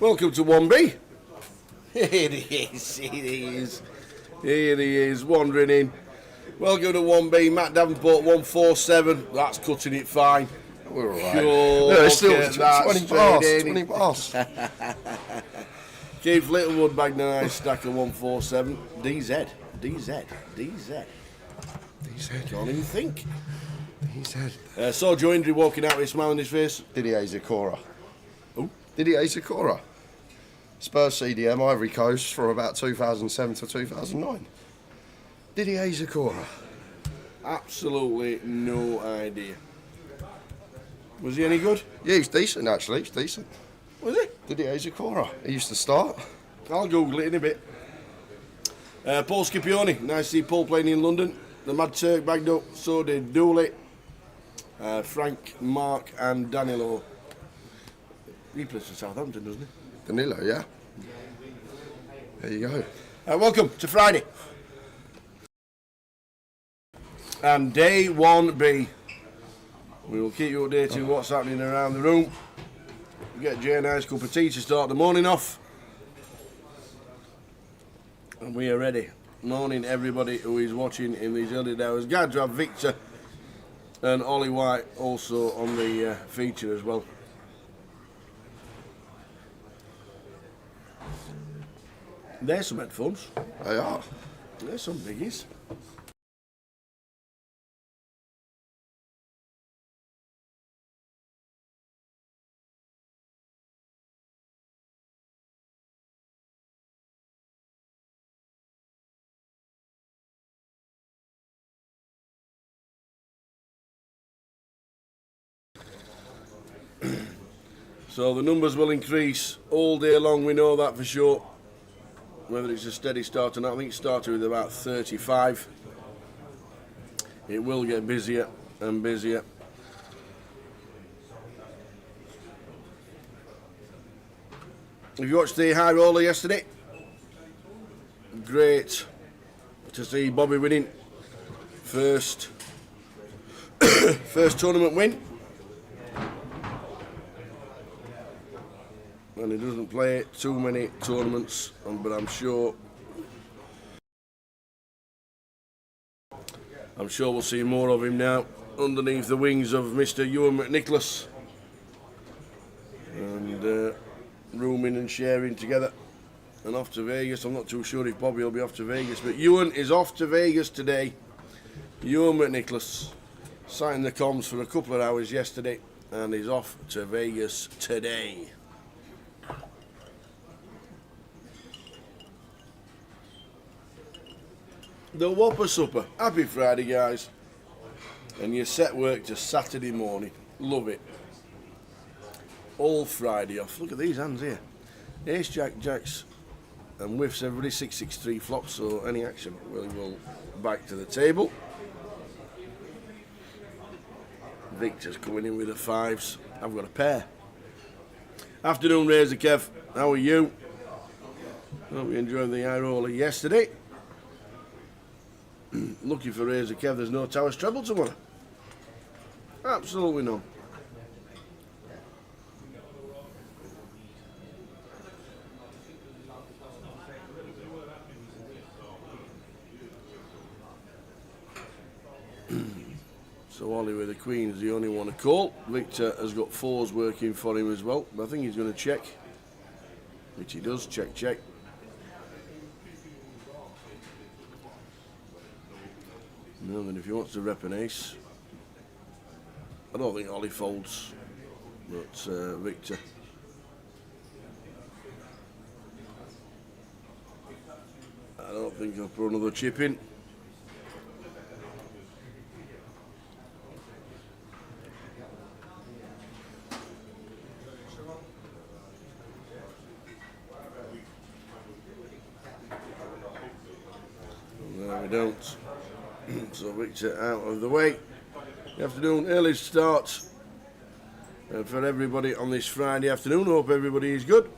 Welcome to 1B. Here he is, wandering in. Welcome to 1B, Matt Davenport 147. That's cutting it fine. We're all right. Sure, Still that 20 past. Keith Littlewood bagged a nice stack of 147. DZ. Can't even think. Saw Joe Indry walking out with a smile on his face. Didier Zakora. Oh. Didier Zakora. Spurs CDM, Ivory Coast, from about 2007 to 2009. Didier Zakora. Absolutely no idea. Was he any good? Yeah, he's decent actually. He's decent. Was he? Didier Zakora. He used to start. I'll Google it in a bit. Paul Scipione. Nice to see Paul playing in London. The Mad Turk bagged up. So did Dooley. Frank, Mark and Danilo. He plays for Southampton, doesn't he? Danilo, yeah. There you go. Welcome to Friday. And day 1B. We will keep you updated with what's happening around the room. We get Jay a nice cup of tea to start the morning off. And we are ready. Morning everybody who is watching in these early hours. Glad to have Victor and Ollie White also on the feature as well. There's some headphones. They are. There's some biggies. So the numbers will increase all day long, we know that for sure. Whether it's a steady start or not, I think it started with about 35. It will get busier and busier. Have you watched the high roller yesterday? Great to see Bobby winning. First tournament win. And he doesn't play too many tournaments, but I'm sure we'll see more of him now underneath the wings of Mr. Ewan McNicholas, and rooming and sharing together and off to Vegas. I'm not too sure if Bobby will be off to Vegas, but Ewan is off to Vegas today. Ewan McNicholas sat in the comms for a couple of hours yesterday and is off to Vegas today. The Whopper Supper. Happy Friday, guys. And you set work to Saturday morning. Love it. All Friday off. Look at these hands here. Ace, Jack, Jacks, and whiffs everybody. 663 flops, so any action will back to the table. Victor's coming in with the fives. I've got a pair. Afternoon, Razor Kev. How are you? Hope you enjoyed the eye roller yesterday. Looking for Razor Kev, there's no Towers treble tomorrow. Absolutely none. So Ollie with the Queen is the only one to call. Victor has got fours working for him as well, but I think he's going to check. Which he does, check. No, then if he wants to rep an ace, I don't think Ollie folds, but Victor. I don't think he'll put another chip in. No, we don't. So Victor out of the way. Good afternoon, early start for everybody on this Friday afternoon. Hope everybody is good.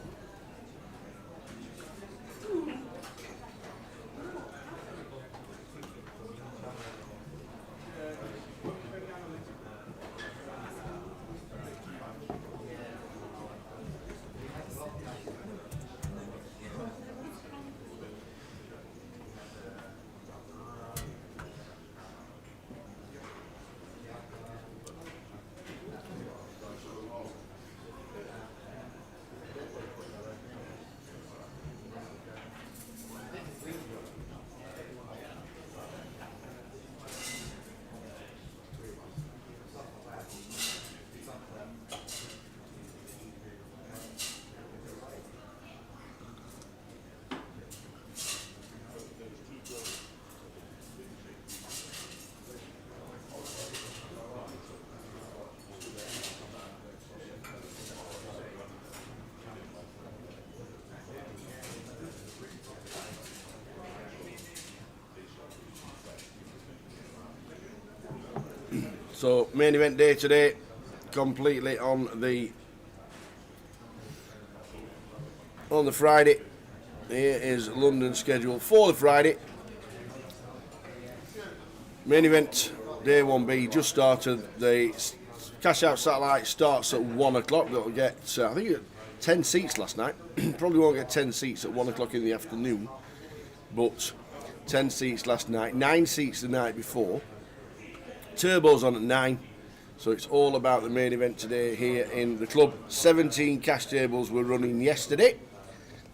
So main event day today, completely on the Friday. Here is London schedule for the Friday. Main event day 1B just started. The cash out satellite starts at 1 o'clock. That'll get I think 10 seats last night. Probably won't get 10 seats at 1 o'clock in the afternoon, but 10 seats last night, 9 seats the night before. Turbo's on at 9, so it's all about the main event today here in the club. 17 cash tables were running yesterday.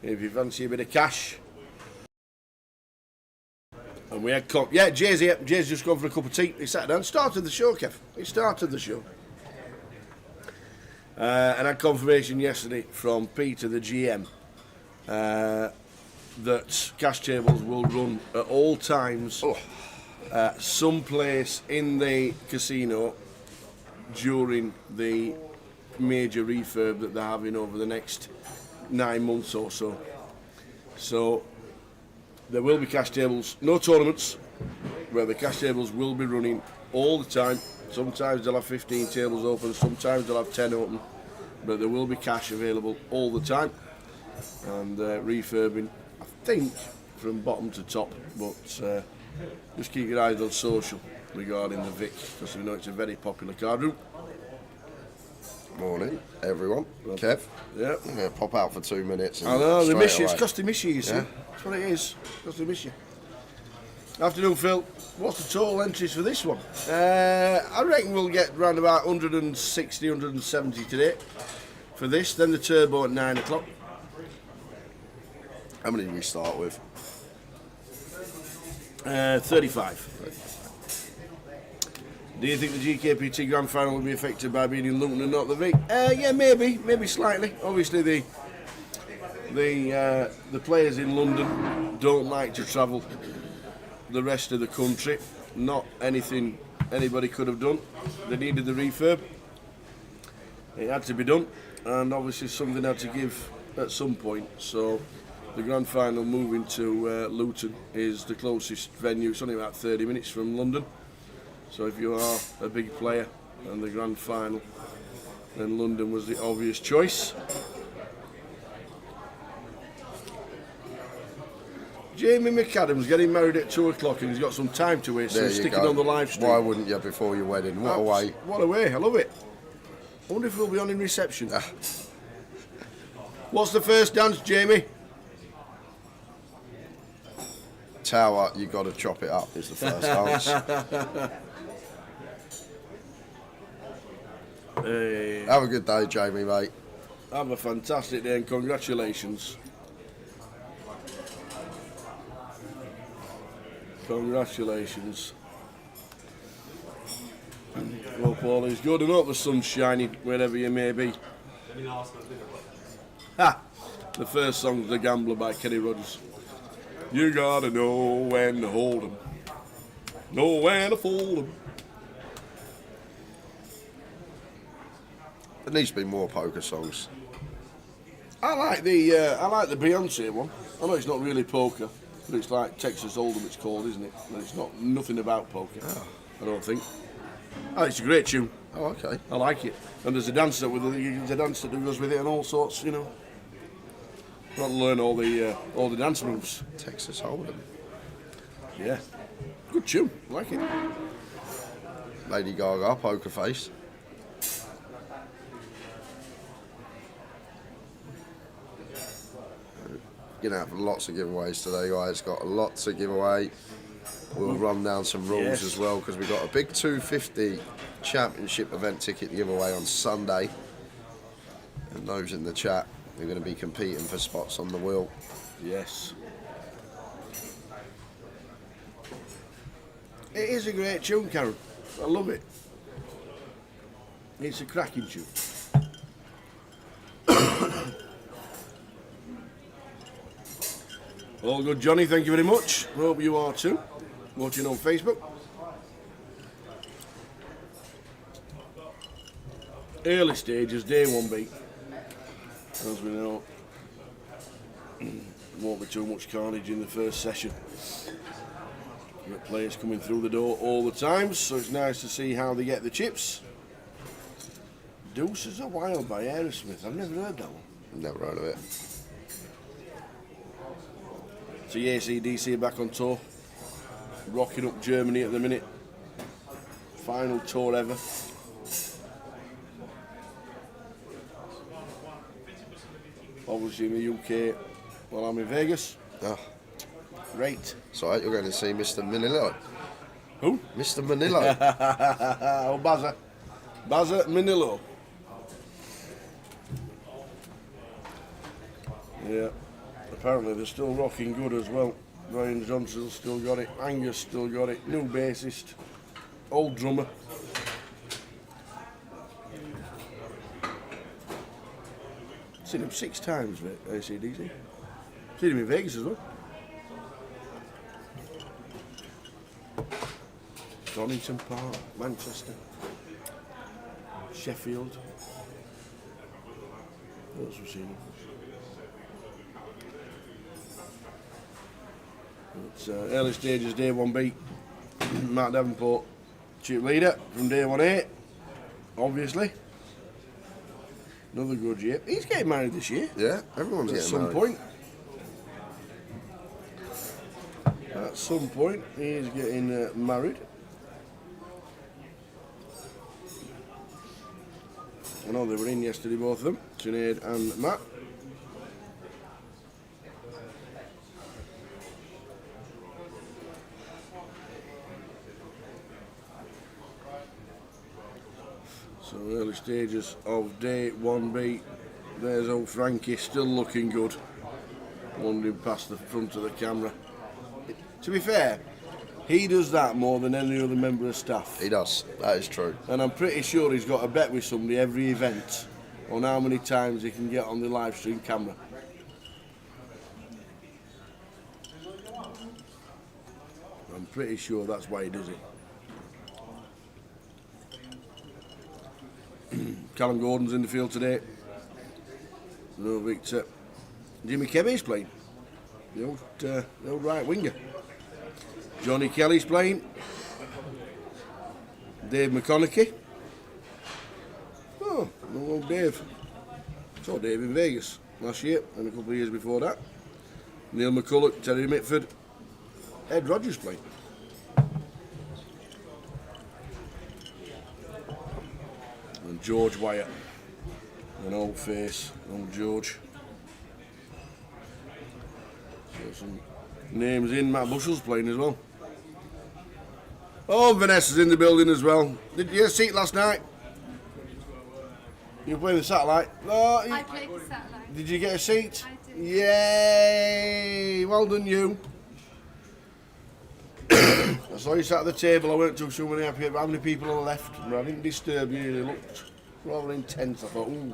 If you fancy a bit of cash. And we had Jay's here. Jay's just gone for a cup of tea. He sat down, started the show, Kev. He started the show. And had confirmation yesterday from Peter, the GM, that cash tables will run at all times, someplace in the casino during the major refurb that they're having over the next 9 months or so. So there will be cash tables, no tournaments, where the cash tables will be running all the time. Sometimes they'll have 15 tables open, sometimes they'll have 10 open, but there will be cash available all the time. And refurbing, I think, from bottom to top, but just keep your eyes on social regarding the Vic, because we know it's a very popular card room. Morning, everyone. Kev. Yeah. I'm going to pop out for 2 minutes. I know, they miss you. It's because they miss you, you see. That's what it is. Because they miss you. Afternoon, Phil. What's the total entries for this one? I reckon we'll get around about 160, 170 today for this. Then the turbo at 9 o'clock. How many did we start with? 35. Do you think the GUKPT Grand Final will be affected by being in Luton and not the Vic? Yeah, maybe slightly. Obviously, the players in London don't like to travel the rest of the country. Not anything anybody could have done. They needed the refurb. It had to be done, and obviously something had to give at some point. So the Grand Final moving to Luton is the closest venue. It's only about 30 minutes from London. So if you are a big player and the Grand Final, then London was the obvious choice. Jamie McAdams getting married at 2 o'clock and he's got some time to waste, so he's sticking on the live stream. Why wouldn't you before your wedding? What a way. What a way, I love it. I wonder if we'll be on in reception. What's the first dance, Jamie? Tower, you got to chop it up is the first dance. Hey. Have a good day, Jamie, mate. Have a fantastic day and congratulations. Congratulations. Hope all is good and hope the sun's shining wherever you may be. Ha! The first song's The Gambler by Kenny Rogers. You gotta know when to hold 'em, know when to fold 'em. There needs to be more poker songs. I like the Beyonce one. I know it's not really poker, but it's like Texas Hold'em. It's called, isn't it? And it's not nothing about poker. I don't think. Oh, it's a great tune. Oh, okay. I like it. And there's a dancer with it. There's a dancer that goes with it and all sorts. You know. Got to learn all the dance moves. Texas Hold'em. Yeah. Good tune. I like it. Lady Gaga, Poker Face. You're going to have lots of giveaways today, guys. Got a lot to give away. We'll run down some rules as well, because we've got a big 250 championship event ticket to give away on Sunday. And those in the chat are going to be competing for spots on the wheel. Yes. It is a great tune, Karen. I love it. It's a cracking tune. All good, Johnny. Thank you very much. Hope you are too. Watching on Facebook. Early stages, day 1B. As we know, won't be too much carnage in the first session. We've got players coming through the door all the time, so it's nice to see how they get the chips. Deuces a Wild by Aerosmith. I've never heard that one. Never heard of it. So yeah, AC/DC are back on tour. Rocking up Germany at the minute. Final tour ever. Obviously in the UK, well, I'm in Vegas. Oh, Great. so you're going to see Mr. Manillo. Who? Mr. Manillo. Oh, Bazza Manillo. Yeah. Apparently they're still rocking good as well. Brian Johnson's still got it. Angus still got it. New bassist. Old drummer. Seen him 6 times with AC/DC. Seen him in Vegas as well. Donington Park, Manchester, Sheffield. What else have we seen him? It's early stages, day 1B. Matt Davenport, chip leader from day 1A, obviously. Another good year. He's getting married this year. Yeah, everyone's At getting some married. point. At some point, he's getting married. I know they were in yesterday, both of them, Sinead and Matt. So early stages of day 1B. There's old Frankie, still looking good. Wandering past the front of the camera. To be fair, he does that more than any other member of staff. He does, that is true. And I'm pretty sure he's got a bet with somebody every event on how many times he can get on the live stream camera. I'm pretty sure that's why he does it. Callum Gordon's in the field today. No Victor. Jimmy Kevy's playing. The old right winger. Johnny Kelly's playing. Dave McConaughey. Oh, no old Dave. Saw Dave in Vegas last year and a couple of years before that. Neil McCulloch, Terry Mitford. Ed Rogers playing. And George Wyatt. An old face, old George. So some names in. Matt Bushell's playing as well. Oh, Vanessa's in the building as well. Did you get a seat last night? You were playing the satellite? No, I played the satellite. did you get a seat? I did. Yay! Well done, you. I saw you sat at the table. I weren't too sure how many people are left. I didn't disturb you. You looked rather intense. I thought, ooh,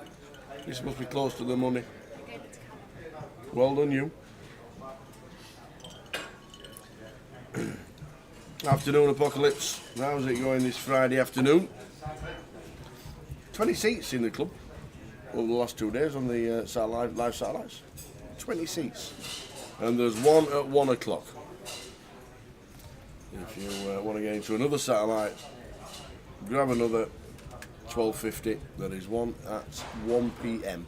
this must be close to the money. Well done, you. Afternoon Apocalypse. How's it going this Friday afternoon? 20 seats in the club over the last 2 days on the live satellites. 20 seats. And there's one at 1 o'clock. If you want to get into another satellite, grab another 12.50. There is one at 1 p.m.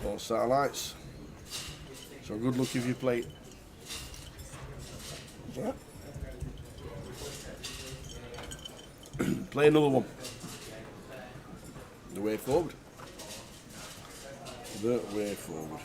All satellites. So good luck if you play it. Yeah. Play another one. The way forward. The way forward.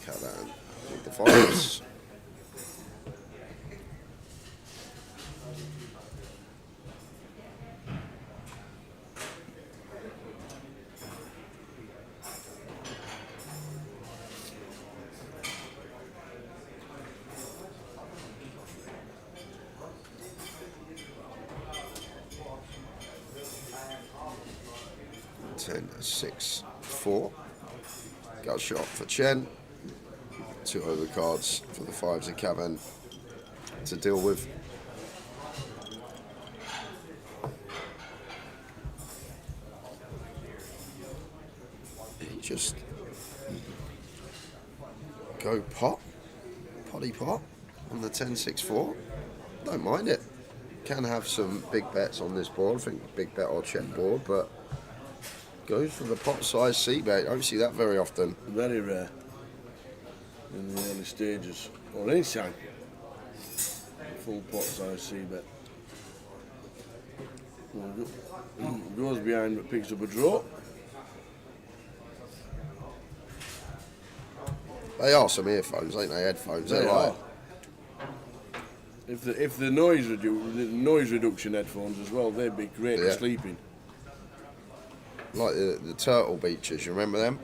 Cut that and read the files. 10-6-4. Gut shot for Chen. 2 overcards for the 5s of Cavan to deal with. He just go potty pot on the 10-6-4. Don't mind it. Can have some big bets on this board. I think big bet or check board, but goes for the pot size C bet. I don't see that very often. Very rare in the early stages, or any time. Full pot size C bet. Goes behind but picks up a draw. They are some earphones, ain't they? Headphones. They They're are. like, If the noise reduction headphones as well, they'd be great for sleeping. like the turtle beaches. You remember them?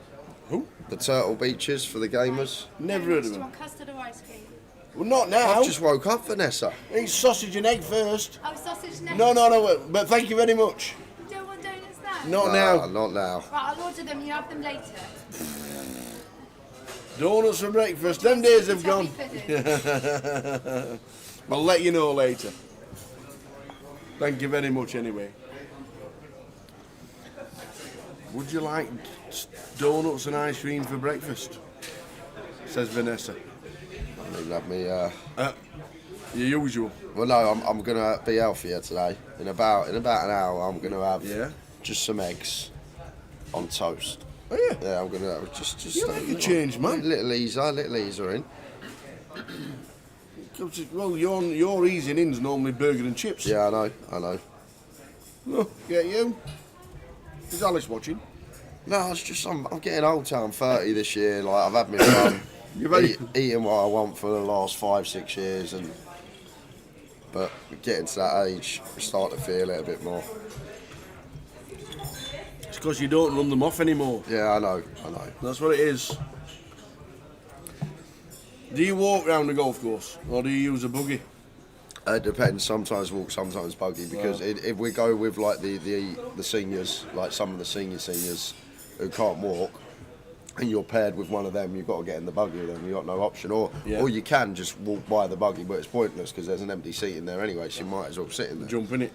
Who? The turtle beaches for the gamers. Never heard of Do you them. want custard or ice cream? Well, not now. I've just woke up, Vanessa. Eat sausage and egg first. Oh, sausage next. No, but thank you very much. You don't want donuts now? Not now. Not now. Right, I'll order them. You have them later. Donuts for breakfast. Them days have gone. Pudding. I'll let you know later. Thank you very much anyway. Would you like donuts and ice cream for breakfast? Says Vanessa. I don't even have me. Your usual. Well, no, I'm gonna be healthier today. In about an hour, I'm gonna have just some eggs on toast. Oh yeah. Yeah, I'm gonna have just. You make a change, man. Little easer in. Well, your easing in's normally burger and chips. Yeah, I know. No, get you. Is Alice watching? No, it's just I'm getting old. I'm 30 this year. Like I've had my fun. Eating what I want for the last 5-6 years, but getting to that age, I start to feel it a bit more. It's because you don't run them off anymore. Yeah, I know. That's what it is. Do you walk around the golf course or do you use a buggy? It depends. Sometimes walk, sometimes buggy. Because if we go with like the seniors, like some of the seniors who can't walk, and you're paired with one of them, you've got to get in the buggy with them. You've got no option. Or you can just walk by the buggy, but it's pointless because there's an empty seat in there anyway, so you might as well sit in there. Jump in it.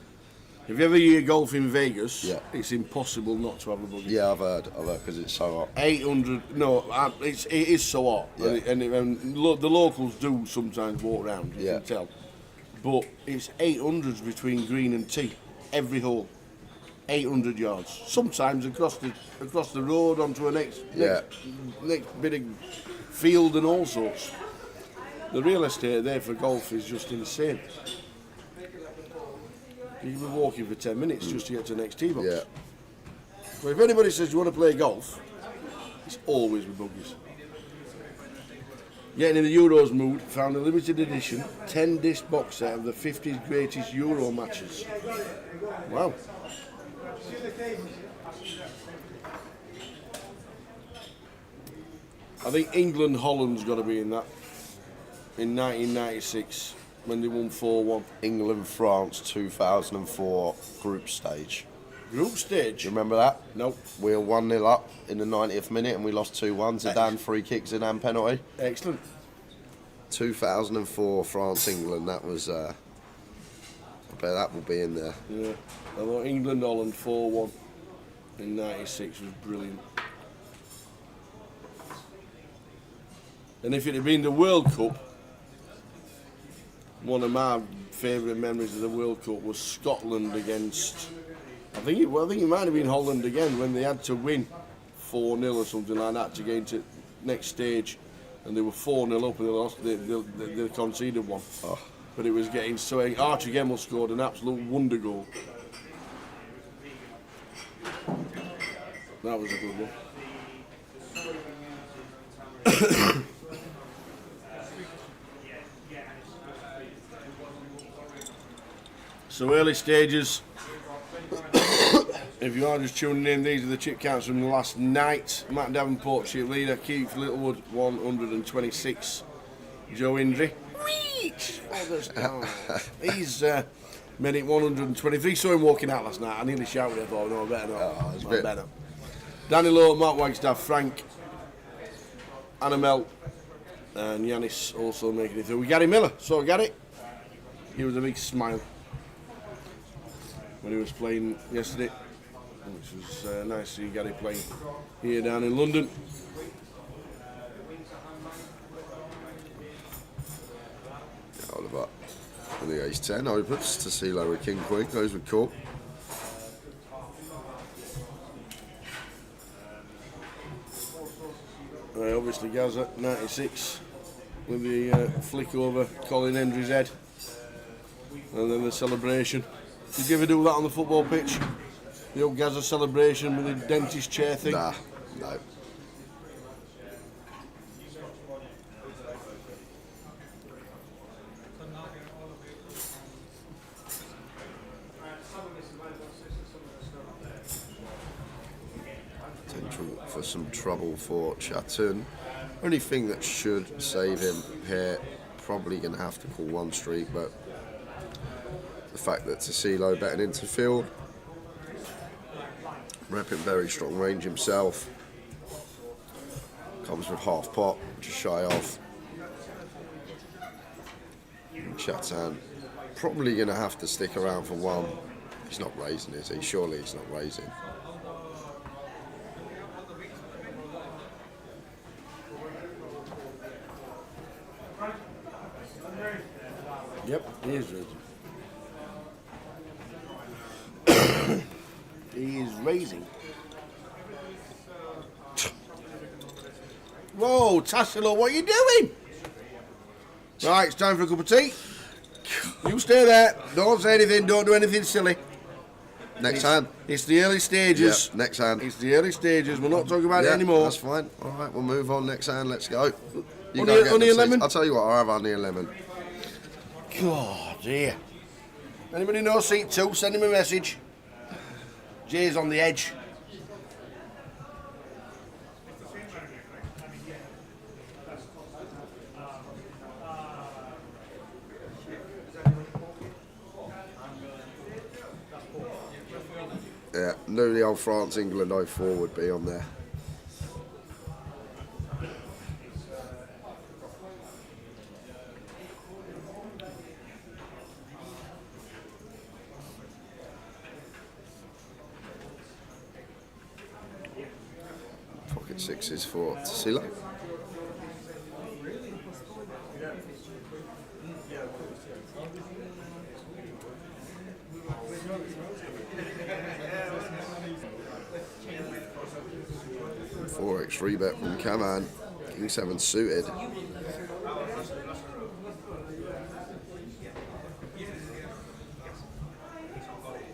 If you ever hear golf in Vegas, Yeah. it's impossible not to have a buggy. Yeah, I've heard because it's so hot. 800, no, it is so hot. Yeah. And the locals do sometimes walk around, you can tell. But it's 800s between green and tee, every hole. 800 yards. Sometimes across the road onto a next bit of field and all sorts. The real estate there for golf is just insane. You can be walking for 10 minutes just to get to the next tee box. Yeah. But if anybody says you want to play golf, it's always with buggies. Getting in the Euros mood, found a limited edition 10-disc box set of the 50's greatest Euro matches. Wow. I think England-Holland's got to be in that. In 1996, when they won 4-1. England-France 2004 group stage. Group stage? Do you remember that? Nope. We were 1-0 up in the 90th minute and we lost 2-1. Zidane free kick, Zidane penalty. Excellent. 2004 France-England, that was... I bet that will be in there. Yeah. I thought England-Holland 4-1 in 96 was brilliant. And if it had been the World Cup, one of my favourite memories of the World Cup was Scotland against... I think it might have been Holland again when they had to win 4-0 or something like that to get into next stage, and they were 4-0 up and they lost. They conceded one, but it was getting so. Archie Gemmell scored an absolute wonder goal. That was a good one. So early stages. If you are just tuning in, these are the chip counts from the last night. Matt Davenport, chip leader. Keith Littlewood, 126. Joe Indry, reach! He's made it 123. Saw him walking out last night. I nearly shouted. I thought, no, I better not. Oh, I better. Danilo, Mark Wagstaff, Frank, Annamel, and Yanis also making it through. We Gary Miller. So Gary, he was a big smile when he was playing yesterday, which was nice to see Gary playing here down in London. Oliver on the ace 10 opens. Tassilo with king queen goes with call. Obviously Gaza 96 with the flick over Colin Hendry's head, and then the celebration. Did you ever do that on the football pitch? The old Gaza celebration with the dentist chair thing? Nah, no. Potential for some trouble for Chatun. Only thing that should save him here, probably going to have to call one streak, but the fact that Tassilo betting into field, repping very strong range himself, comes with half pot, just shy off. Chatan probably going to have to stick around for one. He's not raising, is he? Surely he's not raising. Yep, he is raising. He is raising. Whoa, Tassilo, what are you doing? Right, it's time for a cup of tea. You stay there. Don't say anything. Don't do anything silly. Next hand. It's the early stages. Yep, next hand. It's the early stages. We're not talking about it anymore. That's fine. All right, we'll move on. Next hand. Let's go. Only a lemon? I'll tell you what. I'll have only a lemon. God, dear. Anybody know seat 2? Send him a message. Jay's on the edge. Yeah, knew the old France England 04 would be on there. Pocket sixes for Tassilo. X rebet from Kaman, King 7 suited.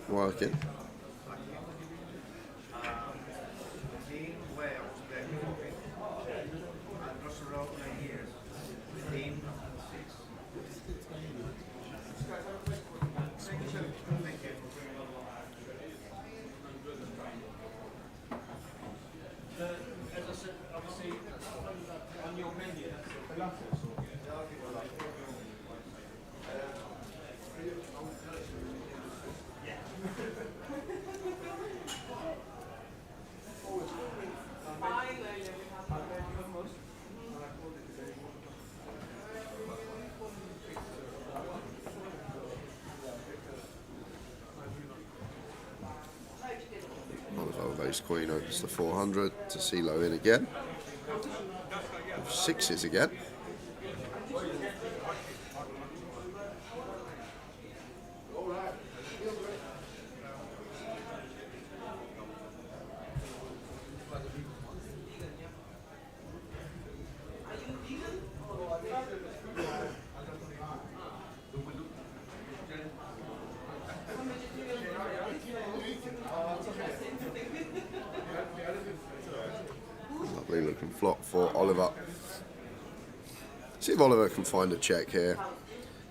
Working. Queen opens the 400 to CeeLo in again. Sixes again. Looking flop for Oliver. See if Oliver can find a check here.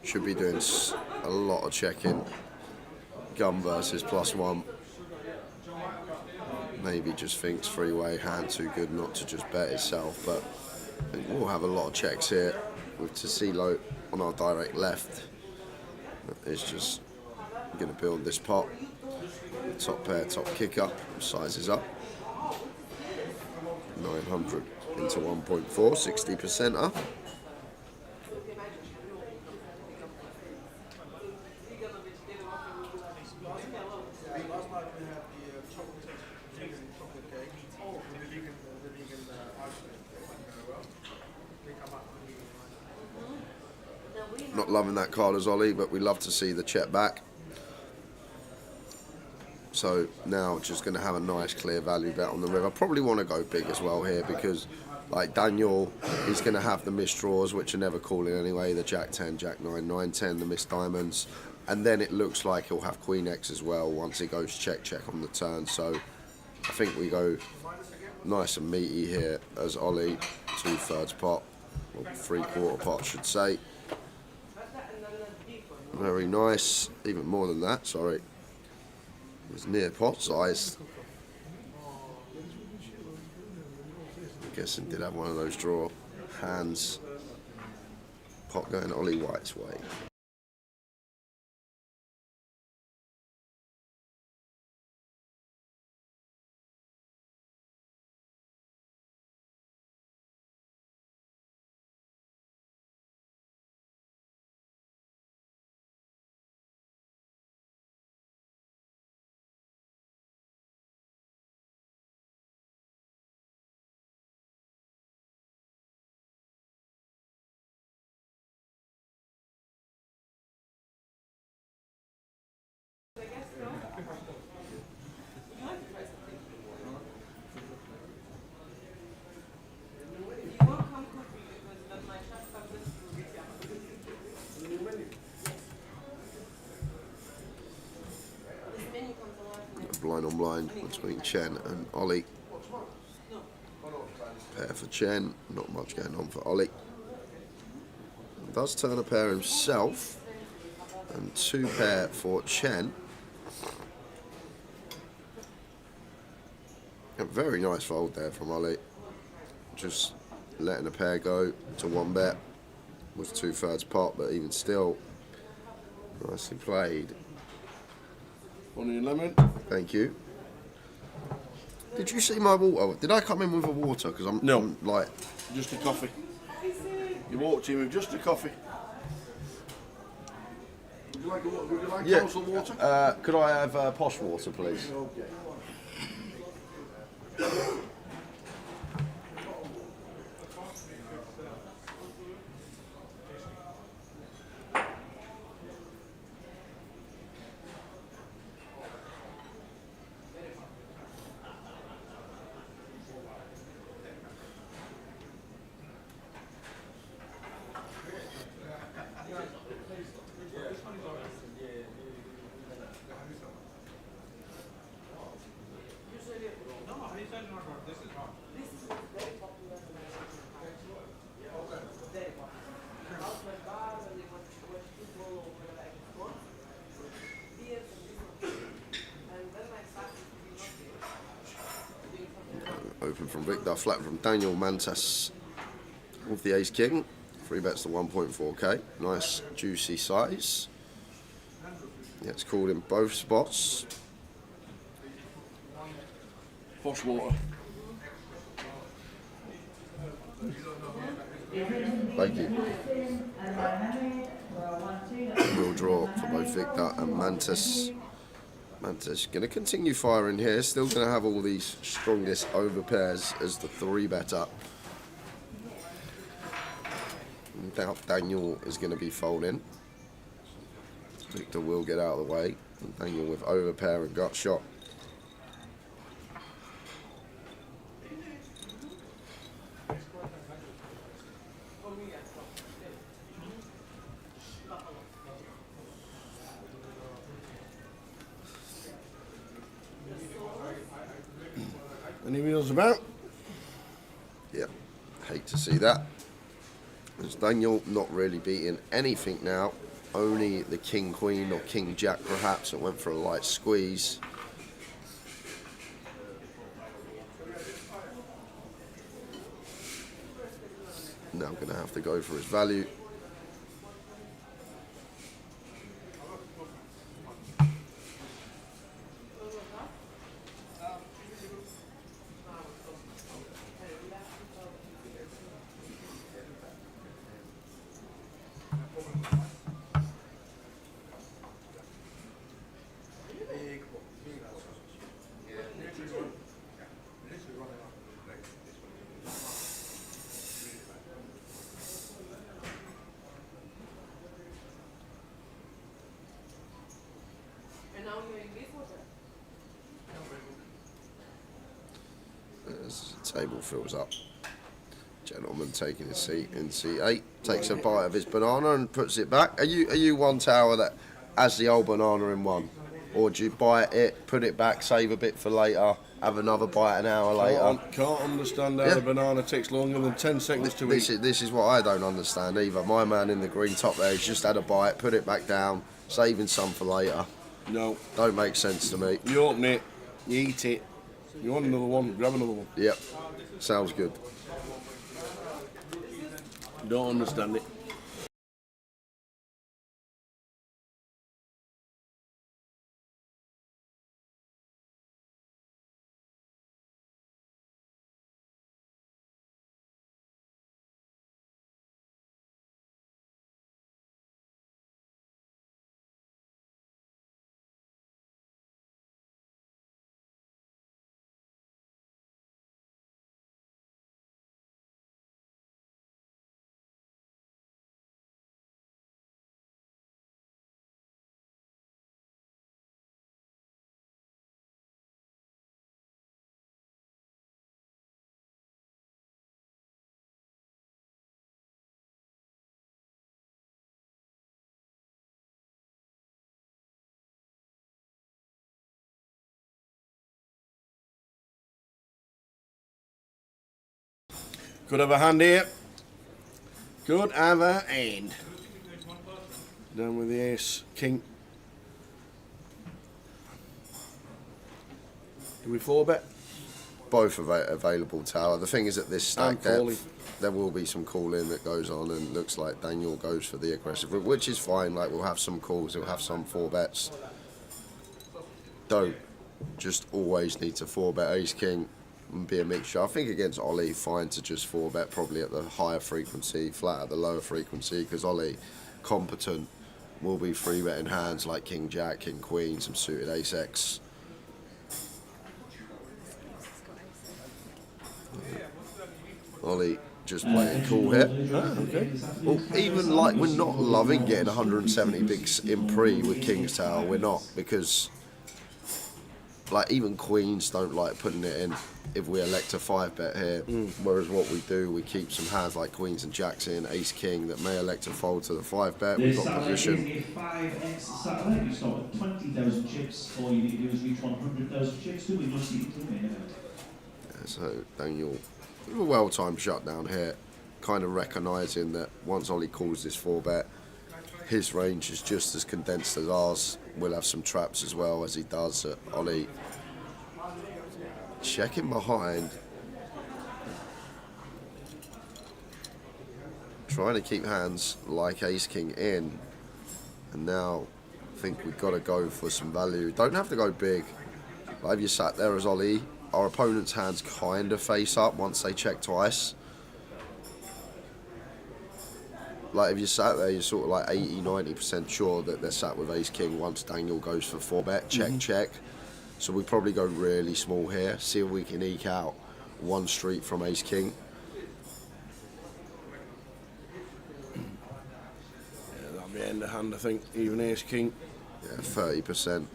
Should be doing a lot of checking. Gun versus +1. Maybe just thinks three-way hand too good not to just bet itself, but I think we'll have a lot of checks here with Tassilo on our direct left. It's just going to build this pot. Top pair, top kicker, sizes up. 900 into 1.4, 60% up. Not loving that card as Ollie, but we love to see the check back. So now just going to have a nice clear value bet on the river. Probably want to go big as well here because like Daniel, he's going to have the missed draws, which are never calling anyway. The Jack 10, Jack 9, 9, 10, the missed diamonds. And then it looks like he'll have Queen X as well once he goes check, check on the turn. So I think we go nice and meaty here as Ollie, 2/3 pot, or 3/4 pot, I should say. Very nice, even more than that, sorry. It was near pot size. I'm guessing did have one of those draw hands. Pot going Ollie White's way. Blind on blind between Chen and Ollie. Pair for Chen, not much going on for Ollie. Does turn a pair himself, and 2 pair for Chen. A very nice fold there from Ollie. Just letting a pair go to 1 bet. Was 2/3 pot, but even still, nicely played. One in your lemon. Thank you. Did you see my water? Did I come in with a water? Because I'm like... Just a coffee. You walked in with just a coffee. Would you like council water? Could I have posh water, please? Okay. Open from Victor, flat from Daniel Mantas with the ace king. 3 bets to 1.4k. Nice juicy size. Yeah, it's called in both spots. Posh water. Thank you. Real draw for both Victor and Mantas. Mantas going to continue firing here. Still going to have all these strongest over pairs as the 3 better. Doubt Daniel is going to be folding. Victor will get out of the way. And Daniel with over pair and gut shot. Any wheels about? Yeah, hate to see that. As Daniel not really beating anything now. Only the King Queen or King Jack perhaps. It went for a light squeeze. Now going to have to go for his value. table fills up. Gentleman taking his seat in C8, takes a bite of his banana and puts it back. Are you one tower that has the old banana in one? Or do you bite it, put it back, save a bit for later, have another bite an hour later? Can't understand how the banana takes longer than 10 seconds to eat. This is what I don't understand either. My man in the green top there, he's just had a bite, put it back down, saving some for later. No. Don't make sense to me. You open it, you eat it. You want another one, grab another one. Yep, sounds good. Don't understand it. Could have a hand here. Could have a hand. Down with the ace, king. Do we 4-bet? Both available tower. The thing is at this stack depth, there will be some calling that goes on, and looks like Daniel goes for the aggressive route, which is fine. Like, we'll have some calls, we'll have some 4-bets. Don't just always need to 4-bet ace king and be a mixture. I think against Ollie, fine to just 4-bet probably at the higher frequency, flat at the lower frequency, because Ollie, competent, will be 3-betting hands like king jack, king queen, some suited ace x. Ollie just playing cool here. Okay. Well, even like, we're not loving getting 170 bigs in pre with King's Tower. We're not, because like even queens don't like putting it in if we elect a 5-bet here. Whereas what we do, we keep some hands like queens and jacks in, ace king that may elect to fold to the 5-bet. We've got position. This Saturday is a 5x Saturday. You start with 20,000 chips. All you need to do is reach 100,000 chips. Do we must see it to the main event. Yeah, so Daniel, a well-timed shutdown here, kind of recognising that once Ollie calls this 4-bet, his range is just as condensed as ours. We'll have some traps as well, as he does at Ollie. Checking behind, trying to keep hands like ace king in, and now I think we've got to go for some value. Don't have to go big. Like if you sat there as Ollie, our opponent's hands kind of face up once they check twice. Like if you sat there, you're sort of like 80-90% sure that they're sat with ace king once Daniel goes for 4-bet, check. So we probably go really small here, see if we can eke out one street from ace king. Yeah, that'll be end of hand, I think. Even ace king. Yeah, 30%.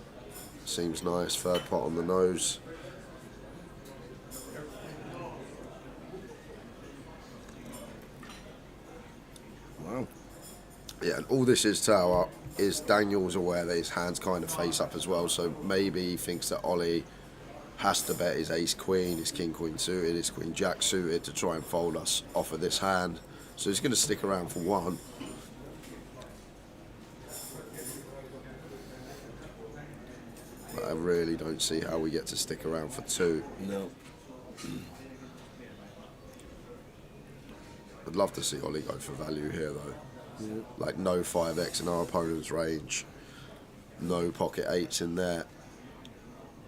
Seems nice. Third pot on the nose. Wow. Yeah, and all this is tower is Daniel's aware that his hands kind of face up as well, so maybe he thinks that Ollie has to bet his ace queen, his king queen suited, his queen jack suited to try and fold us off of this hand. So he's going to stick around for one. But I really don't see how we get to stick around for two. No. I'd love to see Ollie go for value here though. Like no 5x in our opponent's range, no pocket 8s in there.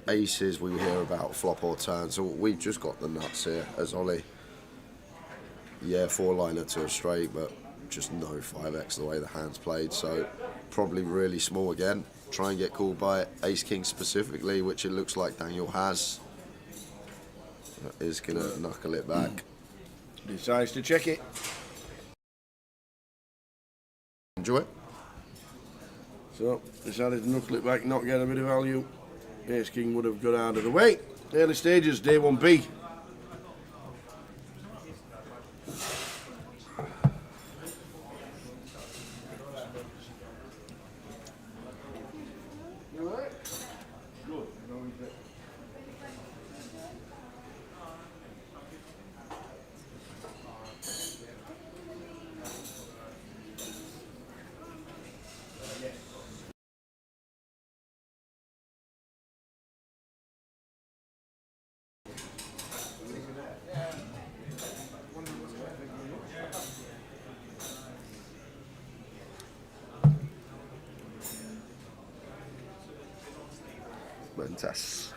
Aces we hear about flop or turn, so we've just got the nuts here as Ollie. Yeah, 4-liner to a straight, but just no 5x the way the hand's played, so probably really small again. Try and get called by ace king specifically, which it looks like Daniel has. Is gonna knuckle it back. Decides to check it. Enjoy it. So, decided to knuckle it back, not get a bit of value. Ace king would have got out of the way. Early stages, day 1B. Mantas.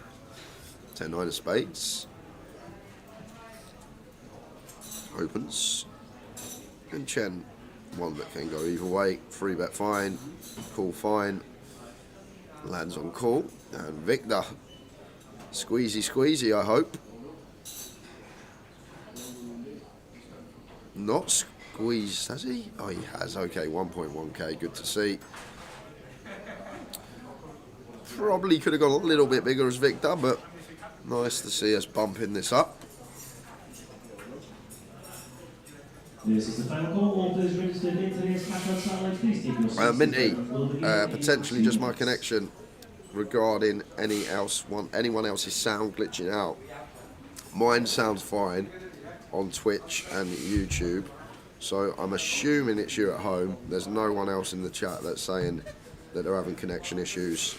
10-9 of spades. Opens. And Chen, one that can go either way. 3-bet fine. Call fine. Lands on call. And Victor. Squeezy, squeezy, I hope. Not squeezed, has he? Oh, he has. Okay, 1.1k. Good to see. Probably could have gone a little bit bigger as Victor, but nice to see us bumping this up. This is the final call. All players registered in today's cash-out satellite. Please take your seats. Minty, potentially just my connection regarding anyone else's sound glitching out. Mine sounds fine on Twitch and YouTube, so I'm assuming it's you at home. There's no one else in the chat that's saying that they're having connection issues.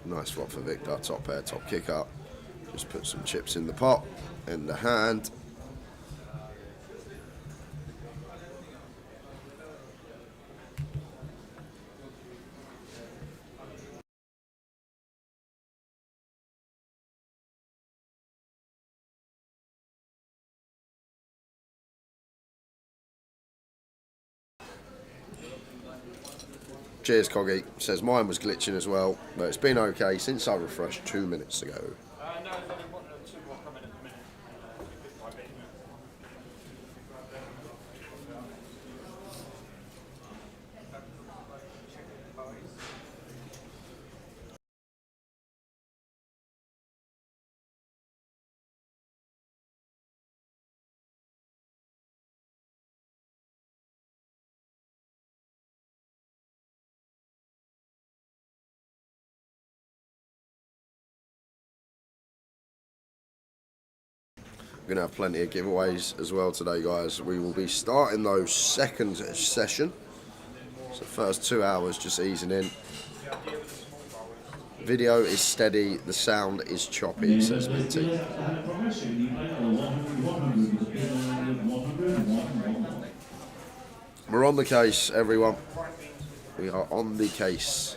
Nice swap for Victor, top pair, top kick up. Just put some chips in the pot, in the hand. Cheers, Coggy. Says mine was glitching as well, but it's been okay since I refreshed 2 minutes ago. No, there's only one or two more coming at the minute. We're going to have plenty of giveaways as well today, guys. We will be starting those second session. So first 2 hours just easing in. Video is steady, the sound is choppy, says Minty. We're on the case, everyone. We are on the case.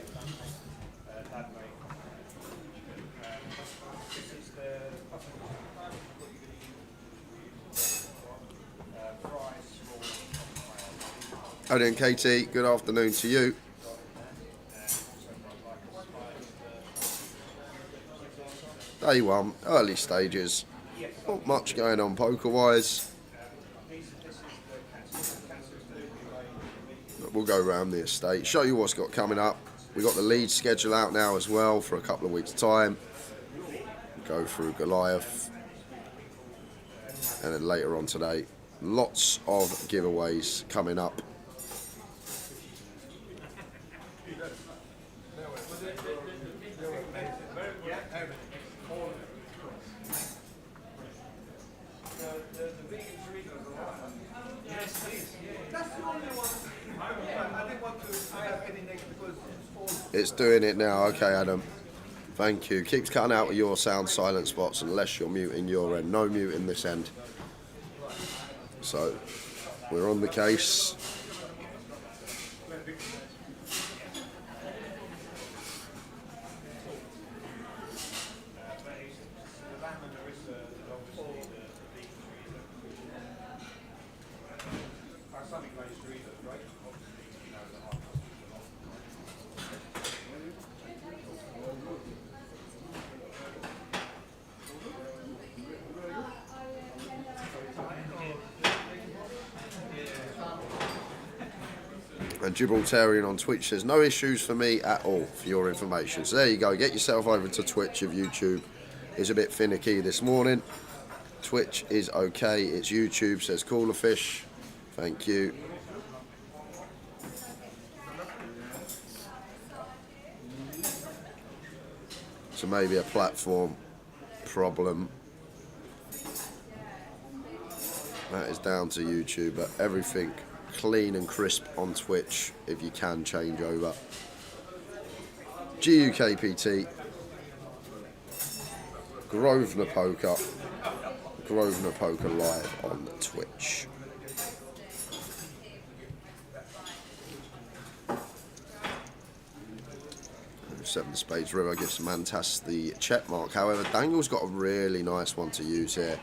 Odin and Katie, good afternoon to you. Day one, early stages. Not much going on poker-wise. But we'll go around the estate, show you what's got coming up. We've got the lead schedule out now as well for a couple of weeks' time. Go through Goliath. And then later on today, lots of giveaways coming up. It's doing it now. Okay, Adam. Thank you. Keeps cutting out with your sound silent spots unless you're muting your end. No muting this end. So, we're on the case. And Gibraltarian on Twitch says, no issues for me at all, for your information. So there you go. Get yourself over to Twitch if YouTube is a bit finicky this morning. Twitch is okay. It's YouTube, says Cooler Fish. Thank you. So maybe a platform problem. That is down to YouTube, but everything clean and crisp on Twitch if you can change over. GUKPT, Grosvenor Poker live on Twitch. 7 Spades River gives Mantas the check mark. However, Daniel's got a really nice one to use here.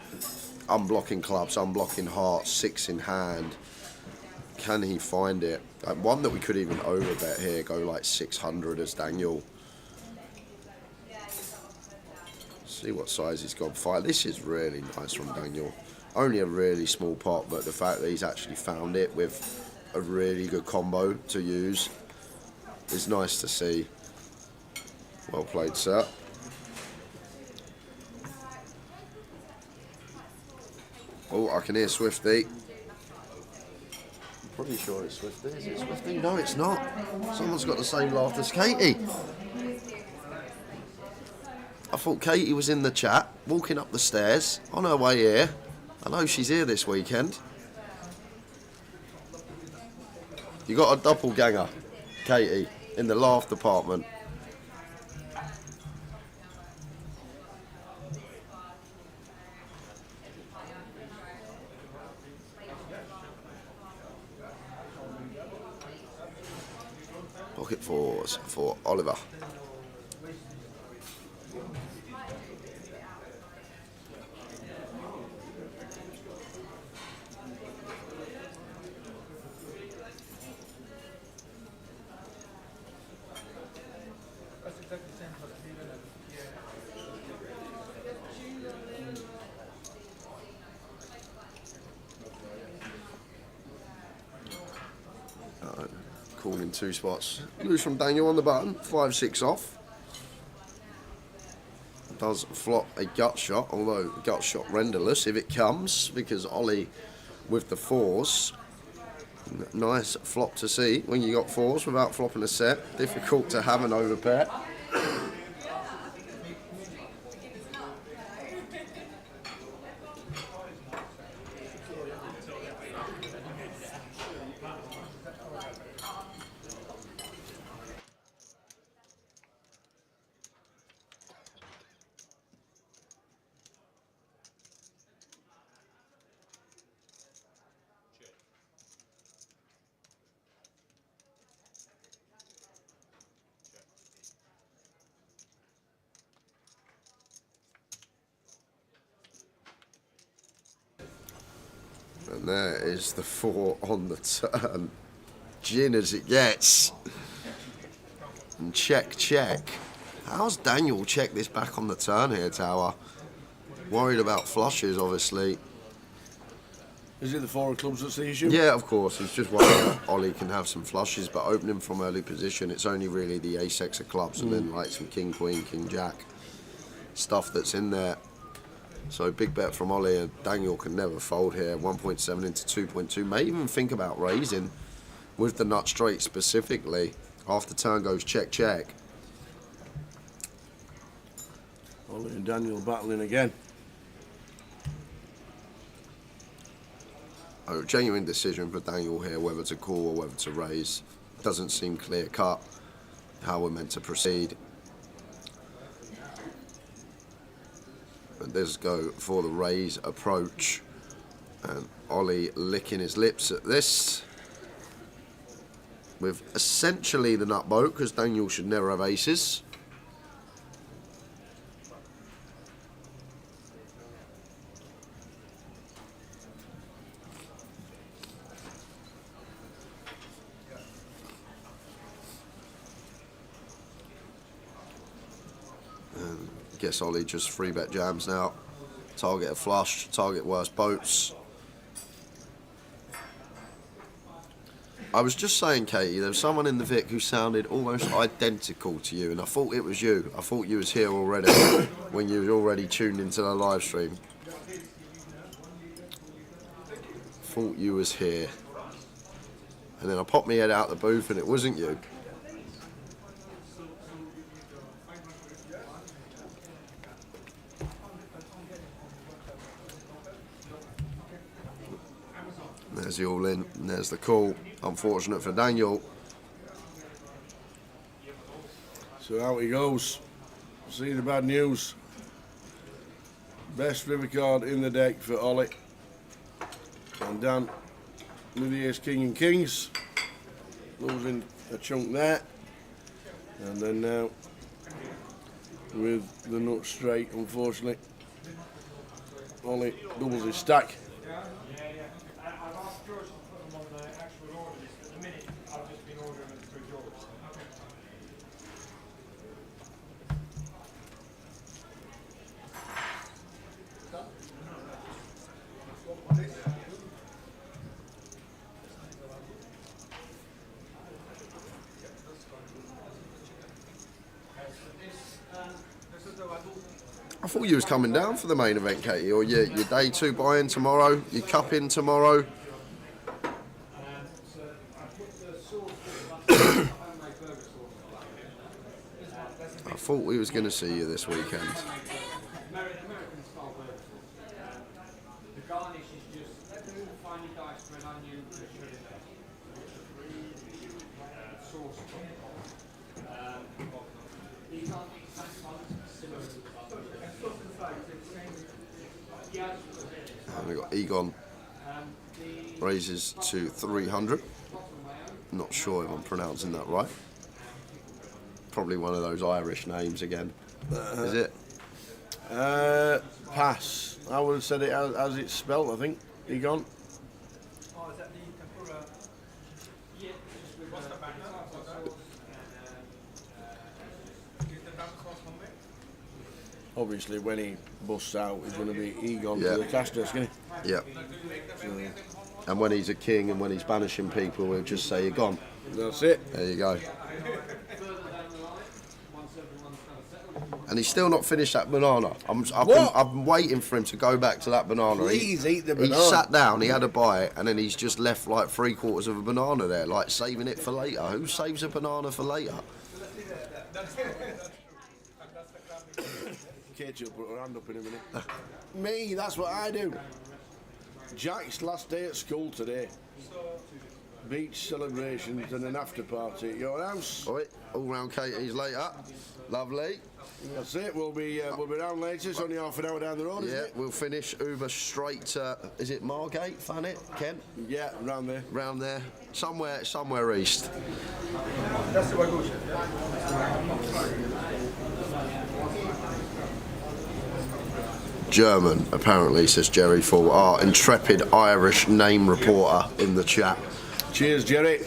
Unblocking clubs, unblocking hearts, 6 in hand. Can he find it? One that we could even overbet here, go like 600 as Daniel. See what size he's gone. 5. This is really nice from Daniel. Only a really small pot, but the fact that he's actually found it with a really good combo to use is nice to see. Well played, sir. Oh, I can hear Swifty. I'm pretty sure it's Swifty. Is it Swifty? No, it's not. Someone's got the same laugh as Katie. I thought Katie was in the chat, walking up the stairs on her way here. I know she's here this weekend. You got a doppelganger, Katie, in the laugh department. Pocket 4s for Oliver. Call in 2 spots. Loose from Daniel on the button. 5-6 off. Does flop a gut shot, although gut shot renderless if it comes, because Ollie with the 4s. Nice flop to see when you got 4s without flopping a set. Difficult to have an overpair. And there is the 4 on the turn. Gin as it gets. And check, check. How's Daniel checked this back on the turn here, Tower? Worried about flushes, obviously. Is it the 4 of clubs that's the issue? Yeah, of course. He's just worried that Ollie can have some flushes, but opening from early position, it's only really the ace-X of clubs and then like some king, queen, king, jack stuff that's in there. So big bet from Ollie, and Daniel can never fold here. 1.7 into 2.2. May even think about raising with the nut straight specifically. After turn goes check, check. Ollie and Daniel battling again. A genuine decision for Daniel here, whether to call or whether to raise. Doesn't seem clear cut how we're meant to proceed. But let's go for the raise approach. And Ollie licking his lips at this. With essentially the nut boat, because Daniel should never have aces. Guess Ollie just 3-bet jams now. Target a flush, target worst boats. I was just saying, Katie, there was someone in the Vic who sounded almost identical to you, and I thought it was you. I thought you was here already when you was already tuned into the live stream. Thought you was here. And then I popped my head out the booth and it wasn't you. There's the all in, and there's the call. Unfortunate for Daniel. So out he goes. See the bad news. Best river card in the deck for Ollie. And Dan with the ace king and kings. Losing a chunk there. And then now with the nut straight, unfortunately. Ollie doubles his stack. I've asked George to put them on the actual order list. At the minute, I've just been ordering them through George. I thought you was coming down for the main event, Katie, or your day 2 buy-in tomorrow, your cup in tomorrow. I thought we was going to see you this weekend. American style burger sauce. The garnish is just finely diced red onion and shredded sauce. These aren't the exact ones, similar to the And we got Egon raises to 300. Not sure if I'm pronouncing that right. Probably one of those Irish names again. Is it? Pass. I would have said it as it's spelt, I think. Egon. Oh, is that the tempura? Yeah, just with what's the banter sauce and is the banter sauce homemade? Obviously, when he busts out, he's going to be Egon Yeah. to the cash desk, isn't he? Yeah. And when he's a king and when he's banishing people, we'll just say you're gone. That's it. There you go. And he's still not finished that banana. I've been waiting for him to go back to that banana. Please eat the He banana. sat down, he had a bite, and then he's just left like 3/4 of a banana there, like saving it for later. Who saves a banana for later? Katie will put her hand up in a minute. Me, that's what I do. Jack's last day at school today. Beach celebrations and an after party at your house. All right, all round Katie's later. Lovely. That's it. We'll be round later. It's only half an hour down the road, isn't Yeah, it? we'll finish Uber straight to, is it Margate, Thanet, Kent? Yeah, round there. Round there, somewhere east. German, apparently, says Jerry Fall, our intrepid Irish name reporter in the chat. Cheers, Jerry.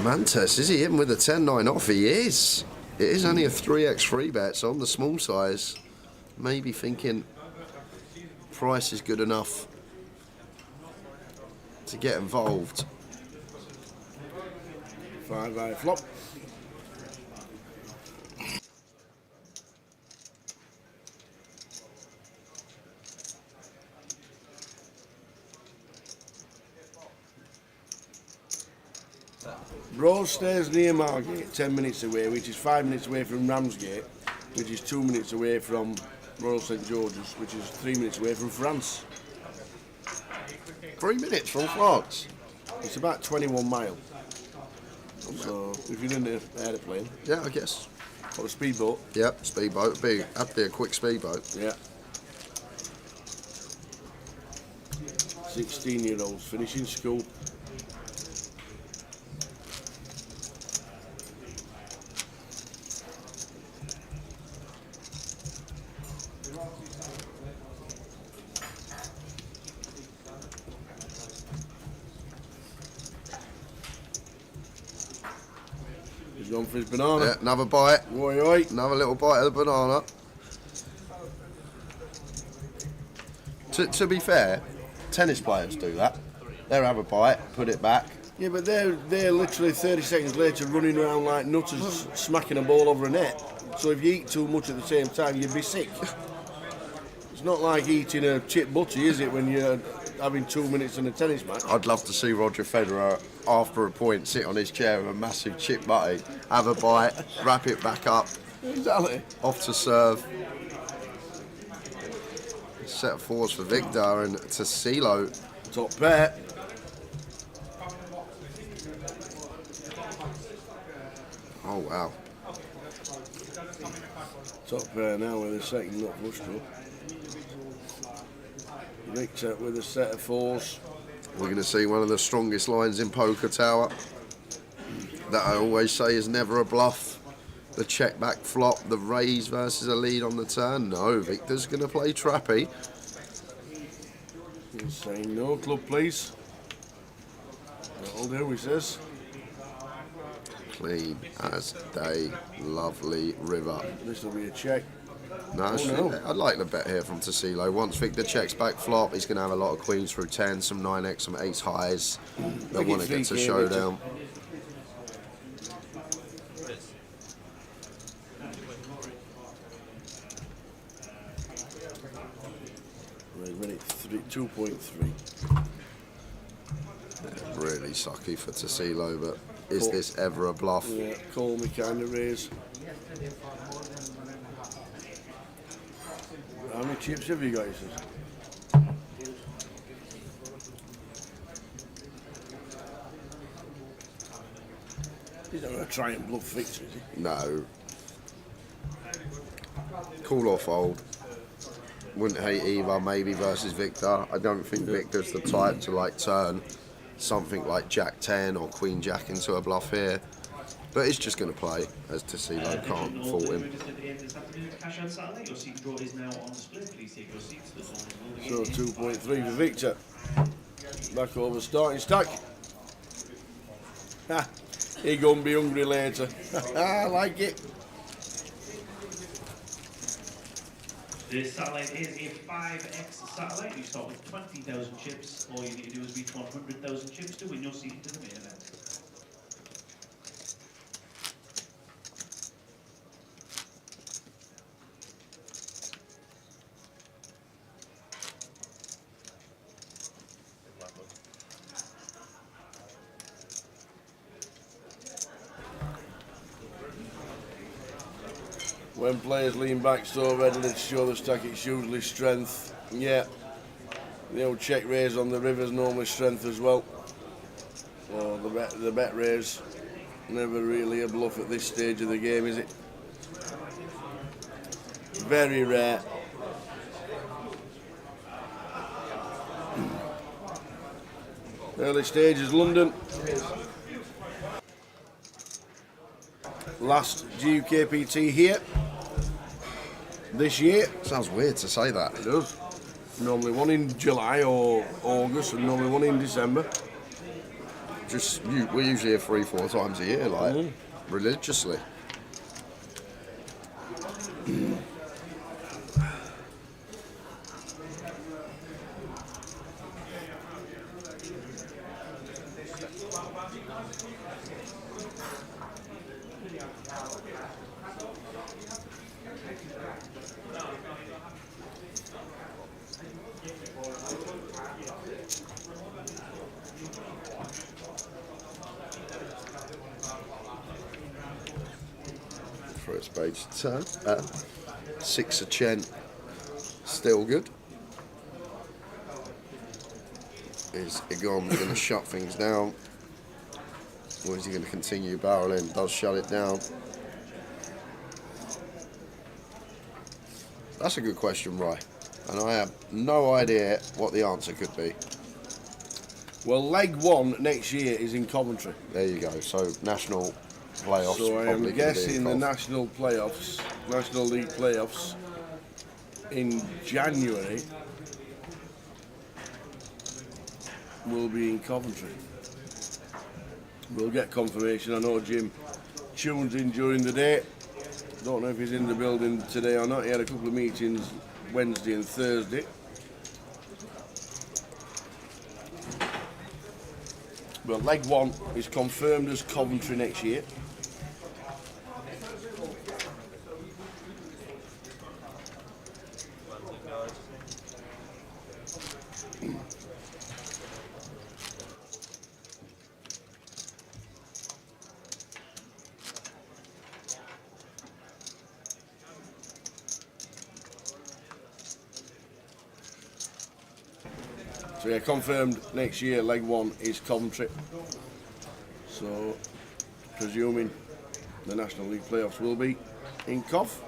Mantes, is he in with a 10-9 off? He is. It is only a 3x free bet, so on the small size, maybe thinking price is good enough to get involved. 5-eye flop. Broadstairs near Margate, 10 minutes away, which is 5 minutes away from Ramsgate, which is 2 minutes away from Royal St George's, which is 3 minutes away from France. 3 minutes from France. It's about 21 miles. So if you're in the aeroplane Yeah, I guess. or a speedboat, Yep, speedboat. That'd be a quick speedboat. yeah. 16-year-olds finishing school. He's gone for his banana. Yeah, another bite. Oi, oi. Another little bite of the banana. To be fair, tennis players do that. They'll have a bite, put it back. Yeah, but they're literally 30 seconds later running around like nutters smacking a ball over a net. So if you eat too much at the same time, you'd be sick. It's not like eating a chip butty, is it, when you're having 2 minutes in a tennis match? I'd love to see Roger Federer, after a point, sit on his chair with a massive chip butty, have a bite, wrap it back up, Exactly. off to serve. Set of fours for Victor and Tassilo. Top pair. Oh wow. Top pair now with a second not flush draw. Victor with a set of fours. We're going to see one of the strongest lines in Poker Tower that I always say is never a bluff. The check back flop, the raise versus a lead on the turn. No, Victor's going to play trappy. He's saying no club, please. That'll do, he says. Clean as day, lovely river. This will be a check. No, no. I'd like the bet here from Tassilo. Once Victor checks back flop, he's going to have a lot of queens through 10, some 9x, some ace highs. They want to get to showdown. Minute 2.3. Really sucky for Tassilo, but is this ever a bluff? Yeah, call me kind of raise. How many chips have you got, he says? He's not going to try and bluff Victor, is he? No. Call or fold. Wouldn't hate either, maybe versus Victor. I don't think Victor's the type to like turn something like Jack 10 or Queen Jack into a bluff here. But he's just going to play, as Tassilo can't fault him. So 2.3 for Victor. Back over starting stack. Ha! He gonna be hungry later. I like it. This satellite is a 5x satellite. You start with 20,000 chips. All you need to do is reach 100,000 chips to win your seat to the main event. When players lean back so readily to show the stack, it's usually strength. Yeah, the old check raise on the river's normally strength as well. Or the bet raise, never really a bluff at this stage of the game, is it? Very rare. Early stages, London. Last GUKPT here. This year. Sounds weird to say that. It does. Normally one in July or August and normally one in December. We're usually here 3-4 times a year, like religiously. For its page turn. 6 of Chen, still good. Is Egon going to shut things down? Or is he going to continue barreling? Does shut it down. That's a good question, Rye. And I have no idea what the answer could be. Well, leg one next year is in Coventry. There you go. So national playoffs. So I am probably guessing the gonna be national playoffs, National League playoffs in January will be in Coventry. We'll get confirmation. I know Jim tunes in during the day. Don't know if he's in the building today or not. He had a couple of meetings Wednesday and Thursday. But leg one is confirmed as Coventry next year. So yeah, confirmed next year, leg 1 is Coventry. So, presuming the National League playoffs will be in Cov.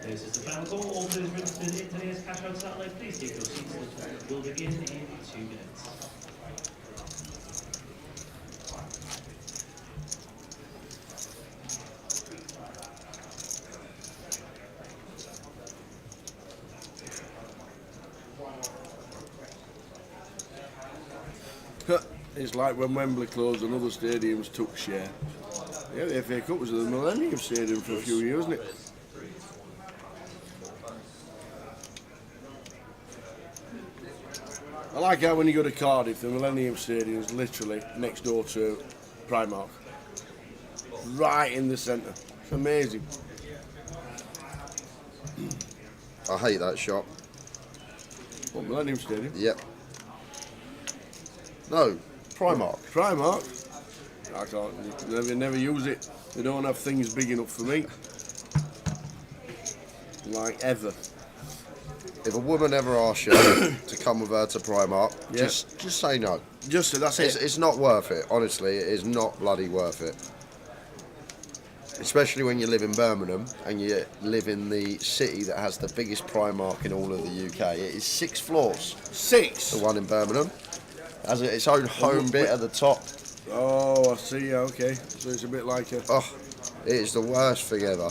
This is the final call. All those registered in today's cash out satellite, please take your seats. The tournament will begin in 2 minutes. It's like when Wembley closed and other stadiums took share. Yeah, the FA Cup was at the Millennium Stadium for a few years, wasn't it? I like how when you go to Cardiff, the Millennium Stadium is literally next door to Primark. Right in the centre. It's amazing. I hate that shop. What, Millennium Stadium? Yep. No, Primark. Primark? I can't, never use it. They don't have things big enough for me. Like ever. If a woman ever asks you to come with her to Primark, Yeah. just say no. Just that's it. It's not worth it. Honestly, it is not bloody worth it. Especially when you live in Birmingham and you live in the city that has the biggest Primark in all of the UK. It is 6 floors. 6? The one in Birmingham has its own home bit at the top. Oh, I see. Yeah, okay. So it's a bit like a. Oh, it is the worst thing ever.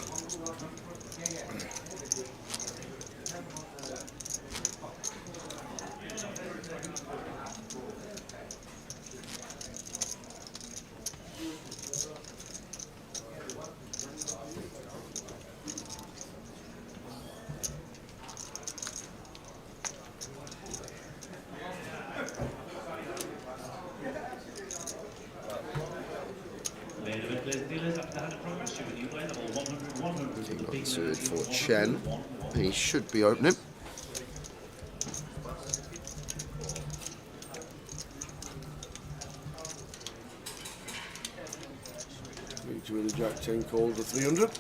Suited for Chen. He should be opening. Feature with the Jack 10 called the 300.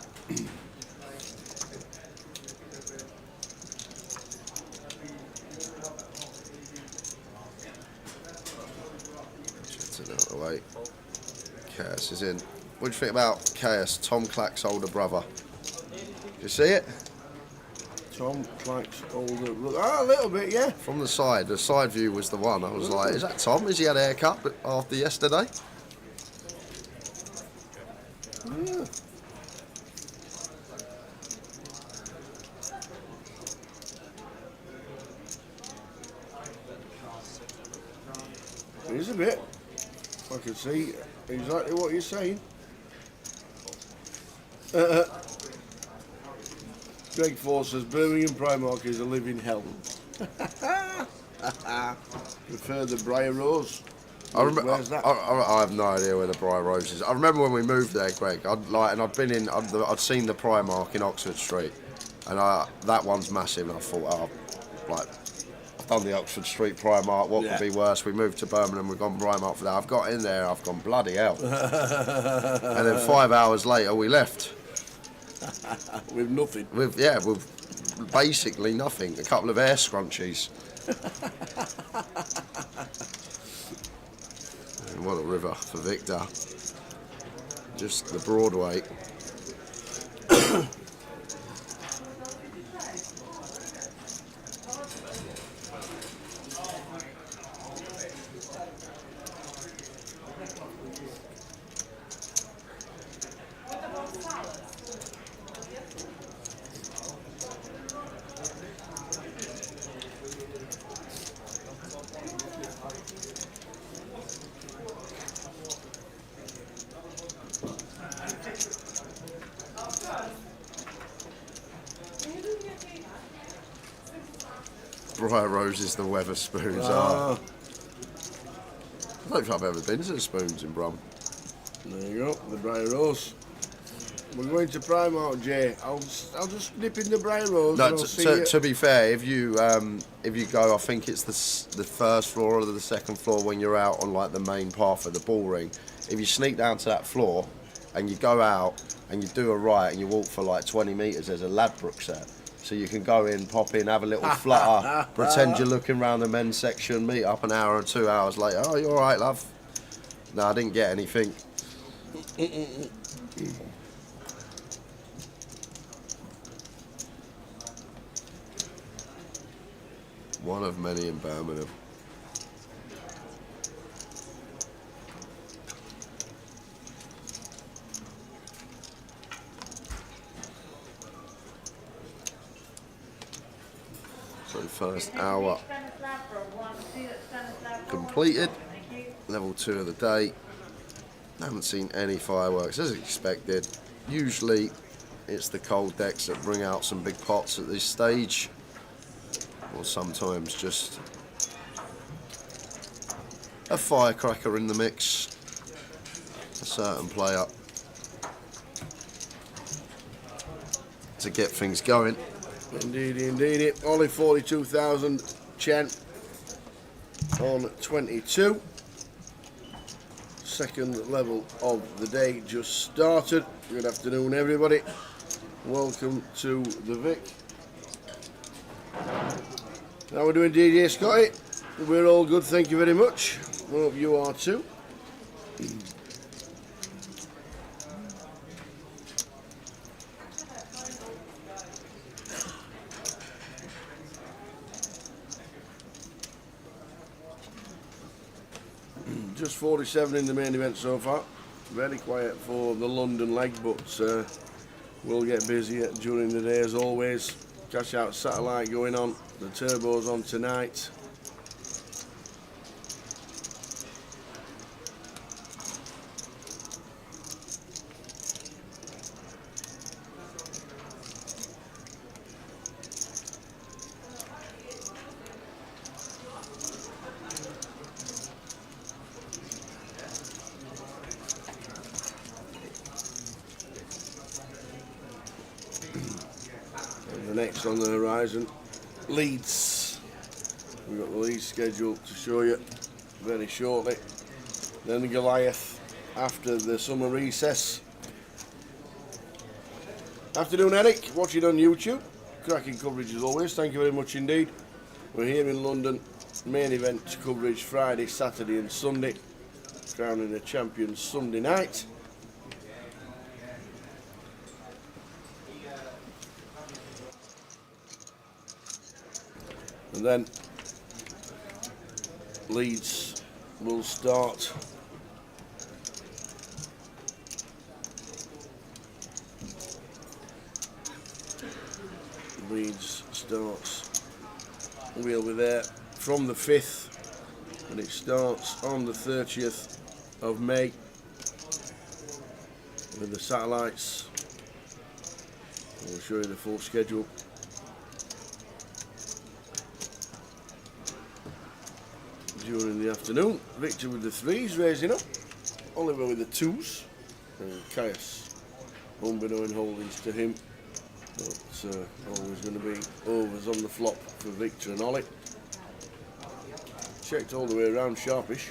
Jets it out of the way. Chaos is in. What do you think about Chaos, Tom Clack's older brother? You see it? Tom Clack's older brother. Ah, a little bit, yeah. From the side view was the one. I was like, is that Tom? Has he had a haircut after yesterday? Yeah. It is a bit. I can see exactly what you're saying. Greg Force says Birmingham Primark is a living hell. Prefer the Briar Rose. Where's that? I have no idea where the Briar Rose is. I remember when we moved there, Greg. I'd seen the Primark in Oxford Street, and that one's massive. And I thought, I've done the Oxford Street Primark. What could be worse? We moved to Birmingham. We've gone Primark for that. I've got in there. I've gone bloody hell. And then 5 hours later, we left. With nothing. With basically nothing. A couple of air scrunchies. And what a river for Victor. Just the Broadway. Briar Rose is the Weatherspoons are. I don't think I've ever been to the Spoons in Brum. There you go, the Briar Rose. We're going to Primark, Jay. I'll just nip in the Briar Rose. No, and I'll see you. to be fair, if you go, I think it's the first floor or the second floor when you're out on like the main path of the ball ring. If you sneak down to that floor and you go out and you do a right and you walk for like 20 metres, there's a Ladbrokes there. So you can go in, pop in, have a little flutter, pretend you're looking around the men's section, meet up an hour or 2 hours later. Oh, you all right, love? No, I didn't get anything. One of many in Birmingham. So first hour completed. Level 2 of the day. Haven't seen any fireworks as expected. Usually it's the cold decks that bring out some big pots at this stage, or sometimes just a firecracker in the mix, a certain player to get things going. Indeed, indeed. Only 42,000 Chen on 22. Second level of the day just started. Good afternoon, everybody. Welcome to the Vic. How we're doing, DJ Scotty? We're all good, thank you very much. Hope you are too. Just 47 in the main event so far. Very quiet for the London leg, but we'll get busier during the day as always. Cash out satellite going on. The turbo's on tonight. The next on the horizon, Leeds. We've got the Leeds schedule to show you very shortly. Then the Goliath after the summer recess. Afternoon, Eric, watching on YouTube. Cracking coverage as always, thank you very much indeed. We're here in London, main event coverage Friday, Saturday and Sunday. Crowning the champions Sunday night. And then Leeds will start Leeds starts, we'll be there from the 5th and it starts on the 30th of May with the satellites. I'll show you the full schedule. During the afternoon, Victor with the 3s raising up, Oliver with the 2s, and Caius unbeknown holdings to him, but always going to be overs on the flop for Victor and Ollie. Checked all the way around, sharpish.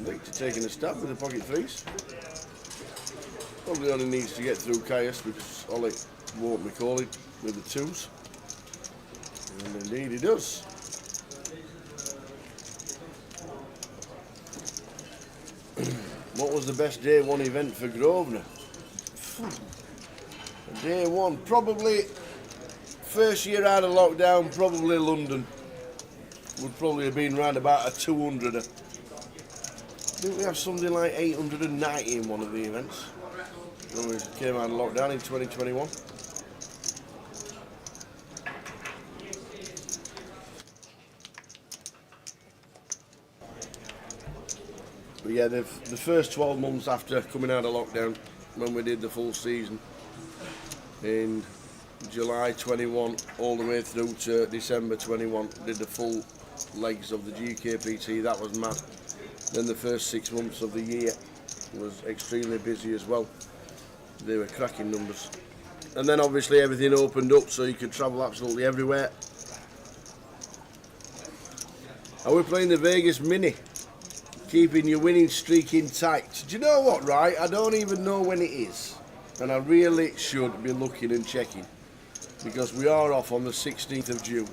Victor taking a stab with the pocket 3s. Probably only needs to get through Caius because Ollie won't be calling with the 2s. And indeed he does. What was the best day one event for Grosvenor? Day one, probably first year out of lockdown, probably London. Would probably have been round about a 200er. Didn't we have something like 890 in one of the events? When we came out of lockdown in 2021. But yeah, the first 12 months after coming out of lockdown, when we did the full season, in July 21 all the way through to December 21. Did the full legs of the GUKPT. That was mad. Then the first 6 months of the year was extremely busy as well. They were cracking numbers. And then obviously everything opened up so you could travel absolutely everywhere. And we're playing the Vegas Mini, keeping your winning streak intact. Do you know what, right? I don't even know when it is. And I really should be looking and checking, because we are off on the 16th of June.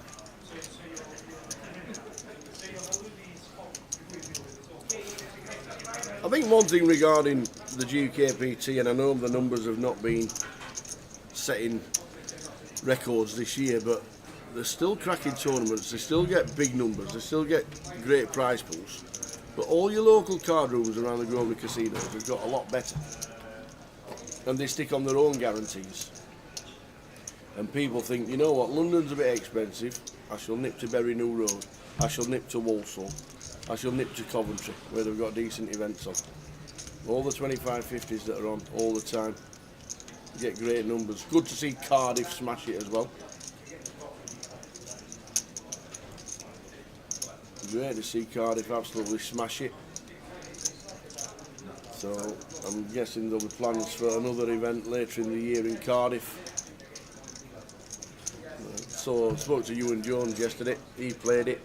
I think one thing regarding the GUKPT, and I know the numbers have not been setting records this year, but they're still cracking tournaments, they still get big numbers, they still get great prize pools. But all your local card rooms around the Grosvenor casinos have got a lot better. And they stick on their own guarantees. And people think, you know what, London's a bit expensive, I shall nip to Bury New Road, I shall nip to Walsall, I shall nip to Coventry, where they've got decent events on. All the 25/50s that are on all the time, get great numbers. Good to see Cardiff smash it as well. Great to see Cardiff absolutely smash it. So I'm guessing there'll be plans for another event later in the year in Cardiff. So I spoke to Ewan Jones yesterday, he played it.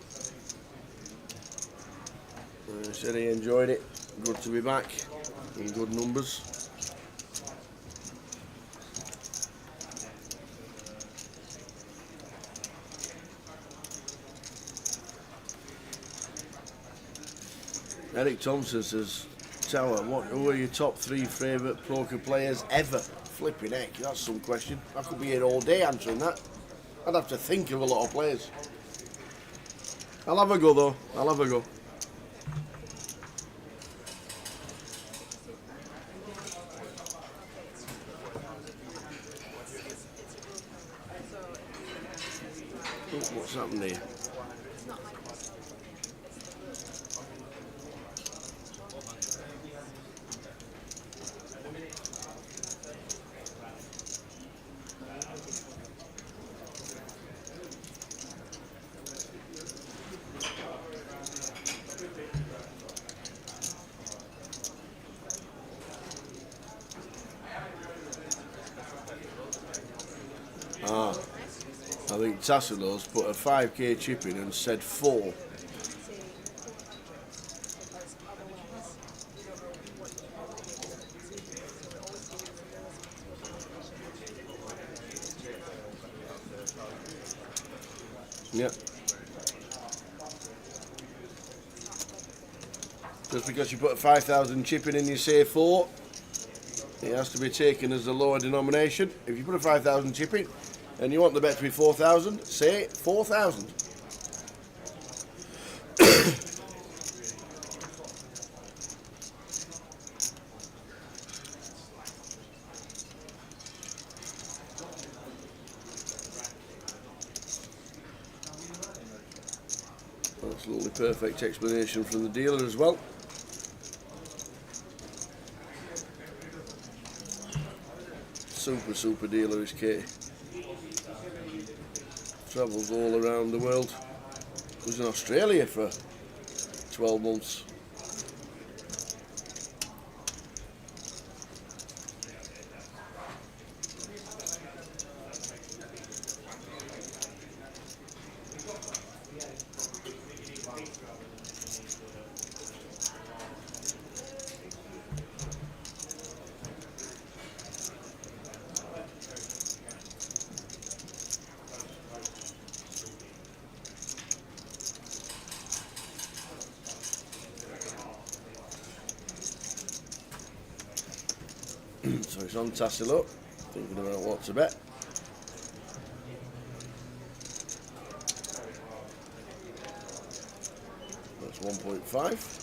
He said he enjoyed it. Good to be back in good numbers. Eric Thompson says, Tower, who are your top 3 favourite poker players ever? Flipping heck, that's some question. I could be here all day answering that. I'd have to think of a lot of players. I'll have a go though, I'll have a go. Oh, what's happened here? I think Tassilo's put a 5k chip in and said 4. Yep. Just because you put a 5,000 chip in and you say 4, it has to be taken as the lower denomination. If you put a 5,000 chip in and you want the bet to be 4,000, say 4,000. Absolutely perfect explanation from the dealer as well. Super dealer is Katie. Travels all around the world. Was in Australia for 12 months. So it's on Tassilo, thinking about what to bet. That's 1.5.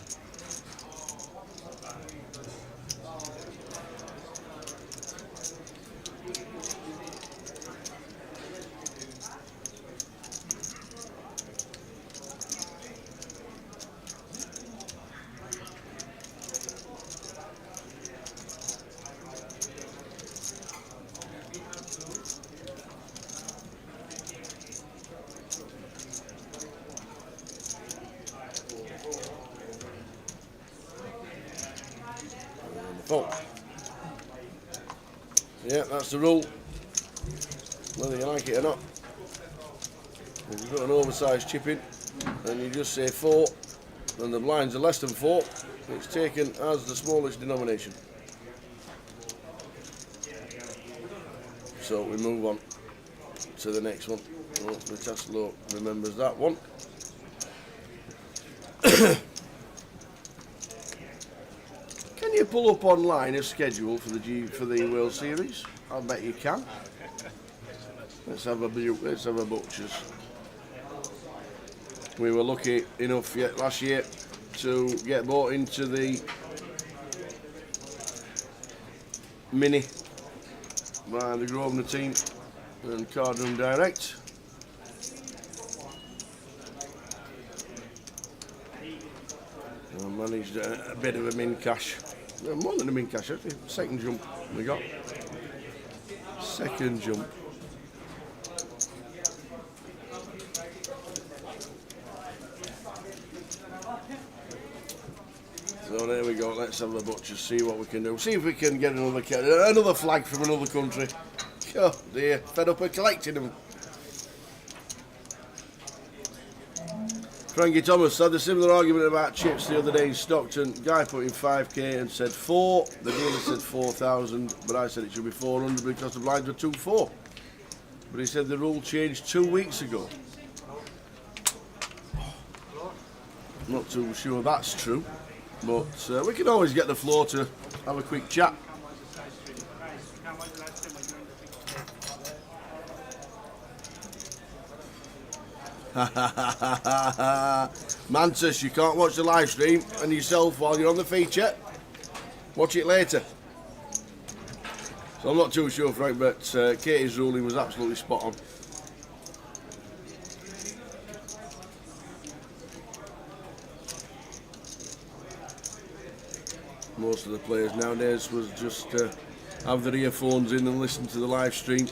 Oh. Yeah, that's the rule. Whether you like it or not. If you've got an oversized chip in and you just say 4 and the blinds are less than 4, it's taken as the smallest denomination. So we move on to the next one. Hopefully Taslow remembers that one. Can you pull up online a schedule for the World Series? I bet you can. Let's have a butchers. We were lucky enough last year to get bought into the Mini by the Grosvenor team and Cardroom Direct. I managed a bit of a min cash. More than a min cash actually. Second jump we got. Second jump. So there we go, let's have the butchers, see what we can do. See if we can get another flag from another country. Oh dear, fed up of collecting them. Frankie Thomas had a similar argument about chips the other day in Stockton. Guy put in 5k and said 4. The dealer said 4,000, but I said it should be 400 because the blinds were 2-4. But he said the rule changed 2 weeks ago. Not too sure that's true. But we can always get the floor to have a quick chat. Mantis, you can't watch the live stream and yourself while you're on the feature. Watch it later. So I'm not too sure, Frank, but Katie's ruling was absolutely spot on. Most of the players nowadays was just have their earphones in and listen to the live stream.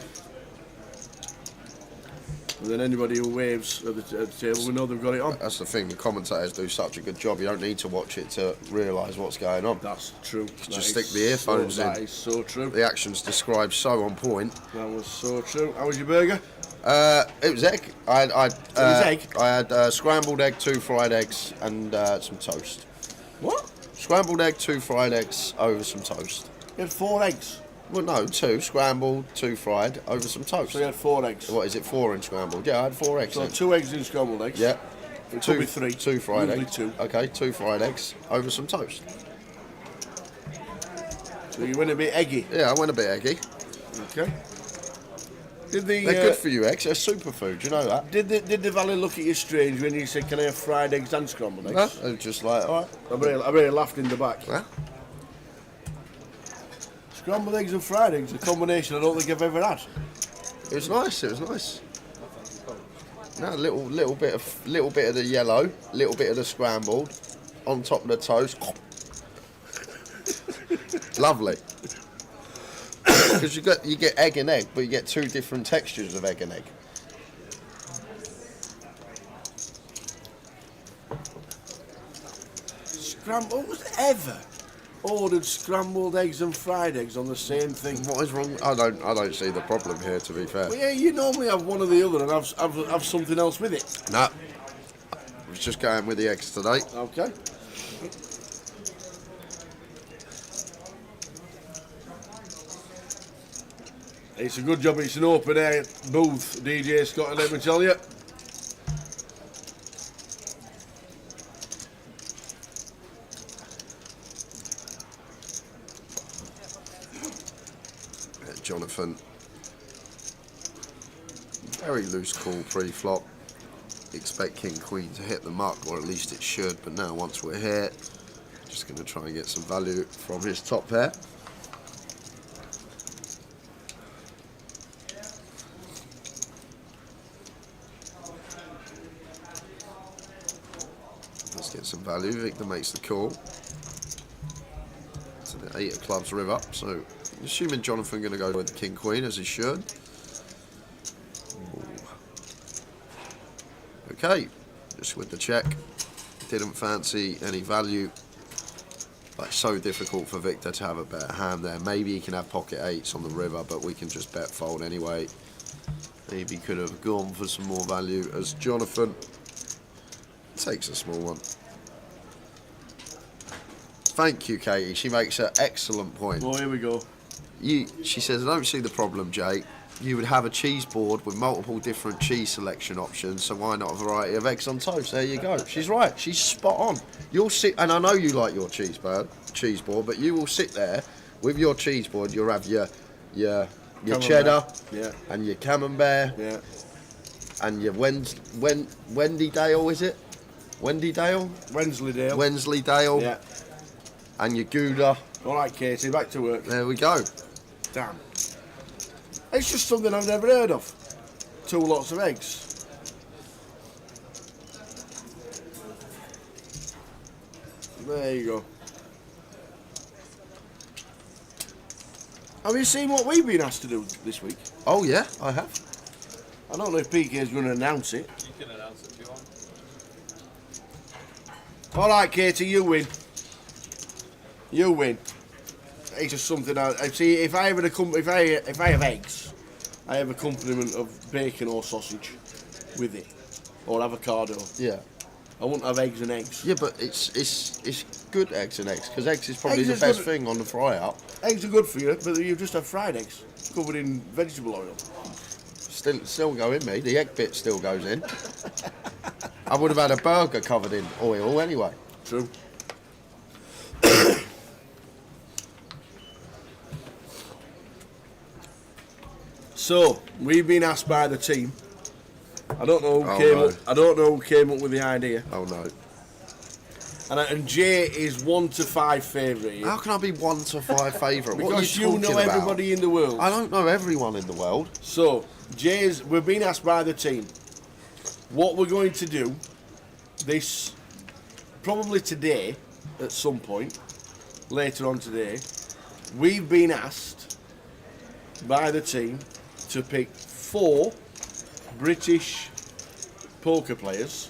And then anybody who waves at the table, we know they've got it on. That's the thing, the commentators do such a good job, you don't need to watch it to realise what's going on. That's true. Just stick the earphones in. That is so true. The action's described so on point. That was so true. How was your burger? It was egg. I had scrambled egg, 2 fried eggs, and some toast. What? Scrambled egg, 2 fried eggs, over some toast. You had 4 eggs. Well, no, 2 scrambled, 2 fried, over some toast. So you had 4 eggs. What is it, 4 in scrambled? Yeah, I had 4 eggs. So then. 2 eggs in scrambled eggs. Yeah. It could be 3. 2 fried Usually eggs. 2. Okay, 2 fried eggs, over some toast. So you went a bit eggy. Yeah, I went a bit eggy. Okay. Did the They're good for you, eggs. They're superfood. You know that. Did the valet look at you strange when you said, "Can I have fried eggs and scrambled eggs?" No, they're just like, all right. I really laughed in the back. Huh? Scrambled eggs and fried eggs, a combination I don't think I've ever had. It was nice. It was nice. No, little bit of the yellow, little bit of the scrambled, on top of the toast. Lovely. Because you get egg and egg, but you get 2 different textures of egg and egg. Who's ever ordered scrambled eggs and fried eggs on the same thing? What is wrong? I don't see the problem here, to be fair. Well, yeah, you normally have one or the other and have something else with it. No. I was just going with the eggs today. Okay. It's a good job it's an open air booth, DJ Scott, let me tell you. Jonathan. Very loose call pre-flop. Expect King Queen to hit the muck, or at least it should, but now once we're here, just going to try and get some value from his top pair. Let's get some value. Victor makes the call. So the 8 of clubs river, so assuming Jonathan going to go with the King Queen, as he should. Ooh. Okay, just with the check. Didn't fancy any value Like, so difficult for Victor to have a better hand there. Maybe he can have pocket 8s on the river, but we can just bet fold anyway. Maybe could have gone for some more value as Jonathan takes a small one. Thank you, Katie. She makes an excellent point. Oh, here we go. She says, I don't see the problem, Jake. You would have a cheese board with multiple different cheese selection options, so why not a variety of eggs on toast? There you go. She's right. She's spot on. You'll sit, and I know you like your cheese board, but you will sit there with your cheese board. You'll have your cheddar, yeah, and your camembert, yeah, and your Wensleydale, is it? Wensleydale, Wensleydale, yeah, and your Gouda. All right, Katie, back to work. There we go. Damn. It's just something I've never heard of. 2 lots of eggs. There you go. Have you seen what we've been asked to do this week? Oh yeah, I have. I don't know if PK is going to announce it. You can announce it if you want. All right, Katie, you win. You win. It's just something I see. If I have eggs, I have accompaniment of bacon or sausage with it, or avocado. Yeah. I wouldn't have eggs and eggs. Yeah, but it's good eggs and eggs, because eggs is probably Eggs the is best good. thing on the fry up. Eggs are good for you, but you just have fried eggs covered in vegetable oil. Still go in me. The egg bit still goes in. I would have had a burger covered in oil anyway. True. So we've been asked by the team. I don't know who came up with the idea. Oh no. And Jay is 1 to 5 favourite here. How can I be 1 to 5 favourite? What are Because you you know talking about? everybody in the world. I don't know everyone in the world. So, we've been asked by the team what we're going to do this, probably today, at some point, later on today. We've been asked by the team to pick 4 British poker players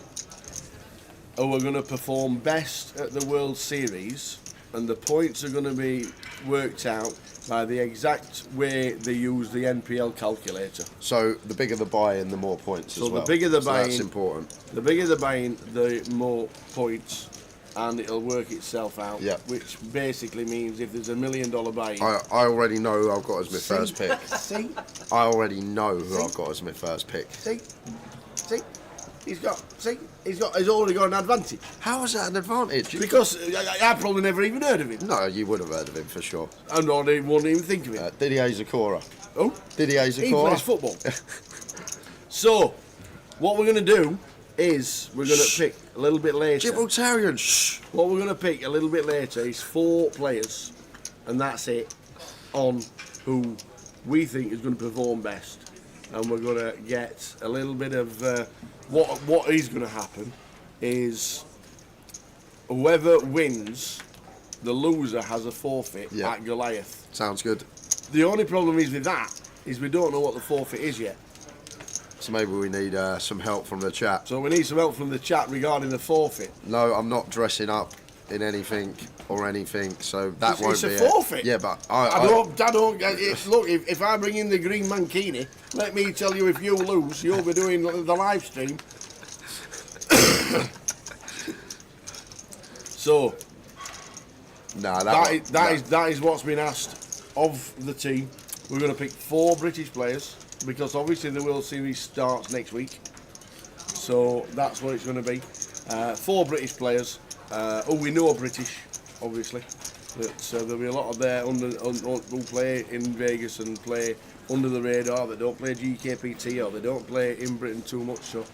who are going to perform best at the World Series, and the points are going to be worked out by the exact way they use the NPL calculator. So the bigger the buy-in, the more points as So well. the bigger the buy-in, that's important. The bigger the buy-in, the more points, and it'll work itself out. Yeah. Which basically means if there's $1 million buy-in, I already know who I've got as my first pick. see, I already know who I've got as my first pick. see, he's already got an advantage. How is that an advantage? Because I probably never even heard of him. No, you would have heard of him for sure. I won't even think of it. Didier Zakora. Oh, Didier he Zakora. plays football. So, what we're going to do is we're going to pick a little bit later. Gibraltarian. Shh. What we're going to pick a little bit later is 4 players, and that's it, on who we think is going to perform best. And we're going to get a little bit of what is going to happen is whoever wins, the loser has a forfeit at Goliath. Sounds good. The only problem is with that is we don't know what the forfeit is yet. So maybe we need some help from the chat. So we need some help from the chat regarding the forfeit. No, I'm not dressing up in anything or anything, so that won't It's be a forfeit. Yeah, but Look, if I bring in the green mankini, let me tell you, if you lose, you'll be doing the live stream. So, that is what's been asked of the team. We're going to pick 4 British players, because obviously the World Series starts next week. So that's what it's going to be. 4 British players. We know are British, obviously. There'll be a lot of there who play in Vegas and play under the radar. They don't play GUKPT, or they don't play in Britain too much. So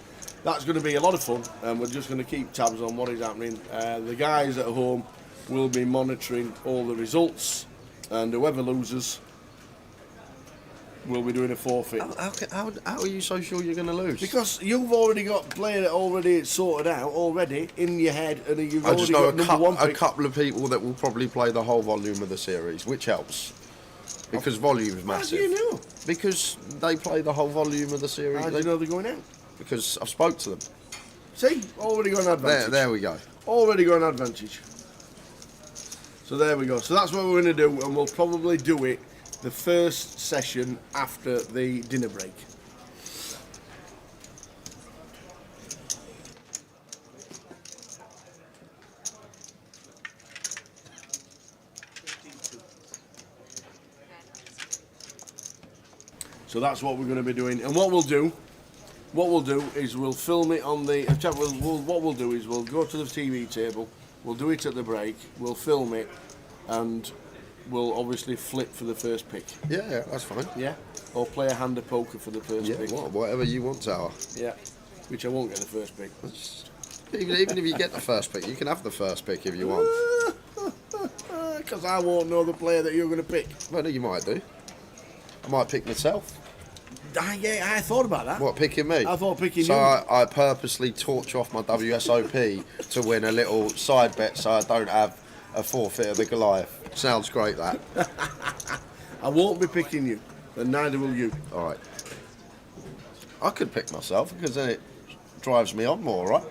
that's going to be a lot of fun, and we're just going to keep tabs on what is happening. The guys at home will be monitoring all the results, and whoever loses will be doing a forfeit. How are you so sure you're going to lose? Because you've already got player already sorted out already in your head, and you've I already just know got number 1 a pick. couple of people that will probably play the whole volume of the series, which helps. Because volume's massive. How do you know? Because they play the whole volume of the series. How do you know they're going out? Because I've spoke to them. See, already got an advantage. There we go. Already got an advantage. So there we go. So that's what we're going to do, and we'll probably do it the first session after the dinner break. So that's what we're going to be doing, and what we'll do is we'll film it on the. What we'll do is we'll go to the TV table, we'll do it at the break, we'll film it, and we'll obviously flip for the first pick. Yeah, that's fine. Yeah, or play a hand of poker for the first pick. Whatever you want, Tower. Yeah, which I won't get the first pick. Even if you get the first pick, you can have the first pick if you want. Because I won't know the player that you're going to pick. Well, you might do. I might pick myself. Yeah, I thought about that. What, picking me? I thought picking so you. I purposely torch off my WSOP to win a little side bet so I don't have a forfeit of the Goliath. Sounds great, that. I won't be picking you, and neither will you. All right. I could pick myself because then it drives me on more, right?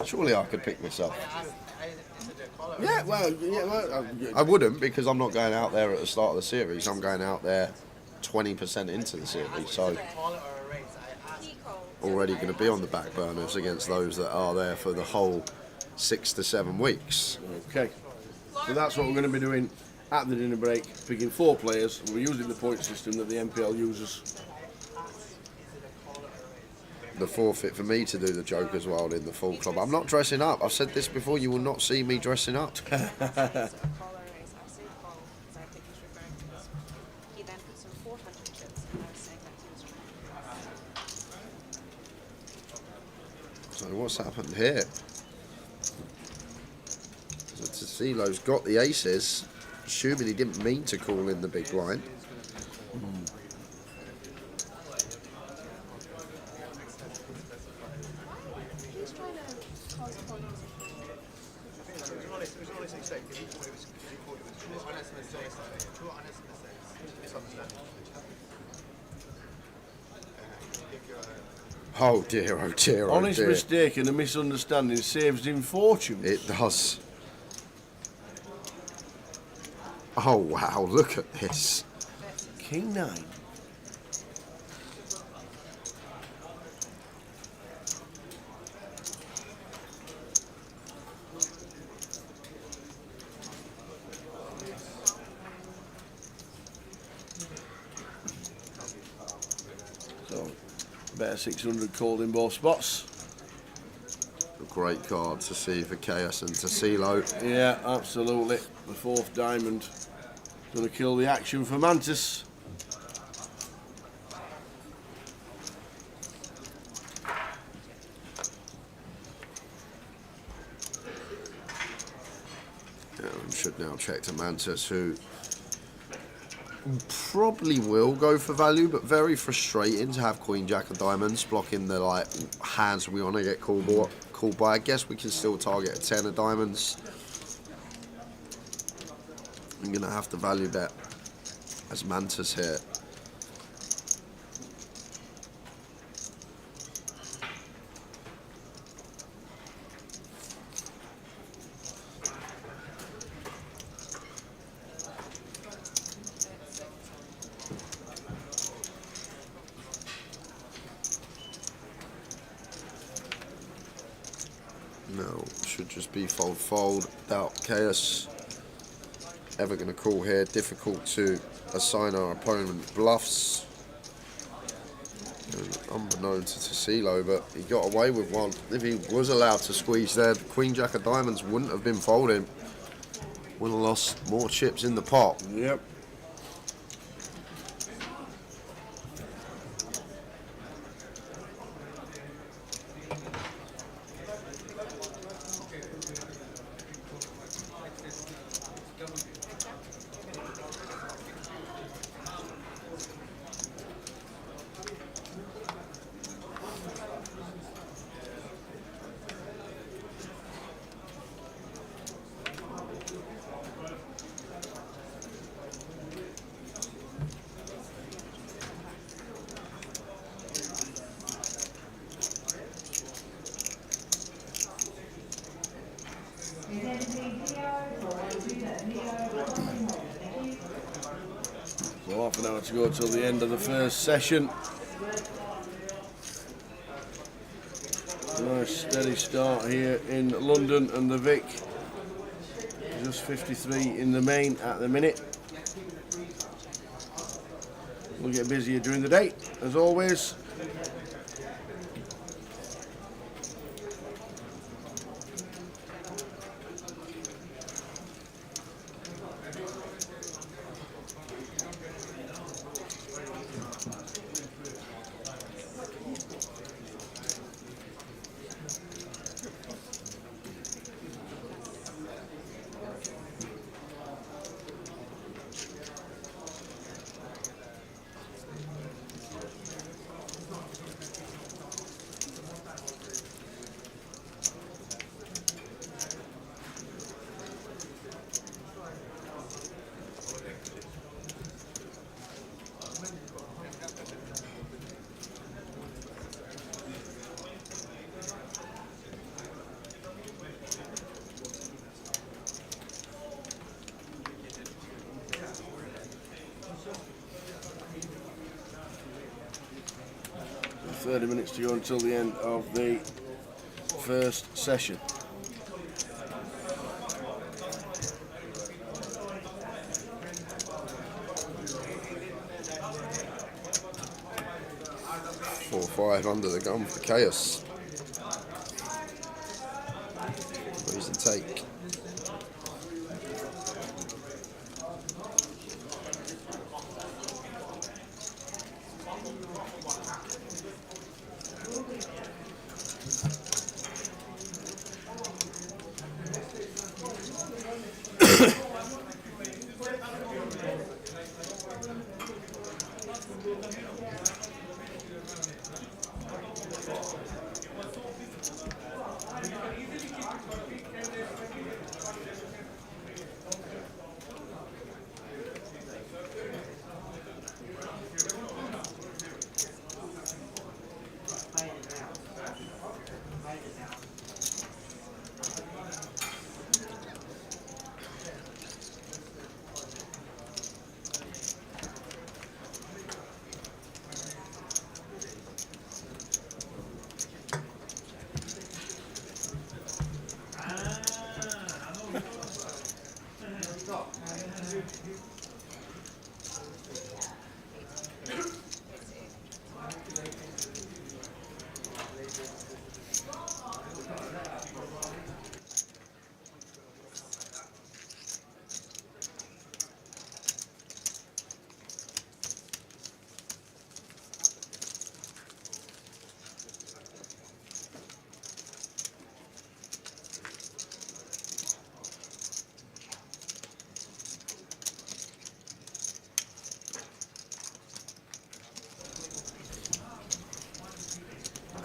Surely I could pick myself. Yeah, well, I wouldn't because I'm not going out there at the start of the series. I'm going out there 20% into the series, so already going to be on the back burners against those that are there for the whole 6 to 7 weeks. Okay, so that's what we're going to be doing at the dinner break, picking 4 players. We're using the point system that the MPL uses. The forfeit for me to do the Joker's Wild in the full club. I'm not dressing up. I've said this before, you will not see me dressing up. So what's happened here? So Tassilo's got the aces, assuming he didn't mean to call in the big blind. Oh dear, oh dear, oh Honest dear. mistake and a misunderstanding saves him fortunes. It does. Oh wow, look at this. King 9. So, better 600 called in both spots. A great card to see for KS and Tassilo. Yeah, absolutely. The 4th diamond. Going to kill the action for Mantis. Should now check to Mantis, who probably will go for value, but very frustrating to have Queen Jack of Diamonds blocking the hands we want to get called by. I guess we can still target a 10 of diamonds. I'm gonna have to value bet as Mantis here. No, should just be fold. Doubt KS ever going to call here. Difficult to assign our opponent bluffs. Unbeknown to Tassilo, but he got away with one. If he was allowed to squeeze there, the Queen Jack of Diamonds wouldn't have been folding. Would have lost more chips in the pot. Yep. So half an hour to go till the end of the first session. Nice steady start here in London and the Vic. Just 53 in the main at the minute. We'll get busier during the day, as always. .30 minutes to go until the end of the first session. Four, 5 under the gun for Chaos. Where's the take?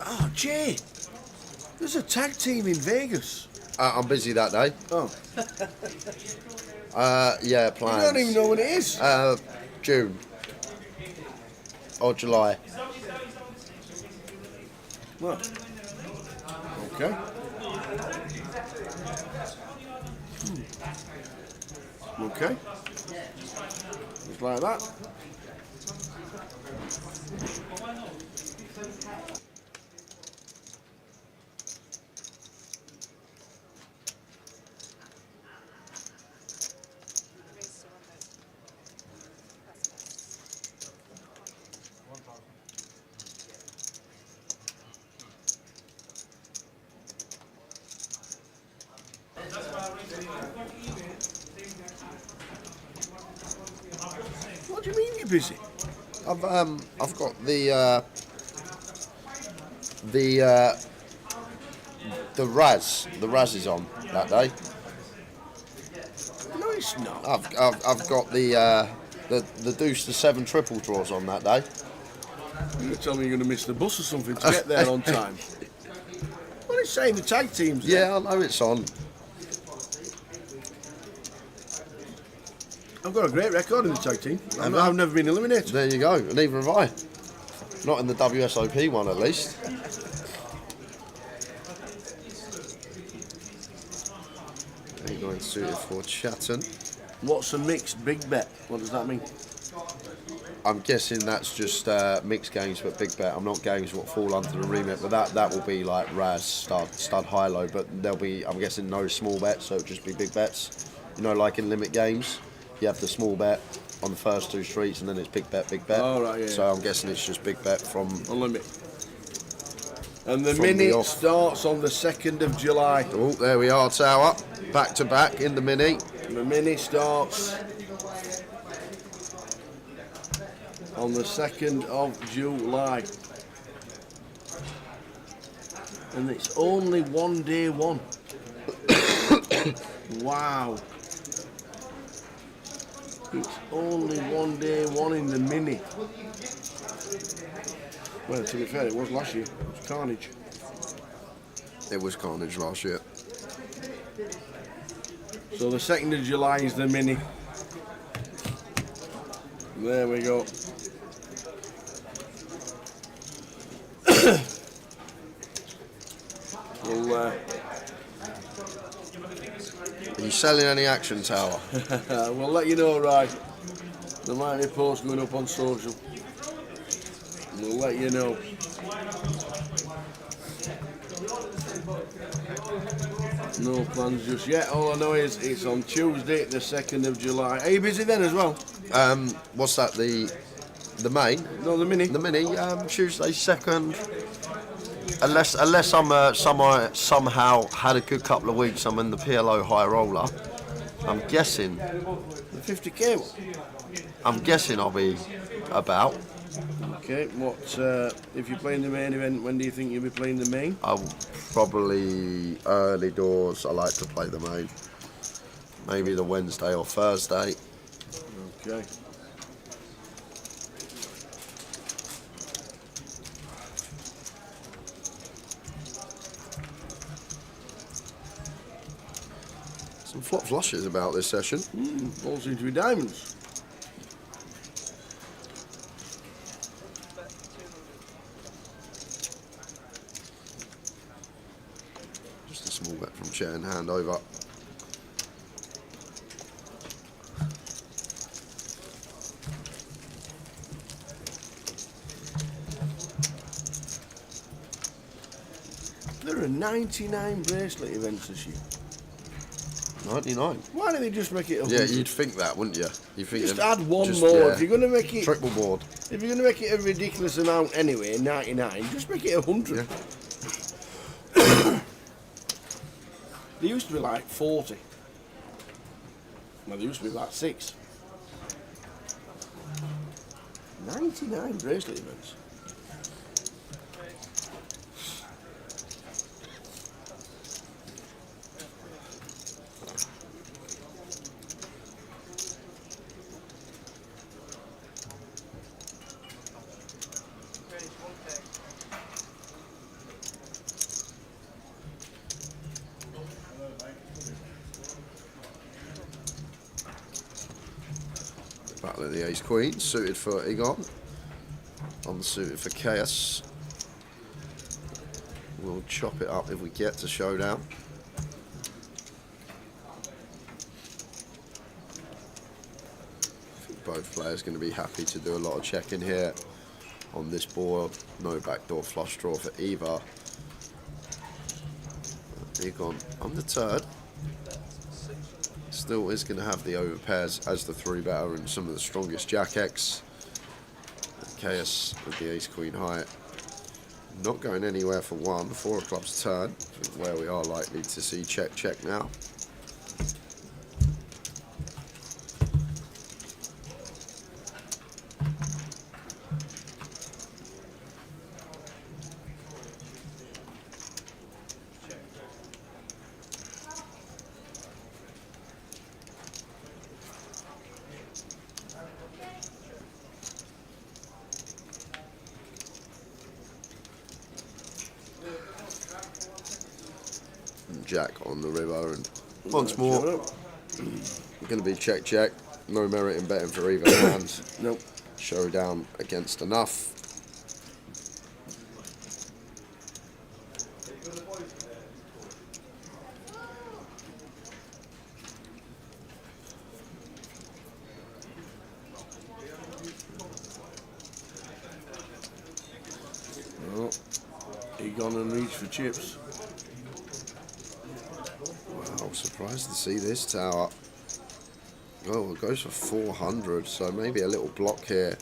Oh, Jay, there's a tag team in Vegas. I'm busy that day. Oh, Yeah, you plans. don't even know what it is. June or July. Well, okay. Okay. Just like that. What do you mean you're busy? I've got the Raz. The Raz is on that day. No, it's not. I've got the Deuce to 7 triple draws on that day. You're going to tell me you're going to miss the bus or something to get there on time. What are you saying, the tag teams? Yeah, I know it's on. I've got a great record in the tag team. I've never been eliminated. There you go. Neither have I. Not in the WSOP one, at least. Going suited for Chatton. What's a mixed big bet? What does that mean? I'm guessing that's just mixed games but big bet. I'm not games what fall under the remit, but that will be like Raz, stud, high low. But there'll be, I'm guessing, no small bets, so it'll just be big bets. You know, like in limit games, you have the small bet on the first 2 streets, and then it's big bet, big bet. Oh, right, yeah. So I'm guessing it's just big bet from On limit. And the From mini the off. starts on the 2nd of July. Oh, there we are, Tower. Back to back in the mini. The mini starts on the 2nd of July. And it's only one day one. Wow. It's only one day one in the mini. Well, to be fair, it was last year. It was carnage. It was carnage last year. So the 2nd of July is the mini. There we go. We'll, Are you selling any action, Tower? we'll let you know, right? There might be a post going up on social. We'll let you know. No plans just yet. All I know is it's on Tuesday, the 2nd of July. Are you busy then as well? What's that? The main? No, the mini. The mini. Tuesday 2nd. Unless I'm somehow had a good couple of weeks, I'm in the PLO high roller. I'm guessing. The 50k one. I'm guessing I'll be about. Okay, what if you're playing the main event? When do you think you'll be playing the main? I'll probably early doors. I like to play the main. Maybe the Wednesday or Thursday. Okay. Some flop flushes about this session. All seem to be diamonds. Just a small bet from chair and hand over. There are 99 bracelet events this year. 99. Why don't they just make it 100? Yeah, you'd think that, wouldn't you? You think Just they'd add one just, more. yeah, If you're going to make it, triple board. if you're going to make it a ridiculous amount anyway, 99, just make it 100. Yeah. They used to be like 40. Well, they used to be like 6. 99 bracelet events. Battle of the Ace Queen, suited for Egon, unsuited for Chaos. We'll chop it up if we get to showdown. I think both players going to be happy to do a lot of checking here on this board. No backdoor flush draw for either. Egon undeterred. Still is going to have the overpairs as the 3-better and some of the strongest Jack X. Chaos with the Ace Queen high. Not going anywhere for one. 4 of clubs turn, where we are likely to see check now. Jack on the river, and once more going to be check. No merit in betting for either hand. Nope. Showdown against enough. He gone and reached for chips. Wow, surprised to see this tower. Oh, it goes for 400, so maybe a little block here.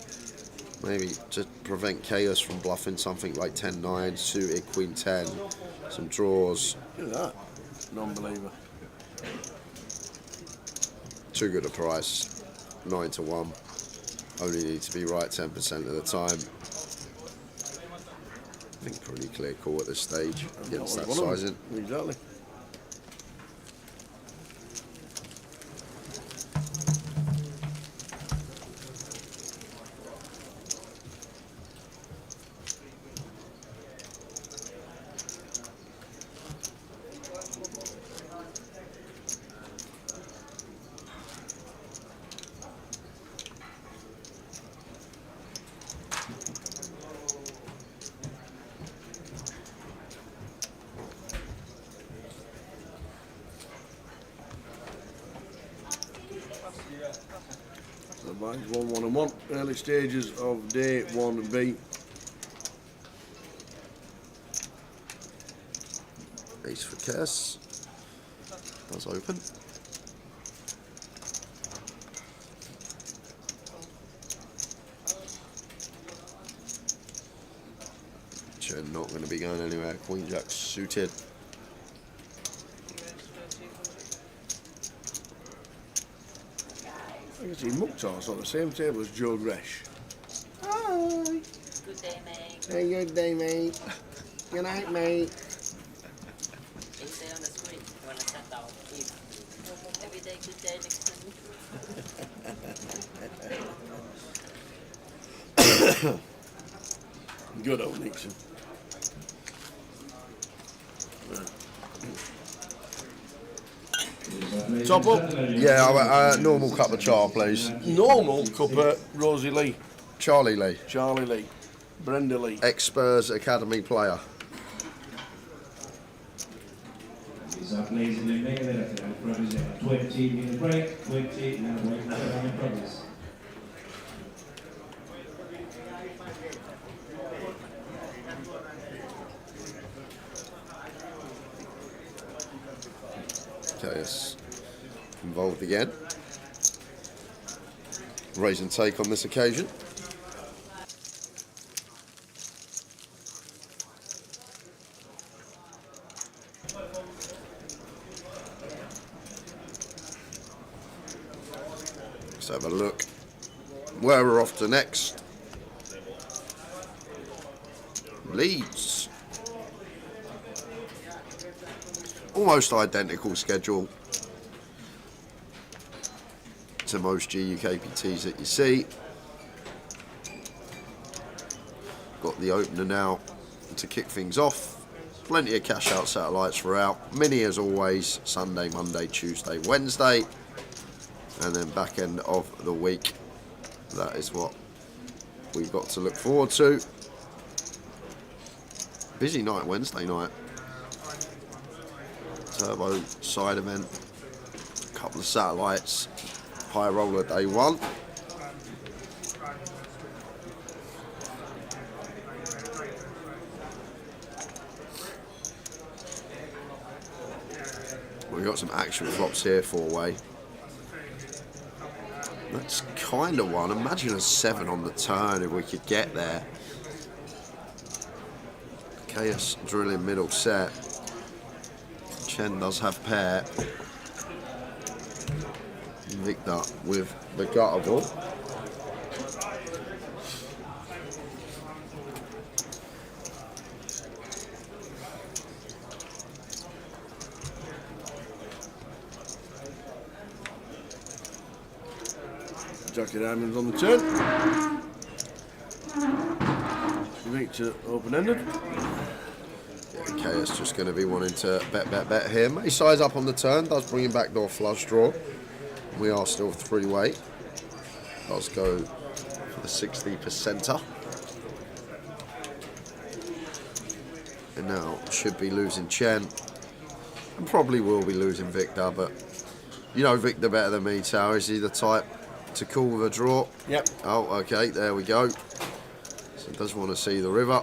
Maybe to prevent Chaos from bluffing something like 10-9, suited Queen 10, some draws. Look at that. Non-believer. Too good a price. 9-1. Only need to be right 10% of the time. I think pretty clear call at this stage against that sizing. Exactly. So mine's 1-1 and 1. Early stages of day 1B. Ace for Kess. Does open. Chen not going to be going anywhere. Queen Jack suited. I can see Mukhtar's on the same table as Joe Gresh. Hi. Good day, mate. Hey, good day, mate. Good night, mate. They say on the screen when I sat down. Every day, good day next to me. Good old Nixon. Top up. Yeah, normal cup of char, please. Normal cuppa, Rosie Lee, Charlie Lee, Charlie Lee, Brenda Lee. ex-Spurs Academy player. These are ladies and gentlemen, represent 20-minute break, 20 and wait for progress. Chaos involved again. Raise and take on this occasion. Let's have a look where we're off to next. Leeds. Almost identical schedule to most GUKPTs that you see. Got the opener now to kick things off. Plenty of cash out satellites throughout. Mini as always, Sunday, Monday, Tuesday, Wednesday. And then back end of the week. That is what we've got to look forward to. Busy night Wednesday night. Turbo side event, a couple of satellites, high roller day one. We've got some action flops here, four-way. That's kind of one. Imagine a 7 on the turn if we could get there. Chaos drilling middle set. Chen does have pair. Victor with the guttable. Jacket diamonds on the turn. Victor open-ended. Chaos just going to be wanting to bet here. May size up on the turn, does bring him backdoor flush draw. We are still three-way. Does go for the 60%er. And now should be losing Chen. And probably will be losing Victor, but you know Victor better than me, Tao. Is he the type to call with a draw? Yep. Oh, okay, there we go. So he does want to see the river.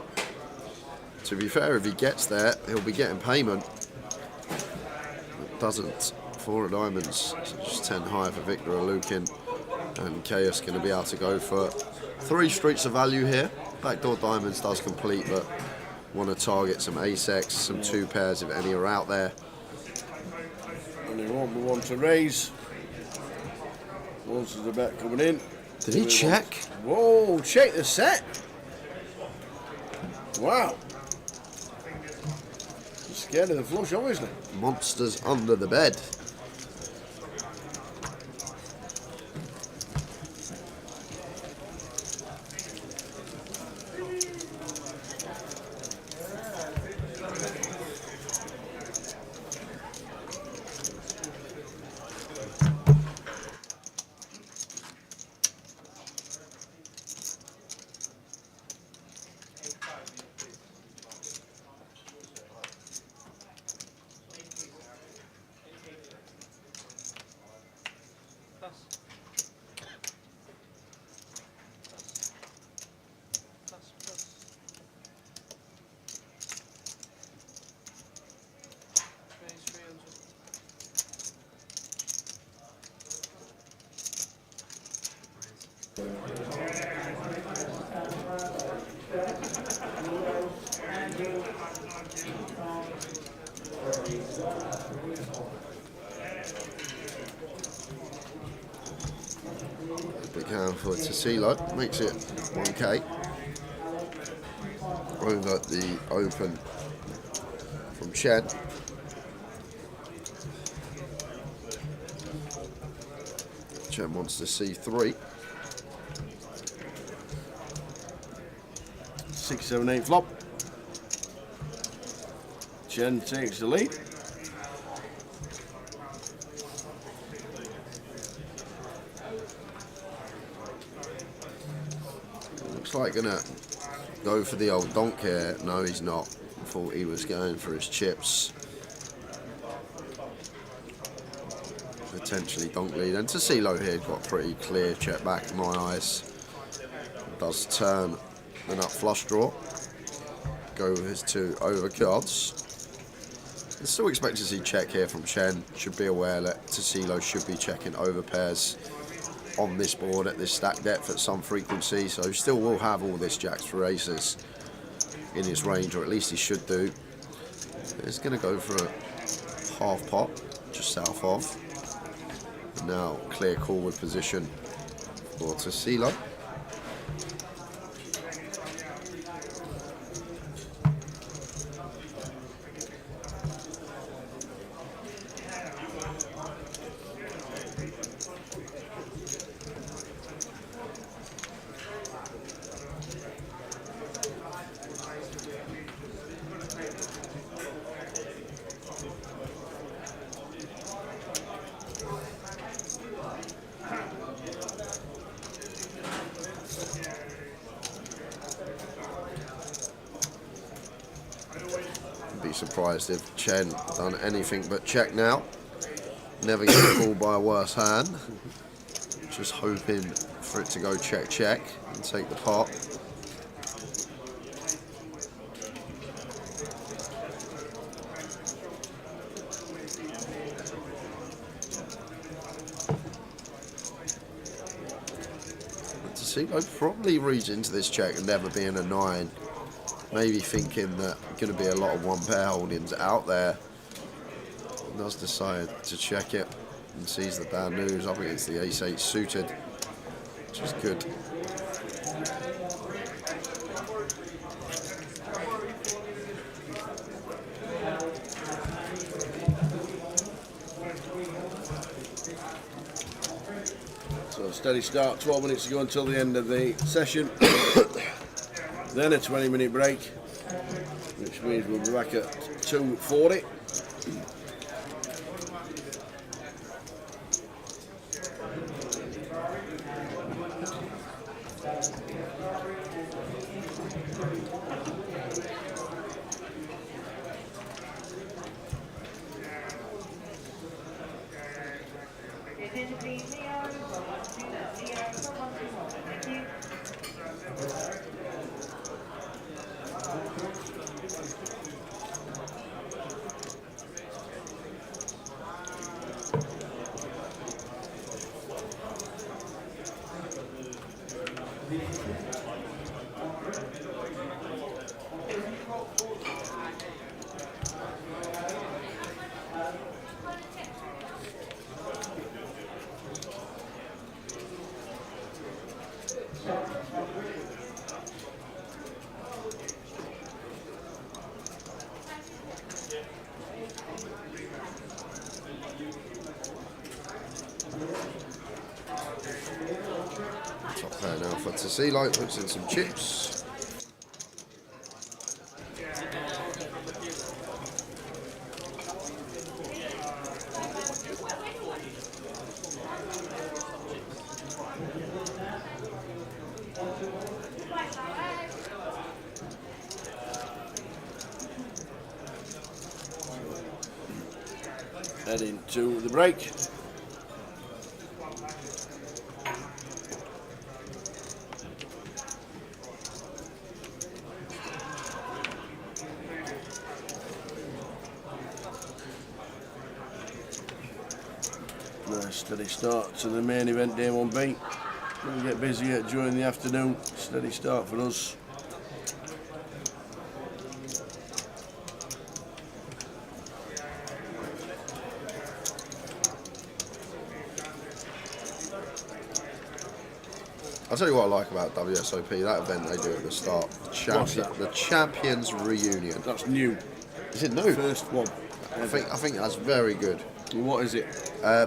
To be fair, if he gets there, he'll be getting payment. It doesn't. 4 of diamonds, so just 10 higher for Victor Alukin. And Chaos going to be able to go for 3 streets of value here. Backdoor diamonds does complete, but want to target some ace-x, some 2 pairs if any are out there. And he won't be one to raise. Once there's a bet coming in. Did he check? Whoa, check the set. Wow. Scared of the flush, obviously. Monsters under the bed. Big hand for Tassilo, makes it 1k. Over the open from Chen. Chen wants to see 3. 6, 7, 8 flop. Chen takes the lead. Looks like gonna go for the old donk here. No, he's not. I thought he was going for his chips. Potentially donk lead. And Tassilo here got a pretty clear check back in my eyes. Does turn the nut flush draw. Go with his 2 overcards. I still expect to see check here from Chen. Should be aware that Tassilo should be checking over pairs on this board at this stack depth at some frequency, so still will have all this jacks for aces in his range, or at least he should do. He's going to go for a half pot just south of. Now clear call with position for Tassilo. Be surprised if Chen done anything but check now. Never get called by a worse hand. Just hoping for it to go check check and take the pot. Tassilo probably reads into this check and never being a 9. Maybe thinking that going to be a lot of 1 pair holdings out there. He does decide to check it and sees the bad news up against the ace-8 suited, which is good. So steady start, 12 minutes to go until the end of the session. Then a 20-minute break, which means we'll be back at 2:40. Top pair now for Tassilo, puts in some chips. Heading to the break. Nice steady start to the main event, day 1B. We'll get busier during the afternoon. Steady start for us. I'll tell you what I like about WSOP, that event they do at the start. The Champions Reunion. That's new. Is it new? First one. I think that's very good. What is it?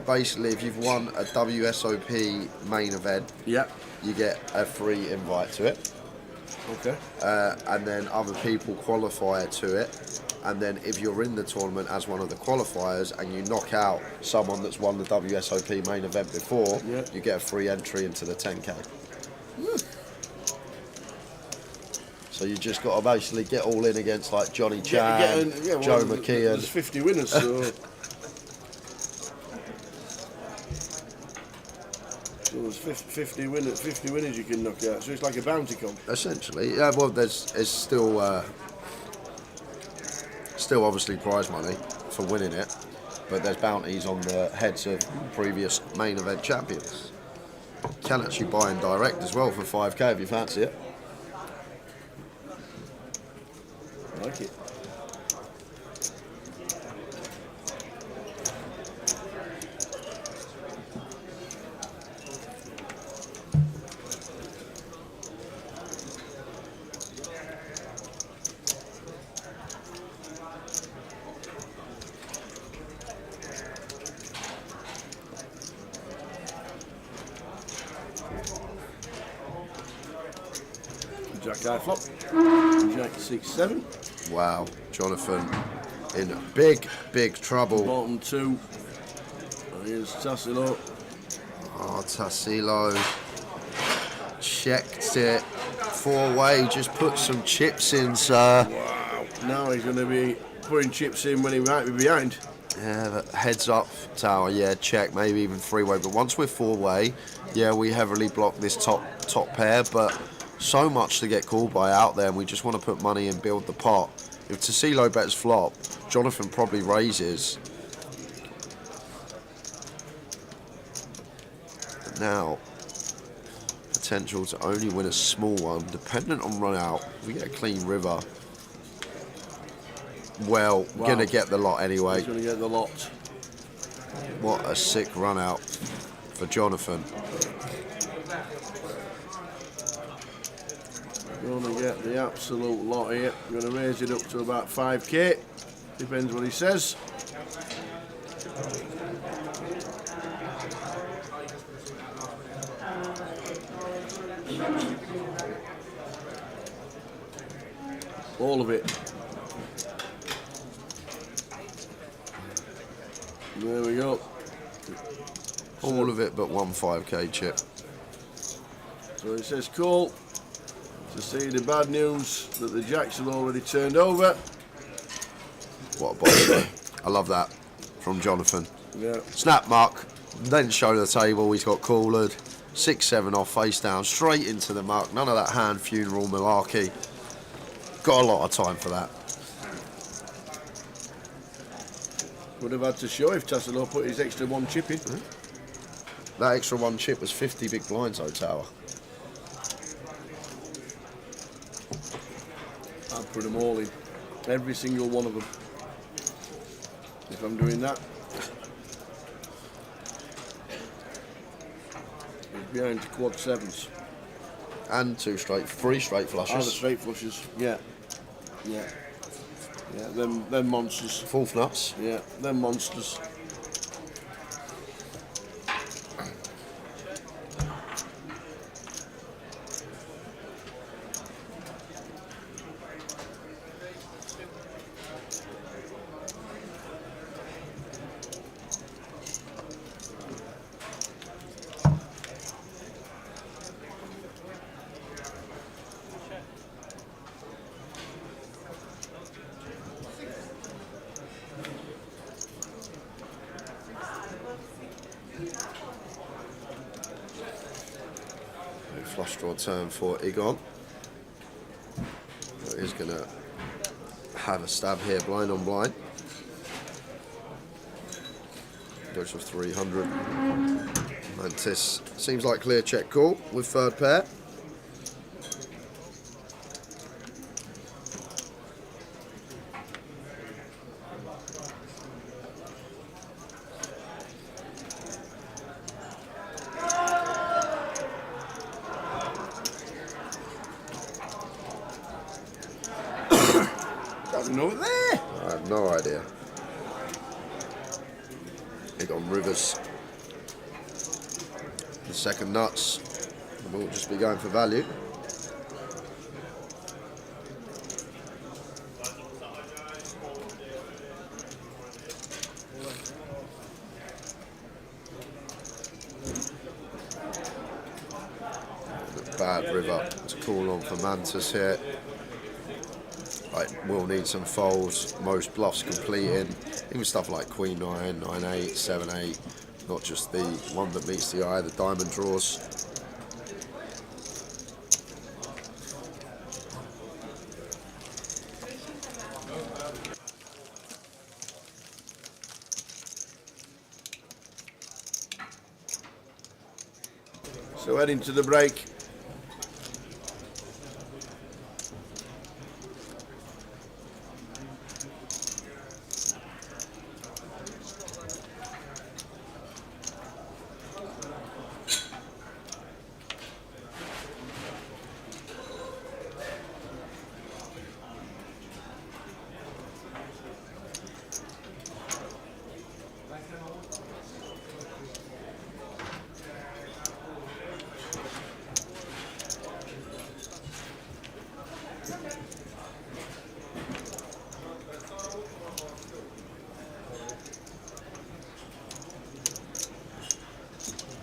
Basically, if you've won a WSOP main event, Yep. you get a free invite to it. Okay. And then other people qualify to it. And then if you're in the tournament as one of the qualifiers and you knock out someone that's won the WSOP main event before, Yep. you get a free entry into the 10K. So you just got to basically get all in against like Johnny Chan, Joe McKeon. There's 50 winners, so. So there's 50 winners you can knock out. So it's like a bounty comp. Essentially, yeah. Well, it's still obviously prize money for winning it, but there's bounties on the heads of previous main event champions. Can actually buy in direct as well for 5K if you fancy it. I like it. Jack high flop. Jack 6-7. Wow, Jonathan in big trouble. Bottom 2. Here's Tassilo. Oh, Tassilo checked it. 4-way, just put some chips in, sir. Wow. Now he's going to be putting chips in when he might be behind. Yeah, but heads up tower, yeah, check, maybe even 3-way. But once we're 4-way, yeah, we heavily block this top pair, but so much to get called by out there, and we just want to put money and build the pot. If Tassilo bets flop, Jonathan probably raises. But now, potential to only win a small one, dependent on run out. If we get a clean river, well, Wow. gonna get the lot anyway. He's going to get the lot. What a sick run out for Jonathan. Going to get the absolute lot here. Going to raise it up to about 5K. Depends what he says. All of it. There we go. All of it but one 5K chip. So it says cool. To see the bad news that the jacks have already turned over. What a boss. I love that from Jonathan. Yeah. Snap muck, then show the table, he's got cooled. 6-7 off, face down, straight into the muck. None of that hand funeral malarkey. Got a lot of time for that. Would have had to show if Tassilo put his extra one chip in. That extra one chip was 50 big blinds, though, Tower. I'll put them all in. Every single one of them. If I'm doing that. It's behind the quad sevens. And three straight Oh, the flushes. straight flushes. Yeah. Yeah. Yeah, them monsters. Fourth nuts. Yeah, them monsters. Flush draw turn for Egon. He's going to have a stab here, blind on blind. Goes for 300. Mantis seems like clear check call with third pair. Doesn't know it there. I have no idea. Egon Rivers. The second nuts. We'll just be going for value. Bad river to call on for Mantis here. We'll need some folds, most bluffs completing, even stuff like Queen 9, 9-8, 7-8, not just the one that meets the eye, the diamond draws. So heading to the break.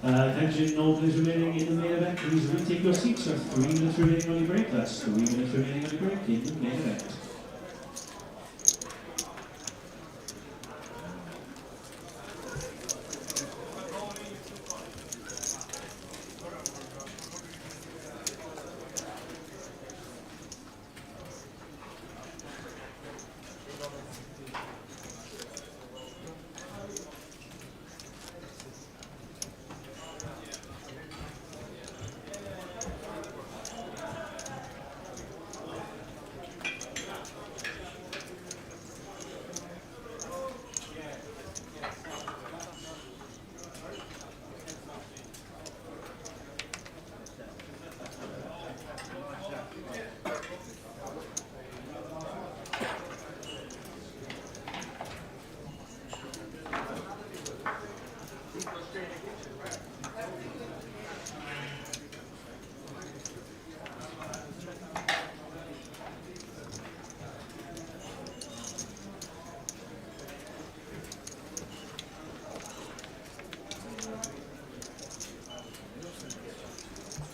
Attention, all players remaining in the main event, please retake your seats. There are 3 minutes remaining on your break. That's 3 minutes remaining on your break in the main event.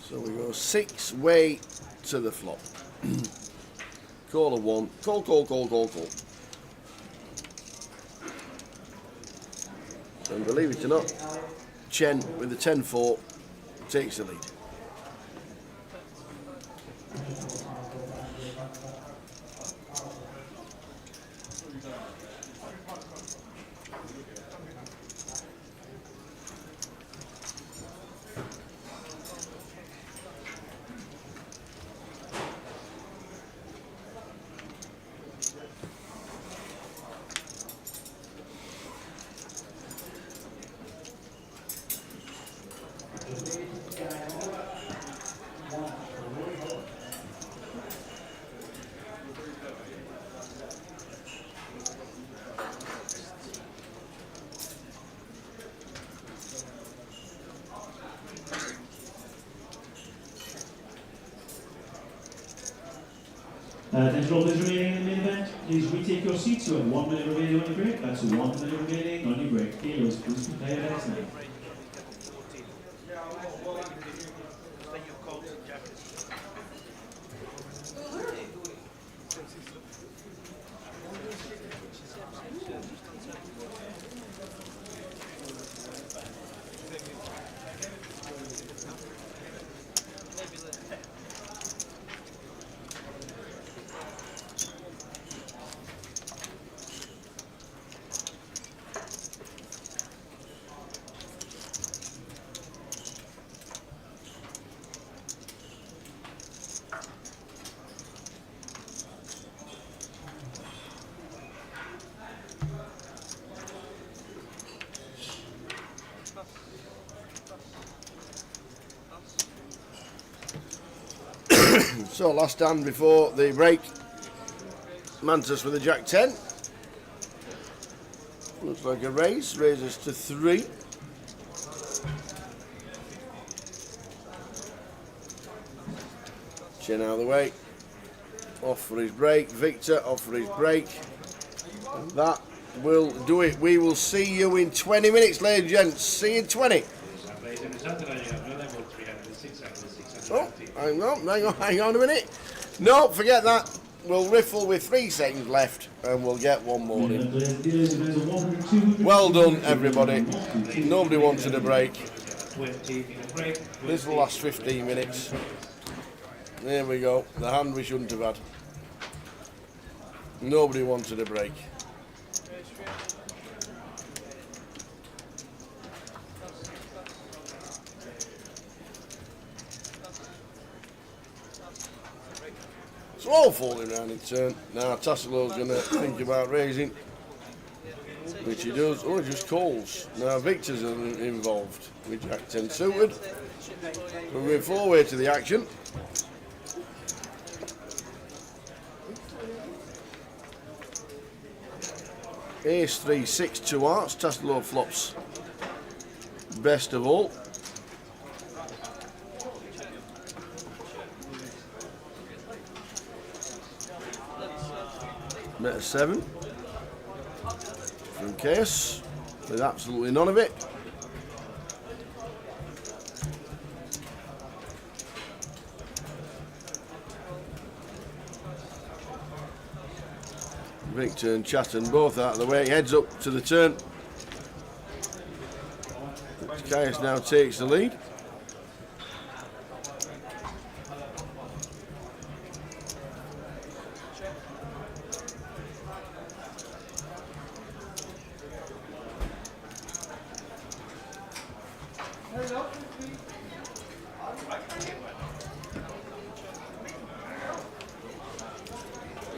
So we go 6-way to the flop. Call a 1. Call. And believe it or not, Chen with the 10-4 takes the lead. There's no minutes remaining in the main event. Please retake your seats. You have 1 minute remaining on your break. That's 1 minute remaining on your break. Kilos, please prepare your next night. So last stand before the break. Mantis with a Jack 10. Looks like a raise. Raises to 3. Chin out of the way. Off for his break. Victor off for his break. And that will do it. We will see you in 20 minutes, ladies and gents. See you in 20. Oh, hang on a minute. No, forget that. We'll riffle with 3 seconds left and we'll get one more in. Well done, everybody. Nobody wanted a break. This will last 15 minutes. There we go. The hand we shouldn't have had. Nobody wanted a break. It's all falling round in turn. Now Tassilo's going to think about raising, which he does. Oh, he just calls. Now Victor's involved with Jack 10 suited. Moving forward to the action. Ace 3, 6, 2 hearts. Tassilo flops best of all. Bet 7 from Case with absolutely none of it. Victor and Chatton both out of the way. Heads up to the turn. Case now takes the lead.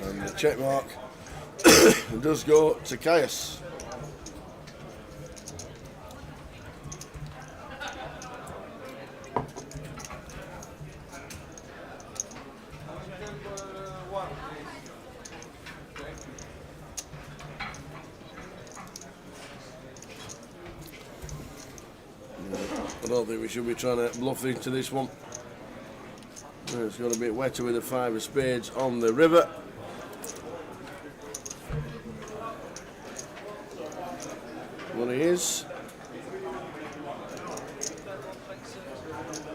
And the check mark does go to Caius. I don't think we should be trying to bluff into this one. It's got a bit wetter with the 5 of spades on the river. What he is.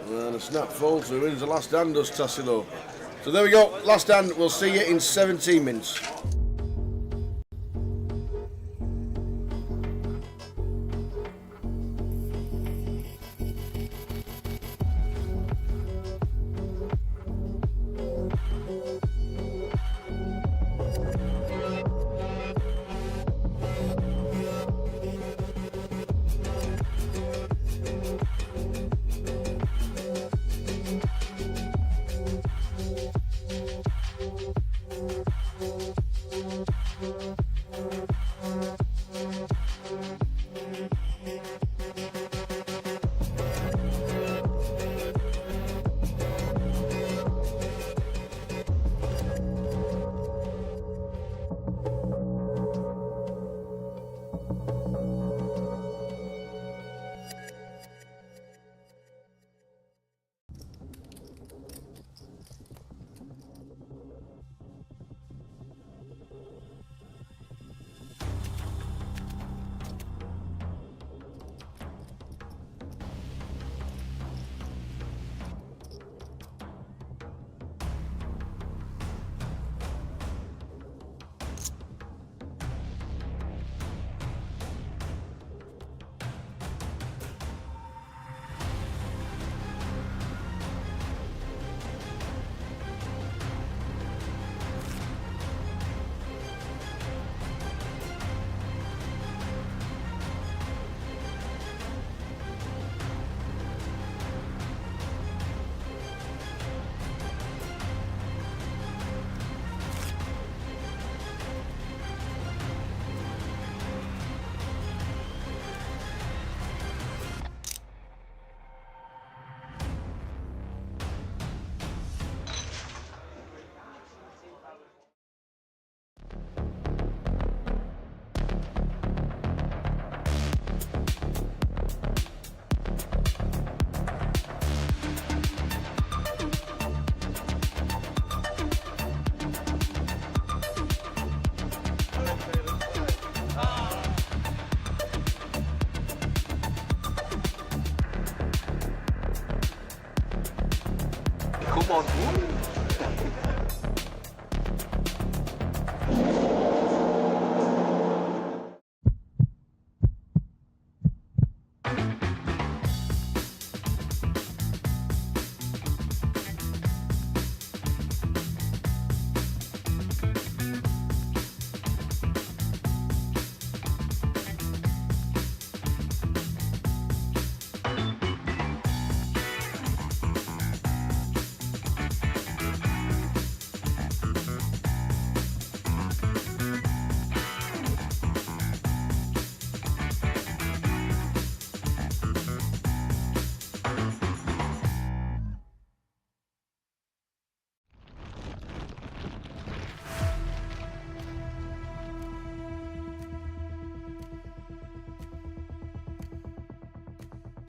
And a snap fold, so he wins the last hand, does Tassilo. So there we go, last hand. We'll see you in 17 minutes.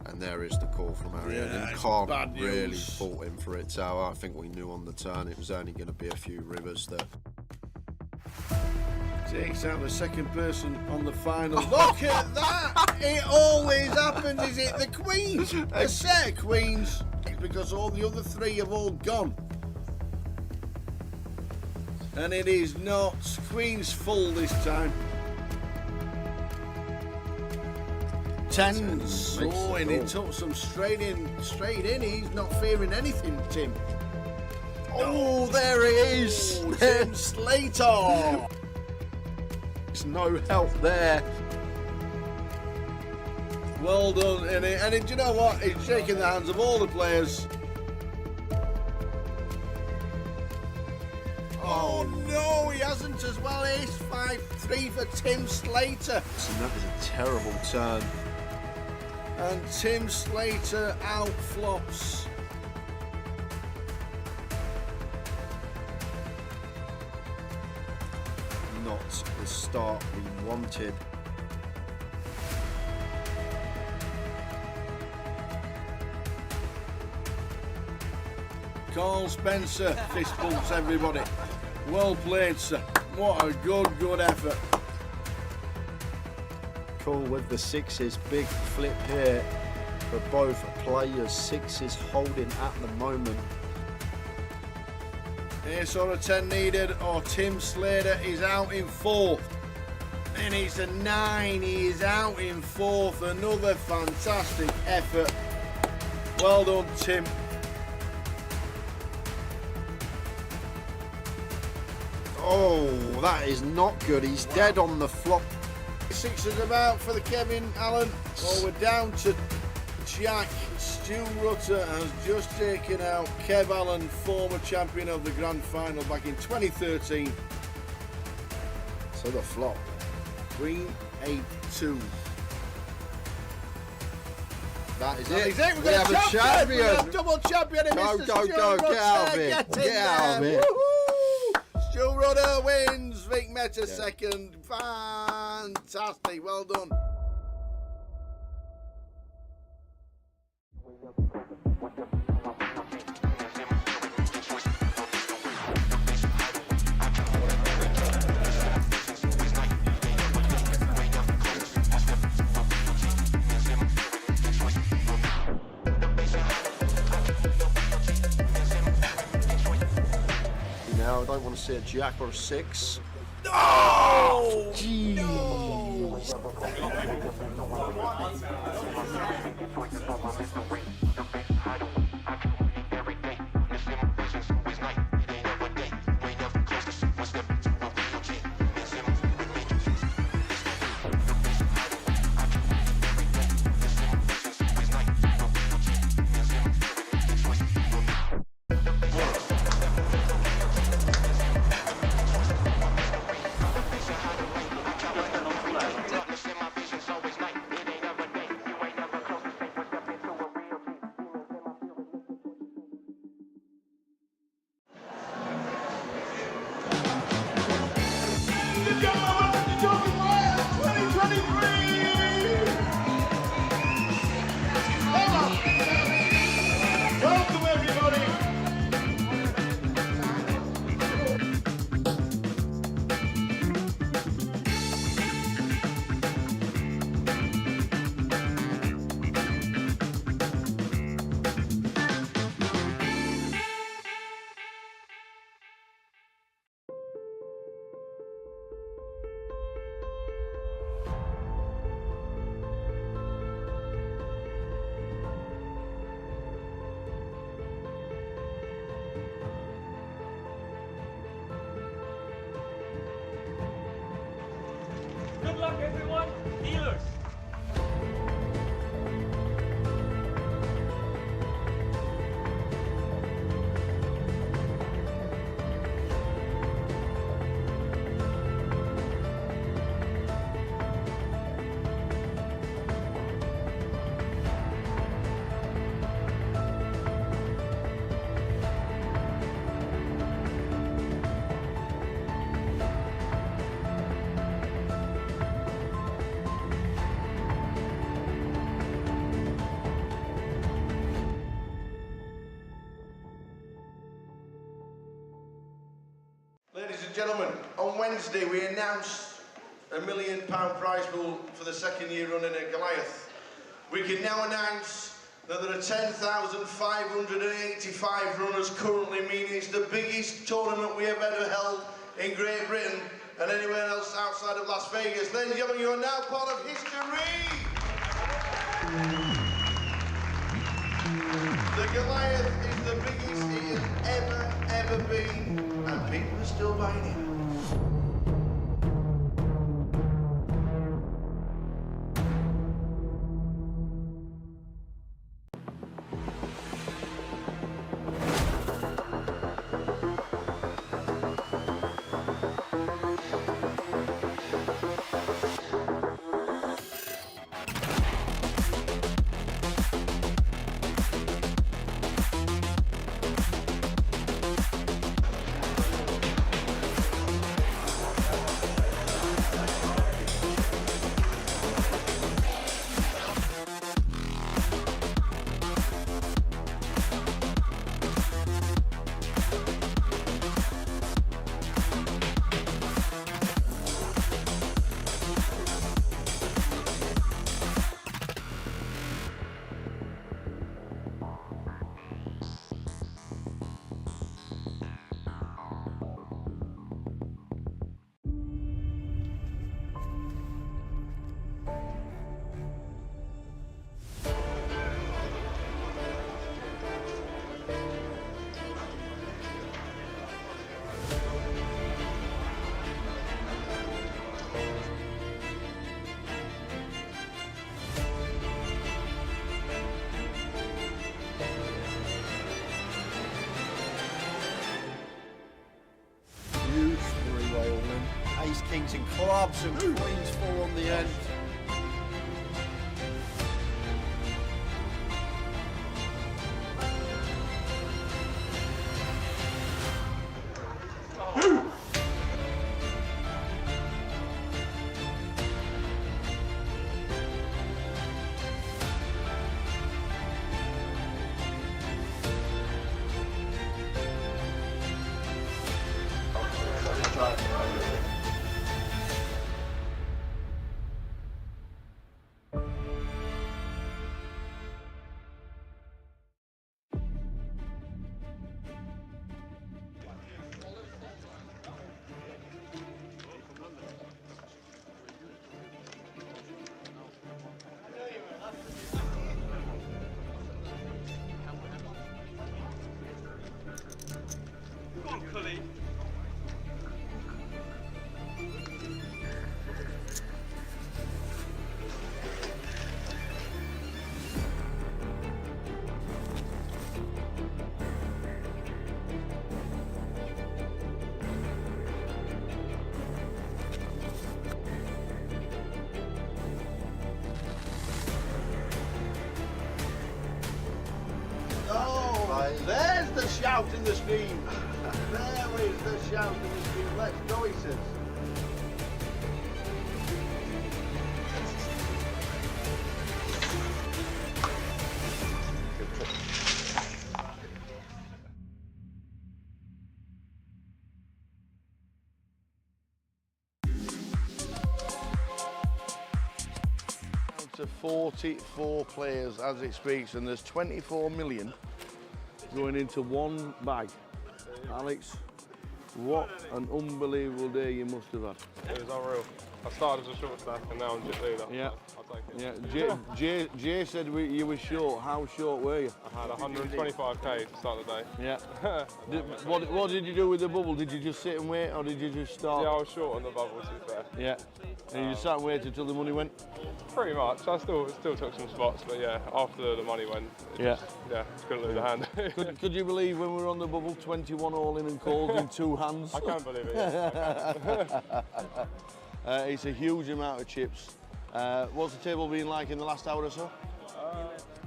And there is the call from Arian. Yeah, And it's can't bad news. really fault him for it. So I think we knew on the turn it was only going to be a few rivers there. Takes out the second person on the final. Look at that! It always happens. Is it the queens? A set of queens. It's because all the other three have all gone. And it is not queens full this time. Tens. Oh, and he took some straight in. He's not fearing anything, Tim. Oh, there it is. Oh, Tim Slater. There's no help there. Well done, and do you know what? He's shaking the hands of all the players. Oh no, he hasn't as well. Ace 5-3 for Tim Slater. And that was a terrible turn. And Tim Slater out flops. Not the start we wanted. Carl Spencer fist bumps everybody. Well played, sir. What a good effort. Cool with the sixes. Big flip here for both players. Sixes holding at the moment. Ace or a 10 needed, or Tim Slater is out in fourth. And it's a 9, he is out in fourth. Another fantastic effort. Well done, Tim. Oh, that is not good. He's dead on the flop. Sixes about for the Kevin Allen. Oh, we're down to Jack. Stu Rutter has just taken out Kev Allen, former champion of the grand final back in 2013. So the flop. Queen 8-2. That is That it. is it. We have a champion. We have double champion. Go, Mr. go, Stu go. Rutter. Get out of it. Get out of it. Woohoo! Stu Rutter wins. Vic Meta second. Fantastic. Well done. Now I don't want to see a jack or a six. Oh! Jeez. Welcome everybody. luck, everyone. Dealers. Ladies and gentlemen, on Wednesday we announced a £1 million prize pool for the second year running at Goliath. We can now announce that there are 10,585 runners currently, meaning it's the biggest tournament we have ever held in Great Britain and anywhere else outside of Las Vegas. Ladies and gentlemen, you are now part of history! The Goliath is the biggest it has ever been, and people are still buying it. Ace, kings and clubs and queens full on the end. There's the shout and the scream. There is the shout and the scream. Let's go, he says. Down to 44 players as it speaks, and there's 24 million going into one bag. Alex, what an unbelievable day you must have had. It was unreal. I started as a short stack and now I'm chip leader. Yeah. So I'll take it. Yeah. Jay said you were short. How short were you? I had 125k to start the day. Yeah. What did you do with the bubble? Did you just sit and wait, or did you just start? Yeah, I was short on the bubble, to be fair. Yeah. And you just sat and waited until the money went? Pretty much. I still took some spots, but yeah, after the money went, just couldn't lose a hand. Could you believe when we were on the bubble, 21 all in and called in 2 hands? I can't believe it. Yeah. It's a huge amount of chips. What's the table been like in the last hour or so?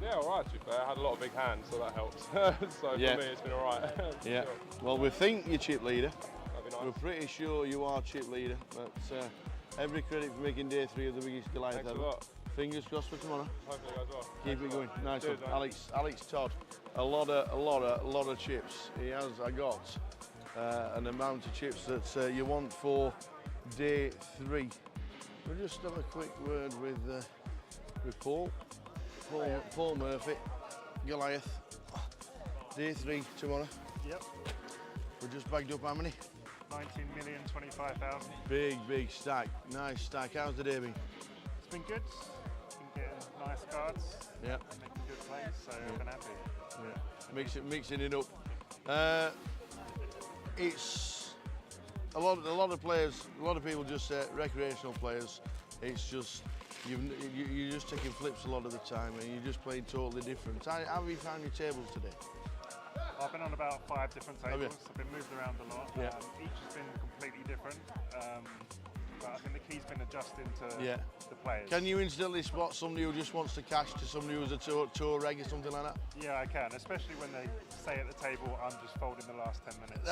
Yeah, all right, to be fair. I had a lot of big hands, so that helps. So for me, it's been all right. Yeah. Sure. Well, we think you're chip leader. That'd be nice. We're pretty sure you are chip leader, but every credit for making day 3 of the biggest Goliath Thanks a ever. lot. Fingers crossed for tomorrow. Hopefully it goes well. Keep it going. Nice Cheers, one. mate. Alex Todd. A lot of chips. I got an amount of chips that you want for day 3. We'll just have a quick word with Paul Murphy, Goliath. Day 3 tomorrow. Yep, We're just bagged up how many? 19,025,000. Big stack. Nice stack. How's the day been? It's been good. Been getting nice cards. Yeah. Making good plays, so I've been happy. Yeah. Mixing it up. It's a lot of players. A lot of people just say recreational players. It's just you're just taking flips a lot of the time, and you're just playing totally different. How have you found your tables today? I've been on about 5 different Have you? tables. I've been moved around a lot. Yeah. Each has been completely different. But I think the key's been adjusting to the players. Can you instantly spot somebody who just wants to cash to somebody who's a tour reg or something like that? Yeah, I can, especially when they say at the table, I'm just folding the last 10 minutes.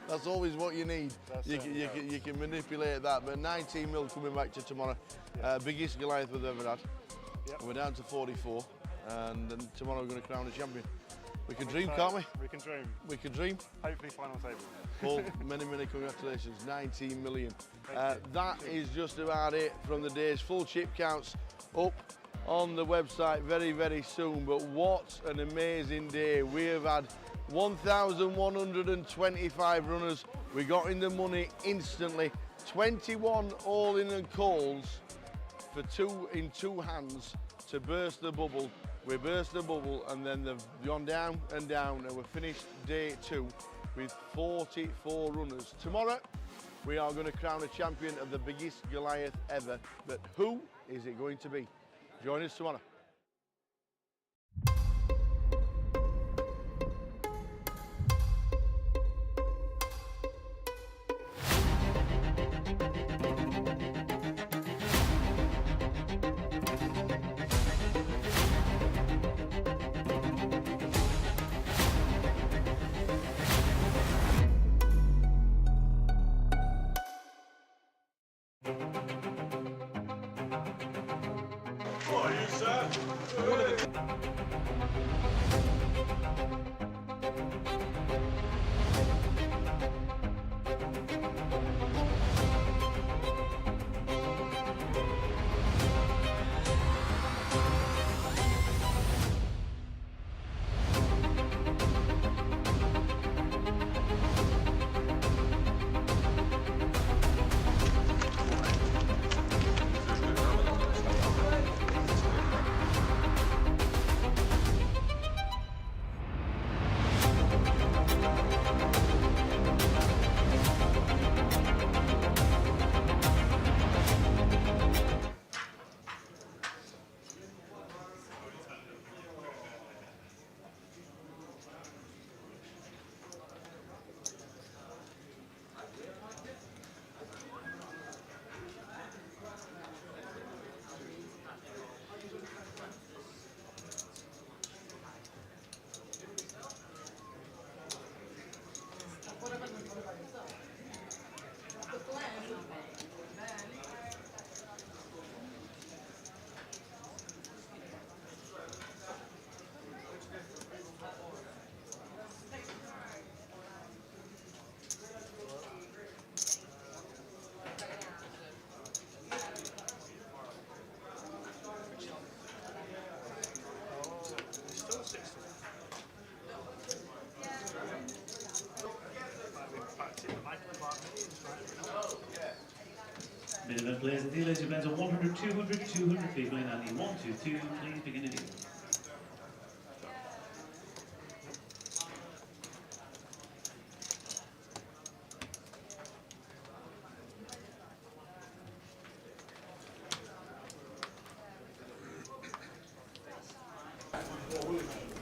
that's always what you need. You can manipulate that. But 19 mil coming back to tomorrow. Biggest Goliath we've ever had. Yep. We're down to 44, and then tomorrow we're going to crown a champion. We can dream, can't we? We can dream. We can dream. Hopefully final table. Paul, many congratulations. 19 million. That is just about it from the day's full chip counts up on the website very soon. But what an amazing day. We have had 1,125 runners. We got in the money instantly. 21 all in and calls for 2 in 2 hands to burst the bubble. We burst the bubble, and then they've gone down, and we're finished day 2 with 44 runners. Tomorrow, we are going to crown a champion of the biggest Goliath ever. But who is it going to be? Join us tomorrow. Minimum players and dealers, events are 100, 200, 200 people in Andy 1, 2, 2. Please begin a deal.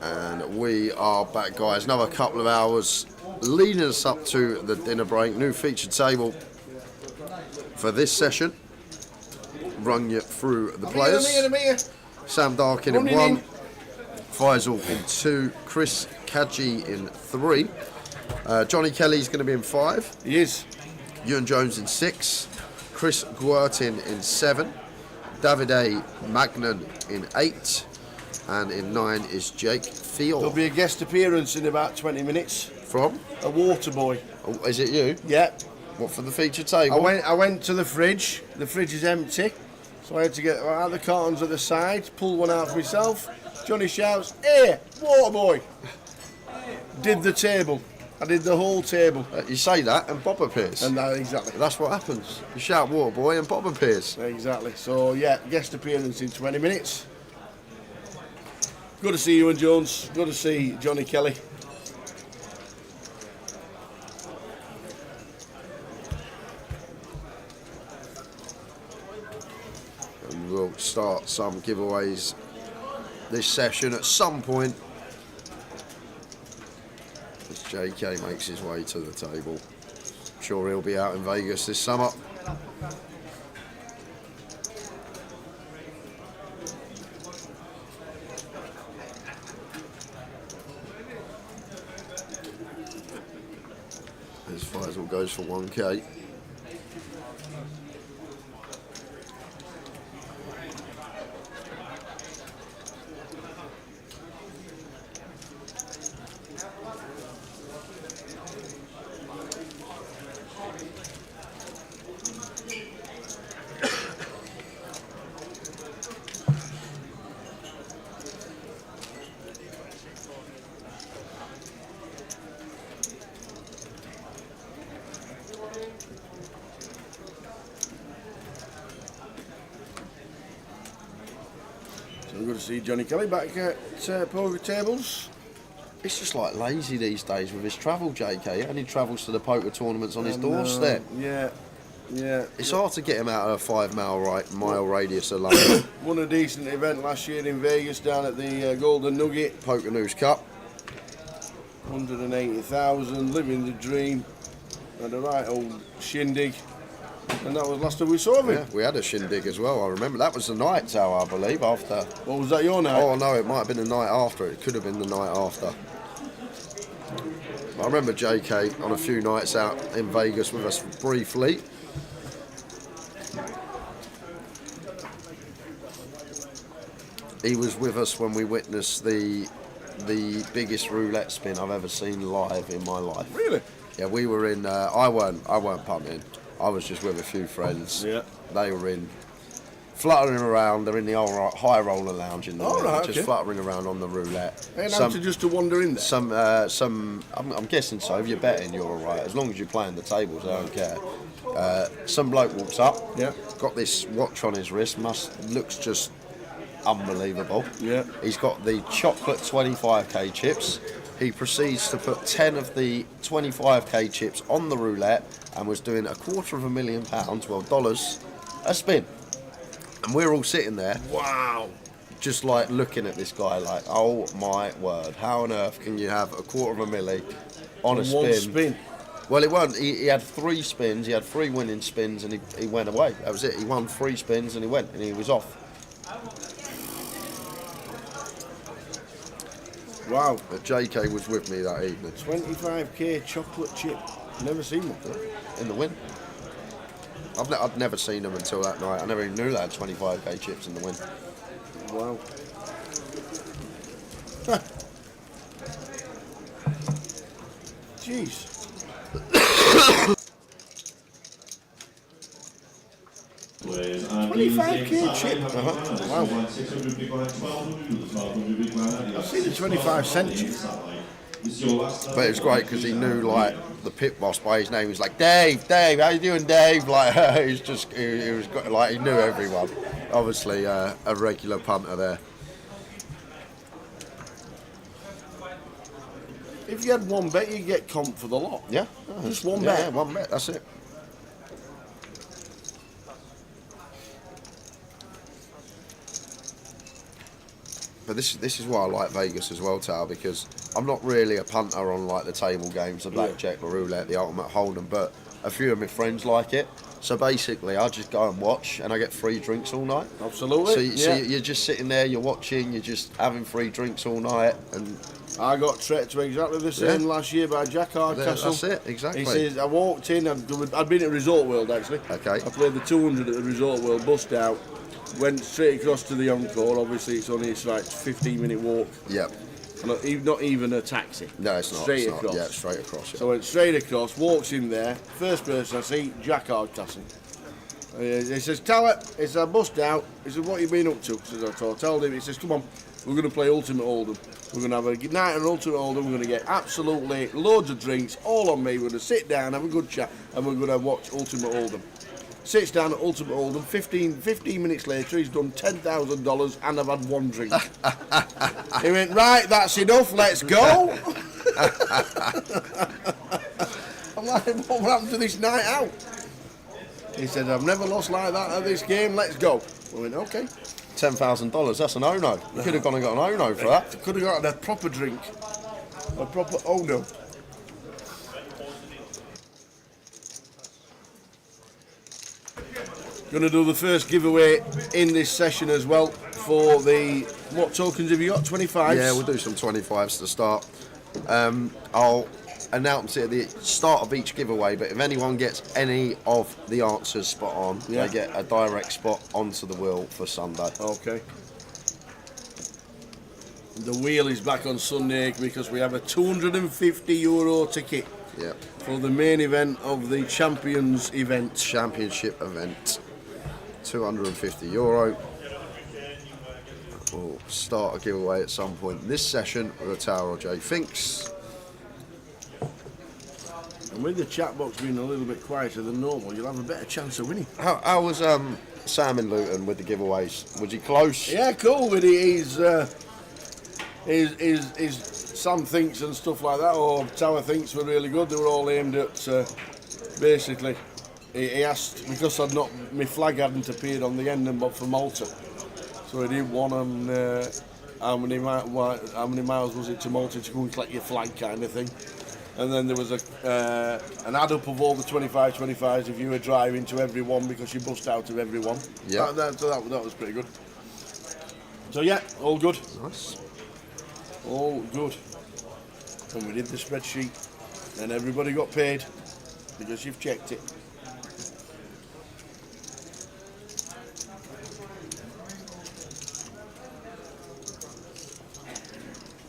And we are back, guys. Another couple of hours leading us up to the dinner break. New featured table for this session. Run you through the players. I'm here. Sam Darkin in Running 1, in. Faisal in 2, Chris Kadji in 3, Johnny Kelly's going to be in 5, He is. Ewan Jones in 6, Chris Guertin in 7, Davide Magnan in 8, and in 9 is Jake There'll Field. be a guest appearance in about 20 minutes. From? A water boy. Oh, is it you? Yeah. What, for the featured table? I went to the fridge. The fridge is empty. So I had to get out the cartons at the side, pull one out for myself. Johnny shouts, "Hey, water boy!" Did the table. I did the whole table. You say that and Bob appears. And that, exactly. That's what happens. You shout water boy and Bob appears. Exactly. So yeah, guest appearance in 20 minutes. Good to see you and Jones. Good to see Johnny Kelly. And we'll start some giveaways this session at some point as JK makes his way to the table. I'm sure he'll be out in Vegas this summer. As Faisal goes for 1K. So good to see Johnny Kelly back at poker tables. It's just like lazy these days with his travel, JK. He only travels to the poker tournaments on his doorstep. Yeah. It's hard to get him out of a 5 mile radius of London. Won a decent event last year in Vegas down at the Golden Nugget. Poker News Cup. 180,000, living the dream. Had a right old shindig. And that was last time we saw him. Yeah, we had a shindig as well. I remember that was the night hour, I believe, after. What was that, your night? Oh no, it might have been the night after. It could have been the night after. I remember JK on a few nights out in Vegas with us briefly. He was with us when we witnessed the biggest roulette spin I've ever seen live in my life. Really? Yeah, we were in. I weren't punting. I was just with a few friends. Yeah. They were in, fluttering around. They're in the old high roller lounge in the middle, right, just okay. fluttering around on the roulette. Ain't had to just to wander in there. I'm guessing so. If you're betting, you're all right. As long as you're playing the tables, I don't care. Some bloke walks up. Yeah. Got this watch on his wrist. Looks just unbelievable. Yeah. He's got the chocolate 25k chips. He proceeds to put 10 of the 25k chips on the roulette and was doing £250,000, well, dollars, a spin. And we're all sitting there. Wow. Just like looking at this guy like, oh my word, how on earth can you have £250,000 on a spin? One spin. Well, it weren't. He had 3 spins. He had 3 winning spins, and he went away. That was it. He won 3 spins, and he went, and he was off. Wow. But JK was with me that evening 25k chocolate chip. Never seen one. in the win. I'd never seen them until that night. I never even knew they had 25k chips in the win. Wow. Jeez. 25k chip. Wow. I've seen the 25 cent chip. But it was great because he knew like the pit boss by his name. He was like, Dave, how you doing, Dave? Like he was like he knew everyone. Obviously a regular punter there. If you had one bet, you get comp for the lot. Yeah, Just one yeah, bet. yeah, one bet. That's it. But this is why I like Vegas as well, Tao, because I'm not really a punter on like the table games, the blackjack, the roulette, the ultimate hold'em, but a few of my friends like it. So basically, I just go and watch, and I get free drinks all night. Absolutely. So you're just sitting there, you're watching, you're just having free drinks all night, and I got treated to exactly the same last year by Jack Hardcastle. that's it, exactly. He says, I walked in, I'd been at Resort World actually. Okay. I played the 200 at the Resort World, bust out, went straight across to the Encore. Obviously, it's like 15-minute walk. Yep. Not even a taxi. No, it's not. Straight it's across. Not. Yeah, straight across. Yeah. So I went straight across, walks in there, first person I see, Jack Hardcastle. He says, tell it, he says, I bust out. He says, what you been up to? I told him, he says, come on, we're going to play Ultimate Hold'em. We're going to have a night on Ultimate Hold'em, we're going to get absolutely loads of drinks, all on me, we're going to sit down, have a good chat, and we're going to watch Ultimate Hold'em. Sits down at Ultimate Hold'em, 15 minutes later, he's done $10,000 and I've had one drink. He went, right, that's enough, let's go. I'm like, what happened to this night out? He said, I've never lost like that at this game, let's go. I went, okay. $10,000, that's an oh-no. You could have gone and got an oh-no for that. Could have got a proper drink. A proper oh-no. Going to do the first giveaway in this session as well for the, what tokens have you got, 25s? Yeah, we'll do some 25s to start. I'll announce it at the start of each giveaway, but if anyone gets any of the answers spot on, they get a direct spot onto the wheel for Sunday. Okay. The wheel is back on Sunday because we have a €250 ticket for the main event of the Champions event. Championship event. €250. We'll start a giveaway at some point in this session with a Tower or J Finks. And with the chat box being a little bit quieter than normal, you'll have a better chance of winning. How was Sam in Luton with the giveaways? Was he close? Yeah, cool. But he's Sam thinks and stuff like that, or Tower thinks were really good. They were all aimed at basically. He asked because my flag hadn't appeared on the end, but for Malta, so he didn't want how many miles was it to Malta to go and collect your flag kind of thing. And then there was an add up of all the 25s if you were driving to every one because you bust out of every one. Yeah. That was pretty good. So yeah, all good. Nice. All good. And we did the spreadsheet and everybody got paid because you've checked it.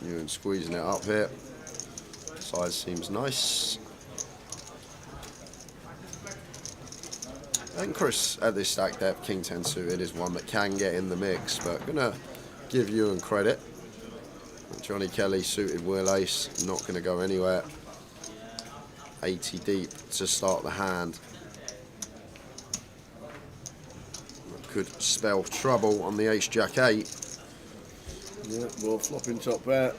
Ewan squeezing it up here. Size seems nice. And Chris at this stack depth, King 10 suited is one that can get in the mix, but gonna give Ewan credit. Johnny Kelly suited wheel ace, not gonna go anywhere. 80 deep to start the hand. Could spell trouble on the ace jack 8. Yeah, well, flopping top pair.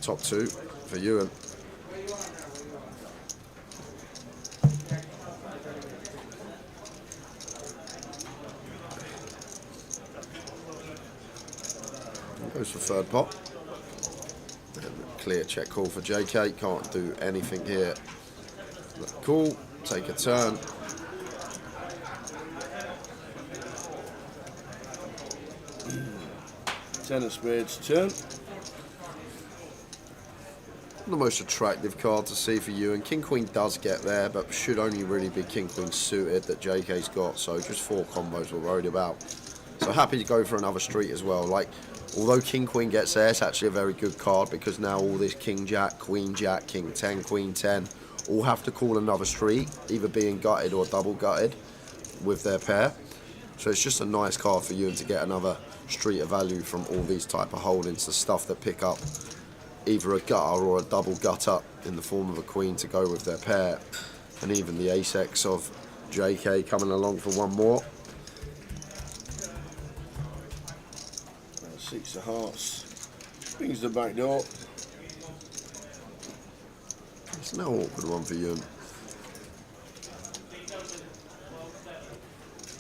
Top two for Ewan. Goes for third pot. Clear check call for JK. Can't do anything here. Cool. Take a turn. Ten of spades turn. The most attractive card to see for you, and King Queen does get there, but should only really be King Queen suited that JK's got, so just 4 combos we're worried about. So happy to go for another street as well. Like, although King Queen gets there, it's actually a very good card because now all this King Jack, Queen Jack, King 10, Queen 10 all have to call another street, either being gutted or double gutted with their pair. So it's just a nice card for you to get another street of value from all these type of holdings, the stuff that pick up either a gutter or a double gutter in the form of a queen to go with their pair. And even the ace-X of JK coming along for one more. Six of hearts. Brings the back door. It's no awkward one for you.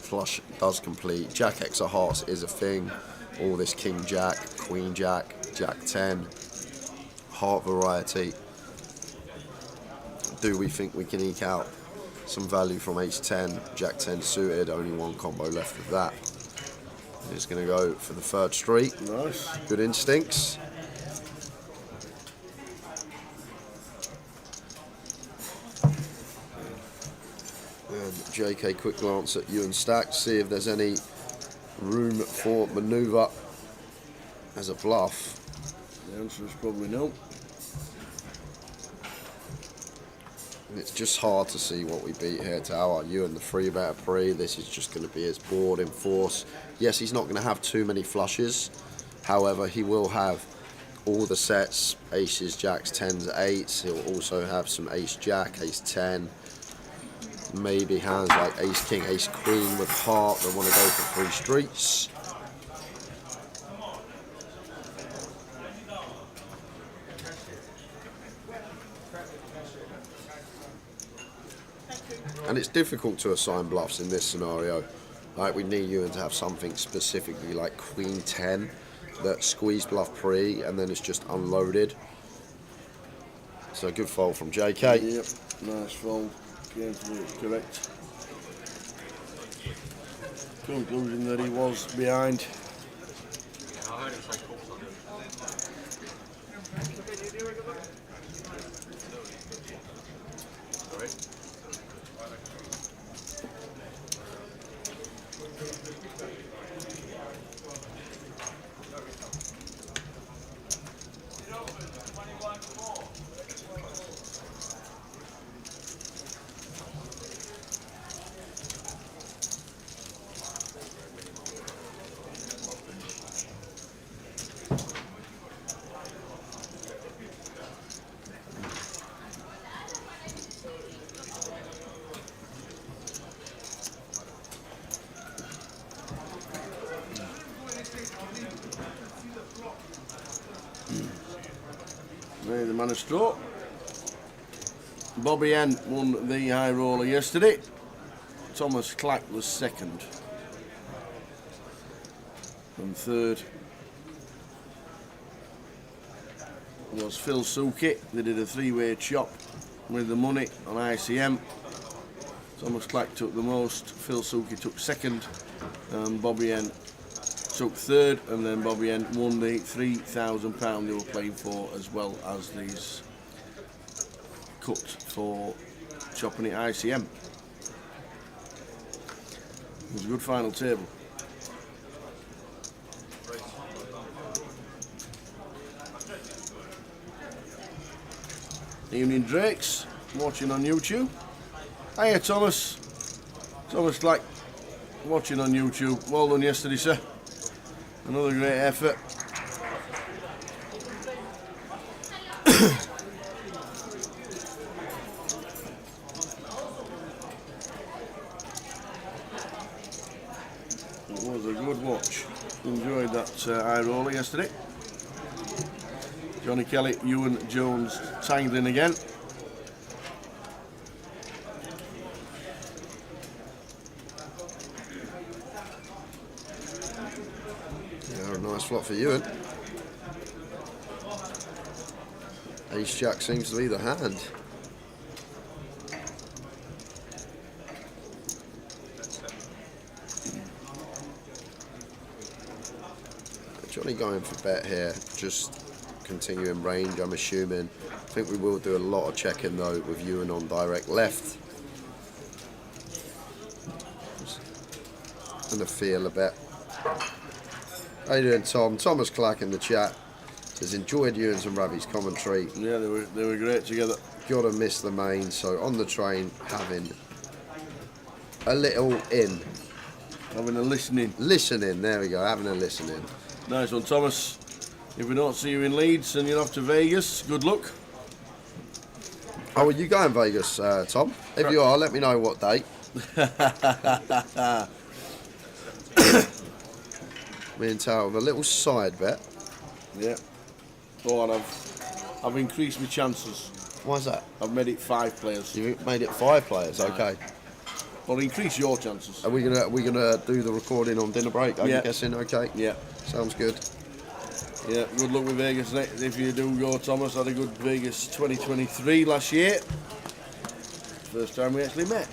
Flush does complete. Jack X of hearts is a thing. All this King Jack, Queen Jack, Jack 10, heart variety. Do we think we can eke out some value from Ace 10, Jack 10 suited? Only one combo left of that. He's going to go for the third street. Nice. Good instincts. And JK, quick glance at Ewan stack, see if there's any room for manoeuvre as a bluff. The answer is probably no. And it's just hard to see what we beat here. Tower, Ewan the 3-better pre. This is just going to be his board in force. Yes, he's not going to have too many flushes. However, he will have all the sets, aces, jacks, 10s, 8s. He'll also have some ace jack, ace 10. Maybe hands like ace king, ace queen with heart that want to go for 3 streets. And it's difficult to assign bluffs in this scenario. Like, we need Ewan to have something specifically like queen 10 that squeeze bluff pre and then it's just unloaded. So a good fold from JK. Yep, nice fold. Carefully correct. Conclusion that he was behind. There's the man of straw. Bobby N won the high roller yesterday. Thomas Clack was second. And third was Phil Suki. They did a 3-way chop with the money on ICM. Thomas Clack took the most, Phil Suki took second, and Bobby N took third, and then Bobby N won the £3,000 they were playing for, as well as these cuts for chopping it ICM. It was a good final table. Evening Drakes, watching on YouTube. Hiya Thomas. Thomas Clack, watching on YouTube. Well done yesterday, sir. Another great effort. It was a good watch. Enjoyed that eye roller yesterday. Johnny Kelly, Ewan Jones tangling again. Yeah, a nice flop for Ewan. Ace Jack seems to be the hand. Johnny going for bet here, just continuing range, I'm assuming. I think we will do a lot of checking though with Ewan on direct left. And a feel a bit. How you doing, Tom? Thomas Clack in the chat says enjoyed Ewan's and Ravi's commentary. Yeah, they were great together. Gotta miss the main, so on the train having a little in. Having a listening. Listening, there we go, having a listening. Nice one, Thomas. If we don't see you in Leeds and you're off to Vegas, good luck. Oh, are you going Vegas, Tom? If you are, let me know what date. Me and Tal have a little side bet. Yeah. Go on, I've increased my chances. Why's that? I've made it 5 players. You've made it 5 players, okay. Well, increase your chances. Are we gonna do the recording on dinner break? I'm guessing, okay. Yeah. Sounds good. Yeah, good luck with Vegas if you do go, Thomas. Had a good Vegas 2023 last year. First time we actually met.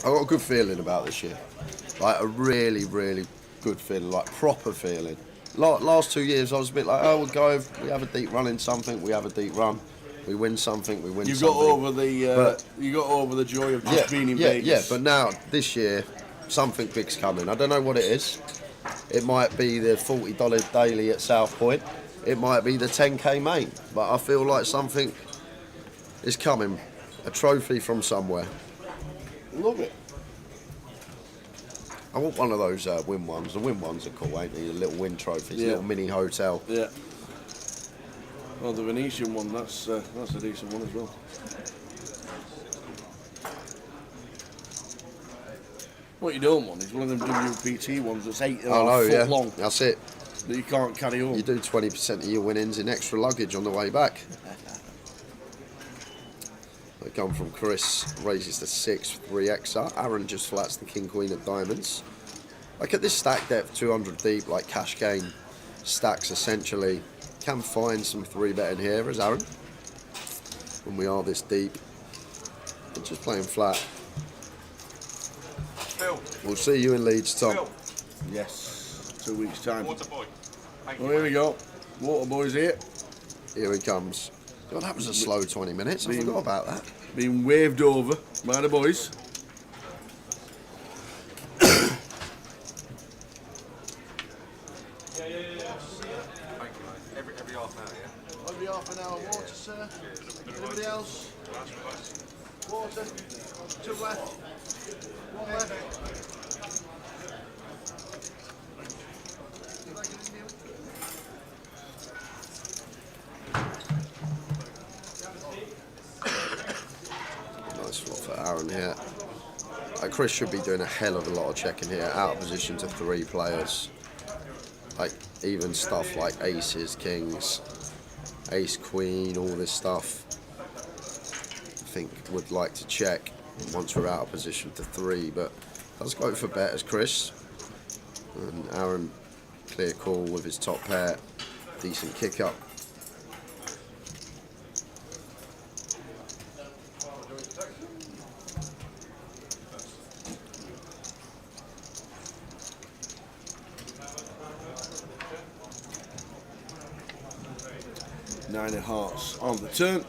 I got a good feeling about this year. Like a really, really good feeling, like proper feeling. Last 2 years I was a bit like, oh, we have a deep run in something, we have a deep run. We win something, we win something. You got over the joy of just being in Vegas. Yeah, but now, this year, something big's coming. I don't know what it is. It might be the $40 daily at South Point. It might be the 10k main. But I feel like something is coming. A trophy from somewhere. Love it. I want one of those win ones. The win ones are cool, ain't they? The little win trophies, Yeah. little mini hotel. Yeah. Well, the Venetian one, that's a decent one as well. What you don't want is one of them WPT ones that's 8.5 foot long. That's it. That you can't carry home. You do 20% of your winnings in extra luggage on the way back. They come from Chris, raises the 6, 3xer. Aaron just flats the king queen of diamonds. Like at this stack depth, 200 deep, like cash game stacks essentially. Can find some 3-betting here as Aaron. When we are this deep. We're just playing flat. Phil. We'll see you in Leeds, Tom. Phil. Yes. 2 weeks time. Waterboy. Thank you. Well, here we go. Waterboy's here. Here he comes. God, that was a slow 20 minutes. I forgot about that. Being waved over by the boys. Thank you, mate. Every half an hour, yeah? Every half an hour water, sir. Anybody else? Water. 2 left. 1 left. Nice flop for Aaron here. Chris should be doing a hell of a lot of checking here. Out of position to 3 players. Like even stuff like aces, kings, ace, queen, all this stuff. I think would like to check once we're out of position to 3, but does go for bet as Chris. And Aaron, clear call with his top pair. Decent kick up. Nine of hearts on the turn.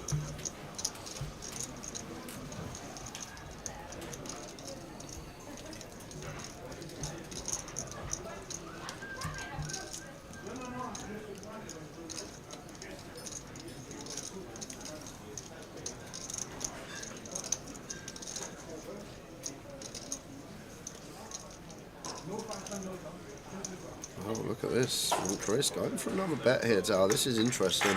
Oh, look at this from Chris going for another bet here, Tal. This is interesting.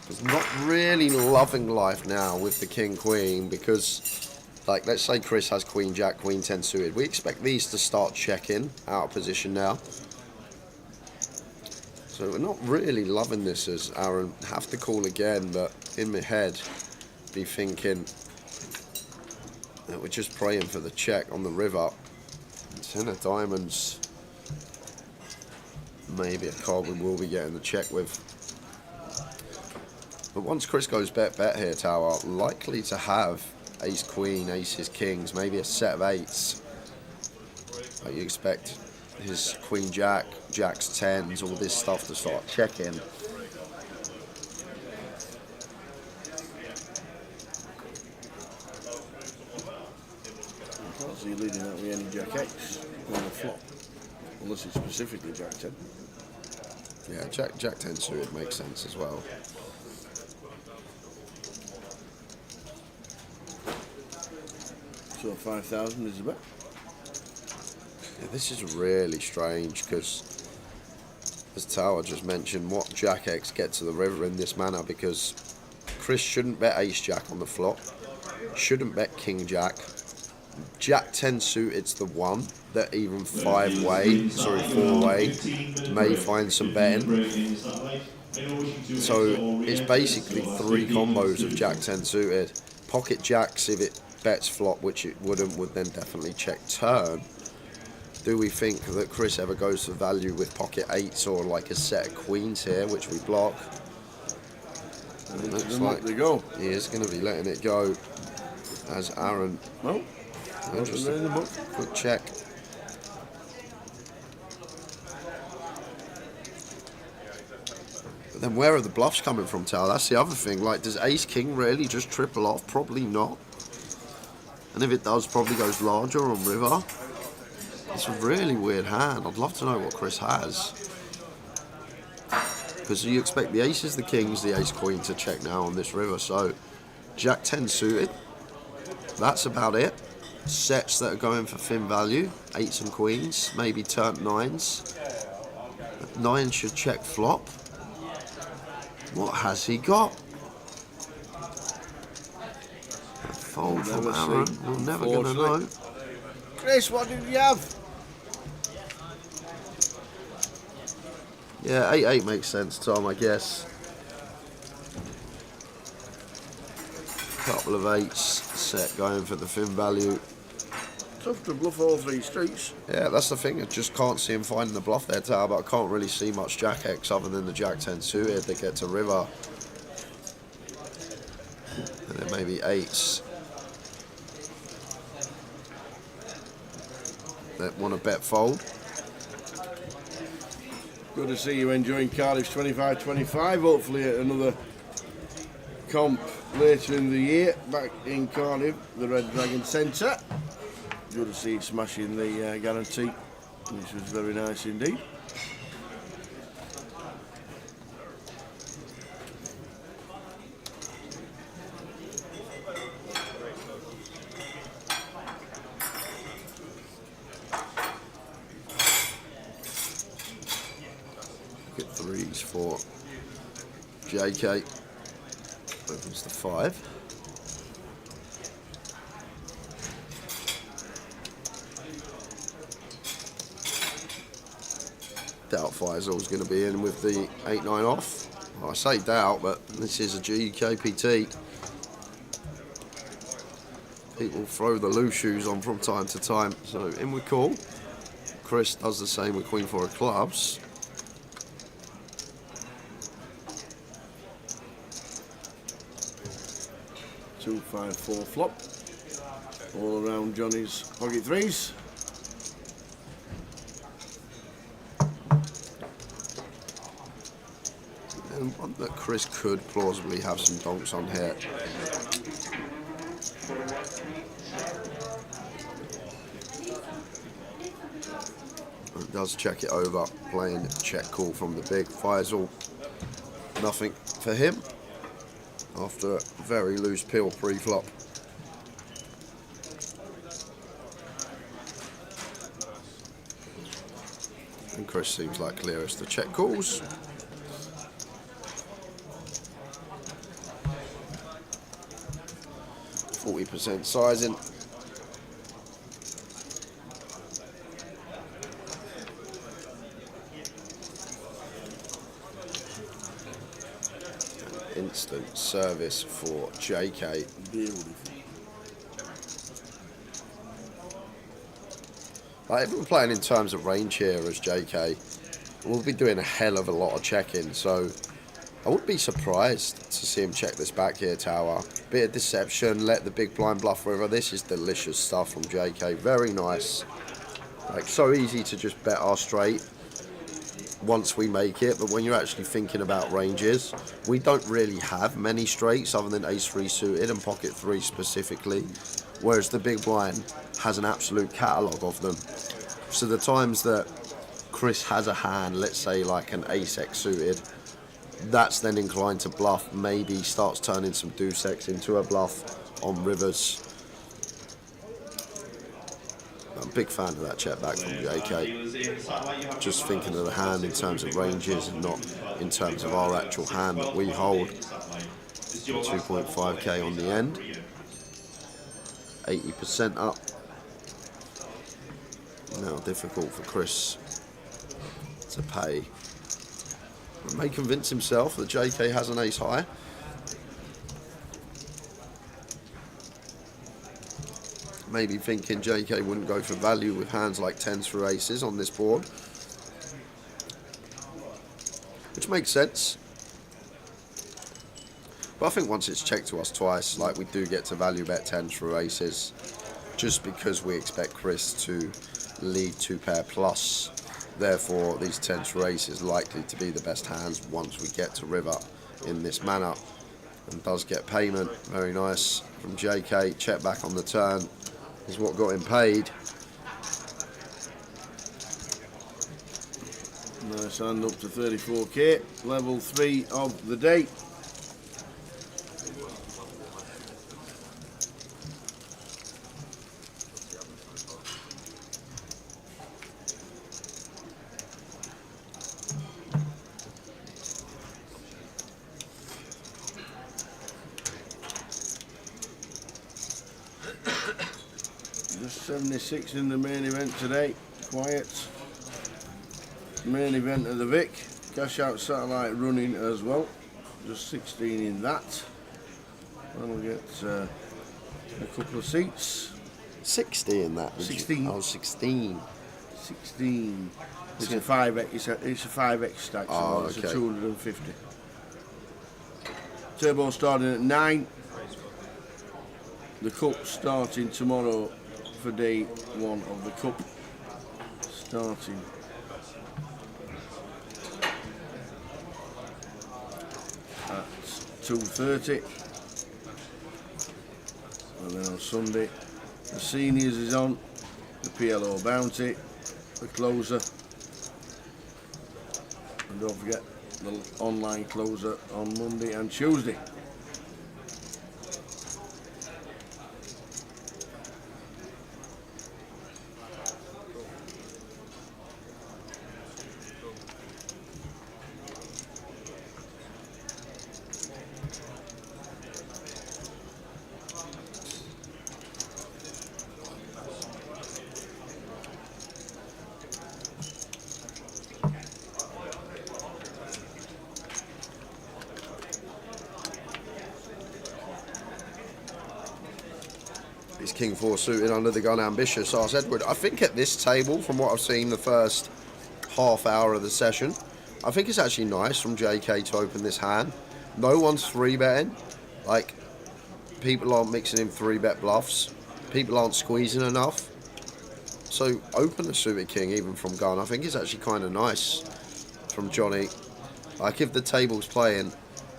He's not really loving life now with the king queen because, like, let's say Chris has queen jack, queen 10 suited. We expect these to start checking out of position now. So we're not really loving this as Aaron. Have to call again, but in my head, be thinking that we're just praying for the check on the river. 10 of diamonds. Maybe a card we will be getting the check with. But once Chris goes bet here, Tower, likely to have ace queen, aces, kings, maybe a set of 8s. Like you expect his queen jack, jacks 10s, all this stuff to start checking. I can't see you leading out with any jack X on the flop, unless it's specifically jack 10. Yeah, jack 10 suited makes sense as well. So 5,000 is the bet. Yeah, this is really strange because as Tower just mentioned, what Jack X get to the river in this manner, because Chris shouldn't bet Ace Jack on the flop, shouldn't bet King Jack. Jack 10 suited's the one that even 4-way may find some betting. So it's basically 3 combos of Jack 10 suited. Pocket Jacks, if it bets flop, which it wouldn't, would then definitely check turn. Do we think that Chris ever goes for value with pocket 8s or like a set of queens here, which we block? It looks like they go. He is going to be letting it go as Aaron. Well, just a quick check. But then where are the bluffs coming from, Tal? That's the other thing. Like, does Ace King really just triple off? Probably not. And if it does, probably goes larger on river. It's a really weird hand. I'd love to know what Chris has. Because you expect the aces, the kings, the ace queen to check now on this river. So Jack 10 suited. That's about it. Sets that are going for thin value. 8s and queens. Maybe turned 9s. 9 should check flop. What has he got? A fold from Aaron. We're never going to know. Chris, what did you have? Yeah, 8-8 makes sense, Tom, I guess. Couple of 8s set going for the thin value. Tough to bluff all 3 streets. Yeah, that's the thing. I just can't see him finding the bluff there, Tower, but I can't really see much Jack X other than the Jack 10 suited that get to river. And then maybe 8s that want to bet fold. Good to see you enjoying Cardiff's 25-25. Hopefully at another comp later in the year back in Cardiff, the Red Dragon Centre. Good to see you smashing the guarantee, which was very nice indeed. Get 3s for JK. Opens the 5. Doubt Faisal's going to be in with the 8-9 off. Well, I say doubt, but this is a GUKPT. People throw the loose shoes on from time to time, so in with call. Chris does the same with Queen 4 of clubs. Two, 5, 4 flop. All around Johnny's pocket 3s. And one that Chris could plausibly have some donks on here. It does check it over, playing check call from the big Faisal. Nothing for him after a very loose pill pre-flop. And Chris seems like clearest the check calls. %, sizing. Instant service for JK. Beautiful. Like, if we're playing in terms of range here as JK, we'll be doing a hell of a lot of checking, so I wouldn't be surprised to see him check this back here, Tower. Bit of deception, let the big blind bluff river. This is delicious stuff from JK. Very nice. Like, so easy to just bet our straight once we make it, but when you're actually thinking about ranges, we don't really have many straights other than ace-3 suited and pocket 3 specifically, whereas the big blind has an absolute catalogue of them. So the times that Chris has a hand, let's say like an ace-x suited, that's then inclined to bluff, maybe starts turning some deuce-x into a bluff on rivers. I'm a big fan of that check back from JK. Just thinking of the hand in terms of ranges and not in terms of our actual hand that we hold. 2.5k on the end. 80% up. Now difficult for Chris to pay. But may convince himself that JK has an ace high. Maybe thinking JK wouldn't go for value with hands like 10s through aces on this board. Which makes sense. But I think once it's checked to us twice, like we do get to value bet 10s through aces, just because we expect Chris to lead 2-pair plus. Therefore, these 10s through aces likely to be the best hands once we get to river in this manner. And does get payment, very nice from JK. Check back on the turn is what got him paid. Nice hand up to 34k, level 3 of the day. Just 76 in the main event today, quiet. Main event of the Vic, cash out satellite running as well, just 16 in that. That'll get a couple of seats. 60 in that. 16. Oh, 16. 16. It's a 5x. It's a 5x stack, so it's a 250. Turbo starting at 9. The cup starting tomorrow for day 1 of the cup. Starting at 2:30, and then on Sunday the seniors is on, the PLO bounty, the closer, and don't forget the online closer on Monday and Tuesday. It's King 4 suited under the gun, ambitious, asked Edward. I think at this table, from what I've seen the first half hour of the session, I think it's actually nice from JK to open this hand. No one's 3-betting. Like, people aren't mixing in 3-bet bluffs. People aren't squeezing enough. So open the suited king even from gun. I think it's actually kind of nice from Johnny. Like, if the table's playing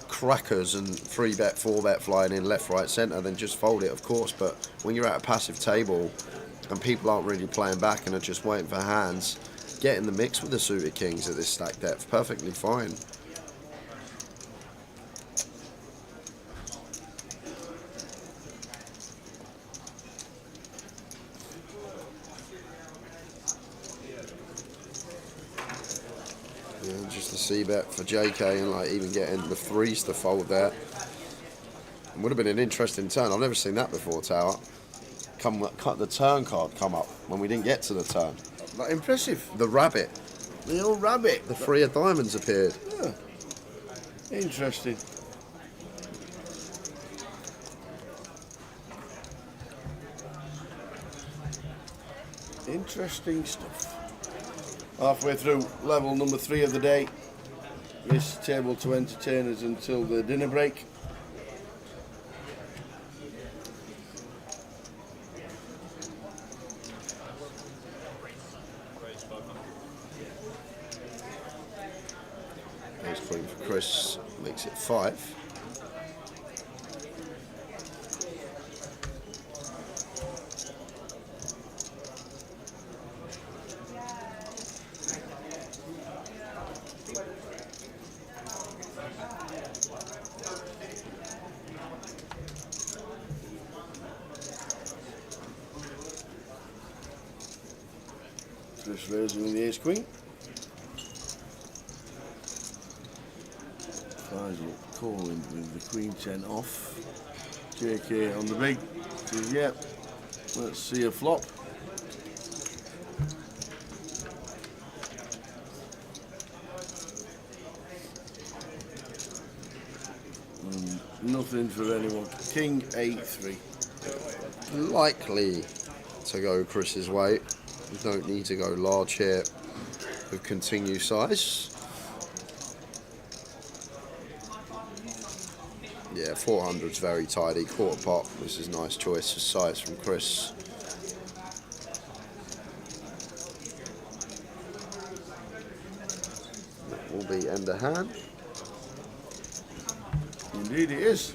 crackers and 3-bet, 4-bet flying in left, right, centre, then just fold it, of course. But when you're at a passive table and people aren't really playing back and are just waiting for hands, get in the mix with the suited kings at this stack depth, perfectly fine. Yeah, just the C-bet for JK and like even getting the 3s to fold there. It would have been an interesting turn. I've never seen that before, Tower. Cut the turn card come up when we didn't get to the turn. Not impressive. The rabbit. The old rabbit. The 3 of diamonds appeared. Yeah. Interesting. Interesting stuff. Halfway through level number 3 of the day. This table to entertain us until the dinner break. Ace queen for Chris makes it 5. Chris raising with the ace queen. Faisal calling with the queen 10 off. JK on the big. Says, yep. Let's see a flop. Nothing for anyone. King 8-3. Likely to go Chris's way. We don't need to go large here with continue size. Yeah, 400's very tidy. Quarter pot. This is a nice choice of size from Chris. That will be end of hand. Indeed it is.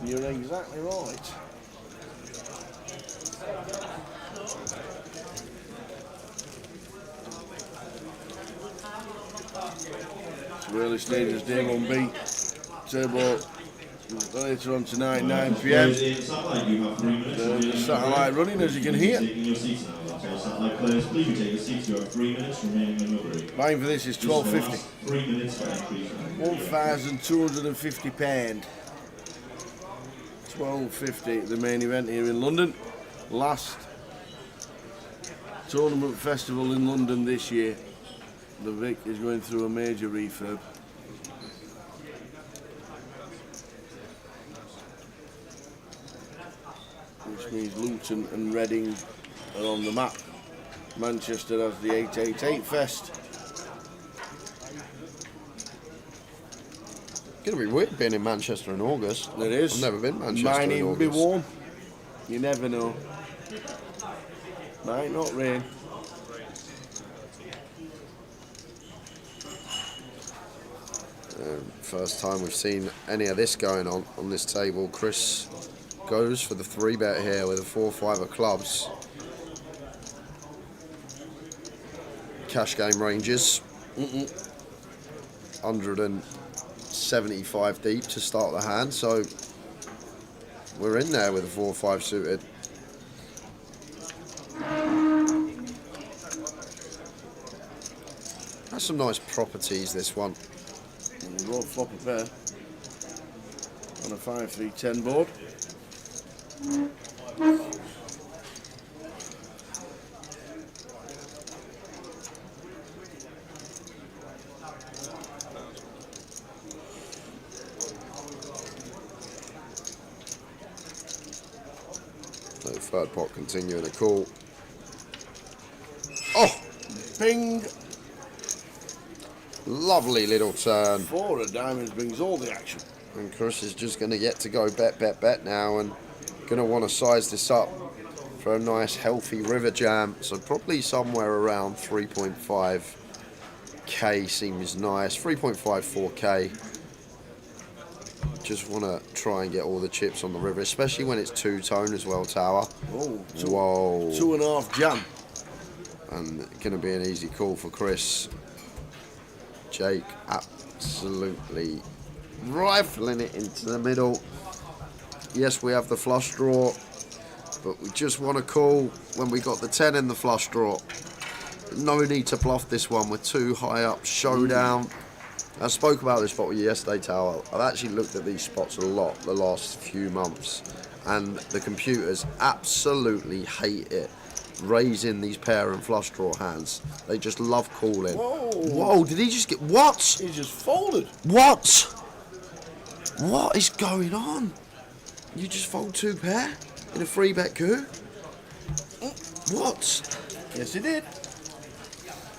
You're exactly right. Early stages, day 1B. Turbo later on tonight, 9 PM. The satellite running, as you can hear. Buying for this is £12.50. £1,250. £12.50, the main event here in London. Last tournament festival in London this year. The Vic is going through a major refurb. Which means Luton and Reading are on the map. Manchester has the 888 Fest. It's going to be weird being in Manchester in August. It is. I've never been to Manchester Might in even August. be warm. You never know. Might not rain. First time we've seen any of this going on this table. Chris goes for the 3-bet here with a 4-5 of clubs. Cash game ranges. 175 deep to start the hand, so we're in there with a 4-5 suited. That's some nice properties, this one. Roll flop a pair on a 5-3-10 board. So third pot continuing a call. Oh! Ping! Lovely little turn. 4 of diamonds brings all the action. And Chris is just going to get to go bet, bet, bet now, and going to want to size this up for a nice healthy river jam. So probably somewhere around 3.5k seems nice. 3.54k. Just want to try and get all the chips on the river, especially when it's two-tone as well, Tower. Oh, whoa. 2.5 jam. And going to be an easy call for Chris. Jake absolutely rifling it into the middle. Yes, we have the flush draw, but we just want to call when we got the 10 in the flush draw. No need to bluff this one. We're too high up. Showdown. I spoke about this spot with you yesterday, Tower. I've actually looked at these spots a lot the last few months, and the computers absolutely hate it. Raising these pair and flush draw hands. They just love calling. Whoa. Whoa, did he just get... What? He just folded. What? What is going on? You just fold 2 pair in a 3-bet coup? What? Yes, he did.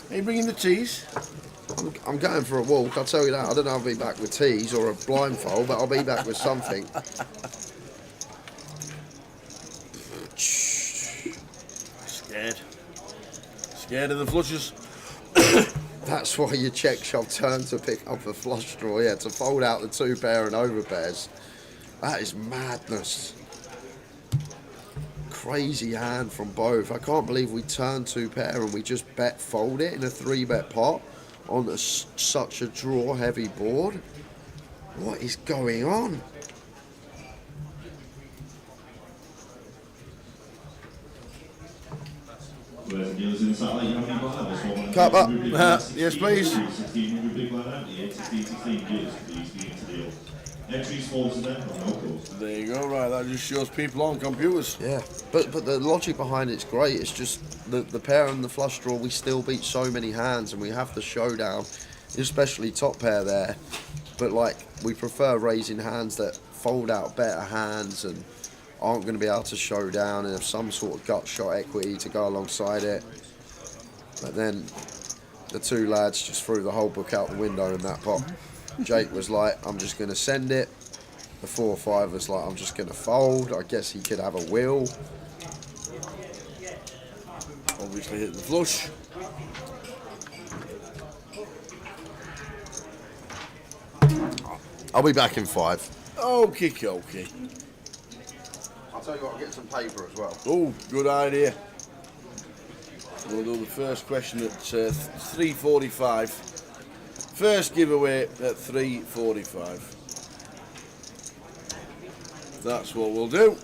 Are you bringing the tees? I'm going for a walk, I'll tell you that. I don't know if I'll be back with tees or a blindfold, but I'll be back with something. Scared of the flushes? That's why you check shove turn to pick up a flush draw, yeah, to fold out the 2 pair and over pairs. That is madness. Crazy hand from both. I can't believe we turned 2 pair and we just bet fold it in a 3-bet pot on such a draw heavy board. What is going on? Cup up. Yes, please. There you go, right, that just shows people on computers. Yeah, but the logic behind it's great. It's just the pair and the flush draw, we still beat so many hands, and we have the showdown, especially top pair there. But like, we prefer raising hands that fold out better hands and aren't going to be able to show down and have some sort of gut shot equity to go alongside it. But then the two lads just threw the whole book out the window in that pot. Jake was like, I'm just going to send it. The 4-5 was like, I'm just going to fold. I guess he could have a wheel. Obviously hit the flush. I'll be back in 5. Okay. I'll tell you what, I'll get some paper as well. Oh, good idea. We'll do the first question at 3:45. First giveaway at 3:45. That's what we'll do.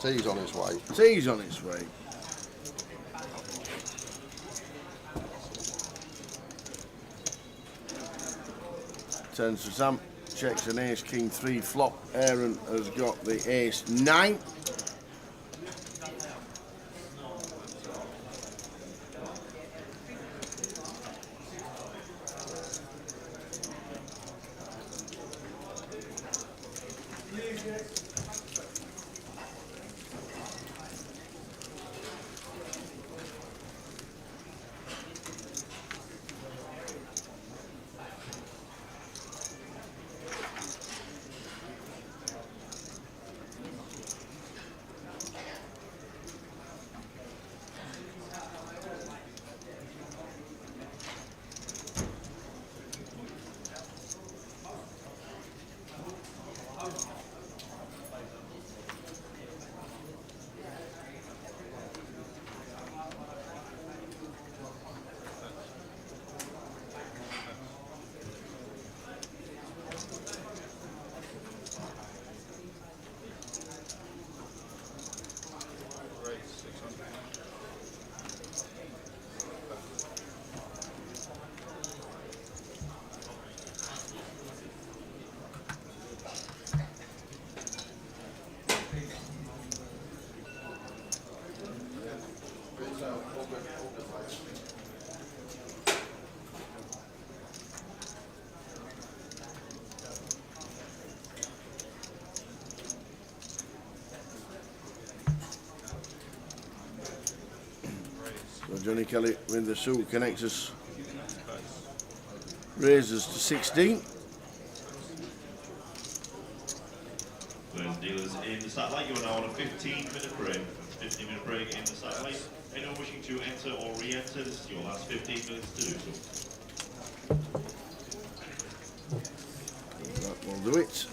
Tea's on its way. Tea's on its way. Turns to Sam, checks an ace, king 3 flop. Aaron has got the ace 9. Johnny Kelly with the Super Connectors. Raises to 16. Those dealers in the satellite, you are now on a 15-minute break. 15-minute break in the satellite. Anyone wishing to enter or re-enter, this is your last 15 minutes to do so. That will do it.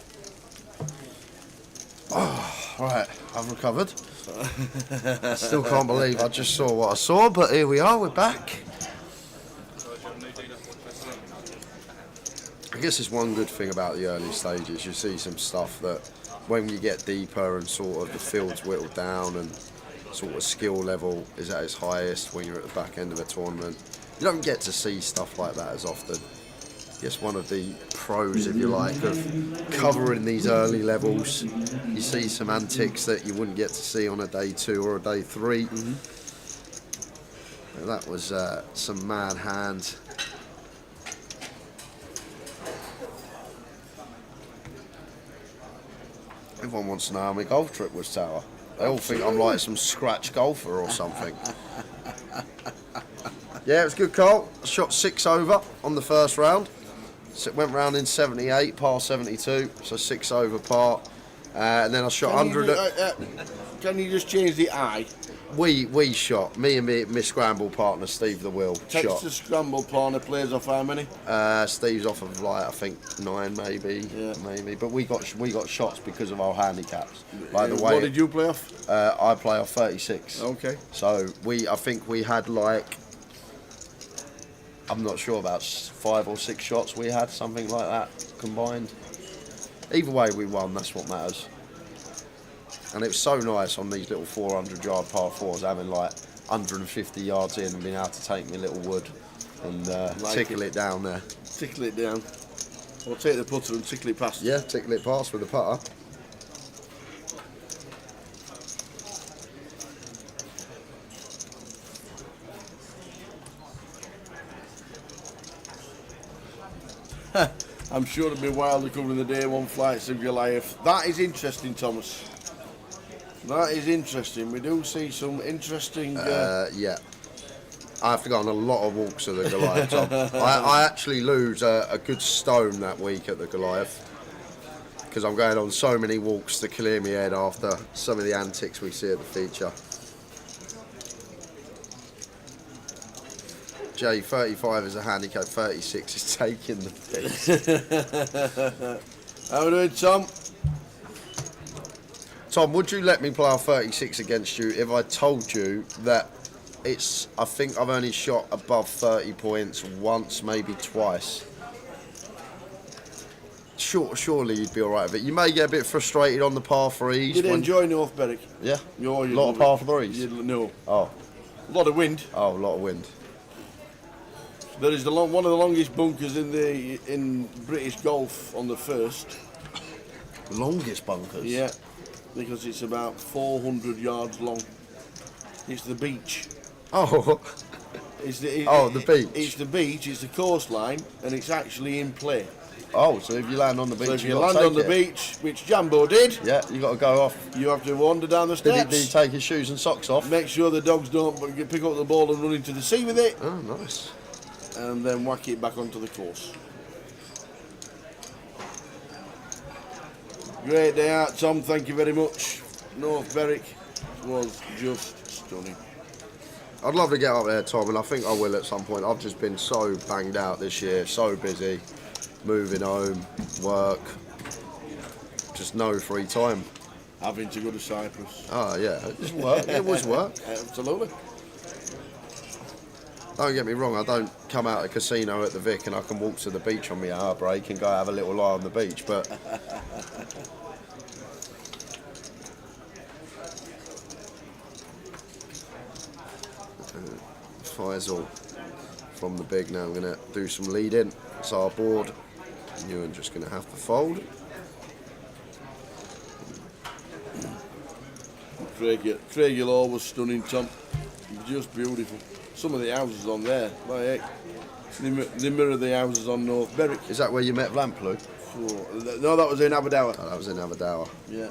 Oh, right, I've recovered. Still can't believe I just saw what I saw, but here we are, we're back. I guess it's one good thing about the early stages. You see some stuff that when you get deeper and sort of the field's whittled down and sort of skill level is at its highest when you're at the back end of a tournament, you don't get to see stuff like that as often. I guess one of the pros, if you like, of covering these early levels, you see some antics that you wouldn't get to see on a day 2 or a day 3. And that was some mad hands. Everyone wants to know how my golf trip was, Tower. They all think I'm like some scratch golfer or something. Yeah, it was good, Carl. I shot 6 over on the first round. So it went round in 78, par 72, so 6 over par. And then I shot 100. Can you just change the eye? We shot. Me and my scramble partner, Steve the Will, shot. Texas Scramble partner plays off how many? Steve's off of like I think 9 maybe, maybe. But we got shots because of our handicaps. By the way, what did you play off? I play off 36. Okay. So I think we had like, I'm not sure, about 5 or 6 shots we had, something like that combined. Either way, we won. That's what matters. And it was so nice on these little 400-yard par 4s, having like 150 yards in and being able to take my little wood and tickle it down there. Tickle it down. Or take the putter and tickle it past. Yeah, tickle it past with the putter. I'm sure it'll be wilder covering the day 1 flights of Goliath. That is interesting, Thomas. That is interesting. We do see some interesting... Yeah. I have to go on a lot of walks of the Goliath, Tom. I actually lose a good stone that week at the Goliath because I'm going on so many walks to clear my head after some of the antics we see at the feature. Jay, 35 is a handicap, 36 is taking the piss. How are we doing, Tom? Tom, would you let me play a 36 against you if I told you that I think I've only shot above 30 points once, maybe twice? Surely you'd be alright with it. You may get a bit frustrated on the par 3s. Did you enjoy North Berwick? Yeah. A lot of par 3s? No. Oh. A lot of wind. Oh, a lot of wind. There is one of the longest bunkers in British golf on the first. Longest bunkers? Yeah, because it's about 400 yards long. It's the beach. Oh. The beach. It's the beach. It's the coastline, and it's actually in play. Oh, so if you land on the beach, so if you land on the beach, which Jambo did, yeah, you got to go off. You have to wander down the steps. Did he take his shoes and socks off? Make sure the dogs don't pick up the ball and run into the sea with it. Oh, nice. And then whack it back onto the course. Great day out, Tom. Thank you very much. North Berwick was just stunning. I'd love to get up there, Tom, and I think I will at some point. I've just been so banged out this year, so busy, moving home, work, just no free time. Having to go to Cyprus. Oh, yeah, it was work. It was work. Absolutely. Don't get me wrong, I don't come out of the casino at the Vic and I can walk to the beach on my hour break and go have a little lie on the beach, but... Faisal from the big now. I'm going to do some lead-in. It's our board. You're just going to have to fold. Craig Law was stunning, Tom. Just beautiful. Some of the houses on there, by heck, they mirror the houses on North Berwick. Is that where you met Vlamplu? No, that was in Aberdour. Oh, that was in Aberdour. Yeah.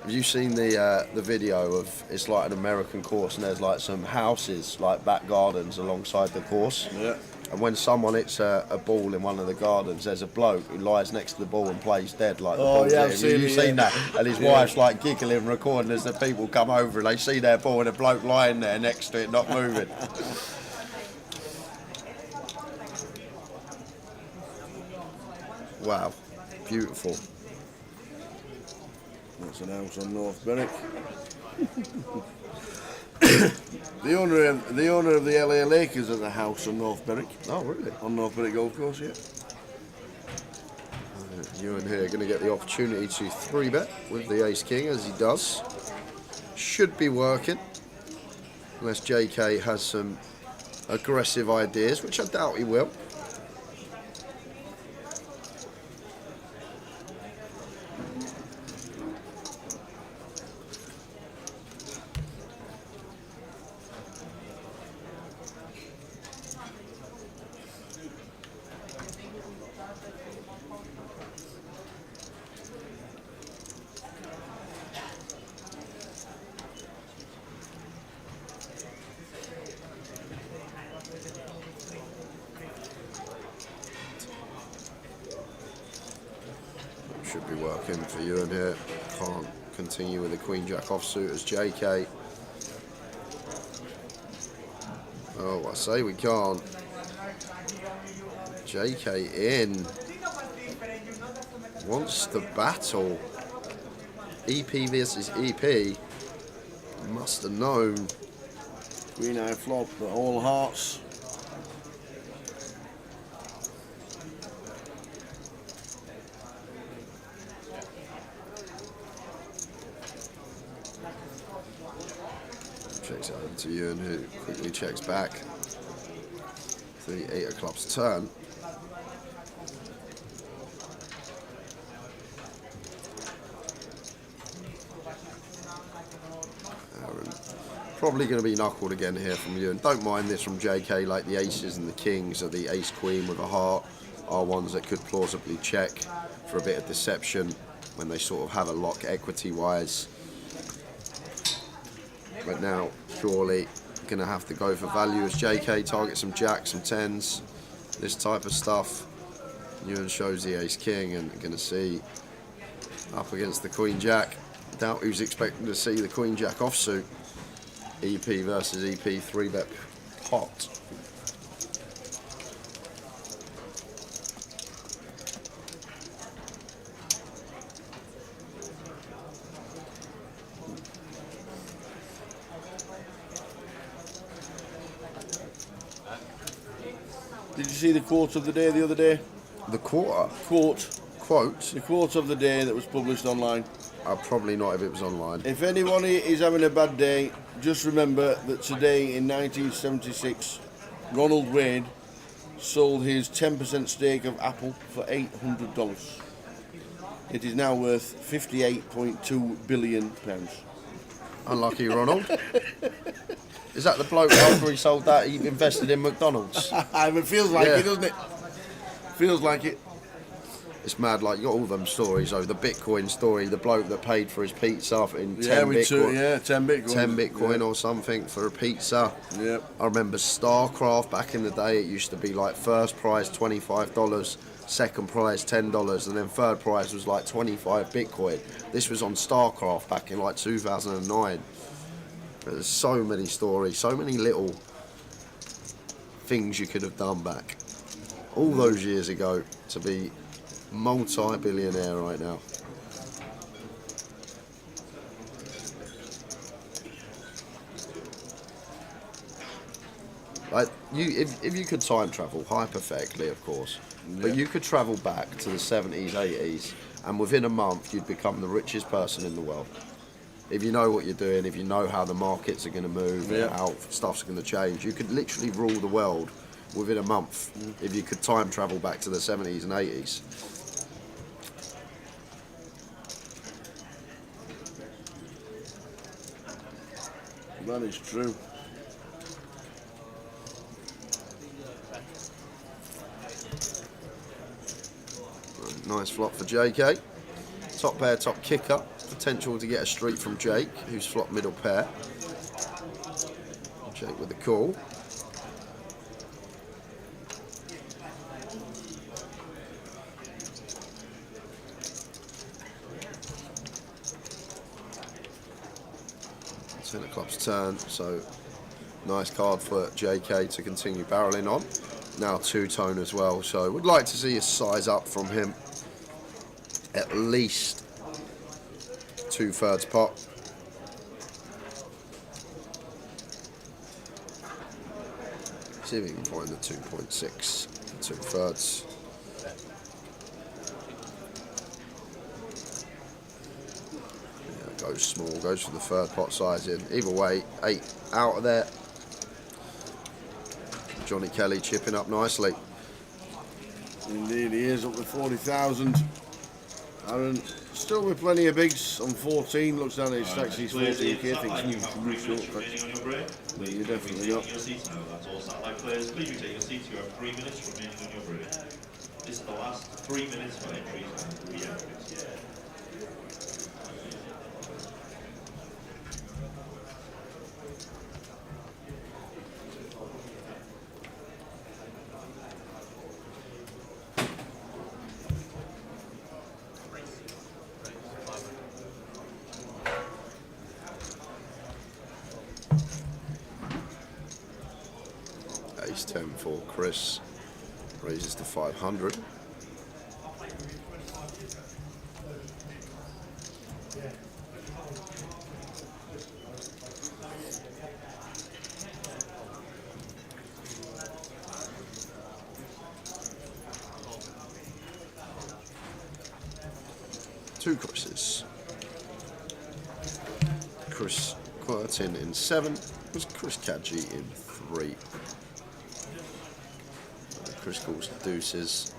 Have you seen the video of, it's like an American course and there's like some houses, like back gardens alongside the course? Yeah. And when someone hits a ball in one of the gardens, there's a bloke who lies next to the ball and plays dead like the ball's yeah, hit I've him. seen You've it, seen that? And his wife's like giggling, recording as the people come over and they see their ball and a bloke lying there next to it, not moving. Wow, beautiful. That's an house on North Berwick. The owner of the LA Lakers has a house on North Berwick. Oh, really? On North Berwick Golf Course, yeah. Ewan here going to get the opportunity to 3-bet with the Ace King, as he does. Should be working, unless JK has some aggressive ideas, which I doubt he will. Should be working for Ewan here. Can't continue with the Queen Jack offsuit as JK. Oh, I say we can't. JK in. Wants the battle. EP versus EP. Must have known. Queen eye flop, but all hearts. Checks out to Ewan, who quickly checks back. The 8 of clubs turn. Probably going to be knuckled again here from Ewan. Don't mind this from JK, like the aces and the kings or the ace queen with a heart are ones that could plausibly check for a bit of deception when they sort of have a lock equity wise. But now, surely, going to have to go for value as JK target some jacks, some tens, this type of stuff. Ewan shows the ace king and going to see up against the queen jack. Doubt who's expecting to see the queen jack offsuit. EP versus EP 3-bet pot. Did you see the quote of the day the other day? The quarter? Quote. Quote? The quote of the day that was published online. Probably not if it was online. If anyone is having a bad day, just remember that today in 1976, Ronald Wade sold his 10% stake of Apple for $800. It is now worth £58.2 billion. Unlucky Ronald. Is that the bloke after he sold that he invested in McDonald's? It feels like it, doesn't it? Feels like it. It's mad, like you got all them stories. The Bitcoin story, the bloke that paid for his pizza in 10 Bitcoin. 10 Bitcoin. 10 Bitcoin or something for a pizza. Yep. I remember StarCraft back in the day, it used to be like first prize $25, second prize $10, and then third prize was like 25 Bitcoin. This was on StarCraft back in like 2009. But there's so many stories, so many little things you could have done back all those years ago to be multi-billionaire right now. Like if you could time travel, hypothetically of course, but you could travel back to the 70s, 80s, and within a month you'd become the richest person in the world. If you know what you're doing, if you know how the markets are going to move, how stuff's going to change, you could literally rule the world within a month if you could time travel back to the 70s and 80s. That is true. Nice flop for JK. Top pair, top kicker. potential to get a streak from Jake, who's flop middle pair. Jake with the call. Ten of clubs turn, so nice card for JK to continue barreling on. Now two-tone as well, so would like to see a size up from him. At least 2/3 pot. See if we can find the 2.6, 2/3. Goes small, goes for the third pot size in. Either way, 8 out of there. Johnny Kelly chipping up nicely. Indeed, he is up to 40,000. Aaron still with plenty of bigs on 14. Looks down at his stacks. He's 14k. Thinks short. But you definitely not. That's all satellite players. Please take your seats. You have 3 minutes remaining on your break. This is the last 3 minutes for entries and re-entries. Ace 10 for Chris, raises to 500. Two Chris's. Chris Quertin in 7, was Chris Kadji in 3. Chris calls deuces.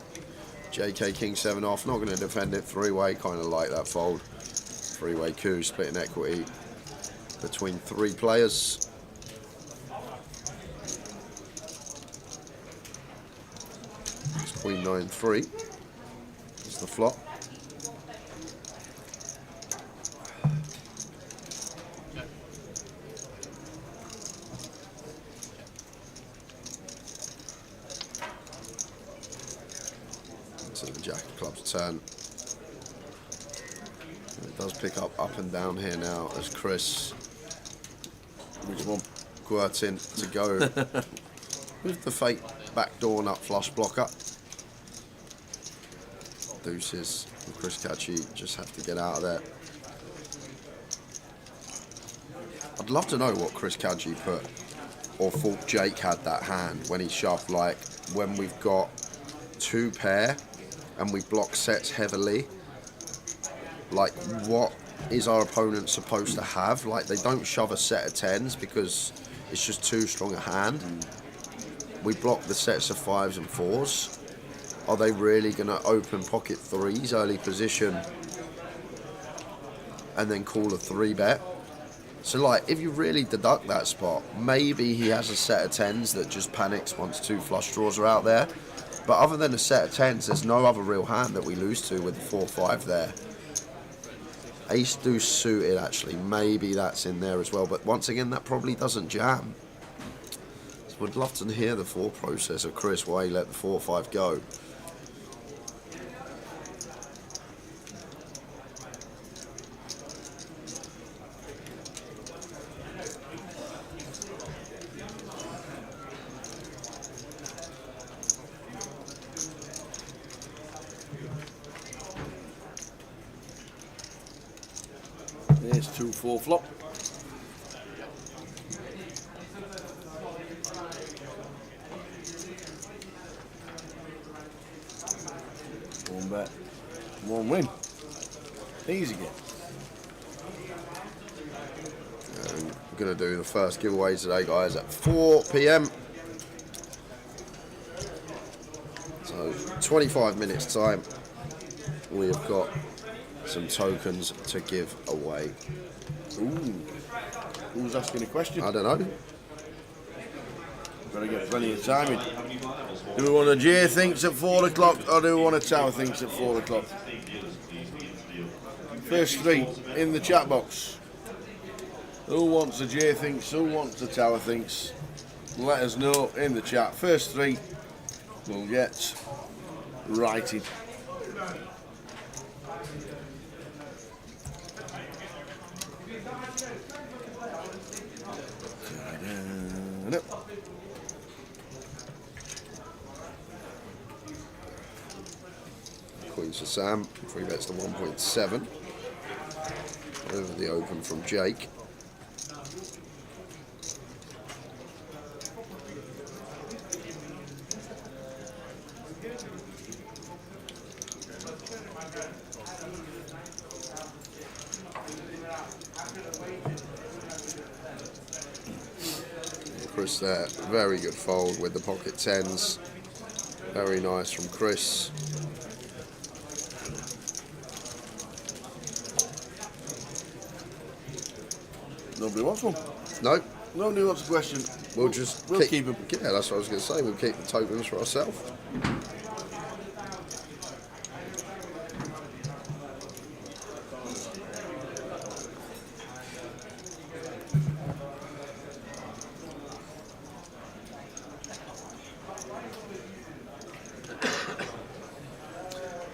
JK King 7 off, not going to defend it. 3-way, kind of like that fold. 3-way coup, splitting equity between 3 players. It's Queen 9-3. It's the flop. The Jack of Clubs turn. It does pick up and down here now as Chris. Which one? Quertin to go with the fake backdoor nut flush blocker. Deuces. And Chris Kadji just have to get out of there. I'd love to know what Chris Kadji put or thought Jake had that hand when he shoved, like when we've got 2 pair and we block sets heavily, like what is our opponent supposed to have? Like they don't shove a set of 10s because it's just too strong a hand. We block the sets of 5s and 4s. Are they really going to open pocket 3s early position and then call a 3-bet? So like if you really deduct that spot, maybe he has a set of 10s that just panics once 2 flush draws are out there. But other than a set of 10s, there's no other real hand that we lose to with the 4-5 there. Ace deuce suited, actually. Maybe that's in there as well. But once again, that probably doesn't jam. So would love to hear the thought process of Chris why he let the 4-5 go. There's 2-4 flop. One bet, one win. Easy game. I'm going to do the first giveaway today, guys, at 4 PM. So 25 minutes time. We have got some tokens to give away. Ooh. Who's asking a question? I don't know. Gotta get plenty of time in. Do we want a J thinks at 4 o'clock or do we want a Tower thinks at 4 o'clock? First three in the chat box. Who wants a J thinks? Who wants a Tower thinks? Let us know in the chat. First three will get righted. Queens for Sam, 3 bets to 1.7. Over the open from Jake. Chris there, very good fold with the pocket tens. Very nice from Chris. Nobody wants one. No. Nobody wants a question. We'll keep them. Yeah, that's what I was going to say. We'll keep the tokens for ourselves.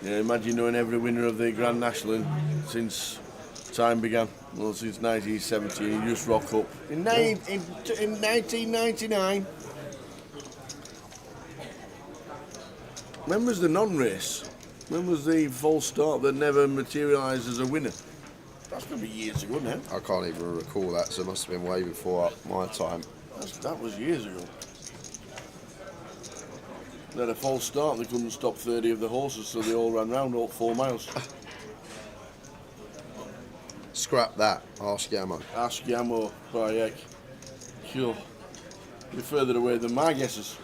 Yeah, imagine knowing every winner of the Grand National since time began. Well, since 1970, you just rock up. In 1999. When was the non-race? When was the false start that never materialised as a winner? That's going to be years ago now. I can't even recall that, so it must have been way before my time. That was years ago. They had a false start, they couldn't stop 30 of the horses, so they all ran round all 4 miles. Scrap that. Ask Yamo. Ask Yamo, by heck. Sure. You're further away than my guesses.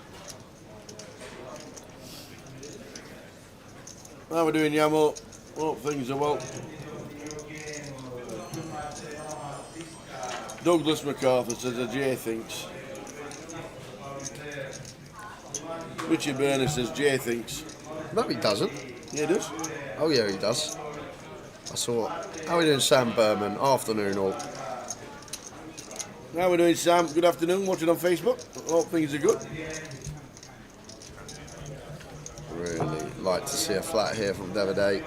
How we doing, Yamo? Hope things are well. Douglas MacArthur says a J thinks. Richard Burner says Jay thinks. No, he doesn't. Yeah, he does. Oh, yeah, he does. I saw. How are we doing, Sam Berman? Afternoon, all. How are we doing, Sam? Good afternoon. Watching on Facebook. Hope things are good. Really like to see a flat here from Daviday.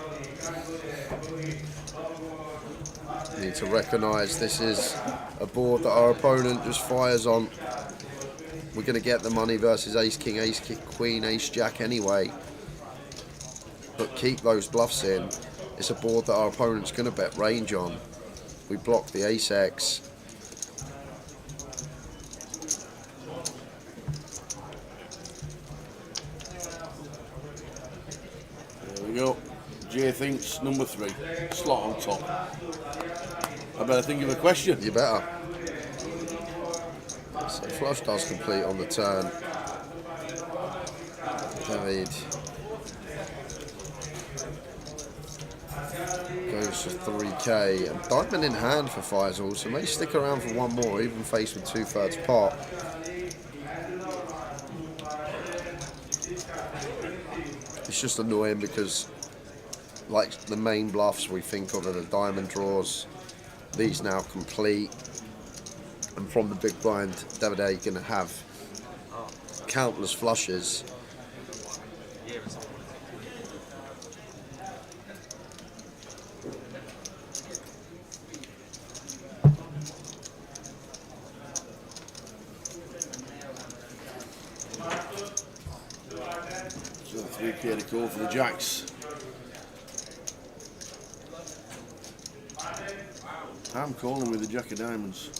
Need to recognise this is a board that our opponent just fires on. We're going to get the money versus Ace King, Ace King, Queen, Ace Jack anyway. But keep those bluffs in. It's a board that our opponent's going to bet range on. We block the Ace X. There we go. Jay thinks number 3. Slot on top. I better think of a question. You better. So flush does complete on the turn. David goes for 3k and diamond in hand for Faisal, so may stick around for one more, even faced with 2/3 pot. It's just annoying because, like the main bluffs we think of are the diamond draws, these now complete. And from the big blind, Daviday going to have countless flushes. So 3k to call for the Jacks. I'm calling with the Jack of Diamonds.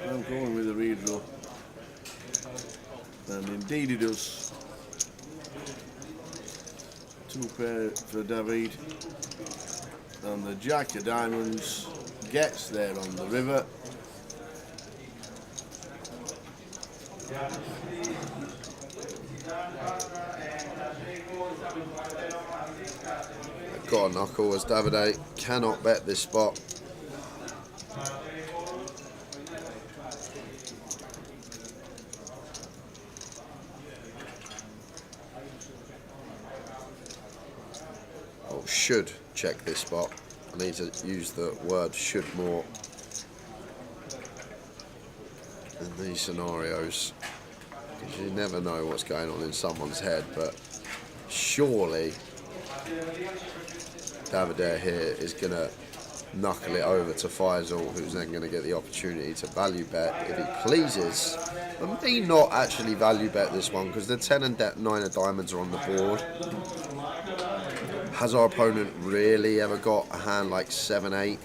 I'm calling with the redraw. And indeed he does. 2 pair for David. And the Jack of Diamonds gets there on the river. Got a knuckle as Daviday cannot bet this spot. Should check this spot. I need to use the word should more in these scenarios, because you never know what's going on in someone's head, but surely Davide here is going to knuckle it over to Faisal, who's then going to get the opportunity to value bet if he pleases. And may not actually value bet this one, because the 10 and 9 of diamonds are on the board. Has our opponent really ever got a hand like 7-8?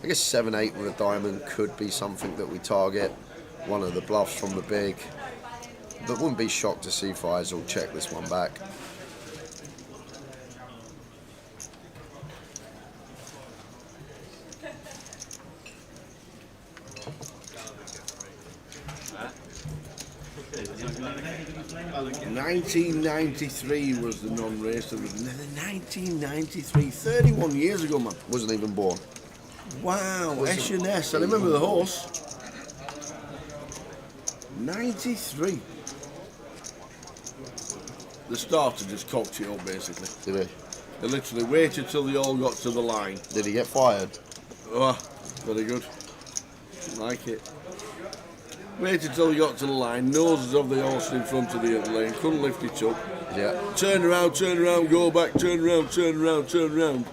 I guess 7-8 with a diamond could be something that we target. One of the bluffs from the big. But wouldn't be shocked to see Faisal check this one back. $1993 was the non-race. 1993, 31 years ago, man. Wasn't even born. Wow, S&S. I remember the horse. 93. The starter just cocked it up, basically. Did he? They literally waited till they all got to the line. Did he get fired? Oh, very good. Like it. Waited till he got to the line, noses of the horse in front of the other lane, couldn't lift it up. Yeah. Turn around, go back, turn around.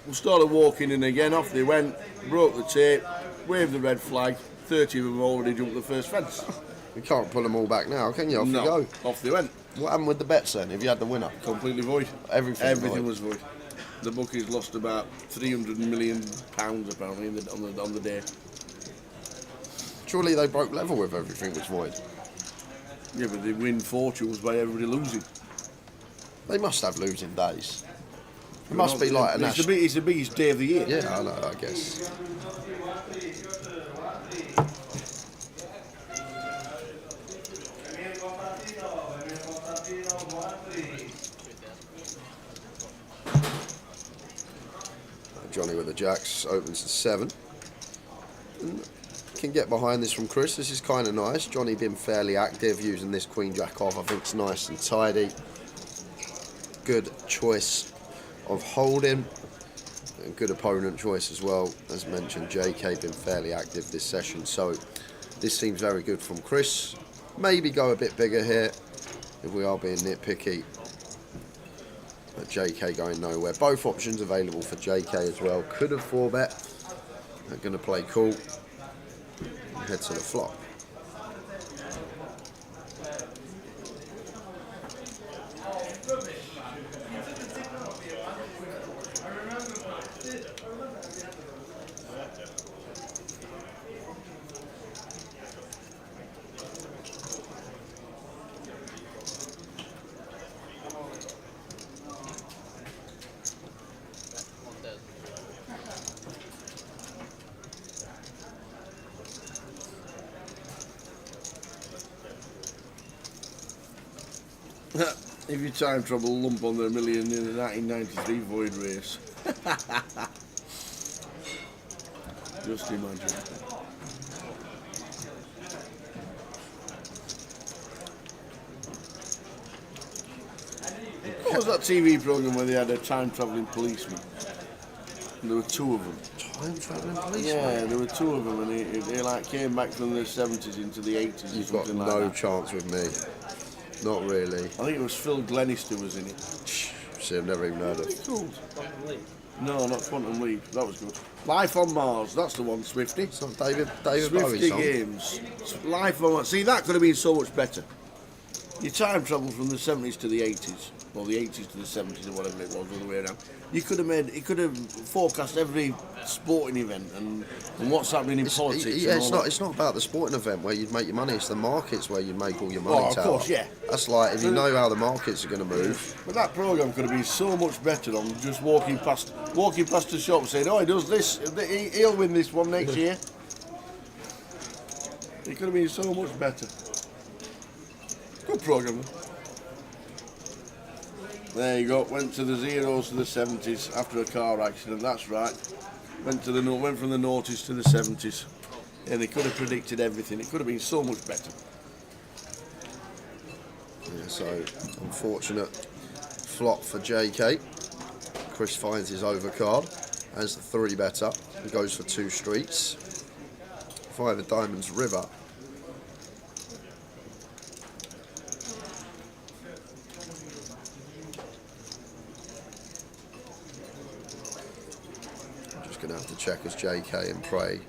We started walking in again, off they went, broke the tape, waved the red flag, 30 of them already jumped the first fence. You can't pull them all back now, can you? Off No, you go. off they went. What happened with the bets then, if you had the winner? Completely void. Everything was void. The bookies lost about £300 million apparently on the day. Surely they broke level with everything was void. Yeah, but they win fortunes by everybody losing. They must have losing days. It must be like a national... It's the biggest day of the year. Yeah, I know, I guess. Johnny with the jacks opens to 7. Can get behind this from Chris. This is kind of nice. Johnny been fairly active using this queen jack off. I think it's nice and tidy. Good choice of holding. And good opponent choice as well. As mentioned, JK been fairly active this session. So this seems very good from Chris. Maybe go a bit bigger here if we are being nitpicky. But JK going nowhere. Both options available for JK as well. Could have 4-bet. They're going to play cool. Head to the flop. If you time trouble lump on the million in the 1993 void race. Just imagine. What was that TV programme where they had a time travelling policeman? And there were 2 of them. Time travelling policeman? Yeah, there were 2 of them, and they like came back from the 70s into the 80s. You've got no chance with me. Not really. I think it was Phil Glenister was in it. See, I've never even heard of it. No, not Quantum Leap. That was good. Life on Mars. That's the one, Swifty. It's not David Swifty Bowie's song. Games. Life on Mars. See, that could have been so much better. You time travel from the 70s to the 80s, or the 80s to the 70s, or whatever it was, all the way around. You could have made. It could have forecast every sporting event and what's happening in politics. Yeah, it's not about the sporting event where you'd make your money. It's the markets where you'd make all your money. Oh, of course, yeah. That's like if you know how the markets are going to move. But that programme could have been so much better on just walking past the shop saying, "Oh, he does this. He'll win this one next year." It could have been so much better. Good programme. There you go. Went to the zeros to the 70s after a car accident. That's right. Went from the noughties to the 70s, and they could have predicted everything. It could have been so much better. Yeah, so unfortunate flop for JK. Chris finds his overcard. as the 3-better. He goes for 2 streets. 5 of diamonds, river. I'm just going to have to check as JK and pray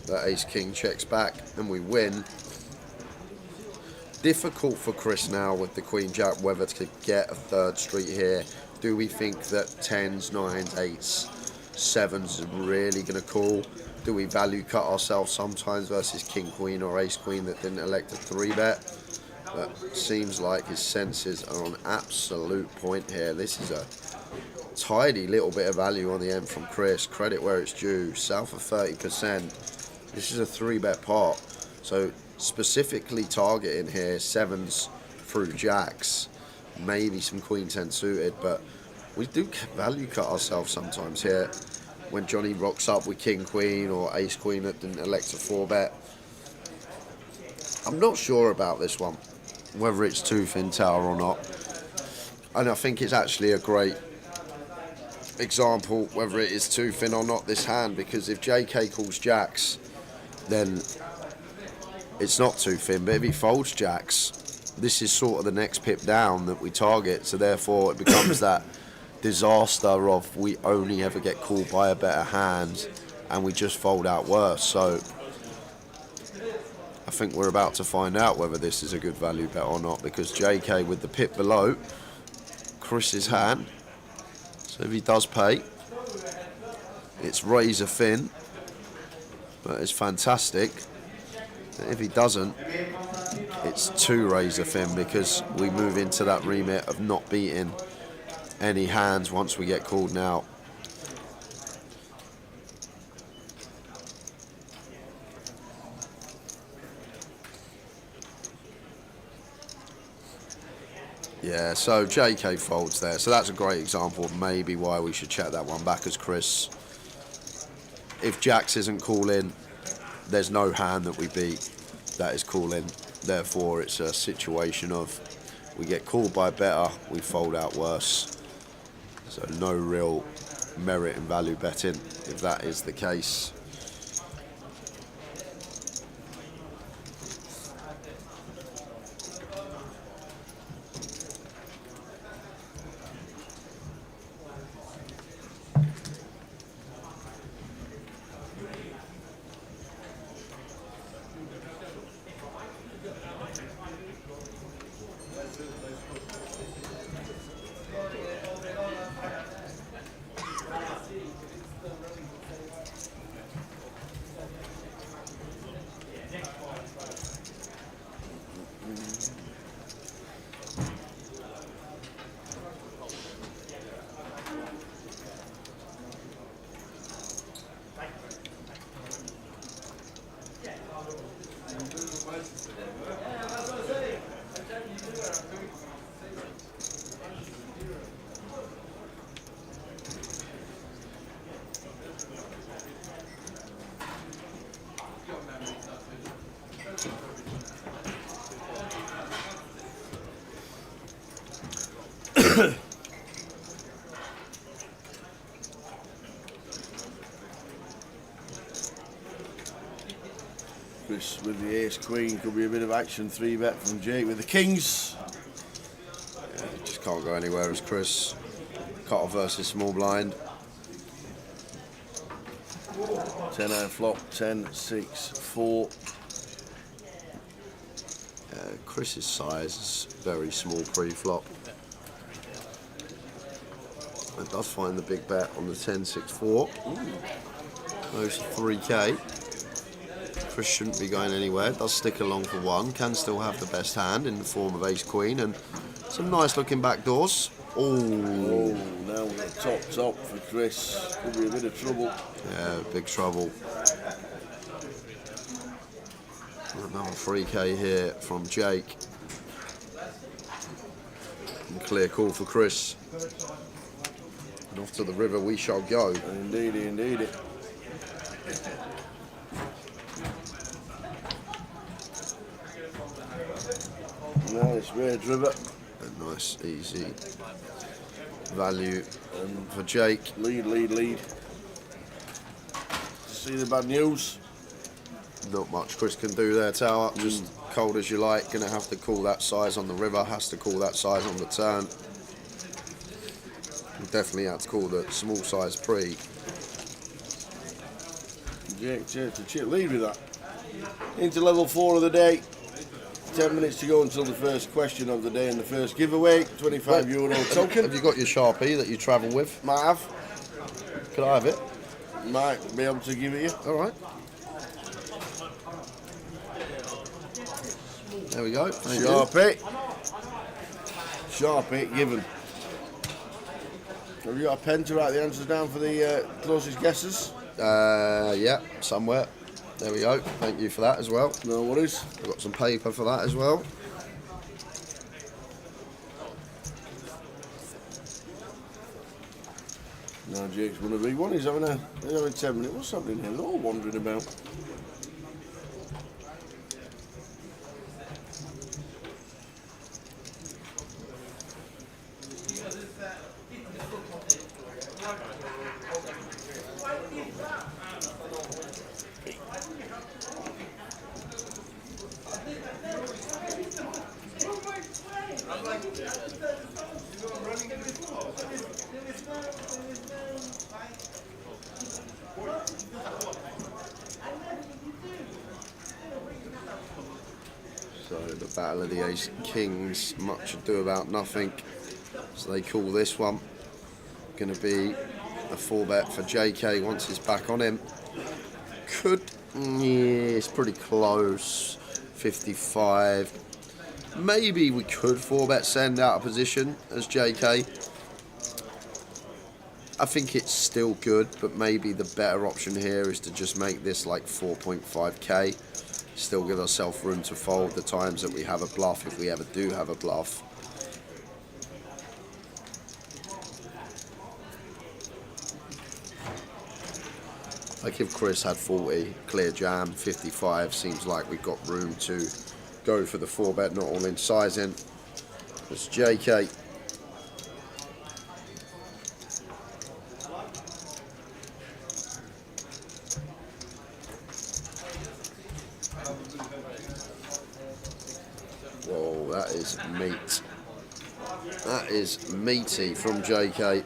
that ace king checks back and we win. Difficult for Chris now with the queen jack whether to get a 3rd street here. Do we think that 10s, 9s, 8s, 7s is really going to call? Do we value cut ourselves sometimes versus king queen or ace queen that didn't elect a 3-bet? But seems like his senses are on absolute point here. This is a tidy little bit of value on the end from Chris. Credit where it's due, south of 30%. This is a 3-bet pot, so specifically targeting here 7s through jacks, maybe some queen 10 suited, but we do value cut ourselves sometimes here when Johnny rocks up with king queen or ace queen that didn't elect a 4-bet. I'm not sure about this one, whether it's too thin tower or not, and I think it's actually a great example whether it is too thin or not, this hand, because if JK calls jacks then it's not too thin, but if he folds jacks, this is sort of the next pip down that we target, so therefore it becomes that disaster of we only ever get called by a better hand and we just fold out worse. So I think we're about to find out whether this is a good value bet or not, because JK with the pip below Chris's hand, so if he does pay, it's razor thin, but it's fantastic. If he doesn't, it's too razor thin, because we move into that remit of not beating any hands once we get called now. Yeah, so JK folds there, so that's a great example of maybe why we should check that one back as Chris. If jacks isn't calling, there's no hand that we beat that is calling, therefore it's a situation of we get called by better, we fold out worse, so no real merit in value betting if that is the case. Chris with the ace queen, could be a bit of action. 3-bet from Jake with the kings. Yeah, just can't go anywhere as Chris. Cutter versus small blind. 10 out flop, 10, 6, 4. Chris's size is very small pre-flop. It does find the big bet on the 10, 6, 4. Close to 3k. Chris shouldn't be going anywhere. Does stick along for 1. Can still have the best hand in the form of ace queen and some nice looking back doors. Oh, now we're top for Chris. Could be a bit of trouble. Yeah, big trouble. Another 3k here from Jake. And clear call for Chris. And off to the river we shall go. Indeed, indeed. Nice red river. A nice, easy value for Jake. Lead. see the bad news. Not much Chris can do there, Tower. Just cold as you like. Gonna have to call that size on the river. Has to call that size on the turn. Definitely had to call the small size pre. Jake, the chip, lead with that. Into level 4 of the day. 10 minutes to go until the first question of the day and the first giveaway. €25 token. Have you got your Sharpie that you travel with? Might have. Could I have it? Might be able to give it you. All right. There we go. Thank you. Sharpie given. Have you got a pen to write the answers down for the closest guesses? Yeah, somewhere. There we go. Thank you for that as well. No worries. I've got some paper for that as well. Now Jake's going to read one. He's having 10 minutes. What's happening here? They're all wandering about. So the Battle of the Ace Kings, much ado about nothing, as they call this one. Going to be a 4-bet for JK once he's back on him. It's pretty close, 55. Maybe we could 4-bet send out of position as JK. I think it's still good, but maybe the better option here is to just make this like 4.5k. Still give ourselves room to fold the times that we have a bluff, if we ever do have a bluff. Like if Chris had 40, clear jam, 55, seems like we've got room to go for the 4-bet, not all in sizing. It's JK. Whoa, that is meat. That is meaty from JK.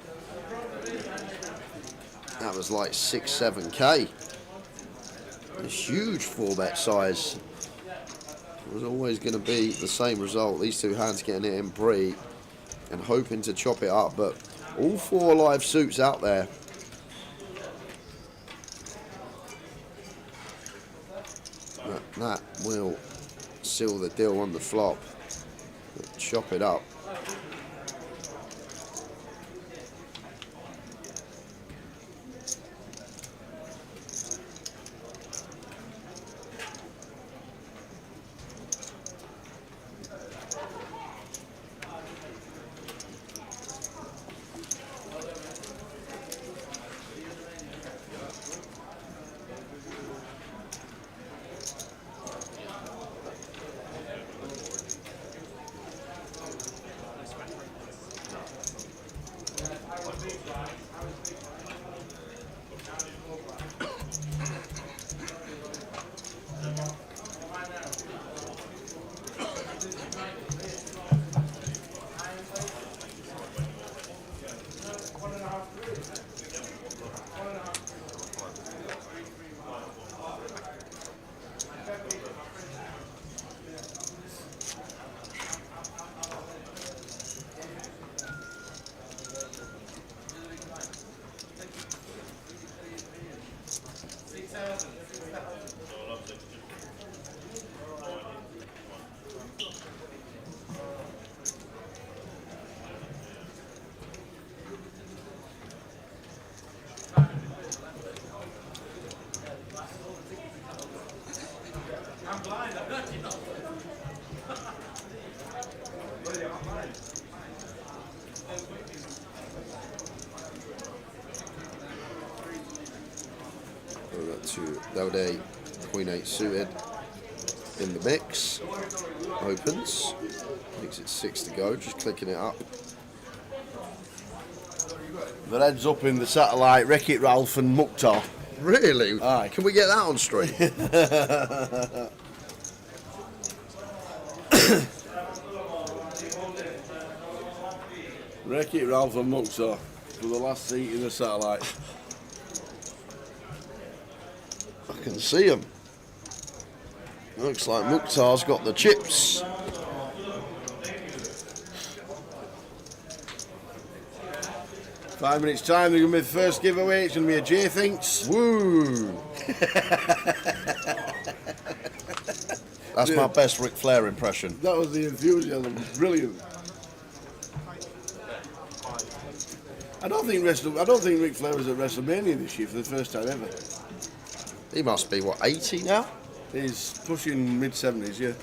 That was like 6-7k. A huge 4-bet size. It was always going to be the same result. These two hands getting it in pre and hoping to chop it up, but all 4 live suits out there. That will seal the deal on the flop. Chop it up. To Dode, Queen 8 suited in the mix. Opens. Makes it 6 to go, just clicking it up. The heads up in the satellite, Wreck-It Ralph and Mukhtar. Really? Aye. Can we get that on stream? Wreck-It Ralph and Muxar for the last seat in the satellite. I can see him. Looks like Mukhtar's got the chips. Five minutes time, they're going to be the first giveaway. It's going to be a J Thinks. Woo! That's my best Ric Flair impression. That was the enthusiasm. Brilliant. I don't think Ric Flair was at WrestleMania this year for the first time ever. He must be, what, 80 now? He's pushing mid-70s, yeah.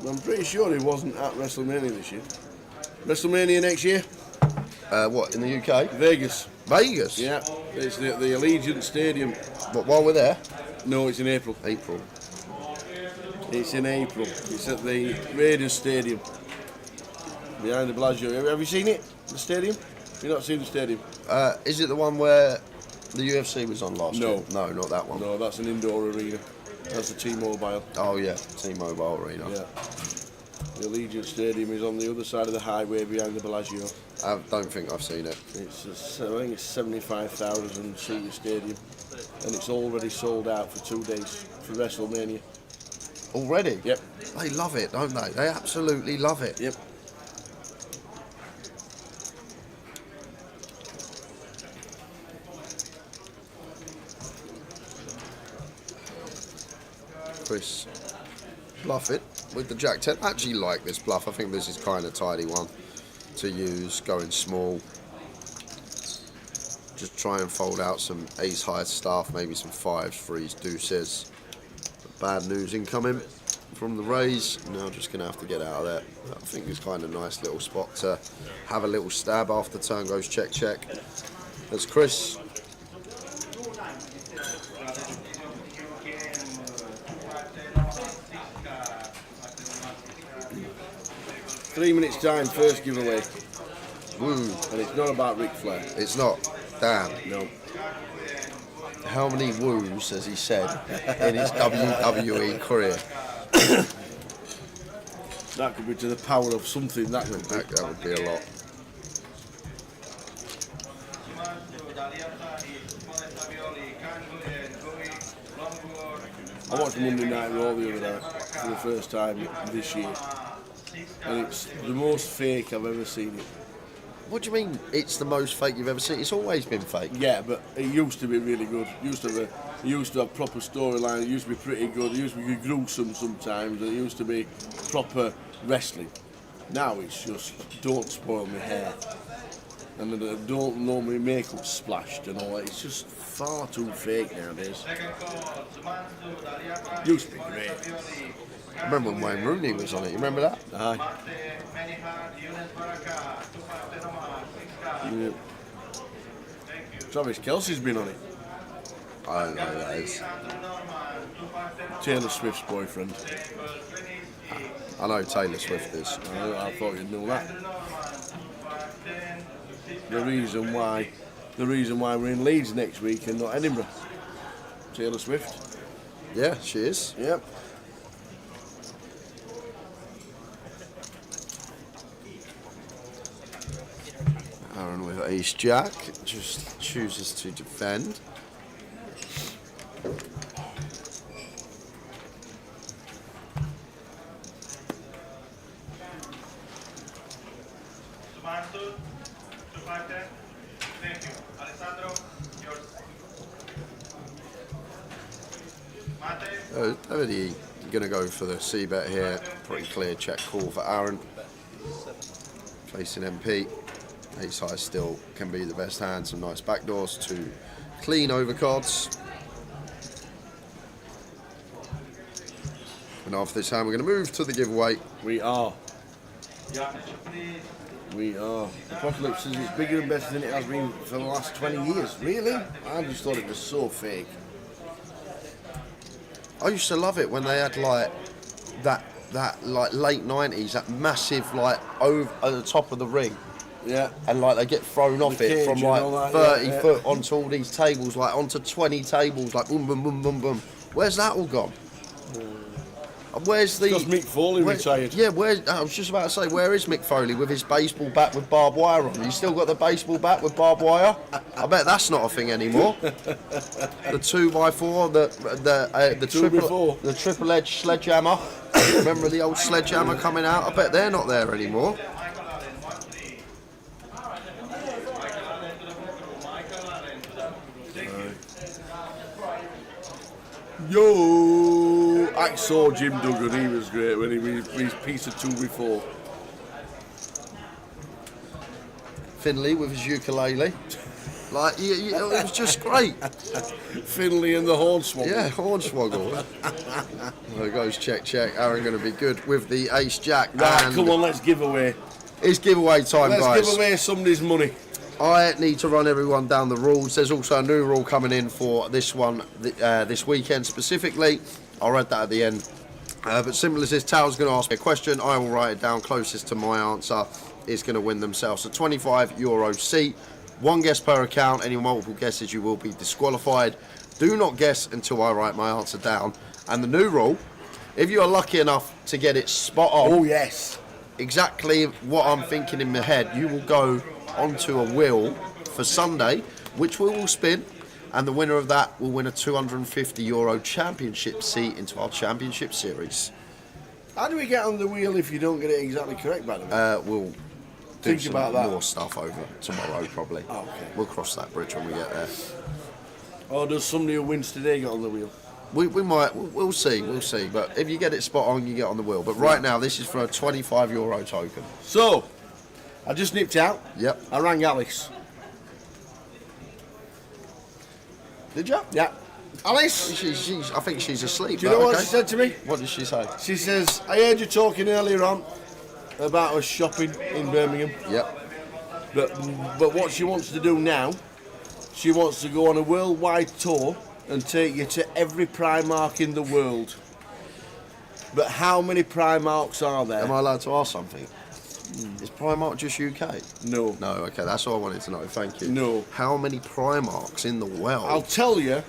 I'm pretty sure he wasn't at WrestleMania this year. WrestleMania next year? What, in the UK? Vegas. Vegas? Yeah, it's the Allegiant Stadium. What, while we're there? No, it's in April. April. It's in April. It's at the Raiders Stadium. Behind the Bellagio. Have you seen it? The stadium? You've not seen the stadium? Is it the one where the UFC was on last No. year? No, not that one. No, that's an indoor arena. That's the T-Mobile. Oh, yeah, T-Mobile Arena. Yeah. The Allegiant Stadium is on the other side of the highway behind the Bellagio. I don't think I've seen it. It's I think it's 75,000 seater stadium, and it's already sold out for 2 days for WrestleMania. Already? Yep. They love it, don't they? They absolutely love it. Yep. Chris bluff it with the Jack 10. I actually like this bluff. I think this is kind of tidy one to use, going small. Just try and fold out some ace high stuff, maybe some fives, threes, deuces. Bad news incoming from the raise. Now just going to have to get out of there. I think it's kind of a nice little spot to have a little stab after turn goes check, check. That's Chris. Three minutes time, first giveaway. Woo. And it's not about Ric Flair. It's not. Damn. No. How many woos has he said in his WWE career? That could be to the power of something, that could be. That would be a lot. I watched Monday Night Raw the other night for the first time this year, and it's the most fake I've ever seen it. What do you mean it's the most fake you've ever seen? It's always been fake. Yeah, but it used to be really good. It used to have proper storyline. It used to be pretty good. It used to be gruesome sometimes, and it used to be proper wrestling. Now it's just don't spoil my hair, and don't know my makeup splashed and all that. It's just far too fake nowadays. Used to be great. I remember when Wayne Rooney was on it. You remember that? Aye. Yeah. Travis Kelce's been on it. I don't know who that is. Taylor Swift's boyfriend. I know Taylor Swift is. I thought you'd know that. The reason why we're in Leeds next week and not Edinburgh. Taylor Swift. Yeah, she is. Yep. Aaron with ace jack just chooses to defend. Already going to go for the C-bet here. Pretty clear check call for Aaron. Facing MP. Ace high still can be the best hand. Some nice backdoors to clean overcards. And after this hand, we're going to move to the giveaway. We are. We are. Apocalypse says it's bigger and better than it has been for the last 20 years. Really? I just thought it was so fake. I used to love it when they had like that like late 90s, that massive like over at the top of the ring. Yeah. And like they get thrown off it cage from and like all that, 30 yeah. foot onto all these tables, like onto 20 tables, like boom, boom, boom, boom, boom. Where's that all gone? And where's the? Because Mick Foley retired. Yeah, I was just about to say, where is Mick Foley with his baseball bat with barbed wire on? You still got the baseball bat with barbed wire? I bet that's not a thing anymore. The 2x4, the triple edge sledgehammer. Remember the old sledgehammer coming out? I bet they're not there anymore. Yo! I saw Jim Duggan, he was great when he was his piece of 2x4. Finley with his ukulele. Like, it was just great. Finley and the Hornswoggle. Yeah, Hornswoggle. There goes check. Aaron going to be good with the ace jack. Right, and come on, let's give away. It's giveaway time, guys. Let's give away somebody's money. I need to run everyone down the rules. There's also a new rule coming in for this one, this weekend specifically. I'll read that at the end. But simple as this, Tal's going to ask me a question. I will write it down. Closest to my answer is going to win themselves a €25 seat. One guess per account. Any multiple guesses, you will be disqualified. Do not guess until I write my answer down. And the new rule, if you are lucky enough to get it spot on. Oh, yes. Exactly what I'm thinking in my head, you will go onto a wheel for Sunday, which we will spin, and the winner of that will win a €250 championship seat into our championship series. How do we get on the wheel if you don't get it exactly correct, by the way? We'll do Think some about that. more stuff over tomorrow, probably. Okay. We'll cross that bridge when we get there. Or does somebody who wins today get on the wheel? We might, we'll see. But if you get it spot on, you get on the wheel. But right now, this is for a €25 token. So, I just nipped out. Yep. I rang Alice. Did you? Yeah. Alice? I think she's asleep. Do you know but what okay. she said to me? What did she say? She says, I heard you talking earlier on about us shopping in Birmingham. Yep. But what she wants to do now, she wants to go on a worldwide tour and take you to every Primark in the world. But how many Primarks are there? Am I allowed to ask something? Is Primark just UK? No. No, okay, that's all I wanted to know, thank you. No. How many Primarks in the world? I'll tell you,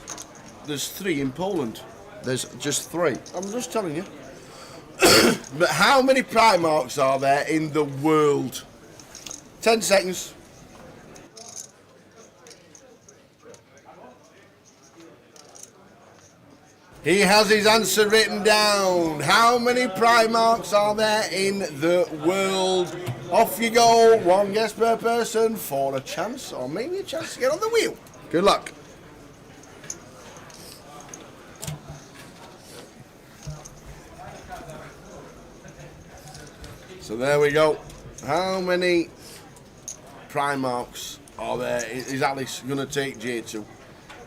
there's 3 in Poland. There's just 3. I'm just telling you. But how many Primarks are there in the world? 10 seconds. He has his answer written down. How many Primarks are there in the world? Off you go. One guess per person for a chance, or maybe a chance to get on the wheel. Good luck. So there we go. How many Primarks are there? Is Alice going to take Jay to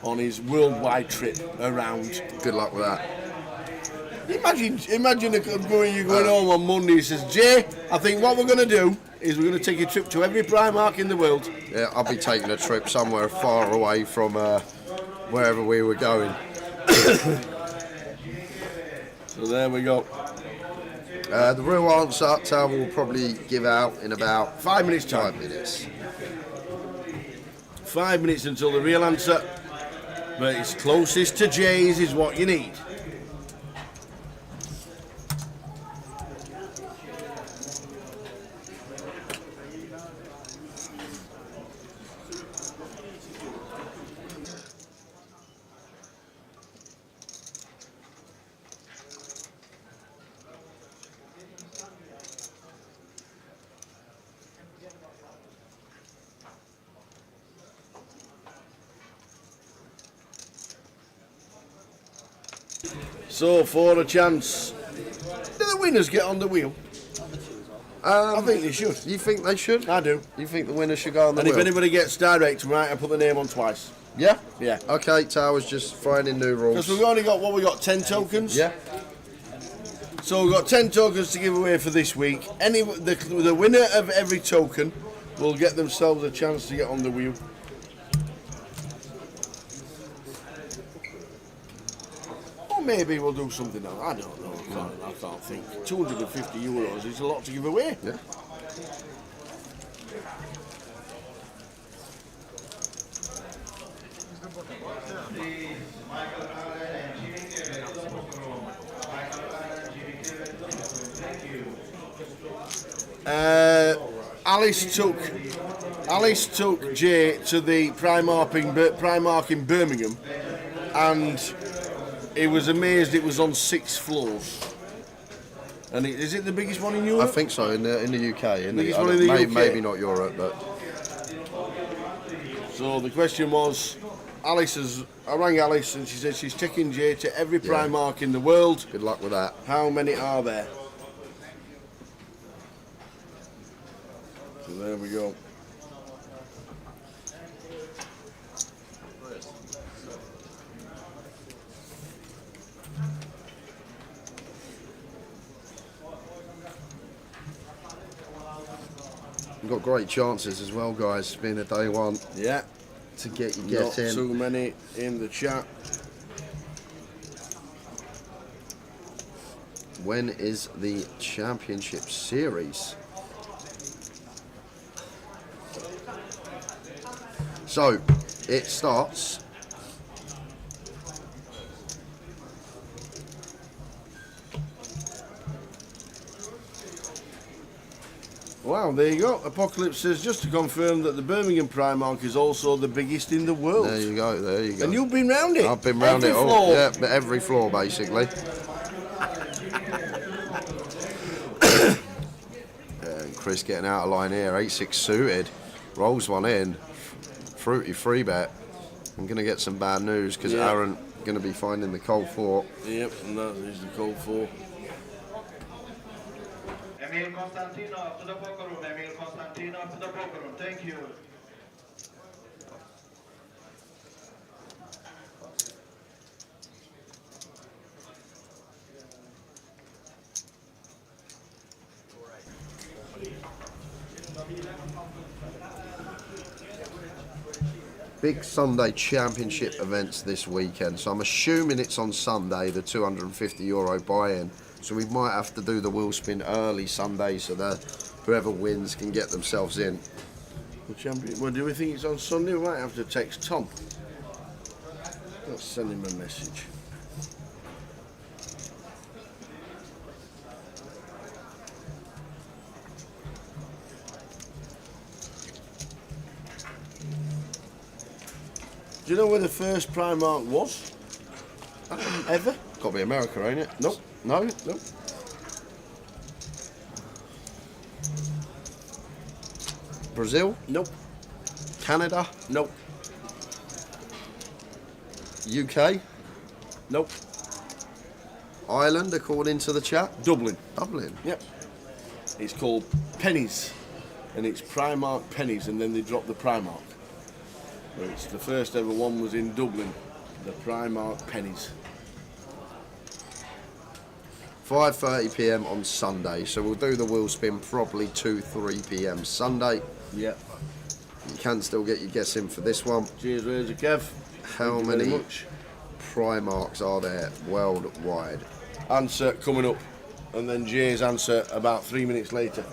on his worldwide trip around? Good luck with that. Imagine you're going home on Monday. He says, Jay, I think what we're going to do is we're going to take a trip to every Primark in the world. Yeah, I'll be taking a trip somewhere far away from wherever we were going. So there we go. The real answer, Tal will probably give out in about 5 minutes time. 5 minutes. 5 minutes until the real answer. But it's closest to Jay's is what you need. So for a chance, do the winners get on the wheel? I think they should. You think they should? I do. You think the winner should go on the And wheel? if anybody gets direct, right, I put the name on twice. Yeah? Yeah. Okay, Tal was just finding new rules. Because we've only got, what, we got 10 tokens? Yeah. So we've got 10 tokens to give away for this week. The winner of every token will get themselves a chance to get on the wheel. Or maybe we'll do something else. I don't know. I can't think. €250 is a lot to give away. Yeah. Alice took Jay to the Primark in Birmingham, and he was amazed it was on 6 floors. And is it the biggest one in Europe? I think so, in the UK. Biggest one in the UK. Maybe not Europe, but. So the question was, I rang Alice and she said she's taking Jay to every Primark in the world. Good luck with that. How many are there? So there we go. We've got great chances as well, guys, being a day one. Yeah. To get your Not get in. too many in the chat. When is the championship series? So, it starts. Wow, there you go. Apocalypse says, just to confirm that the Birmingham Primark is also the biggest in the world. There you go, there you go. And you've been round it? I've been round every it all. floor. Yeah, but every floor, basically. And Chris getting out of line here, 8-6 suited. Rolls one in. Fruity free bet. I'm going to get some bad news because Aaron going to be finding the cold 4. Yep, and that is the cold 4. Emil Constantino up to the poker room. Emil Constantino up to the poker room. Thank you. Big Sunday championship events this weekend, so I'm assuming it's on Sunday, the €250 buy-in. So we might have to do the wheel spin early Sunday so that whoever wins can get themselves in. Well, do we think it's on Sunday? We might have to text Tom. Let's send him a message. Do you know where the first Primark was? Ever? Got to be America, ain't it? Nope. No? Nope. Brazil? Nope. Canada? Nope. UK? Nope. Ireland, according to the chat? Dublin. Dublin? Yep. It's called Pennies, and it's Primark Pennies, and then they dropped the Primark. But it's the first ever one was in Dublin, the Primark Pennies. 5:30 PM on Sunday, so we'll do the wheel spin probably 2-3 PM Sunday. Yeah. You can still get your guess in for this one. Cheers, Razor Kev. How many Primarks are there worldwide? Answer coming up, and then Jay's answer about 3 minutes later.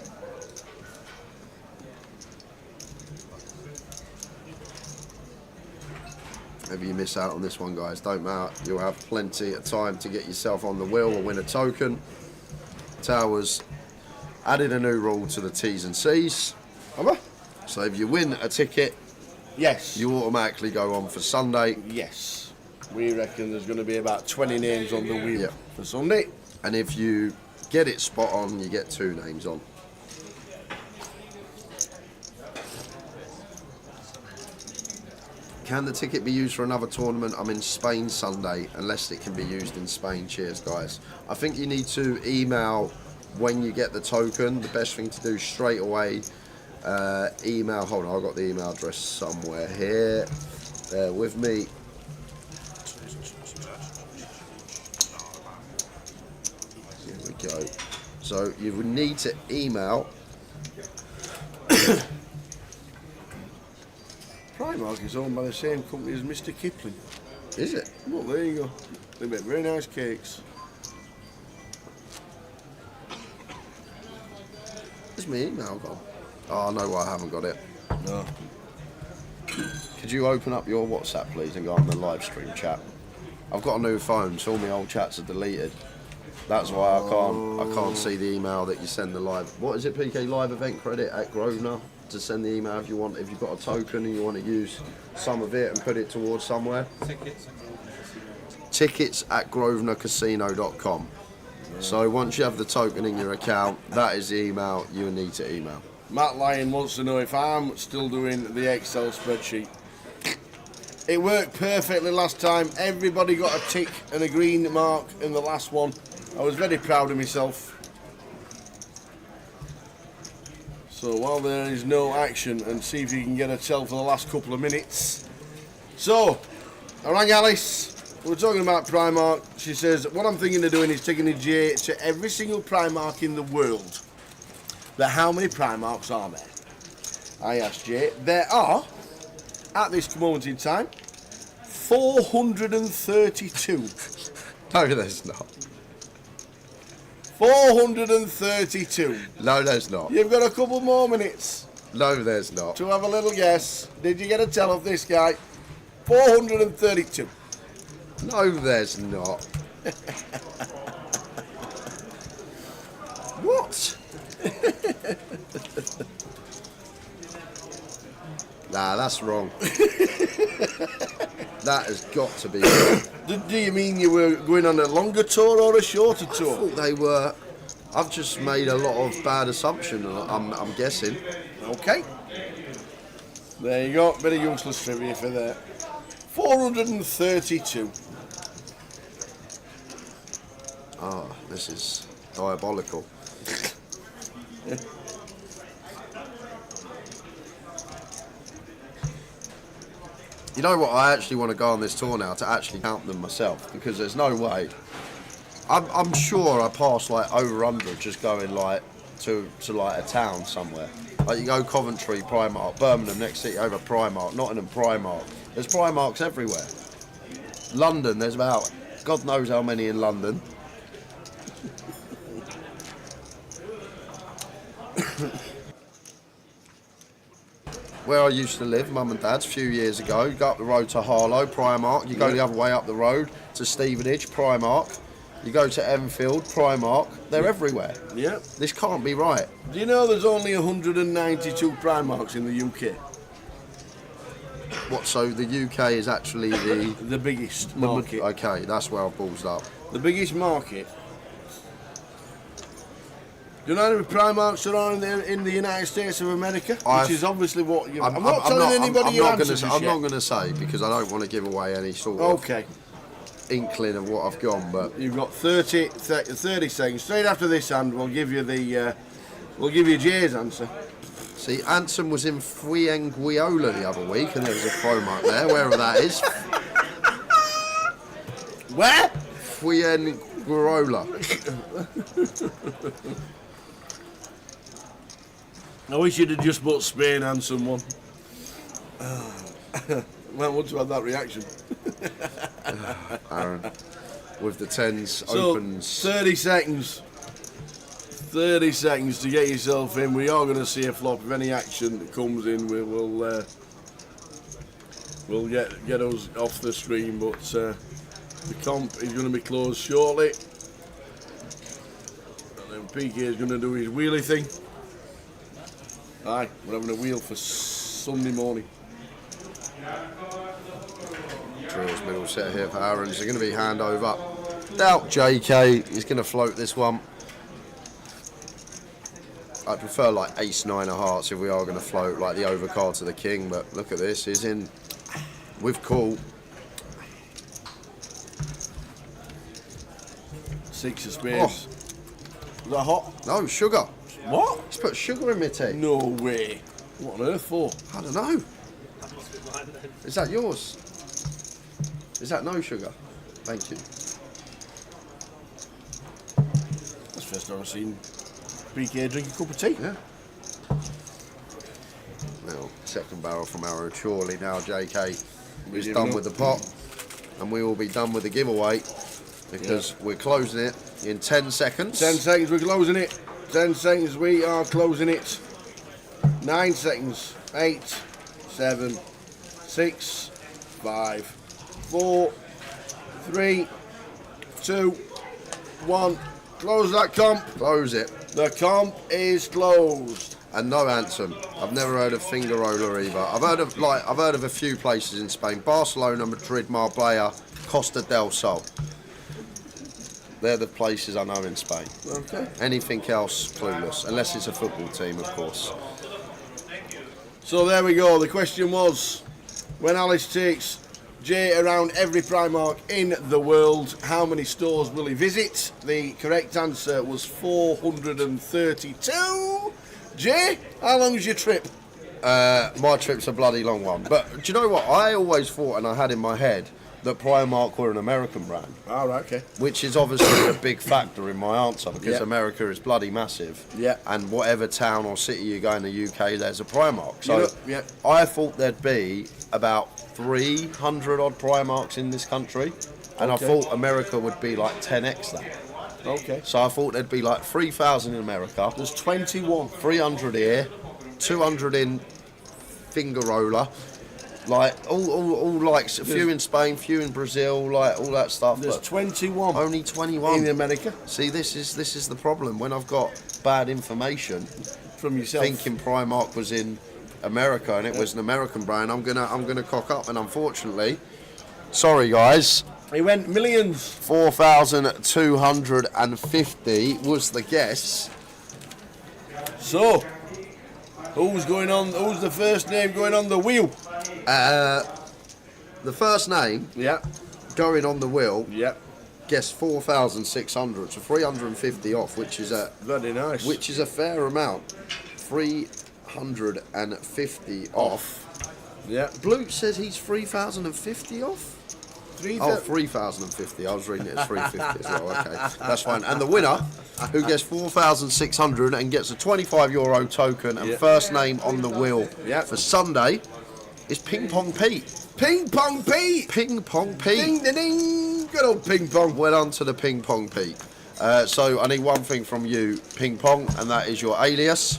If you miss out on this one, guys, don't matter. You'll have plenty of time to get yourself on the wheel or win a token. Towers added a new rule to the T's and C's. So if you win a ticket, yes, you automatically go on for Sunday. Yes. We reckon there's going to be about 20 names on the wheel for Sunday. And if you get it spot on, you get 2 names on. Can the ticket be used for another tournament? I'm in Spain Sunday, unless it can be used in Spain. Cheers, guys. I think you need to email when you get the token. The best thing to do straight away, email. Hold on, I've got the email address somewhere here. Bear with me. Here we go. So you would need to email. Primark is owned by the same company as Mr. Kipling. Is it? Well, there you go. They make very nice cakes. Where's my email gone? Oh, no, I haven't got it. No. could you open up your WhatsApp, please, and go on the live stream chat? I've got a new phone, so all my old chats are deleted. That's why I can't see the email that you send the live. What is it, PK? Live event credit at Grosvenor to send the email if you want. If you've got a token and you want to use some of it and put it towards somewhere. Tickets at grosvenorcasino.com. So once you have the token in your account, that is the email you need to email. Matt Lyon wants to know if I'm still doing the Excel spreadsheet. It worked perfectly last time. Everybody got a tick and a green mark in the last one. I was very proud of myself. So while there is no action, and see if you can get a tell for the last couple of minutes. So, I rang Alice. We're talking about Primark. She says, what I'm thinking of doing is taking a J to every single Primark in the world. But how many Primarks are there? I asked Jay. There are, at this moment in time, 432. No, there's not. 432. No, there's not. You've got a couple more minutes. No, there's not. To have a little guess. Did you get a tell of this guy? 432. No, there's not. What? Nah, that's wrong. That has got to be wrong. Do you mean you were going on a longer tour or a shorter tour? I thought they were. I've just made a lot of bad assumptions, I'm guessing. Okay. There you go. Bit of useless trivia for that. 432. Oh, this is diabolical. You know what? I actually want to go on this tour now to actually count them myself, because there's no way. I'm sure I passed like over 100 just going like to like a town somewhere. Like you go Coventry, Primark, Birmingham, next city over, Primark, Nottingham, Primark. There's Primarks everywhere. London, there's about God knows how many in London. Where I used to live, Mum and Dad's, a few years ago, you go up the road to Harlow, Primark, you go the other way up the road to Stevenage, Primark, you go to Enfield, Primark, they're everywhere. Yeah. This can't be right. Do you know there's only 192 Primarks in the UK? What, so the UK is actually the biggest market. Okay, that's where I've ballsed up. The biggest market. Do you know how many Primarks there are in the United States of America? Which is obviously what you... I'm not telling anybody your answers I'm not going to say, because I don't want to give away any sort of inkling of what I've gone, but... You've got 30 seconds. Straight after this hand, we'll give you Jay's answer. See, Anson was in Fuenguiola the other week, and there was a Primark there, wherever that is. Where? Fuenguiola. I wish you'd have just put Spain and someone. Well, once you had that reaction. Aaron, with the tens So, opens. 30 seconds. 30 seconds to get yourself in. We are going to see a flop. If any action that comes in, we'll get us off the stream. But the comp is going to be closed shortly. And then PK is going to do his wheelie thing. Aye, we're having a wheel for Sunday morning. Drills middle set here for Aaron. It's going to be hand over. Doubt JK is going to float this one. I prefer like ace nine of hearts if we are going to float like the overcard to the king, but look at this, he's in with call. 6 of spades. Is that hot? No, sugar. What? He's put sugar in my tea. No way. What on earth for? I don't know. Is that yours? Is that no sugar? Thank you. That's the first time I've seen PK drink a cup of tea. Yeah. Now, second barrel from Arrow. Surely now JK is done with the pot, and we will be done with the giveaway because we're closing it in 10 seconds. 10 seconds, we're closing it. 10 seconds, we are closing it. 9 seconds. 8, 7, 6, 5, 4, 3, 2, 1. Close that comp. Close it. The comp is closed. And no anthem. I've never heard of finger roller either. I've heard of a few places in Spain: Barcelona, Madrid, Marbella, Costa del Sol. They're the places I know in Spain. Okay. Anything else, clueless, unless it's a football team, of course. So there we go. The question was, when Alice takes Jay around every Primark in the world, how many stores will he visit? The correct answer was 432. Jay, how long is your trip? My trip's a bloody long one. But do you know what? I always thought, and I had in my head, that Primark were an American brand. All right, okay. Which is obviously a big factor in my answer, because Yeah. America is bloody massive. Yeah. And whatever town or city you go in the UK, there's a Primark. So You know, yeah. I thought there'd be about 300 odd Primarks in this country. And Okay. I thought America would be like 10x that. Okay. So I thought there'd be like 3,000 in America. There's 21. 300 here, 200 in finger roller, like all like a few in Spain, few in Brazil, like all that stuff. There's but 21 only 21 in America. See, this is the problem when I've got bad information from yourself, thinking Primark was in America and it was an American brand. I'm gonna cock up, and unfortunately, sorry guys. He went millions. 4,250 was the guess. So, who's going on? Who's the first name going on the wheel? The first name, Yeah. going on the wheel, Yeah. guess 4,600, so 350 off, which is a Very nice. fair amount. 350 off. Yeah. Blue says he's 3,050 off. 3,050. I was reading it as 350 as well. Okay, that's fine. And the winner, who gets 4,600 and gets a €25 token and first name on the wheel for Sunday, is Ping Pong Pete. Ping Pong Pete. Ping Pong Pete. Ding ding ding. Good old Ping Pong. Well done to the Ping Pong Pete. So I need one thing from you, Ping Pong, and that is your alias.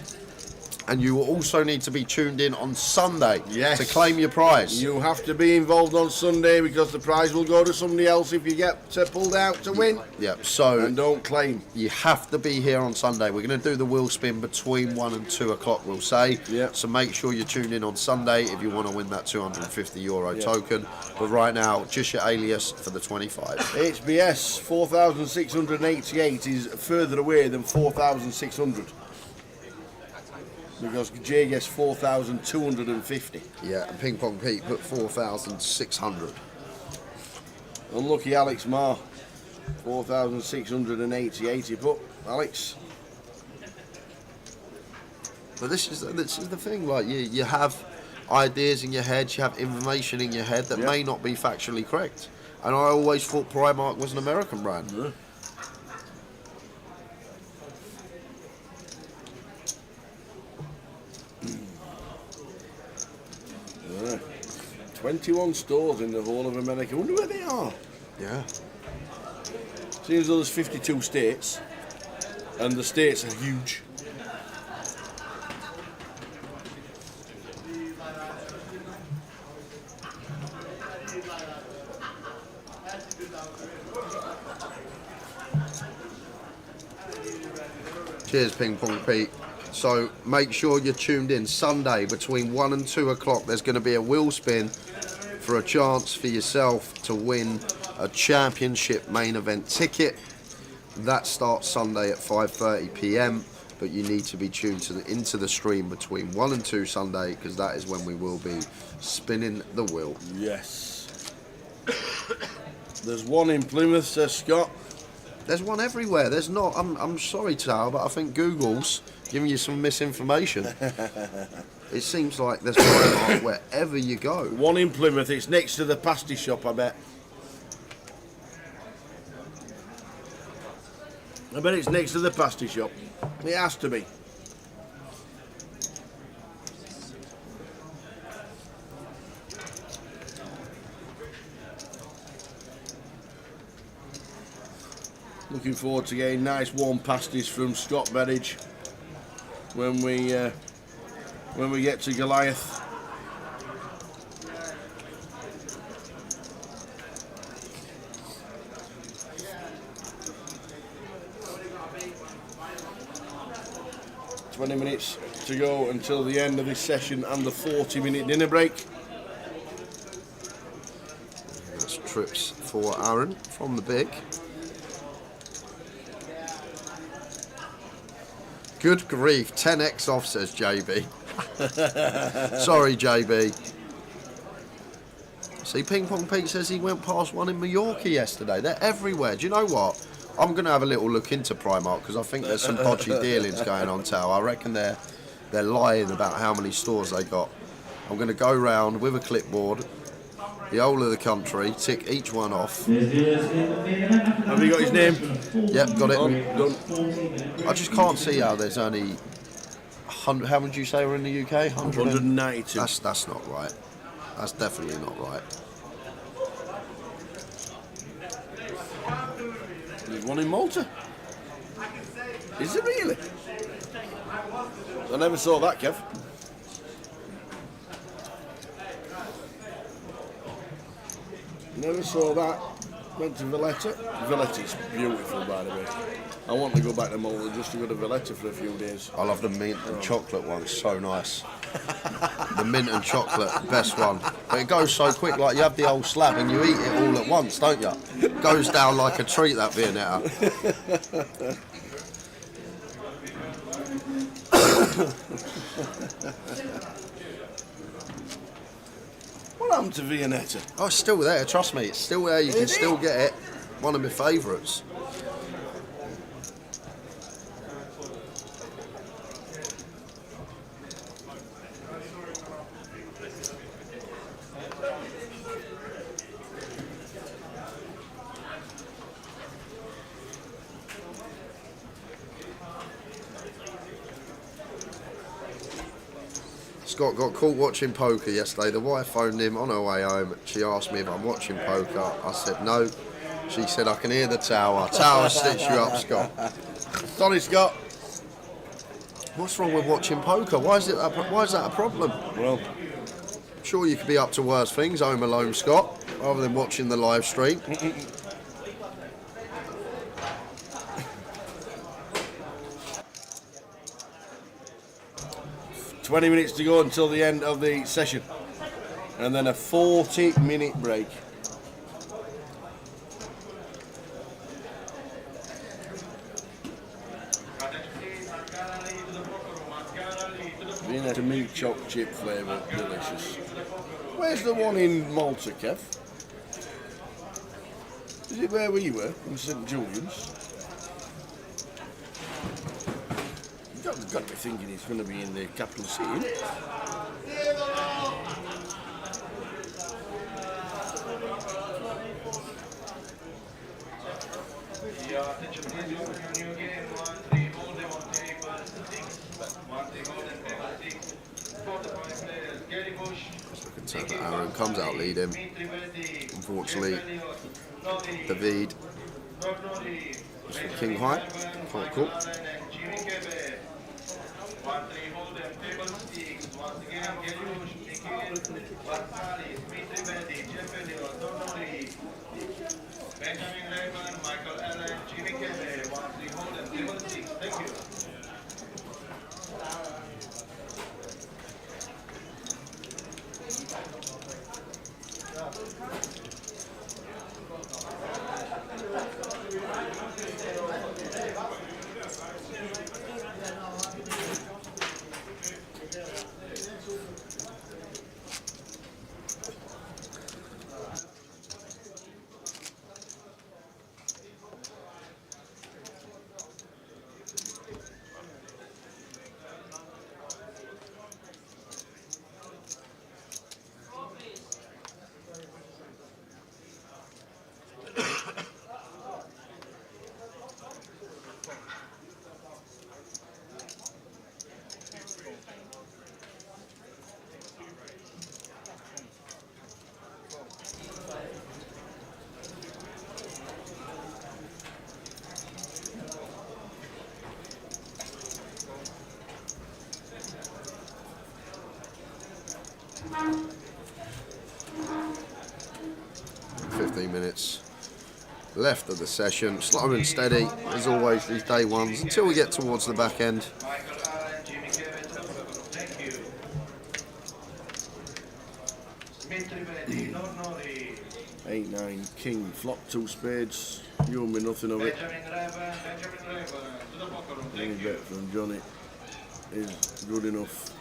And you will also need to be tuned in on Sunday to claim your prize. You have to be involved on Sunday because the prize will go to somebody else if you get pulled out to win. Yep, so And don't claim. you have to be here on Sunday. We're going to do the wheel spin between 1 and 2 o'clock, we'll say. Yep. So make sure you're tuned in on Sunday if you want to win that €250 token. But right now, just your alias for the 25. HBS 4,688 is further away than 4,600. Because Jay gets 4,250. Yeah, and Ping Pong Pete put 4,600. Unlucky Alex Marr, 4,688 he put. Alex. But this is the thing, like you have ideas in your head, you have information in your head that may not be factually correct. And I always thought Primark was an American brand. Yeah. 21 stores in the whole of America. I wonder where they are. Yeah. Seems though there's 52 states, and the states are huge. Cheers, Ping Pong Pete. So make sure you're tuned in Sunday between 1 and 2 o'clock. There's going to be a wheel spin for a chance for yourself to win a championship main event ticket. That starts Sunday at 5:30 p.m. But you need to be tuned into the stream between 1 and 2 Sunday, because that is when we will be spinning the wheel. Yes. There's one in Plymouth, says Scott. There's one everywhere. There's not. I'm sorry, Tal, but I think Google's giving you some misinformation. It seems like there's one wherever you go. One in Plymouth. It's next to the pasty shop, I bet. I bet it's next to the pasty shop. It has to be. Looking forward to getting nice warm pasties from Scott Berridge when we get to Goliath. 20 minutes to go until the end of this session and the 40-minute dinner break. That's trips for Aaron from the big. Good grief, 10x off, says JB. Sorry, JB. See, Ping Pong Pete says he went past one in Mallorca yesterday. They're everywhere. Do you know what? I'm going to have a little look into Primark because I think there's some dodgy dealings going on, Tao. I reckon they're lying about how many stores they got. I'm going to go round with a clipboard, the whole of the country, tick each one off. Have you got his name? Yep, got it. Done. I just can't see how there's only 100. How many did you say were in the UK? 192. That's not right. That's definitely not right. There's one in Malta. Is there really? I never saw that, Kev. Never saw that. Went to Valletta. Valletta's beautiful, by the way. I want to go back to Malta just to go to Valletta for a few days. I love the mint and chocolate one, so nice. The mint and chocolate, best one. But it goes so quick, like you have the old slab and you eat it all at once, don't you? It goes down like a treat, that Viennetta. What happened to Viennetta? Oh, it's still there, trust me, it's still there, you can still get it. One of my favourites. Scott got caught watching poker yesterday. The wife phoned him on her way home. She asked me if I'm watching poker. I said no. She said I can hear the tower. Tower stitch you up, Scott. Sorry, Scott. What's wrong with watching poker? Why is that a problem? Well, I'm sure you could be up to worse things, home alone, Scott, rather than watching the live stream. 20 minutes to go until the end of the session. And then a 40-minute break. Viennetta meat chopped chip flavour, delicious. Where's the one in Malta, Kev? Is it where we were, in St Julian's? You've got to be thinking it's going to be in the capital city. Aaron comes out leading. Unfortunately, David is for King High. Quite cool. Minutes left of the session, slow and steady as always these day ones until we get towards the back end. ripeti, Nori. 8-9 king, flop 2 spades. You and me nothing of it. Benjamin Reva, to the poker room, Any thank you. bet from Johnny is good enough.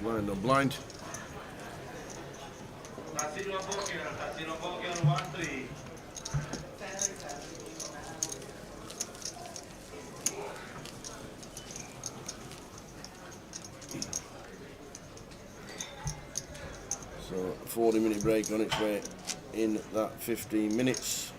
Blind or blind. Tassino Poker, 1-3. So 40-minute break on its way in that 15 minutes.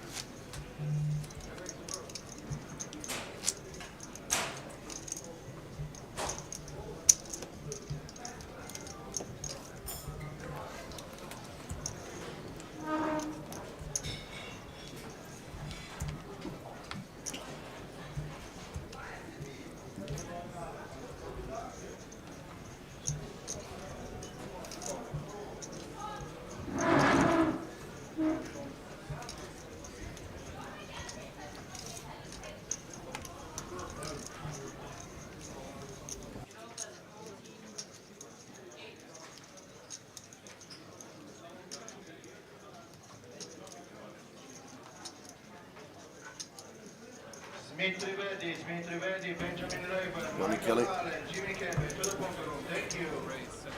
Smith Rivedi, Benjamin Reva, Johnny Michael Kelly. Allen, Jimmy Kevin, to the poker room, thank you.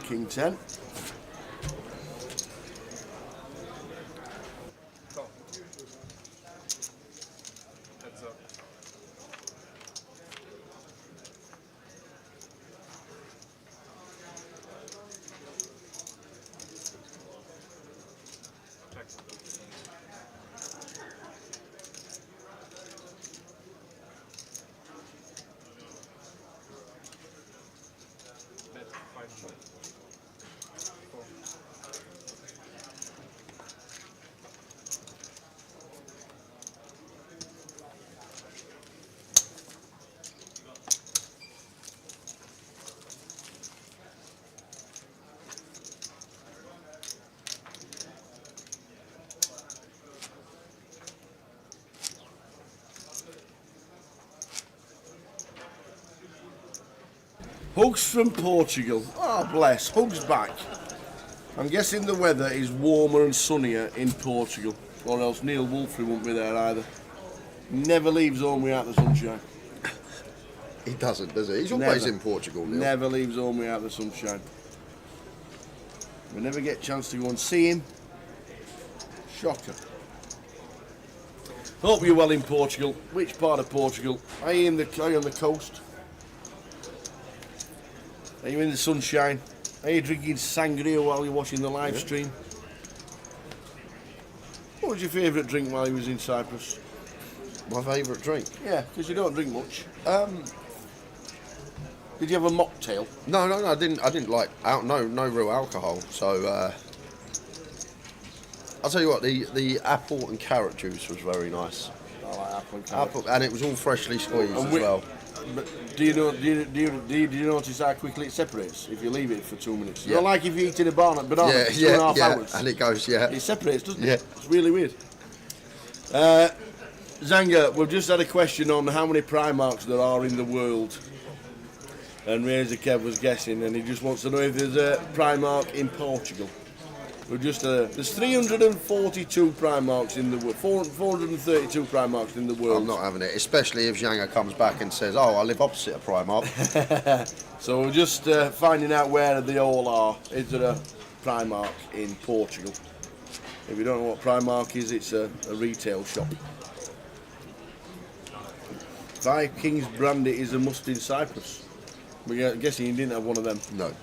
King 10. Heads up. Check. Net 5 4. Hugs from Portugal. Oh, bless. Hugs back. I'm guessing the weather is warmer and sunnier in Portugal, or else Neil Wolfrey won't be there either. Never leaves home without the sunshine. He doesn't, does he? He's always Never. in Portugal, Neil. Never leaves home without the sunshine. We never get a chance to go and see him. Shocker. Hope you're well in Portugal. Which part of Portugal? Are you on the coast? Are you in the sunshine? Are you drinking sangria while you're watching the live stream? What was your favourite drink while you was in Cyprus? My favourite drink? Yeah, because you don't drink much. Did you have a mocktail? No, I didn't like no real alcohol. So I'll tell you what, the apple and carrot juice was very nice. I like apple and carrot. And it was all freshly squeezed as well. But do you notice how quickly it separates if you leave it for 2 minutes? You know, like if you eat in a banana for 2.5 hours. And it goes, It separates, doesn't it? Yeah. It's really weird. Zanga, we've just had a question on how many Primarks there are in the world. And Razor Kev was guessing, and he just wants to know if there's a Primark in Portugal. There's 342 Primarks in the world, 432 Primarks in the world. I'm not having it, especially if Zhanga comes back and says, "Oh, I live opposite a Primark." So we're just finding out where they all are. Is there a Primark in Portugal? If you don't know what Primark is, it's a retail shop. Five Kings brandy is a must in Cyprus. I'm guessing you didn't have one of them. No.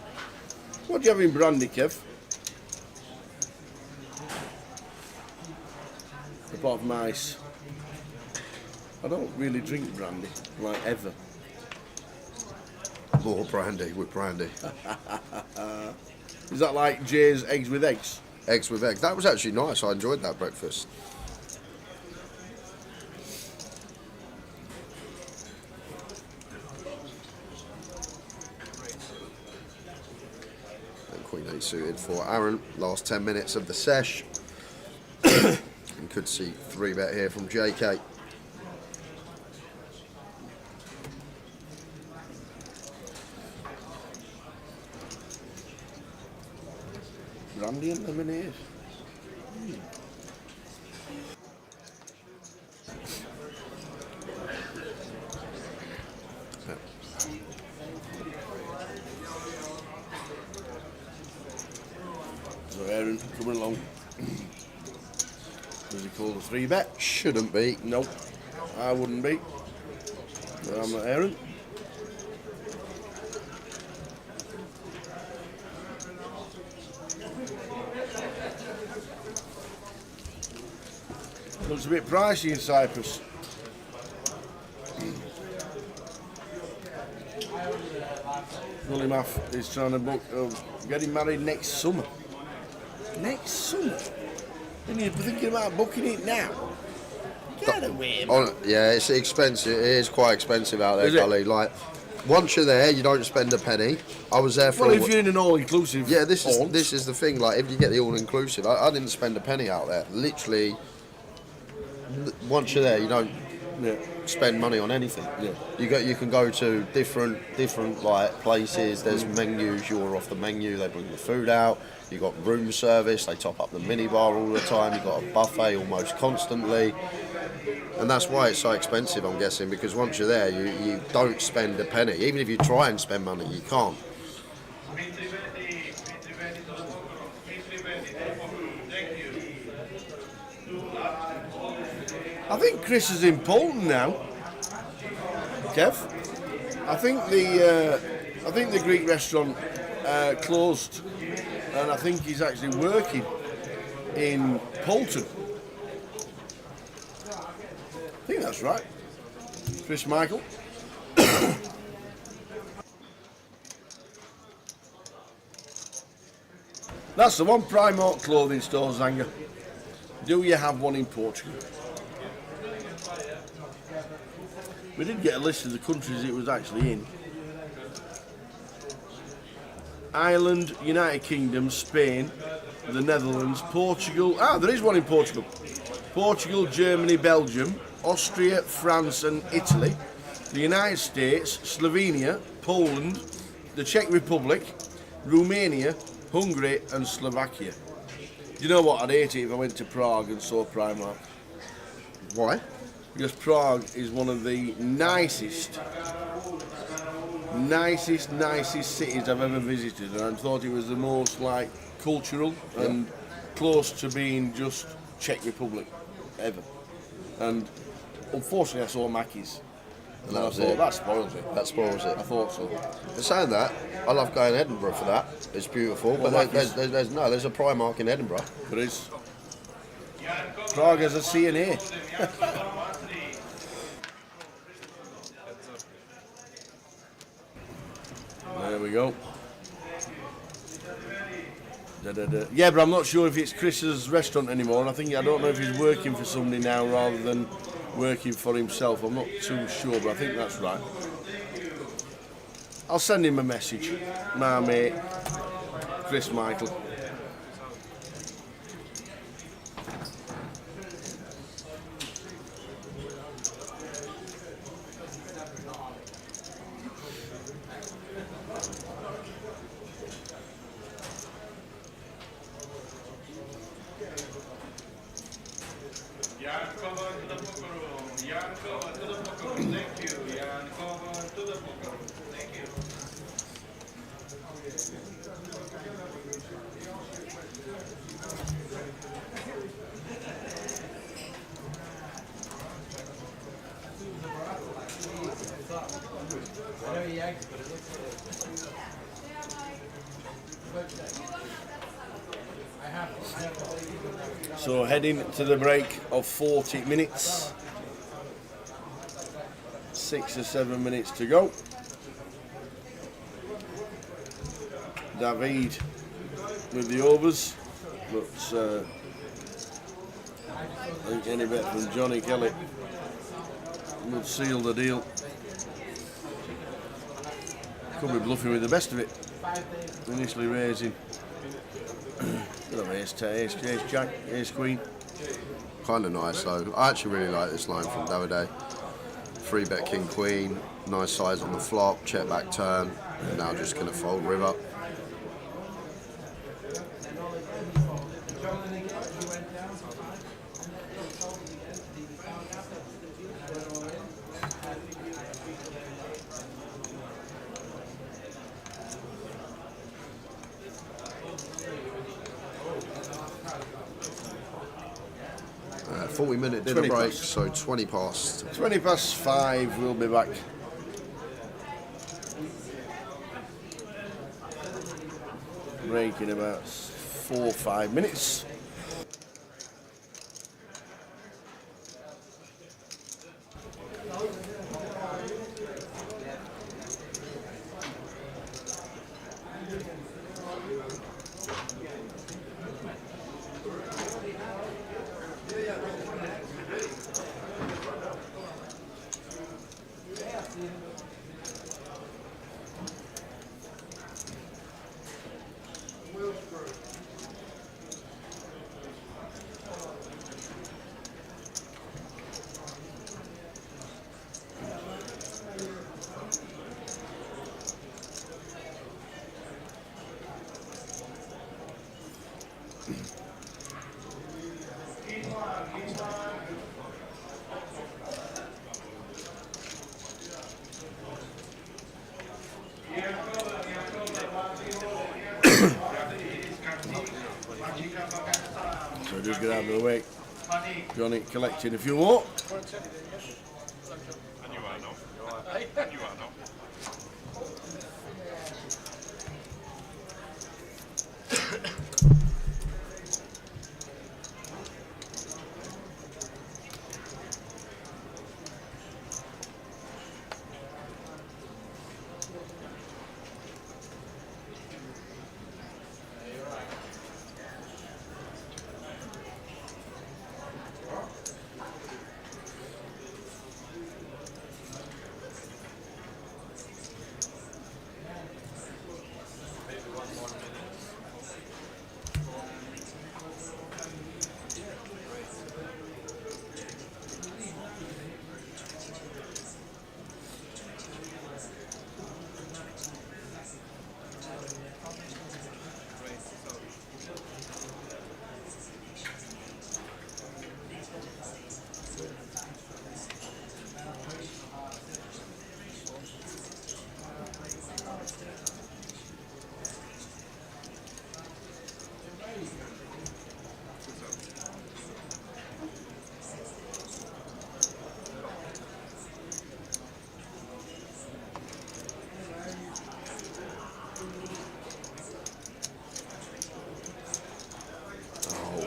What do you have in brandy, Kev? Apart from ice. I don't really drink brandy, like ever. More brandy with brandy. Is that like Jay's eggs with eggs? Eggs with eggs. That was actually nice. I enjoyed that breakfast. And Queen 8 suited for Aaron. Last 10 minutes of the sesh. And could see 3-bet here from JK. brandy and lemonade. So Aaron coming along. Is he called a 3-bet? Shouldn't be. Nope, I wouldn't be. But I'm not Aaron. Looks a bit pricey in Cyprus. Willimath is trying to book getting married next summer. Next summer? And you're thinking about booking it now? Get away, man. Yeah, it's expensive. It is quite expensive out there, Is it? Gully. Like, once you're there, you don't spend a penny. I was there for. Well, if you're in an all-inclusive. Yeah, this is the thing. Like, if you get the all-inclusive, I didn't spend a penny out there. Literally, once you're there, you don't spend money on anything. Yeah. You can go to different like places. There's menus. You order off the menu. They bring the food out. You got room service. They top up the minibar all the time. You got a buffet almost constantly. And that's why it's so expensive, I'm guessing, because once you're there, you don't spend a penny. Even if you try and spend money, you can't. I think Chris is in Poland now. Kev, I think the Greek restaurant closed, and I think he's actually working in Poulton. I think that's right. Chris Michael. That's the one Primark clothing store, Zanga. Do you have one in Portugal? We did get a list of the countries it was actually in. Ireland, United Kingdom, Spain, the Netherlands, Portugal. Ah, there is one in Portugal. Portugal, Germany, Belgium, Austria, France and Italy, the United States, Slovenia, Poland, the Czech Republic, Romania, Hungary and Slovakia. You know what, I'd hate it if I went to Prague and saw Primark. Why? Because Prague is one of the nicest cities I've ever visited, and I thought it was the most like cultural and close to being just Czech Republic ever. And unfortunately I saw Mackey's. And I thought, that spoils it. That spoils it. I thought so. But saying that, I love going to Edinburgh for that. It's beautiful. Well, but there's a Primark in Edinburgh. There is. Prague has a CNA. There we go. Yeah, but I'm not sure if it's Chris's restaurant anymore. I don't know if he's working for somebody now rather than working for himself. I'm not too sure, but I think that's right. I'll send him a message. My mate, Chris Michael. So heading to the break of 40 minutes. 6 or 7 minutes to go. David with the overs, but I think any bet from Johnny Kelly would seal the deal. Could be bluffing with the best of it. Initially raising. Ace Jack, Ace Queen. Kind of nice though. I actually really like this line from Davide. 3-bet King Queen, nice size on the flop, check back turn, and now just gonna fold river. 40-minute dinner 20 break, past. so 20 past. 20 past 5, we'll be back. Break in about 4 or 5 minutes. So just get out of the way. Johnny collecting a few more. And you are not. And you are not.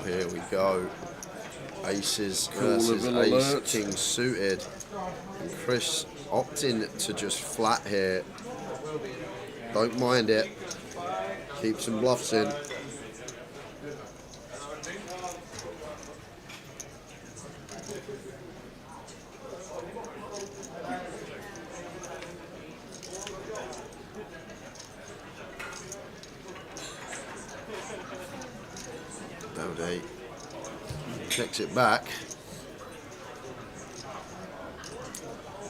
Here we go. Aces Cool versus little Ace alert. King suited. And Chris opting to just flat here. Don't mind it. Keep some bluffs in. Davide checks it back.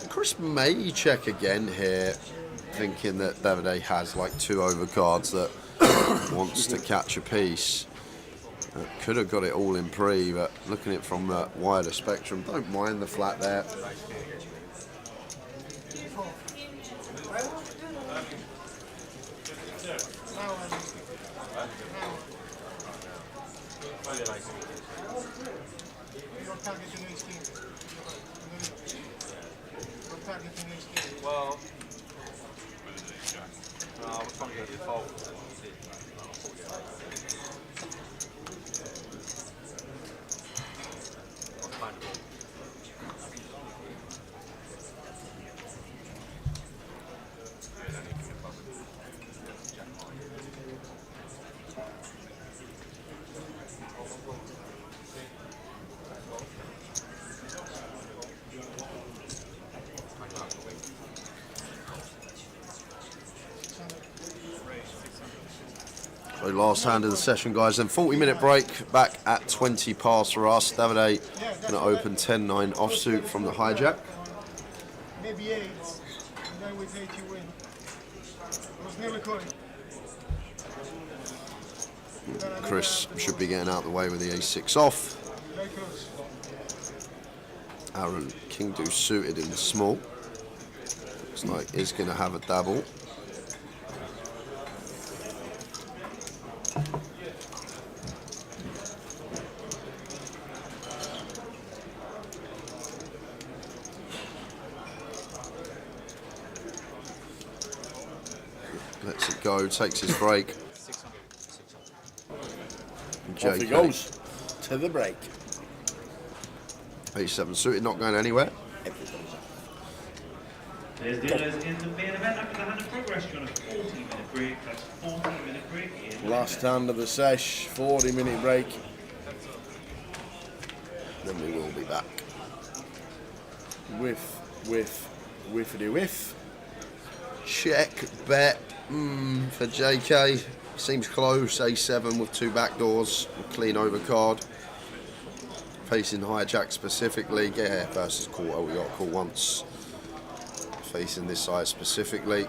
Chris may check again here, thinking that Davide has like 2 overcards that wants to catch a piece. Could have got it all in pre, but looking at it from the wider spectrum, don't mind the flat there. Well, no, I was probably going to default. So last hand of the session, guys. Then 40-minute break, back at 20 past for us. Davide going to open 10-9 offsuit from the hijack. Maybe 8, and then with 8 you win. I was never calling. Chris should be getting out the way with the ace-6 off. Aaron, king deuce suited in the small. Looks like he's going to have a dabble. lets it go, takes his break. Off he goes to the break. 87 suited, not going anywhere. There's dealers in the main event after the hand of progress. You're on a 40-minute break. That's 40-minute break. Last hand of the sesh, 40-minute break. Then we will be back. Whiffity whiff. Check bet for JK. Seems close. A7 with 2 back doors. Clean overcard. Facing hijack specifically. Yeah, versus quarter. We got a call once. Facing this side specifically.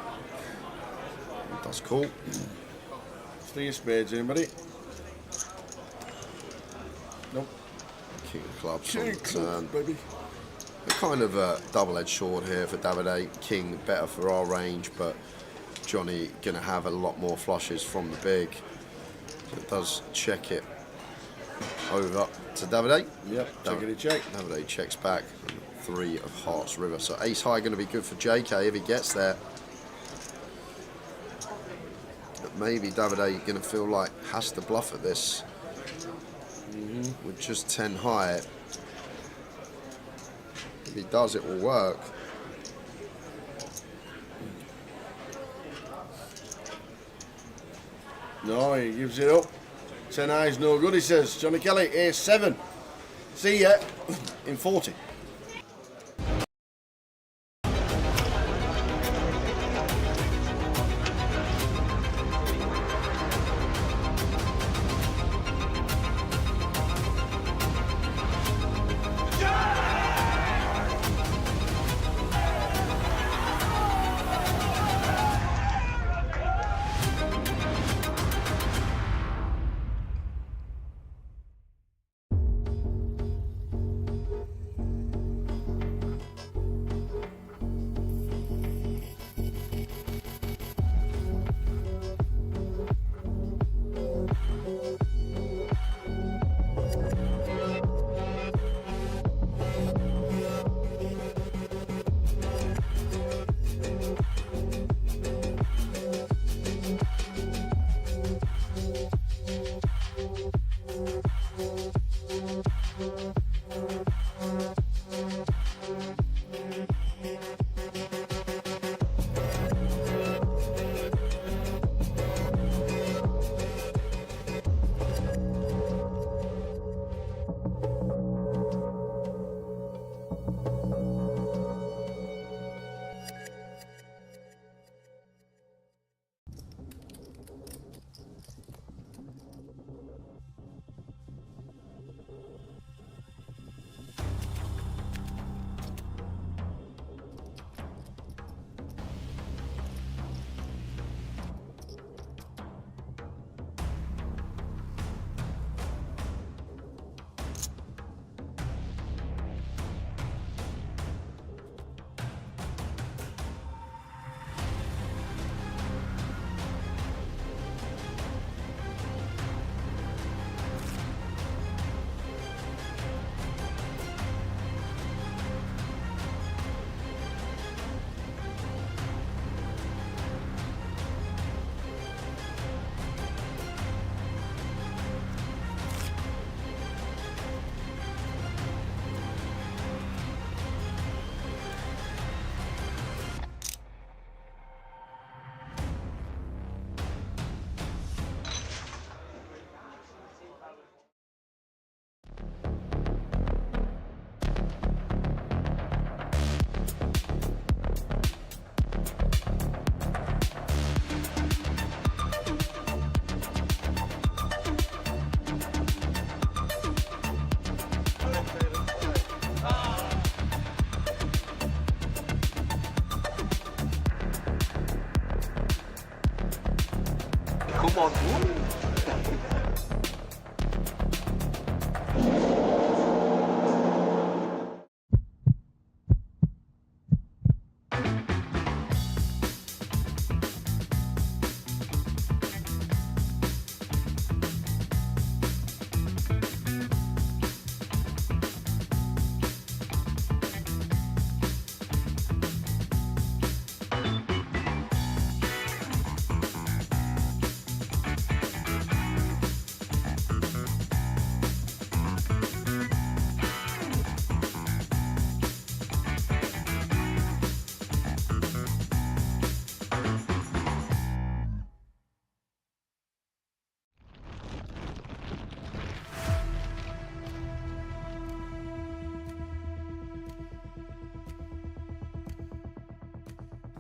That's cool. 3 of spades, anybody? Nope. King of clubs King on of turn. clubs, baby. Kind of a double-edged sword here for Davide. King better for our range, but Johnny gonna have a lot more flushes from the big. So it does check it over to Davide. Yep, check. Davide checks back. 3 of hearts river. So ace high gonna be good for JK if he gets there. But maybe Davide gonna feel like has to bluff at this. With just 10 high. If he does, it will work. No, he gives it up. 10 eyes, no good, he says. Johnny Kelly, A7. See ya in 40. Come on.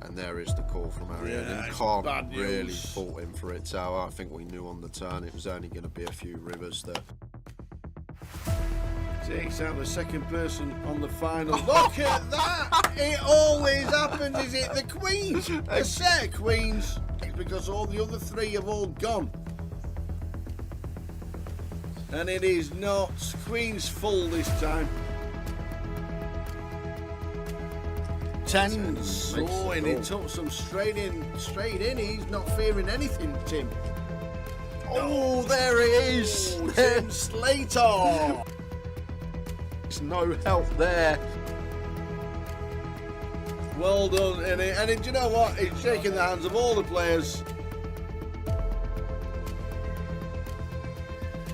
And there is the call from Ariane. Yeah, You it's can't bad news. really fault him for it. So I think we knew on the turn it was only going to be a few rivers there. Takes out the second person on the final. Look at that! It always happens. Is it the queens? A set of queens. It's because all the other three have all gone. And it is not queens full this time. Tens. Oh, and he took some straight in. He's not fearing anything, Tim. Oh, there it is. Oh, Tim Slater. There's no help there. Well done, and do you know what? He's shaking the hands of all the players.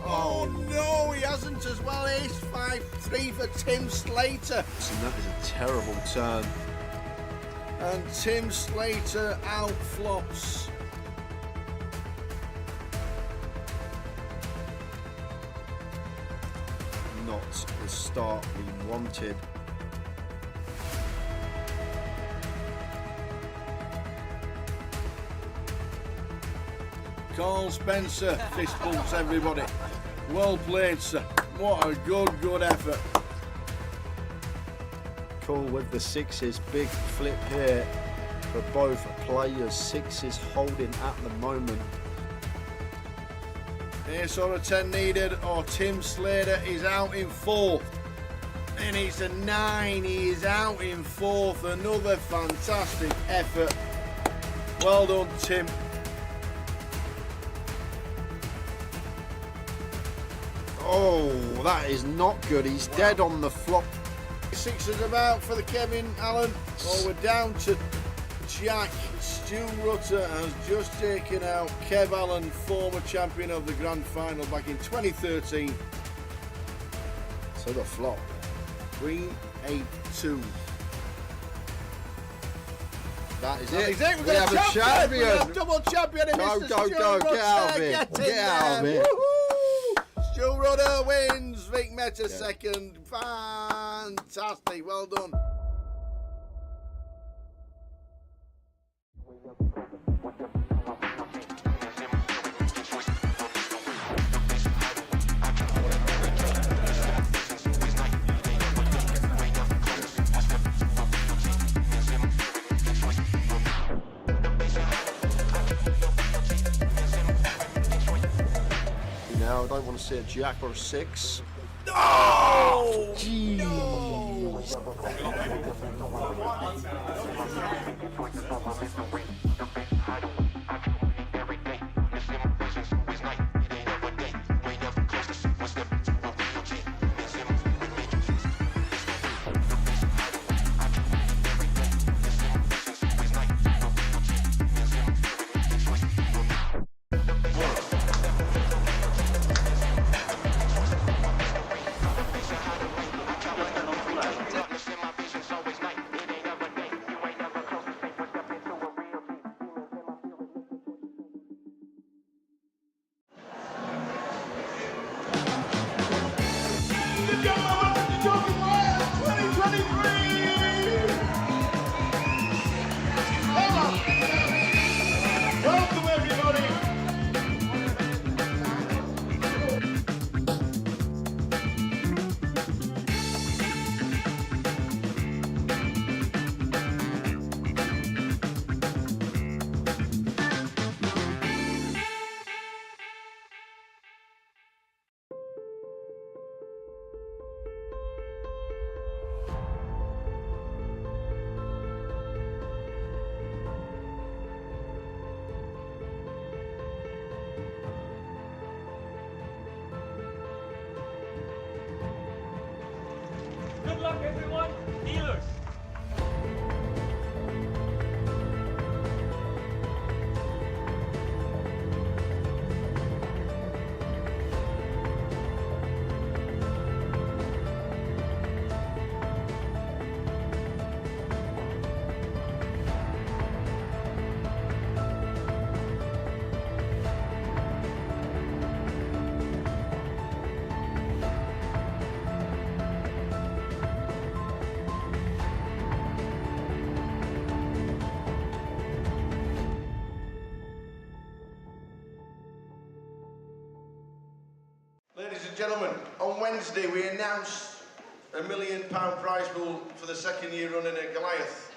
Oh no, he hasn't as well. Ace 5-3 for Tim Slater. And that is a terrible turn. And Tim Slater out flops. Not the start we wanted. Carl Spencer fist bumps everybody. Well played, sir. What a good effort. Cool with the sixes. Big flip here for both players. Sixes holding at the moment. Ace or a 10 needed, or Tim Slater is out in fourth. And it's a 9. He is out in fourth. Another fantastic effort. Well done, Tim. Oh, that is not good. He's dead on the flop. Sixes about for the Kevin Allen. Oh, we're down to Jack. Stu Rutter has just taken out Kev Allen, former champion of the Grand Final back in 2013. So the flop. Queen 8-2. That is That it. is it. We have a champion. We have double champion in Go, Mr. go, Stu go. Rutter. Get out of it. Get out of it. Woohoo! Stu Rutter wins. Vic Meta second. Fantastic. Well done. Now I don't want to see a jack or a 6. Oh! Welcome everybody. Good luck, everyone. Dealers. Ladies and gentlemen, on Wednesday we announced a £1 million prize pool for the second year running at Goliath.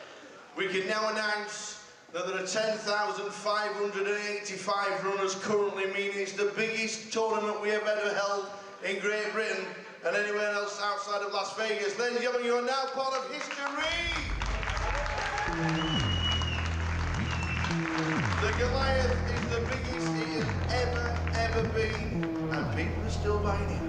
We can now announce that there are 10,585 runners currently, meaning it's the biggest tournament we have ever held in Great Britain and anywhere else outside of Las Vegas. Ladies and gentlemen, you are now part of history! The Goliath is the biggest it has ever been, and people are still buying it.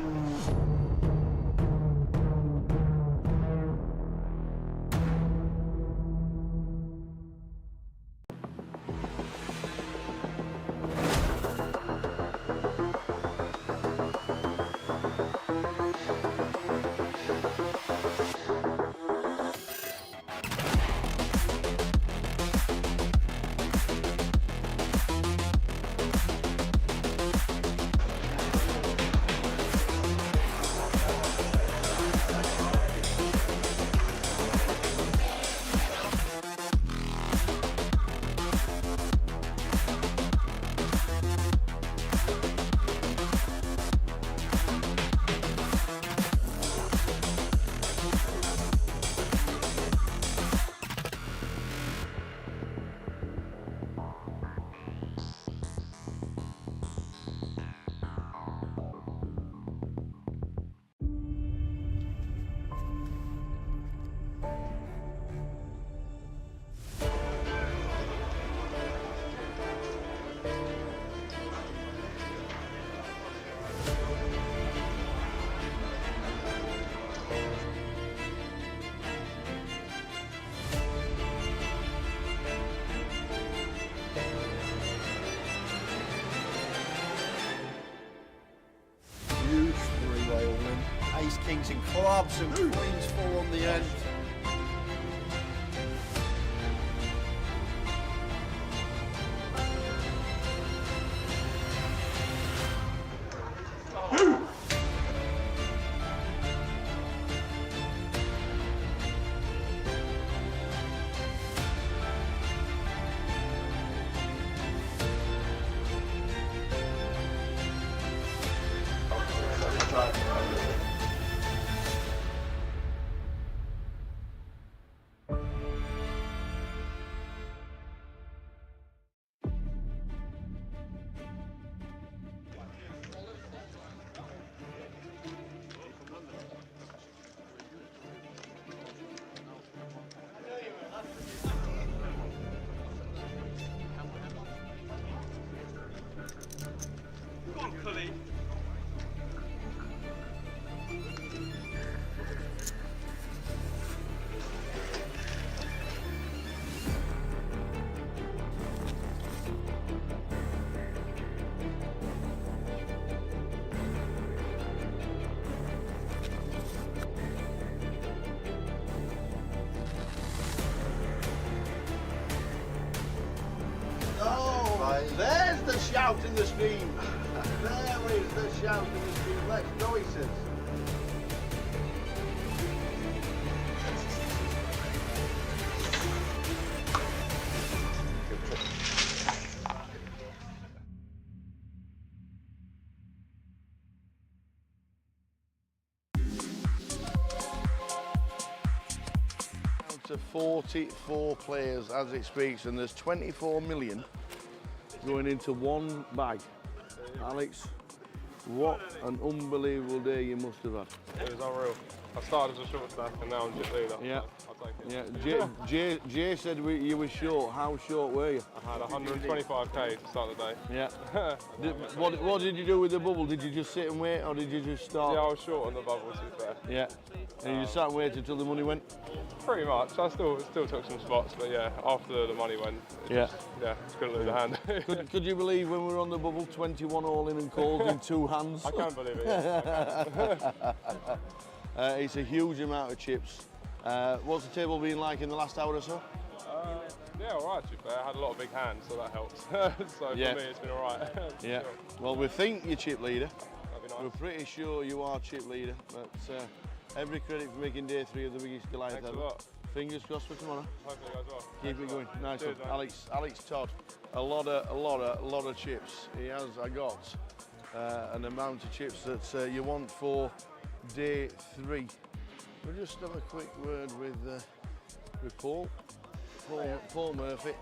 Ace, kings and clubs and queens fall on the end. There's the shout in the stream. There is the shout in the stream. Let's go, he says. To 44 players as it speaks, and there's 24 million going into one bag. Alex, what an unbelievable day you must have had. It was unreal. I started as a short stack and now I'm just leader. Yeah. So I'll take it. Yeah. Jay said you were short. How short were you? I had 125k to start the day. Yeah. What did you do with the bubble? Did you just sit and wait, or did you just start? Yeah, I was short on the bubble, to be fair. Yeah. And you just sat and waited until the money went? Pretty much. I still took some spots, but yeah, after the money went, just couldn't lose a hand. Could you believe when we were on the bubble, 21 all in and calls in 2 hands? I can't believe it. Yeah. It's a huge amount of chips. What's the table been like in the last hour or so? Yeah, all right, to be fair. I had a lot of big hands, so that helps. So for me, it's been all right. Yeah. Sure. Well, we think you're chip leader. That'd be nice. We're pretty sure you are chip leader, but every credit for making day 3 of the biggest Goliath Thanks ever. a lot. Fingers crossed for tomorrow. Hopefully it goes well. Keep it going. Nice Cheers, one. mate. Alex Todd, a lot of chips. He has, I got and amount of chips that you want for day 3. We'll just have a quick word with Paul Murphy,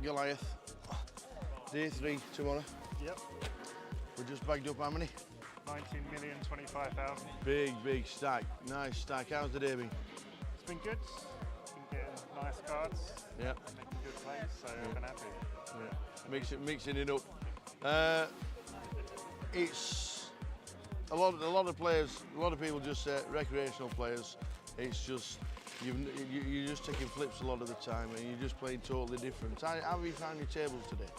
Goliath. Day 3 tomorrow. Yep. We just bagged up how many? 19,025,000. Big stack, nice stack. How's the day been? It's been good. Been getting nice cards. Yeah. Making good plays, so I've been happy. Yeah. Mixing it up. It's a lot of players. A lot of people just say recreational players. It's just you're just taking flips a lot of the time, and you're just playing totally different. How have you found your tables today?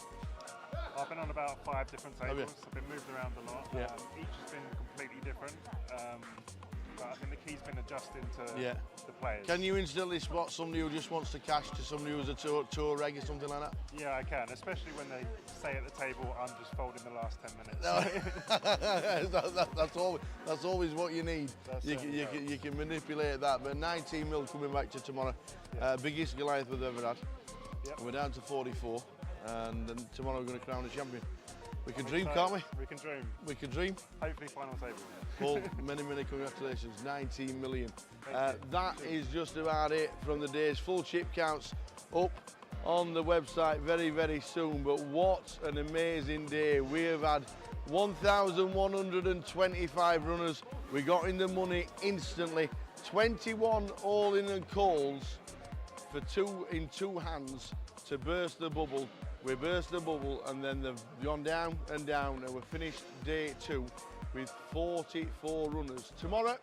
I've been on about 5 different tables. I've been moved around a lot. Yeah. Each has been completely different. But I think the key's been adjusting to the players. Can you instantly spot somebody who just wants to cash to somebody who's a tour reg or something like that? Yeah, I can, especially when they say at the table, I'm just folding the last 10 minutes. That's always what you need. You can manipulate that. But 19 mil coming back to tomorrow. Biggest Goliath we've ever had. Yep. We're down to 44. And then tomorrow we're going to crown a champion. We can dream, can't we? We can dream. We can dream. Hopefully final table. Paul, many congratulations. 19 million. That is just about it from the day's full chip counts up on the website very soon. But what an amazing day. We have had 1,125 runners. We got in the money instantly. 21 all-in and calls for 2 in 2 hands to burst the bubble. We burst the bubble, and then they've gone down and down, and we're finished day 2 with 44 runners. Tomorrow,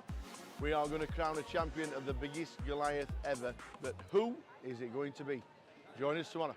we are going to crown a champion of the biggest Goliath ever. But who is it going to be? Join us tomorrow.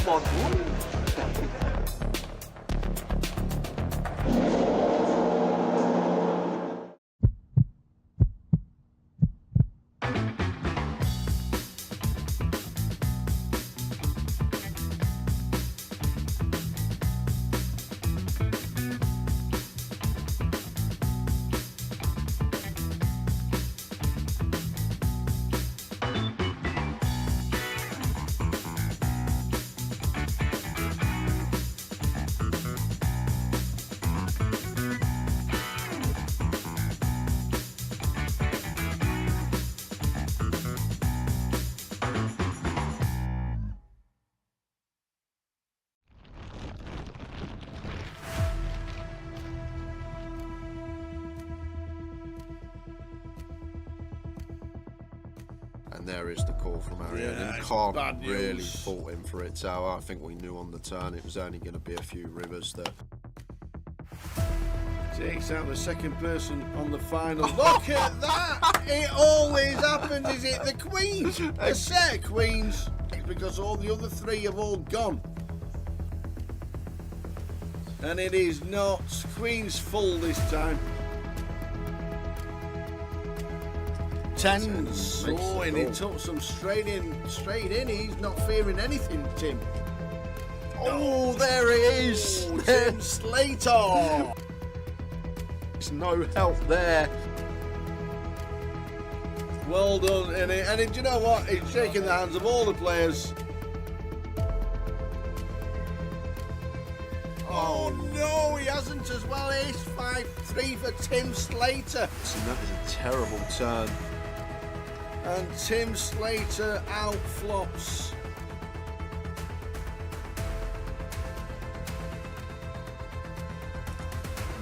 come on. And there is the call from Ariel. Yeah, He it's can't bad really news. fault him for it. So I think we knew on the turn it was only going to be a few rivers that. Takes out the second person on the final. Look at that! It always happens. Is it the queens? A set of queens. Because all the other three have all gone. And it is not queens full this time. Tens. Oh, and he took some straight in. He's not fearing anything, Tim. Oh, there it is. Oh, Tim Slater. There's no help there. Well done, and do you know what? He's shaking the hands of all the players. Oh no, he hasn't as well. Ace 5-3 for Tim Slater. And that is a terrible turn. And Tim Slater out flops.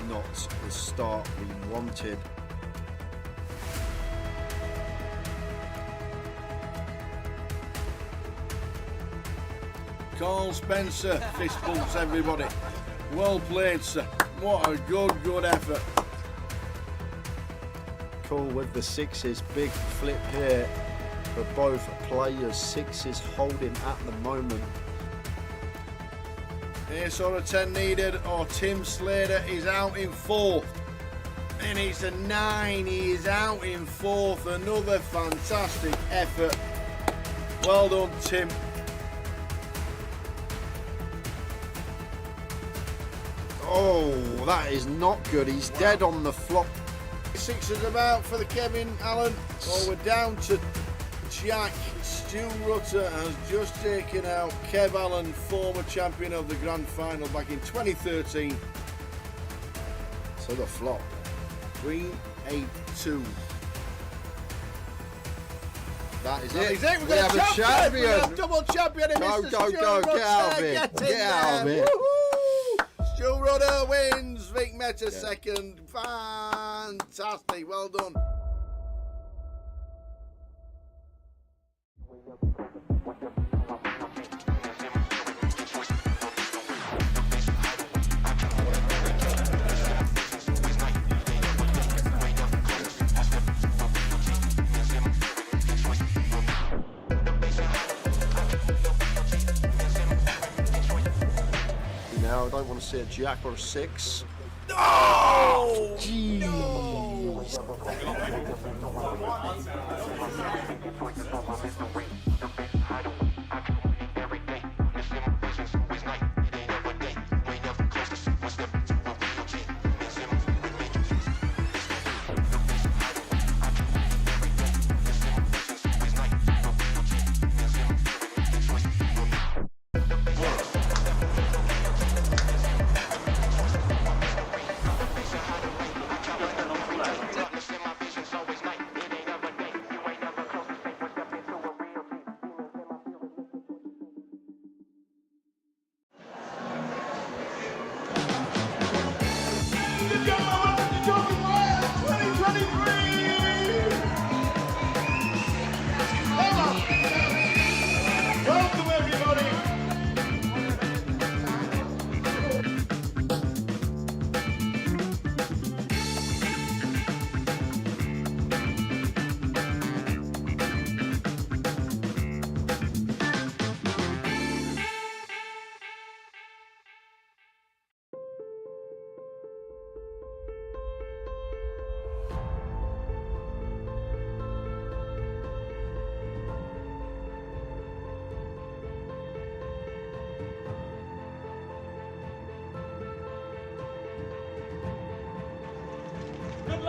Not the start we wanted. Carl Spencer fist bumps everybody. Well played, sir. What a good effort. Cool with the sixes. Big flip here for both players. Sixes holding at the moment. Ace or a 10 needed, or Tim Slater is out in fourth. And it's a 9. He is out in fourth. Another fantastic effort. Well done, Tim. Oh, that is not good. He's dead on the flop. Sixes about for the Kevin Allen. Oh, we're down to Jack. Stu Rutter has just taken out Kev Allen, former champion of the grand final back in 2013. So the flop. Queen 8-2. That is That it. is it. We have a champion. We have double champion in Go, Mr. go, Stu go. Rutter. Get out of it. Get out of it. Woohoo! Stu Rutter wins. Vic Meta second. Fantastic. Well done. Now I don't want to see a jack or a 6. Oh! Jeez.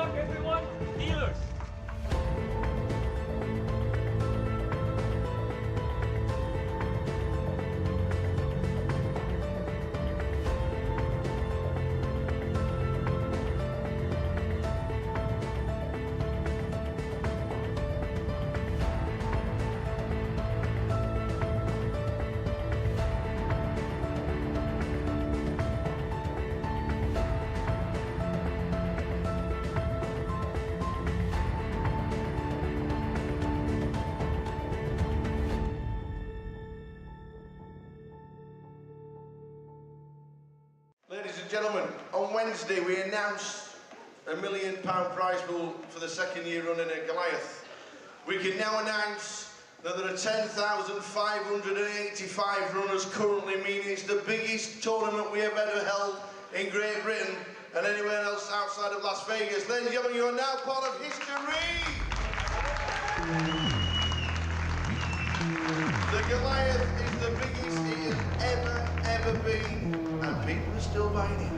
luck, everyone. Dealers. Ladies and gentlemen, on Wednesday we announced £1 million prize pool for the second year running at Goliath. We can now announce that there are 10,585 runners currently, meaning it's the biggest tournament we have ever held in Great Britain and anywhere else outside of Las Vegas. Ladies and gentlemen, you are now part of history! The Goliath is the biggest it has ever been, and people are still buying it.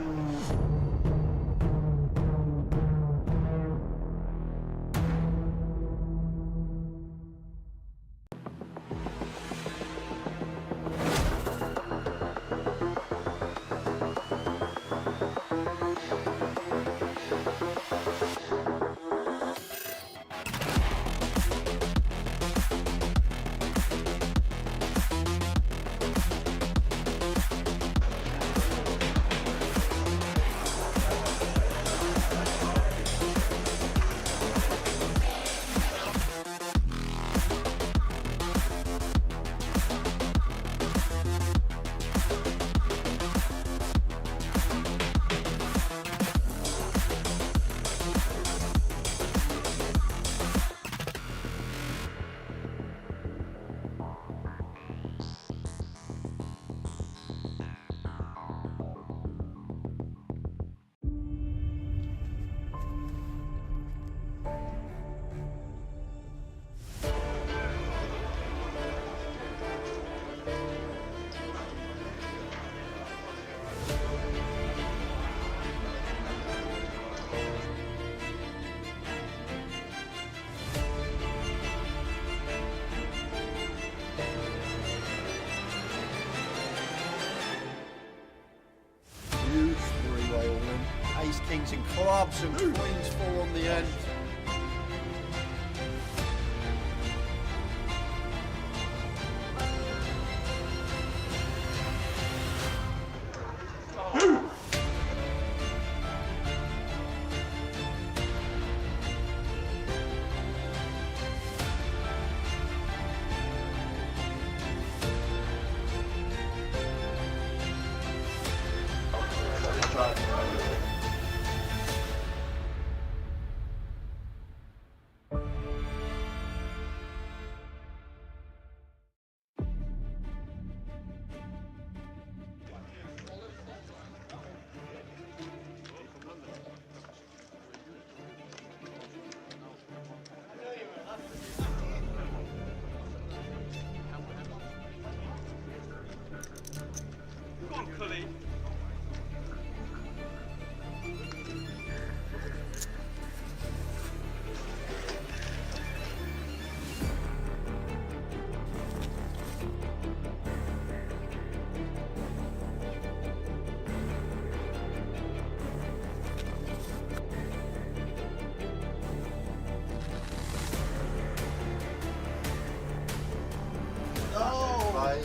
Ace, kings and clubs and queens fall on the end.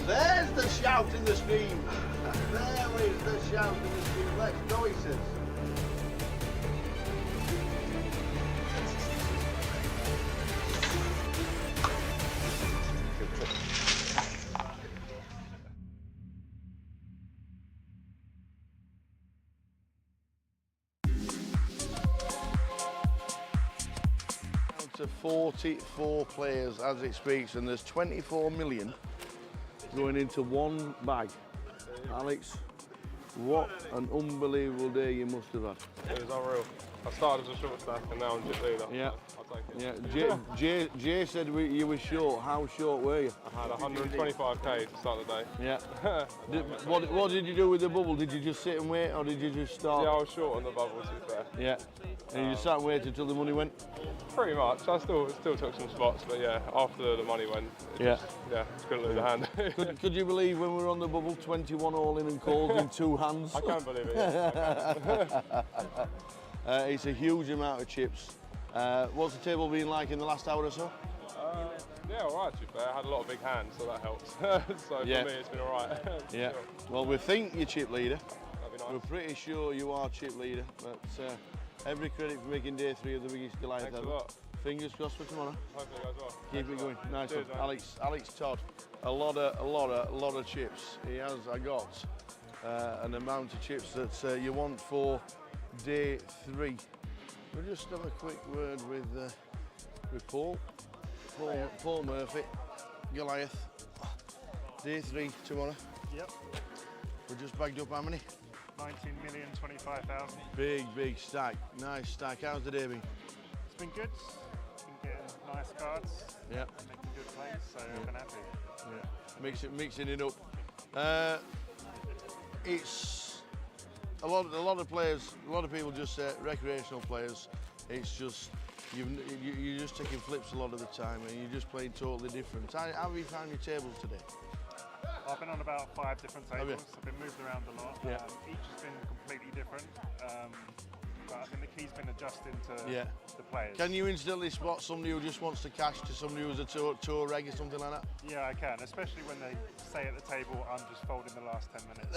There's the shout in the stream. There is the shout in the stream. Let's go, he says. To 44 players as it speaks, and there's 24 million going into one bag. Alex, what an unbelievable day you must have had. It was unreal. I started as a short stack and now I'm just leader. Yeah. I'll take it. Yeah. Jay said you were short. How short were you? I had 125k to start the day. Yeah. What did you do with the bubble? Did you just sit and wait, or did you just start? Yeah, I was short on the bubble, to be fair. Yeah. And you just sat and waited until the money went? Pretty much. I still took some spots, but yeah, after the money went, just couldn't lose a hand. Could you believe when we were on the bubble, 21 all in and calls in 2 hands? I can't believe it. Yeah. It's a huge amount of chips. What's the table been like in the last hour or so? Yeah, all right, to be fair. I had a lot of big hands, so that helps. So for me, it's been all right. Yeah. Well, we think you're chip leader. That'd be nice. We're pretty sure you are chip leader, but every credit for making day 3 of the biggest Goliath Thanks ever. a lot. Fingers crossed for tomorrow. Hopefully it goes well. Keep it going. Nice Cheers, one. man. Alex Todd, a lot of chips. He has got an amount of chips that you want for day 3. We'll just have a quick word with Paul Murphy, Goliath. Day 3 tomorrow. Yep. We're just bagged up how many? 19,025,000. Big stack. Nice stack. How's the day been? It's been good. Been getting nice cards. Yeah. Making good plays, so I've been happy. Yeah. Mixing it up. It's a lot of players. A lot of people just say recreational players. It's just you're just taking flips a lot of the time, and you're just playing totally different. How have you found your tables today? I've been on about 5 different Have you? tables. I've been moved around a lot. Yeah. Each has been completely different. But I think the key's been adjusting to the players. Can you instantly spot somebody who just wants to cash to somebody who's a tour reg or something like that? Yeah, I can, especially when they say at the table, I'm just folding the last 10 minutes.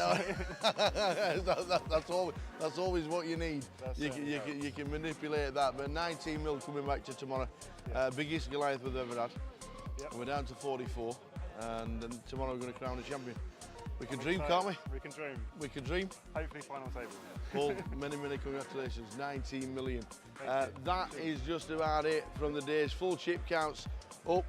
That's always what you need. You can manipulate that. But 19 mil coming back to tomorrow. Biggest Goliath we've ever had. Yep. We're down to 44, and then tomorrow we're going to crown a champion. We can dream, can't we? We can dream. We can dream. Hopefully final table. Paul, many congratulations. 19 million. That is just about it from the day's full chip counts up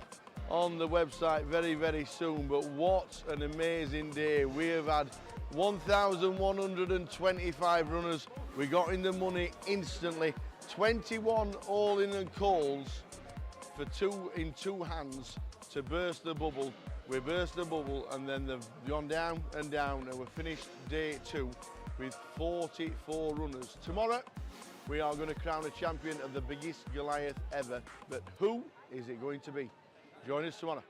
on the website very soon. But what an amazing day. We have had 1,125 runners. We got in the money instantly. 21 all in and calls for 2 in 2 hands to burst the bubble. We burst the bubble, and then they've gone down and down, and we've finished day 2 with 44 runners. Tomorrow, we are going to crown a champion of the biggest Goliath ever. But who is it going to be? Join us tomorrow.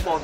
on.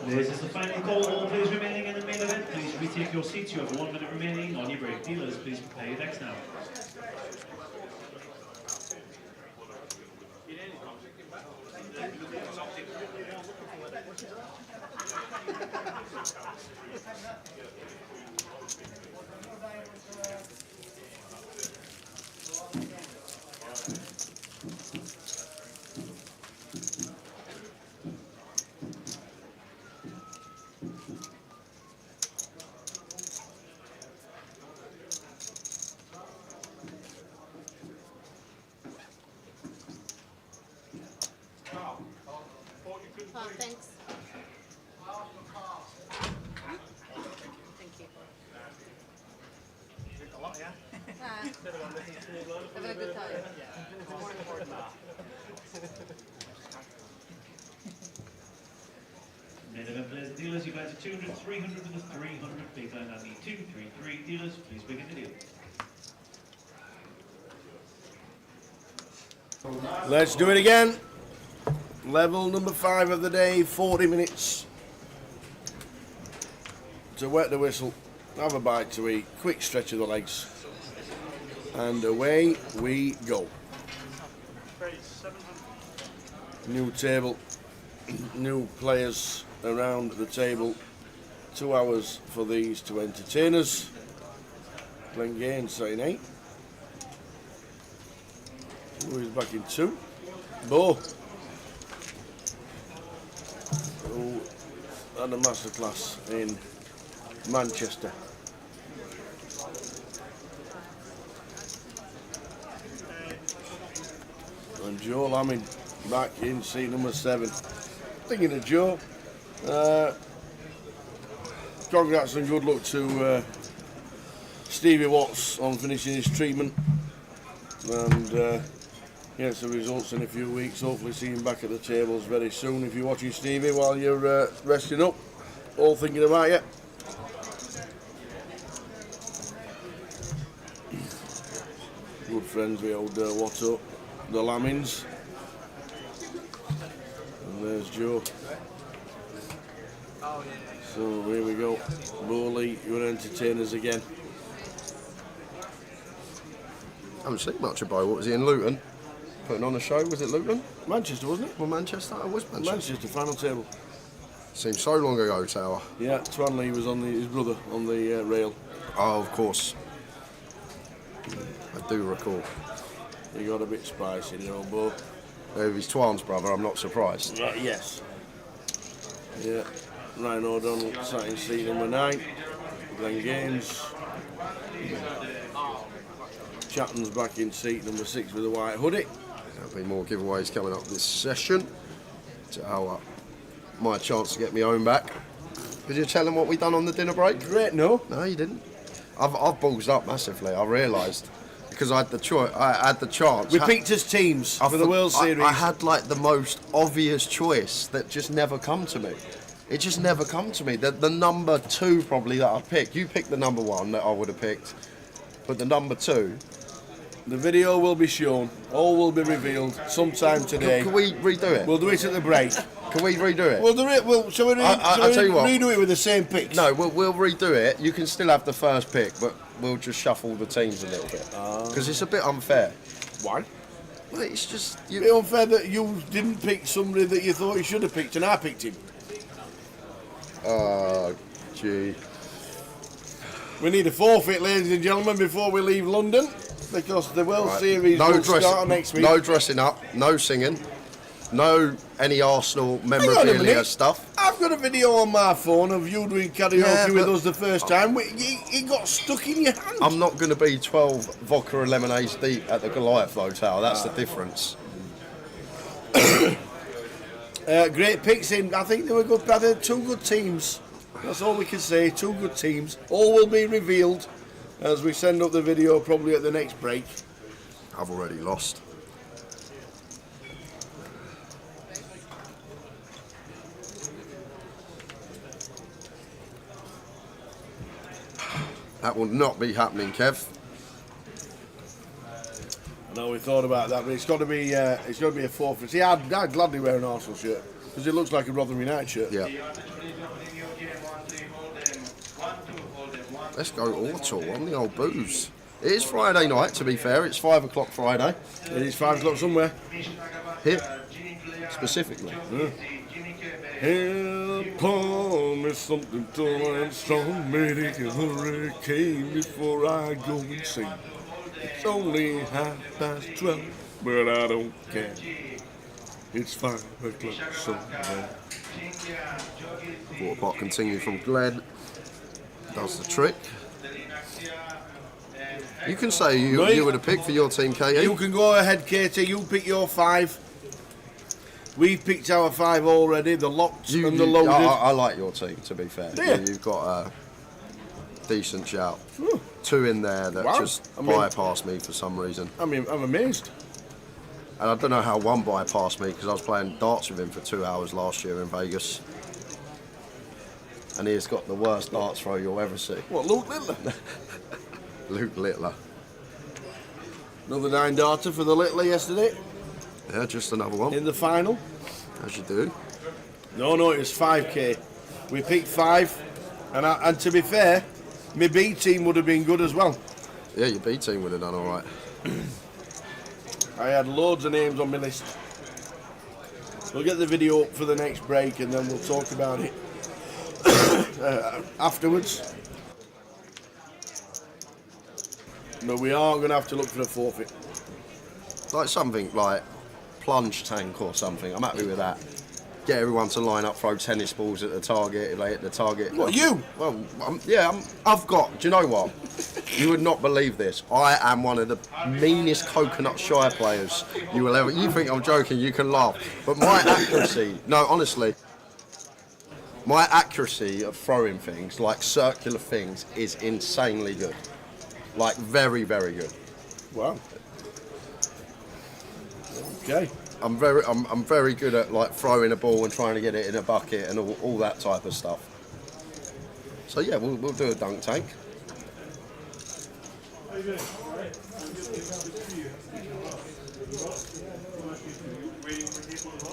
This is the final call. All players remaining in the main event, please retake your seats. You have 1 minute remaining on your break. Dealers, please prepare your decks now. Oh, thanks. Thank you. A lot, yeah? Have a good time. Main event players and dealers, you guys are 200, 300 with a 300 big line. I need 2, 3, 3 dealers. Please begin the deal. Let's do it again. Level number 5 of the day, 40 minutes to wet the whistle, have a bite to eat, quick stretch of the legs, and away we go. New table, new players around the table, 2 hours for these to entertain us. Glenn Gaines saying 8. Who is back in 2? Bo. Who had a masterclass in Manchester. And Joe Lamming back in seat number 7. Thinking of Joe, congrats and good luck to Stevie Watts on finishing his treatment, and get some results in a few weeks. Hopefully see him back at the tables very soon. If you're watching Stevie while you're resting up, all thinking about you. Good friends with old Watto, the Lammings. And there's Joe. So here we go. Bowley, you're entertainers again. I haven't seen much of Bo. What was he in Luton? Putting on a show, was it Luton? Manchester, wasn't it? Well, Manchester, it was Manchester. Manchester, final table. Seems so long ago, Tower. Yeah, Twanley was on his brother on the rail. Oh, of course. I do recall. He got a bit spicy, the old Bo. If he's Twan's brother, I'm not surprised. Yes. Yeah. Ryan O'Donnell sat in seat number 9. Glenn Gaines. Chatton's back in seat number 6 with a white hoodie. There'll be more giveaways coming up this session. So my chance to get my own back. Did you tell him what we done on the dinner break? Great, no. No, you didn't. I've ballsed up massively. I realised because I had the choice. I had the chance. We picked as teams for the World Series. I had like the most obvious choice that just never come to me. It just never come to me. The number 2 probably that I picked. You picked the number 1 that I would have picked, but the number 2. The video will be shown. All will be revealed sometime today. Can we redo it? We'll do it at the break. Can we redo it? We'll do it. Shall we redo it with the same picks? No, we'll redo it. You can still have the first pick, but we'll just shuffle the teams a little bit. Because it's a bit unfair. Why? Well, it's just... It's a bit unfair that you didn't pick somebody that you thought you should have picked, and I picked him. Oh, gee. We need a forfeit, ladies and gentlemen, before we leave London, because the World Series will start next week. No dressing up, no singing, no any Arsenal memorabilia stuff. I've I've got a video on my phone of you doing karaoke Yeah, with but- us the first time. It got stuck in your hand. I'm not going to be 12 vodka and lemonades deep at the Goliath Hotel. That's the difference. Great picks in. I think they were good. I think 2 good teams. That's all we can say. 2 good teams. All will be revealed as we send up the video probably at the next break. I've already lost. That will not be happening, Kev. I know we thought about that, but it's got to be a forfeit. See, I'd gladly wear an Arsenal shirt because it looks like a Rotherham United shirt. Yeah. Let's go Auto on the old booze. It is Friday night, to be fair. It's 5 o'clock Friday. It is 5 o'clock somewhere. Here, specifically. Yeah. Help, promise something to and strong. Maybe a hurricane before I go and sing. It's only 12:30, but I don't care. It's 5 o'clock somewhere. Quarter pot continue from Glenn. Does the trick. You can say you would have picked for your team, KE. You can go ahead, Katie. You pick your 5. We've picked our 5 already. The locked and the loaded. I like your team, to be fair. Yeah. You've got a decent shout. 2 in there that just bypassed me for some reason. I mean, I'm amazed. And I don't know how one bypassed me because I was playing darts with him for 2 hours last year in Vegas. And he's got the worst darts throw you'll ever see. What, Luke Littler? Luke Littler. Another 9-darter for the Littler yesterday. Yeah, just another one. In the final. As you do. No, it was 5k. We picked 5. And to be fair, my B team would have been good as well. Yeah, your B team would have done all right. I had loads of names on my list. We'll get the video up for the next break and then we'll talk about it afterwards. But we are going to have to look for a forfeit. Like something like plunge tank or something. I'm happy with that. Get everyone to line up, throw tennis balls at the target if they hit the target. What, you? Well, I've got, do you know what? You would not believe this. I am one of the meanest coconut shy players you will ever. You think I'm joking, you can laugh. But my accuracy, no, honestly, my accuracy of throwing things, like circular things, is insanely good. Like, very, very good. Wow. Okay. I'm very good at like throwing a ball and trying to get it in a bucket and all that type of stuff. So yeah, we'll do a dunk tank.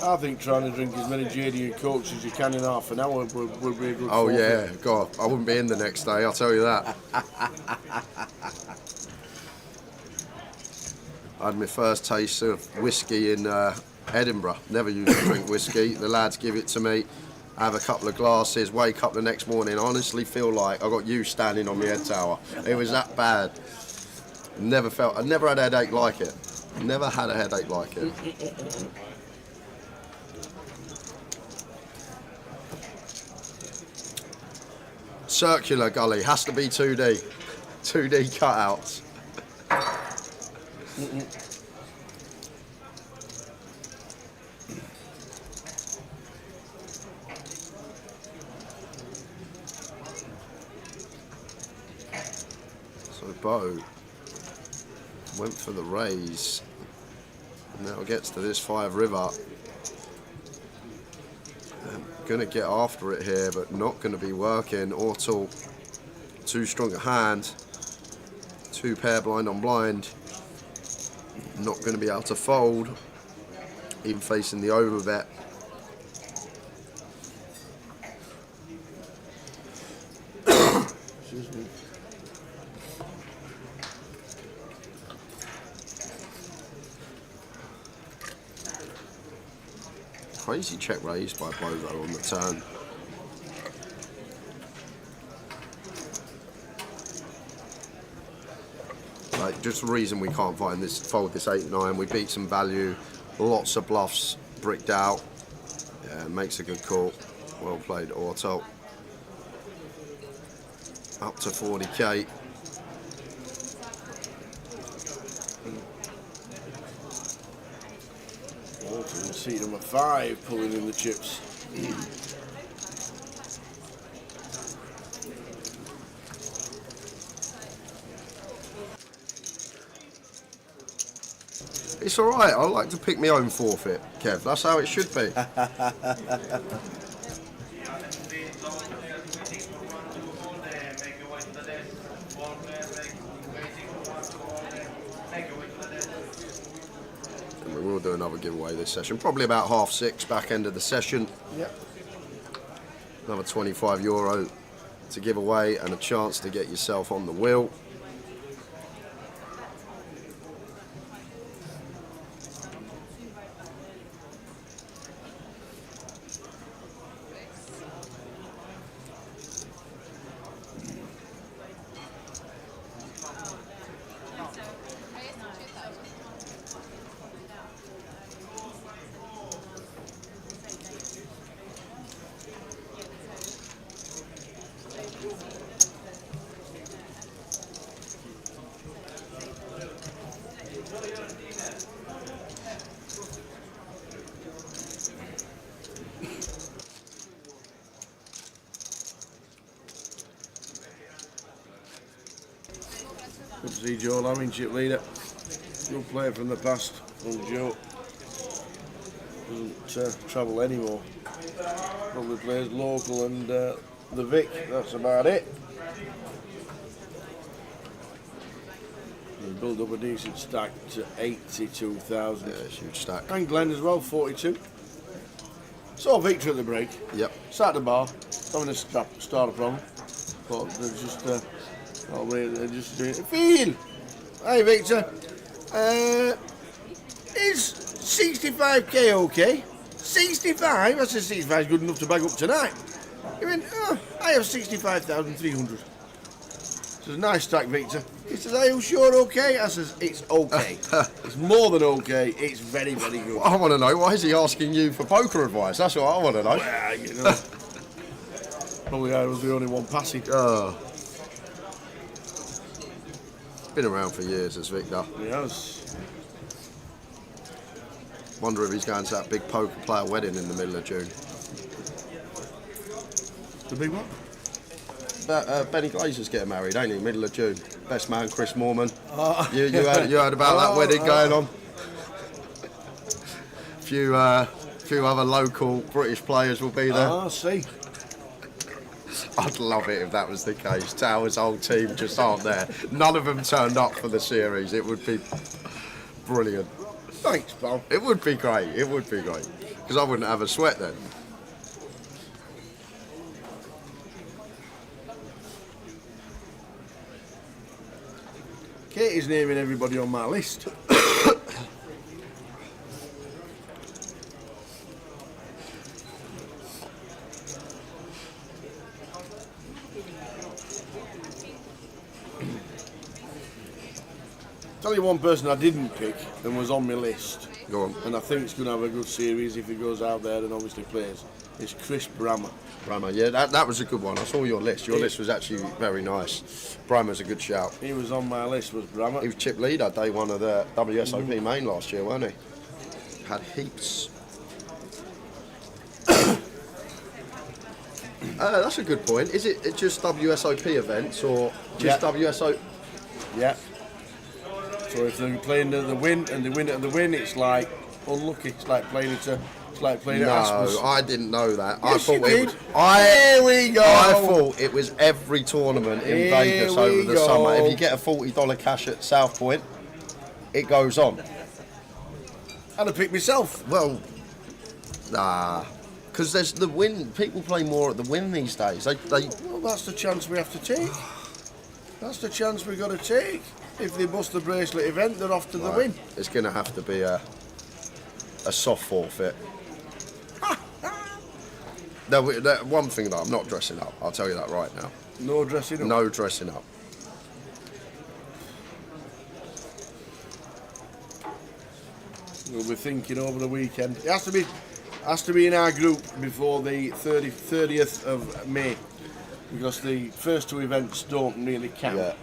I think trying to drink as many JD and Cokes as you can in half an hour would be a good Oh forfeit. yeah, God, I wouldn't be in the next day, I'll tell you that. I had my first taste of whiskey in Edinburgh. Never used to drink whiskey. The lads give it to me. I have a couple of glasses, wake up the next morning, honestly feel like I got you standing on my head tower. It was that bad. I never had a headache like it. Never had a headache like it. Circular gully, has to be 2D. 2D cutouts. So Bo went for the raise. Now gets to this 5 river. Gonna get after it here, but not gonna be working. Ortal, too strong a hand. 2 pair blind on blind. Not gonna be able to fold. Even facing the over bet. Excuse me. Crazy check raise by Bovo on the turn. Like, just the reason we can't fold this 8-9. We beat some value, lots of bluffs bricked out. Yeah, makes a good call. Well played, Auto. Up to 40k. Autumn, seat number 5, pulling in the chips. It's alright, I like to pick my own forfeit, Kev. That's how it should be. And we will do another giveaway this session. Probably about €6:30, back end of the session. Yep. Another €25 to give away and a chance to get yourself on the wheel. Good to see Joe Lamming, chip leader. Good player from the past. From Joe. Doesn't travel anymore. Probably plays local and the Vic. That's about it. He built up a decent stack to 82,000. Yeah, huge stack. And Glenn as well, 42. Saw Victor at the break. Yep. Sat at the bar, having a starter problem. Thought they're just, they're just doing it. Phil! Hi Victor. Is 65k okay? 65? I said 65 is good enough to bag up tonight. He went, oh, I have 65,300. Says, nice stack, Victor. He says, are you sure okay? I says, it's okay. It's more than okay. It's very, very good. I want to know, why is he asking you for poker advice? That's what I want to know. Well, you know. Probably I was the only one passing. Been around for years, as Victor. Yes. Wonder if he's going to that big poker player wedding in the middle of June. The big what? Benny Glazer's getting married, ain't he? Middle of June. Best man, Chris Moorman. Oh. You heard about that wedding going on? Few other local British players will be there. Ah, see. I'd love it if that was the case. Tower's whole team just aren't there. None of them turned up for the series. It would be brilliant. Thanks, pal. It would be great. It would be great. Because I wouldn't have a sweat then. Katie's naming everybody on my list. Tell you one person I didn't pick and was on my list. Go on. And I think it's going to have a good series if he goes out there and obviously plays. It's Chris Brammer. Brammer, yeah, that was a good one. I saw your list. Your list was actually very nice. Brammer's a good shout. He was on my list, was Brammer. He was chip leader day one of the WSOP main last year, wasn't he? Had heaps. That's a good point. Is it just WSOP events or just WSOP? Yeah. So if they're playing the win and they win it and they win, it's like unlucky. It's like playing it at Asmus. No, I didn't know that. Yes, I thought you did. Here we go. I thought it was every tournament in Here Vegas over we the go. summer. If you get a $40 cash at South Point, it goes on. I'd have picked myself. Well, nah. Because there's the win. People play more at the win these days. Well, that's the chance we have to take. That's the chance we've got to take. If they bust the bracelet event, they're off to the win. It's going to have to be a soft forfeit. One thing that I'm not dressing up. I'll tell you that right now. No dressing up? No dressing up. We'll be thinking over the weekend. It has to be Has to be in our group before the 30th of May, because the first two events don't really count. Yeah.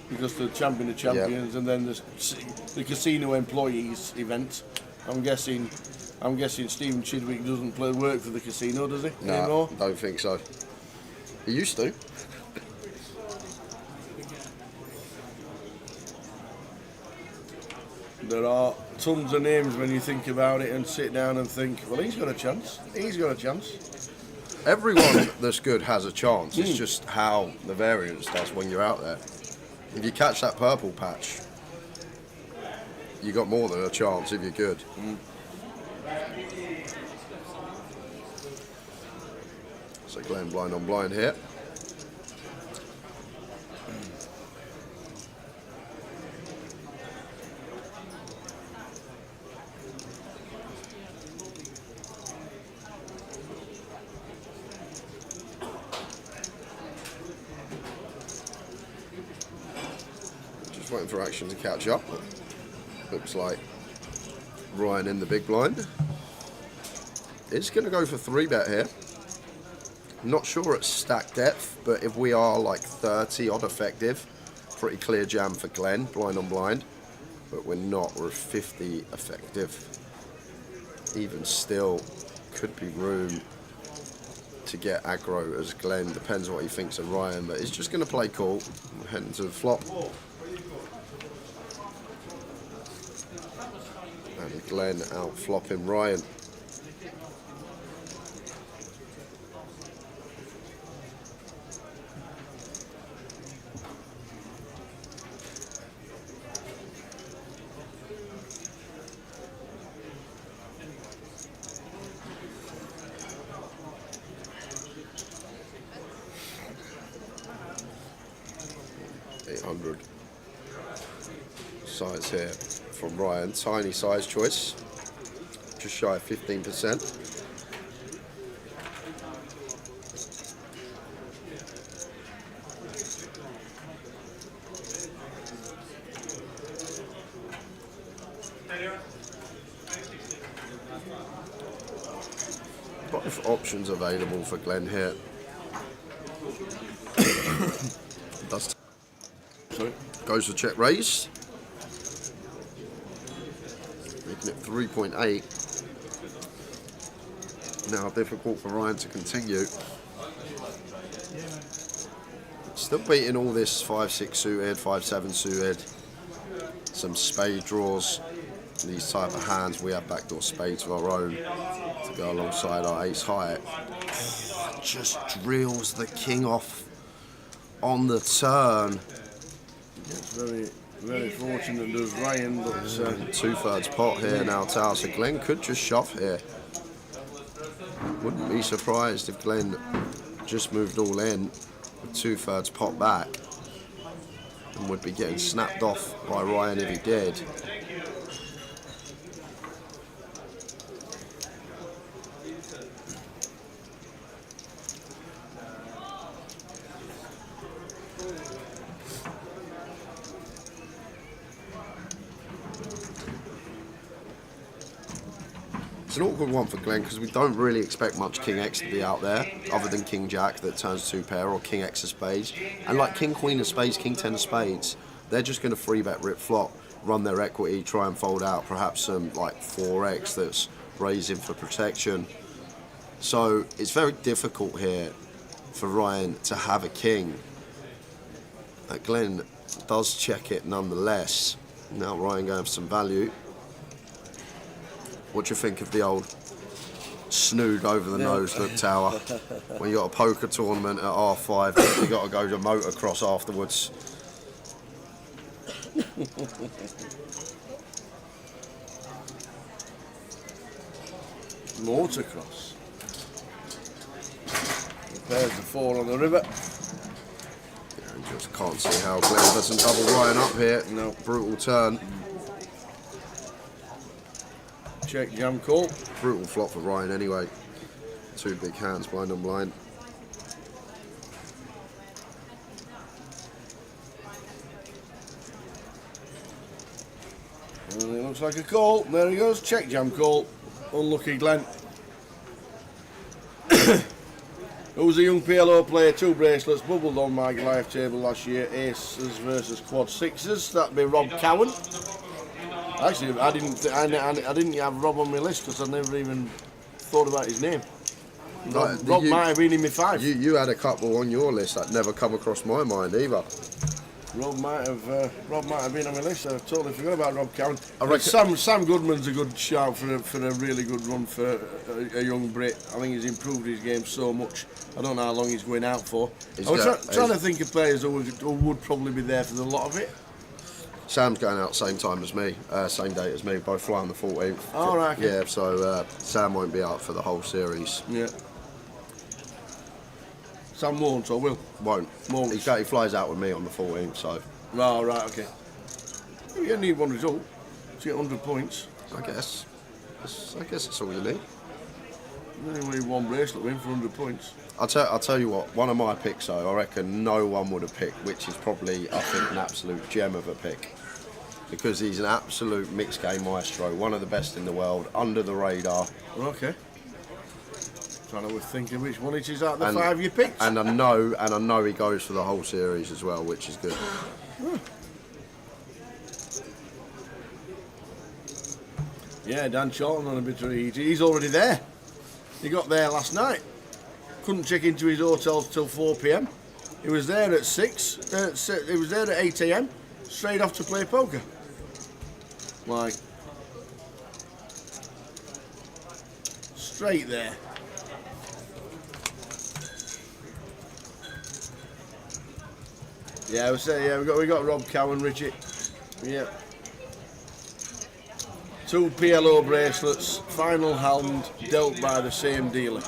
Because the champion of champions and then the casino employees event. I'm guessing Stephen Chidwick doesn't work for the casino, does he? No, anymore? don't think so. He used to. There are tons of names when you think about it and sit down and think, well, he's got a chance. He's got a chance. Everyone that's good has a chance. It's just how the variance does when you're out there. If you catch that purple patch, you got more than a chance if you're good. So Glenn blind on blind here. Just waiting for action to catch up. Looks like Ryan in the big blind. It's going to go for 3-bet here. Not sure at stack depth, but if we are like 30 odd effective, pretty clear jam for Glenn, blind on blind. But we're not, we're 50 effective. Even still, could be room to get aggro as Glenn, depends on what he thinks of Ryan, but he's just going to play cool, heading to the flop. And Glenn out flopping Ryan. Size here from Ryan, tiny size choice, just shy of 15%. Both options available for Glenn here. Does goes for check raise. Making it 3.8. Now difficult for Ryan to continue. Still beating all this 5-6 suited, 5-7 suited. Some spade draws. These type of hands, we have backdoor spades of our own to go alongside our ace high. Just drills the king off on the turn. It's very fortunate does Ryan, but 2/3 pot here now, Tao. So Glenn could just shove here. Wouldn't be surprised if Glenn just moved all in with 2/3 pot back and would be getting snapped off by Ryan if he did. It's an awkward one for Glenn because we don't really expect much King X to be out there other than King Jack that turns 2 pair or King X of spades. And like King Queen of spades, King 10 of spades, they're just going to 3-bet rip flop, run their equity, try and fold out perhaps some like 4X that's raising for protection. So it's very difficult here for Ryan to have a king. Glenn does check it nonetheless. Now Ryan going for some value. What do you think of the old snood over the nose look tower? When you got a poker tournament at R5, you got to go to motocross afterwards. Motocross. There's the 4 on the river. Yeah, just can't see how Glenn doesn't double Ryan up here. No, brutal turn. Check jam call. Brutal flop for Ryan anyway. 2 big hands, blind on blind. And it looks like a call. There he goes. Check jam call. Unlucky Glenn. Who's a young PLO player? 2 bracelets, bubbled on my Goliath table last year. Aces versus quad sixes. That'd be Rob Cowan. Actually, I didn't have Rob on my list because I never even thought about his name. Rob might have been in my 5. You had a couple on your list that never come across my mind either. Rob might have been on my list. I totally forgot about Rob Cowan. I reckon Sam Goodman's a good shout for a really good run for a young Brit. I think he's improved his game so much. I don't know how long he's going out for. I was trying to think of players who would probably be there for the lot of it. Sam's going out same time as me, same date as me, both fly on the 14th. Oh, right, okay. Yeah, so Sam won't be out for the whole series. Yeah. Sam won't or will? Won't. He flies out with me on the 14th, so. Oh, right, okay. You only need one result to get 100 points. I guess that's all you need. You only need 1 bracelet win for 100 points. I'll tell you what, one of my picks though, I reckon no one would have picked, which is probably, I think, an absolute gem of a pick. Because he's an absolute mixed game maestro, one of the best in the world, under the radar. Okay. Trying to think of which one it is out of the 5 you picked. And I know he goes for the whole series as well, which is good. Yeah, Dan Charlton on a bit of heat. He's already there. He got there last night. Couldn't check into his hotel till 4 p.m. He was there at 6. He was there at 8 a.m. Straight off to play poker. Like, straight there. Yeah, we got Rob Cowan, Richie. Yeah. 2 PLO bracelets, final hand, dealt by the same dealer.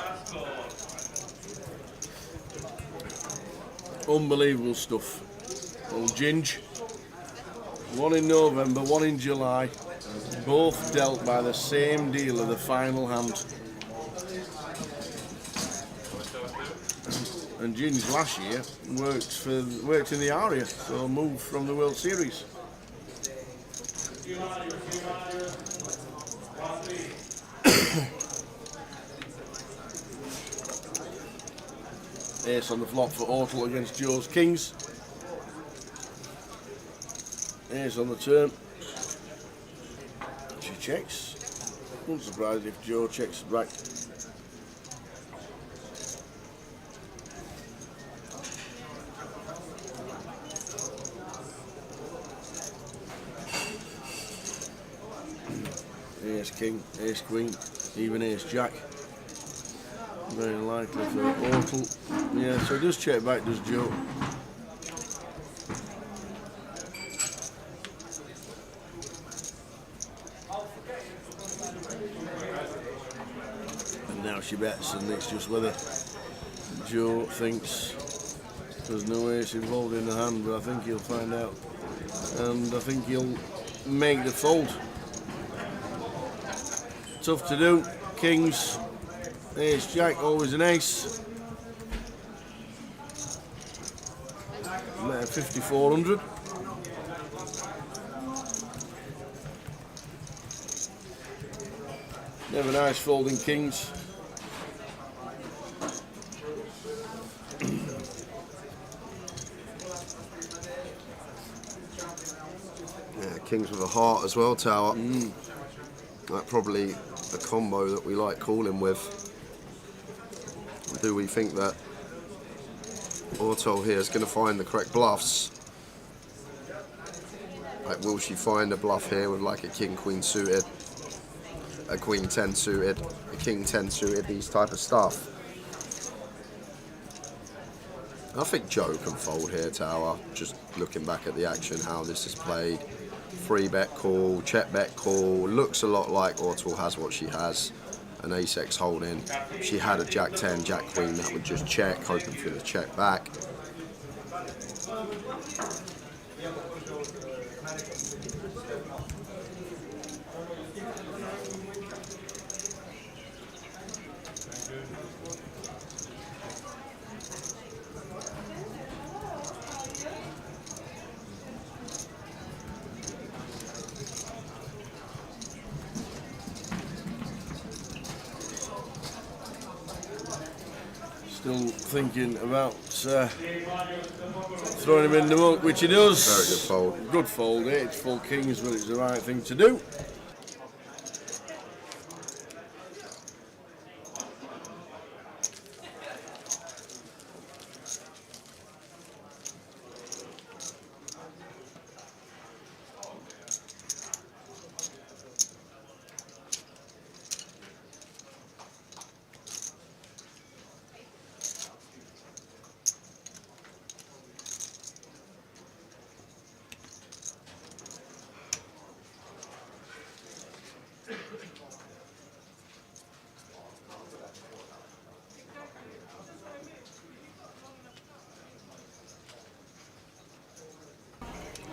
Unbelievable stuff. Old Ginge. 1 in November, 1 in July. Both dealt by the same dealer, the final hand. And Ginge last year worked in the Aria, so moved from the World Series. Ace on the flop for Ortle against Joe's Kings. Ace on the turn. She checks. Wouldn't surprise if Joe checks back. Ace King, Ace Queen, even Ace Jack. Very likely for Ortle. Yeah, so he does check back, does Joe. And now she bets, and it's just whether Joe thinks there's no ace involved in the hand, but I think he'll find out. And I think he'll make the fold. Tough to do. Kings, Ace Jack, always an ace. 5,400. Never nice folding kings. Yeah, kings with a heart as well, Tower. Like probably a combo that we like calling with. Do we think that Ortle here is going to find the correct bluffs? Like, will she find a bluff here with like a king-queen suited, a queen-10 suited, a king-10 suited, these type of stuff? I think Joe can fold here, Tower. Just looking back at the action, how this is played. 3-bet call, check bet call. Looks a lot like Ortle has what she has. An ace-x holding. If she had a jack-10, jack-queen, that would just check, hoping for the check back. Still thinking about throwing him in the muck, which he does. Very good fold. Good fold, eh? It's full kings, but it's the right thing to do.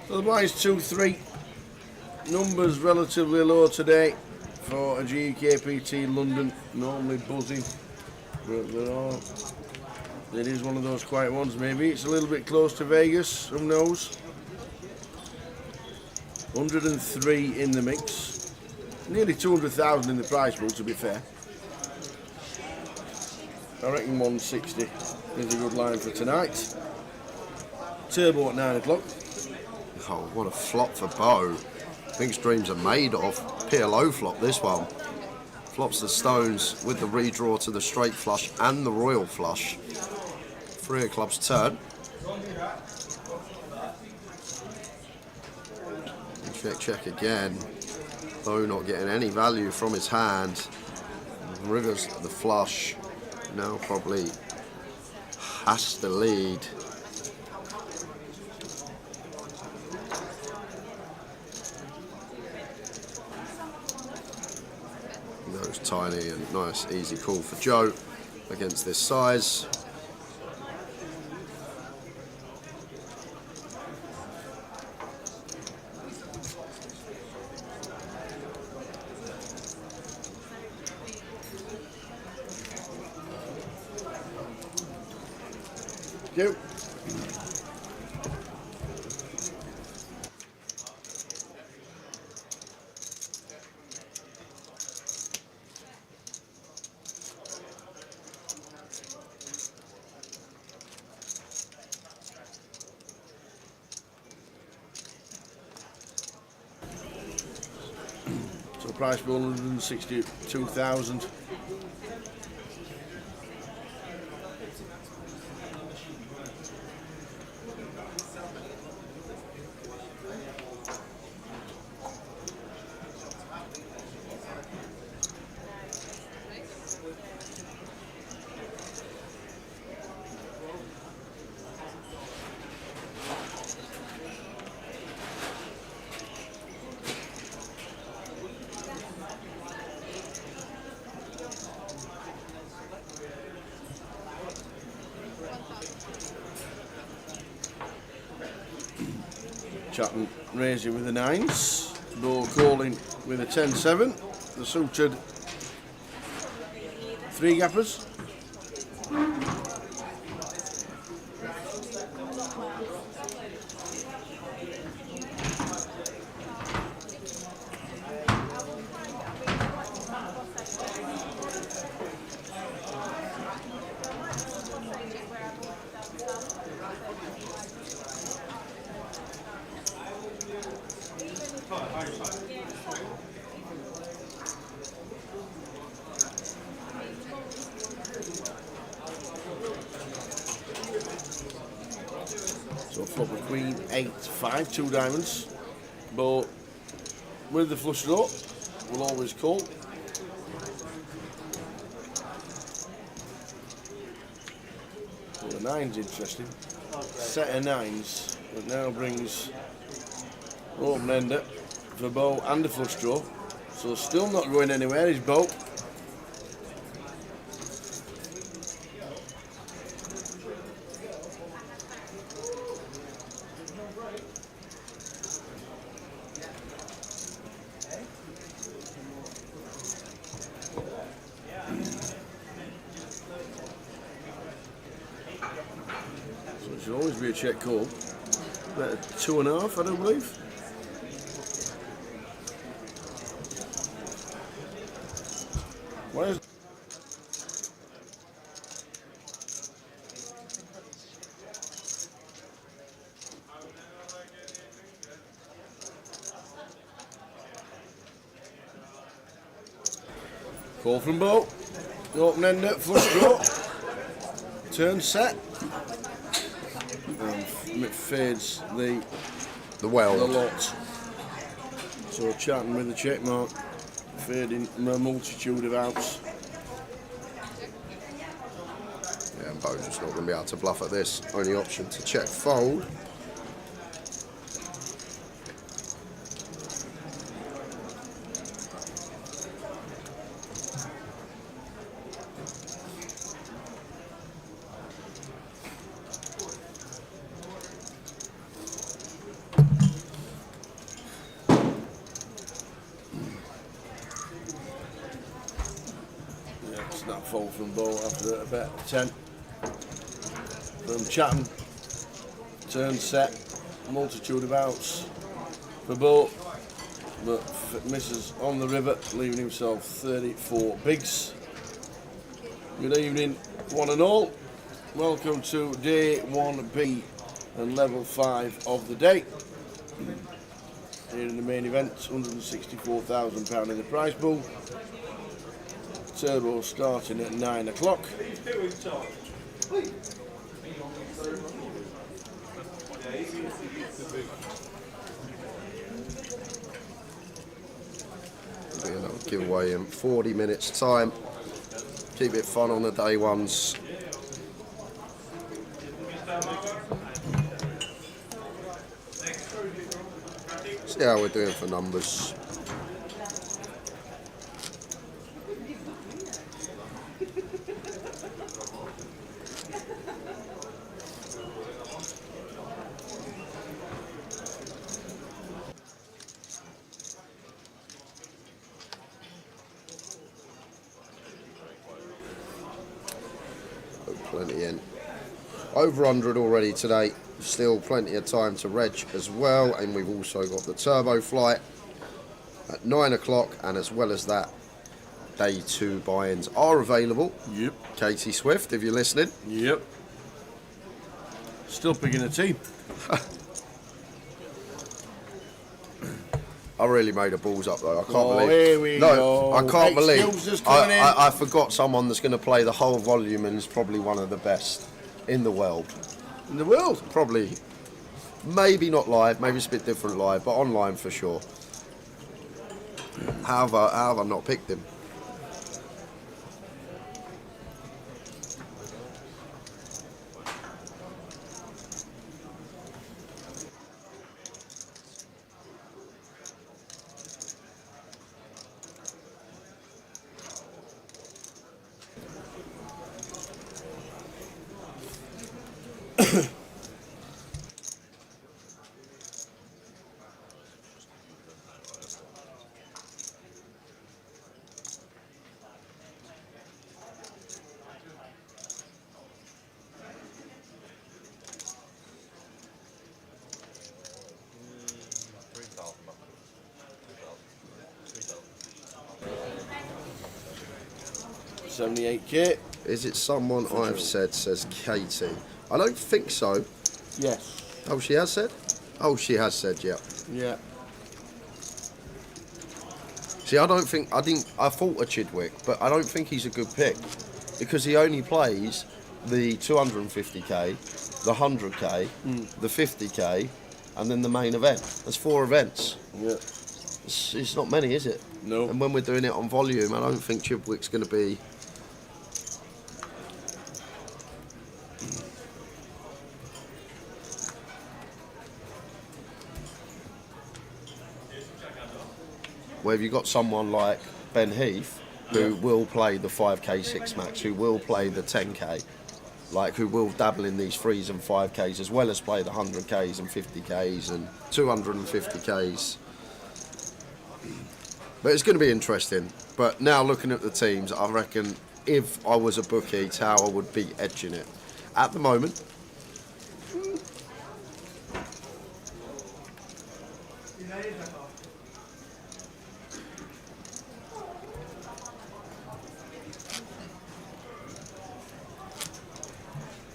So the blinds 2-3. Numbers relatively low today for a GUKPT London. Normally buzzing, but it is one of those quiet ones. Maybe it's a little bit close to Vegas. Who knows? 103 in the mix. Nearly 200,000 in the prize pool, to be fair. I reckon 160 is a good line for tonight. Turbo at 9 o'clock. Oh, what a flop for Bo. Thinks dreams are made of. PLO flop, this one. Flops the stones with the redraw to the straight flush and the royal flush. 3 of clubs turn. Check again. Bo not getting any value from his hand. Rivers the flush. Now probably has to lead. Those tiny and nice easy call for Joe against this size. Go. So price for 162,000. Chapman raising with the 9s. Bo calling with a 10-7. The suited 3 gappers. So flop with queen, 8-5, 2 diamonds. But with the flush draw, we'll always call. So the 9's interesting. Set of 9s that now brings open ender for Bo and a flush draw. So still not going anywhere is Bo. So it should always be a check call. Better 2.5, I don't believe. Where's Call from Bo. Open ender, flush draw. Turn set. And it fades the well. The lot. So chatting with the check mark. Fading a multitude of outs. Yeah, and Bo's just not going to be able to bluff at this. Only option to check fold. Snap fold from Bo after a bet 10. From Chatham, turn set, multitude of outs for Bo, but misses on the river, leaving himself 34 bigs. Good evening, one and all. Welcome to day 1B and level 5 of the day. Here in the main event, £164,000 in the prize pool. Turbo starting at 9 o'clock. There'll be another giveaway in 40 minutes time. Keep it fun on the day ones. See how we're doing for numbers. Plenty in. Over 100 already today. Still plenty of time to reg as well. And we've also got the turbo flight at 9 o'clock. And as well as that, day 2 buy-ins are available. Yep. Katie Swift, if you're listening. Yep. Still picking a team. I really made a balls up though. I can't Oh, believe. here we go. I can't believe. Excuses coming in. I forgot someone that's going to play the whole volume and is probably one of the best in the world. In the world? Probably. Maybe not live. Maybe it's a bit different live, but online for sure. How have I not picked him? $78K. Is it someone I've said, says Katie? I don't think so. Yes. Oh, she has said? Oh, she has said, yeah. Yeah. See, I thought of Chidwick, but I don't think he's a good pick because he only plays the 250k, the 100k, the 50k, and then the main event. That's 4 events. Yeah. It's not many, is it? No. And when we're doing it on volume, I don't think Chidwick's going to be. Where have you got someone like Ben Heath, who will play the 5k 6 max, who will play the 10k, like who will dabble in these 3s and 5ks as well as play the 100ks and 50ks and 250ks. But it's going to be interesting. But now looking at the teams, I reckon if I was a bookie, Tower would be edging it. At the moment,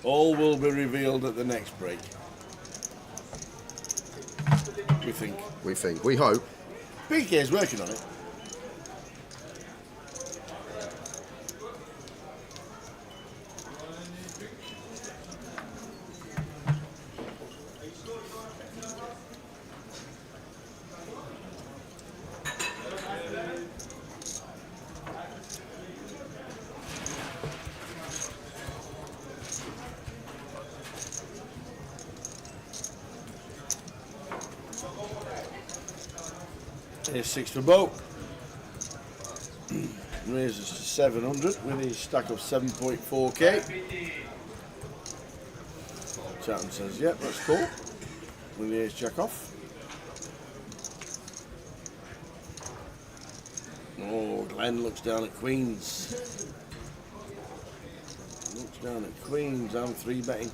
all will be revealed at the next break. We think. We hope. PK's working on it. Here's 6 for Bo. Raises to 700 with his stack of 7.4k. Chatton says, yep, that's cool. With the ace jack off. Oh, Glenn looks down at queens. Looks down at queens. I'm 3-betting.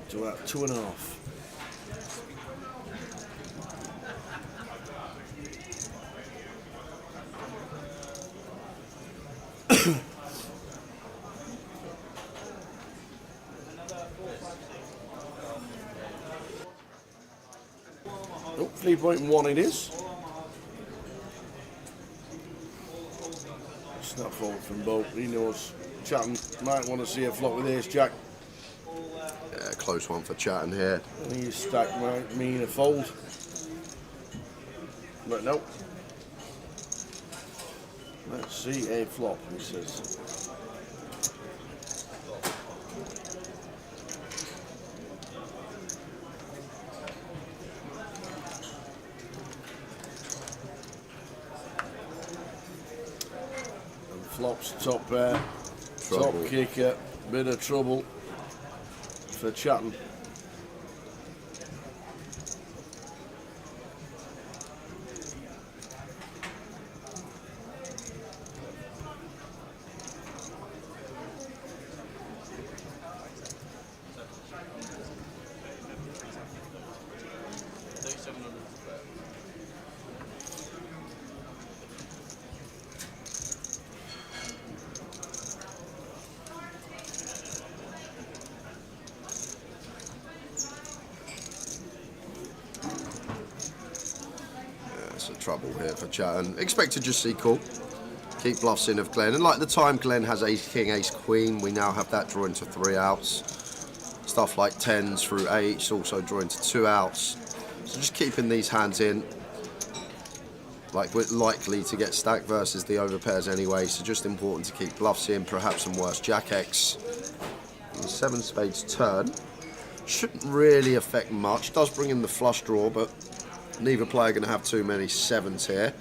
To about 2.5. Oh, 3.1 it is. Snap forward from Bo. He knows Chatton might want to see a flop with ace jack. Yeah, close one for Chatton here. And his stack might mean a fold. But no. Let's see a flop, he says. Flops top pair, top kicker, bit of trouble for Chatton. Trouble here for Chatton. Expect to just see call. Keep bluffs in of Glenn. And like the time Glenn has ace king, ace queen, we now have that draw into 3 outs. Stuff like 10s through 8s also draw into 2 outs. So just keeping these hands in. Like we're likely to get stacked versus the overpairs anyway, so just important to keep bluffs in, perhaps some worse jack X. And the 7 spades turn. Shouldn't really affect much. Does bring in the flush draw, but neither player going to have too many 7s here.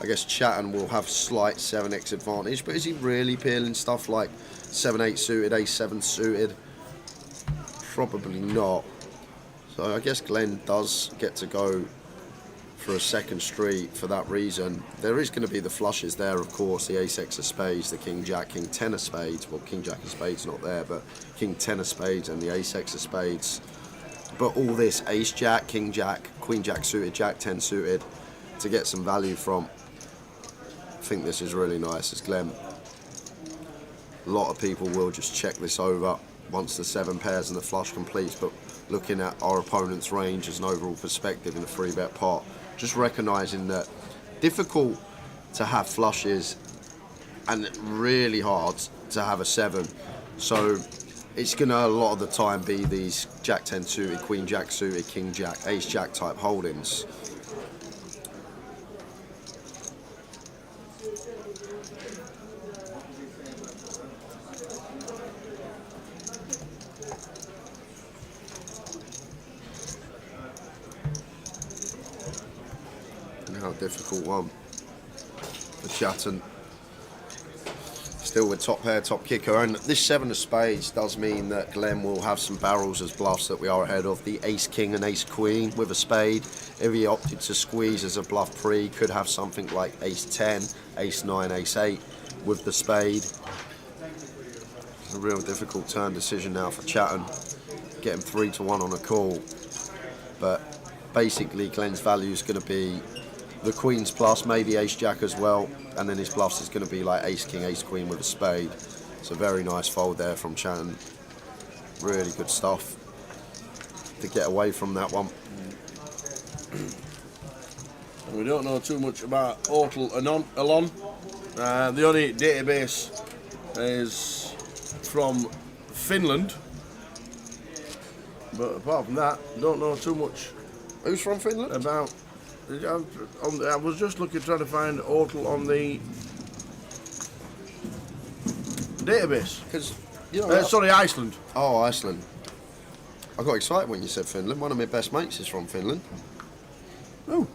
I guess Chatton will have slight 7x advantage, but is he really peeling stuff like 7-8 suited, ace-7 suited? Probably not. So I guess Glenn does get to go for a second street for that reason. There is going to be the flushes there, of course, the ace-x of spades, the king-jack, king-10 of spades. Well, king-jack of spades not there, but king-10 of spades and the ace-x of spades. But all this ace-jack, king-jack, queen-jack suited, jack-10 suited to get some value from. I think this is really nice as Glenn. A lot of people will just check this over once the 7 pairs and the flush completes, but looking at our opponent's range as an overall perspective in a 3-bet pot, just recognising that difficult to have flushes and really hard to have a 7. So it's going to a lot of the time be these jack-10 suited, queen-jack suited, king-jack, ace-jack type holdings. And how difficult one for Chatton. Still with top pair, top kicker, and this 7 of spades does mean that Glenn will have some barrels as bluffs that we are ahead of. The ace king and ace queen with a spade. If he opted to squeeze as a bluff pre, could have something like ace 10, ace 9, ace 8 with the spade. A real difficult turn decision now for Chatton. Get him 3-1 on a call, but basically Glenn's value is going to be the queen's plus, maybe ace jack as well, and then his bluffs is going to be like ace king, ace queen with a spade. It's a very nice fold there from Chatton. Really good stuff to get away from that one. We don't know too much about Ortel and Alon. The only database is from Finland, but apart from that, don't know too much. Who's from Finland? About. I was just trying to find Ortel on the database. Because you know, sorry, Iceland. Oh, Iceland. I got excited when you said Finland. One of my best mates is from Finland. Oh,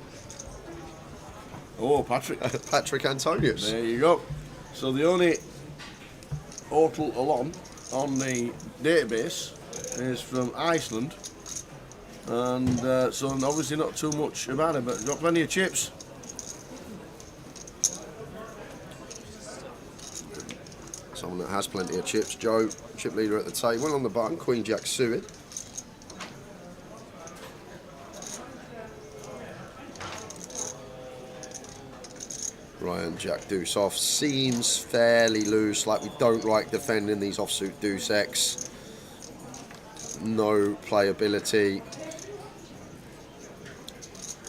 Patrick. Patrick Antonius. There you go. So the only Ortal alum on the database is from Iceland. And so obviously not too much about it, but got plenty of chips. Someone that has plenty of chips. Joe, chip leader at the table on the button. Queen Jack suited. Ryan Jack deuce off. Seems fairly loose, like we don't like defending these offsuit deuce X. No playability.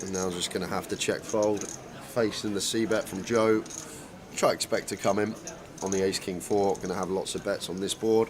And now just going to have to check fold. Facing the C-bet from Joe. Try expect to come in on the ace-king 4. Going to have lots of bets on this board.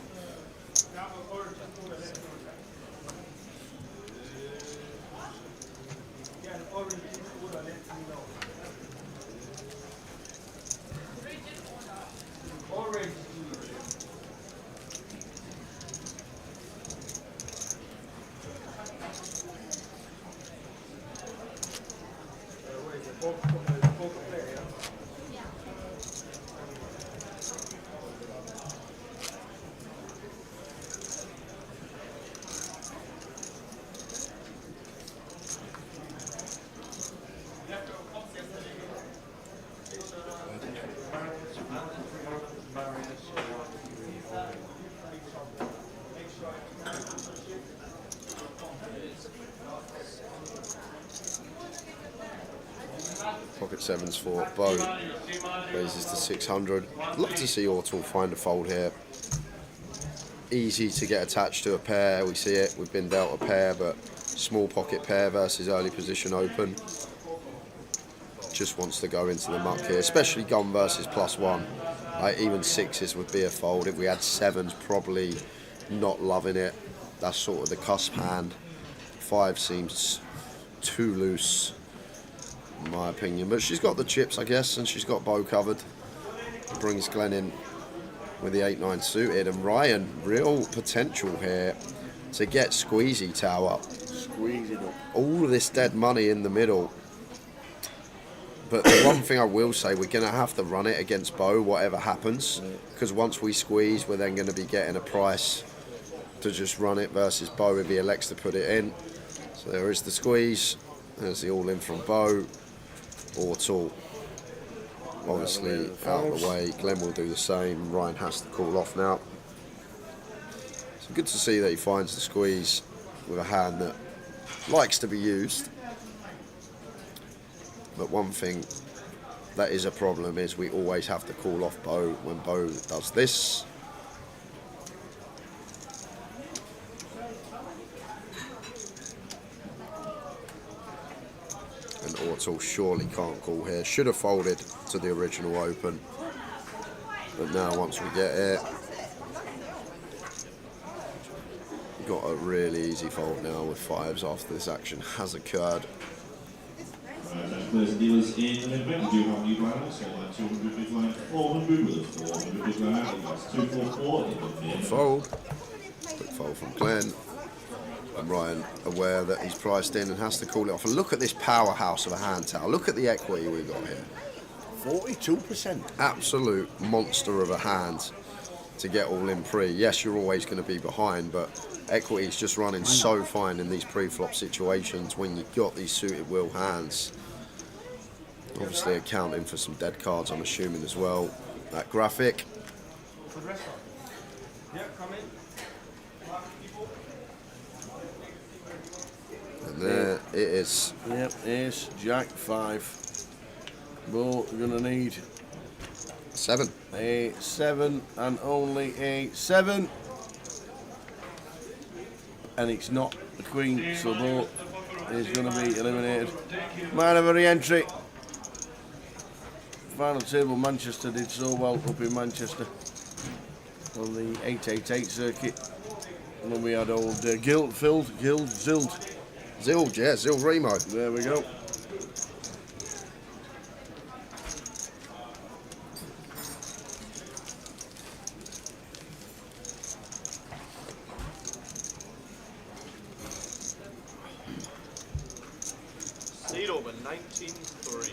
Pocket sevens for Bo. Raises to 600. I'd love to see Ortal find a fold here. Easy to get attached to a pair. We see it. We've been dealt a pair, but small pocket pair versus early position open. Just wants to go into the muck here, especially gun versus +1. Even sixes would be a fold. If we had sevens, probably not loving it. That's sort of the cusp hand. 5 seems too loose, in my opinion. But she's got the chips, I guess, and she's got Bo covered. Brings Glenn in with the 8-9 suited. And Ryan, real potential here to get squeezy tower. Squeeze it up. All of this dead money in the middle. But the one thing I will say, we're going to have to run it against Bo, whatever happens. Because once we squeeze, we're then going to be getting a price to just run it versus Bo if he elects to put it in. So there is the squeeze. There's the all-in from Bo. Ortal, obviously, out of the way. Glenn will do the same. Ryan has to call off now. So good to see that he finds the squeeze with a hand that likes to be used. But one thing that is a problem is we always have to call off Bo when Bo does this. And Ortal surely can't call here. Should have folded to the original open. But now once we get it, got a really easy fold now with 5s after this action has occurred. First dealers in event, we do have new blinds, so like 200 big blind, 400 with a 400 big blind, that's 244 in the Fold. Quick fold from Glenn. And Ryan aware that he's priced in and has to call it off. And look at this powerhouse of a hand towel. Look at the equity we got here. 42%. Absolute monster of a hand to get all in pre. Yes, you're always going to be behind, but equity is just running so fine in these pre-flop situations when you've got these suited wheel hands. Obviously accounting for some dead cards, I'm assuming, as well. That graphic. And there it is. Yep, ace, jack, 5. Well, we're going to need 7. A 7 and only a 7. And it's not the queen, so Bo is going to be eliminated. Might have a re-entry. Final table, Manchester did so well up in Manchester on the 888 circuit. When we had old Zild, yeah, Zild Remo. There we go. 19-3.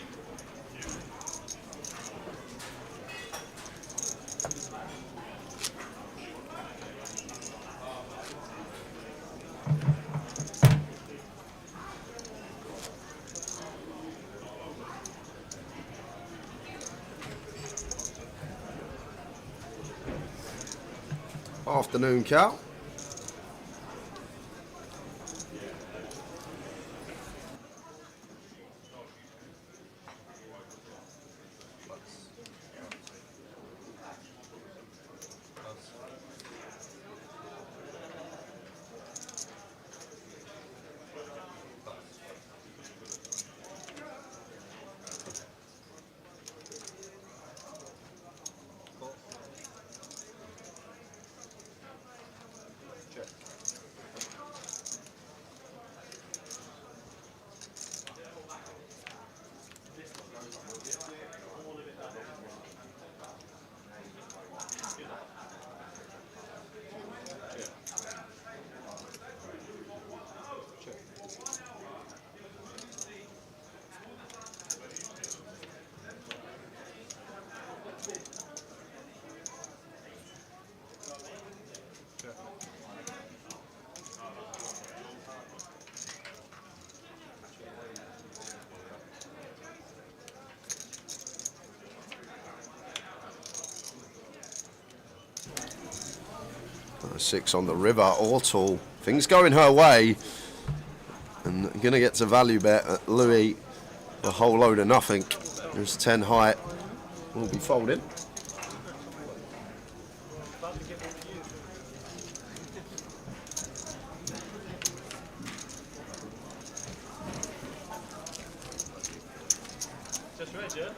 Afternoon, Cal. Six on the river, all tall. Things going her way. And going to get to value bet at Louis. A whole load of nothing. There's 10 height. Will be folding. Just register.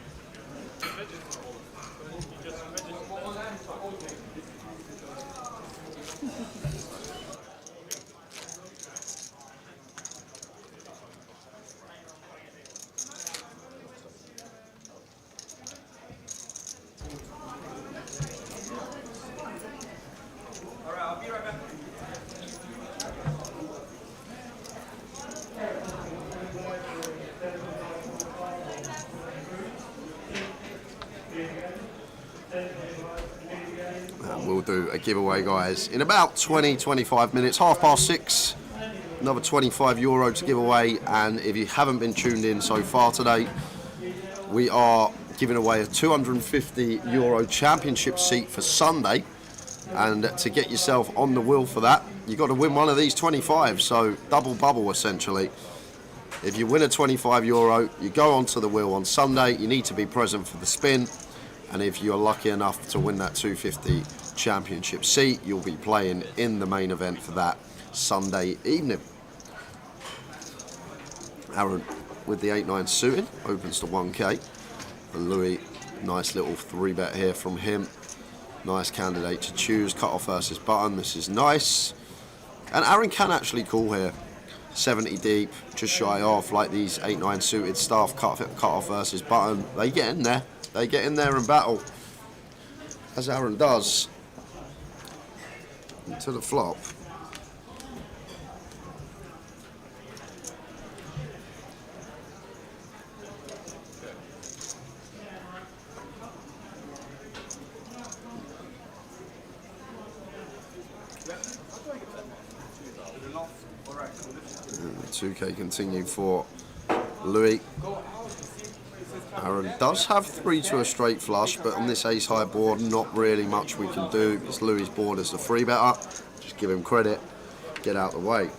And we'll do a giveaway, guys, in about 20-25 minutes, £6:30. Another €25 to give away. And if you haven't been tuned in so far today, we are giving away a €250 championship seat for Sunday. And to get yourself on the wheel for that, you've got to win one of these 25, so double bubble essentially. If you win a €25, you go onto the wheel on Sunday. You need to be present for the spin. And if you're lucky enough to win that 250 championship seat, you'll be playing in the main event for that Sunday evening. Aaron with the 8-9 suited, opens to 1K. And Louis, nice little 3-bet here from him. Nice candidate to choose. Cut off versus button. This is nice. And Aaron can actually call here. 70 deep, just shy off, like these 8-9 suited stuff. Cut off versus button. They get in there. They get in there and battle, as Aaron does, into the flop. And the 2K continued for Louis. Aaron does have 3 to a straight flush, but on this ace high board, not really much we can do. It's Louis' board as the 3-better. Just give him credit, get out the way.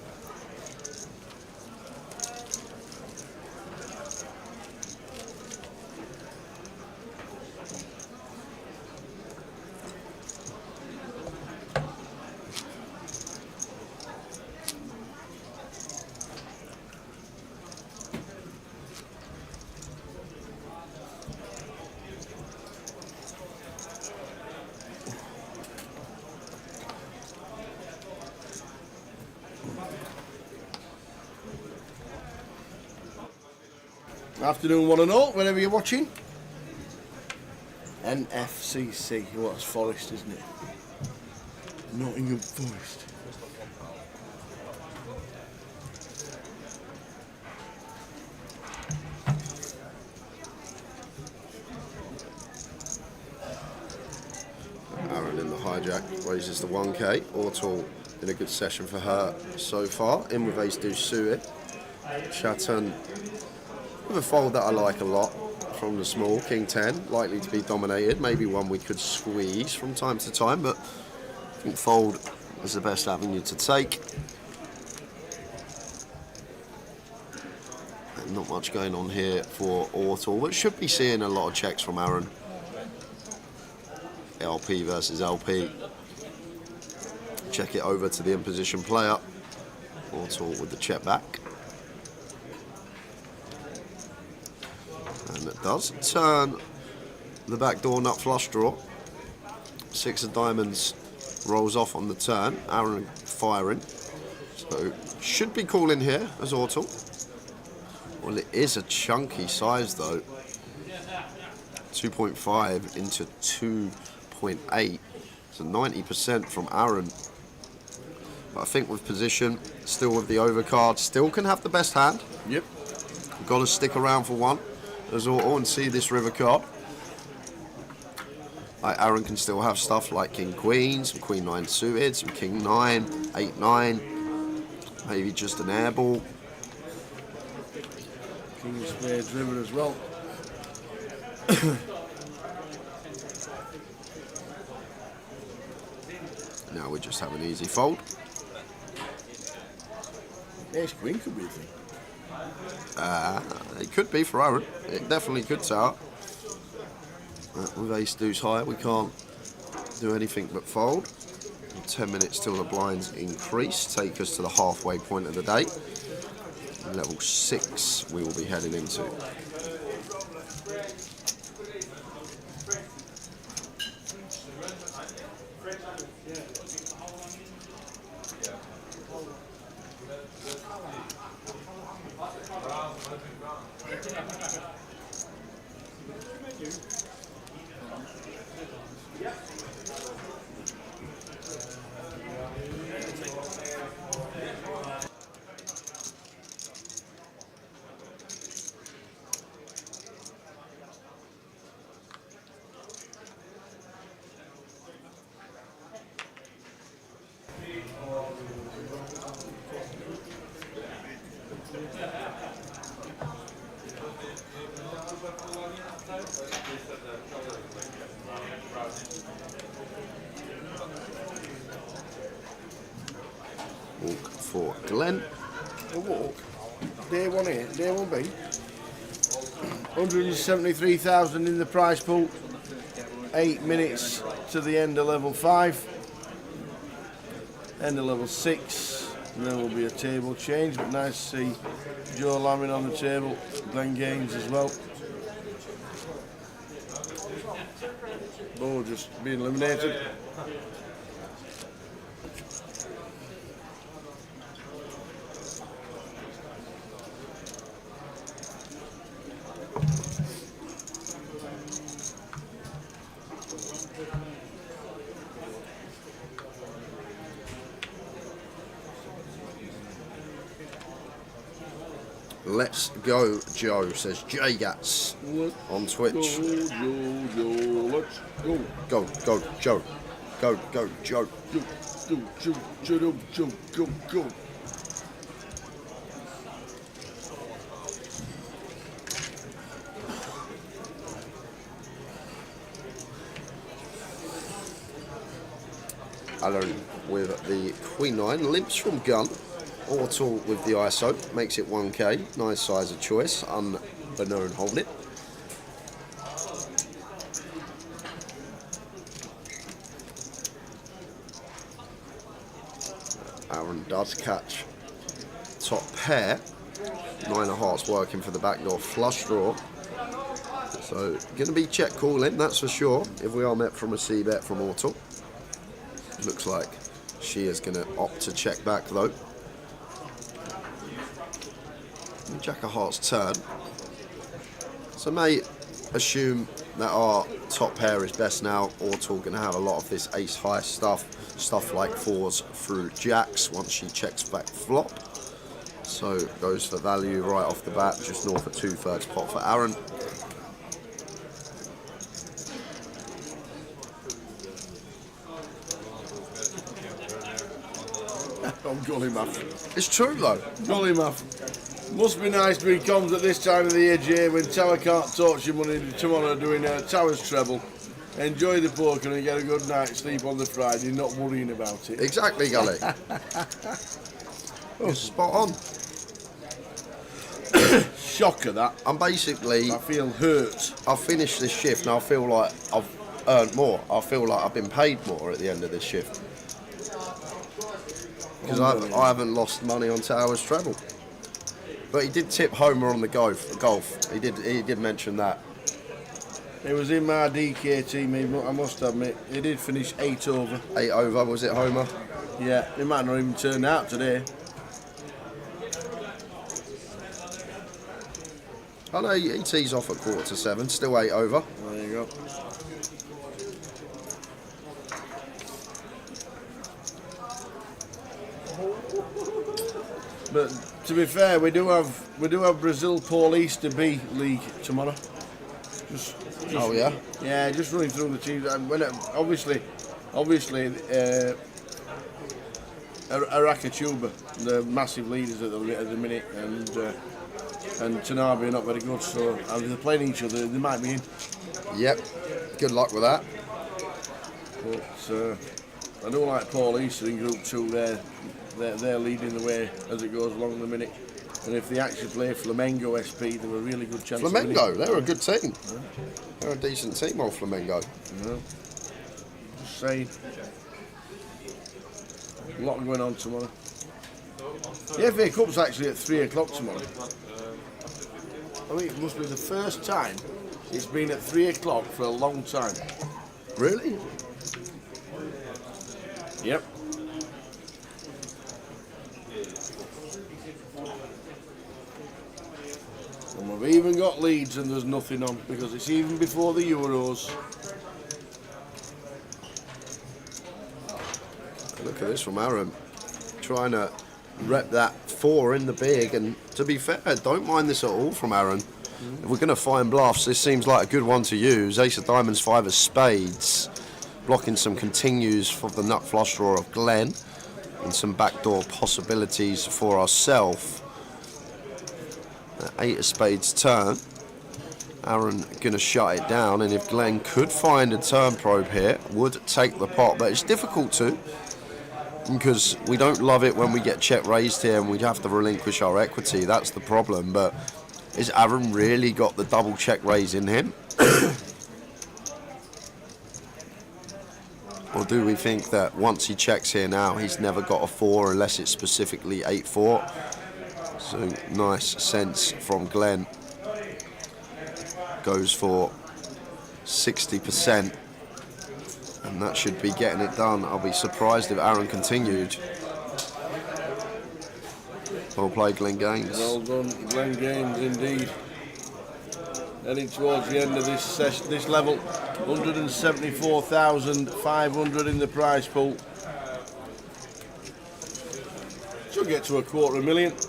Afternoon, one and all, wherever you're watching. NFCC, well, that's Forest, isn't it? Nottingham Forest. jack raises the 1k. Ortal in a good session for her so far. In with ace deuce suited. Chatton with a fold that I like a lot from the small. King 10, likely to be dominated. Maybe one we could squeeze from time to time, but I think fold is the best avenue to take. And not much going on here for Ortal, but should be seeing a lot of checks from Aaron. LP versus LP. Check it over to the in-position player. Ortal with the check back. And it does turn the backdoor nut flush draw. 6 of diamonds rolls off on the turn. Aaron firing. So should be calling here as Ortal. Well, it is a chunky size though. 2.5 into 2.8. So 90% from Aaron. But I think with position, still with the overcard, still can have the best hand. Yep. Got to stick around for one as Ortal and see this river card. Like Aaron can still have stuff like King Queen, some Queen 9 suited, some King 9, 8 9, maybe just an air ball. King of Spades river as well. Now we just have an easy fold. Ace Queen could be a thing. It could be for Aaron. It definitely could start. With ace deuce high, we can't do anything but fold. 10 minutes till the blinds increase, take us to the halfway point of the day. Level 6 we will be heading into. Walk for Glenn. A walk. Day 1A, day 1B. 173,000 in the prize pool. 8 minutes to the end of level 5. End of level 6. And there will be a table change, but nice to see Joe Lamin on the table. Glenn Gaines as well. Bo just being eliminated. Let's go, Joe, says J-Gats on Twitch. Let's go. Go, go, Joe. Go, go, Joe. Go. Alone with the Queen 9, limps from gun. Ortal with the ISO, makes it 1k. Nice size of choice, unbeknown hold it. Aaron does catch top pair. 9 of hearts working for the backdoor flush draw. So, going to be check calling, that's for sure, if we are met from a C-bet from Ortal. Looks like she is going to opt to check back though. Jack of hearts turn. So may assume that our top pair is best now. Ortal going to have a lot of this ace high stuff like 4s through jacks once she checks back flop. So goes for value right off the bat, just north of 2/3 pot for Aaron. I'm gully math. It's true though. Gully math. Must be nice to be comms at this time of the year, Jay, when Tower can't torch your money tomorrow doing Tower's treble. Enjoy the poker and get a good night's sleep on the Friday, not worrying about it. Exactly, Gully. Oh, spot on. Shocker that. I'm basically... I feel hurt. I finished this shift and I feel like I've earned more. I feel like I've been paid more at the end of this shift. Because I haven't lost money on Tower's treble. But he did tip Homer on the golf. He did mention that. It was in my DK team, I must admit. He did finish 8 over. 8 over, was it, Homer? Yeah, it might not even turn out today. I know he tees off at 6:45, still 8 over. There you go. But to be fair, we do have Brazil Paulista B League tomorrow. Just oh yeah. Yeah, just running through the teams. And when obviously, Arakatuba, the massive leaders at the minute, and Tanabe are not very good. So if they're playing each other, they might be in. Yep. Good luck with that. But I do like Paulista in Group 2. They're leading the way as it goes along in the minute. And if they actually play Flamengo SP, they're a really good chance. Flamengo, they're a good team. Yeah. They're a decent team, old Flamengo. Yeah. Just saying. A lot going on tomorrow. The FA Cup's actually at 3 o'clock tomorrow. I think it must be the first time it's been at 3 o'clock for a long time. Really? Yep. And we've even got Leeds and there's nothing on because it's even before the Euros. Look at this from Aaron, trying to rep that 4 in the big, and to be fair, don't mind this at all from Aaron. If we're going to find bluffs, this seems like a good one to use. Ace of Diamonds, 5 of Spades, blocking some continues for the nut flush draw of Glenn, and some backdoor possibilities for ourselves. 8 of Spades turn. Aaron going to shut it down, and if Glenn could find a turn probe here, would take the pot, but it's difficult to, because we don't love it when we get check raised here and we'd have to relinquish our equity. That's the problem. But is Aaron really got the double check raise in him? Or do we think that once he checks here now, he's never got a 4 unless it's specifically 8-4? So nice sense from Glenn. Goes for 60%. And that should be getting it done. I'll be surprised if Aaron continued. Well played, Glenn Gaines. Well done, Glenn Gaines, indeed. Heading towards the end of this session, this level, 174,500 in the prize pool. Should get to a $250,000.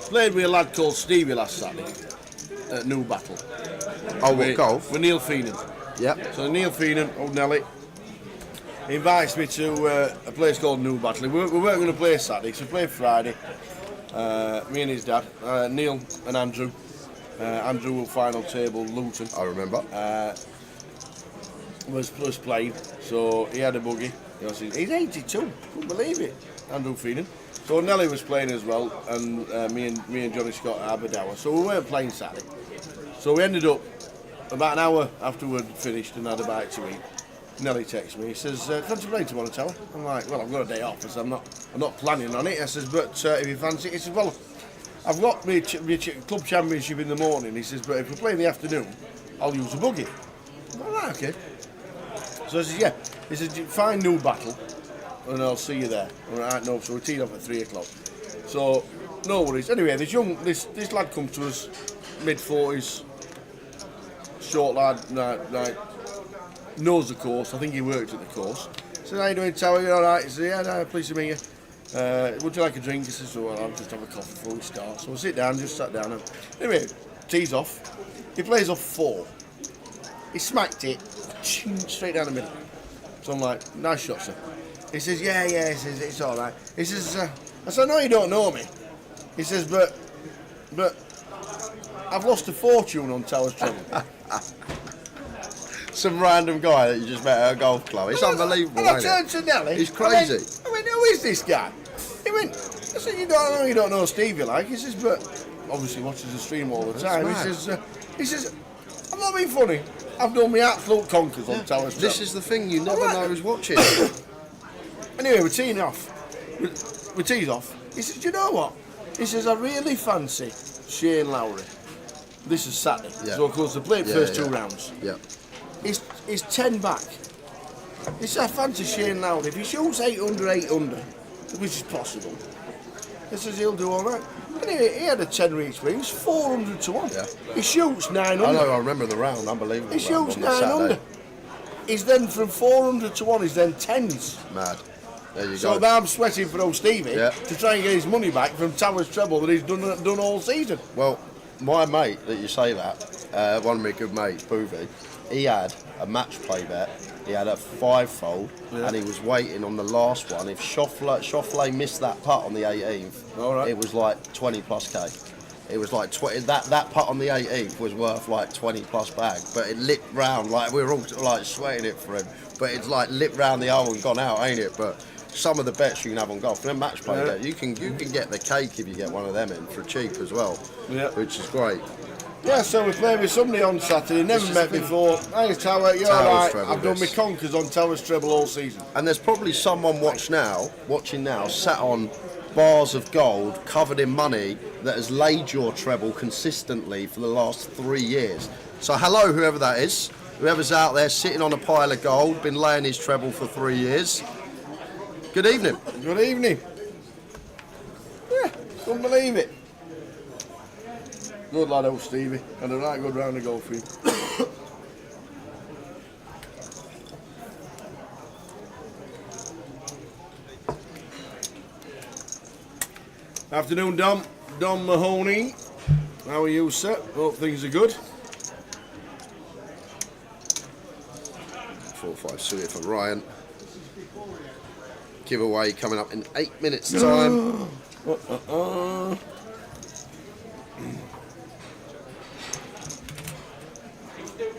Played with a lad called Stevie last Saturday at New Battle. Oh, what, golf? With Neil Feenan. Yep. So Neil Feenan, old Nelly, invites me to a place called New Battle. We weren't going to play Saturday, so we played Friday. Me and his dad, Neil and Andrew. Andrew will final table Luton. I remember. Was playing, so he had a buggy. He's 82, couldn't believe it. Andrew Feenan. So Nelly was playing as well, and me and Johnny Scott at Aberdour. So we weren't playing Saturday. So we ended up about an hour after we'd finished and had a bite to eat. Nelly texts me. He says, "Fancy playing tomorrow, Tower?" I'm like, "Well, I've got a day off, so I'm not planning on it." I says, "But if you fancy it," he says, "Well, I've got my club championship in the morning." He says, "But if we play in the afternoon, I'll use a buggy." I'm like, "Right, okay." So I says, "Yeah." He says, "Find New Battle, and I'll see you there." All right, no. So we teed off at 3 o'clock. So no worries. Anyway, this lad comes to us, mid-40s, short lad, right, knows the course. I think he worked at the course. I said, how you doing, Tower? You all right? He said, yeah, no, pleased to meet you. Would you like a drink? He says, well, I'll just have a coffee before we start. So we'll sit down, just sat down. Anyway, tees off. He plays off 4. He smacked it straight down the middle. So I'm like, nice shot, sir. He says, yeah, he says, it's all right. He says, I said, no, you don't know me. He says, but I've lost a fortune on Towers Treble. Some random guy that you just met at a golf club. It's unbelievable, And I isn't turned it? to Nelly. He's crazy. I went, who is this guy? He went, I said, you don't know Stevie, like. He says, but obviously watches the stream all the time. He says, I'm not being funny. I've done my absolute conkers on Towers Treble. This is the thing, you never know who's watching. Anyway, we're teeing off. We're teed off. He says, do you know what? He says, I really fancy Shane Lowry. This is Saturday. Yeah. So, of course, they played first 2 rounds. Yeah. He's 10 back. He says, I fancy Shane Lowry. If he shoots 8 under, which is possible, he says he'll do all right. Anyway, he had a 10 reach swing. 400 to 1. Yeah. He shoots 9 under. I know, I remember the round. Unbelievable. He shoots round on 9 under. He's then from 400 to 1, he's then 10s. Mad. There you So go. now I'm sweating for old Stevie to try and get his money back from Towers Treble that he's done all season. Well, my mate that you say that, one of my good mates, Boovy, he had a match play bet. He had a 5-fold, and he was waiting on the last one. If Schauffele missed that putt on the 18th, it was like 20 plus K. It was like 20. That putt on the 18th was worth like 20 plus bag, but it lit round like we were all like sweating it for him. But it's like lit round the hole and gone out, ain't it? But some of the bets you can have on golf, and then match play bet, you can get the cake if you get one of them in for cheap as well, which is great. Yeah, so we played with somebody on Saturday, never met before. Hey, Tower, you're alright. I've done my conkers on Towers Treble all season. And there's probably someone watching now, sat on bars of gold covered in money that has laid your treble consistently for the last 3 years. So hello, whoever that is, whoever's out there sitting on a pile of gold, been laying his treble for 3 years. Good evening. Good evening. Yeah, couldn't believe it. Good lad, old Stevie. Had a right good round of golf for him. Afternoon, Dom. Dom Mahoney. How are you, sir? Hope things are good. 4-5 suited for Ryan. Giveaway coming up in 8 minutes' time.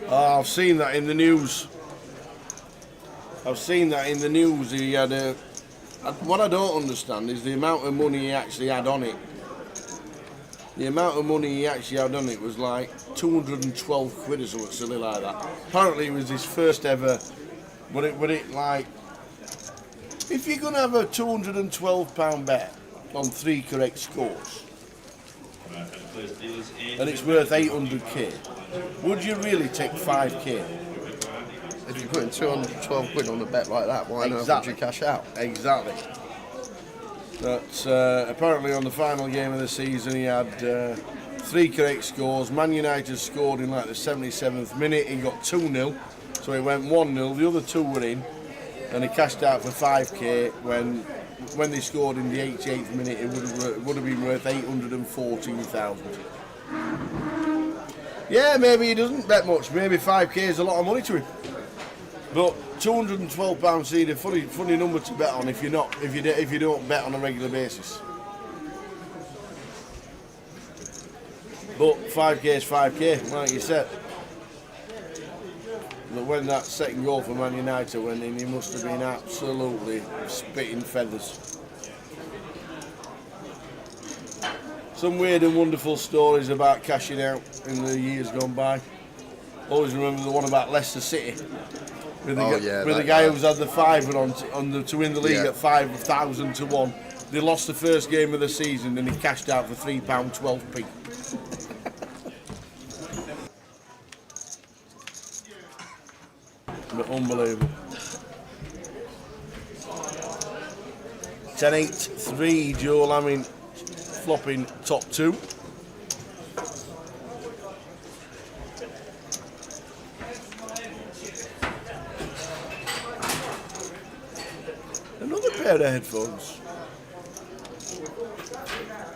Oh, I've seen that in the news. He had a. What I don't understand is the amount of money he actually had on it. The amount of money he actually had on it was like 212 quid or something silly like that. Apparently, it was his first ever. Would it like? If you're gonna have a £212 bet on 3 correct scores, and it's worth 800k, would you really take 5k? If you're putting 212 quid on a bet like that, why not would you cash out? Exactly. But apparently on the final game of the season he had 3 correct scores. Man United scored in like the 77th minute. He got 2-0, so he went 1-0. The other 2 were in, and he cashed out for 5k when they scored in the 88th minute. It would have been worth 814,000. Yeah, maybe he doesn't bet much. Maybe 5k is a lot of money to him. But £212 seed, a funny number to bet on if you don't bet on a regular basis. But 5k is 5k, like you said. But when that second goal for Man United went in, he must have been absolutely spitting feathers. Some weird and wonderful stories about cashing out in the years gone by. Always remember the one about Leicester City. With the guy who's had the fiver to win the league at 5,000 to 1. They lost the first game of the season and he cashed out for £3.12p. But unbelievable. 10-8-3, Joe Lamming flopping top 2. another pair of headphones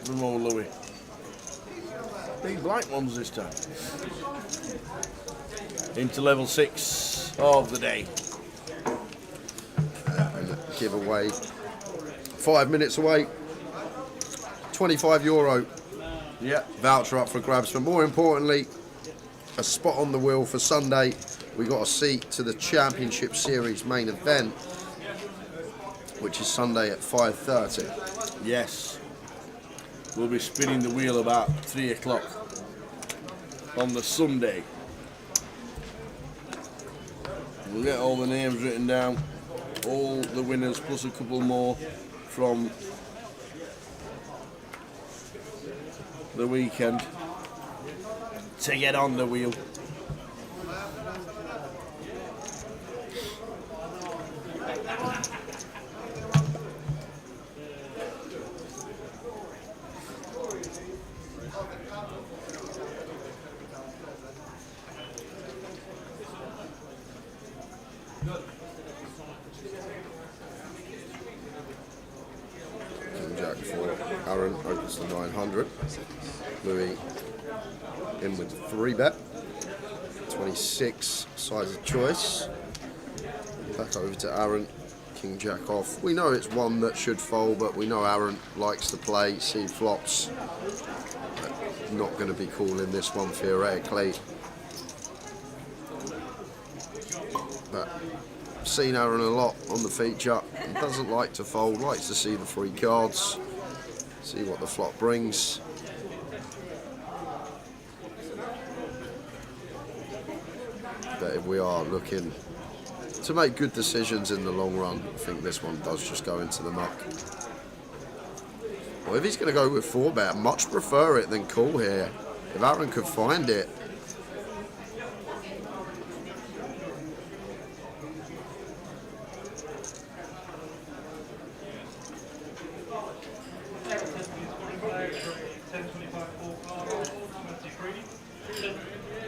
from old Louis. Big black ones this time. Into level 6 of the day. And giveaway 5 minutes away. €25. Yeah. Voucher up for grabs, but more importantly, a spot on the wheel for Sunday. We got a seat to the Championship Series main event, which is Sunday at 5:30. Yes. We'll be spinning the wheel about 3 o'clock on the Sunday. We'll get all the names written down, all the winners plus a couple more from the weekend to get on the wheel. King Jack for Aaron opens the 900. Louis in with 3-bet. 26 size of choice. Back over to Aaron. King Jack off. We know it's one that should fold, but we know Aaron likes to play. See flops. Not going to be calling this one theoretically. But I've seen Aaron a lot on the feature. He doesn't like to fold, likes to see the 3 cards, see what the flop brings. But if we are looking to make good decisions in the long run, I think this one does just go into the muck. Well, if he's going to go with 4-bet, I much prefer it than call here. If Aaron could find it.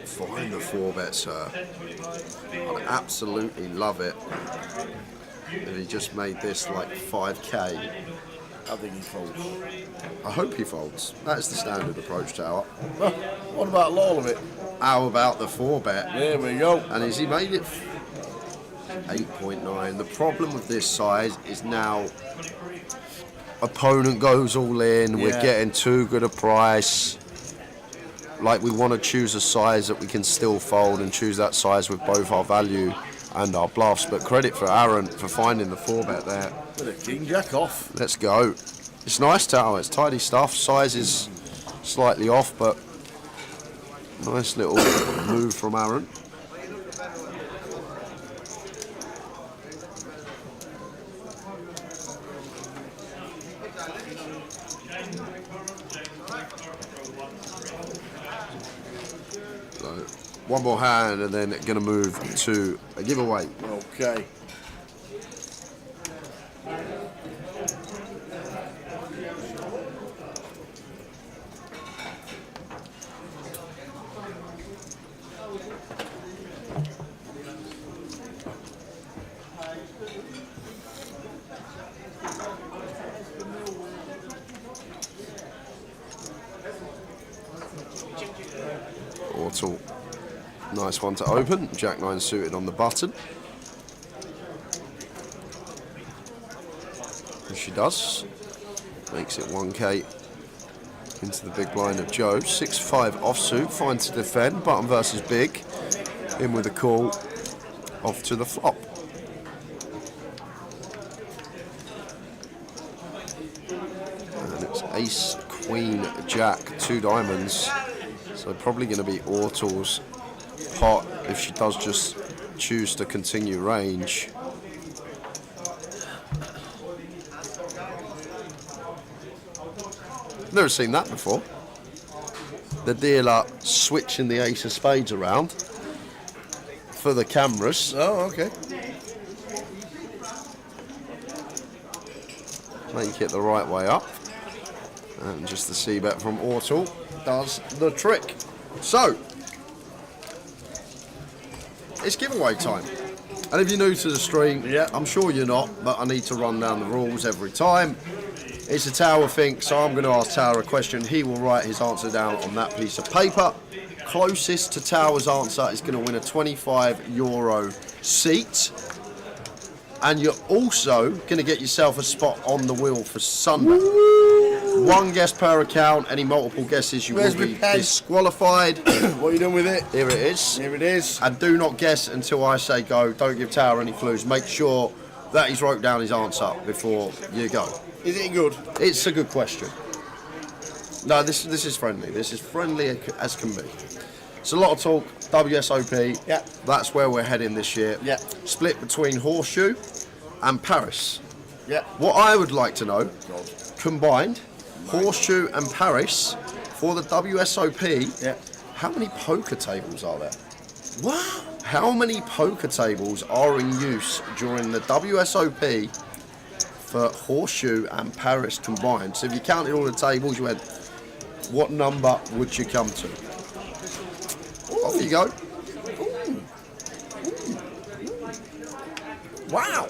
Find the 4-bet, sir. I'd absolutely love it if he just made this like 5k. I think he folds. I hope he folds. That's the standard approach, Tower. Well, what about all of it? How about the 4-bet? There we go. And has he made it 8.9? The problem with this size is now opponent goes all in. Yeah. We're getting too good a price. Like, we want to choose a size that we can still fold and choose that size with both our value and our bluffs. But credit for Aaron for finding the 4-bet there. With a King Jack off. Let's go. It's nice, Tower. It's tidy stuff. Size is slightly off, but nice little move from Aaron. So, one more hand and then going to move to a giveaway. Okay. Ortal. Nice one to open. Jack 9 suited on the button. And she does. Makes it 1k into the big blind of Joe. 6-5 offsuit. Fine to defend. Button versus big. In with a call. Off to the flop. And it's ace, queen, jack, 2 diamonds. So probably going to be Ortal's pot if she does just choose to continue range. Never seen that before. The dealer switching the ace of spades around for the cameras. Oh, okay. Make it the right way up. And just the c-bet from Ortal does the trick. So, it's giveaway time. And if you're new to the stream, I'm sure you're not, but I need to run down the rules every time. It's a Tower thing, so I'm going to ask Tower a question. He will write his answer down on that piece of paper. Closest to Tower's answer is going to win a €25 seat. And you're also going to get yourself a spot on the wheel for Sunday. One guess per account. Any multiple guesses, you will be disqualified. What are you doing with it? Here it is. Here it is. And do not guess until I say go. Don't give Tower any clues. Make sure that he's wrote down his answer before you go. Is it good? It's a good question. No, this is friendly. This is friendly as can be. It's a lot of talk. WSOP. Yeah. That's where we're heading this year. Yeah. Split between Horseshoe and Paris. Yeah. What I would like to know, combined, Horseshoe and Paris, for the WSOP, how many poker tables are there? Wow. How many poker tables are in use during the WSOP for Horseshoe and Paris combined? So if you counted all the tables, you went, what number would you come to? Off you go. Wow.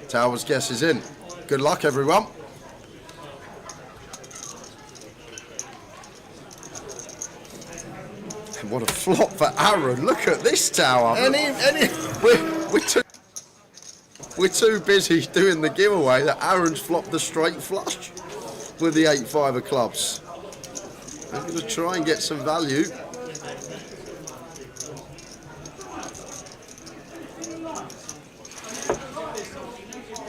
Tower's guess is in. Good luck, everyone. And what a flop for Aaron. Look at this Tower. We're too busy doing the giveaway that Aaron's flopped the straight flush with the 8-5 of clubs. I'm going to try and get some value.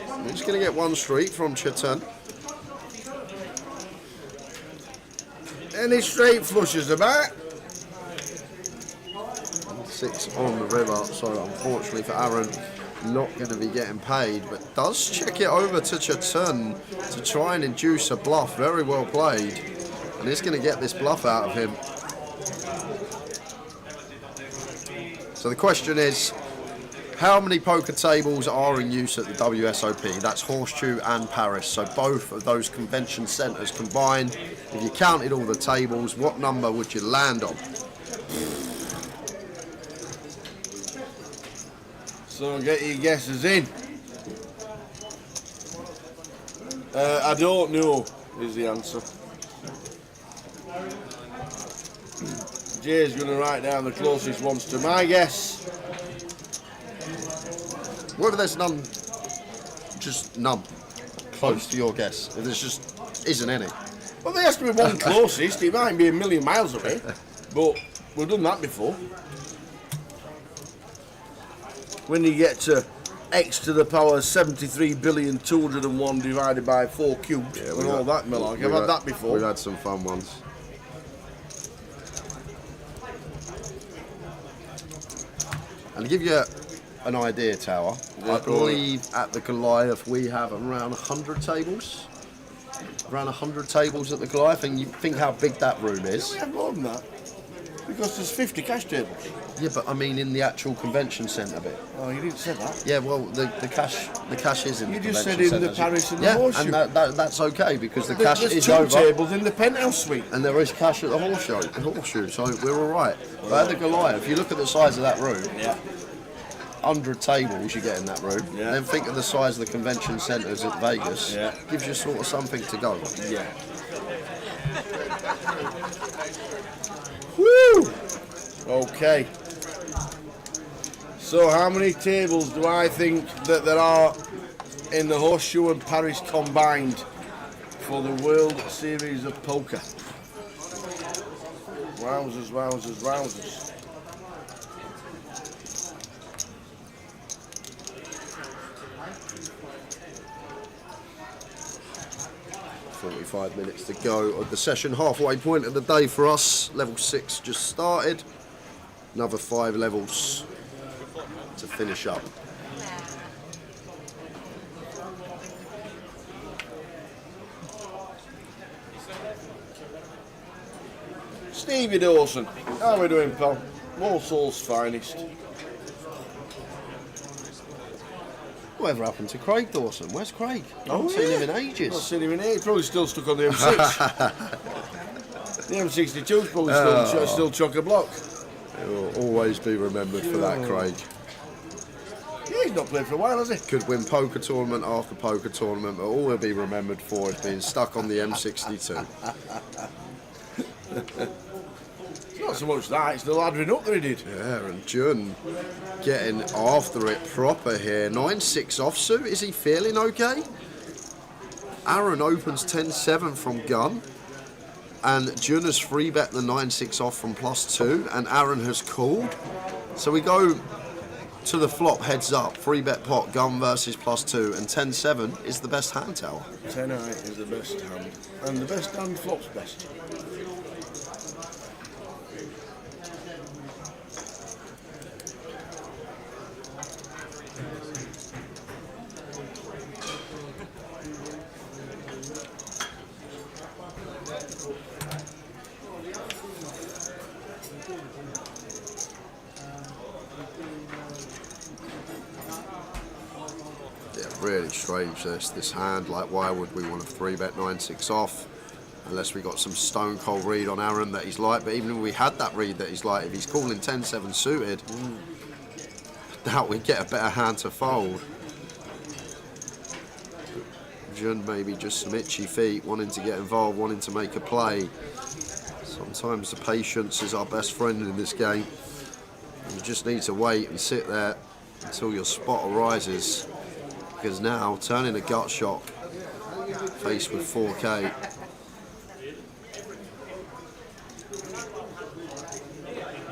I'm just going to get one straight from Chetan. Any straight flushes about? 6 on the river, so unfortunately for Aaron, not going to be getting paid, but does check it over to Chetan to try and induce a bluff. Very well played, and he's going to get this bluff out of him. So the question is, how many poker tables are in use at the WSOP? That's Horseshoe and Paris, so both of those convention centres combined. If you counted all the tables, what number would you land on? So get your guesses in. I don't know is the answer. Jay's going to write down the closest ones to my guess. What if there's none, just none, close to your guess? If there's just isn't any. Well, there has to be one closest. It might be a million miles away, but we've done that before. When you get to x to the power 73,201 divided by 4 cubed, and all that malarkey. I've had that before. We've had some fun ones. And to give you an idea, Tower, I believe at the Goliath we have around 100 tables. Around 100 tables at the Goliath, and you think how big that room is. We have more than that. Because there's 50 cash tables. Yeah, but I mean in the actual convention centre bit. Oh, you didn't say that. Yeah, well, the cash is in the convention centre. You just said in the Paris and the Horseshoe. And that's okay because the cash there's is two over. tables in the penthouse suite. And there is cash at the Horseshoe, so we're all right. But at the Goliath, if you look at the size of that room, 100 tables you get in that room. Yeah. Then think of the size of the convention centres at Vegas. Yeah. Gives you sort of something to go. Yeah. Woo! Okay. So how many tables do I think that there are in the Horseshoe and Paris combined for the World Series of Poker? Wowzers, wowzers, wowzers. .45 minutes to go of the session. Halfway point of the day for us. Level 6 just started. Another 5 levels to finish up. Stevie Dawson, how are we doing, pal? Walsall's finest. Whatever happened to Craig Dawson? Where's Craig? I haven't Oh, seen yeah. him in ages. Not seen him in ages. Probably still stuck on the M6. The M62's probably still chock-a-block. He will always be remembered for that, Craig. Yeah, he's not played for a while, has he? Could win poker tournament after poker tournament, but all he'll be remembered for is being stuck on the M62. It's not so much that, it's the laddering up that he did. Yeah, and Jun getting after it proper here. 9-6 offsuit. Is he feeling okay? Aaron opens 10-7 from gun. And Jun has free bet the 9-6 off from +2. And Aaron has called. So we go to the flop, heads up. Free bet pot, gun versus +2. And 10-7 is the best hand tower. 10-8 is the best hand. And the best hand flops best. Really strange this hand. Like, why would we want to 3-bet 9-6 off unless we got some stone cold read on Aaron that he's like? But even if we had that read that he's like, if he's calling 10-7 suited, I doubt we'd get a better hand to fold. Jun maybe just some itchy feet, wanting to get involved, wanting to make a play. Sometimes the patience is our best friend in this game. You just need to wait and sit there until your spot arises. Because now, turning a gut shot, faced with 4K.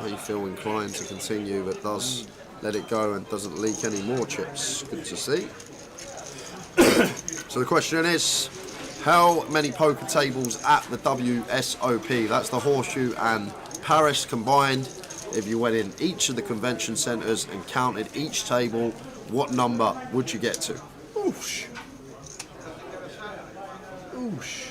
May feel inclined to continue, but does let it go and doesn't leak any more chips. Good to see. So the question is, how many poker tables at the WSOP? That's the Horseshoe and Paris combined. If you went in each of the convention centres and counted each table, what number would you get to? Oosh. Oosh.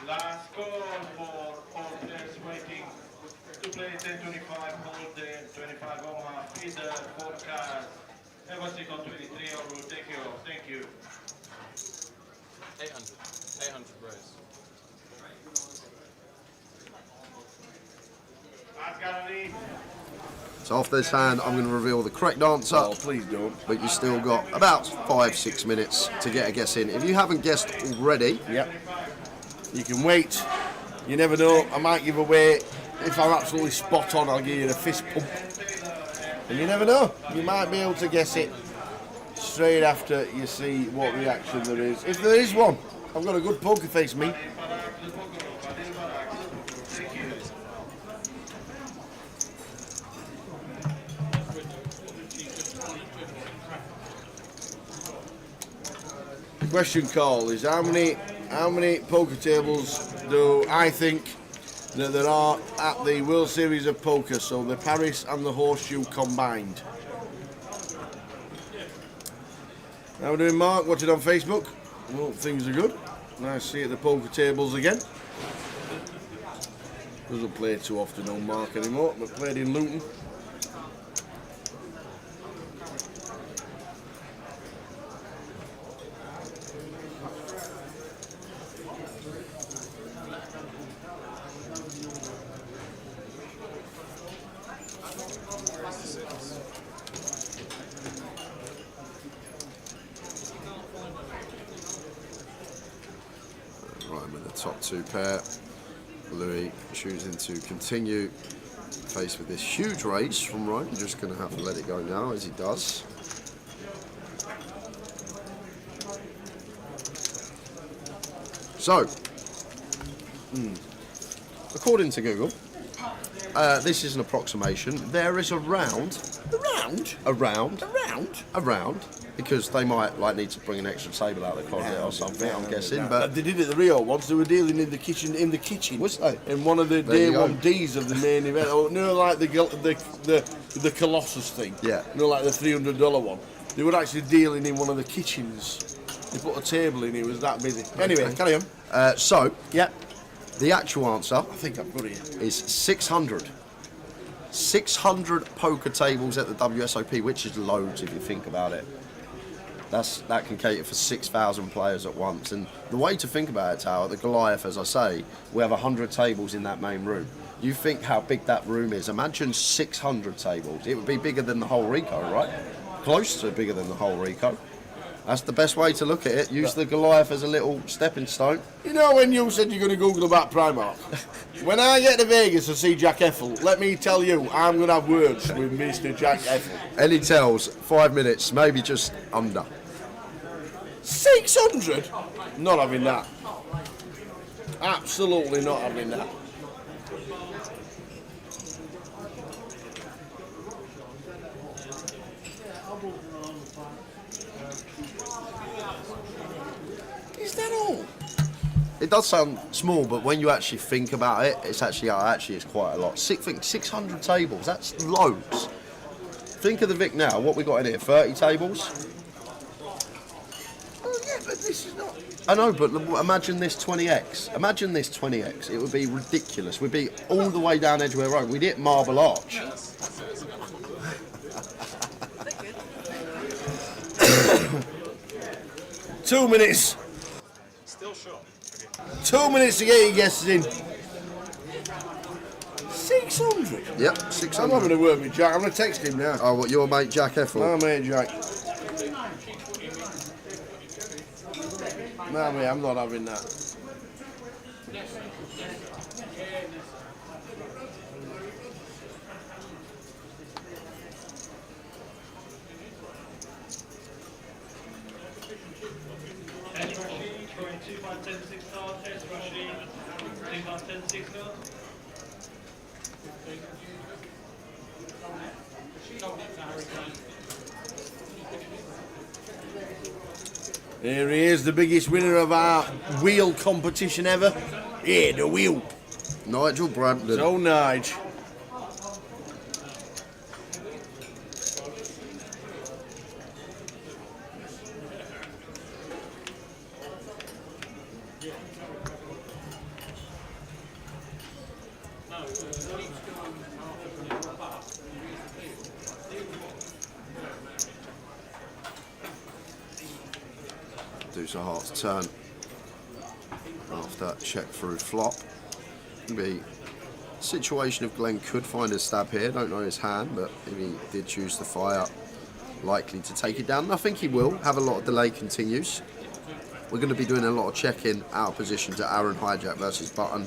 Last call for all players waiting to play 10-25, hold the 25 Omaha, feeder, 4 cars. Have a seat on 23 or we'll take you off. Thank you. 800 raise. So off this hand, I'm going to reveal the correct answer. Oh, please don't. But you still got about 5-6 minutes to get a guess in. If you haven't guessed already, yep, you can wait. You never know. I might give away. If I'm absolutely spot on, I'll give you a fist pump. And you never know. You might be able to guess it straight after you see what reaction there is. If there is one, I've got a good poker face, me. The question call is how many poker tables do I think that there are at the World Series of Poker, so the Paris and the Horseshoe combined. How are we doing, Mark? Watching on Facebook? Well, things are good. Nice to see you at the poker tables again. Doesn't play too often on Mark anymore, but played in Luton. top two pair. Louis choosing to continue, faced with this huge raise from Ryan. Just going to have to let it go now, as he does. So, according to Google, this is an approximation. There is around, because they might like need to bring an extra table out of the closet or something. I'm guessing, but they did it at the Rio once. They were dealing in the kitchen. Was they? In one of the day 1Ds of the main event. Oh, no, like the Colossus thing. Yeah. No, like the $300 one. They were actually dealing in one of the kitchens. They put a table in. It was that busy. Anyway, carry on. The actual answer, I think I've got it, is 600. 600 poker tables at the WSOP, which is loads if you think about it. That can cater for 6,000 players at once. And the way to think about it, Tower, the Goliath, as I say, we have 100 tables in that main room. You think how big that room is. Imagine 600 tables. It would be bigger than the whole Rico, right? Close to bigger than the whole Rico. That's the best way to look at it. Use the Goliath as a little stepping stone. You know when you said you're going to Google about Primark? When I get to Vegas and see Jack Effel, let me tell you, I'm going to have words with Mr. Jack Effel. Ellie tells 5 minutes, maybe just under. 600? Not having that. Absolutely not having that. Is that all? It does sound small, but when you actually think about it, it's actually it's quite a lot. 600 tables, that's loads. Think of the Vic now, what we got in here, 30 tables? Oh yeah, but this is not... I know, but imagine this 20x. Imagine this 20x. It would be ridiculous. We'd be all the way down Edgware Road. We'd hit Marble Arch. 2 minutes. Still short. 2 minutes to get your guesses in. 600? Yep, 600. I'm not going to work with Jack. I'm going to text him now. Oh, what, your mate Jack Effel? No, mate Jack. No, mate, I'm not having that. Here he is, the biggest winner of our wheel competition ever. Yeah, the wheel. Nigel Brampton. So, Nige. Deuce of Hearts turn after check through flop. Be a situation if Glenn could find a stab here. Don't know his hand, but if he did choose the fire, likely to take it down. I think he will have a lot of delay continues. We're going to be doing a lot of check-in out of position to Aaron Hijack versus Button,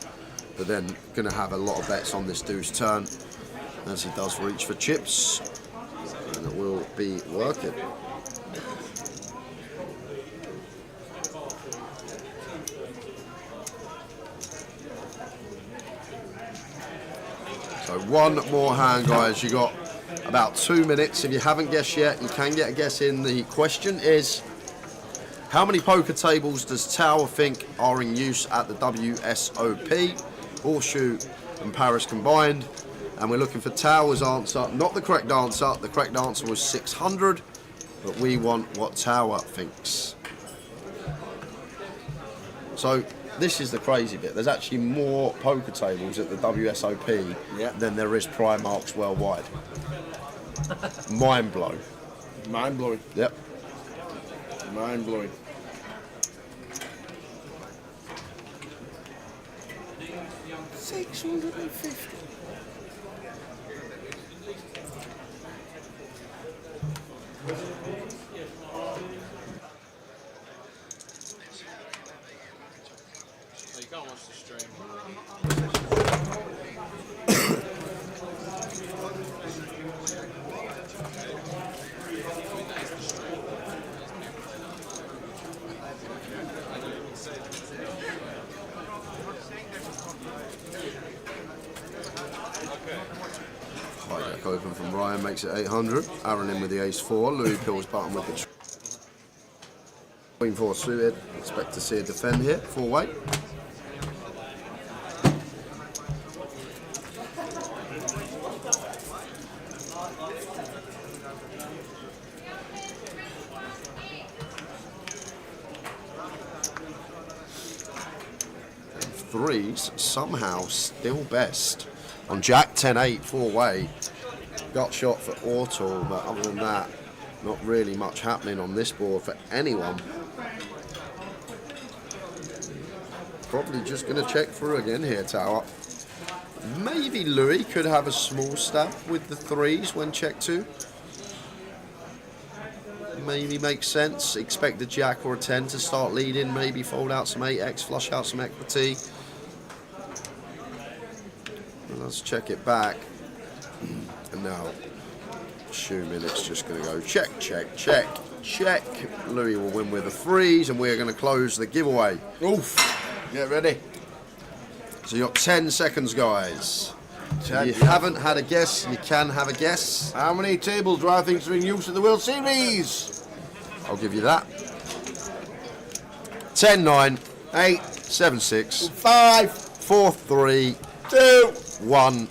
but then going to have a lot of bets on this deuce turn as he does reach for chips, and it will be working. So one more hand, guys. You got about 2 minutes. If you haven't guessed yet, you can get a guess in. The question is, how many poker tables does Tower think are in use at the WSOP, Horseshoe and Paris combined? And we're looking for Tower's answer, not the correct answer. The correct answer was 600, but we want what Tower thinks. So this is the crazy bit. There's actually more poker tables at the WSOP than there is Primarks worldwide. Mind blow. Mind blowing. Yep. Mind blowing. $650. You can't watch the stream. Back open from Ryan makes it 800. Aaron in with the ace-4. Louis Pill's button with the Queen 4 suited. Expect to see a defend here. 4-way. Threes somehow still best on Jack 10-8 4-way. Got shot for Ortal, but other than that, not really much happening on this board for anyone. Probably just going to check through again here, Tower. Maybe Louis could have a small stab with the threes when check 2. Maybe makes sense. Expect the Jack or a 10 to start leading. Maybe fold out some 8x, flush out some equity. Let's check it back. And now, assuming it's just going to go check, check, check, check. Louis will win with the threes, and we're going to close the giveaway. Oof. Get ready. So you got 10 seconds, guys. If you yeah. haven't had a guess, you can have a guess. How many tables do I think are in use at the World Series? I'll give you that. 10, 9, 8, 7, 6, 5, 4, 3, 2, 1.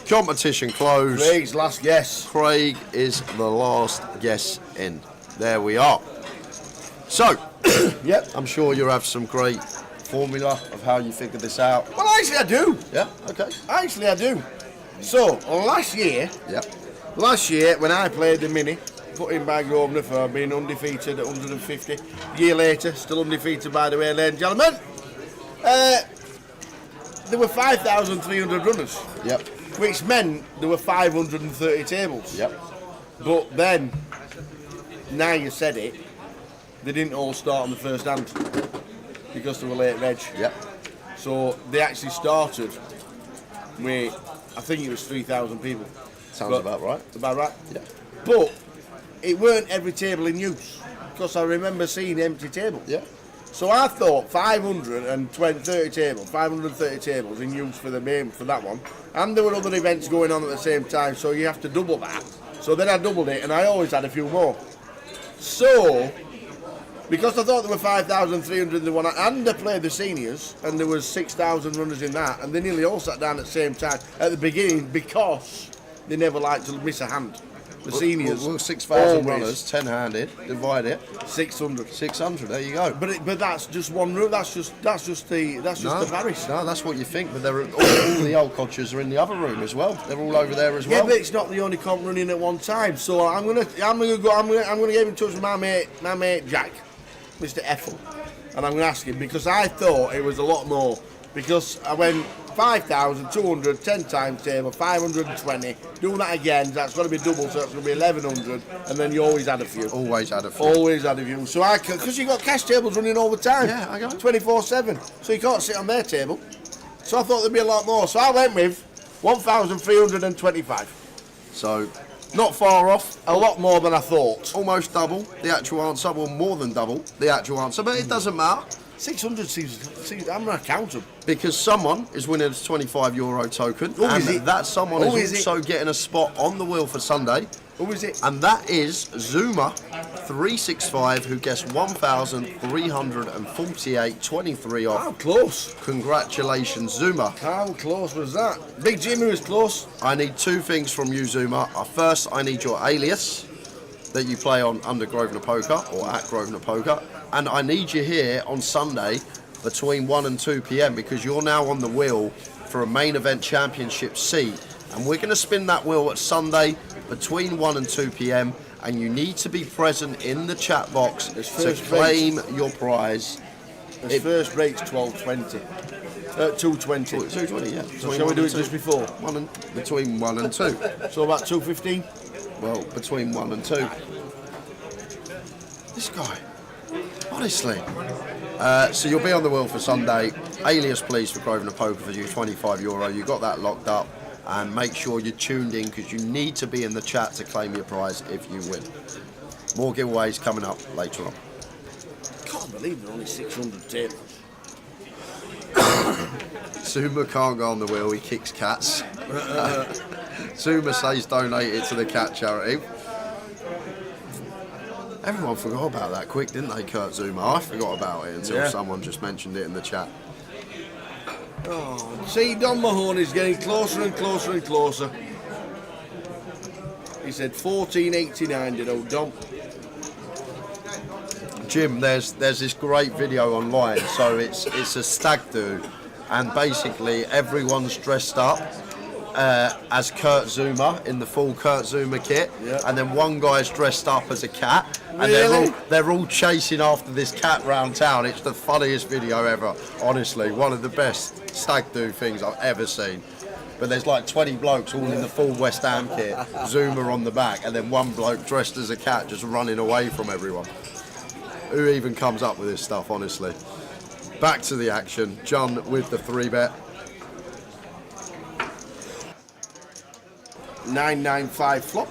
Competition closed. Craig's last guess. Craig is the last guess in. There we are. So, yep, I'm sure you'll have some great formula of how you figured this out. Well, actually I do. Yeah, okay. Actually I do. So, last year when I played the mini, put in by Grosvenor for being undefeated at 150, a year later, still undefeated by the way, ladies and gentlemen, there were 5,300 runners. Yep. Which meant there were 530 tables. Yep. But then, now you said it, they didn't all start on the first hand because they were late reg. Yep. So they actually started with, I think it was 3,000 people. Sounds about right. About right? Yeah. But it weren't every table in use because I remember seeing empty tables. Yeah. So I thought 530 tables in use for the main, for that one. And there were other events going on at the same time, so you have to double that. So then I doubled it, and I always had a few more. So, because I thought there were 5,300 in the one, and I played the seniors, and there was 6,000 runners in that, and they nearly all sat down at the same time at the beginning because they never liked to miss a hand. The seniors. Well, 6,000 runners, 10-handed, divide it. 600. 600. There you go. But that's just one route. That's just the Paris. No, that's what you think. But they're all the old coaches are in the other room as well. They're all over there as well. Yeah, but it's not the only comp running at one time. So I'm gonna get in touch with my mate Jack, Mr. Ethel, and I'm gonna ask him because I thought it was a lot more. Because I went 5,200, 10 times table, 520. Do that again, that's got to be double, so it's going to be 1,100. And then you always add a few. Always add a few. Always add a few. So I can, because you've got cash tables running all the time. Yeah, I got it. 24/7. So you can't sit on their table. So I thought there'd be a lot more. So I went with 1,325. So, not far off, a lot more than I thought. Almost double the actual answer, well, more than double the actual answer, but it doesn't matter. 600 seems I'm going to count them. Because someone is winning a €25 token, Who and is it? that someone Who is is also getting a spot on the wheel for Sunday. Who is it? And that is Zuma365, who guessed 1,348, 23 off. How close? Congratulations, Zuma. How close was that? Big Jimmy was close. I need two things from you, Zuma. First, I need your alias that you play on under Grosvenor Poker or at Grosvenor Poker. And I need you here on Sunday between 1 and 2 p.m. because you're now on the wheel for a main event championship seat. And we're going to spin that wheel at Sunday between 1 and 2 p.m. And you need to be present in the chat box to claim your prize. First rate's 12.20. 2.20. 2.20, yeah. So shall we do it just before? Between 1 and 2. So about 2.15? Well, between 1 and 2. This guy. Honestly. So you'll be on the wheel for Sunday. Alias, please, for Grosvenor Poker for you, €25. You got that locked up. And make sure you're tuned in because you need to be in the chat to claim your prize if you win. More giveaways coming up later on. Can't believe there are only 600 tables. Zuma can't go on the wheel, he kicks cats. Zuma says donate it to the cat charity. Everyone forgot about that quick, didn't they, Kurt Zuma? I forgot about it until someone just mentioned it in the chat. Oh, see, Don Mahoney's getting closer and closer and closer. He said 14.89 did old Dom. Jim, there's this great video online, so it's a stag do, and basically everyone's dressed up as Kurt Zuma in the full Kurt Zuma kit, and then one guy's dressed up as a cat, and they're all chasing after this cat round town. It's the funniest video ever, honestly, one of the best stag do things I've ever seen. But there's like 20 blokes all in the full West Ham kit, Zuma on the back, and then one bloke dressed as a cat just running away from everyone. Who even comes up with this stuff, honestly? Back to the action. John with the 3-bet. 995 flop.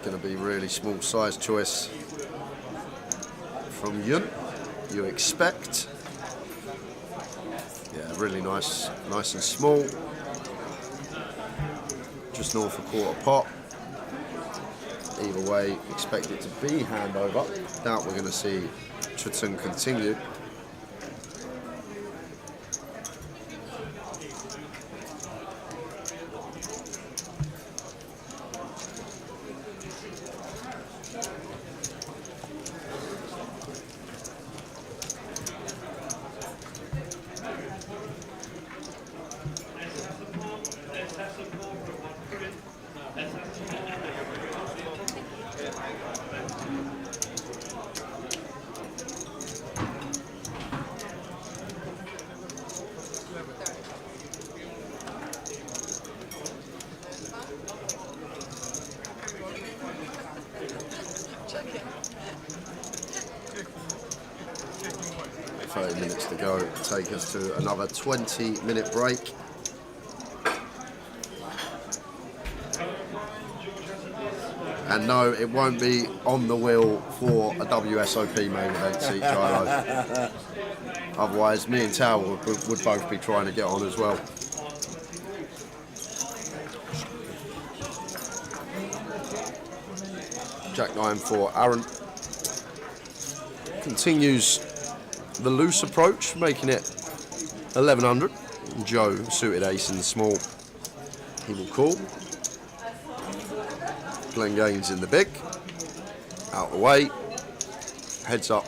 Going to be really small size choice from Yun. You expect. Yeah, really nice and small. Just north of quarter pot. Either way, expect it to be handover. Doubt we're going to see Tritton continue. Minutes to go, take us to another 20-minute break. And no, it won't be on the wheel for a WSOP main event seat, Gyro. Otherwise, me and Tao would both be trying to get on as well. Jack 9 for Aaron. Continues the loose approach, making it 1100. Joe suited ace in the small. He will call. Glenn Gaines in the big. Out the way. Heads up.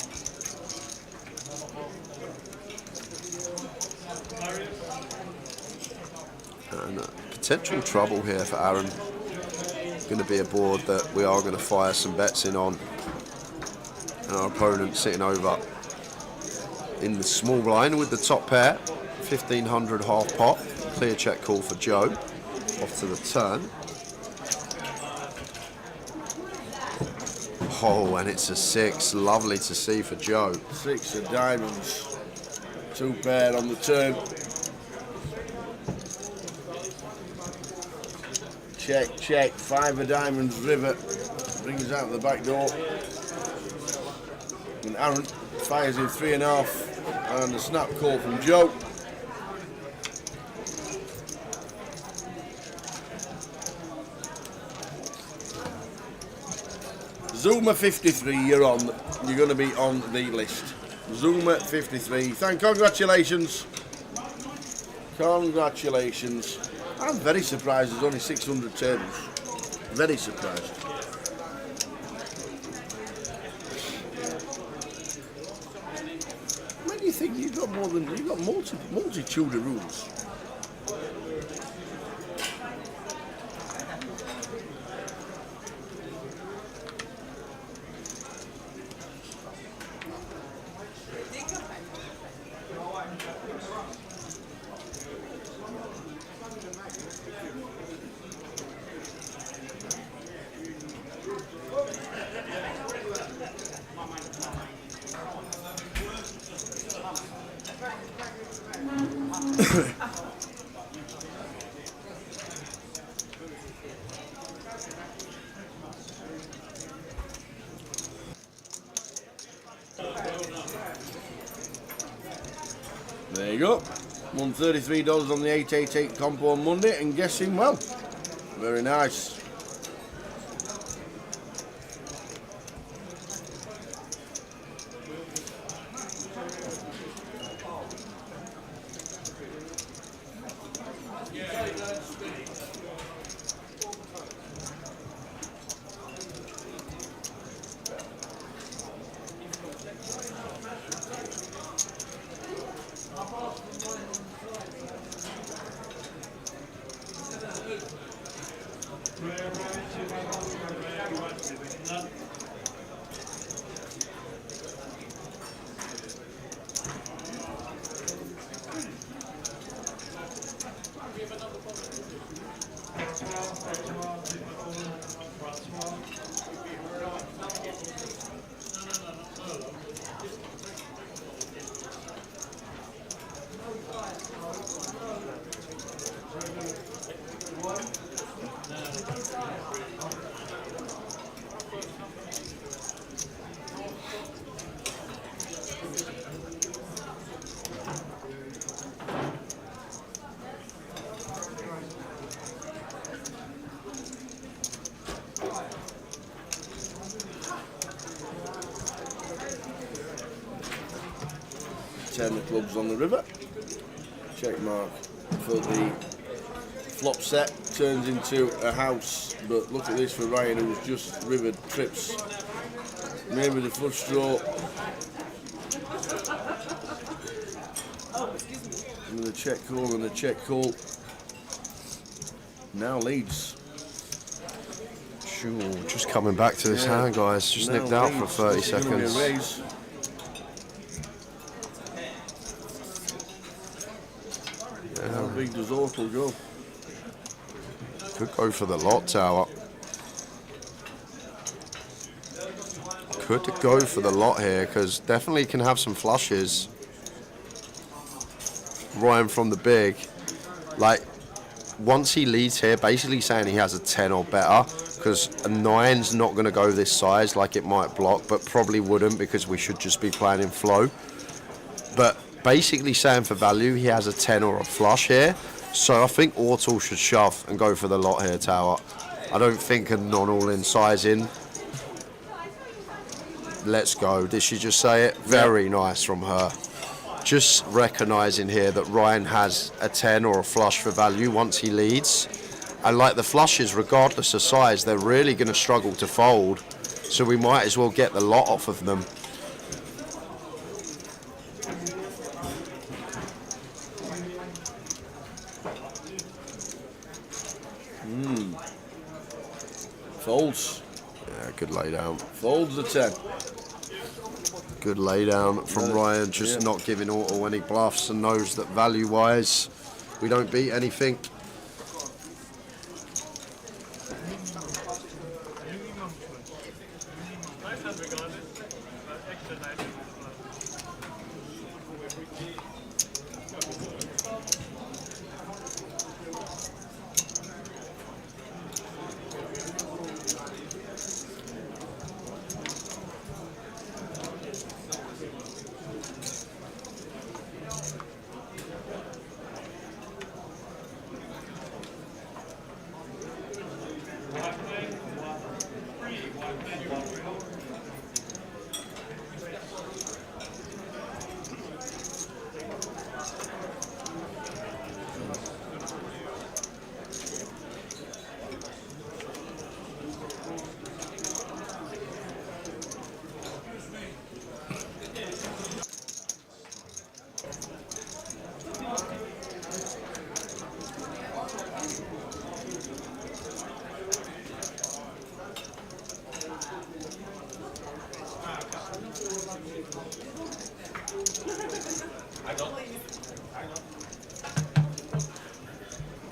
And potential trouble here for Aaron. Going to be a board that we are going to fire some bets in on. And our opponent sitting over in the small line with the top pair, 1500 half pot, clear check call for Joe, off to the turn. Oh, and it's a 6, lovely to see for Joe. 6 of diamonds, 2 pair on the turn. Check, check, 5 of diamonds, river, brings out the back door. And Aaron fires in 3.5. And a snap call from Joe. Zuma 53, you're on. You're going to be on the list. Zuma 53. Congratulations. Congratulations. I'm very surprised there's only 600 tables. Very surprised. You think you've got more than you've got multitude of rules. There you go. Won $33 on the 888 comp on Monday and guessing well. Very nice. Turn the clubs on the river. Check mark for the flop set. Turns into a house, but look at this for Ryan, who's just rivered trips. Maybe the flush draw. And the check call and the check call. Now leads. Sure, just coming back to this hand, guys. Just nipped out for 30 seconds. How big does Ortle go? Could go for the lot, Tower. Could go for the lot here, because definitely can have some flushes. Ryan from the big. Like, once he leads here, basically saying he has a 10 or better, because a 9's not going to go this size, like it might block, but probably wouldn't, because we should just be playing in flow. But basically saying for value, he has a 10 or a flush here. So I think Ortle should shove and go for the lot here, Tower. I don't think a non-all-in sizing. Let's go. Did she just say it? Very nice from her. Just recognising here that Ryan has a 10 or a flush for value once he leads. And like the flushes, regardless of size, they're really going to struggle to fold. So we might as well get the lot off of them. Folds. Yeah, good lay down. Folds the 10. Good lay down from Ryan, just not giving Ortle any bluffs, and knows that value-wise, we don't beat anything.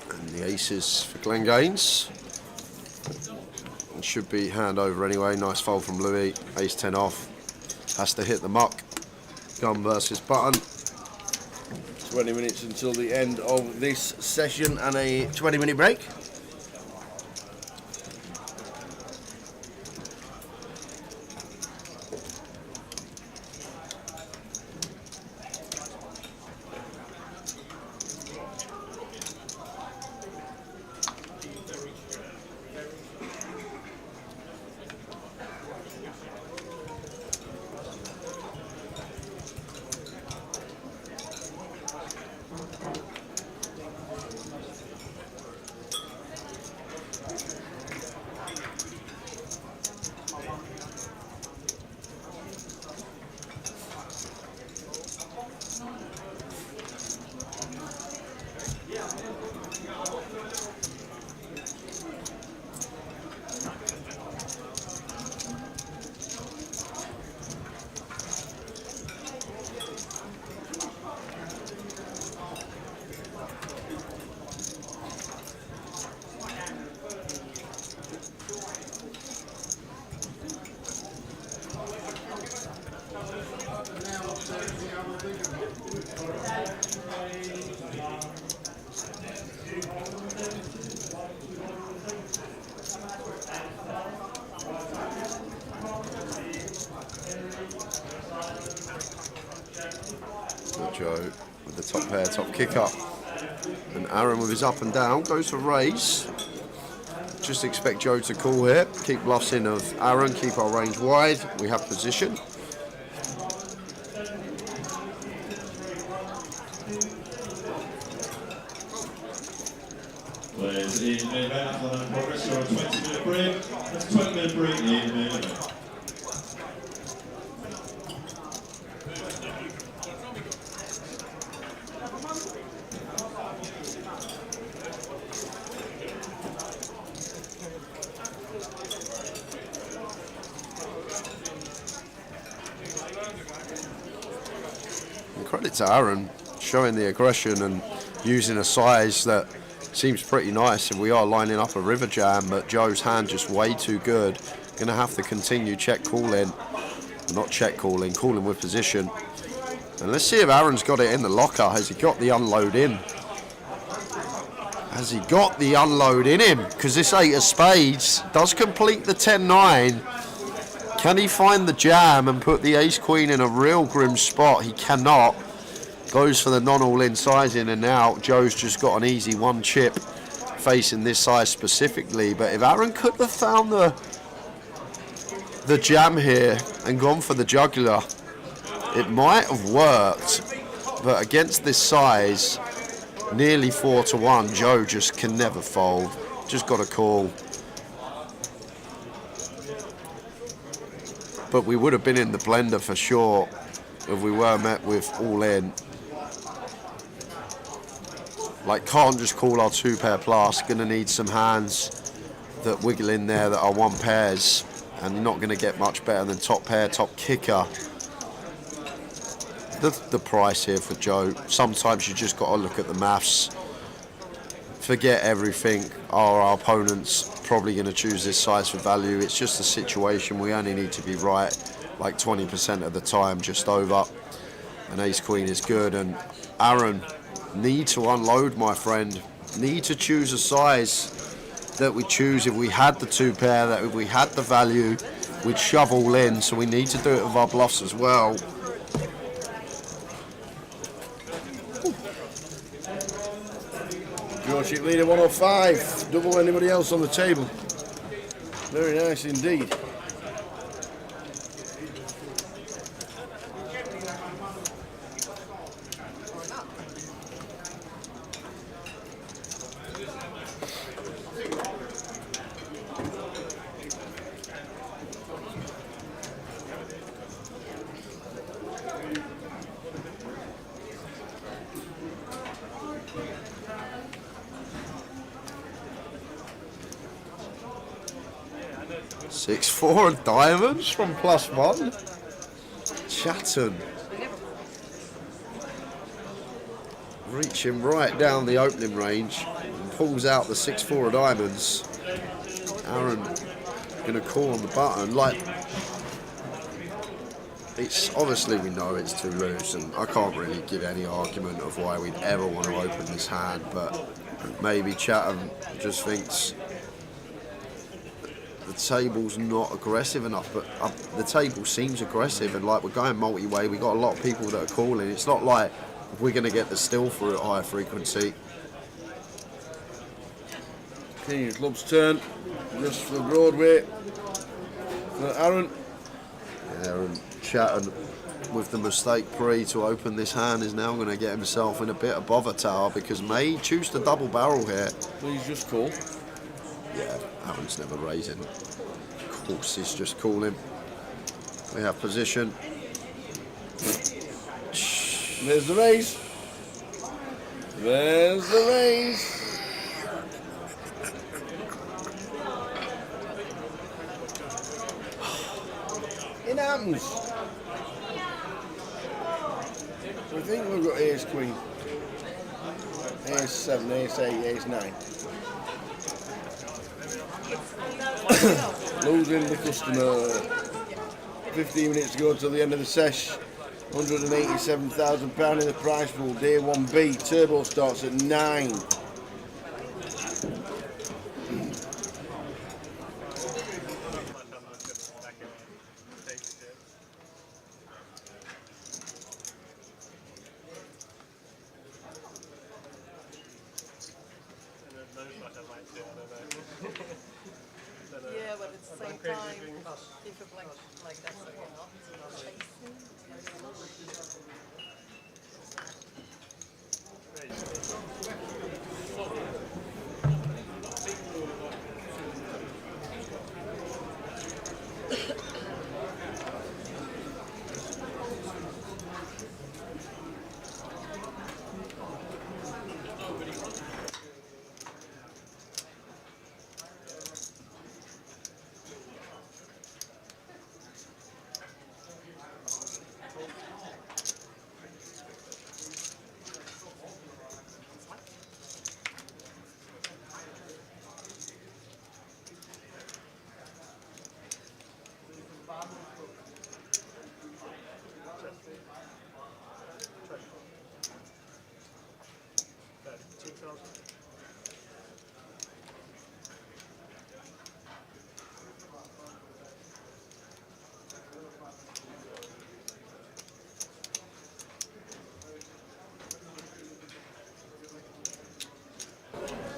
And the aces for Glenn Gaines. It should be hand over anyway. Nice fold from Louis. Ace 10 off. Has to hit the muck. Gun versus button. 20 minutes until the end of this session and a 20-minute break. Joe with the top pair, top kicker. And Aaron with his up and down goes for raise. Just expect Joe to call here. Keep bluffs in of Aaron, keep our range wide. We have position. Players in main event after that progress, so a 20-minute break. That's a 20-minute break in main event. Credit to Aaron showing the aggression and using a size that seems pretty nice. And we are lining up a river jam, but Joe's hand just way too good. Going to have to continue check calling, not check calling, calling with position. And let's see if Aaron's got it in the locker. Has he got the unload in? Has he got the unload in him? Because this 8 of spades does complete the 10-9. Can he find the jam and put the ace-queen in a real grim spot? He cannot. Goes for the non-all-in sizing, and now Joe's just got an easy one chip facing this size specifically. But if Aaron could have found the jam here and gone for the jugular, it might have worked. But against this size, nearly 4-1, Joe just can never fold. Just got a call. But we would have been in the blender for sure if we were met with all in. Like, can't just call our 2-pair plus. Gonna need some hands that wiggle in there that are 1 pairs, and you're not gonna get much better than top pair, top kicker. The price here for Joe. Sometimes you just gotta look at the maths. Forget everything. Our opponent's probably gonna choose this size for value. It's just a situation. We only need to be right like 20% of the time, just over. And ace queen is good, and Aaron, need to unload, my friend. Need to choose a size that we choose. If we had the 2-pair, that if we had the value, we'd shove all in. So we need to do it with our bluffs as well. Draw chip leader 105. Double anybody else on the table. Very nice indeed. Six, 4 of diamonds from +1. Chatham. Reaching right down the opening range and pulls out the 6-4 of diamonds. Aaron gonna call on the button. Like, it's obviously, we know it's too loose, and I can't really give any argument of why we'd ever want to open this hand, but maybe Chatham just thinks the table's not aggressive enough. But the table seems aggressive, and like, we're going multi-way. We got a lot of people that are calling. It's not like we're going to get the still through at higher frequency. King of clubs turn, just for Broadway. For Aaron. Aaron Chatham with the mistake pre to open this hand is now going to get himself in a bit of bother tower, because may choose to double barrel here. Please just call. Yeah, Aaron's never raising. Of course, he's just calling. We have position. There's the raise. There's the raise. It happens. So I think we've got ace queen, ace 7, ace 8, ace 9. Losing the customer. 15 minutes to go till the end of the sesh. £187,000 in the prize pool. Day 1B. Turbo starts at 9. Yeah, but at the same time, if you play like that, so you're not chasing.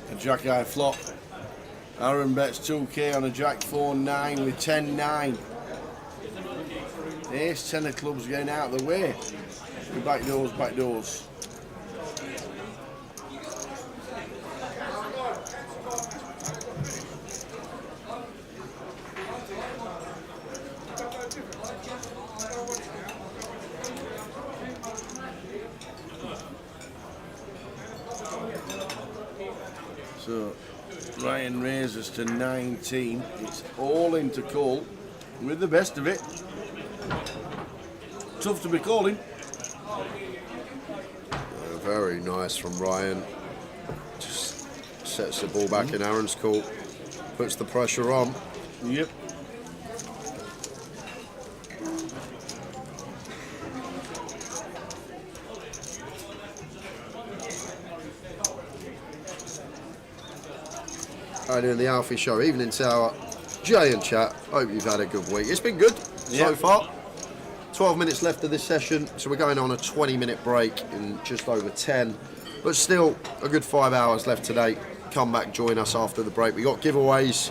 A jack eye flop. Aaron bets 2k on a jack 4-9 with 10-9. Ace 10 of clubs getting out of the way. Back doors, back doors. So Ryan raises to 19. It's all into call with the best of it. Tough to be calling. Very nice from Ryan. Just sets the ball back in Aaron's court. Puts the pressure on. Yep. Right, doing the Alfie Show, Evening Tower, Jay and chat. Hope you've had a good week. It's been good so far. 12 minutes left of this session, so we're going on a 20-minute break in just over 10. But still, a good 5 hours left today. Come back, join us after the break. We got giveaways.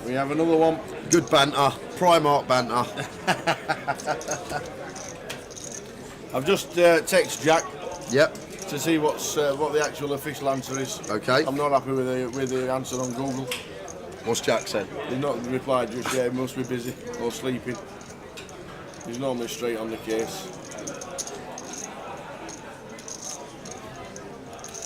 We have another one. Good banter, Primark banter. I've just texted Jack. Yep. To see what the actual official answer is. Okay. I'm not happy with the answer on Google. What's Jack said? He's not replied just yet. He must be busy or sleeping. He's normally straight on the case.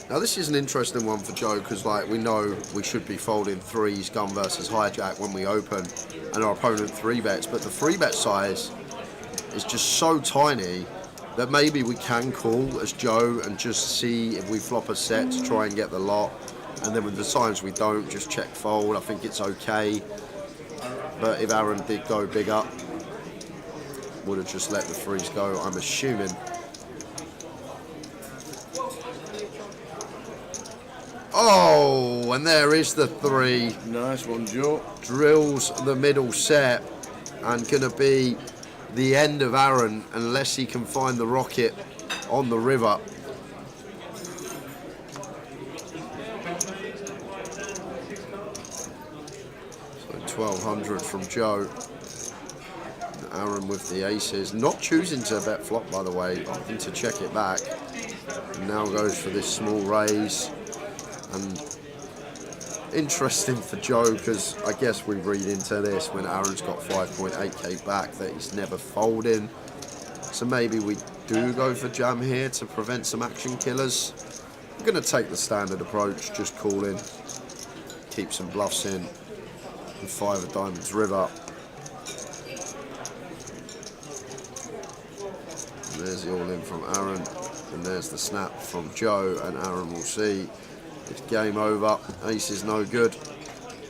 Now this is an interesting one for Joe because, like, we know we should be folding threes, gun versus hijack when we open, and our opponent 3-bets, but the 3-bet size is just so tiny that maybe we can call as Joe and just see if we flop a set to try and get the lot, and then with the times we don't, just check fold. I think it's okay, but if Aaron did go bigger, would have just let the threes go, I'm assuming. Oh, and there is the 3. Nice one, Joe. Drills the middle set, and gonna be the end of Aaron unless he can find the rocket on the river. So 1200 from Joe. Aaron with the aces, not choosing to bet flop, by the way, opting to check it back. Now goes for this small raise, and interesting for Joe because I guess we read into this when Aaron's got 5.8k back that he's never folding. So maybe we do go for jam here to prevent some action killers. I'm going to take the standard approach, just call in, keep some bluffs in, and 5 of diamonds river. And there's the all in from Aaron, and there's the snap from Joe, and Aaron will see it's game over. Ace is no good.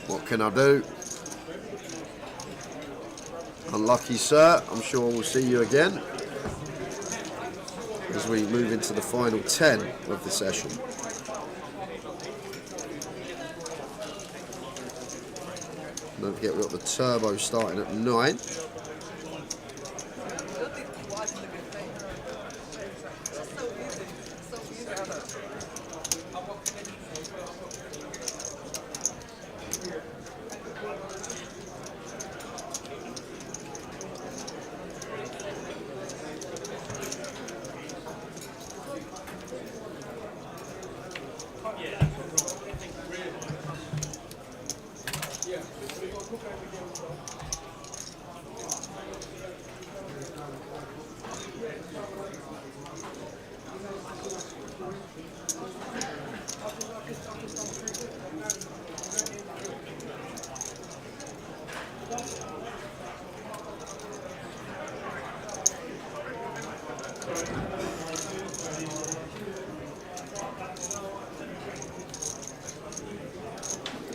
What can I do? Unlucky, sir. I'm sure we'll see you again. as we move into the final 10 of the session. Don't forget we've got the turbo starting at 9.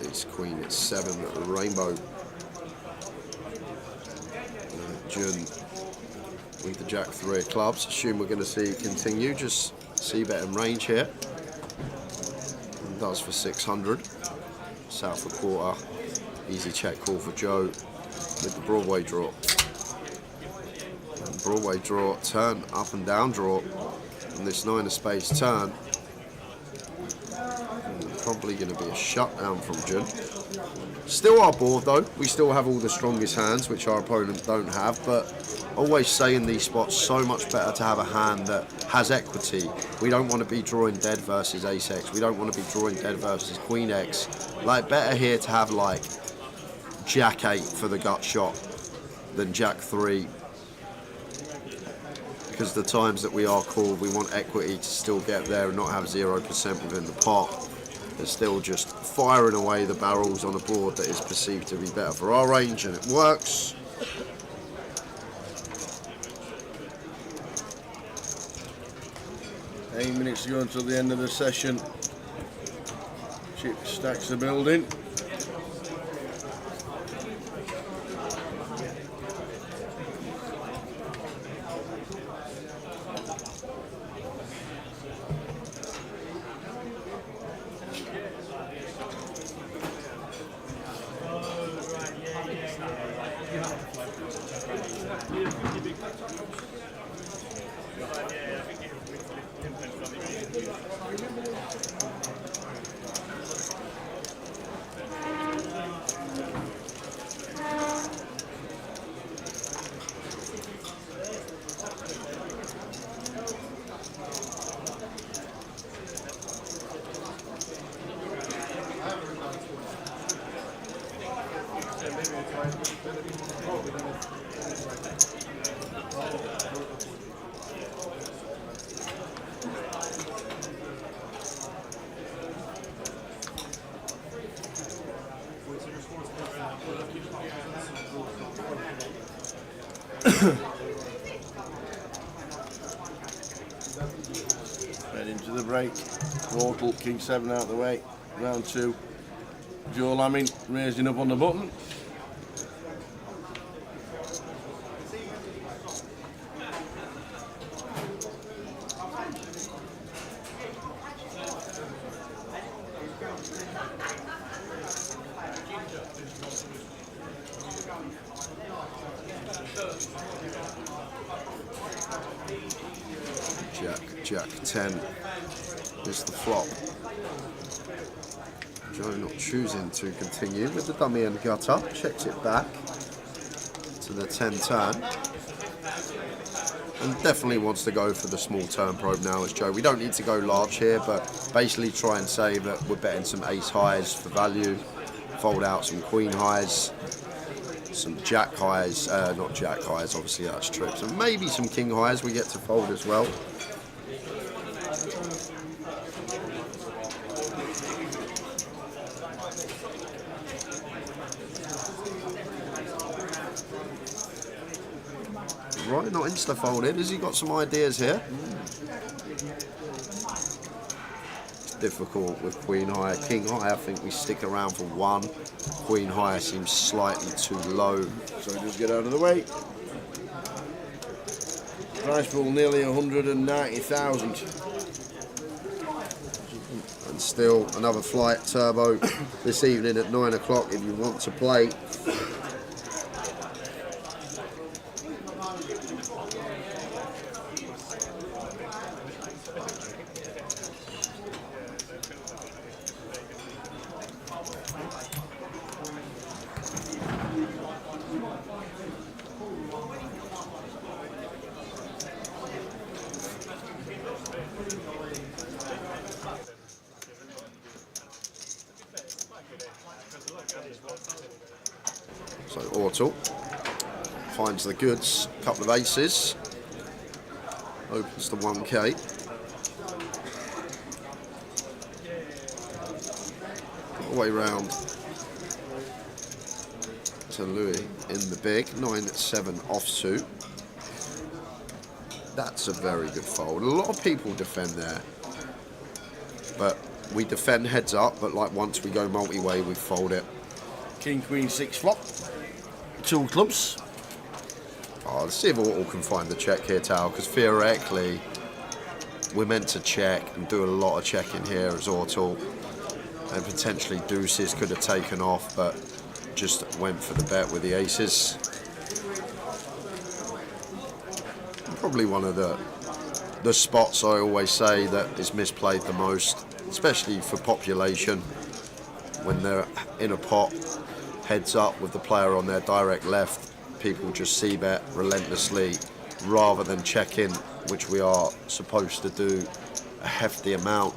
It's queen at 7 at the rainbow. Jun with the jack 3 of clubs. Assume we're going to see it continue. Just see bet in range here. And does for 600. South of quarter. Easy check call for Joe with the Broadway draw. And Broadway draw, turn, up and down draw. And this 9 of spades turn. Probably going to be a shutdown from Jun. Still our board though. We still have all the strongest hands, which our opponent don't have, but always say in these spots, so much better to have a hand that has equity. We don't want to be drawing dead versus ace X. We don't want to be drawing dead versus queen X. Like, better here to have like jack 8 for the gut shot than jack 3. Because the times that we are called, we want equity to still get there and not have 0% within the pot. They're still just firing away the barrels on a board that is perceived to be better for our range, and it works. Eight minutes to go until the end of the session. Chip stacks the building. Right into the break. Portal, king 7 out of the way. Round 2. Joe Lamming raising up on the button. Jack 10 is the flop. Joe not choosing to continue with the dummy and gutter. Checks it back to the 10 turn. And definitely wants to go for the small turn probe now as Joe. We don't need to go large here, but basically try and say that we're betting some ace highs for value. Fold out some queen highs. Some jack highs, not jack highs, obviously that's trips. And maybe some king highs we get to fold as well. Right, not insta-folded. Has he got some ideas here? It's difficult with queen high. King high, I think we stick around for 1. Queen high seems slightly too low. So just get out of the way. Prize pool nearly 190,000. And still another flight turbo this evening at 9 o'clock if you want to play. So Ortal finds the goods, couple of aces, opens to 1k. All the way round to Louis in the big, 9-7 offsuit. That's a very good fold. A lot of people defend there, but we defend heads up, but like once we go multi-way, we fold it. King, Queen, 6 flop. 2 clubs. Oh, let's see if Ortal can find the check here, Tal, because theoretically we're meant to check and do a lot of checking here as Ortal, and potentially deuces could have taken off, but just went for the bet with the aces. Probably one of the spots I always say that is misplayed the most, especially for population, when they're in a pot, heads up with the player on their direct left, people just c-bet relentlessly rather than check in, which we are supposed to do a hefty amount.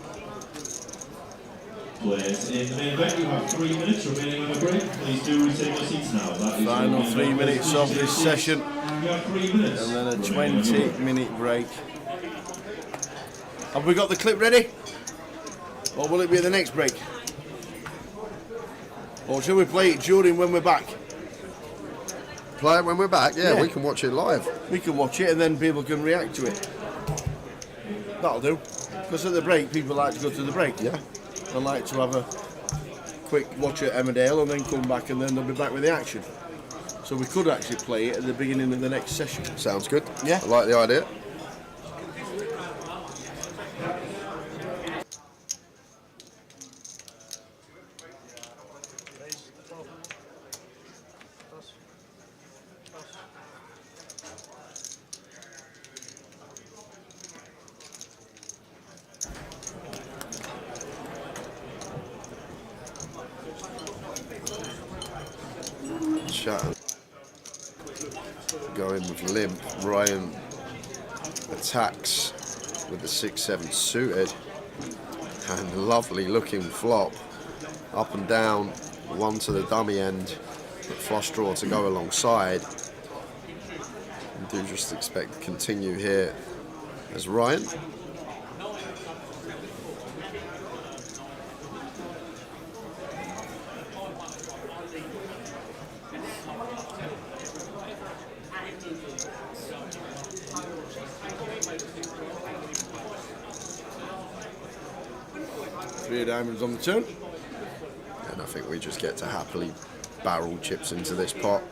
Players in the main event, you have 3 minutes remaining on the break. Please do retain your seats now. That is Final 3 minutes of this session. You have 3 minutes. And then a 20-minute break. Have we got the clip ready? Or will it be at the next break? Or shall we play it during when we're back? Play it when we're back? Yeah, we can watch it live. We can watch it and then people can react to it. That'll do. Because at the break, people like to go to the break. Yeah. They like to have a quick watch at Emmerdale and then come back and then they'll be back with the action. So we could actually play it at the beginning of the next session. Sounds good. Yeah. I like the idea. Going with limp. Ryan attacks with the 6-7 suited, and lovely looking flop up and down, one to the dummy end, but flush draw to go alongside. I do just expect to continue here as Ryan. Three of diamonds on the turn. And I think we just get to happily barrel chips into this pot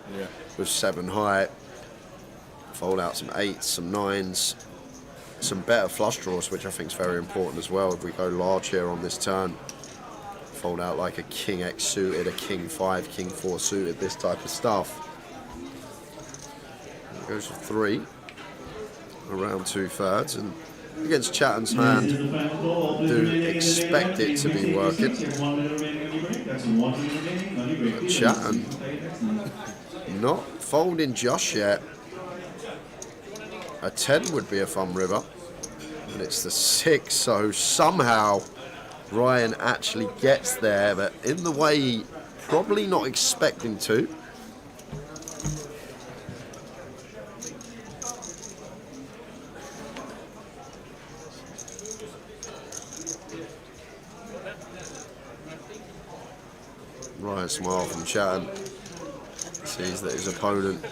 with 7 high. Fold out some 8s, some 9s, some better flush draws, which I think is very important as well. If we go large here on this turn, fold out like a King X suited, a King 5, King 4 suited, this type of stuff. It goes for 3, around 2/3, and against Chatton's hand, do expect it to be working. But Chatton not folding just yet. A 10 would be a fun river, and it's the 6, so somehow Ryan actually gets there, but in the way he probably not expecting to. Ryan smile from Chatton, sees that his opponent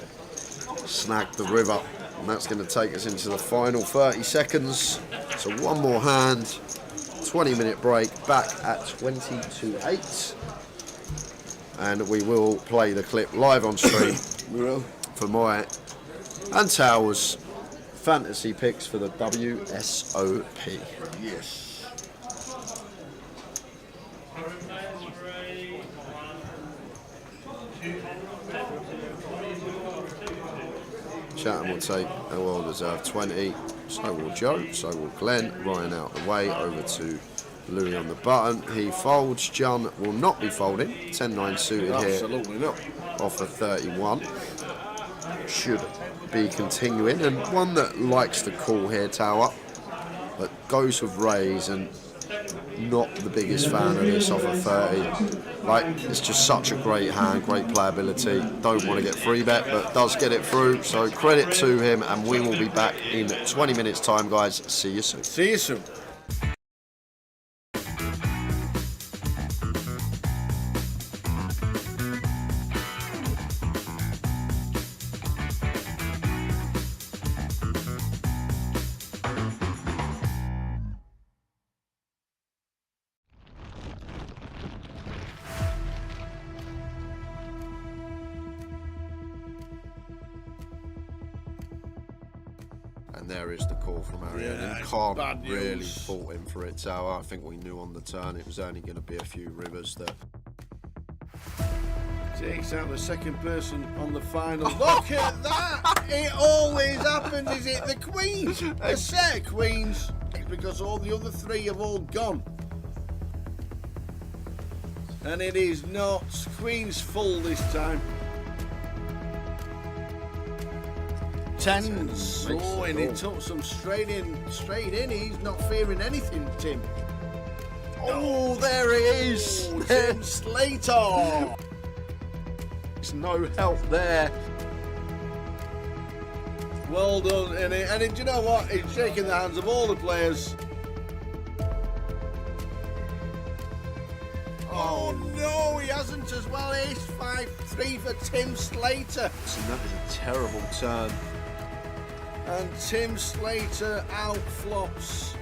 snagged the river, and that's going to take us into the final 30 seconds. So one more hand, 20-minute break, back at 20-8. And we will play the clip live on stream for my and Towers' fantasy picks for the WSOP. Yes. Chatham will take a well-deserved 20. So will Joe. So will Glenn. Ryan out the way. Over to Louis on the button. He folds. John will not be folding. 10-9 suited here. Absolutely not. Off of 31. Should be continuing. And one that likes to call here, Tower, but goes with raise, and not the biggest fan of this off of 30. Like, it's just such a great hand, great playability. Don't want to get free bet, but does get it through. So credit to him, and we will be back in 20 minutes time, guys. See you soon. See you soon. And there is the call from Arian. Yeah, And it's can't bad really news. fault him for it, Tower. I think we knew on the turn it was only going to be a few rivers that. Takes out the second person on the final. Look at that! It always happens. Is it the queens? A set of queens. Because all the other three have all gone. And it is not queens full this time. Tens. Oh, and he took some straight in. He's not fearing anything, Tim. Oh, there he is. Oh, Tim Slater. There's no help there. Well done, and do you know what? He's shaking the hands of all the players. Oh no, he hasn't as well. Ace 5-3 for Tim Slater. So that is a terrible turn. And Tim Slater out flops.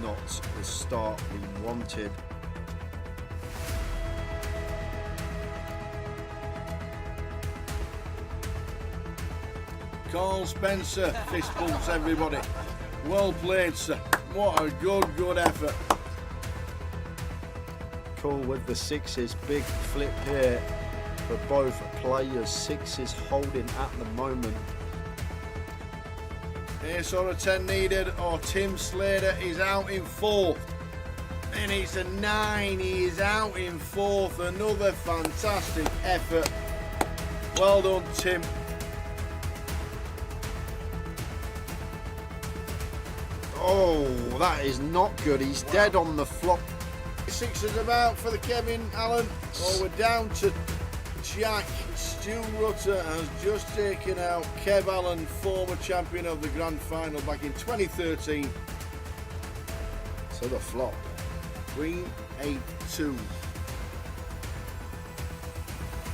Not the start we wanted. Carl Spencer, fist bumps everybody. Well played, sir. What a good effort. Cool with the sixes. Big flip here for both players. Sixes holding at the moment. Ace or a 10 needed, or Tim Slater is out in fourth. And it's a 9, he is out in fourth. Another fantastic effort. Well done, Tim. Oh, that is not good. He's dead on the flop. Sixes about for the Kevin Allen. Oh, we're down to Jack. Stu Rutter has just taken out Kev Allen, former champion of the Grand Final back in 2013. So the flop. Queen 8-2.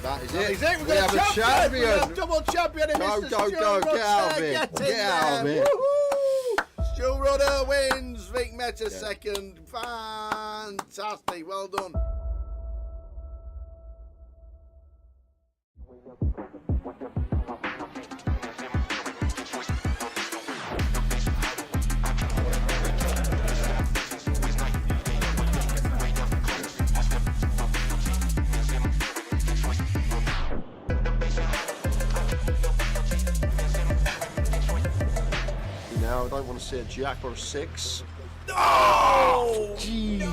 That is That it. is it. We have a champion. We have double champion in Go, Mr. go, Stu go. Rutter. Get out of here. Get out of here. Woohoo! Stu Rutter wins. Vic Meta second. Fantastic. Well done. Now I don't want to see a jack or a 6. Oh! Jeez.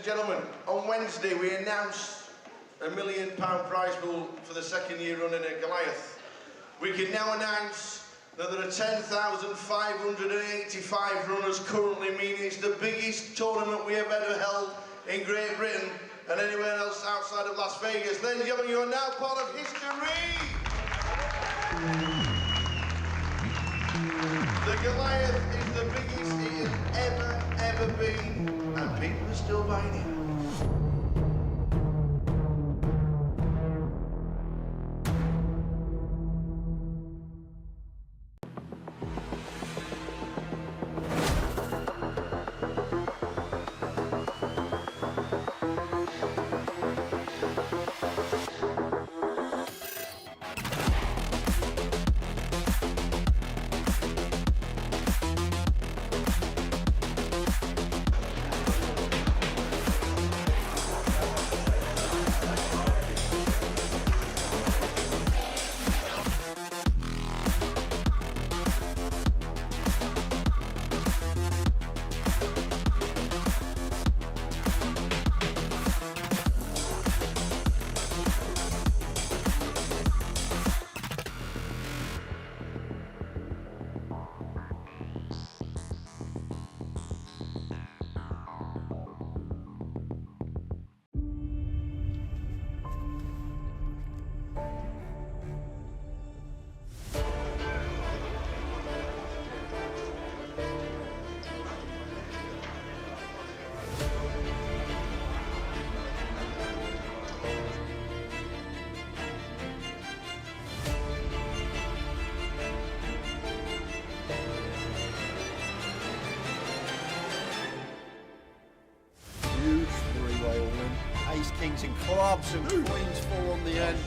and gentlemen, on Wednesday we announced a £1 million prize pool for the second year running at Goliath. We can now announce that there are 10,585 runners currently, meaning it's the biggest tournament we have ever held in Great Britain and anywhere else outside of Las Vegas. Ladies and gentlemen, you are now part of history! The Goliath is the biggest it has ever been, and people are still buying it. Huge three-way win. Ace, kings and clubs and queens full on the end.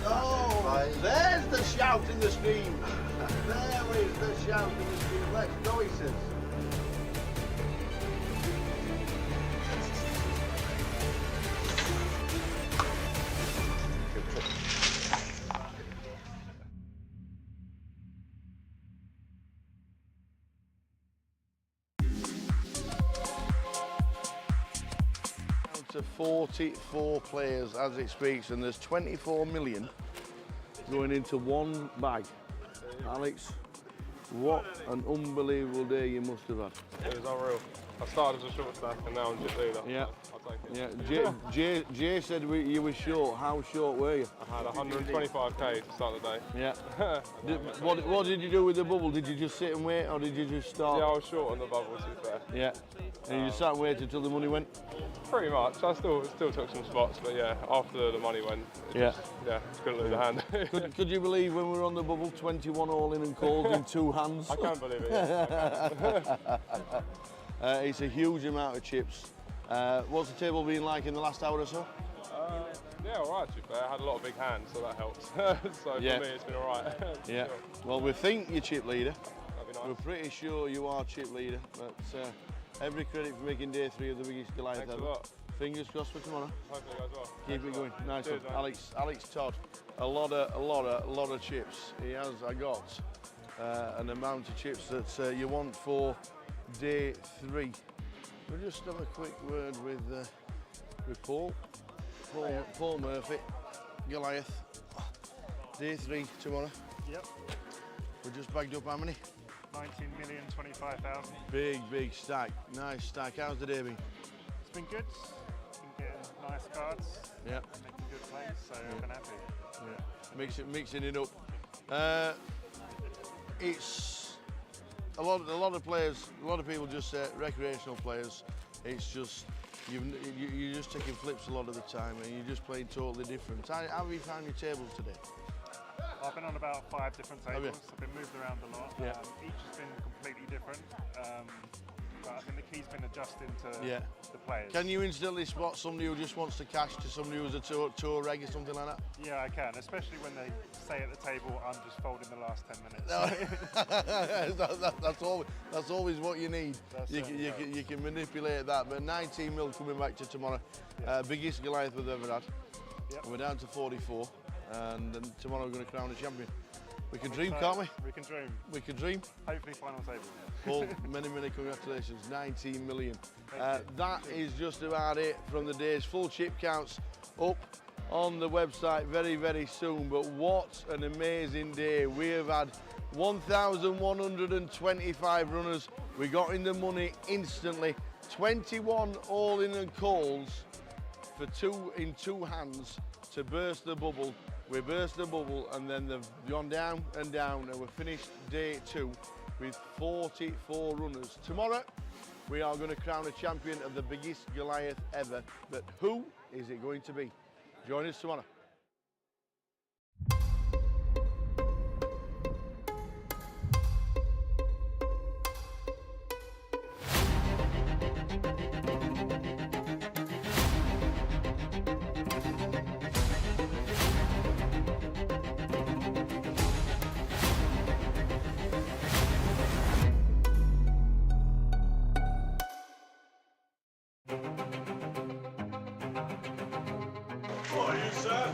Oh, there's the shout in the stream. There is the shout in the stream. Let's go, he says. To 44 players as it speaks, and there's 24 million going into one bag. Alex, what an unbelievable day you must have had. It was unreal. I started as a short stack and now I'm just leader. Yeah. I'll take it. Yeah. Jay said you were short. How short were you? I had 125k to start the day. Yeah. What did you do with the bubble? Did you just sit and wait, or did you just start? Yeah, I was short on the bubble, to be fair. Yeah. And you just sat and waited until the money went? Pretty much. I still took some spots, but yeah, after the money went, just couldn't lose a hand. Could you believe when we were on the bubble, 21 all in and called in two hands? I can't believe it. Yeah. It's a huge amount of chips. What's the table been like in the last hour or so? Yeah, all right, to be fair. I had a lot of big hands, so that helps. So for me, it's been all right. Yeah. Sure. Well, we think you're chip leader. That'd be nice. We're pretty sure you are chip leader, but every credit for making day 3 of the biggest Goliath ever. Thanks a lot. Fingers crossed for tomorrow. Hopefully it goes well. Keep it going. Nice Cheers, one. man. Alex Todd, a lot of chips. He has. I got an amount of chips that you want for day 3. We'll just have a quick word with Paul Murphy, Goliath. Day 3 tomorrow. Yep. We just bagged up how many? 19,025,000. Big stack, nice stack. How's the day been? It's been good. Been getting nice cards. Yeah. Making good plays, so I've been happy. Yeah. Mixing it up. It's a lot of players. A lot of people just say recreational players. It's just you're just taking flips a lot of the time, and you're just playing totally different. How have you found your tables today? I've been on about 5 different tables. I've been moved around a lot. Yeah. Each has been completely different. But I think the key's been adjusting to the players. Can you instantly spot somebody who just wants to cash to somebody who's a tour reg or something like that? Yeah, I can, especially when they say at the table, I'm just folding the last 10 minutes. That's always what you need. You can manipulate that. But 19 mil coming back to tomorrow. Biggest Goliath we've ever had. Yep. We're down to 44. And then tomorrow we're going to crown a champion. We can dream, can't we? We can dream. We can dream. Hopefully final table. Paul, many congratulations. 19 million. That is just about it from the days. Full chip counts up on the website very soon. But what an amazing day. We have had 1,125 runners. We got in the money instantly. 21 all-in and calls for 2 in 2 hands to burst the bubble. We burst the bubble and then they've gone down and down, and we're finished day 2 with 44 runners. Tomorrow we are going to crown a champion of the biggest Goliath ever, but who is it going to be? Join us tomorrow. Oh, you sir.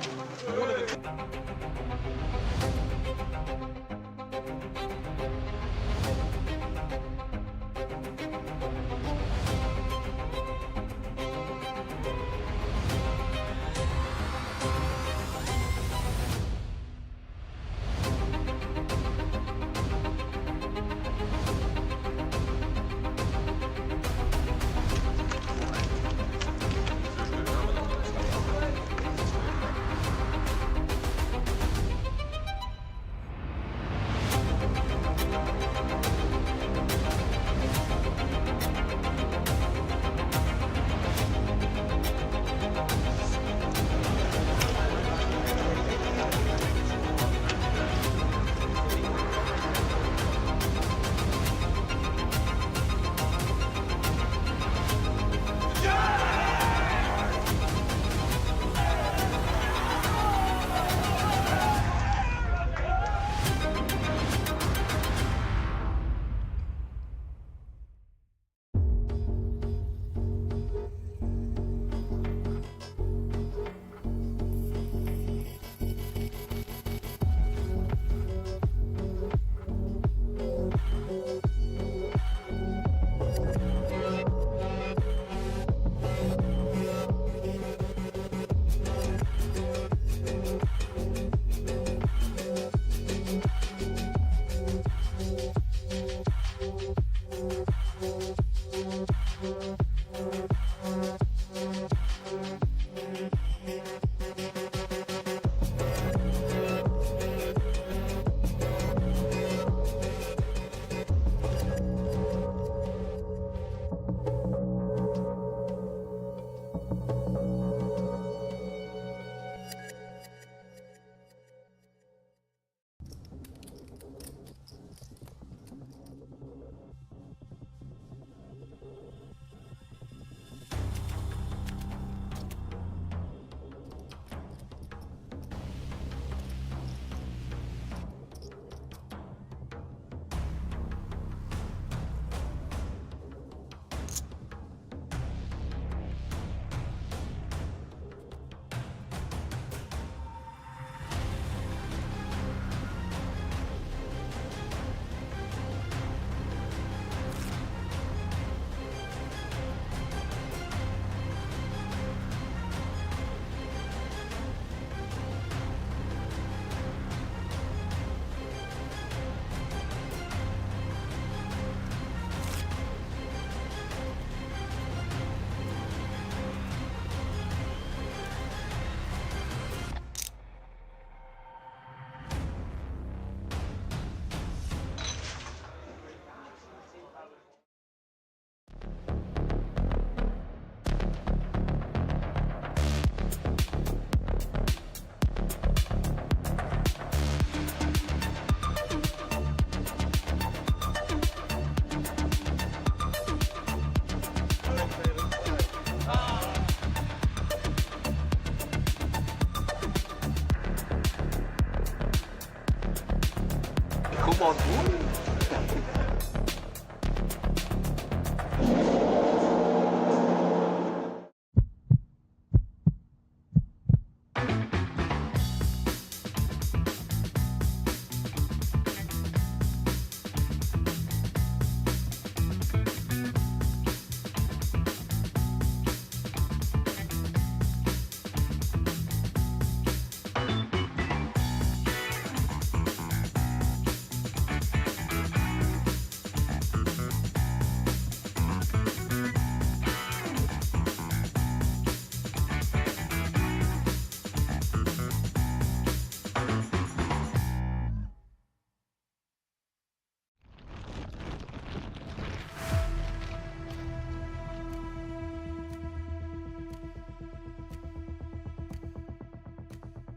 Come on.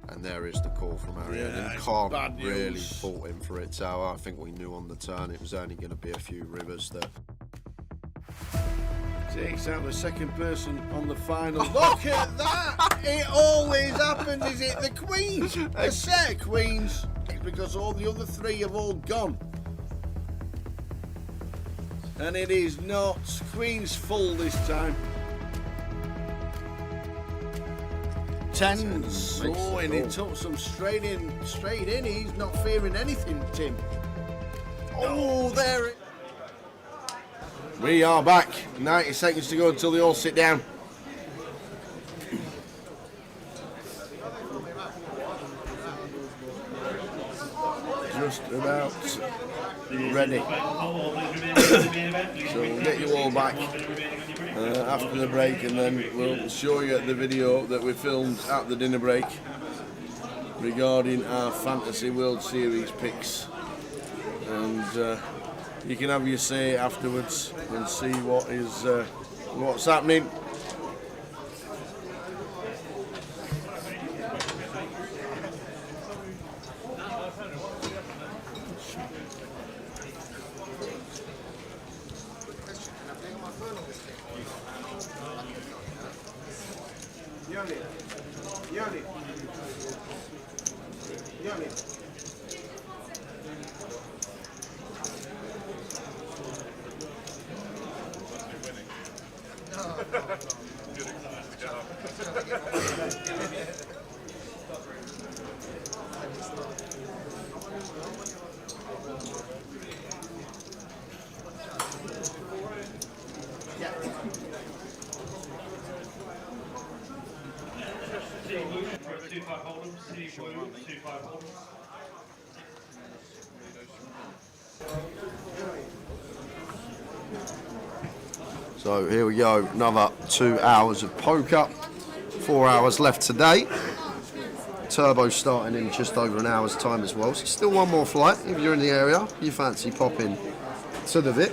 And there is the call from Ariane. Yeah, And it's can't bad really news. fault him for it. So I think we knew on the turn it was only going to be a few rivers that. Takes out the second person on the final. Look at that! It always happens. Is it the queens? A set of queens. Because all the other three have all gone. And it is not queens full this time. Tens. Oh, and he took some straight in. He's not fearing anything, Tim. Oh, there it. We are back. 90 seconds to go until they all sit down. Just about ready. So we'll get you all back after the break, and then we'll show you the video that we filmed at the dinner break regarding our Fantasy World Series picks. And you can have your say afterwards and see what is what's happening. So here we go, another 2 hours of poker, 4 hours left today. Turbo starting in just over an hour's time as well, so still one more flight. If you're in the area, you fancy popping to the Vic.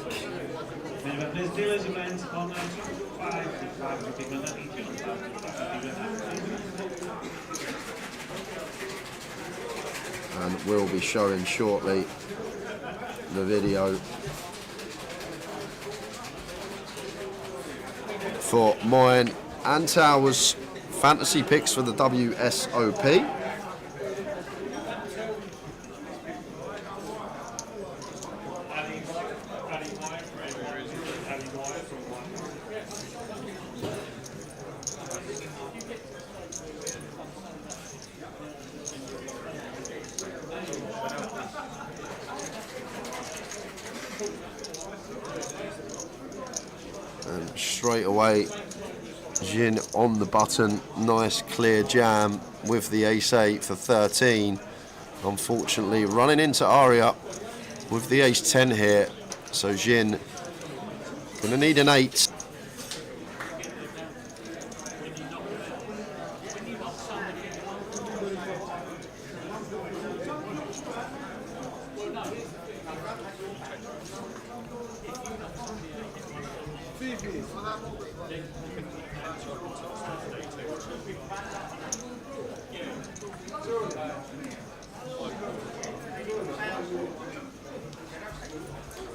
And we'll be showing shortly the video for mine and Tower's fantasy picks for the WSOP. And straight away, Jin on the button, nice clear jam with the ace-8 for 13. Unfortunately, running into Aria with the ace-10 here, so Jin gonna need an 8.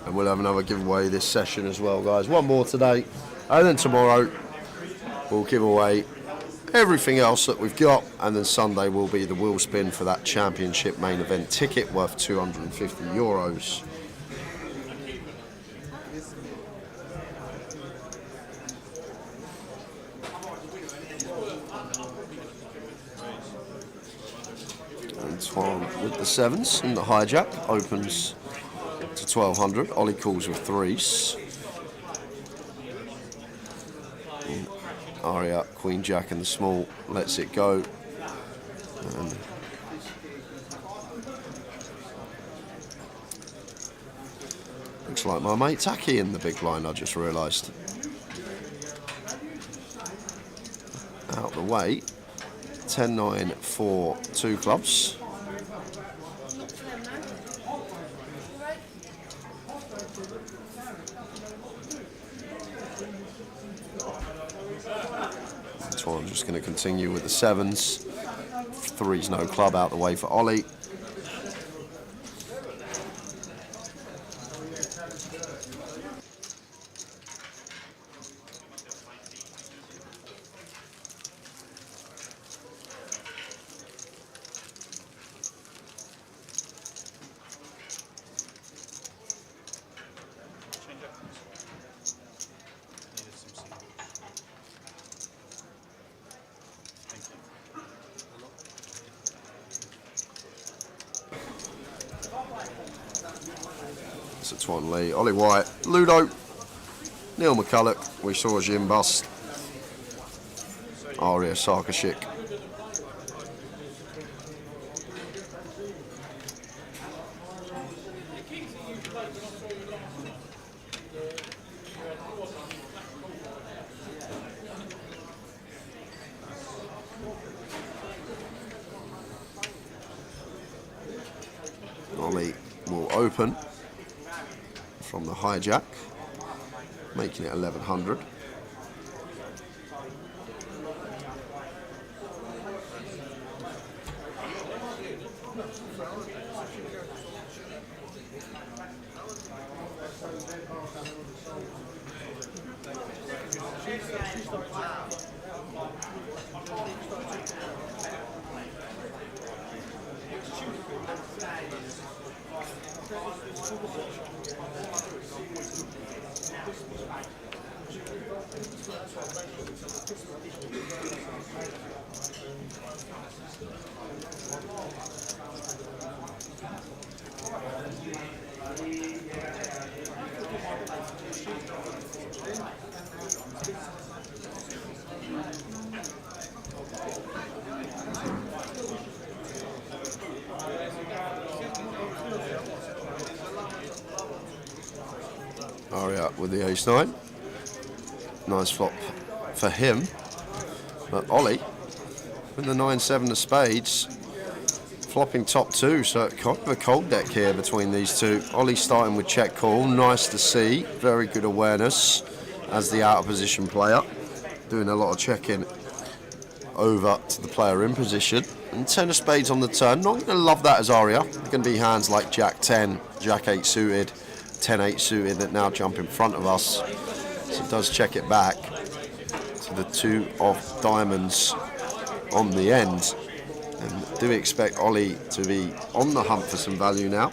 And we'll have another giveaway this session as well, guys. One more today, and then tomorrow we'll give away everything else that we've got, and then Sunday will be the wheel spin for that championship main event ticket worth €250. Antoine with the sevens, and the hijack opens to 1200. Ollie calls with threes. Aria, Queen Jack and the small lets it go. And looks like my mate Taki in the big line, I just realised. Out the way. 10-9 for two clubs. So I'm just going to continue with the sevens. Threes no club out the way for Ollie. So Twan Lee, Ollie White, Ludo, Neil McCulloch, we saw Jim Bust, Aria Sarkashik. Ollie will open from the hijack, making it 1100. Aria with the ace-9. Nice flop for him. But Ollie with the 9-7 of spades, flopping top two, so kind of a cold deck here between these two. Ollie starting with check call, nice to see. Very good awareness as the out of position player. Doing a lot of checking over to the player in position. And 10 of spades on the turn. Not going to love that as Aria. Going to be hands like Jack 10, Jack 8 suited, 10-8 suited that now jump in front of us. So it does check it back to the 2 of diamonds on the end. And do expect Ollie to be on the hunt for some value now.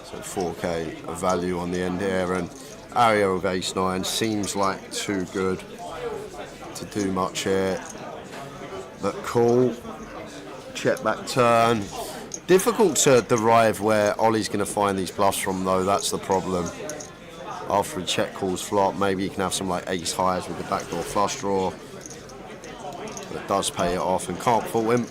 So 4k of value on the end here, and Aria of ace-9 seems like too good to do much here. But call, check back turn. Difficult to derive where Ollie's going to find these bluffs from though, that's the problem. After a check calls flop, maybe you can have some like ace highs with the backdoor flush draw. But it does pay it off and can't fault him.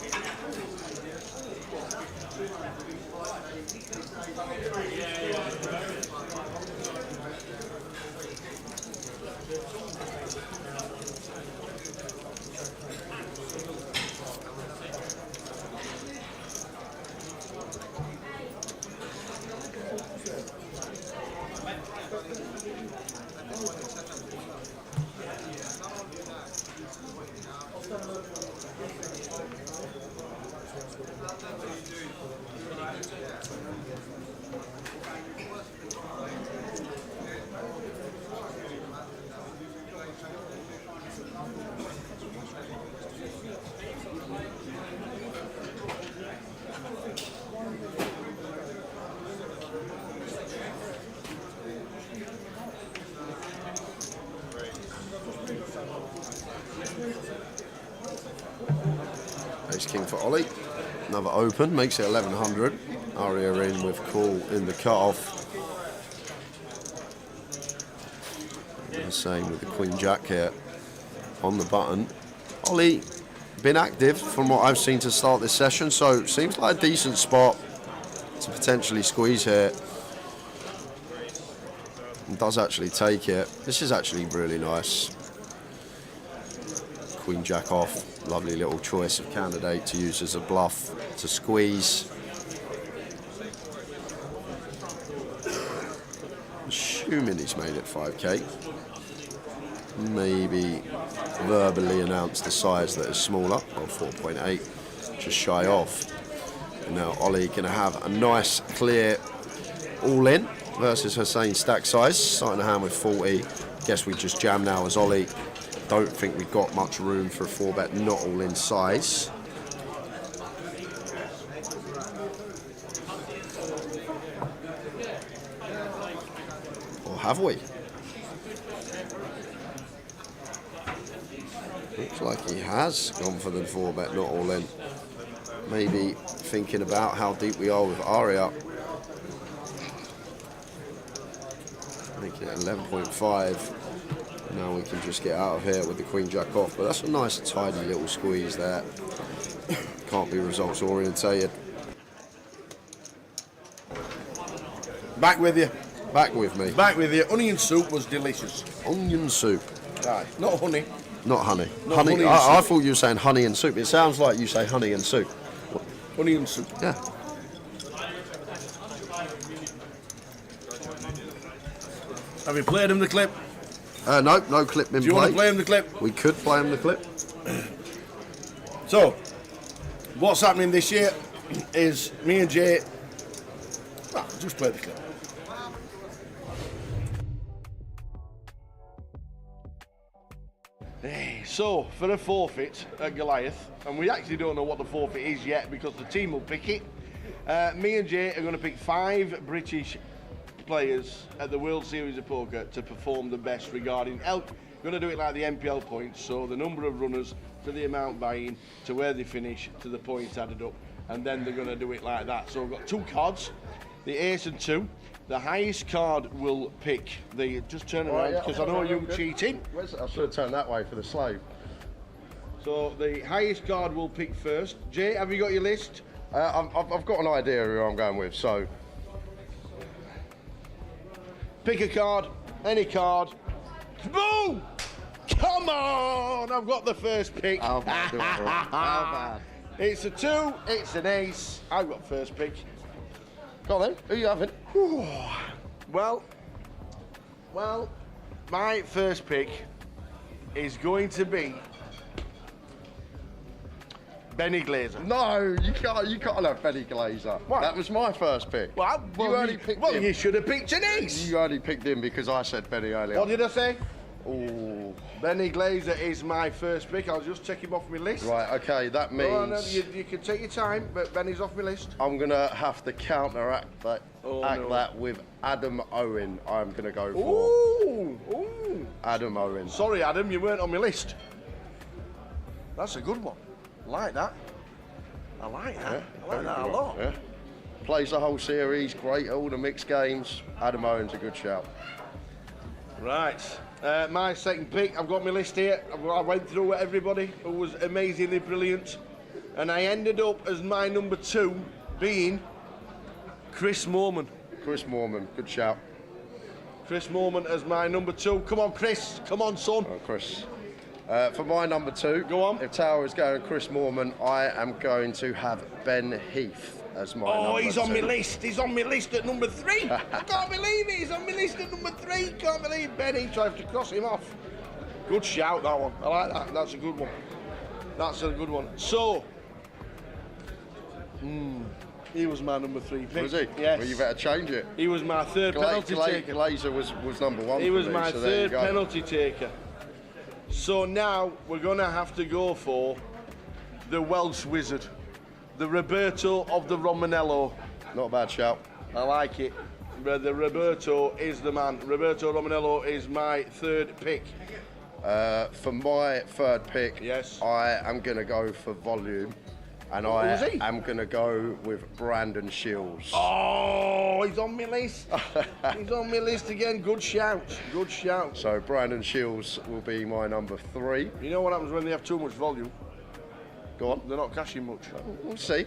Ace king for Ollie. Another open, makes it 1100. Aria in with call in the cut-off. The same with the queen jack here on the button. Ollie been active from what I've seen to start this session, so seems like a decent spot to potentially squeeze here. And does actually take it. This is actually really nice. Queen jack off. Lovely little choice of candidate to use as a bluff to squeeze. Assuming he's made it 5k. Maybe verbally announce the size that is smaller, or 4.8, just shy off. And now Ollie gonna have a nice clear all in versus Hussein's stack size, starting the hand with 40. Guess we just jam now as Ollie. Don't think we've got much room for a 4-bet, not all in size. Or have we? Looks like he has gone for the 4-bet, not all in. Maybe thinking about how deep we are with Aria. Making it 11.5. Now we can just get out of here with the queen jack off, but that's a nice tidy little squeeze there. Can't be results orientated. Back with you. Back with me. Back with you. Onion soup was delicious. Onion soup. Right, not honey. Not honey. Not honey. honey and I soup. thought you were saying honey and soup. It sounds like you say honey and soup. Onion soup. Yeah. Have you played him the clip? No, no clip been played. Do you want to play him the clip? We could play him the clip. So, what's happening this year is me and Jay. Well, just play the clip. So, for a forfeit at Goliath, and we actually don't know what the forfeit is yet because the team will pick it, me and Jay are going to pick 5 British players at the World Series of Poker to perform the best regarding elk. We're going to do it like the MPL points, so the number of runners to the amount buy-in to where they finish to the points added up, and then they're going to do it like that. So we've got 2 cards, the ace and 2. The highest card will pick the. Just turn around because I know you're cheating. I should have turned that way for the slave. So the highest card will pick first. Jay, have you got your list? I've got an idea who I'm going with, so. Pick a card, any card. Boom! Come on! I've got the first pick. How bad? How bad? It's a 2, it's an ace. I've got first pick. Go on then, who you having? Well, my first pick is going to be Benny Glazer. No, you can't have Benny Glazer. What? That was my first pick. Well, you only picked him. you should have picked an ace. You only picked him because I said Benny earlier. What did I say? Ooh. Benny Glazer is my first pick. I'll just check him off my list. Right, okay, that means... Oh, no, you can take your time, but Benny's off my list. I'm going to have to counteract that, no. that with Adam Owen. I'm going to go for Ooh. Adam Owen. Sorry, Adam, you weren't on my list. That's a good one. I like that. I like that. I like that a lot. Yeah. Plays the whole series, great at all the mixed games. Adam Owen's a good shout. Right. My second pick, I've got my list here. I went through everybody who was amazingly brilliant. And I ended up as my number 2 being Chris Moorman. Chris Moorman, good shout. Chris Moorman as my number 2. Come on, Chris. Come on, son. Oh, Chris. For my number 2, go on. If Tower is going Chris Moorman, I am going to have Ben Heath. as my Oh, number he's on 2. my list. He's on my list at number 3. I can't believe it. He's on my list at number 3. Can't believe Benny tried to cross him off. Good shout, that one. I like that. That's a good one. That's a good one. So, he was my number 3 pick. Was he? Yes. Well, you better change it. He was my third penalty taker. Glazer was number 1 He for was me, my so there you third go. penalty taker. So now we're going to have to go for the Welsh wizard, the Roberto of the Romanello. Not a bad shout. I like it. The Roberto is the man. Roberto Romanello is my third pick. For my third pick, yes, I am going to go for volume, and I am going to go with Brandon Shields. Oh, he's on my list. He's on my list again. Good shout. Good shout. So Brandon Shields will be my number 3. You know what happens when they have too much volume? Go on. They're not cashing much. We'll see.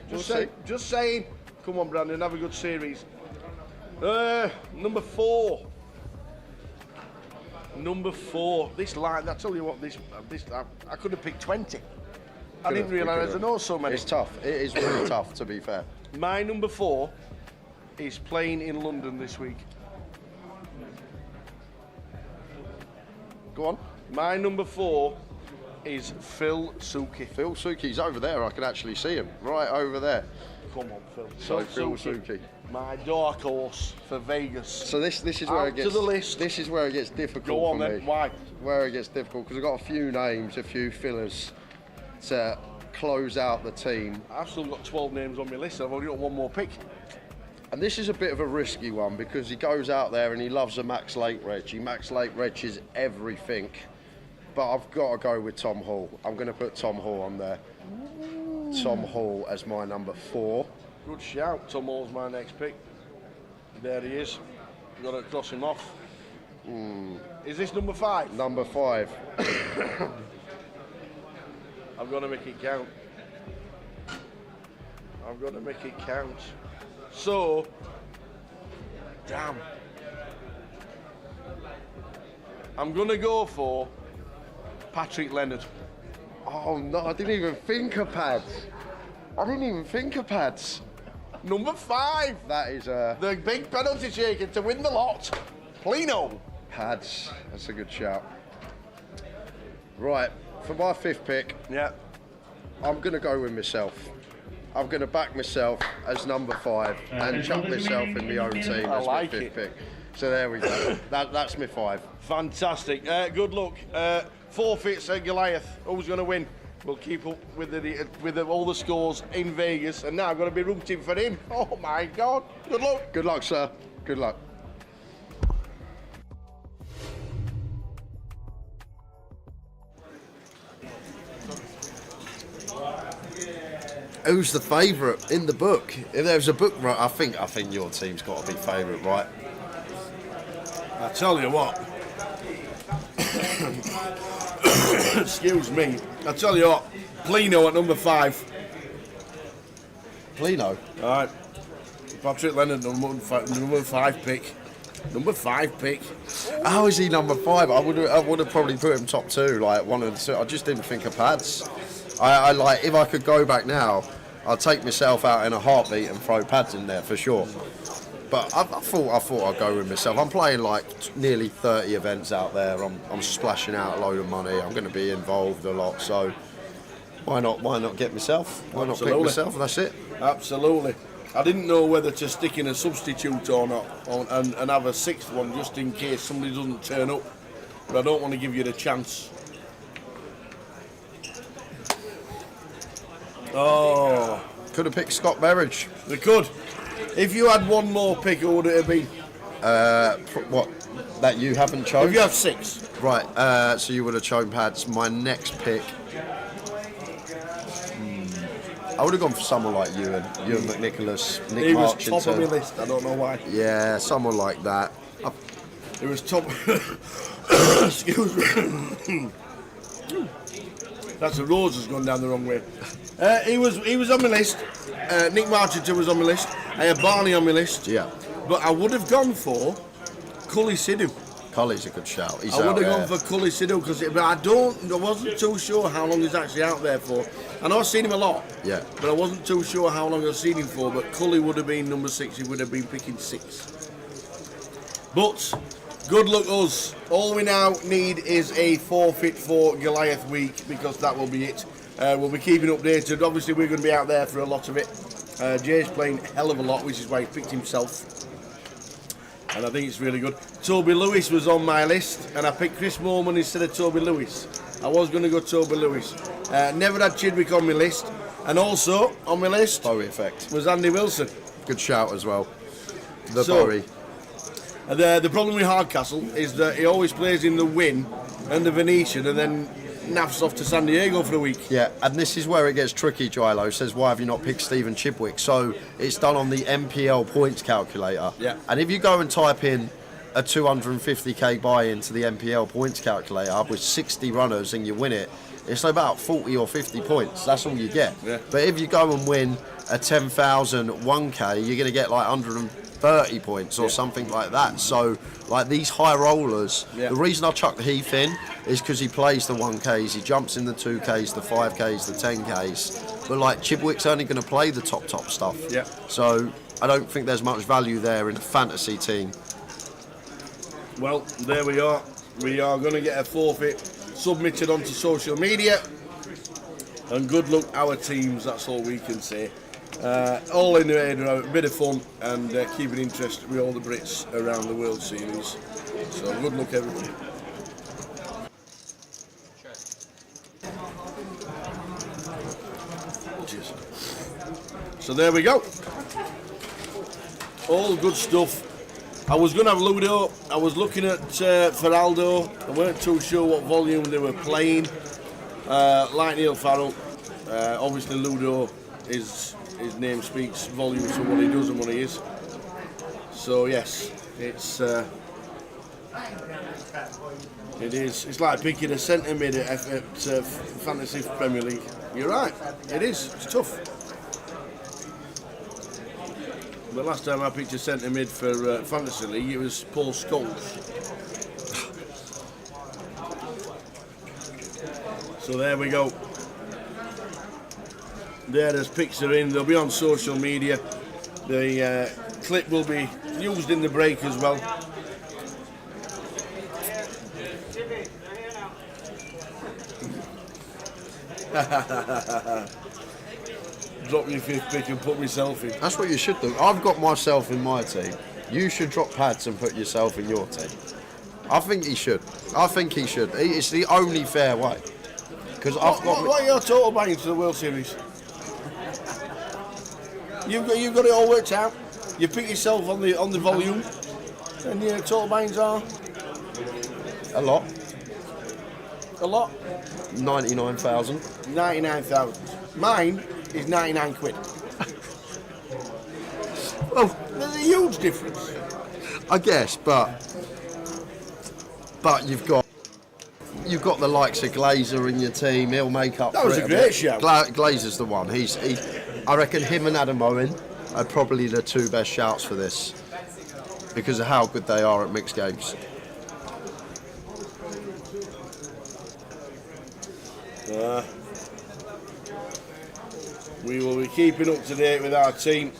Just saying. Come on, Brandon. Have a good series. Number 4. Number 4. This line. I tell you what. I could have picked 20. I didn't realise I know so many. It's tough. It is really tough, to be fair. My number 4 is playing in London this week. Go on. My number 4 is Phil Suki. Phil Suki's over there. I can actually see him right over there. Come on, Phil. So Phil Suki. My dark horse for Vegas. So this is where it gets to the list. This is where it gets difficult Go on, for then. me. Why? Where it gets difficult because I've got a few names, a few fillers to close out the team. I've still got 12 names on my list. I've only got one more pick. And this is a bit of a risky one because he goes out there and he loves a Max Lake Reg. Max Lake Reg is everything. But I've got to go with Tom Hall. I'm going to put Tom Hall on there. Tom Hall as my number 4. Good shout. Tom Hall's my next pick. There he is. We've got to cross him off. Is this number 5? Number 5. I've got to make it count. I've got to make it count. So, damn. I'm going to go for Patrick Leonard. Oh no, I didn't even think of pads. Number 5. That is the big penalty taker to win the lot. Plino. Pads. That's a good shout. Right, for my 5th pick, I'm going to go with myself. I'm going to back myself as number 5 and chuck myself in my own team as my 5th pick. So there we go. That's my 5. Fantastic. Good luck. Forfeits at Goliath. Who's going to win? We'll keep up with all the scores in Vegas. And now I'm going to be rooting for him. Oh my God. Good luck. Good luck, sir. Good luck. Who's the favourite in the book? If there was a book, right? I think your team's got to be favourite, right? I tell you what. Excuse me. I tell you what. Plino at number 5. Plino. All right. Patrick Leonard, number 5 pick. Number 5 pick. How is he number 5? I would have probably put him top 2, like one of the 2. I just didn't think of pads. I like, if I could go back now, I'd take myself out in a heartbeat and throw pads in there for sure. But I thought I'd go with myself. I'm playing like nearly 30 events out there. I'm splashing out a load of money. I'm going to be involved a lot. So why not get myself? Why not pick myself? That's it. Absolutely. I didn't know whether to stick in a substitute or not, and have a 6th one just in case somebody doesn't turn up. But I don't want to give you the chance. Oh, could have picked Scott Berridge. They could. If you had one more pick, who would it have been? What? That you haven't chosen? If you have 6. Right, so you would have chosen pads. My next pick, I would have gone for someone like Ewan McNicholas, Nick He was Marchington. top of my list, I don't know why. Yeah, someone like that. It was top. Excuse me. That's the rose has gone down the wrong way. He was on my list. Nick Marchington was on my list. I had Barney on my list. Yeah. But I would have gone for Cully Sidhu. Cully's a good shout. He's I would out have there. gone for Cully Siddle because I wasn't too sure how long he's actually out there for. I know I've seen him a lot, Yeah. but I wasn't too sure how long I've seen him for. But Cully would have been number 6. He would have been picking 6. But good luck us. All we now need is a forfeit for Goliath week because that will be it. We'll be keeping updated. Obviously, we're going to be out there for a lot of it. Jay's playing a hell of a lot, which is why he picked himself. And I think it's really good. Toby Lewis was on my list, and I picked Chris Moorman instead of Toby Lewis. I was going to go Toby Lewis. Never had Chidwick on my list. And also, on my list was Andy Wilson. Good shout as well. The Bowie. The problem with Hardcastle is that he always plays in the Win and the Venetian and then naffs off to San Diego for a week. Yeah, and this is where it gets tricky. Gilo says, why have you not picked Stephen Chidwick? So it's done on the MPL points calculator. Yeah. And if you go and type in a 250k buy-in to the MPL points calculator with 60 runners and you win it, it's about 40 or 50 points. That's all you get. Yeah. But if you go and win a 10,000 1k, you're going to get like 130 points or something like that. So, like these high rollers, the reason I chucked Heath in is because he plays the 1Ks, he jumps in the 2Ks, the 5Ks, the 10Ks. But like Chidwick's only going to play the top stuff. Yeah. So I don't think there's much value there in a fantasy team. Well, there we are. We are going to get a forfeit submitted onto social media. And good luck our teams, that's all we can say. All in the aid of a bit of fun and keeping interest with all the Brits around the World Series. So good luck everybody. Cheers. So there we go. All good stuff. I was going to have Ludo. I was looking at Feraldo. I weren't too sure what volume they were playing. Like Neil Farrell, obviously Ludo his name speaks volumes for what he does and what he is. So yes, it is. It's like picking a centre mid at Fantasy Premier League. You're right. It is. It's tough. The last time I picked a centre mid for Fantasy League, it was Paul Scholes. So there we go. There, as picks are in, they'll be on social media. The clip will be used in the break as well. Drop your 5th pick and put myself in. That's what you should do. I've got myself in my team. You should drop pads and put yourself in your team. I think he should. It's the only fair way. Because what are your total bangings to the World Series? You've got it all worked out. You pick yourself on the volume, and your total bangings are a lot. A lot. 99,000. 99,000. Mine is 99 quid. Well, there's a huge difference. I guess, but you've got the likes of Glazer in your team. He'll make up. That for was it a great shout. Glazer's the one. I reckon him and Adam Owen are probably the 2 best shouts for this because of how good they are at mixed games. We will be keeping up to date with our team.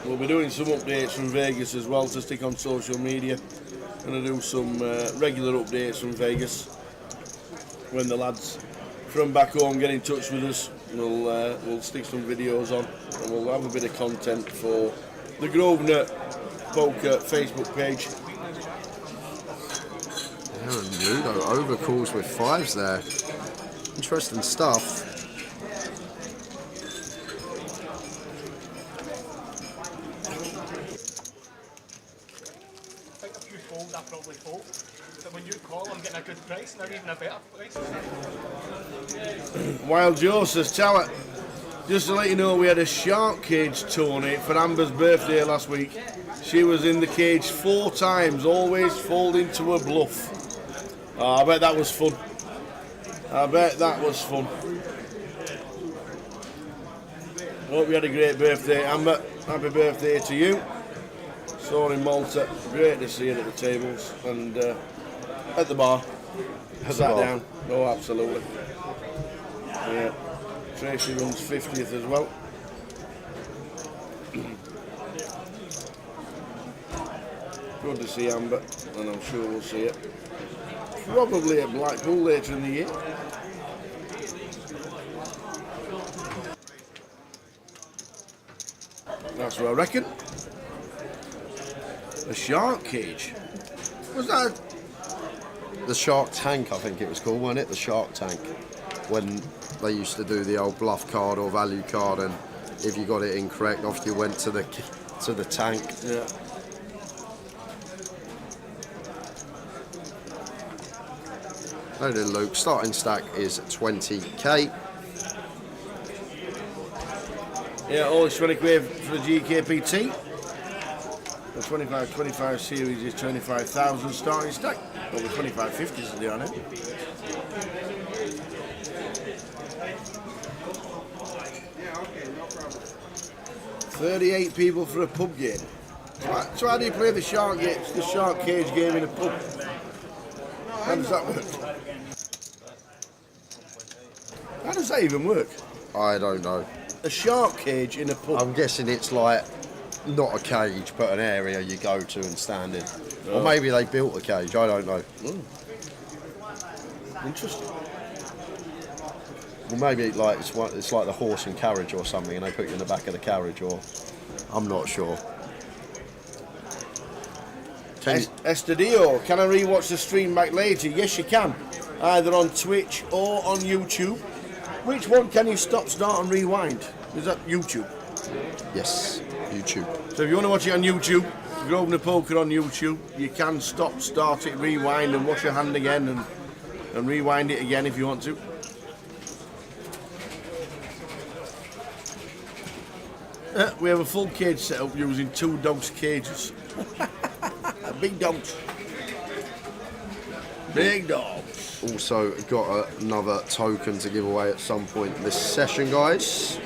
We'll be doing some updates from Vegas as well to stick on social media. Going to do some regular updates from Vegas when the lads from back home get in touch with us. We'll stick some videos on and we'll have a bit of content for the Grosvenor Poker Facebook page. Aaron Ludo overcalls with 5s there. Interesting stuff. I probably hope that when you call, I'm getting a good price, not even a better price. Wild Joe says, Tower, just to let you know, we had a shark cage tourney for Amber's birthday last week. She was in the cage 4 times, always folding to a bluff. Oh, I bet that was fun. Hope you had a great birthday, Amber. Happy birthday to you. Saw in Malta. Great to see it at the tables and at the bar. Sat down. Oh, absolutely. Yeah. Tracy runs 50th as well. Good to see Amber, and I'm sure we'll see it. Probably at Blackpool later in the year. That's what I reckon. A shark cage. Was that? The Shark Tank, I think it was called, wasn't it? The Shark Tank. When they used to do the old bluff card or value card, and if you got it incorrect, off you went to the tank. Yeah. Loaded Luke. Starting stack is 20k. Yeah, always 20 quid for the GUKPT. The 25 series is 25,000 starting stack. Well, the 2550s are the on it. Yeah, okay, no problem. 38 people for a pub game. So how do you play the shark cage game in a pub? How does that work? How does that even work? I don't know. A shark cage in a pub? I'm guessing it's like not a cage, but an area you go to and stand in. Oh. Or maybe they built a cage, I don't know. Interesting. Well, maybe like it's like the horse and carriage or something, and they put you in the back of the carriage, or I'm not sure. Estadio, can I rewatch the stream back later? Yes, you can. Either on Twitch or on YouTube. Which one can you stop, start, and rewind? Is that YouTube? Yes, YouTube. So if you want to watch it on YouTube, Grosvenor Poker on YouTube, you can stop, start it, rewind, and wash your hand again, and rewind it again if you want to. We have a full cage set up using 2 dogs' cages. Big dogs. Big dogs. Also got another token to give away at some point this session, guys.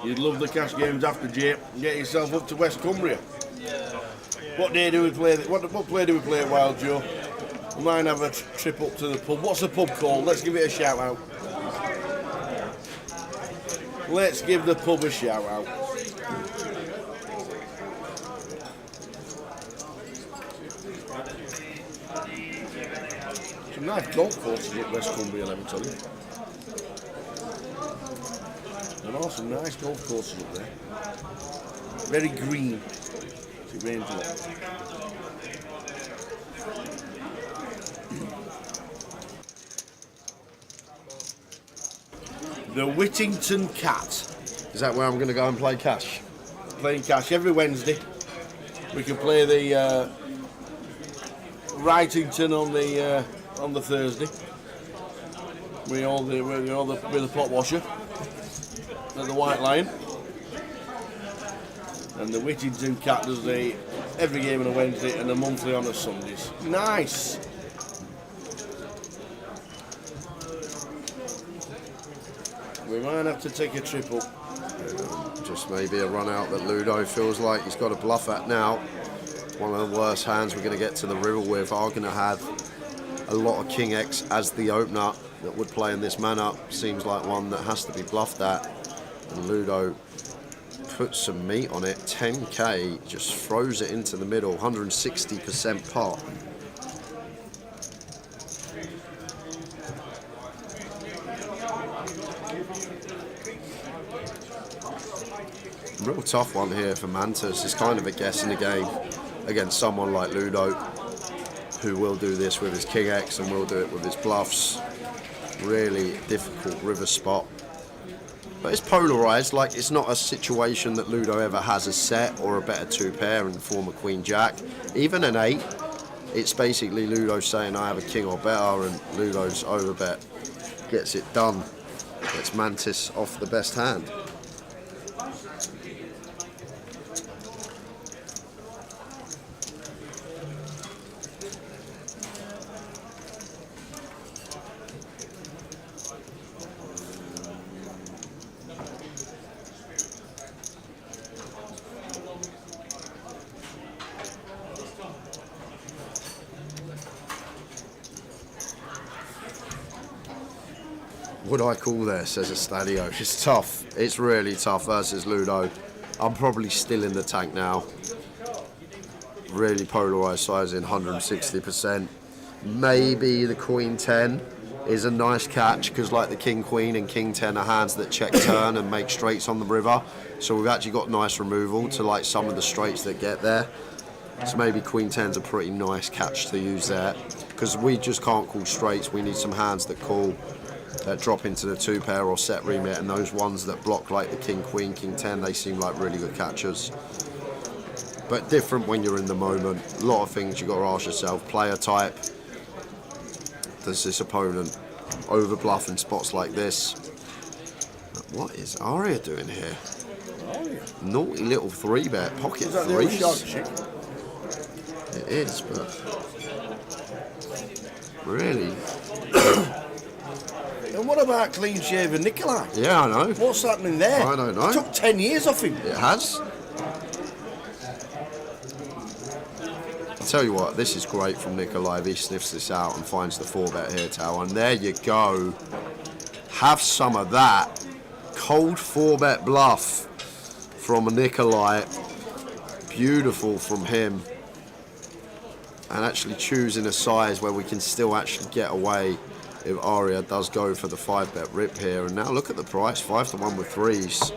You'd love the cash games after, Jay. Get yourself up to West Cumbria. What day do we play? What play do we play at Wild Joe? We might have a trip up to the pub. What's the pub called? Let's give it a shout out. Let's give the pub a shout out. Some nice golf courses at West Cumbria, let me tell you. There are some nice golf courses up there. Very green. It rains a lot. The Whittington Cat. Is that where I'm going to go and play cash? Playing cash every Wednesday. We can play the Wrightington on the Thursday. With the pot washer at the White Lion. And the Whittington Cat does every game on a Wednesday and a monthly on a Sundays. Nice. We might have to take a trip up. Just maybe a run out that Ludo feels like he's got to bluff at now. One of the worst hands we're going to get to the river with are going to have a lot of King X as the opener that would play in this man-up. Seems like one that has to be bluffed at. And Ludo puts some meat on it. 10k, just throws it into the middle. 160% pot. Real tough one here for Mantis. It's kind of a guess in the game against someone like Ludo, who will do this with his King X and will do it with his bluffs. Really difficult river spot. But it's polarised, like it's not a situation that Ludo ever has a set or a better 2-pair in the form of Queen Jack. Even an 8, it's basically Ludo saying I have a king or better, and Ludo's overbet gets it done. Gets Mantis off the best hand. What I call this, says Estadio. It's tough. It's really tough versus Ludo. I'm probably still in the tank now. Really polarised sizing, 160%. Maybe the Queen 10 is a nice catch because like the King Queen and King 10 are hands that check turn and make straights on the river. So we've actually got nice removal to like some of the straights that get there. So maybe Queen 10's a pretty nice catch to use there because we just can't call straights. We need some hands that call, that drop into the 2 pair or set remit, and those ones that block like the King Queen, King 10, they seem like really good catchers. But different when you're in the moment. A lot of things you got to ask yourself. Player type. Does this opponent over bluff in spots like this? What is Aria doing here? Naughty little 3-bet pocket Is that the old shark threes. chick? It is, but really. And what about clean shaven Nikolai? Yeah, I know. What's happening there? I don't know. It took 10 years off him. It has. I'll tell you what, this is great from Nikolai if he sniffs this out and finds the 4-bet here, Tao. And there you go. Have some of that. Cold 4-bet bluff from Nikolai. Beautiful from him. And actually choosing a size where we can still actually get away if Aria does go for the 5-bet rip here. And now look at the price, 5-1 with threes.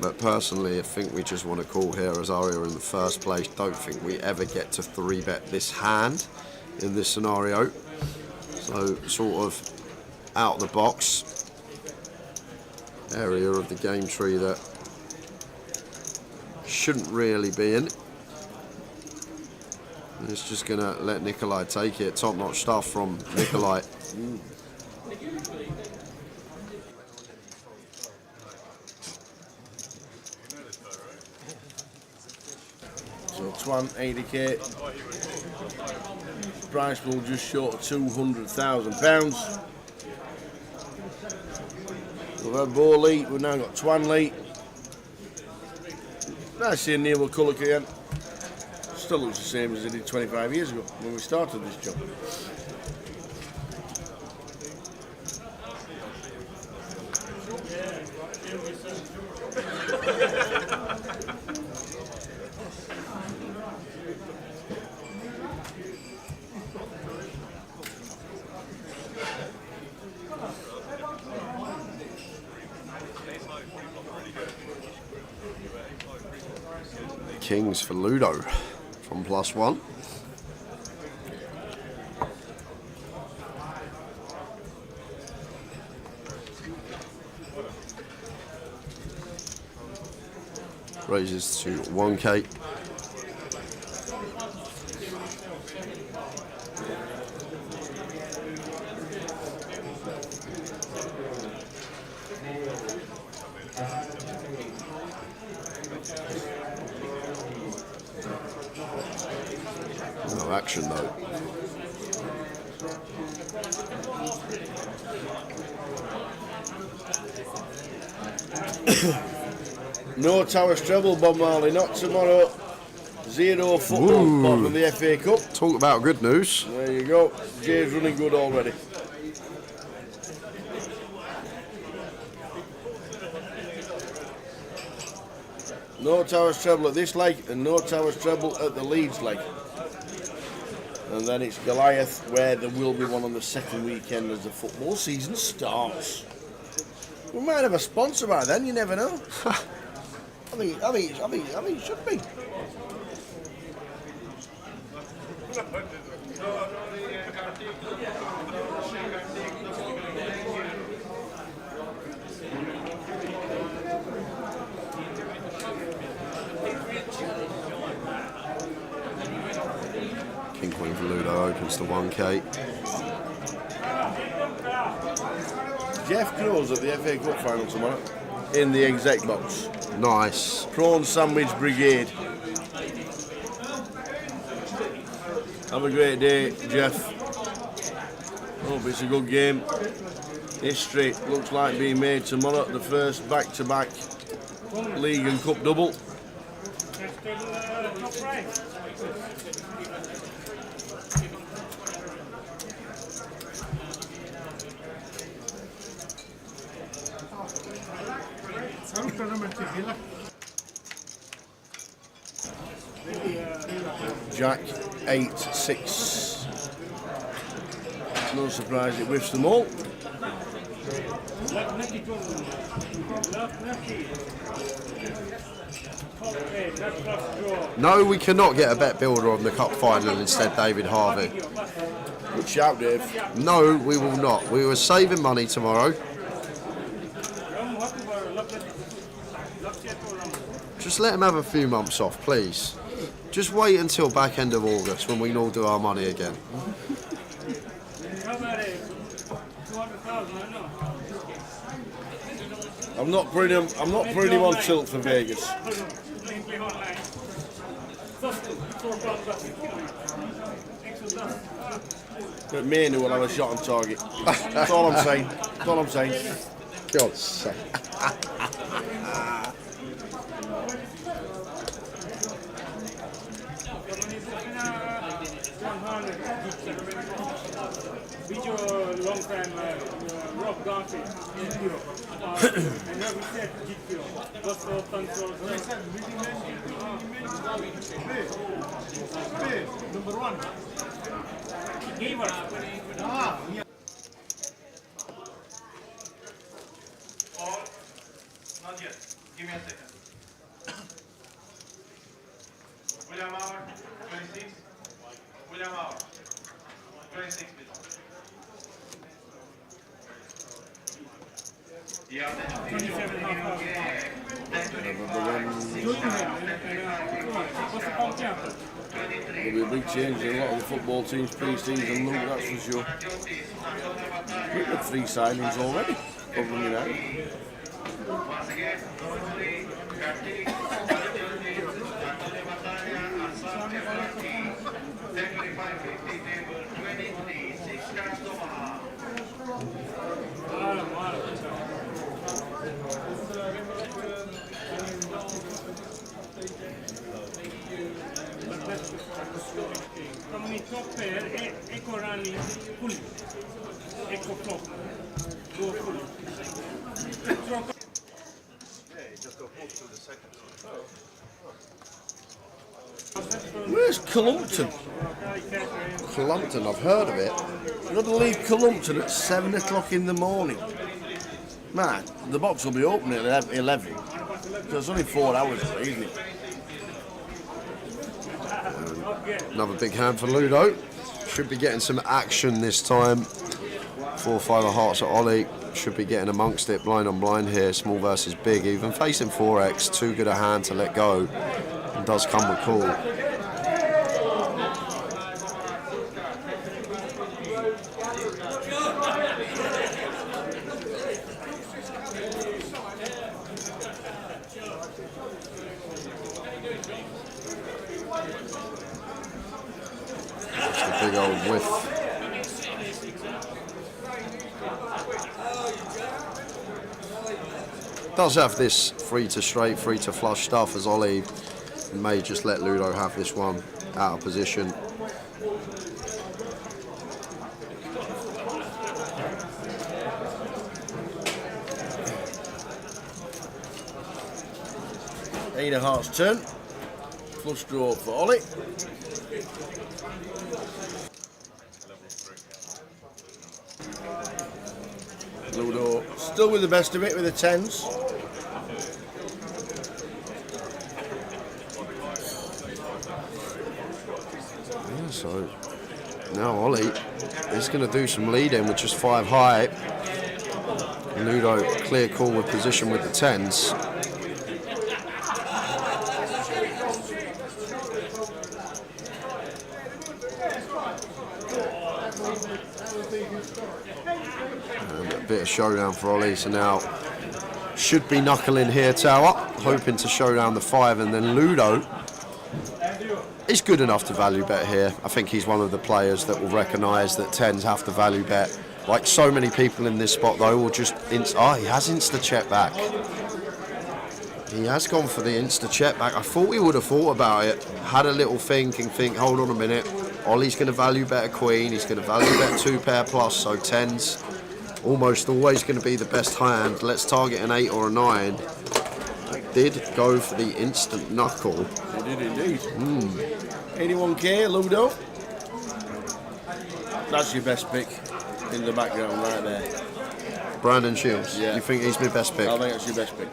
But personally, I think we just want to call here as Aria in the first place. Don't think we ever get to 3-bet this hand in this scenario. So sort of out the box area of the game tree that shouldn't really be in. And it's just going to let Nikolai take it. Top-notch stuff from Nikolai. So Twan, 80k. Price pool just short of £200,000. We've had Bo Lee, we've now got Twan Lee. Nice seeing Neil McCulloch again. Still looks the same as he did 25 years ago when we started this job. Kings for Ludo from +1. Raises to 1k. No action though. No Towers treble, Bob Marley, not tomorrow. 0 football, bottom of the FA Cup. Talk about good news. There you go. Jay's running good already. No Towers treble at this leg and no Towers treble at the Leeds leg. And then it's Goliath, where there will be one on the second weekend as the football season starts. We might have a sponsor by then, you never know. I think it should be. King Queen for Ludo opens to 1k. Jeff Crow's at the FA Cup final tomorrow in the exec box. Nice. Prawn Sandwich Brigade. Have a great day, Jeff. Hope it's a good game. History looks like being made tomorrow. The first back-to-back league and cup double. Jack 8-6. No surprise it whiffs them all. No, we cannot get a bet builder on the cup final instead, David Harvey. Good shout, Dave. No, we will not. We were saving money tomorrow. Just let him have a few months off, please. Just wait until back end of August when we can all do our money again. I'm not putting him on tilt for Vegas. But Mainu will have a shot on target. That's all I'm saying. That's all I'm saying. God's sake. Number one. Or, not yet. Give me a second. William Hour, 26. William Hour, 26 minutes. There'll be a big change in a lot of the football teams pre-season, look, that's for sure. We've got 3 signings already, other than United. Where's Columpton? Columpton, I've heard of it. You've got to leave Columpton at 7 o'clock in the morning. Man, the box will be open at 11. So it's only 4 hours away, isn't it? Another big hand for Ludo. Should be getting some action this time. 4-5 of hearts at Ollie. Should be getting amongst it, blind on blind here. Small versus big. Even facing 4x, too good a hand to let go. And does come with call. Big old whiff. Does have this free to straight, free to flush stuff, as Ollie may just let Ludo have this one out of position. Eight of hearts turn. Flush draw for Ollie. Ludo still with the best of it with the 10s. Yeah, so now Ollie is going to do some leading with just 5 high. Ludo clear call with position with the 10s. bit of showdown for Ollie. So now should be knuckling here, Tower, hoping to show down the 5, and then Ludo. He's good enough to value bet here. I think he's one of the players that will recognise that 10s have to value bet. Like so many people in this spot, though, will just... he has insta-check back. He has gone for the insta-check back. I thought he would have thought about it. Had a little think, hold on a minute. Ollie's going to value bet a queen. He's going to value bet 2 pair plus, so 10s. Almost always going to be the best hand. Let's target an 8 or a 9. Did go for the instant knuckle. He did indeed. 81k, Ludo. That's your best pick in the background right there. Brandon Shields. Yeah. You think he's my best pick? I think that's your best pick.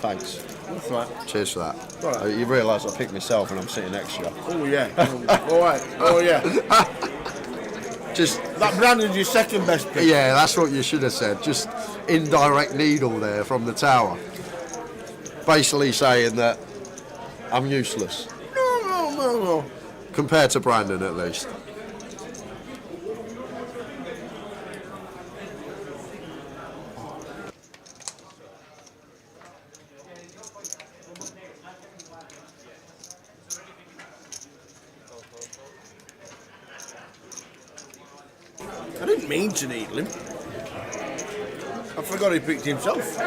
Thanks. That's right. Cheers for that. Right. You realise I picked myself and I'm sitting next to you. Oh yeah. All right. Oh yeah. Just that Brandon's your second best pick. Yeah, that's what you should have said. Just indirect needle there from the Tower. Basically saying that I'm useless. No. Compared to Brandon, at least. I didn't mean to needle him. I forgot he picked himself.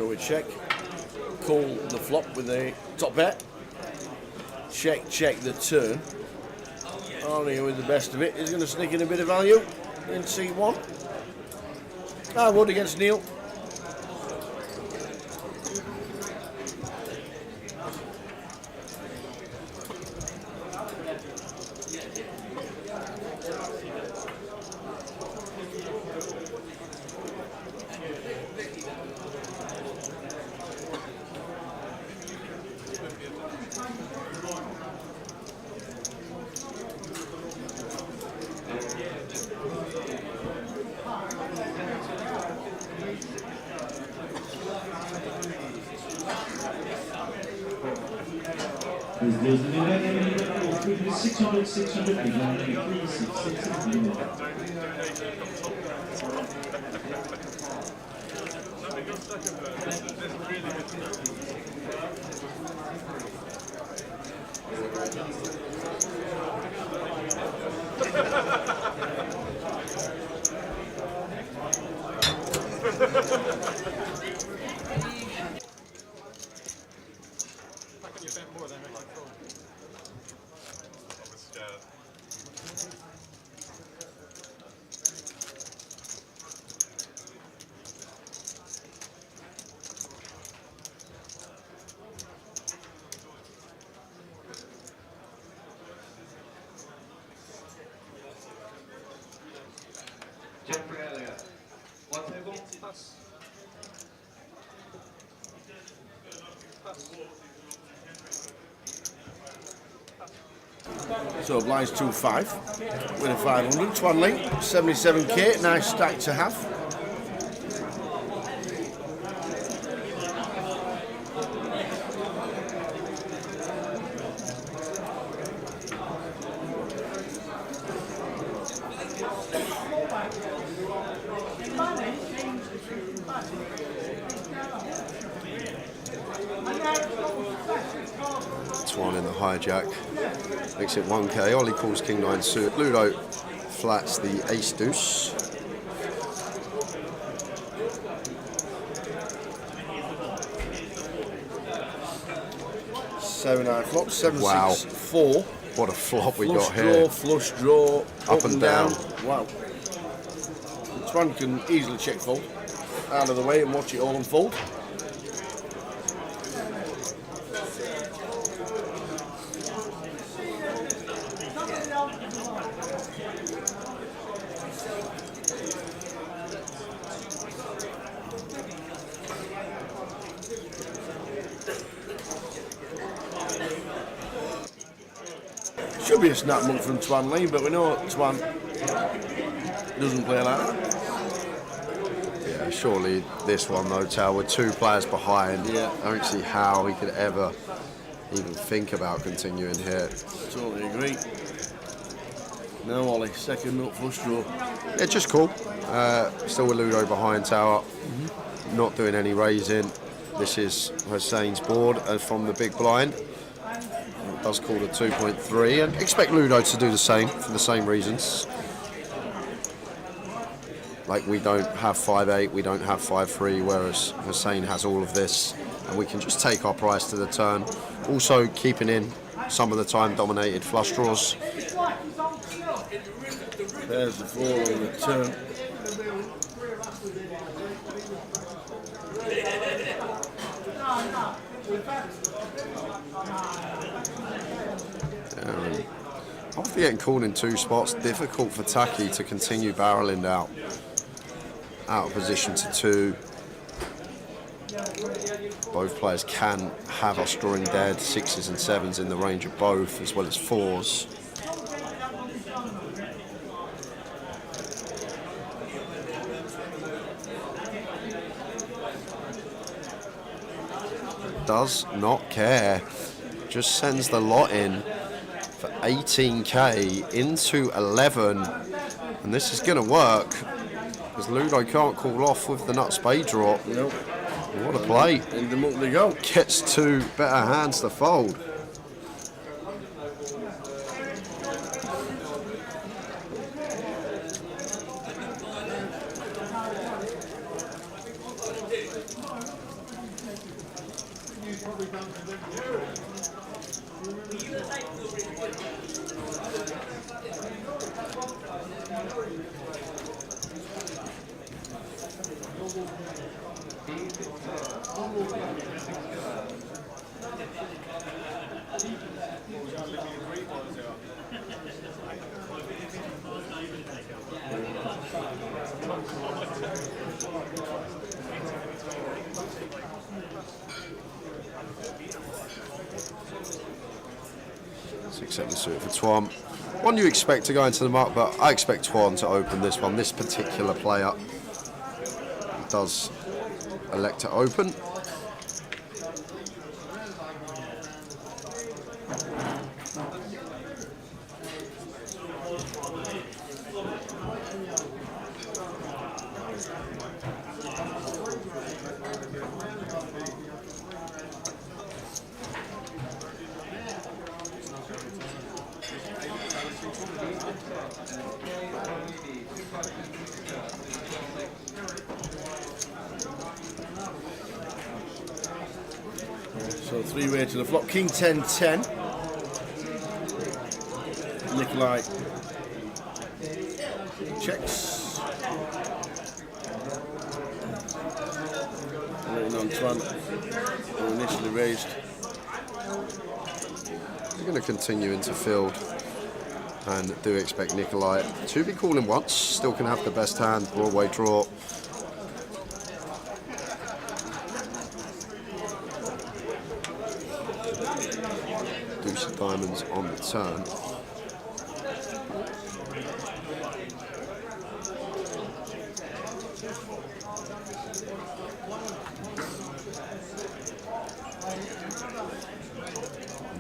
So we check, call the flop with a top bet, check the turn. Arnie with the best of it is going to sneak in a bit of value in C1. I would against Neil. There's the new 600, 600, and 600. So blinds 2-5 with a 500, Twanley, 77k, nice stack to have. Twan in the hijack. Makes it 1k. Ollie calls king 9 suit. Ludo flats the ace deuce. Seven eye flop, 7 Wow. 6 4. What a flop we Flush got draw, here. flush draw, Up and down. Wow. Twan can easily check fold out of the way and watch it all unfold. Should be a snap monk from Twan Lee, but we know Twan doesn't play like that. Yeah, surely this one though, Tal, with 2 players behind. Yeah. I don't see how he could ever even think about continuing here. Totally agree. No, Ollie, second up flush draw. Yeah, just cool. Still with Ludo behind tower. Not doing any raising. This is Hussein's board from the big blind. It does call it 2.3 and expect Ludo to do the same for the same reasons. Like we don't have 5-8, we don't have 5-3, whereas Hussein has all of this and we can just take our price to the turn. Also keeping in some of the time dominated flush draws. There's the 4 on the turn. After getting called in 2 spots, difficult for Taki to continue barreling out of position to 2. Both players can have us drawing dead, 6s and 7s in the range of both, as well as 4s. Does not care, just sends the lot in for 18k into 11, and this is going to work because Ludo can't call off with the nut spade draw. Nope. What a play. In the muck they go. Gets 2 better hands to fold. Except the suit for Twan. One you expect to go into the mark, but I expect Twan to open this one. This particular player does elect to open. So 3-way to the flop. King 10-10. Nikolai checks. Waiting on Twan, who initially raised. We're going to continue into field and do expect Nikolai to be calling once. Still can have the best hand, Broadway draw. Deuce of diamonds on the turn.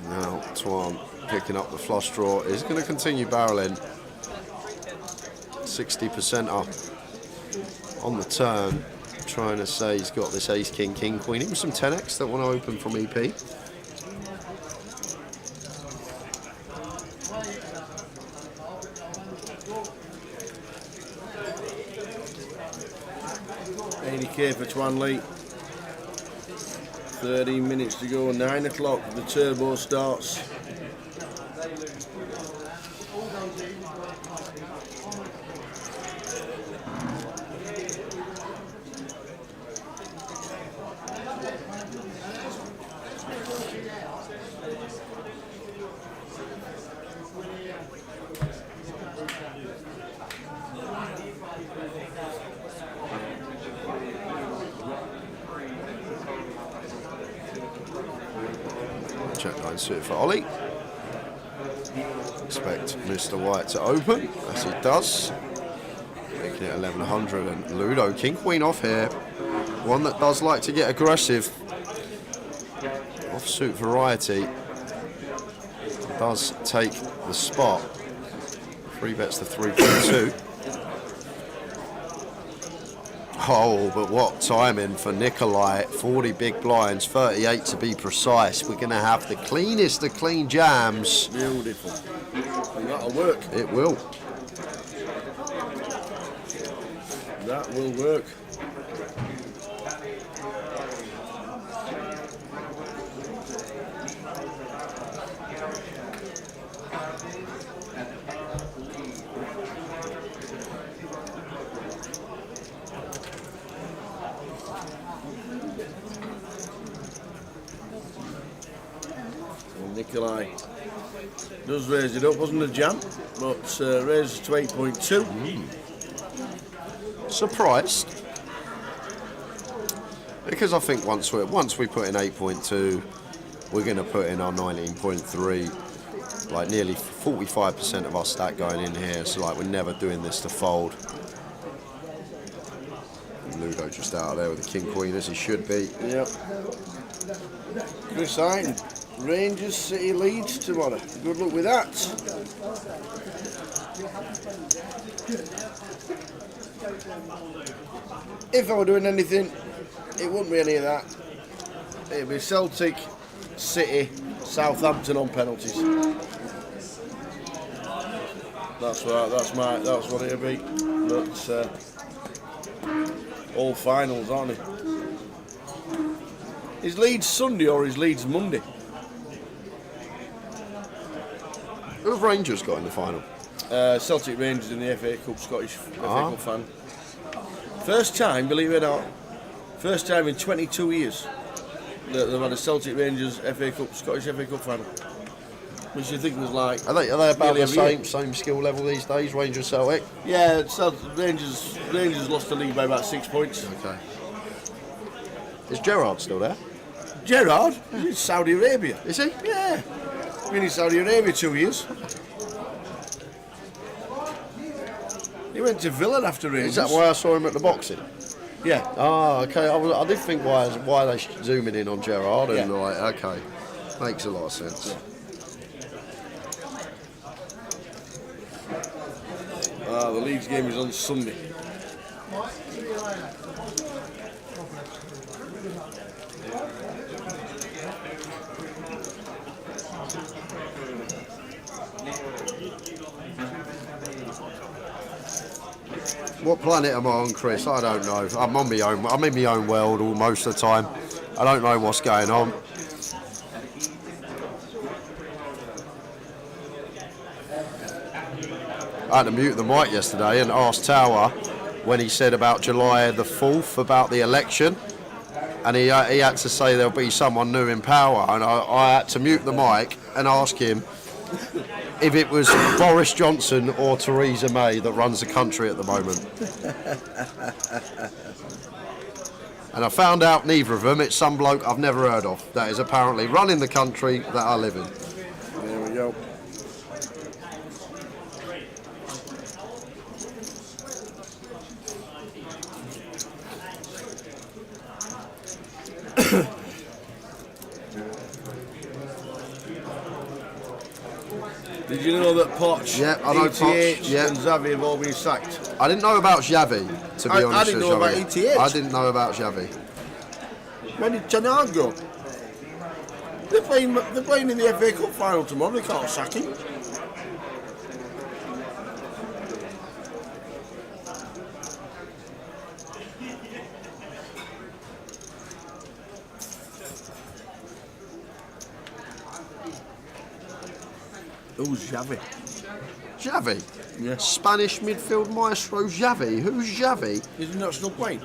Now Twan picking up the flush draw is going to continue barreling. 60% up on the turn, trying to say he's got this ace king king queen. Even some 10x that want to open from EP. $80K for Twanley. 13 minutes to go, 9 o'clock, the turbo starts. Check 9 suited for Ollie. Expect Mr. White to open, as he does. Making it 1100, and Ludo, King Queen off here. One that does like to get aggressive. Offsuit variety. Does take the spot. 3 bets to 3.2. Oh, but what timing for Nikolai. 40 big blinds, 38 to be precise. We're going to have the cleanest of clean jams. Beautiful. And that'll work. It will. That will work. Nikolai does raise it up, wasn't a jam, but raises to 8.2. Surprised, because I think once we put in 8.2, we're going to put in our 19.3. Like nearly 45% of our stack going in here, so like we're never doing this to fold. And Ludo just out of there with the King Queen as he should be. Yep. Chris Hyton. Rangers City Leeds tomorrow. Good luck with that. If I were doing anything, it wouldn't be any of that. It'd be Celtic, City, Southampton on penalties. That's what it'd be. But all finals, aren't they? Is Leeds Sunday or is Leeds Monday? Who have Rangers got in the final? Celtic Rangers in the FA Cup, Scottish FA Cup fan. First time, believe it or not, first time in 22 years that they've had a Celtic Rangers FA Cup, Scottish FA Cup final. Which you think was like... Are they about the same skill level these days, Rangers Celtic? Yeah, Rangers lost the league by about 6 points. Okay. Is Gerrard still there? Gerrard? He's in Saudi Arabia. Is he? Yeah. Been in Saudi Arabia 2 years. He went to Villa after Rangers. Is that why I saw him at the boxing? Yeah. Ah, okay. I did think why they zooming in on Gerrard, and like, okay, makes a lot of sense. Yeah. The Leeds game is on Sunday. What planet am I on, Chris? I don't know. I'm on my own. I'm in my own world all most of the time. I don't know what's going on. I had to mute the mic yesterday and ask Tower when he said about July the 4th about the election, and he had to say there'll be someone new in power, and I had to mute the mic and ask him if it was Boris Johnson or Theresa May that runs the country at the moment. And I found out neither of them. It's some bloke I've never heard of that is apparently running the country that I live in. There we go. Did you know that Poch, I know ETH Poch, and Xavi have all been sacked? I didn't know about Xavi, to be honest. I didn't know about ETH. I didn't know about Xavi. When did Tenard go? They're playing in the FA Cup final tomorrow. They can't sack him. Who's Xavi? Xavi? Yeah. Spanish midfield maestro Xavi. Who's Xavi? Is he not still playing?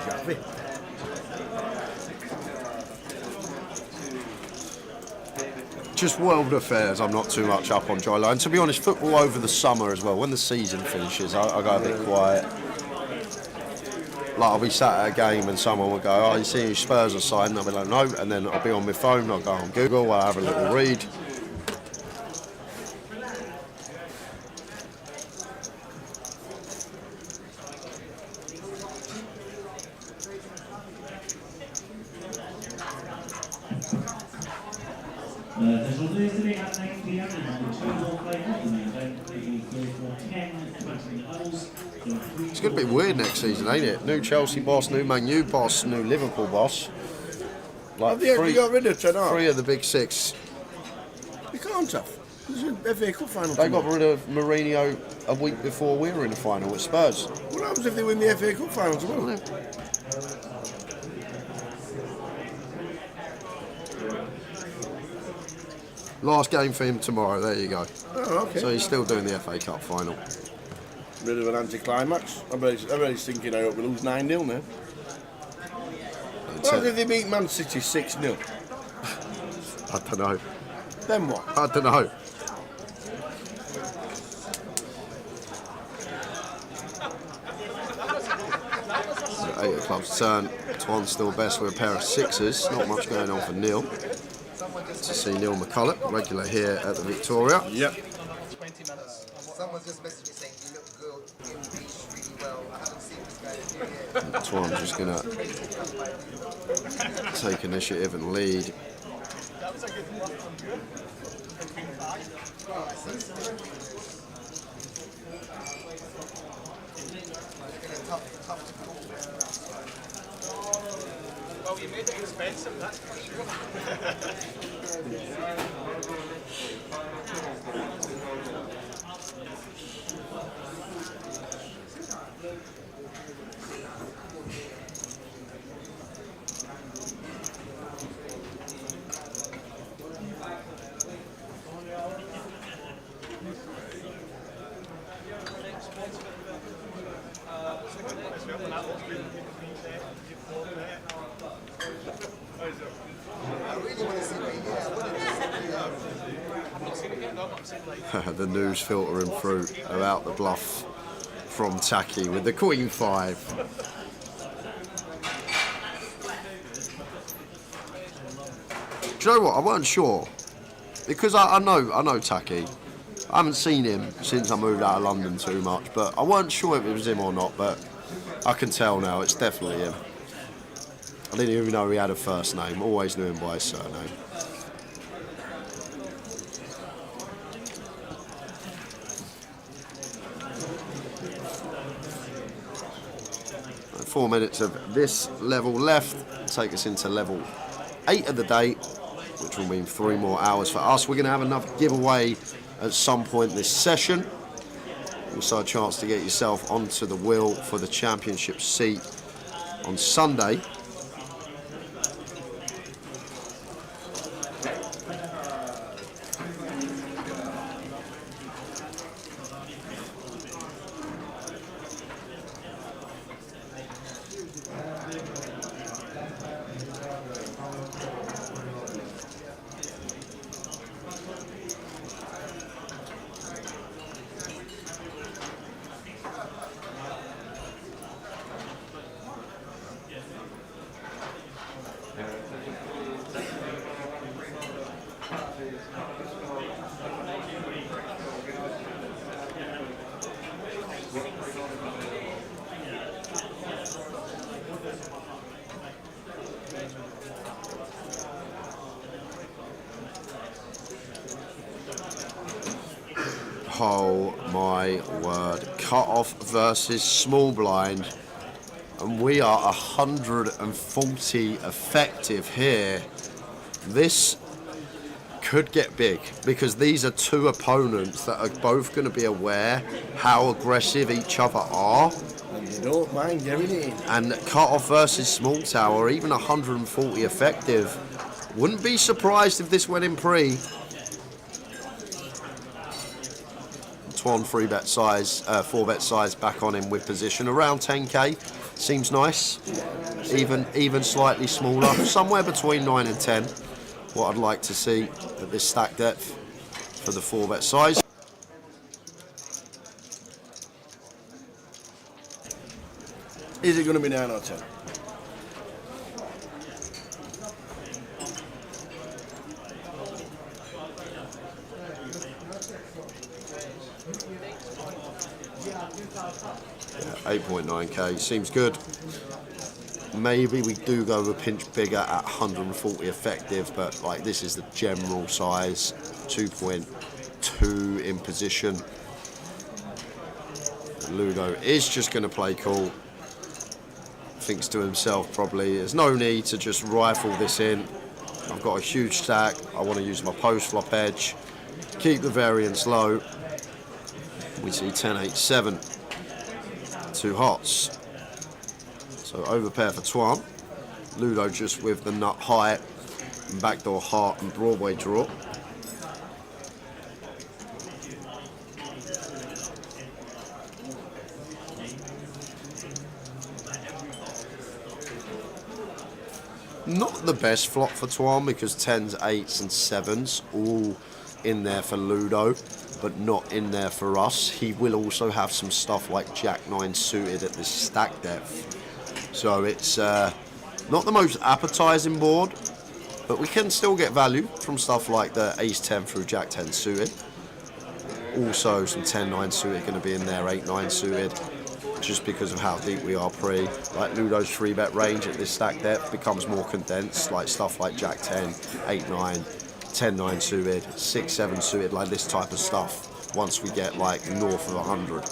Xavi. Just world affairs, I'm not too much up on dry line. To be honest, football over the summer as well. When the season finishes, I go a bit quiet. Like, I'll be sat at a game and someone will go, oh, you see who Spurs are signed? I'll be like, no. And then I'll be on my phone, I'll go on Google, I'll have a little read. There's a Thursday at 9 PM and the 2 more play on the main event. It will go for 10 maximum levels. It's going to be weird next season, ain't it? New Chelsea boss, new Man U boss, new Liverpool boss. Like Have they got rid of Ten Hag? 3 of the big 6. You can't have. There's an FA Cup final. They got rid of Mourinho a week before we were in the final with Spurs. What happens if they win the FA Cup final tomorrow? Last game for him tomorrow, there you go. Oh, okay. So he's still doing the FA Cup final. Rid of an anticlimax. I bet he's thinking I hope we lose 9-0 now. What if they beat Man City 6-0? I don't know. Then what? I don't know. So 8 club's turn. Twan's still best with a pair of 6s. Not much going on for Neil. To see Neil McCulloch, regular here at the Victoria. Yep. 20 minutes. Someone just messaged me saying you look good, you reach really well. I haven't seen this guy in a few years. Twan just going to take initiative and lead. That was a good bluff from you. Well, you made it expensive, that's for sure. The news filtering through about the bluff from Taki with the Queen 5. Do you know what? I weren't sure because I know Taki. I haven't seen him since I moved out of London too much, but I weren't sure if it was him or not. But I can tell now it's definitely him. I didn't even know he had a first name. Always knew him by his surname. 4 minutes of this level left, take us into level 8 of the day, which will mean 3 more hours for us. We're going to have another giveaway at some point this session. Also a chance to get yourself onto the wheel for the championship seat on Sunday. Oh my word, cut-off versus small blind, and we are 140 effective here. This could get big because these are two opponents that are both going to be aware how aggressive each other are. And they don't mind getting it in. And cut-off versus small tower, even 140 effective. Wouldn't be surprised if this went in pre. Twan 3-bet size, 4-bet size back on him with position. Around 10k. Seems nice. Even slightly smaller. Somewhere between 9 and 10. What I'd like to see at this stack depth for the 4-bet size. Is it going to be 9 or 10? Yeah, 8.9k seems good. Maybe we do go a pinch bigger at 140 effective, but like this is the general size, 2.2 in position. Ludo is just going to play cool. Thinks to himself probably, there's no need to just rifle this in. I've got a huge stack. I want to use my post flop edge. Keep the variance low. We see 10-8-7. 2 hots. So overpair for Twan. Ludo just with the nut high, and backdoor heart and Broadway draw. Not the best flop for Twan because 10s, 8s and 7s all in there for Ludo, but not in there for us. He will also have some stuff like Jack 9 suited at this stack depth. So it's not the most appetizing board, but we can still get value from stuff like the Ace 10 through Jack 10 suited. Also some 10-9 suited going to be in there, 8-9 suited. Just because of how deep we are pre. Like Ludo's 3-bet range at this stack depth becomes more condensed, like stuff like Jack 10, 8-9, 10-9 suited, 6-7 suited, like this type of stuff once we get like north of 100.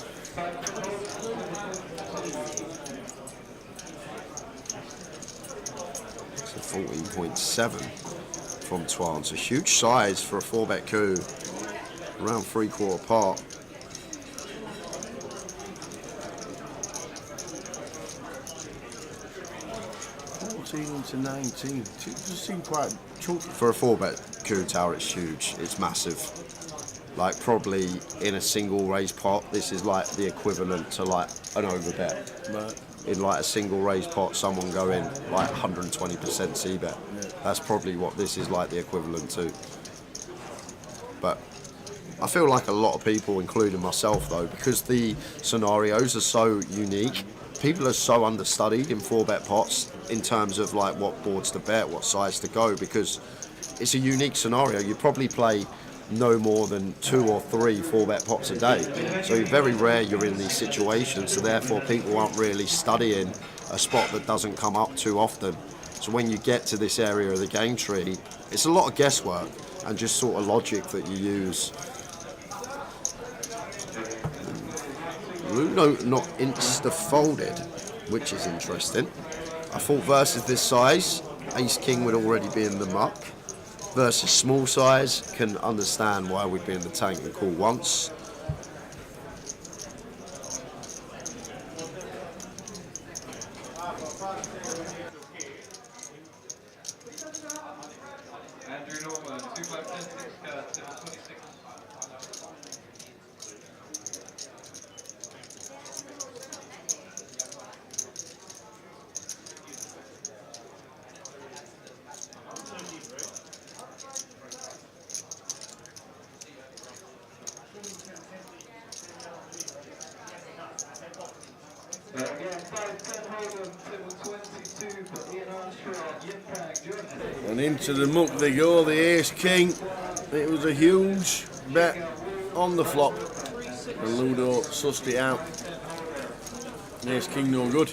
So 14.7 from Twan. So huge size for a 4-bet coup, around 3/4 pot. 14 to 19. It does seem quite chunky. For a 4-bet coup tower, it's huge. It's massive. Like probably in a single raise pot, this is like the equivalent to like an overbet. Right. In like a single raise pot, someone go in like 120% c-bet. Yeah. That's probably what this is like the equivalent to. But I feel like a lot of people, including myself though, because the scenarios are so unique, people are so understudied in 4-bet pots in terms of like what boards to bet, what size to go, because it's a unique scenario. You probably play no more than 2 or 3 4-bet pots a day. So very rare you're in these situations, so therefore people aren't really studying a spot that doesn't come up too often. So when you get to this area of the game tree, it's a lot of guesswork and just sort of logic that you use. Ludo not insta-folded, which is interesting. I thought versus this size, Ace-King would already be in the muck. Versus small size, can understand why we'd be in the tank and call once. Andrew Norman, 2 5 10 6 cards, 726. And into the muck they go, the Ace-King. It was a huge bet on the flop. And Ludo sussed it out. Ace-King no good.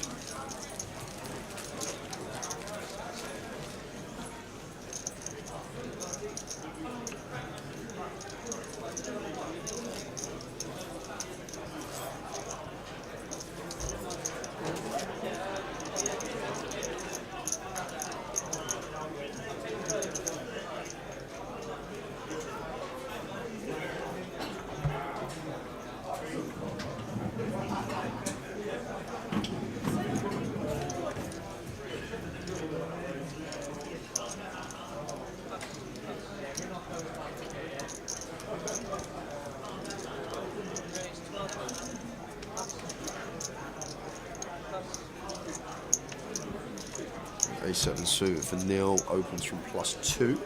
A7 suited for nil, opens from +2.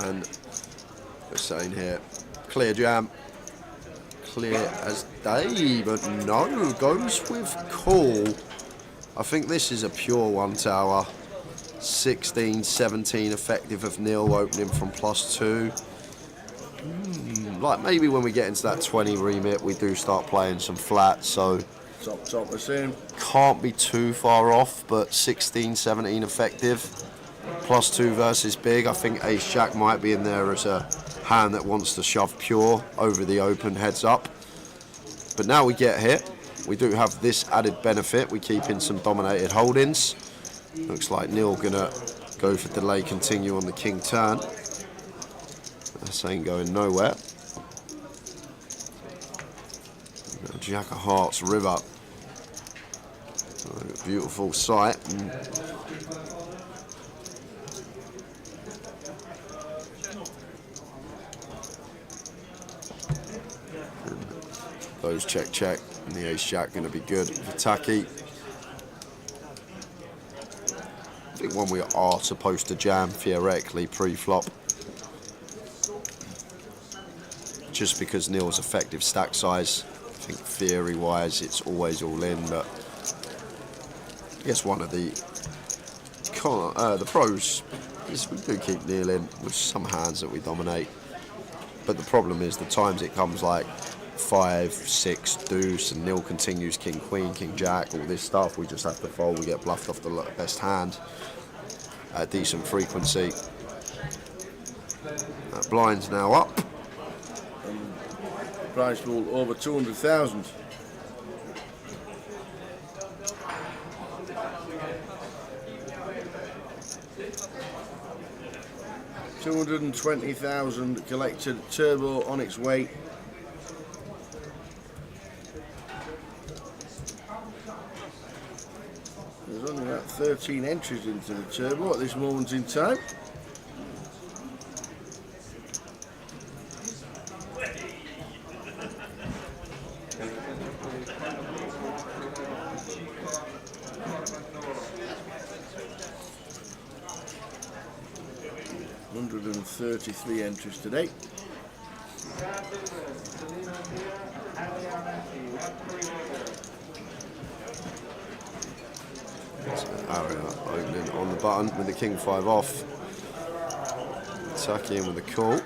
And we're saying here, clear jam, clear as day, but no, goes with call. I think this is a pure one tower. 16, 17 effective of nil, opening from +2. Like maybe when we get into that 20 remit, we do start playing some flats, so top the same. Can't be too far off, but 16, 17 effective. +2 versus big. I think Ace Jack might be in there as a hand that wants to shove pure over the open heads up. But now we get hit. We do have this added benefit. We keep in some dominated holdings. Looks like Neil gonna go for delay continue on the king turn. This ain't going nowhere. Now Jack of Hearts river. Beautiful sight. Those check, and the Ace Jack going to be good for Taki. I think one we are supposed to jam theoretically pre-flop. Just because Neil's effective stack size, I think theory-wise it's always all in, but I guess one of the pros is we do keep Neil in with some hands that we dominate. But the problem is the times it comes like 5, 6, deuce, and Neil continues king, queen, king, jack, all this stuff, we just have to fold. We get bluffed off the best hand at decent frequency. That blind's now up. Prize pool over 200,000. $220,000 collected, turbo on its way. There's only about 13 entries into the turbo at this moment in time. $133 entries today. Aria opening on the button with the king 5 off. Taki in with the call.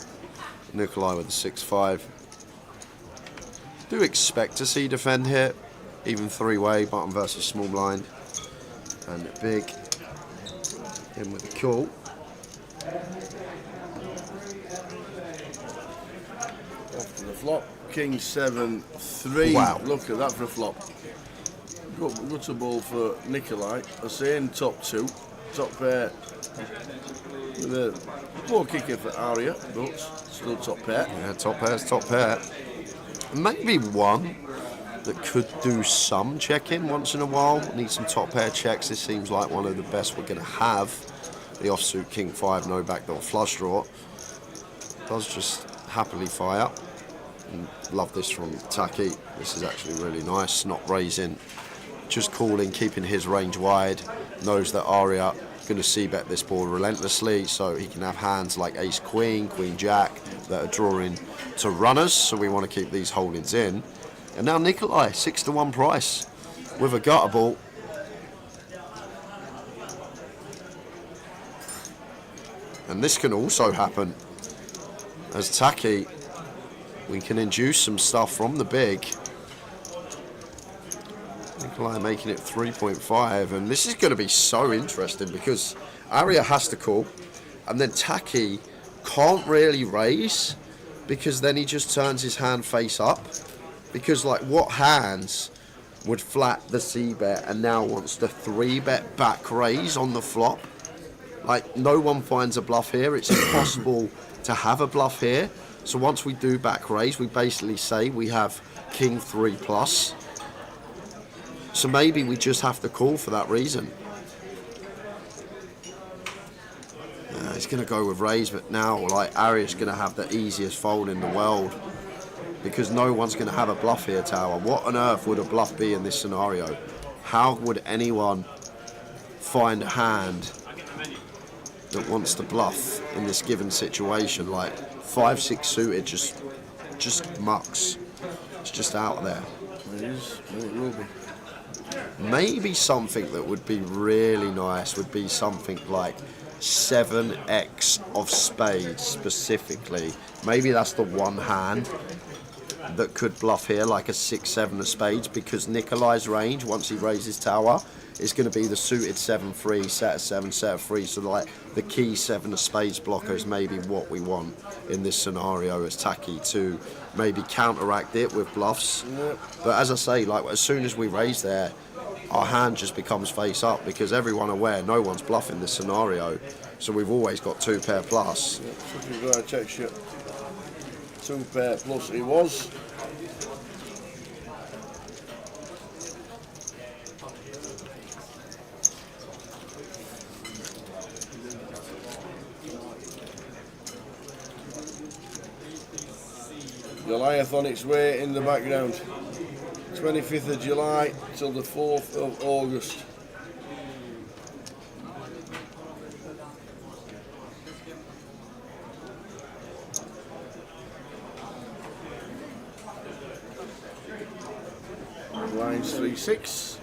Nikolai with the 6-5. Do expect to see defend here. Even 3-way, button versus small blind. And big in with the call. Off to the flop. King 7-3. Wow. Look at that for a flop. Gutter ball for Nikolai. I say in top 2. Top pair with a poor kicker for Aria, but still top pair. Yeah, top pair's top pair. Maybe one that could do some check-in once in a while. Need some top pair checks. This seems like one of the best we're going to have. The offsuit king 5, no backdoor flush draw. Does just happily fire. And love this from Taki. This is actually really nice. Not raising, just calling, keeping his range wide. Knows that Aria going to c-bet this board relentlessly, so he can have hands like ace queen, queen jack that are drawing to runners. So we want to keep these holdings in. And now Nikolai, 6-1 price with a gutter ball. And this can also happen as Taki. We can induce some stuff from the big. Nikolai making it 3.5, and this is going to be so interesting because Aria has to call, and then Taki can't really raise because then he just turns his hand face up. Because like what hands would flat the c-bet and now wants the 3-bet back raise on the flop? Like no one finds a bluff here. It's impossible to have a bluff here. So once we do back raise, we basically say we have king 3+. So maybe we just have to call for that reason. He's going to go with raise, but now like Aria's going to have the easiest fold in the world because no one's going to have a bluff here, Tower. What on earth would a bluff be in this scenario? How would anyone find a hand that wants to bluff in this given situation? Like 5-6 suited just mucks. It's just out there. It is. It will be. Maybe something that would be really nice would be something like 7x of spades specifically. Maybe that's the one hand that could bluff here, like a 6-7 of spades, because Nikolai's range, once he raises tower, is going to be the suited 7-3, set of 7, set of 3. So like the key 7 of spades blocker is maybe what we want in this scenario as Taki to maybe counteract it with bluffs. Yep. But as I say, like as soon as we raise there, our hand just becomes face up, because everyone aware no one's bluffing this scenario. So we've always got 2 pair plus. Yep. Fucking right, check shit. 2 pair plus it was. Goliath on its way in the background. 25th of July till the 4th of August. Lines 3-6.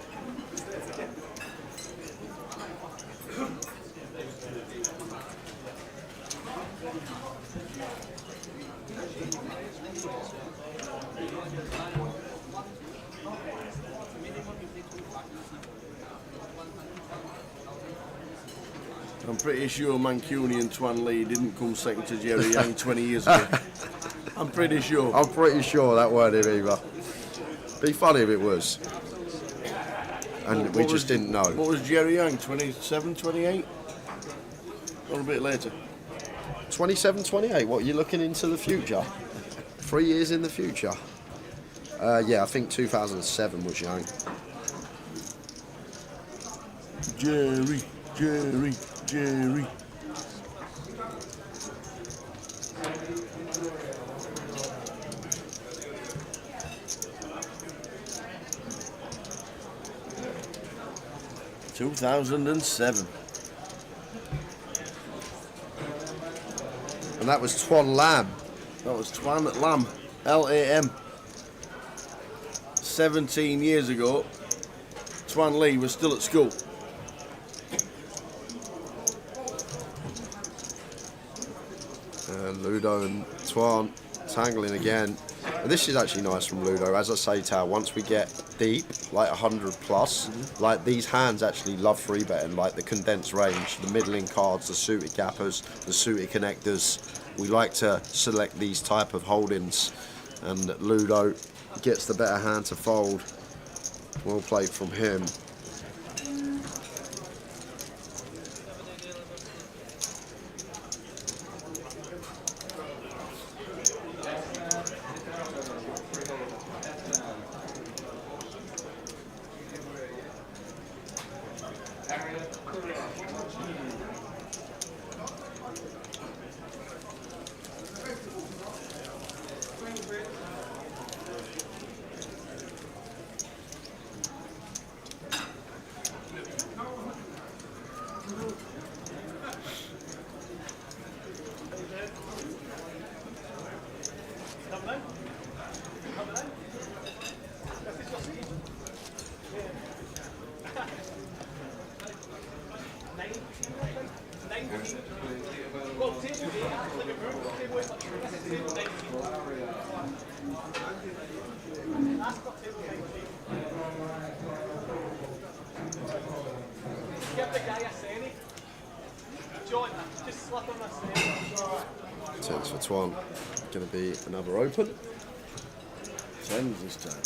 I'm pretty sure Mancunian Twan Lee didn't come second to Jerry Yang 20 years ago. I'm pretty sure. I'm pretty sure that weren't him either. Be funny if it was. And we just didn't know. What was Jerry Yang, 27, 28? Or a bit later? 27, 28, what, you're looking into the future? 3 years in the future? Yeah, I think 2007 was Yang. Jerry. 2007. And that was Twan Lam. That was Twan Lam, L-A-M. 17 years ago, Twan Lee was still at school. And Ludo and Twan tangling again. And this is actually nice from Ludo. As I say, Tao, once we get deep, like 100 plus, like these hands actually love free betting, like the condensed range, the middling cards, the suited gappers, the suited connectors. We like to select these type of holdings, and Ludo gets the better hand to fold. Well played from him. Tens for Twan. Going to be another open. Tens this time.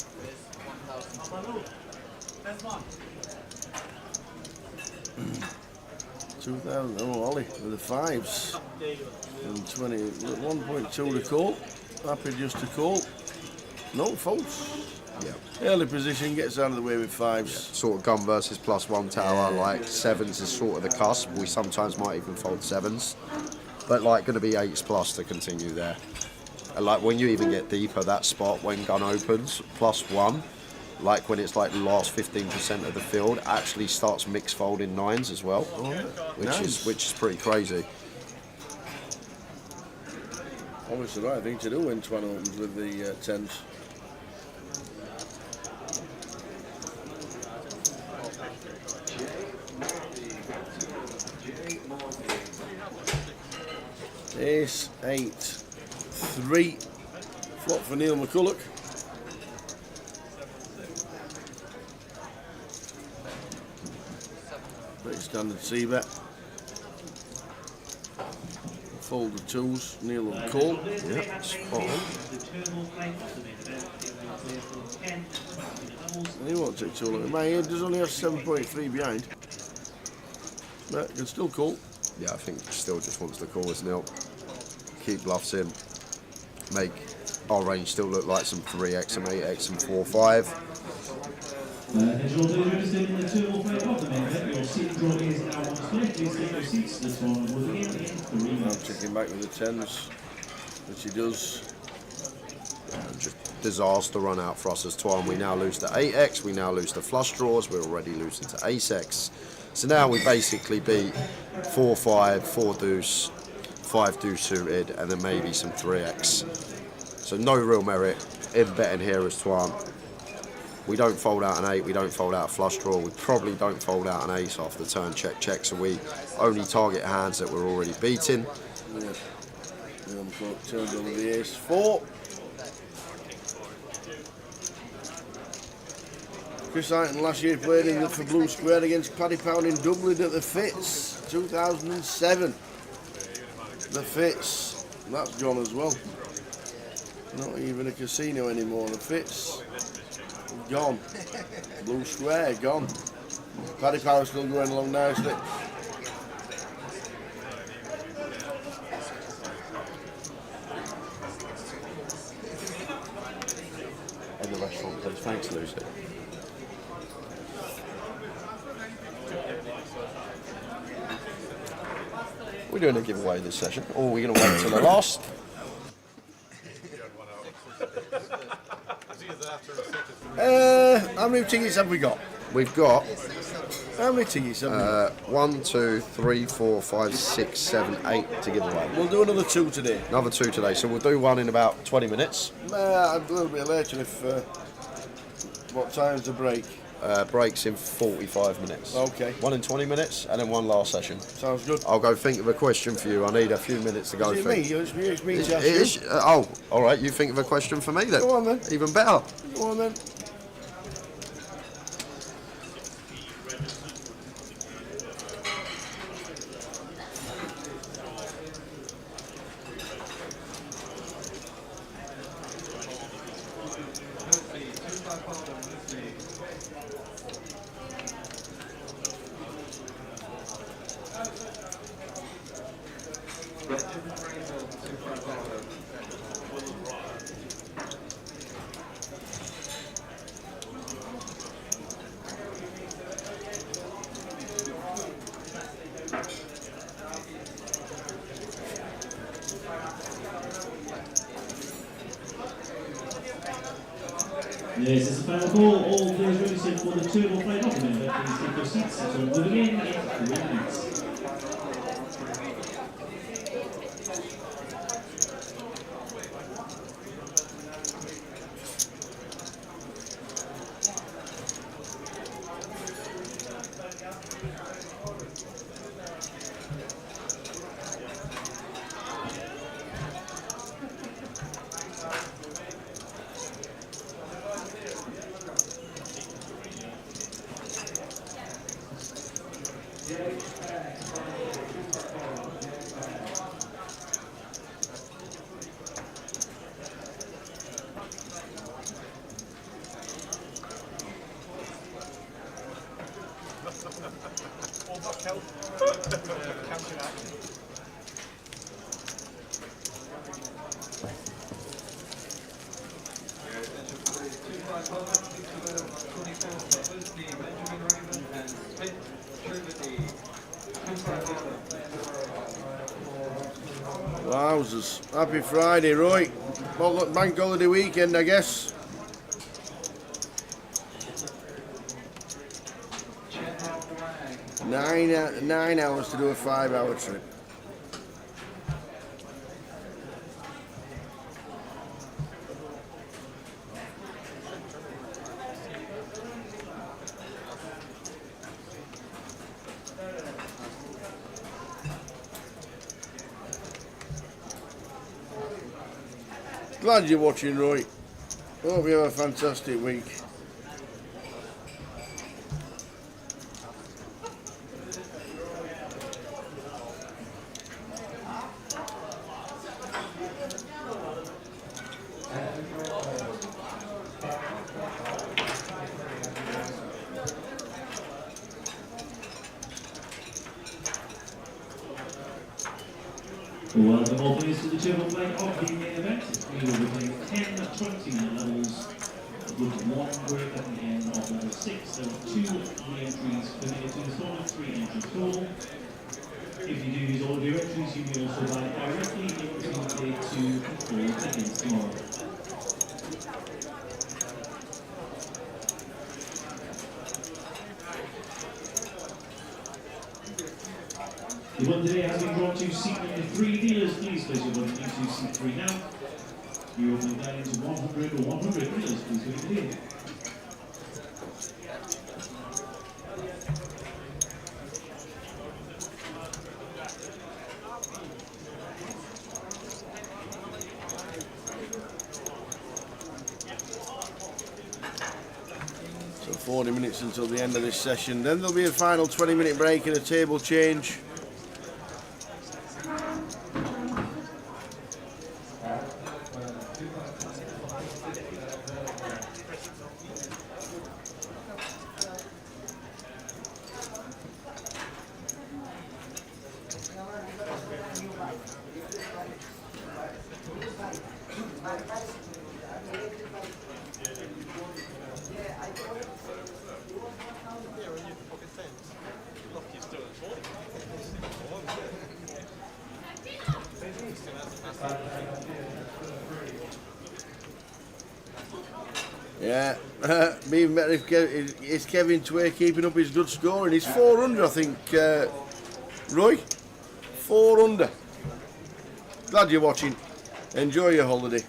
2000, oh Ollie with the fives. And 20, 1.2 to call. Happy just to call. No false. Yeah. Early position gets out of the way with fives. Yeah. Sort of gun versus +1 tower, like sevens is sort of the cusp. We sometimes might even fold sevens. But like going to be 8s plus to continue there. like when you even get deeper, that spot when gun opens, +1, like when it's like the last 15% of the field, actually starts mixed folding 9s as well, which is pretty crazy. Obviously, the right thing to do when 20 opens with the 10s. Ace 8 3 flop for Neil McCulloch. Pretty standard C-bet. Fold the 2s, Neil will call. Yeah, spot on. He won't take too long. My head does only have 7.3 behind. But can still call. Yeah, I think still just wants to call us nil. Keep bluffs in. Make our range still look like some 3x, some 8x, some 4-5. I'm checking back with the 10s, which he does. Just disaster run out for us as Twan. We now lose to 8x, we now lose to flush draws, we're already losing to ace-x. So now we basically beat 4-5, 4-deuce, 5-deuce suited, and then maybe some 3x. So no real merit in betting here as Twan. We don't fold out an 8, we don't fold out a flush draw, we probably don't fold out an ace after the turn check, so we only target hands that we're already beating. Yeah. Turns over the ace 4. Chris Iton last year played in the for Blue Square against Paddy Pound in Dublin at the Fitz, 2007. The Fitz, that's gone as well. Not even a casino anymore, the Fitz, gone. Blue Square, gone. Paddy Pound still going along nicely. In the restaurant, please. Thanks, Lucy. We're doing a giveaway this session, or are we going to wait till the last? How many tickets have we got? We've got. How many tickets have we got? 1, 2, 3, 4, 5, 6, 7, 8 to give away. We'll do another 2 today. Another 2 today, so we'll do one in about 20 minutes. A little bit later if. What time's the break? Breaks in 45 minutes. Okay. 1 in 20 minutes, and then 1 last session. Sounds good. I'll go think of a question for you. I need a few minutes to go Is it think. me? It's me to ask you. Oh, all right. You think of a question for me then? Go on then. Even better. Go on then. This is the final call. All players registered for the 2 will play document. Please take your seats. So moving in 3 minutes. Wowzers. Happy Friday, Roy. Well, look, bank holiday weekend, I guess. Nine hours to do a 5-hour trip. Glad you're watching, Roy. Hope you have a fantastic week. Welcome all players to the table play of the main event. We will be playing 10 20 levels with one break at the end of level 6. There are 2 re-entries permitted to the total, 3 entries total. If you do use all of your entries, you may also buy directly into the play to control against tomorrow. The one today has been brought to seat number 3. Dealers, please place your money into seat 3 now. You open that into 100 or 100. Dealers, please go to the deal. So 40 minutes until the end of this session. Then there'll be a final 20-minute break and a table change. Yeah, being better if is Kevin Tway keeping up his good scoring. He's 4 under, I think, Roy. 4 under. Glad you're watching. Enjoy your holiday.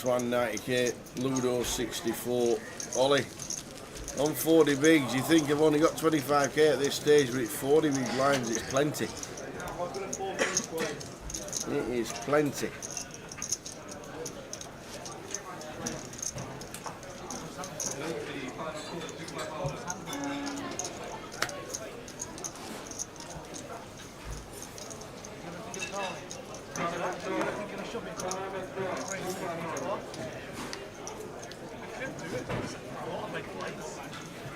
Swan 90k, Ludo 64, Ollie. On 40 bigs, you think I've only got 25k at this stage, but it's 40 big blinds, it's plenty. It is plenty.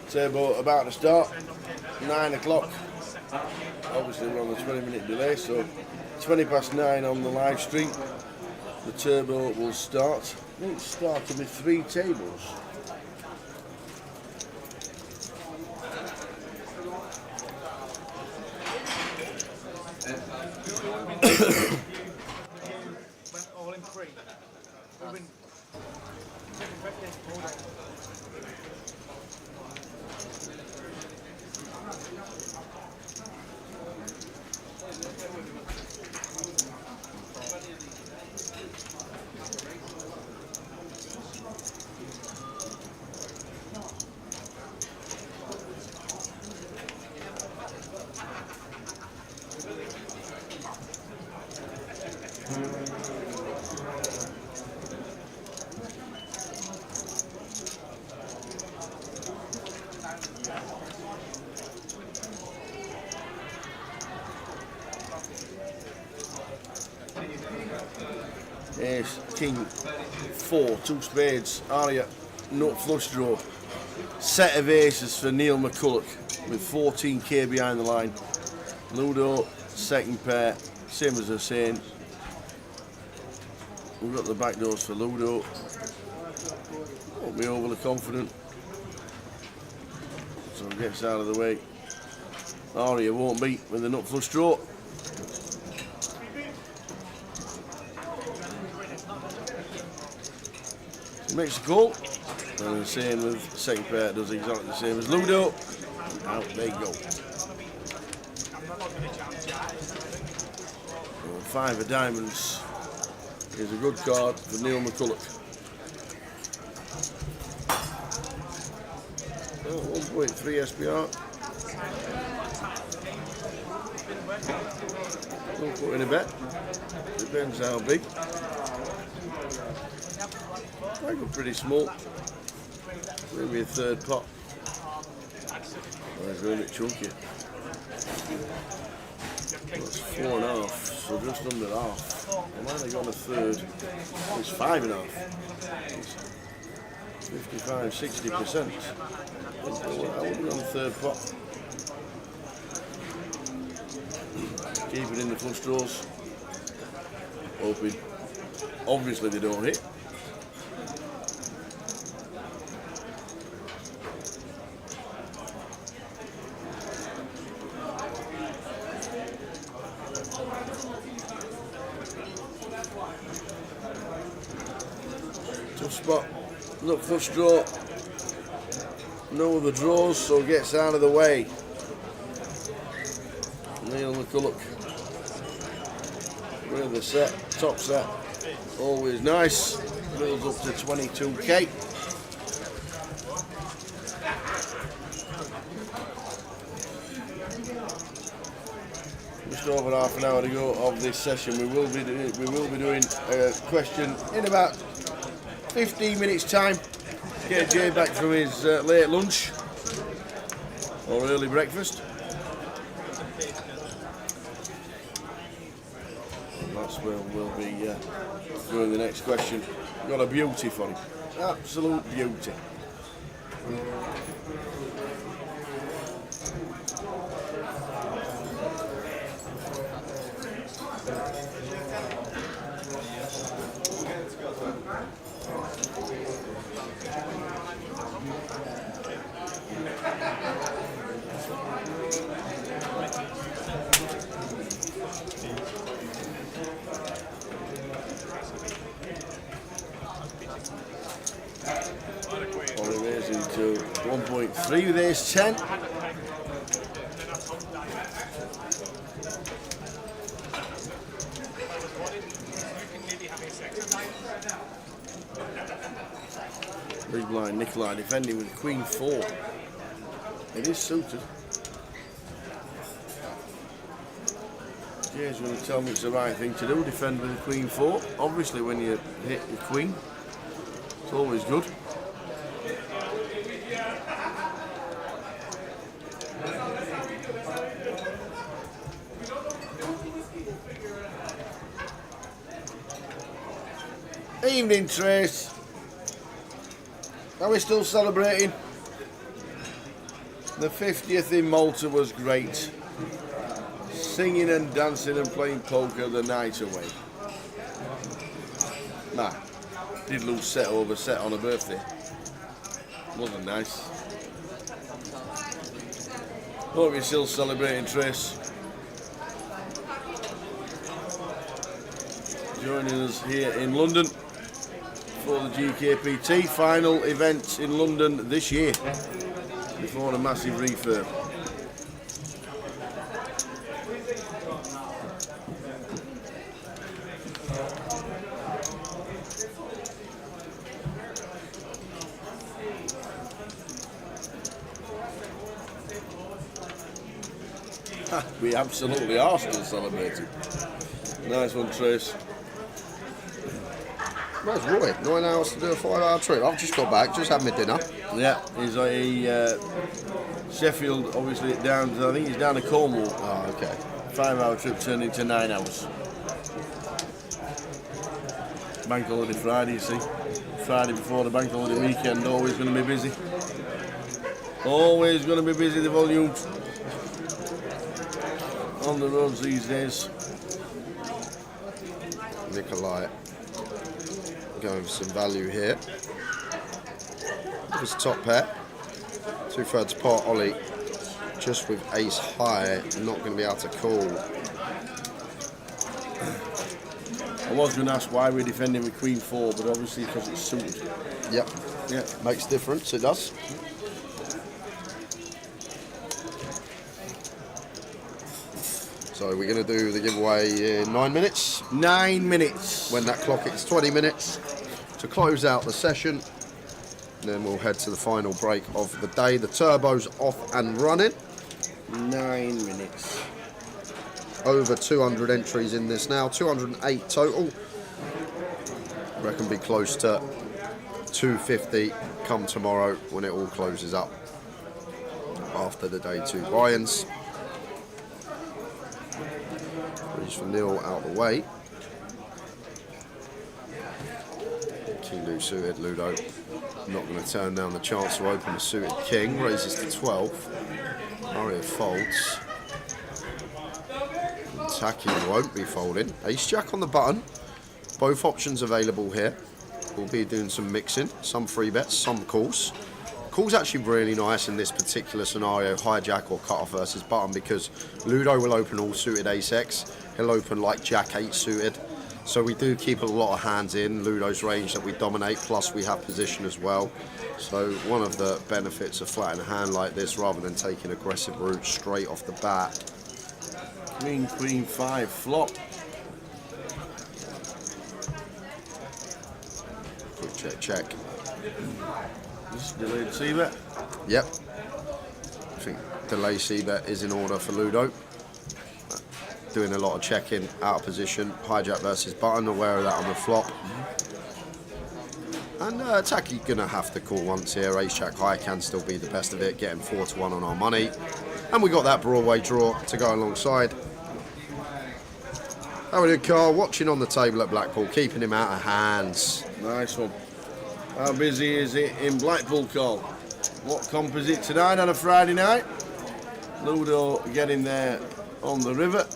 Turbo about to start, 9 o'clock. Obviously we're on the 20-minute delay, so 20 past 9 on the live stream. The turbo will start. I think it's started with 3 tables. All in 3. Ace, King, 4, 2 spades, Aria, nut flush draw. Set of aces for Neil McCulloch with 14k behind the line. Ludo, second pair, same as I was saying. We've got the back doors for Ludo. Won't be overly confident. So gets out of the way. Aria won't beat with the nut flush draw. Makes a call, and the same with the second pair, does exactly the same as Ludo. Out they go. 5 of diamonds is a good card for Neil McCulloch. 1.3 SPR. Don't put in a bet. Depends how big. I go pretty small. Maybe a third pot. That's going a bit chunky. That's 4.5, so just under half. I might have gone a third. It's 5.5. 55, 60%. I would have gone a third pot. Keep it in the flush draws. Hoping. Obviously they don't hit. Tough spot. Look, flush draw. No other draws, so gets out of the way. Neil McCulloch. With the set, top set. Always nice. Builds up to 22k. Just over half an hour to go of this session. We will be doing a question in about 15 minutes time. Get Jay back from his late lunch or early breakfast. And that's where we'll be doing the next question. Got a beauty for him. Absolute beauty. To 1.3 with ace 10. Big blind Nikolai defending with Queen 4. It is suited. Jay's going to tell me it's the right thing to do, defend with the Queen 4. Obviously when you hit the Queen, it's always good. Evening, Trace. Are we still celebrating? The 50th in Malta was great. Singing and dancing and playing poker the night away. Nah, did lose set over set on a birthday. Wasn't nice. Hope you're still celebrating, Trace. Joining us here in London for the GUKPT final event in London this year before a massive refurb. We absolutely are still celebrating. Nice one, Trace. Where's Roy? 9 hours to do a 5-hour trip. I've just got back, just had my dinner. Yeah, he's Sheffield, obviously down to, I think he's down to Cornwall. Oh, okay. 5-hour trip turned into 9 hours. Bank holiday Friday, you see. Friday before the bank holiday weekend, always going to be busy. Always going to be busy, the volumes on the roads these days. Nikolai going for some value here. His top pair. 2/3 pot Ollie. Just with ace high, not going to be able to call. I was going to ask why we're defending with Queen 4, but obviously because it's suited. Yep. Yeah. Makes difference, it does. So we're going to do the giveaway in 9 minutes. 9 minutes. When that clock hits 20 minutes to close out the session. And then we'll head to the final break of the day. The turbo's off and running. 9 minutes. Over 200 entries in this now. 208 total. I reckon be close to 250 come tomorrow when it all closes up after the day 2 buy-ins. For Neil out the way. King Luke suited, Ludo not going to turn down the chance to open the suited king. Raises to 12. Aria folds. Taki won't be folding. Ace Jack on the button. Both options available here. We'll be doing some mixing, some free bets, some calls. Call's actually really nice in this particular scenario, hijack or cut off versus button, because Ludo will open all suited ace-x. He'll open like Jack 8 suited. So we do keep a lot of hands in Ludo's range that we dominate, plus we have position as well. So one of the benefits of flattening a hand like this rather than taking aggressive route straight off the bat. Queen 5 flop. Quick check. Just delayed c-bet. Yep. I think delay c-bet is in order for Ludo. Doing a lot of checking, out of position, hijack versus button, aware of that on the flop. And Taki gonna have to call once here. Ace Jack high can still be the best of it, getting 4-1 on our money. And we got that Broadway draw to go alongside. How we do, Carl? Watching on the table at Blackpool, keeping him out of hands. Nice one. How busy is it in Blackpool, Carl? What comp is it tonight on a Friday night? Ludo getting there on the river.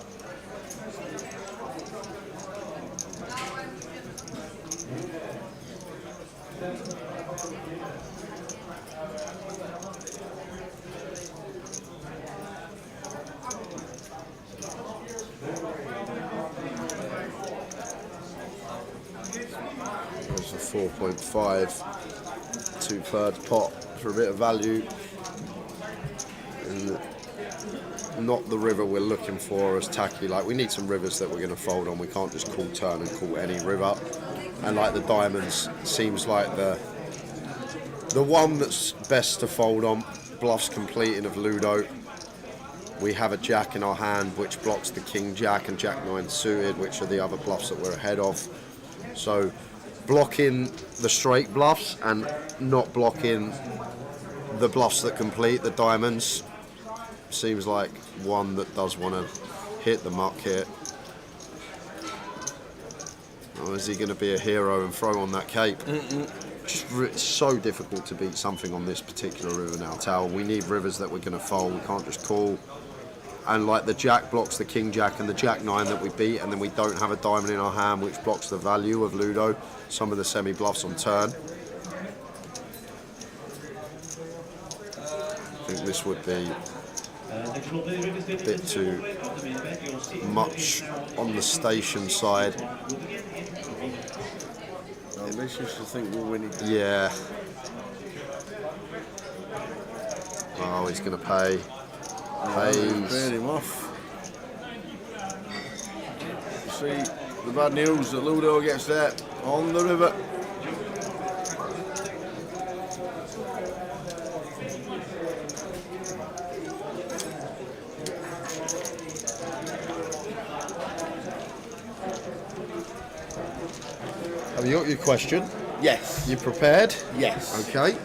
There's a 4.5, 2/3 pot for a bit of value. And not the river we're looking for as tacky. Like, we need some rivers that we're going to fold on. We can't just call turn and call any river. And like the diamonds seems like the one that's best to fold on. Bluffs completing of Ludo. We have a jack in our hand which blocks the king jack and jack 9 suited, which are the other bluffs that we're ahead of. So blocking the straight bluffs and not blocking the bluffs that complete the diamonds seems like one that does want to hit the muck here. Or is he going to be a hero and throw on that cape? Just it's so difficult to beat something on this particular river now, Tower. We need rivers that we're going to fold. We can't just call. And like the jack blocks the king jack and the jack 9 that we beat, and then we don't have a diamond in our hand which blocks the value of Ludo. Some of the semi bluffs on turn. I think this would be a bit too much on the station side. Ambitious to think we're winning. Yeah. Oh, he's going to pay. Pays him off. See, the bad news that Ludo gets there on the river. Have you got your question? Yes. You prepared? Yes. Okay.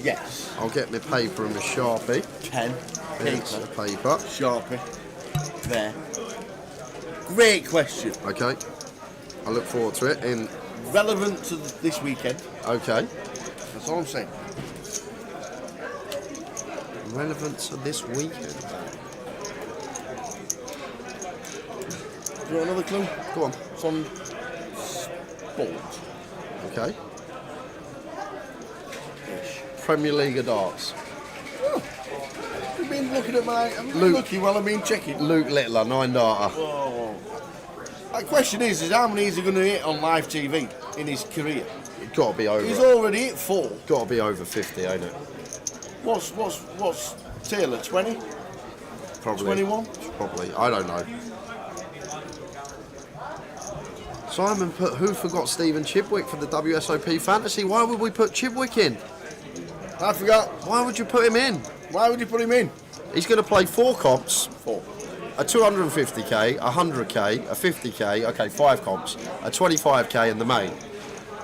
Yes. I'll get my paper and my Sharpie. Pen. Here's the paper. Sharpie. There. Great question. Okay. I look forward to it. In relevant to this weekend. Okay. That's all I'm saying. Relevant to this weekend. Do you want another clue? Go on. It's on sport. Okay. Premier League of Darts. Oh. You've been looking at my... I'm looking while I've been checking. Luke Littler, 9 darter. Oh. The question is how many is he going to hit on live TV in his career? It's got to be over. He's already hit 4. Got to be over 50, ain't it? What's Taylor, 20? Probably. 21? Probably. I don't know. Simon put who forgot Stephen Chibwick for the WSOP fantasy. Why would we put Chibwick in? I forgot. Why would you put him in? Why would you put him in? He's going to play 4 comps. 4. A 250k, a 100k, a 50k, okay, 5 comps, a 25k in the main.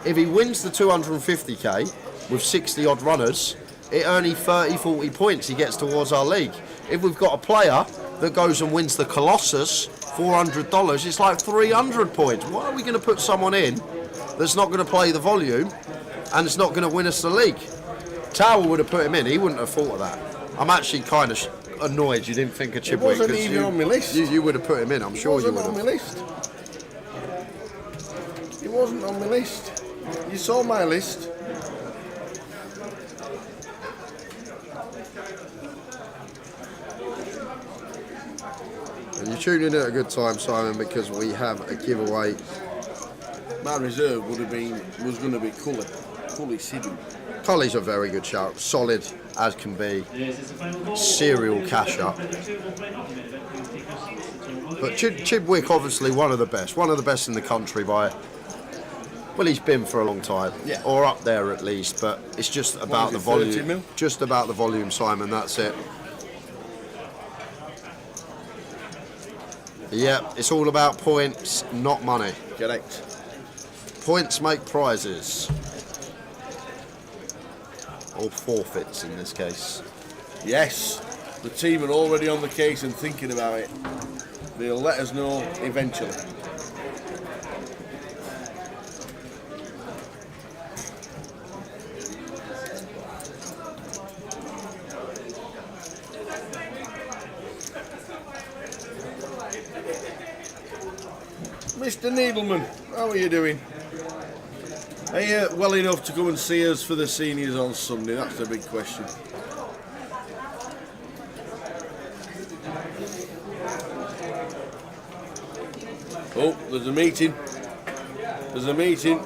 If he wins the 250k with 60 odd runners, it only 30, 40 points he gets towards our league. If we've got a player that goes and wins the Colossus, $400, it's like 300 points. Why are we going to put someone in that's not going to play the volume and it's not going to win us the league? Tower would have put him in. He wouldn't have thought of that. I'm actually kind of annoyed you didn't think of Chibwick. It wasn't even on my list. You would have put him in. I'm sure you would have. It wasn't on my list. It wasn't on my list. You saw my list. And you're tuning in at a good time, Simon, because we have a giveaway. My reserve was going to be Cully Sidhu. Cully's a very good shout, solid as can be, serial casher. But Chibwick, obviously one of the best in the country by, well, he's been for a long time, yeah, or up there at least. But it's just about the volume, just about the volume, Simon. That's it. Yeah, it's all about points, not money. Correct. Points make prizes. Or forfeits in this case. Yes, the team are already on the case and thinking about it. They'll let us know eventually. Mr. Needleman, how are you doing? Are you well enough to come and see us for the seniors on Sunday? That's the big question. Oh, there's a meeting. There's a meeting.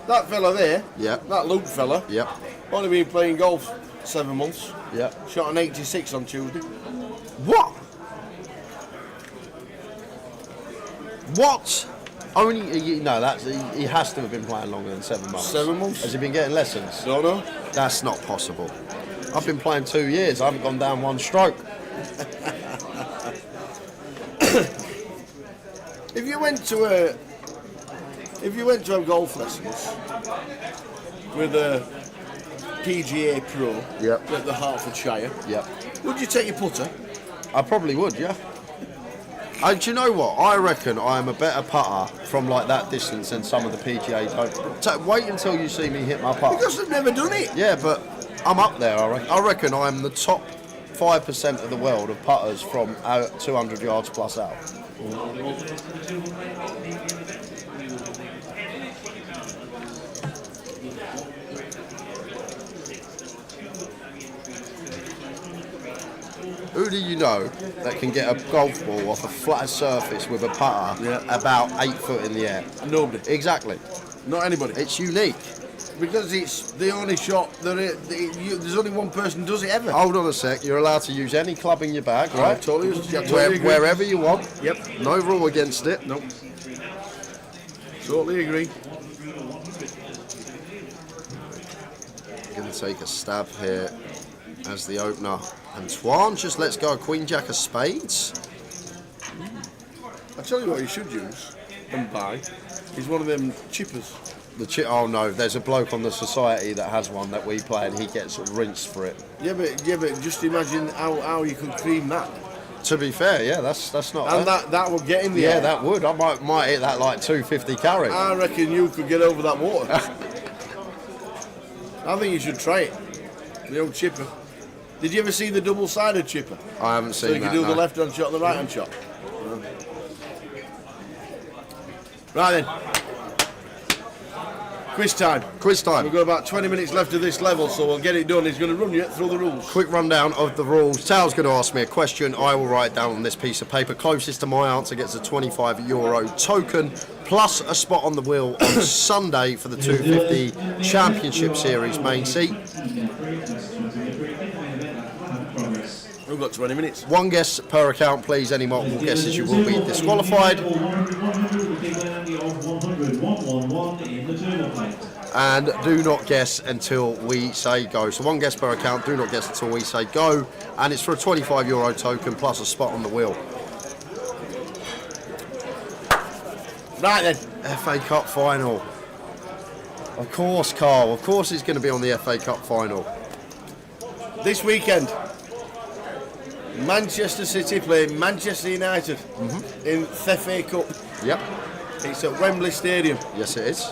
That fella there, yeah, that Luke fella, yeah, only been playing golf 7 months. Yeah. Shot an 86 on Tuesday. What? What? Only no. That's he has to have been playing longer than 7 months. 7 months. Has he been getting lessons? Don't know. That's not possible. I've been playing 2 years. I haven't gone down one stroke. If you went to have golf lessons with a PGA Pro at the Hertfordshire, would you take your putter? I probably would, yeah. Do you know what? I reckon I am a better putter from like that distance than some of the PGA don't. Wait until you see me hit my putt. Because I've never done it. Yeah, but I'm up there, I reckon. I reckon I'm the top 5% of the world of putters from 200 yards plus out. Who do you know that can get a golf ball off a flat surface with a putter about 8 foot in the air? Nobody. Exactly. Not anybody. It's unique. Because it's the only shot that there's only one person does it ever. Hold on a sec. You're allowed to use any club in your bag, right? Totally agree. Wherever you want. Yep. No rule against it. Nope. Totally agree. Going to take a stab here as the opener. Antoine just lets go a Queen Jack of Spades. I tell you what you should use and buy is one of them chippers. Oh no, there's a bloke on the society that has one that we play and he gets rinsed for it. Yeah, but just imagine how you could cream that. To be fair, yeah, that's not. And that would get in the air. Yeah, that would. I might hit that like 250 carry. I reckon you could get over that water. I think you should try it. The old chipper. Did you ever see the double-sided chipper? I haven't seen that. So you can do the left-hand shot and the right-hand shot. Right then. Quiz time. Quiz time. We've got about 20 minutes left of this level, so we'll get it done. He's going to run you through the rules. Quick rundown of the rules. Tal's going to ask me a question. I will write down on this piece of paper. Closest to my answer gets a €25 token, plus a spot on the wheel on Sunday for the 250 Championship Series main seat. We've got 20 minutes. One guess per account, please. Any multiple guesses, you will be disqualified. And do not guess until we say go. So one guess per account, do not guess until we say go. And it's for a €25 token plus a spot on the wheel. Right then. FA Cup final. Of course, Carl. Of course it's going to be on the FA Cup final. This weekend, Manchester City play Manchester United in the FA Cup. Yep. It's at Wembley Stadium. Yes, it is.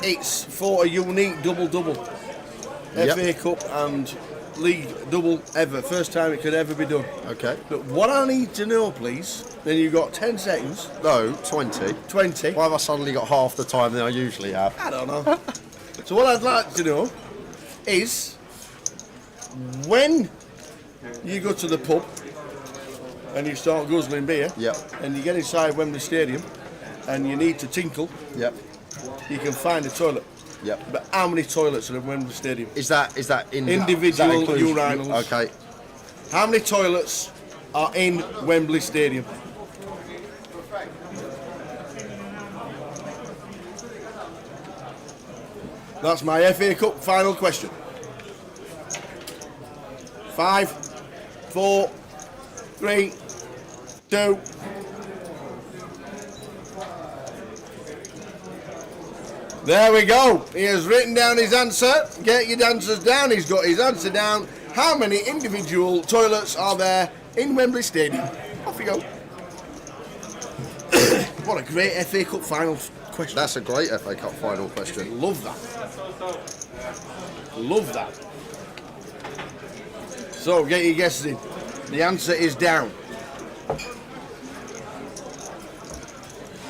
It's for a unique double-double. FA Cup and League double ever. First time it could ever be done. Okay. But what I need to know, please, then you've got 10 seconds. No, 20. 20. Why have I suddenly got half the time than I usually have? I don't know. So what I'd like to know is when you go to the pub and you start guzzling beer, and you get inside Wembley Stadium and you need to tinkle, you can find a toilet. But how many toilets are in Wembley Stadium? Is that in individual that urinals? Okay. How many toilets are in Wembley Stadium? That's my FA Cup final question. 5, 4, 3, 2. There we go. He has written down his answer. Get your answers down. He's got his answer down. How many individual toilets are there in Wembley Stadium? Off you go. What a great FA Cup final question. That's a great FA Cup final question. Love that. Love that. So, get your guesses in. The answer is down.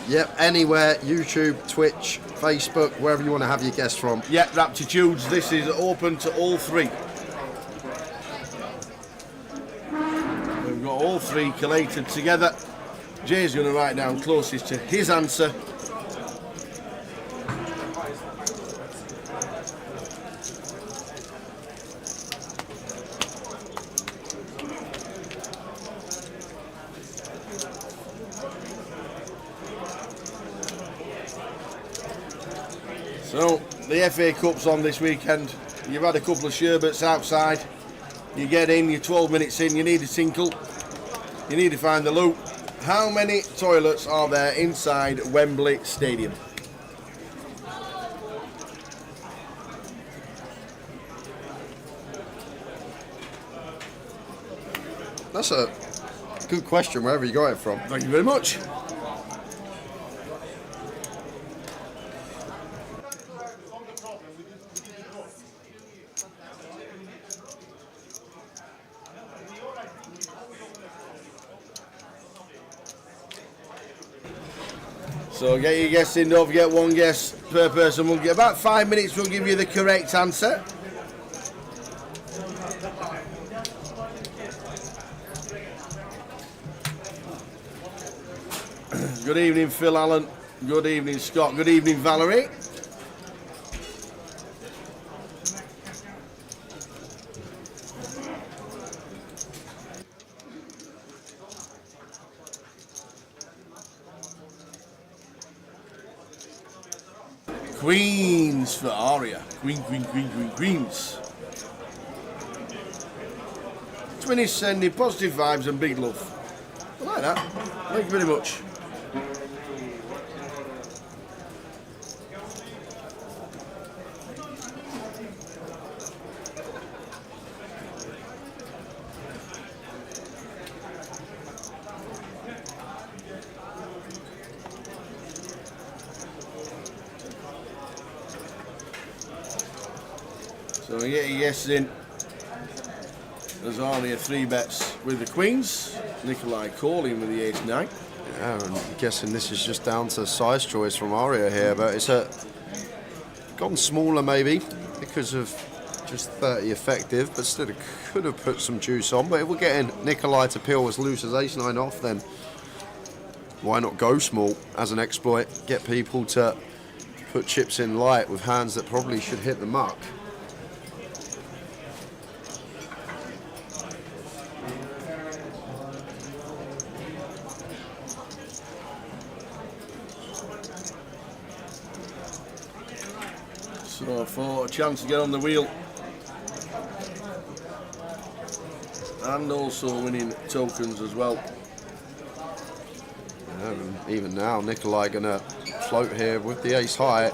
Yep, anywhere, YouTube, Twitch, Facebook, wherever you want to have your guests from. Yep, Raptitudes, this is open to all three. We've got all three collated together. Jay's going to write down closest to his answer. So, the FA Cup's on this weekend. You've had a couple of sherbets outside. You get in, you're 12 minutes in, you need a tinkle. You need to find the loop. How many toilets are there inside Wembley Stadium? That's a good question, wherever you got it from. Thank you very much. So get your guess in, don't forget one guess per person. We'll get about 5 minutes, we'll give you the correct answer. Good evening, Phil Allen. Good evening, Scott. Good evening, Valerie. Queens for Aria. Queens. Twinnies sending positive vibes and big love. I like that. Thank you very much. So we get your guesses in. There's only 3 bets with the Queens. Nikolai calling with the ace-9. Yeah, I'm guessing this is just down to size choice from Aria here, but it's gone smaller maybe because of just 30 effective, but still could have put some juice on. But if we're getting Nikolai to peel as loose as ace-9 off, then why not go small as an exploit? Get people to put chips in light with hands that probably should hit the muck. So for a chance to get on the wheel and also winning tokens as well. Even now, Nikolai gonna float here with the ace high.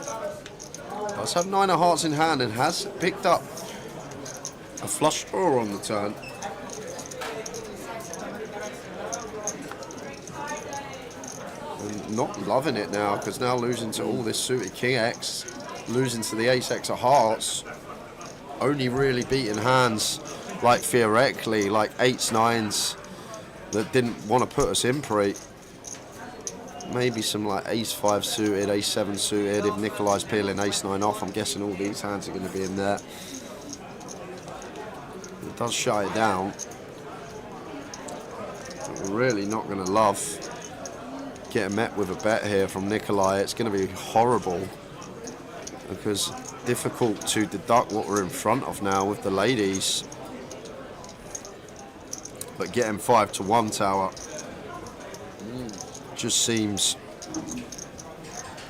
Does have 9 of hearts in hand and has picked up a flush draw on the turn. And not loving it now, because now losing to all this suited King X, losing to the ace X of hearts, only really beating hands like theoretically like 8s, 9s that didn't want to put us in pre. Maybe some like ace 5 suited, ace 7 suited. If Nikolai's peeling ace 9 off, I'm guessing all these hands are going to be in there. It does shut it down. But we're really not going to love getting met with a bet here from Nikolai. It's going to be horrible because difficult to deduct what we're in front of now with the ladies. But getting 5 to 1 tower just seems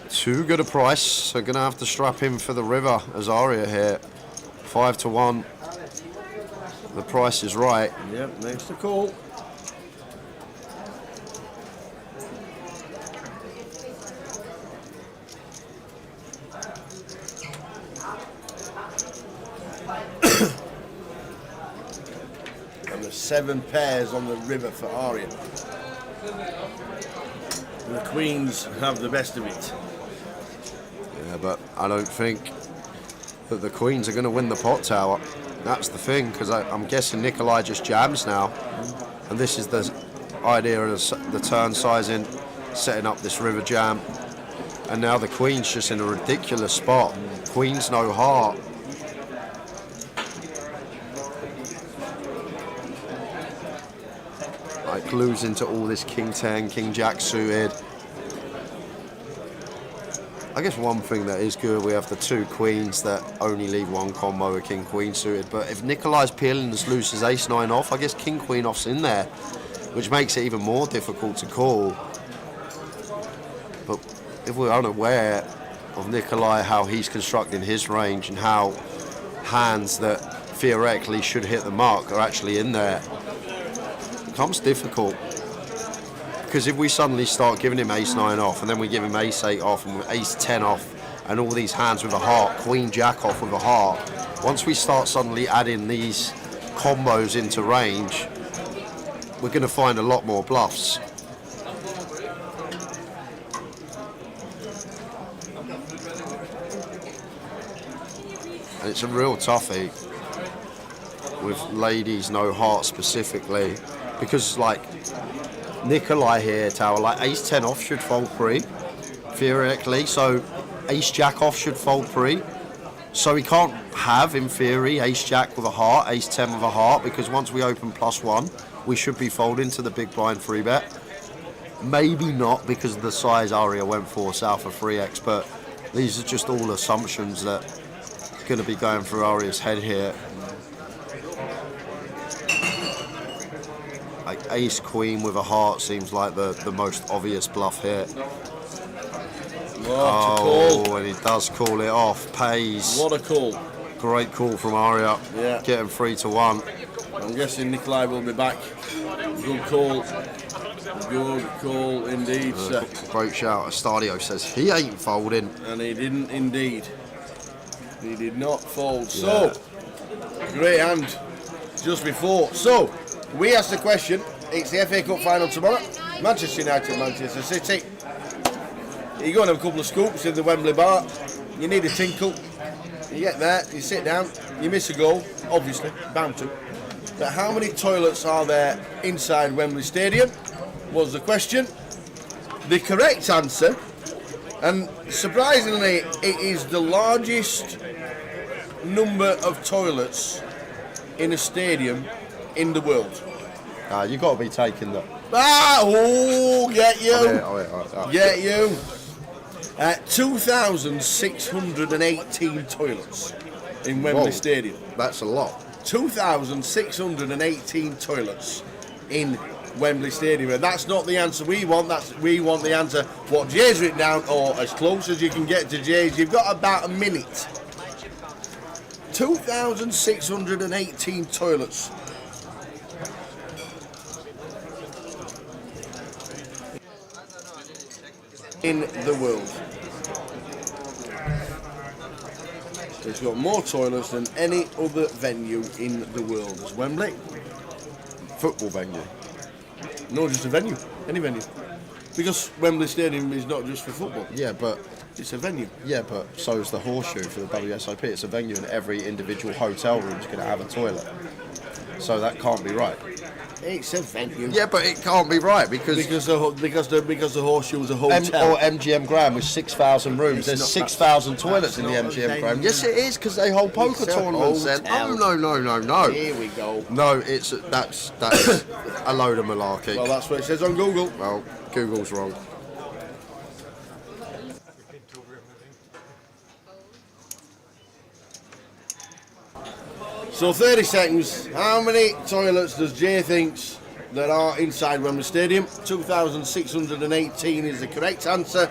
too good a price. So gonna have to strap in for the river as Aria here. 5 to 1. The price is right. Yep, makes the call. And the 7 pairs on the river for Aria. The Queens have the best of it. Yeah, but I don't think that the Queens are going to win the pot tower. That's the thing, because I'm guessing Nikolai just jams now. And this is the idea of the turn sizing, setting up this river jam. And now the Queen's just in a ridiculous spot. Queen's no heart. Like losing to all this King 10, King Jack suited. I guess one thing that is good, we have the 2 Queens that only leave 1 combo, a King Queen suited. But if Nikolai's peeling as loose as ace 9 off, I guess King Queen off's in there, which makes it even more difficult to call. But if we're unaware of Nikolai, how he's constructing his range and how hands that theoretically should hit the mark are actually in there. It becomes difficult. Because if we suddenly start giving him ace-9 off and then we give him ace-8 off and ace-10 off and all these hands with a heart, queen-jack off with a heart, once we start suddenly adding these combos into range, we're going to find a lot more bluffs. And it's a real toughie with ladies no heart specifically, because like Nikolai here, Tower, like ace-10 off should fold pre, theoretically, so ace-jack off should fold pre. So we can't have, in theory, ace-jack with a heart, ace-10 with a heart, because once we open +1, we should be folding to the big blind 3-bet. Maybe not, because of the size Aria went for south of 3x, but these are just all assumptions that are going to be going through Aria's head here. Like ace-queen with a heart seems like the most obvious bluff here. Oh, and he does call it off. Pays. What a call. Great call from Aria. Yeah. Getting 3-1. I'm guessing Nikolai will be back. Good call. Good call indeed, sir. Great shout. Estadio says he ain't folding. And he didn't indeed. He did not fold. Yeah. So, great hand just before. So, we asked the question. It's the FA Cup final tomorrow. Manchester United, Manchester City. You go and have a couple of scoops in the Wembley bar. You need a tinkle. You get there, you sit down, you miss a goal, obviously, bound to. But how many toilets are there inside Wembley Stadium was the question. The correct answer, and surprisingly, it is the largest number of toilets in a stadium in the world. You've got to be taking that. Get you. Oh, Get you. 2,618 toilets in Wembley Stadium. That's a lot. 2,618 toilets in Wembley Stadium. And that's not the answer we want. We want the answer what Jay's written down, or as close as you can get to Jay's. You've got about a minute. 2,618 toilets. In the world. It's got more toilets than any other venue in the world. It's Wembley. Football venue. No, just a venue. Any venue. Because Wembley Stadium is not just for football. Yeah, but it's a venue. Yeah, but so is the Horseshoe for the WSOP. It's a venue, and every individual hotel room is going to have a toilet. So that can't be right. It's a venue. Yeah, but it can't be right because the Horseshoe is a hotel. Or MGM Grand with 6,000 rooms. There's 6,000 toilets in the MGM Grand. Yes, it is, because they hold poker tournaments. Then no. Here we go. No, that's a load of malarkey. Well, that's what it says on Google. Well, Google's wrong. So 30 seconds. How many toilets does Jay thinks there are inside Wembley Stadium? 2,618 is the correct answer.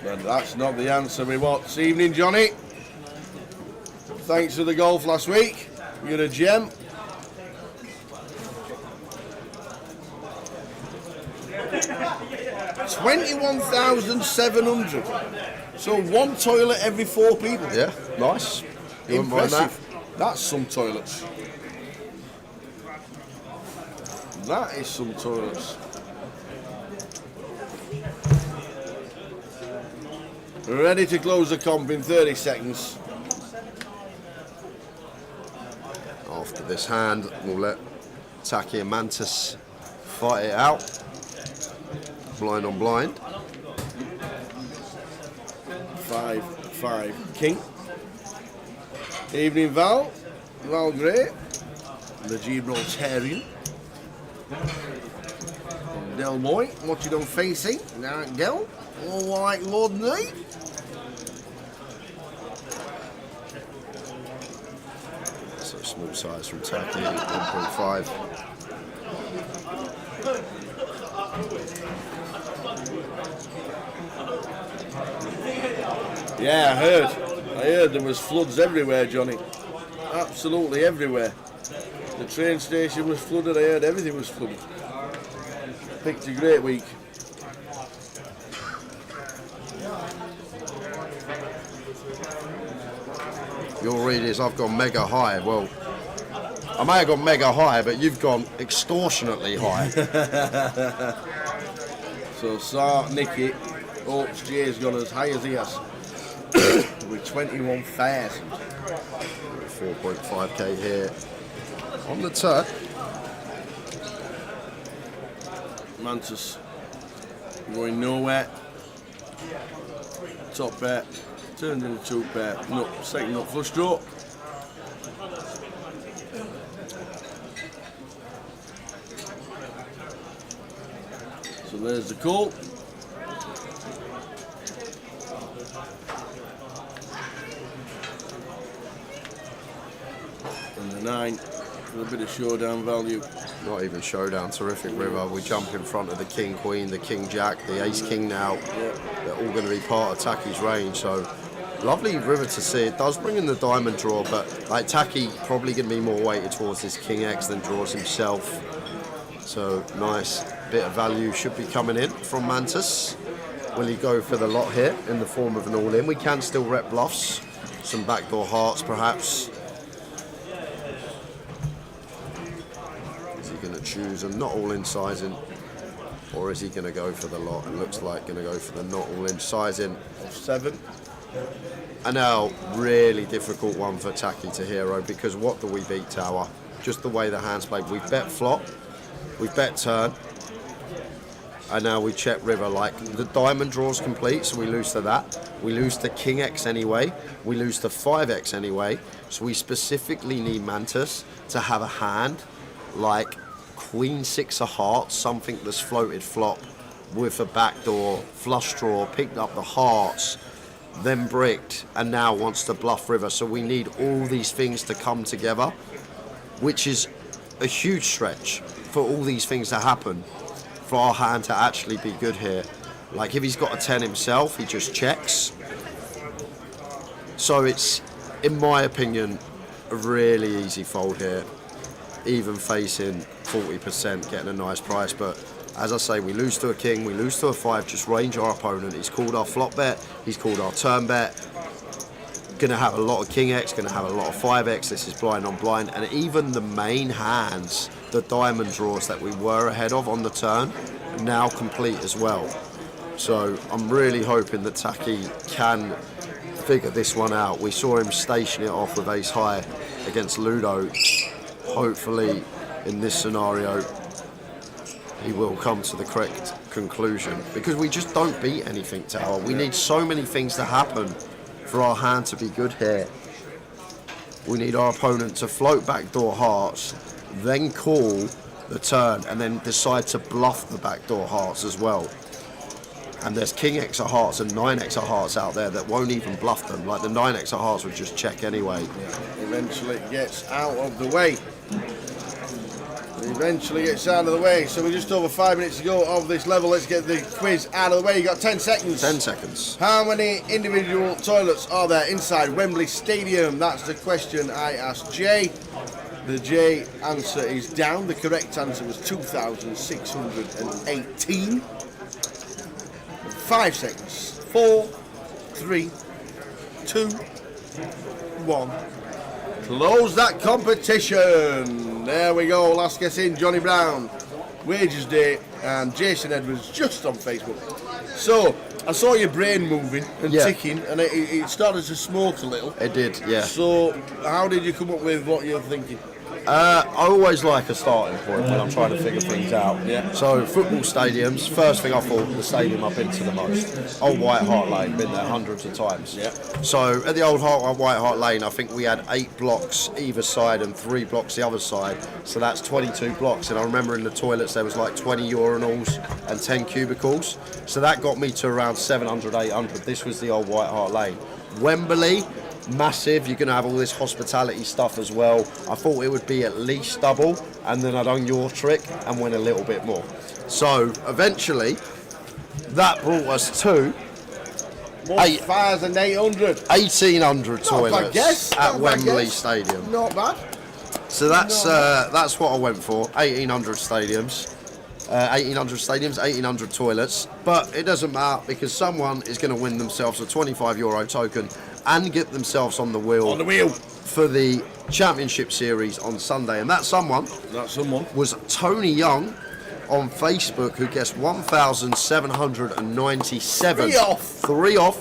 And that's not the answer we want this evening, Johnny. Thanks for the golf last week. You're a gem. $21,700. So one toilet every 4 people. Yeah, nice. You wouldn't mind Impressive. That's some toilets. That is some toilets. Ready to close the comp in 30 seconds. After this hand, we'll let Taki and Mantis fight it out. Blind on blind. 5-5 king. Evening, Val. Val Gray, the Gibraltarian. Del Boy, watching on Facing. Now, Del. All right, Lord Knee. So small size from Taki, 1.5. Yeah, I heard there was floods everywhere, Johnny. Absolutely everywhere. The train station was flooded, I heard everything was flooded. Picked a great week. Your read is I've gone mega high. Well, I may have gone mega high, but you've gone extortionately high. So, Nicky, hopes Jay's gone as high as he has. With 21,000. 4.5k here on the turn. Mantis going nowhere. Top bet. Turned into 2 pair. No, second up flush draw. So there's the call. And the 9 for a bit of showdown value. Not even showdown, terrific river. We jump in front of the King Queen, the King Jack, the Ace King now. Yeah. They're all going to be part of Tacky's range, so lovely river to see. It does bring in the diamond draw, but like Tacky probably going to be more weighted towards this King X than draws himself. So nice bit of value should be coming in from Mantis. Will he go for the lot here in the form of an all-in? We can still rep bluffs, some backdoor hearts perhaps. Is he going to choose a not all-in sizing, or is he going to go for the lot? It looks like going to go for the not all-in sizing. 7. And now, really difficult one for Tacky to hero, because what do we beat, Tower? Just the way the hand's played. We bet flop, we bet turn, and now we check river. Like, the diamond draw's complete, so we lose to that. We lose to King X anyway. We lose to 5X anyway. So we specifically need Mantis to have a hand like Queen 6 of hearts, something that's floated flop with a backdoor flush draw, picked up the hearts, then bricked, and now wants to bluff river. So we need all these things to come together, which is a huge stretch for all these things to happen for our hand to actually be good here. Like, if he's got a 10 himself, he just checks. So it's, in my opinion, a really easy fold here. Even facing 40%, getting a nice price. But as I say, we lose to a king, we lose to a 5, just range our opponent. He's called our flop bet, he's called our turn bet. Going to have a lot of King X, going to have a lot of 5X. This is blind on blind. And even the main hands, the diamond draws that we were ahead of on the turn, now complete as well. So I'm really hoping that Tacky can figure this one out. We saw him station it off with ace high against Ludo. Hopefully in this scenario he will come to the correct conclusion, because we just don't beat anything, Tower. We need so many things to happen for our hand to be good here. We need our opponent to float backdoor hearts, then call the turn, and then decide to bluff the backdoor hearts as well. And there's King X of hearts and 9X of hearts out there that won't even bluff them. Like, the 9X of hearts would just check anyway. Eventually it gets out of the way. Eventually gets out of the way. So we're just over 5 minutes to go of this level. Let's get the quiz out of the way. You got 10 seconds. 10 seconds. How many individual toilets are there inside Wembley Stadium? That's the question I asked Jay. The J answer is down. The correct answer was 2,618. 5 seconds. 4, 3, 2, 1. Close that competition. There we go. Last guess in, Johnny Brown. Wages Day and Jason Edwards just on Facebook. So, I saw your brain moving and ticking, and it started to smoke a little. It did, yeah. So, how did you come up with what you're thinking? I always like a starting point when I'm trying to figure things out. Yeah. So football stadiums, first thing I thought, the stadium I've been to the most. Old White Hart Lane, been there hundreds of times. Yeah. So at the old White Hart Lane, I think we had 8 blocks either side and 3 blocks the other side. So that's 22 blocks. And I remember in the toilets there was like 20 urinals and 10 cubicles. So that got me to around 700, 800. This was the old White Hart Lane. Wembley, massive. You're going to have all this hospitality stuff as well. I thought it would be at least double, and then I done your trick and went a little bit more. So eventually that brought us to 1,800. 1,800 toilets guess. at Not bad Wembley guess. Stadium. Not bad. So that's what I went for. 1,800 stadiums. 1,800 stadiums, 1,800 toilets. But it doesn't matter because someone is going to win themselves a €25 token and get themselves on the wheel. For the Championship Series on Sunday. And that someone was Tony Young on Facebook, who guessed 1,797. 3 off.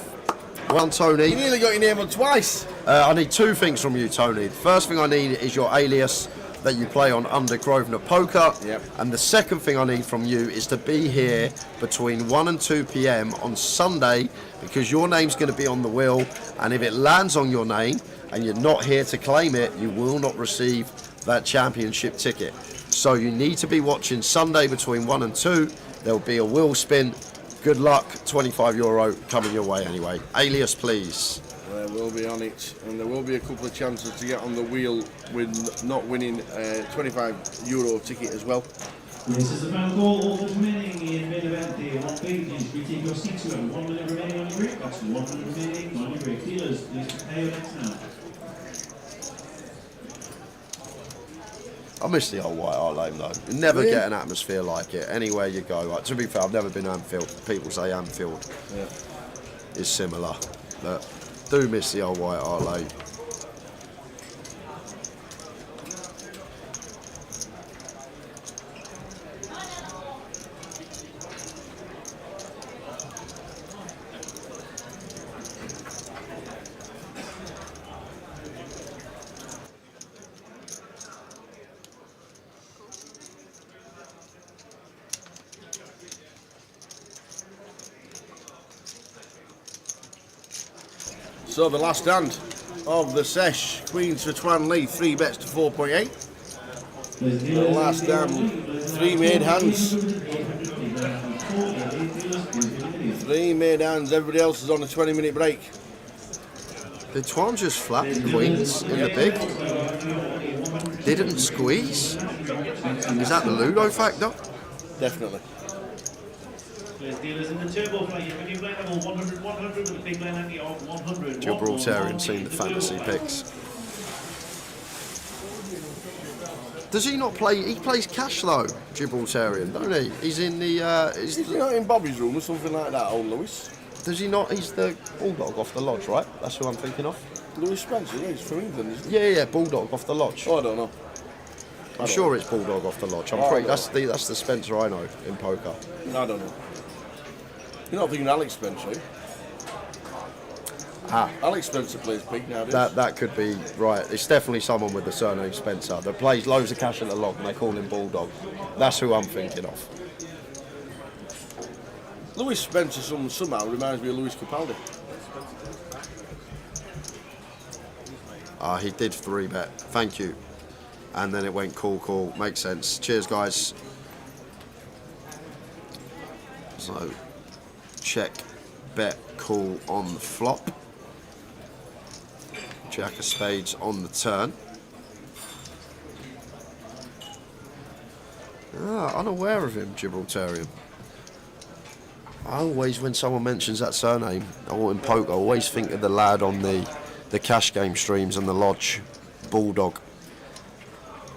Well, Tony. You nearly got your name on twice. I need 2 things from you, Tony. The first thing I need is your alias that you play on Under Grosvenor Poker. Yep. And the second thing I need from you is to be here between 1 and 2 p.m. on Sunday, because your name's going to be on the wheel, and if it lands on your name and you're not here to claim it, you will not receive that championship ticket. So you need to be watching Sunday between 1 and 2. There'll be a wheel spin. Good luck, €25 coming your way anyway. Alias, please. There will be on it, and there will be a couple of chances to get on the wheel with not winning a €25 ticket as well. This is the final call, all that's remaining in main event. The one big is retake your seats. You have 1 minute remaining on your break. That's 1 minute remaining on your break. Dealers, please prepare your next now. I miss the old White Hart Lane though. You never get an atmosphere like it anywhere you go. Like, to be fair, I've never been to Anfield. People say Anfield is similar, but do miss the old White Hart Lane. So the last hand of the sesh, Queens for Twan Lee, 3 bets to 4.8. The last hand, 3 made hands. 3 made hands, everybody else is on a 20-minute break. Did Twan just flap the Queens in the big? Didn't squeeze? Is that the Ludo factor? Definitely. Dealers in the turbo play, big blind level 100, 100 with a big blind ante of 100. Gibraltarian seen the fantasy picks. Does he not play? He plays cash though, Gibraltarian, don't he? He's in the. Is he not in Bobby's room or something like that, old Lewis? Does he not? He's the Bulldog off the lodge, right? That's who I'm thinking of. Lewis Spencer, yeah, he's from England, isn't he? Yeah, Bulldog off the lodge. Oh, I don't know. I'm sure it's Bulldog off the lodge. I'm pretty. That's the Spencer I know in poker. I don't know. You're not thinking Alex Spencer, are you? Alex Spencer plays big nowadays. That could be right. It's definitely someone with the surname Spencer that plays loads of cash in the log and they call him Bulldog. That's who I'm thinking of. Lewis Spencer somehow reminds me of Lewis Capaldi. He did 3-bet. Thank you. And then it went cool. Makes sense. Cheers, guys. So, check, bet, call on the flop. Jack of spades on the turn. Unaware of him, Gibraltarian. I always, when someone mentions that surname, or in poker, I always think of the lad on the cash game streams and the lodge, Bulldog.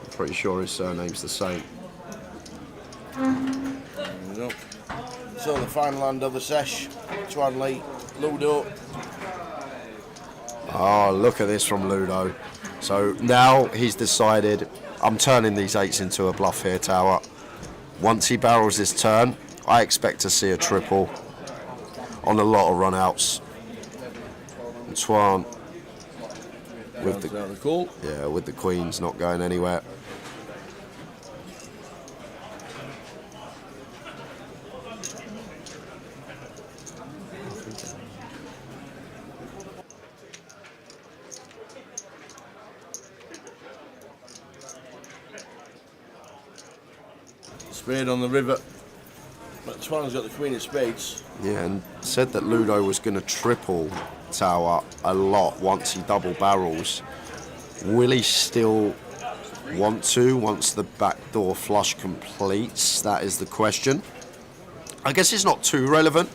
I'm pretty sure his surname's the same. So the final hand of the sesh, Twan Lee, Ludo. Oh, look at this from Ludo. So now he's decided, I'm turning these 8s into a bluff here, Tower. Once he barrels this turn, I expect to see a triple on a lot of run-outs. And Twan with the call. Yeah, with the Queens not going anywhere. Spade on the river. But Twan's got the Queen of Spades. Yeah, and said that Ludo was going to triple Tower a lot once he double barrels. Will he still want to once the backdoor flush completes? That is the question. I guess it's not too relevant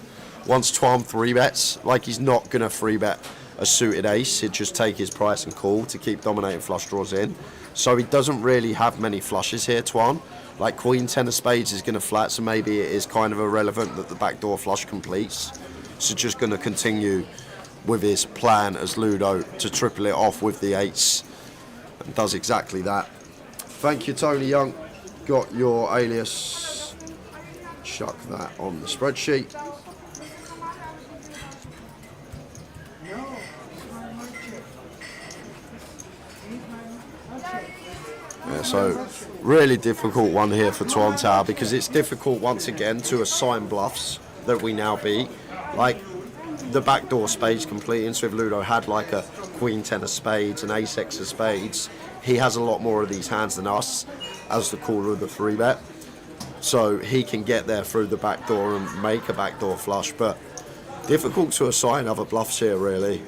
once Twan 3-bets, like he's not going to 3-bet a suited ace, he'd just take his price and call to keep dominating flush draws in. So he doesn't really have many flushes here, Twan. Like Queen 10 of spades is going to flat, so maybe it is kind of irrelevant that the backdoor flush completes. So just going to continue with his plan as Ludo to triple it off with the eights, and does exactly that. Thank you, Tony Young. Got your alias. Chuck that on the spreadsheet. Yeah, so really difficult one here for Twan Tower, because it's difficult once again to assign bluffs that we now beat. Like the backdoor spades completing, so if Ludo had like a Queen 10 of spades and Ace X of spades, he has a lot more of these hands than us as the caller of the 3-bet. So he can get there through the back door and make a backdoor flush, but difficult to assign other bluffs here, really.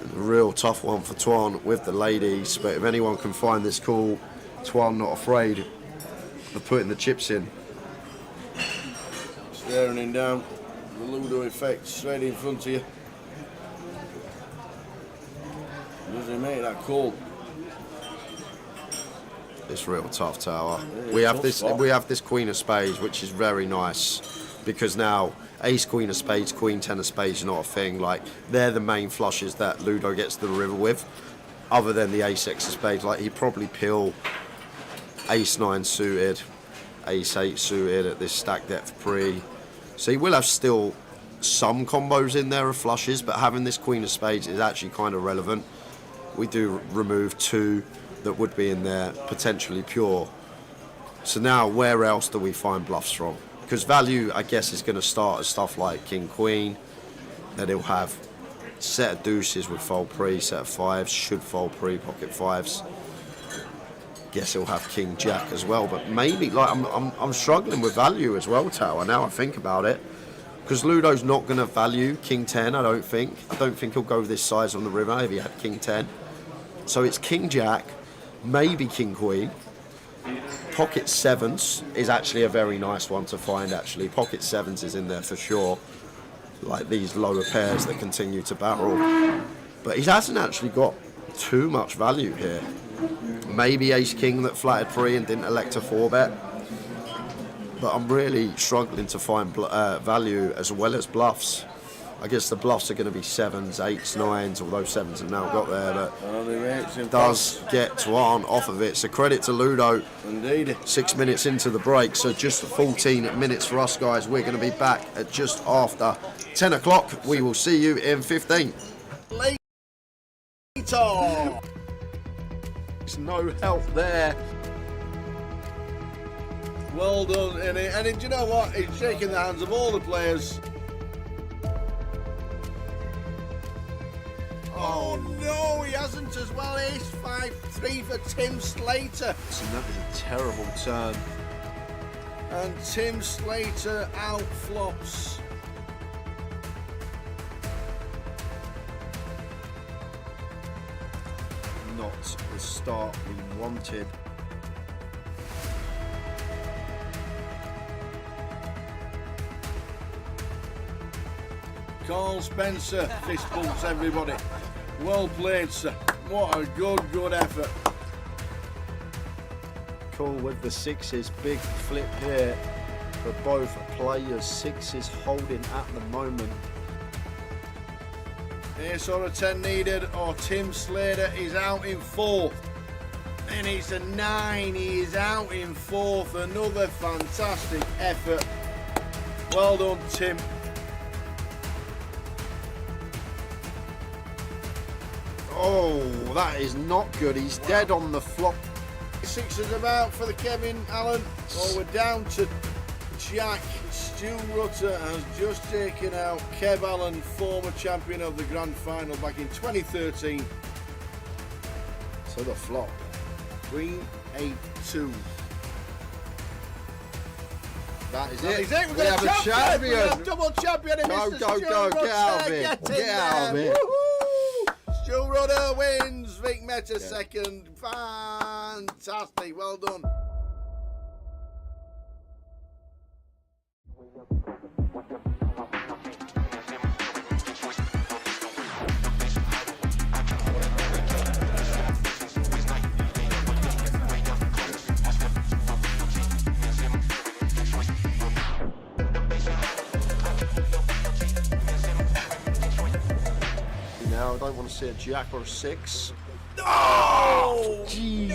A real tough one for Twan with the ladies, but if anyone can find this call, Twan not afraid of putting the chips in. Staring him down, the Ludo effect straight in front of you. Does he make that call? It's real tough, Tower. We have this Queen of Spades, which is very nice, because now Ace Queen of Spades, Queen 10 of Spades is not a thing. Like, they're the main flushes that Ludo gets to the river with, other than the Ace X of Spades. Like, he'd probably peel Ace 9 suited, Ace 8 suited at this stack depth pre. So he will have still some combos in there of flushes, but having this Queen of Spades is actually kind of relevant. We do remove 2 that would be in there, potentially pure. So now, where else do we find bluffs from? Because value, I guess, is going to start as stuff like King Queen. Then he'll have set of deuces with fold pre, set of fives should fold pre, pocket fives. Guess he'll have King Jack as well. But maybe, like, I'm struggling with value as well, Tower. Now I think about it, because Ludo's not going to value King 10. I don't think he'll go this size on the river if he had King 10. So it's King Jack, maybe King Queen. Pocket sevens is actually a very nice one to find, actually. Pocket sevens is in there for sure. Like these lower pairs that continue to barrel. But he hasn't actually got too much value here. Maybe Ace King that flatted free and didn't elect a 4-bet. But I'm really struggling to find value as well as bluffs. I guess the bluffs are going to be 7s, 8s, 9s, although 7s have now got there, but does get Twan off of it. So credit to Ludo. Indeed. 6 minutes into the break, so just 14 minutes for us, guys. We're going to be back at just after 10 o'clock. We will see you in 15. Later. There's no help there. Well done, and do you know what? He's shaking the hands of all the players. Oh no, he hasn't as well. Ace 5-3 for Tim Slater. And that was a terrible turn. And Tim Slater out flops. Not the start we wanted. Carl Spencer, fist bumps everybody. Well played, sir. What a good effort. Cool with the sixes. Big flip here for both players. Sixes holding at the moment. Ace or a 10 needed, or Tim Slater is out in 4th. And it's a 9, he is out in 4th. Another fantastic effort. Well done, Tim. Oh, that is not good. He's dead on the flop. Sixes about for the Kevin Allen. Oh, we're down to Jack. Stu Rutter has just taken out Kev Allen, former champion of the Grand Final back in 2013. So the flop. 3-8-2. That is That it. is it. We have a champion. We have double champion. Go, go, go. Get out of it. Get out of it. Stu Rutter wins. Vic Meta second. Fantastic. Well done. Now I don't want to see a jack or a 6. Oh! Jeez.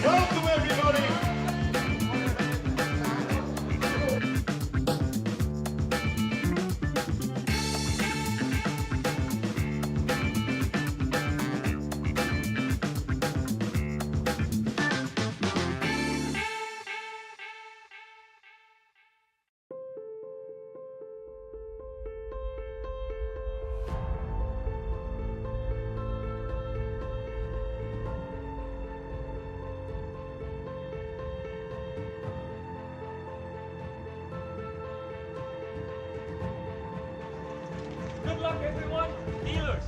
Welcome everybody. Good luck, everyone. Dealers.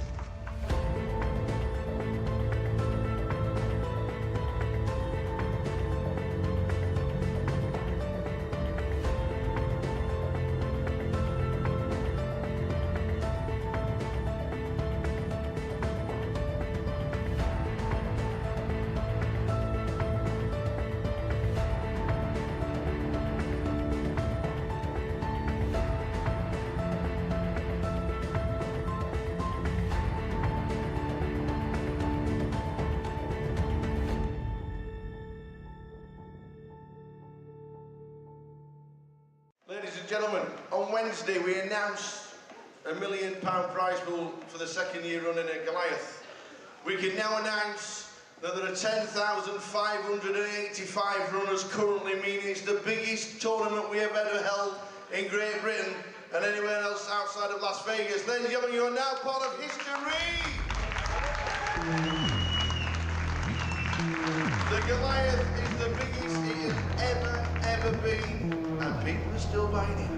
Ladies and gentlemen, on Wednesday we announced a £1 million prize pool for the second year running at Goliath. We can now announce that there are 10,585 runners currently, meaning it's the biggest tournament we have ever held in Great Britain and anywhere else outside of Las Vegas. Ladies and gentlemen, you are now part of history! The Goliath is the biggest it has ever been, and people are still buying it.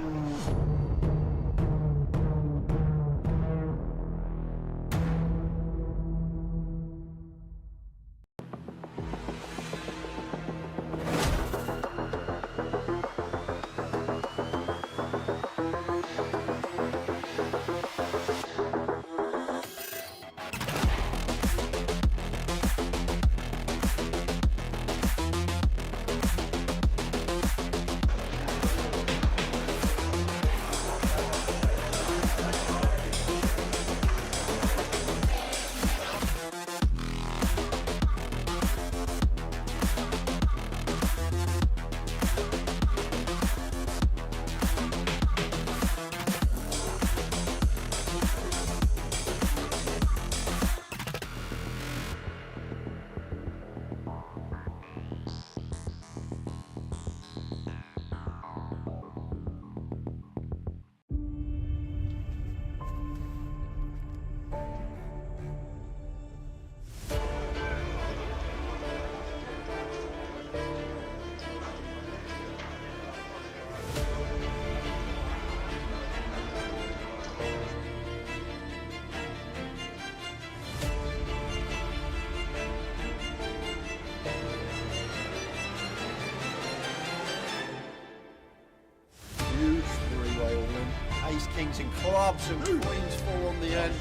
Huge three-way all-in. Ace, kings and clubs and queens 4 on the end.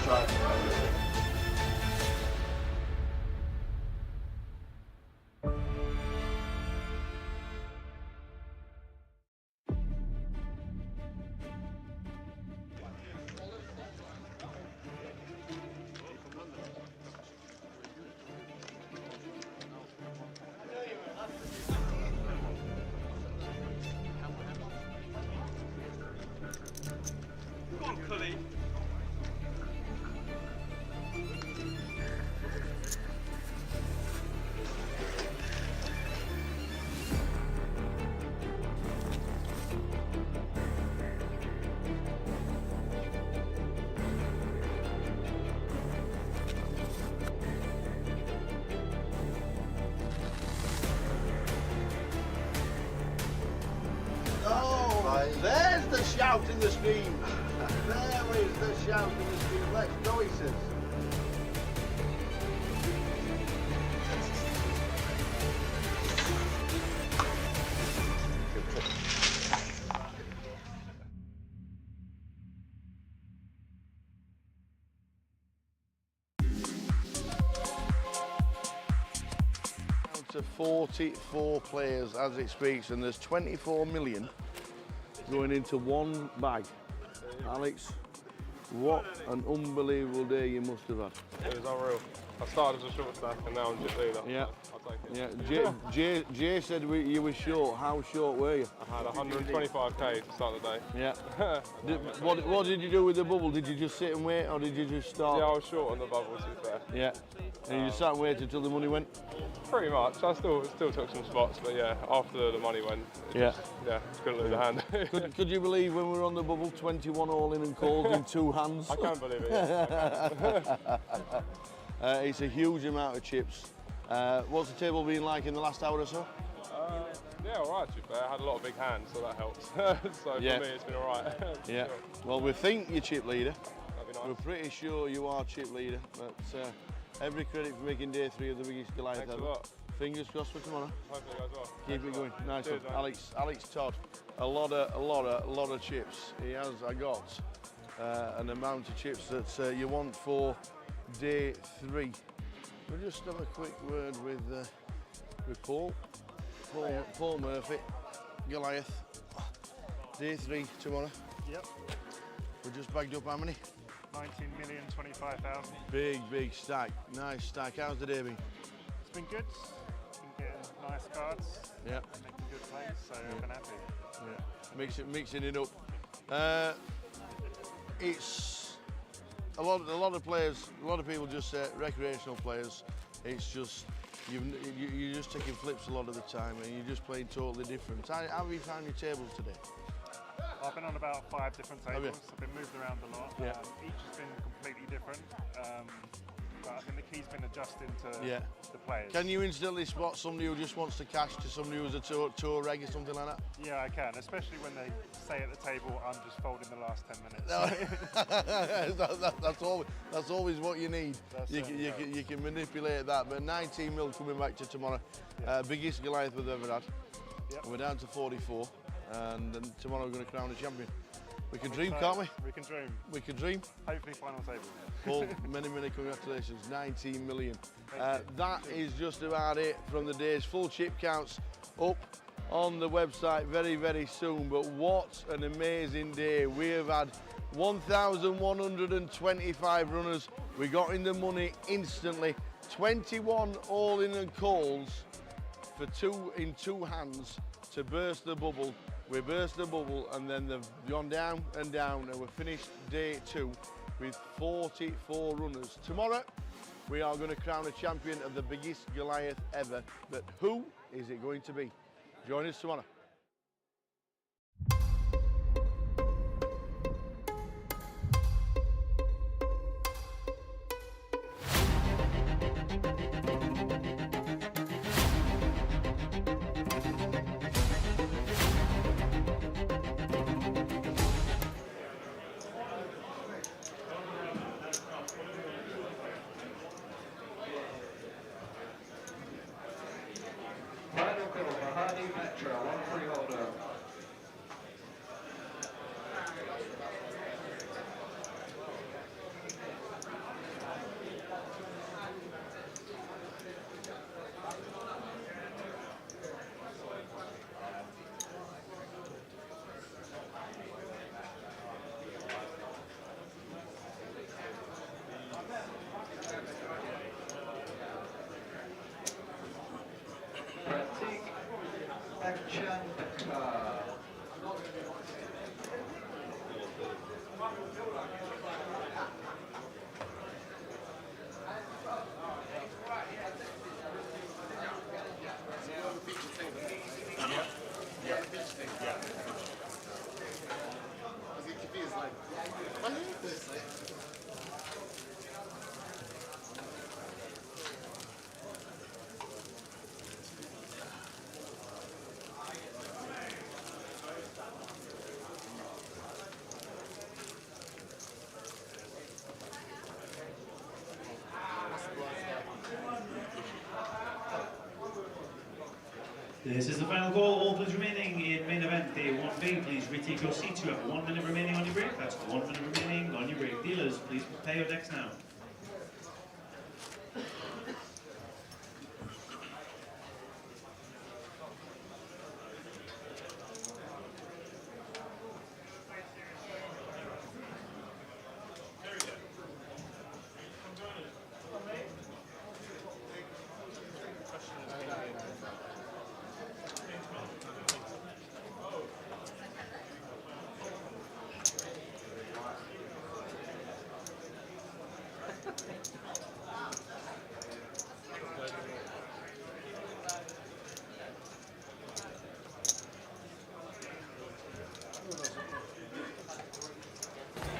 strike. Go on, Cully. Oh, there's the shout in the screen. There is the shout in the screen. Let's go, he says. Down to 44 players as it speaks, and there's 24 million going into one bag. Alex, what an unbelievable day you must have had. It was unreal. I started as a short stack and now I'm just leader. Yeah. I'll take it. Yeah, Jay said you were short. How short were you? I had 125k to start the day. Yeah. What did you do with the bubble? Did you just sit and wait, or did you just start? Yeah, I was short on the bubble, to be fair. Yeah. And you just sat and waited until the money went? Pretty much. I still took some spots, but yeah, after the money went, just couldn't lose a hand. Could you believe when we were on the bubble, 21 all in and called in 2 hands? I can't believe it. Yeah. It's a huge amount of chips. What's the table been like in the last hour or so? Yeah, all right, to be fair. I had a lot of big hands, so that helps. So for me, it's been all right. Yeah. Well, we think you're chip leader. That'd be nice. We're pretty sure you are chip leader, but every credit for making day 3 of the biggest Goliath Thanks ever. a lot. Fingers crossed for tomorrow. Hopefully it goes well. Keep it going. Nice Cheers, one. mate. Alex Todd, a lot of chips. I got an amount of chips that you want for day 3. We'll just have a quick word with Paul Murphy, Goliath. Day 3 tomorrow. Yep. We just bagged up how many? 19,025,000. Big stack. Nice stack. How's the day been? It's been good. Been getting nice cards. Yeah. Making good plays, so I've been happy. Yeah. Mixing it up. It's a lot of players. A lot of people just say recreational players. It's just you're just taking flips a lot of the time, and you're just playing totally different. How have you found your tables today? I've been on about 5 different Have you? tables. I've been moved around a lot. Yeah. Each has been completely different. But I think the key's been adjusting to the players. Can you instantly spot somebody who just wants to cash to somebody who's a tour reg or something like that? Yeah, I can, especially when they say at the table, I'm just folding the last 10 minutes. That's always what you need. You can manipulate that. But 19 mil coming back to tomorrow. Biggest Goliath we've ever had. Yep. We're down to 44, and then tomorrow we're going to crown a champion. We can dream, So, can't we? We can dream. We can dream. Hopefully final table. Paul, many congratulations, 19 million. That is just about it from the day's full chip counts up on the website very soon. But what an amazing day. We have had 1,125 runners. We got in the money instantly. 21 all in and calls for 2 in 2 hands to burst the bubble. We burst the bubble, and then they've gone down and down, and we're finished day 2 with 44 runners. Tomorrow, we are going to crown a champion of the biggest Goliath ever. But who is it going to be? Join us tomorrow. Final call for Hardy Petra, This is the final call. All players remaining in main event day 1B. Please retake your seats. You have 1 minute remaining on your break. That's 1 minute remaining on your break. Dealers, please prepare your decks now.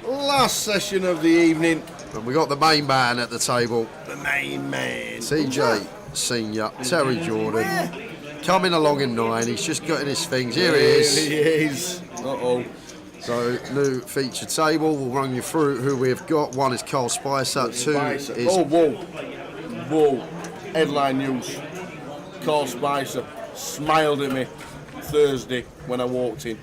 Last session of the evening. And we got the main man at the table. The main man. TJ Senior, Terry Jordan, coming along in 9. He's just getting his things. Here he is. He is. Uh-oh. So, new feature table. We'll run you through who we've got. 1 is Carl Spicer. 2 Spicer. is... Oh, whoa. Headline news. Carl Spicer smiled at me Thursday when I walked in.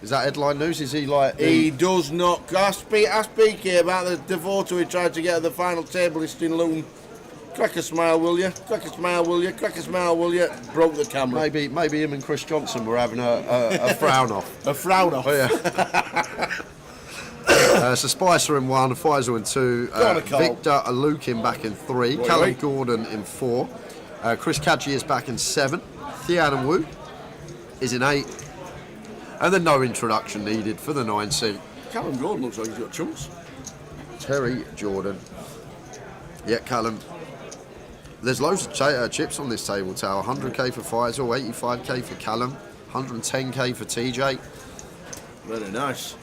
Is that headline news? Is he like... He does not... I speak here about the devoto he tried to get at the final table list in Luton. Crack a smile, will you? Crack a smile, will you? Crack a smile, will you? Broke the camera. Maybe him and Chris Johnson were having a frown off. A frown off? Oh, yeah. So Spicer in 1, Faisal in 2, Victor Alukin back in 3, Callum Gordon in 4, Chris Kadji is back in 7, Thian Wu is in 8, and then no introduction needed for the 9 seat. Callum Gordon looks like he's got chunks. Terry Jordan. Yeah, Callum. There's loads of chips on this table, Tower. 100k for Faisal, 85k for Callum, 110k for TJ. Very nice.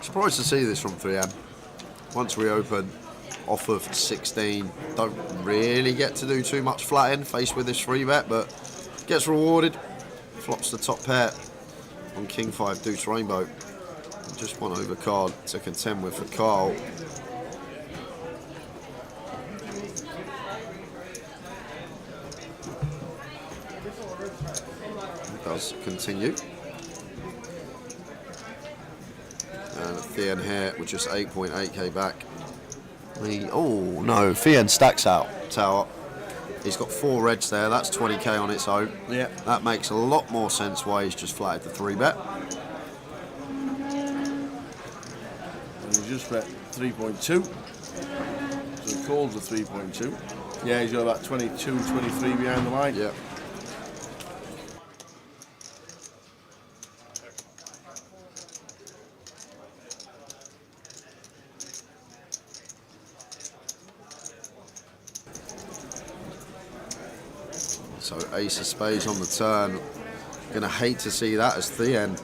Surprised to see this from 3M. Once we open off of 16, don't really get to do too much flat end faced with this 3-bet, but gets rewarded. Flops the top pair on King 5 Deuce Rainbow. Just one overcard to contend with for Carl. It does continue. And Thean here with just 8.8k back. Oh no, Thean stacks out Tower. He's got 4 reds there, that's 20k on its own. Yeah. That makes a lot more sense why he's just flatted the 3-bet. And he's just bet 3.2. So he calls the 3.2. Yeah, he's got about 22, 23 behind the line. Yeah. So ace of spades on the turn. Gonna hate to see that as Thean.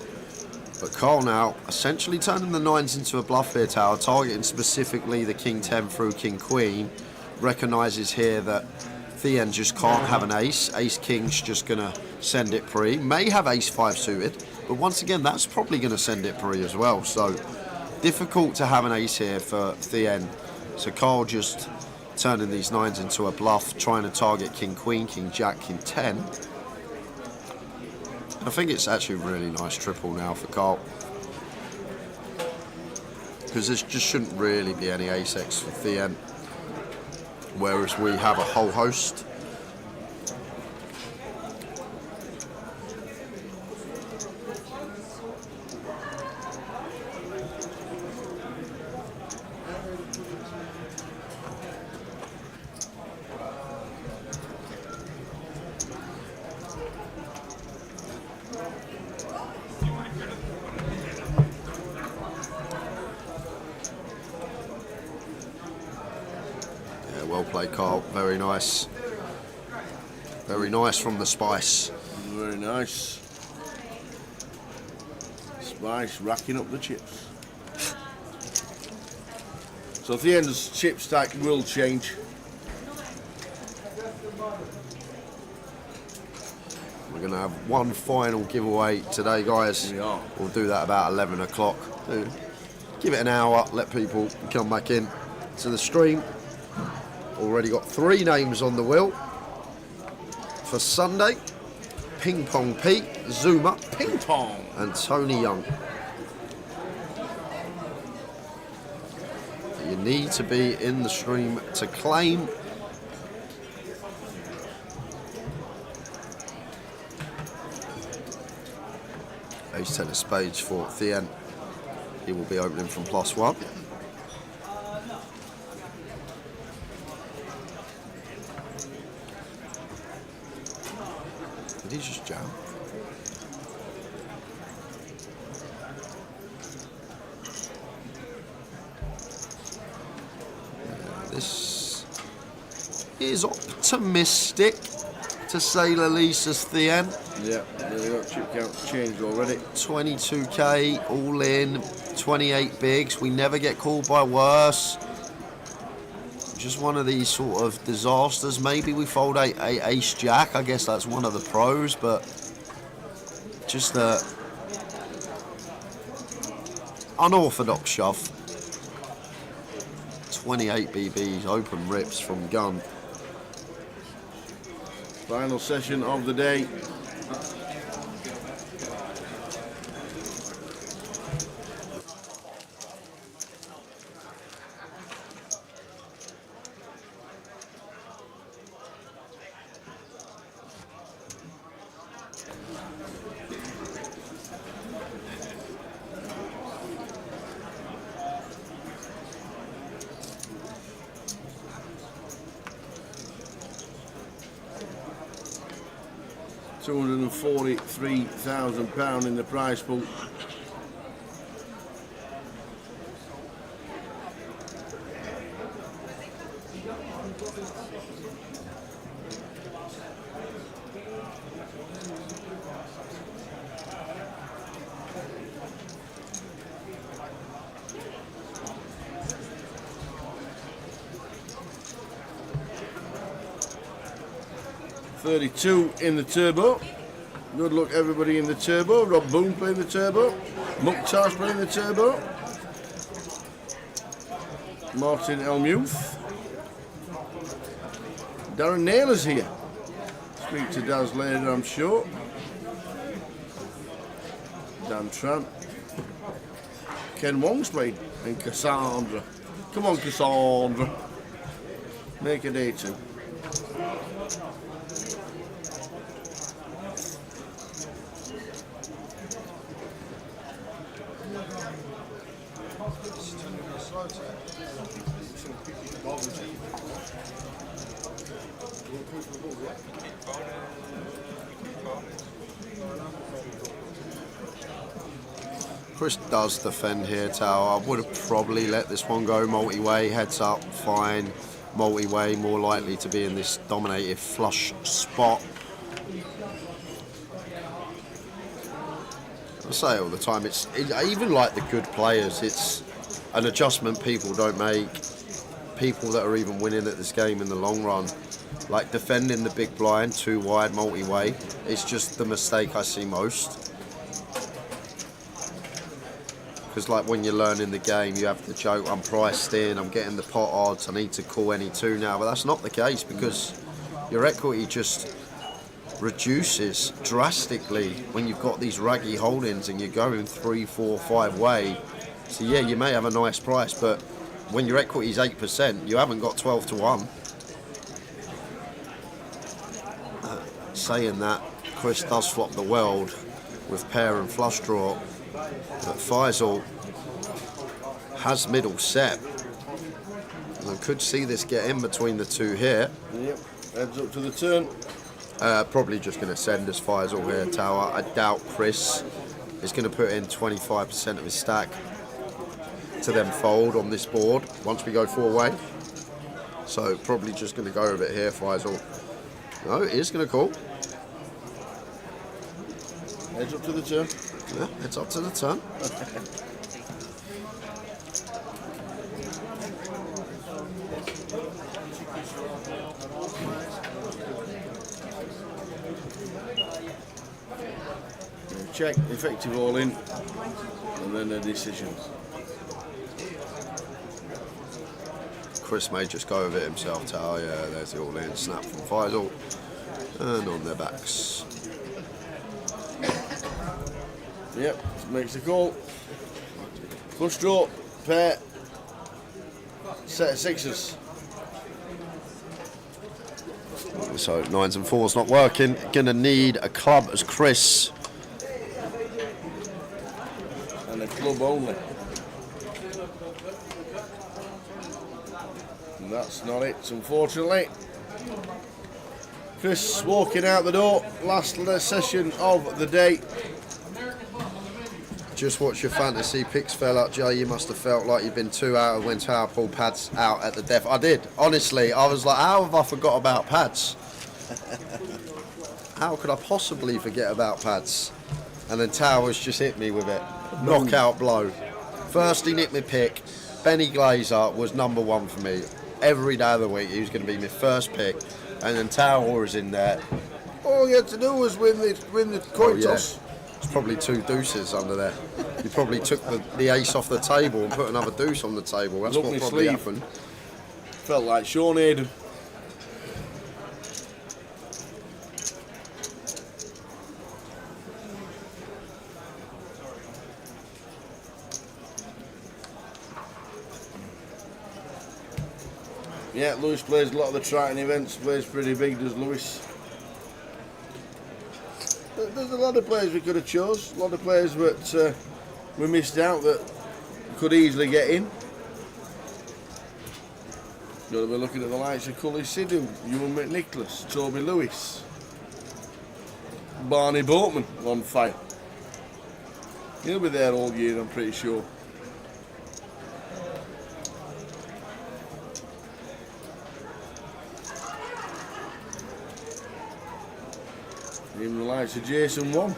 But Carl now essentially turning the 9s into a bluff here, Tower, targeting specifically the King 10 through King Queen. Recognises here that Thean just can't have an ace. Ace King's just gonna send it pre. May have ace 5 suited, but once again that's probably gonna send it pre as well. So difficult to have an ace here for Thean. So Carl just turning these 9s into a bluff, trying to target King Queen, King Jack, King 10. I think it's actually a really nice triple now for Carl. Because there just shouldn't really be any ace-x for Thean. Whereas we have a whole host. Well played, Carl. Very nice. Very nice from the Spice. Very nice. Spice racking up the chips. So Thean's chip stack will change. We're going to have one final giveaway today, guys. We are. We'll do that about 11 o'clock. Give it an hour, let people come back in to the stream. Already got 3 names on the wheel for Sunday. Ping Pong Pete, Zuma, Ping Pong, and Tony Young. You need to be in the stream to claim. Ace 10 of spades for Thien. He will be opening from +1. Did he just jam? This is optimistic, to say the least, as Thien. Yeah, there we go. Chip count changed already. 22k all in, 28 bigs. We never get called by worse. Just one of these sort of disasters. Maybe we fold a ace jack. I guess that's one of the pros, but just a unorthodox shove. 28 BBs, open rips from gun. Final session of the day. £243,000 in the prize pool. $32 in the turbo. Good luck everybody in the turbo. Rob Boone playing the turbo. Mukhtar's playing the turbo. Martin Elmuth. Darren Naylor's here. Speak to Daz later, I'm sure. Dan Tran. Ken Wong's playing. And Cassandra. Come on, Cassandra. Make a day 2. Chris does defend here, Tower. I would have probably let this one go multi-way, heads up, fine. Multi-way, more likely to be in this dominated flush spot. I say all the time, it's even like the good players, it's an adjustment people don't make. People that are even winning at this game in the long run, like defending the big blind too wide multi-way, it's just the mistake I see most. Because like when you're learning the game, you have the joke, I'm priced in, I'm getting the pot odds, I need to call any 2 now, but that's not the case because your equity just reduces drastically when you've got these raggy holdings and you're going 3, 4, 5 way. So yeah, you may have a nice price, but when your equity is 8%, you haven't got 12 to 1. Saying that, Chris does flop the world with pair and flush draw, but Faisal has middle set. And I could see this get in between the 2 here. Yep, heads up to the turn. Probably just going to send us Faisal here, Tower. I doubt Chris is going to put in 25% of his stack to then fold on this board once we go 4-way. So probably just going to go a bit here, Faisal. No, he is going to call. Heads up to the turn. Yeah, heads up to the turn. check, effective all in, and then a decision. Chris may just go with it himself. Oh yeah, there's the all in. Snap from Faisal. And on their backs. Yep, makes the call. Flush draw, pair, set of sixes. So 9s and 4s not working. Gonna need a club as Chris. And a club only. And that's not it, unfortunately. Chris walking out the door, last session of the day. Just watch your fantasy picks fell out, Joe. You must have felt like you've been 2 hours when Tower pulled pads out at the death. I did, honestly. I was like, how have I forgot about pads? How could I possibly forget about pads? And then Towers just hit me with it. Knockout blow. First he nicked me pick. Benny Glazer was #1 for me. Every day of the week he was going to be my first pick. And then Tower was in there. All you had to do was win the coin toss. There's probably 2 deuces under there. You probably took the ace off the table and put another deuce on the table. That's what probably happened. Felt like Sean Hayden. Yeah, Lewis plays a lot of the Triton events, plays pretty big, does Lewis. There's a lot of players we could have chose, a lot of players that we missed out that could easily get in. Got to be looking at the likes of Cully Sidhu, Ewan McNicholas, Toby Lewis, Barney Boatman on fire. He'll be there all year, I'm pretty sure. Even the likes of Jason Wong.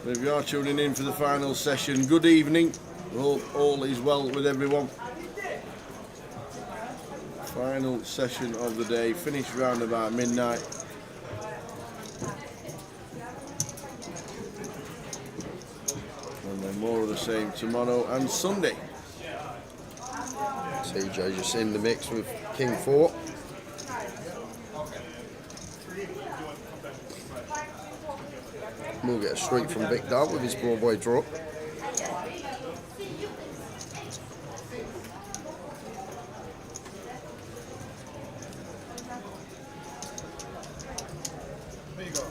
If you are tuning in for the final session, good evening. Hope all is well with everyone. Final session of the day, finished round about midnight. And then more of the same tomorrow and Sunday. TJ just in the mix with King 4. We'll get a streak from Victor with his Broadway draw. There you go.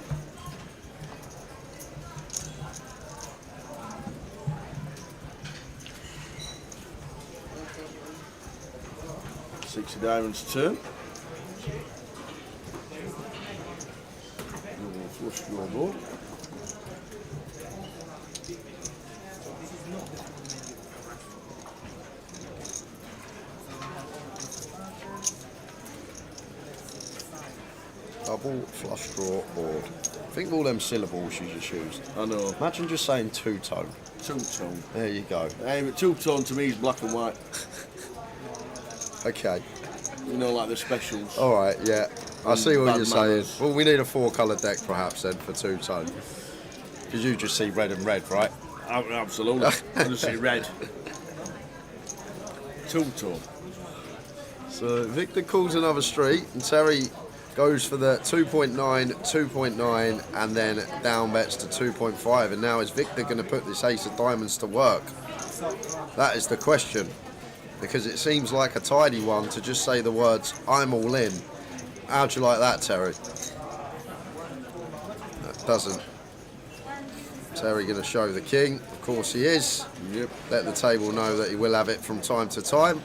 Six of diamonds turn. Flush draw board. Double flush draw board. Think of all them syllables you just used. I know. Imagine just saying two-tone. Two-tone. There you go. Hey, but two-tone to me is black and white. Okay. You know, like the specials. All right, yeah. I see what Bad you're saying. manners. Well, we need a 4-colour deck perhaps then for two-tone. Because you just see red and red, right? Absolutely. I just see red. Two-tone. So Victor calls another street and Terry goes for the 2.9, 2.9 and then down bets to 2.5. And now is Victor going to put this ace of diamonds to work? That is the question. Because it seems like a tidy one to just say the words, I'm all in. How'd you like that, Terry? That doesn't. Terry going to show the king. Of course he is. Yep. Let the table know that he will have it from time to time.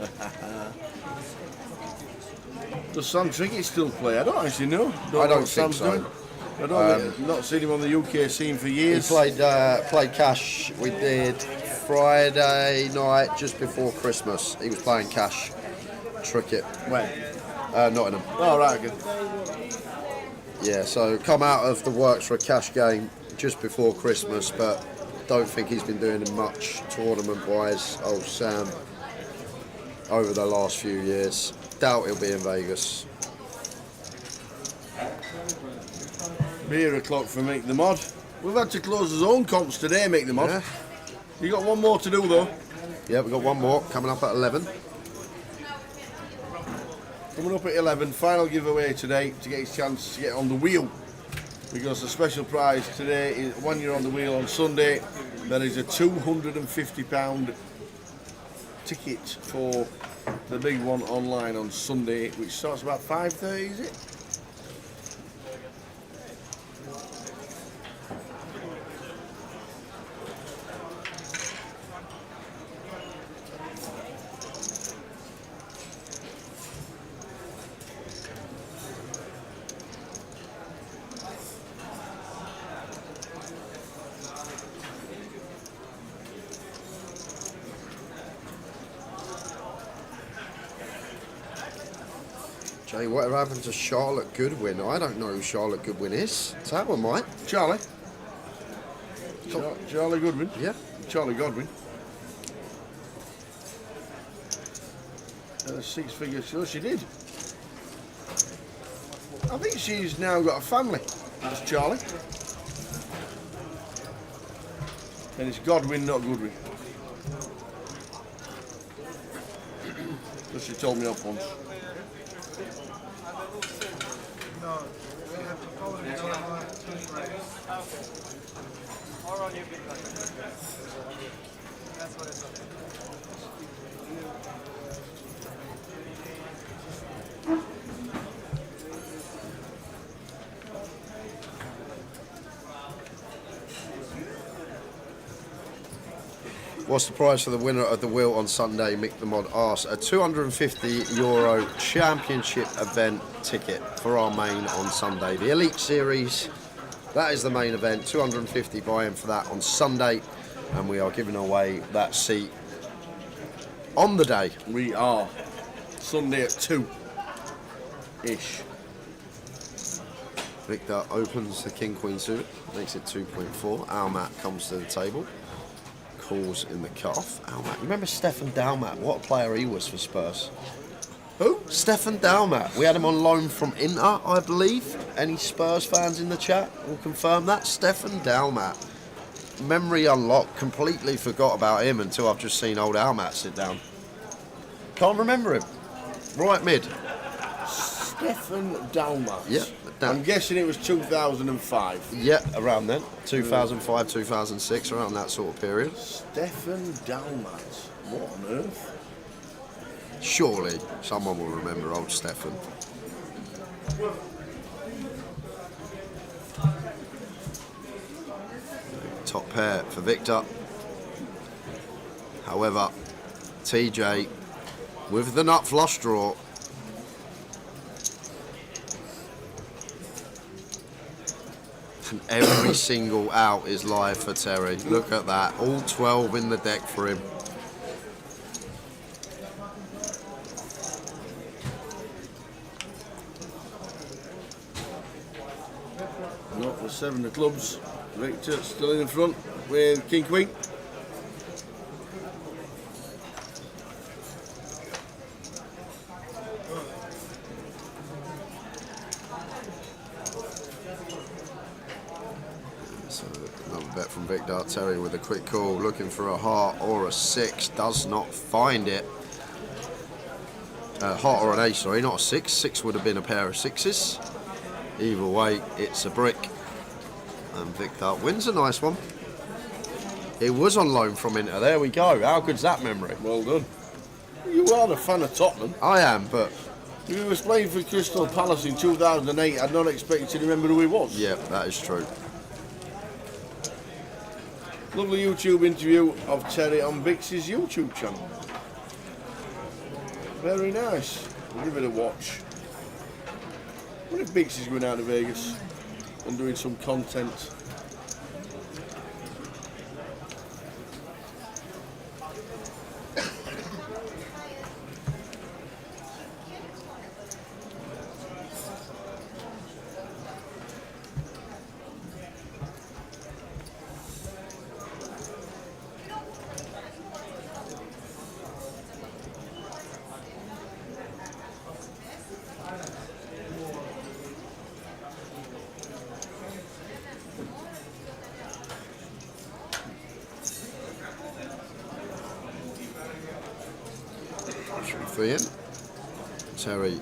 Does Sam Trinkett still play? I don't actually know. I don't what think Sam's so. doing. I don't not seen him on the UK scene for years. He played cash. We did Friday night just before Christmas. He was playing cash cricket. Where? Nottingham. Oh, right, good. Yeah, so come out of the works for a cash game just before Christmas, but don't think he's been doing much tournament-wise, old Sam, over the last few years. Doubt he'll be in Vegas. Beer o'clock for Make the Mod. We've had to close his own comps today, Make the Mod. Yeah. You got one more to do though. Yeah, we've got one more coming up at 11. Coming up at 11, final giveaway today to get his chance to get on the wheel. Because the special prize today is when you're on the wheel on Sunday, there is a £250 ticket for the big one online on Sunday, which starts about 5:30, is it? Jay, whatever happened to Charlotte Goodwin? I don't know who Charlotte Goodwin is. That one might. Charlie. Charlie Goodwin? Yeah. Charlie Godwin. A six-figure show, she did. I think she's now got a family. That's Charlie. And it's Godwin, not Goodwin. Because she told me off once. No, we have to follow it on our or on your big line. That's what it's on. What's the prize for the winner of the wheel on Sunday? Mick the Mod asks. A €250 championship event ticket for our main on Sunday. The Elite Series, that is the main event. 250 buy-in for that on Sunday, and we are giving away that seat on the day. We are. Sunday at 2-ish. Victor opens the King Queen suit, makes it 2.4. Almat comes to the table. Calls in the cutoff. Almat. Remember Stefan Dalmat? What a player he was for Spurs. Who? Stefan Dalmat. We had him on loan from Inter, I believe. Any Spurs fans in the chat will confirm that. Stefan Dalmat. Memory unlocked. Completely forgot about him until I've just seen old Almat sit down. Can't remember him. Right mid. Stefan Dalmat. Yeah. I'm guessing it was 2005. Yeah, around then. 2005, 2006, around that sort of period. Stefan Dalmat. What on earth? Surely someone will remember old Stefan. Top pair for Victor. However, TJ with the nut flush draw. And every single out is live for Terry. Look at that. All 12 in the deck for him. Not the 7 of clubs. Victor still in the front with King Queen. So another bet from Victor. Terry with a quick call, looking for a heart or a 6, does not find it. Heart or an ace, sorry, not a 6. 6 would have been a pair of 6s. Either way, it's a brick. And Victor wins a nice one. He was on loan from Inter. There we go. How good's that memory? Well done. You are a fan of Tottenham. I am, but if he was playing for Crystal Palace in 2008, I'd not expect you to remember who he was. Yeah, that is true. Lovely YouTube interview of Terry on Bix's YouTube channel. Very nice. We'll give it a watch. What if Bix is going out to Vegas? and doing some content. In. Terry,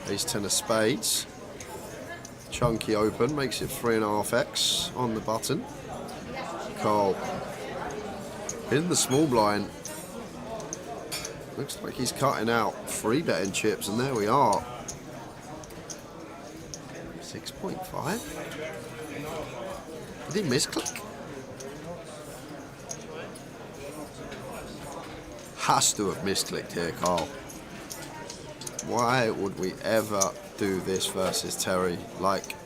ace 10 of spades. Chunky open, makes it 3.5x on the button. Carl in the small blind. Looks like he's cutting out 3-betting chips, and there we are. 6.5. Did he misclick? Has to have misclicked here, Carl. Why would we ever do this versus Terry? Like,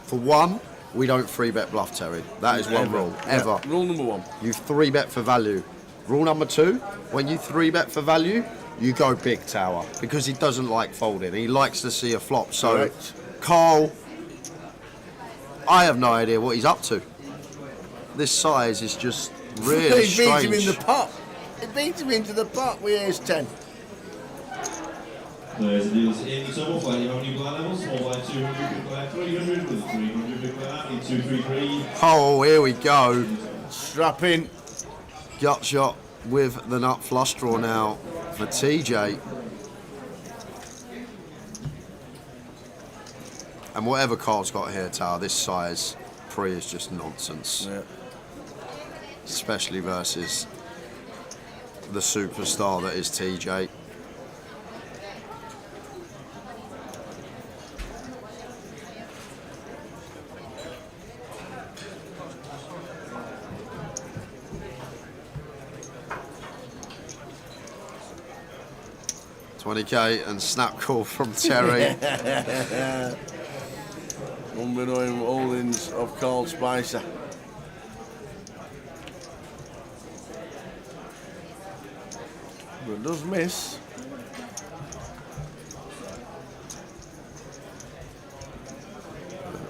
for one, we don't 3-bet bluff Terry. That is one rule, ever. Yeah. Rule number 1. You 3-bet for value. Rule number 2, when you 3-bet for value, you go big tower, because he doesn't like folding. He likes to see a flop. So, correct. Carl, I have no idea what he's up to. This size is just really strange. He beats him in the pot. It beats him into the pot with ace 10. There's the deals in the double flight, how many blind levels? Small blind 200, big blind 300, with 300, big blind in 233. Oh, here we go. Strap in. Gut shot with the nut flush draw now for TJ. And whatever Carl's got here, Tower, this size pre is just nonsense. Yeah. Especially versus the superstar that is TJ. $20K and snap call from Terry. Unbeknown holdings of Carl Spicer. But it does miss.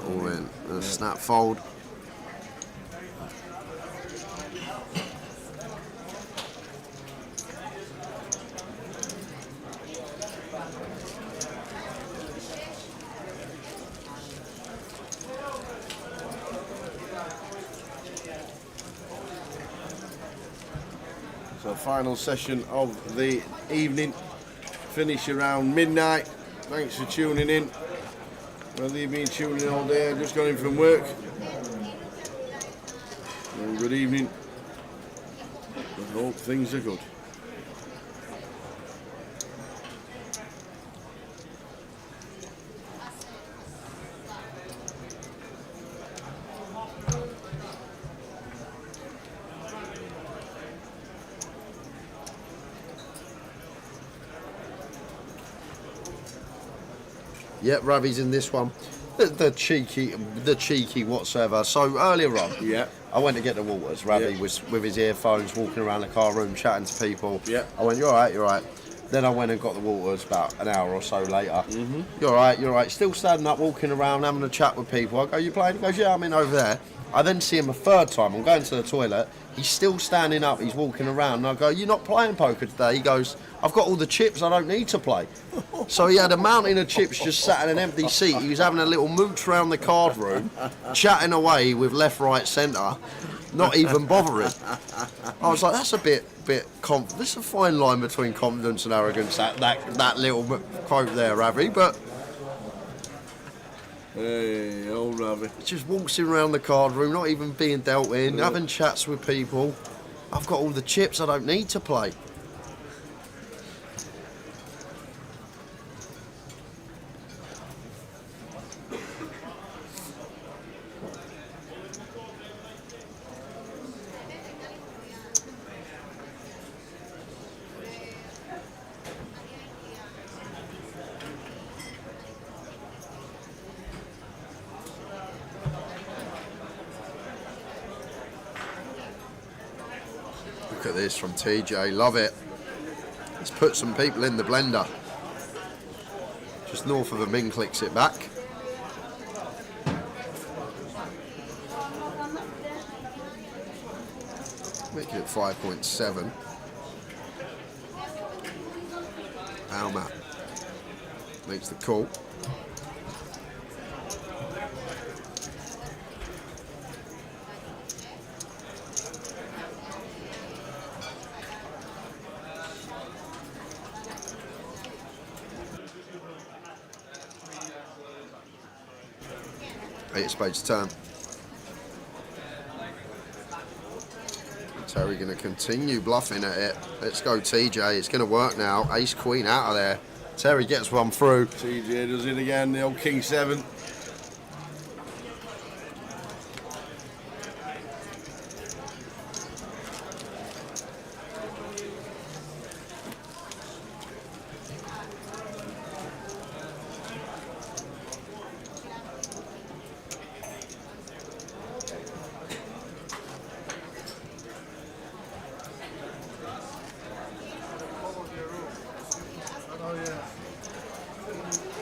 All in. And a snap fold. So final session of the evening, finish around midnight. Thanks for tuning in. Whether you've been tuning in all day or just got in from work. Well, good evening. I hope things are good. Yep, Ravi's in this one. The cheeky whatsoever. So earlier on, yeah, I went to get the waters. Ravi was with his earphones, walking around the car room, chatting to people. Yeah. I went, you're right, you're right. Then I went and got the waters about an hour or so later. You're right. Still standing up, walking around, having a chat with people. I go, you playing? He goes, yeah, I'm in over there. I then see him a third time. I'm going to the toilet. He's still standing up. He's walking around. And I go, you're not playing poker today? He goes, I've got all the chips. I don't need to play. So he had a mountain of chips just sat in an empty seat. He was having a little mooch around the card room, chatting away with left, right, centre, not even bothering. I was like, that's a bit there's a fine line between confidence and arrogance, that little quote there, Ravi, but hey, old Ravi. Just waltzing around the card room, not even being dealt in, having chats with people. I've got all the chips, I don't need to play. Look at this from TJ, love it. Let's put some people in the blender. Just north of him in, clicks it back. Make it 5.7. Alma makes the call. Eight of spades turn. Terry going to continue bluffing at it. Let's go TJ, it's going to work now. Ace queen out of there. Terry gets one through. TJ does it again, the old king 7. Oh yeah.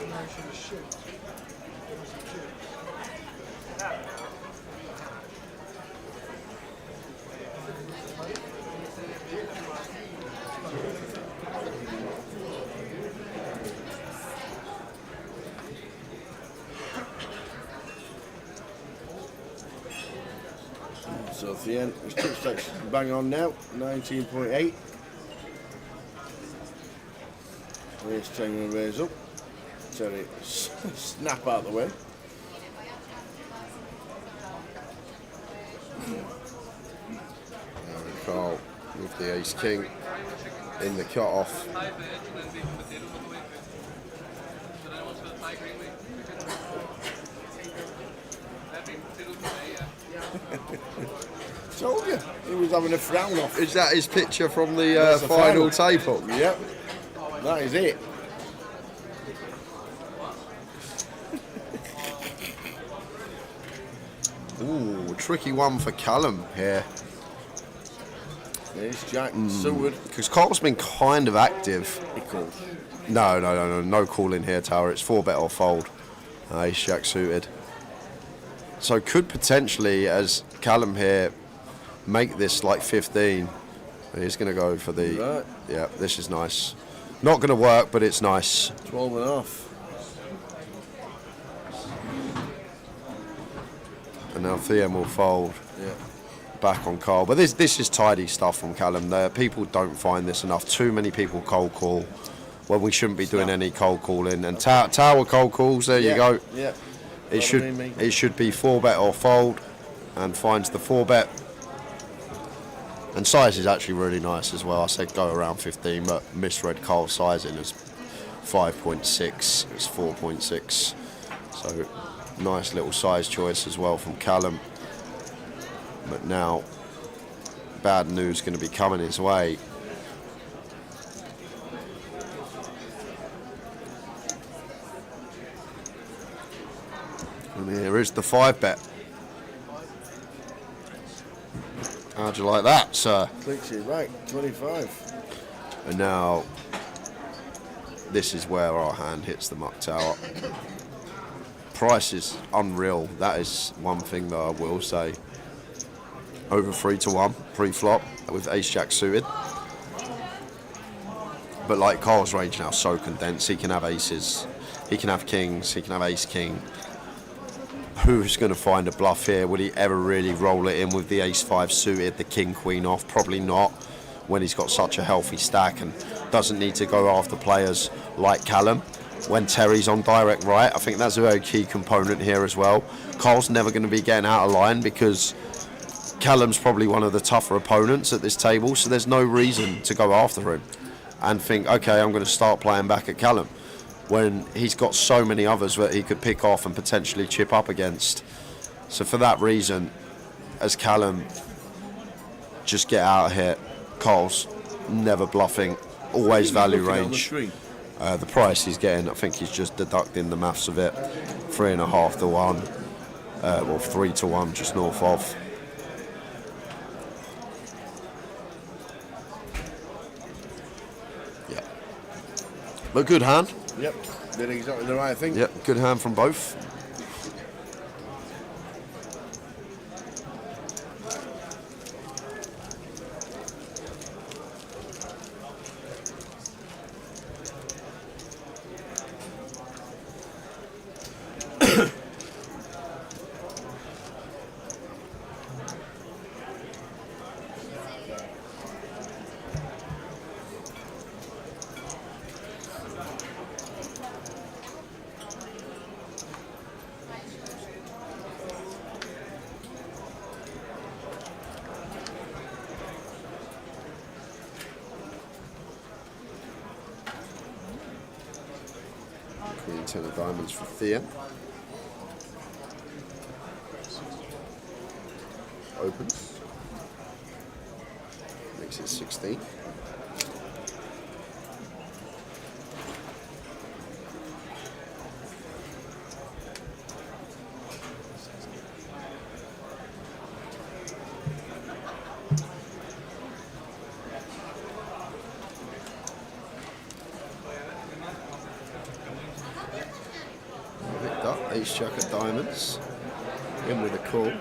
Elimination is shit. So at the end, his chip stack's bang on now, 19.8. Raise 10 and raise up. Terry, snap out the way. Carl with the ace king in the cut off. Told you, he was having a frown off. Is that his picture from the final table? Yep, that is it. Ooh, tricky one for Callum here. There's Jack Seward. Because Carl's been kind of active. He calls. No call in here, Tower. It's 4-bet or fold. Ace Jack suited. So could potentially, as Callum here, make this like 15. He's going to go for the... Right. Yeah, this is nice. Not going to work, but it's nice. 12 and a half. And now Thiem will fold. Yeah. Back on Carl. But this is tidy stuff from Callum there. People don't find this enough. Too many people cold call when we shouldn't be doing any cold calling. And Tower cold calls, there you go. Yeah. It should be 4-bet or fold, and finds the 4-bet. And size is actually really nice as well. I said go around 15, but misread Carl's sizing as 5.6. It's 4.6. So nice little size choice as well from Callum. But now bad news going to be coming his way. And here is the 5-bet. How'd you like that, sir? Clicks it right, 25. And now this is where our hand hits the muck tower. Price is unreal. That is one thing that I will say. Over 3-1 pre-flop with ace jack suited. But like Carl's range now so condensed, he can have aces, he can have kings, he can have ace king. Who's going to find a bluff here? Would he ever really roll it in with the ace-5 suited, the king-queen off? Probably not, when he's got such a healthy stack and doesn't need to go after players like Callum. When Terry's on direct right, I think that's a very key component here as well. Carl's never going to be getting out of line because Callum's probably one of the tougher opponents at this table, so there's no reason to go after him and think, okay, I'm going to start playing back at Callum, when he's got so many others that he could pick off and potentially chip up against. So for that reason, as Callum, just get out of here. Carl's never bluffing, always value range. The price he's getting, I think he's just deducting the maths of it. 3.5 to 1, well 3 to 1, just north of. But good hand. Yep, did exactly the right thing. Yep, good hand from both. Queen 10 of diamonds for Thea. Opens. Makes it 16. Picked up ace jack of diamonds. In with a call.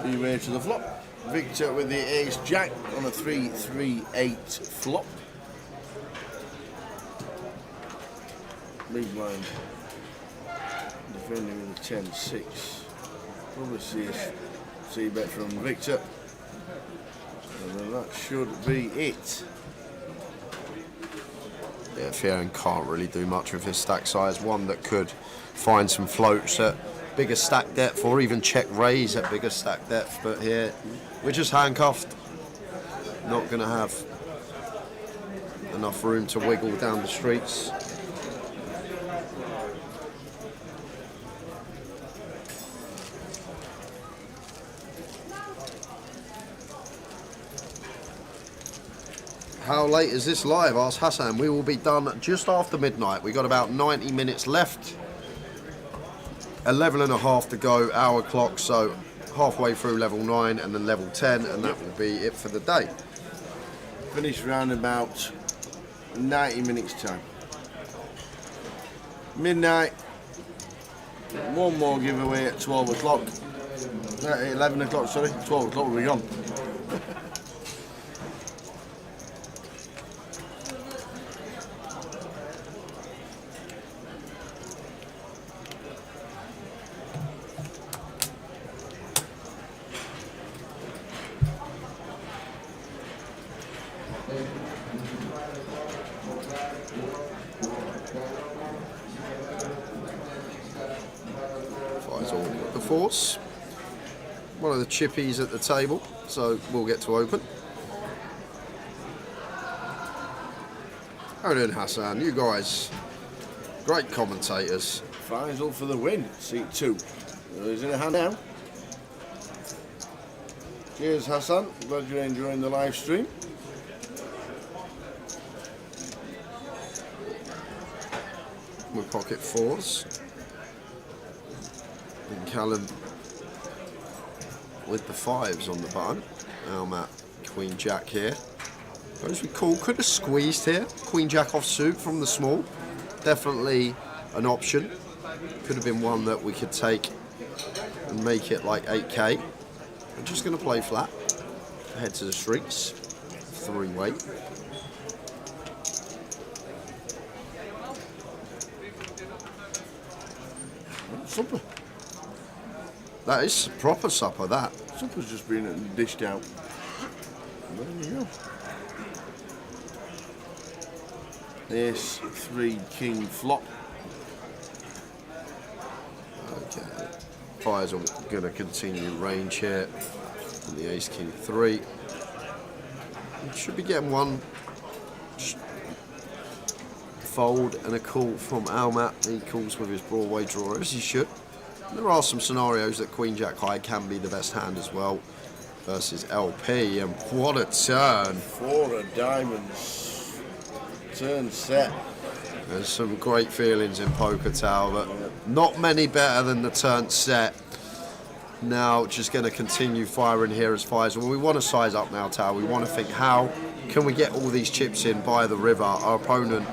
Three-way to the flop. Victor with the ace jack on a 3-3-8 flop. Big blind. Defending with a 10-6. Probably see bet from Victor. And then that should be it. Yeah, Fieran can't really do much with his stack size. One that could find some floats at bigger stack depth or even check raise at bigger stack depth. But here, we're just handcuffed. Not going to have enough room to wiggle down the streets. How late is this live? Asked Hassan. We will be done just after midnight. We got about 90 minutes left. 11 and a half to go, hour clock, so halfway through level 9 and then level 10, and that will be it for the day. Finish round about 90 minutes time. Midnight. One more giveaway at 12 o'clock. 11 o'clock, sorry. 12 o'clock we'll be gone. The force. One of the chippies at the table, so we'll get to open. How are you doing, Hassan? You guys, great commentators. Faisal for the win, seat 2. He's in a hand now. Cheers, Hassan. Glad you're enjoying the live stream. With pocket fours. And Callum with the 5s on the button. Almat, Queen Jack here. Those we call, could have squeezed here. Queen Jack offsuit from the small. Definitely an option. Could have been one that we could take and make it like 8k. I'm just going to play flat. Head to the streets. 3-way. Supper. That is proper supper, that. Supper's just been dished out. There you go. Ace 3 king flop. Okay. Fires are going to continue range here. And the ace king 3. Should be getting one fold and a call from Almat. He calls with his Broadway drawer, as he should. There are some scenarios that Queen Jack High can be the best hand as well versus LP, and what a turn. 4 of diamonds. Turn set. There's some great feelings in poker, Tal, but not many better than the turn set. Now just going to continue firing here as fires. Well, we want to size up now, Tal. We want to think, how can we get all these chips in by the river? Our opponent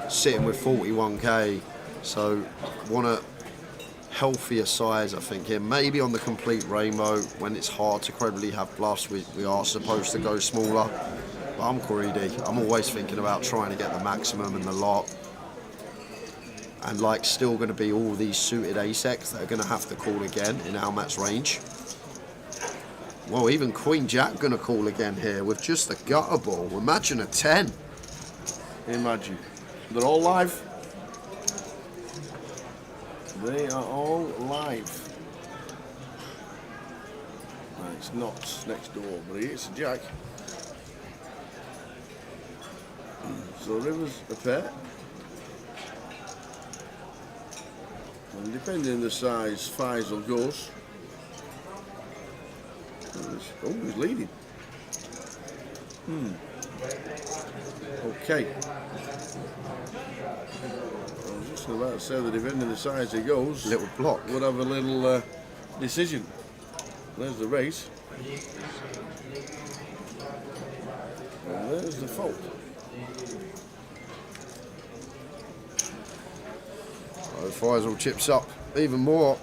sitting with 41k, so want a healthier size, I think, here. Maybe on the complete rainbow, when it's hard to credibly have bluffs, we are supposed to go smaller. But I'm greedy. I'm always thinking about trying to get the maximum and the lot. And like, still going to be all these suited ace-X that are going to have to call again in our match range. Well, even Queen Jack going to call again here with just a gutter ball. Imagine a 10. Imagine. They're all live. They are all live. Right, it's not next door, but it's a jack. So river's a pair. And depending on the size, Faisal goes. Oh, he's leading. Okay. I was just about to say that depending on the size he goes, little block would have a little decision. There's the race. And there's the fault. Faisal chips up even more.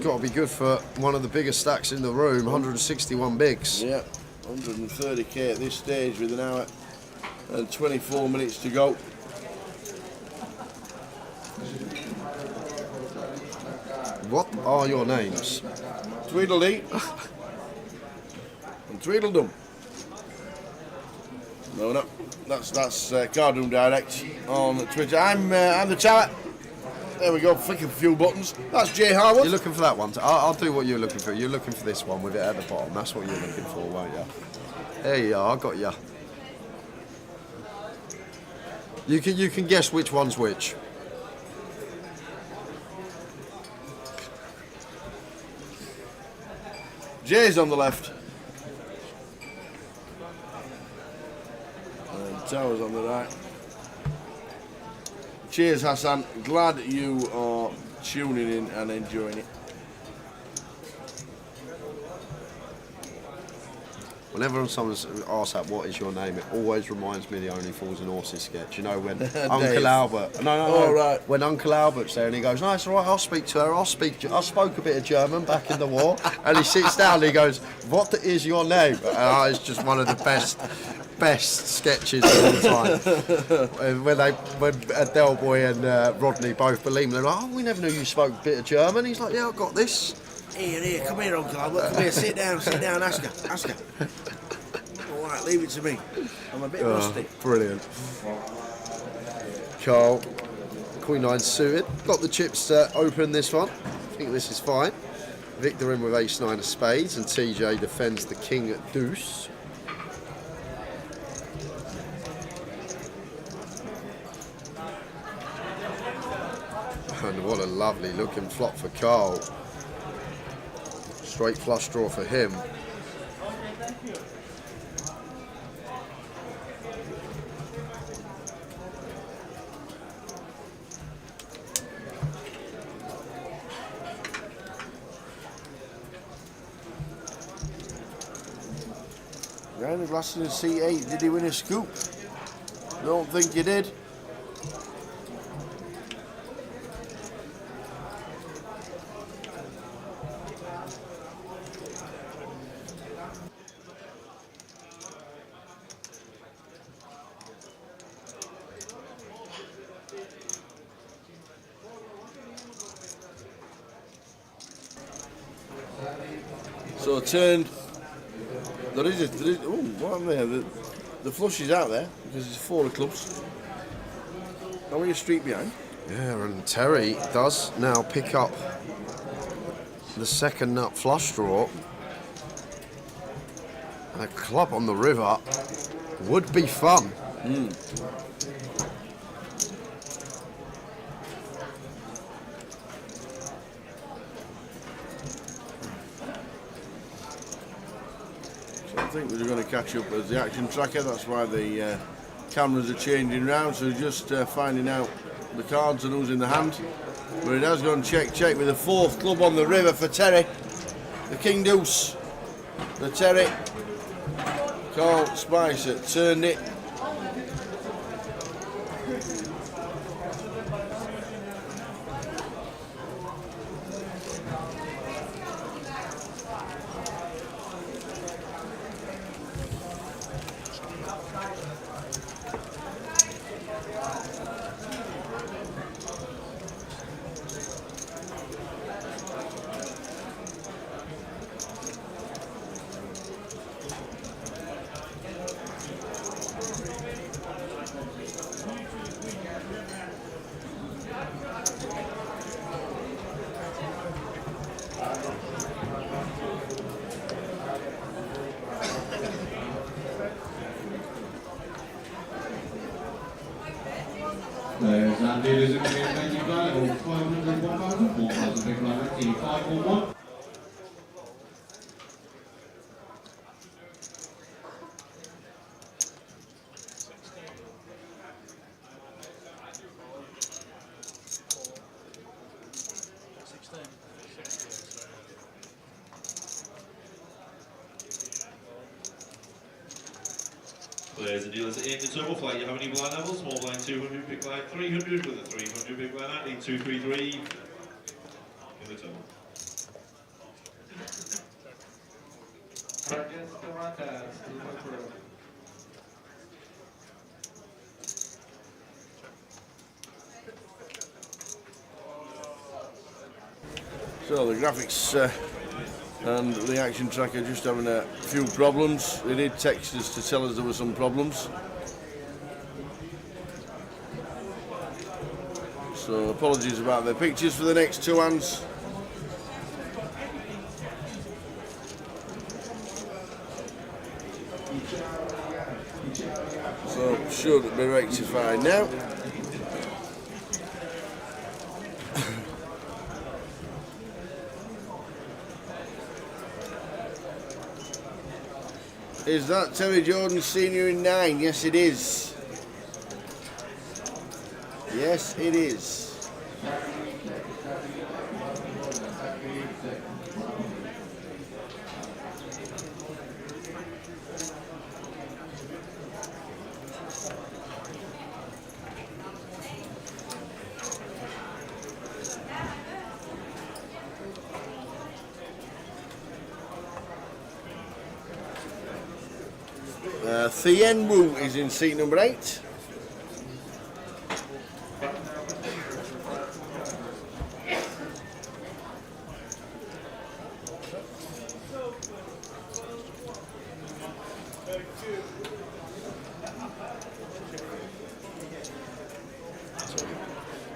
Got to be good for one of the biggest stacks in the room. 161 bigs. Yeah, 130k at this stage with an hour and 24 minutes to go. What are your names? Tweedledee and Tweedledum. No, that's Card Room Direct on Twitter. I'm the tower. There we go, flicking a few buttons. That's Jay Harwood. You're looking for that one. I'll do what you're looking for. You're looking for this one with it at the bottom. That's what you're looking for, won't you? There you are. I got you. You can guess which one's which. Jay's on the left. And Tower's on the right. Cheers, Hassan. Glad you are tuning in and enjoying it. Whenever someone's asked that, what is your name, it always reminds me of the Only Fools and Horses sketch. You know, when Uncle Albert... No. Oh, right. When Uncle Albert's there and he goes, no, it's all right, I'll speak to her. I spoke a bit of German back in the war. And he sits down and he goes, what is your name? And it's just one of the best sketches of all time. When Adele Boy and Rodney both believe him, they're like, oh, we never knew you spoke a bit of German. He's like, yeah, I've got this. Here, come here, Uncle Albert. Come here, sit down, ask her. All right, leave it to me. I'm a bit rusty. Brilliant. Carl, Queen 9 suited. Got the chips open this one. I think this is fine. Victor in with Ace 9 of spades, and TJ defends the King at deuce. And what a lovely looking flop for Carl. Straight flush draw for him. Round of last in C8, did he win a scoop? Don't think he did. So turned. There is oh, what am there? The flush is out there because it's 4 of clubs. Are we a street behind? Yeah, and Terry does now pick up the second nut flush draw. And a club on the river would be fun. think we're going to catch up with the action tracker. That's why the cameras are changing round. So just finding out the cards and who's in the hand. But it has gone check with the 4th club on the river for Terry. The King Deuce. The Terry. Carl Spicer turned it. Players and dealers in the main flag of 500, 1,000, 4,000 big line 511. Players and dealers in the turbo flight, you have any blind levels? Small blind 200, big blind 300 with a 300 big blind 233 in the turbo. So the graphics and the action tracker just having a few problems. They did text us to tell us there were some problems. So apologies about the pictures for the next 2 hands. So should be rectified now. Is that Terry Jordan Senior in 9? Yes, it is. Yes, it is. Thien Wu is in seat number 8.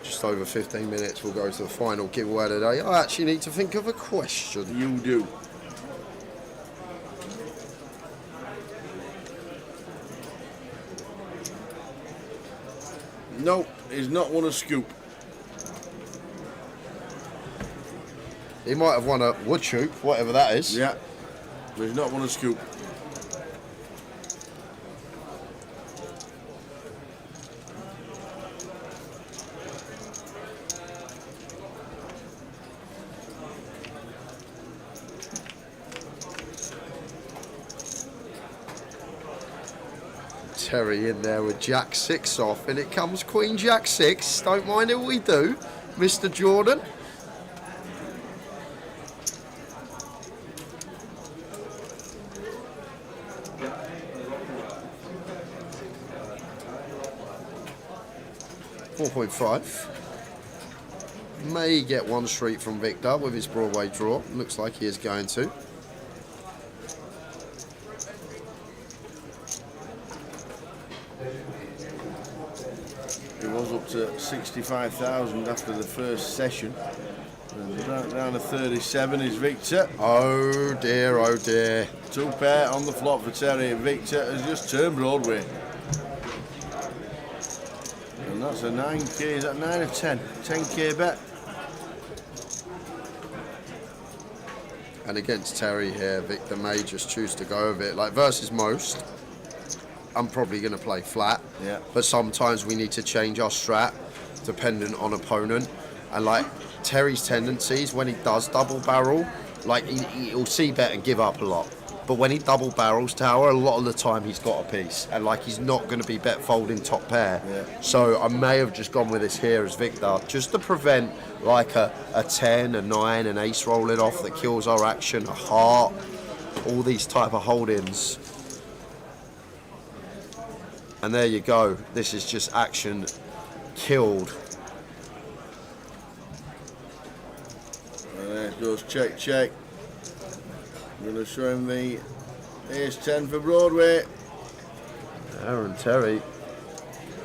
Just over 15 minutes, we'll go to the final giveaway today. I actually need to think of a question. You do. Nope, he's not won a scoop. He might have won a wood shoot, whatever that is. Yeah, but he's not won a scoop. Terry in there with Jack 6 off, and it comes Queen Jack 6. Don't mind it, we do, Mr. Jordan. .5. May get 1 street from Victor with his Broadway draw. Looks like he is going to. He was up to 65,000 after the first session. And down to 37 is Victor. Oh dear, oh dear. 2 pair on the flop for Terry. Victor has just turned Broadway. And that's a 9k, is that 9 or 10? 10k bet. And against Terry here, Victor may just choose to go with it. Like versus most, I'm probably going to play flat. Yeah. But sometimes we need to change our strat dependent on opponent. And like Terry's tendencies, when he does double barrel, like he'll see bet and give up a lot. But when he double barrels tower, a lot of the time he's got a piece. And like he's not going to be bet folding top pair. Yeah. So I may have just gone with this here as Victor, just to prevent like a 10, a 9, an ace rolling off that kills our action, a heart, all these type of holdings. And there you go. This is just action killed. And there it goes, check, check. I'm going to show him the ace 10 for Broadway. Aaron Terry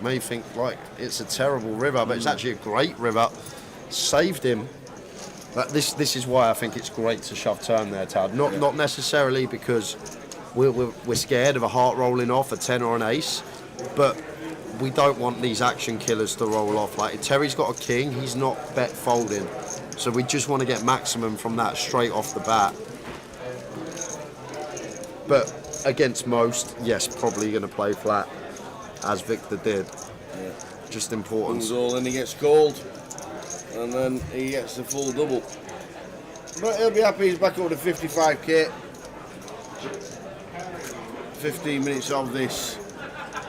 may think like it's a terrible river, but it's actually a great river. Saved him. But this is why I think it's great to shove turn there, Tad. Not necessarily because we're scared of a heart rolling off, a 10 or an ace, but we don't want these action killers to roll off. Like if Terry's got a king, he's not bet folding. So we just want to get maximum from that straight off the bat. But against most, yes, probably going to play flat, as Victor did. Yeah. Just important. Comes all in, he gets called, and then he gets the full double. But he'll be happy he's back up to 55k. 15 minutes of this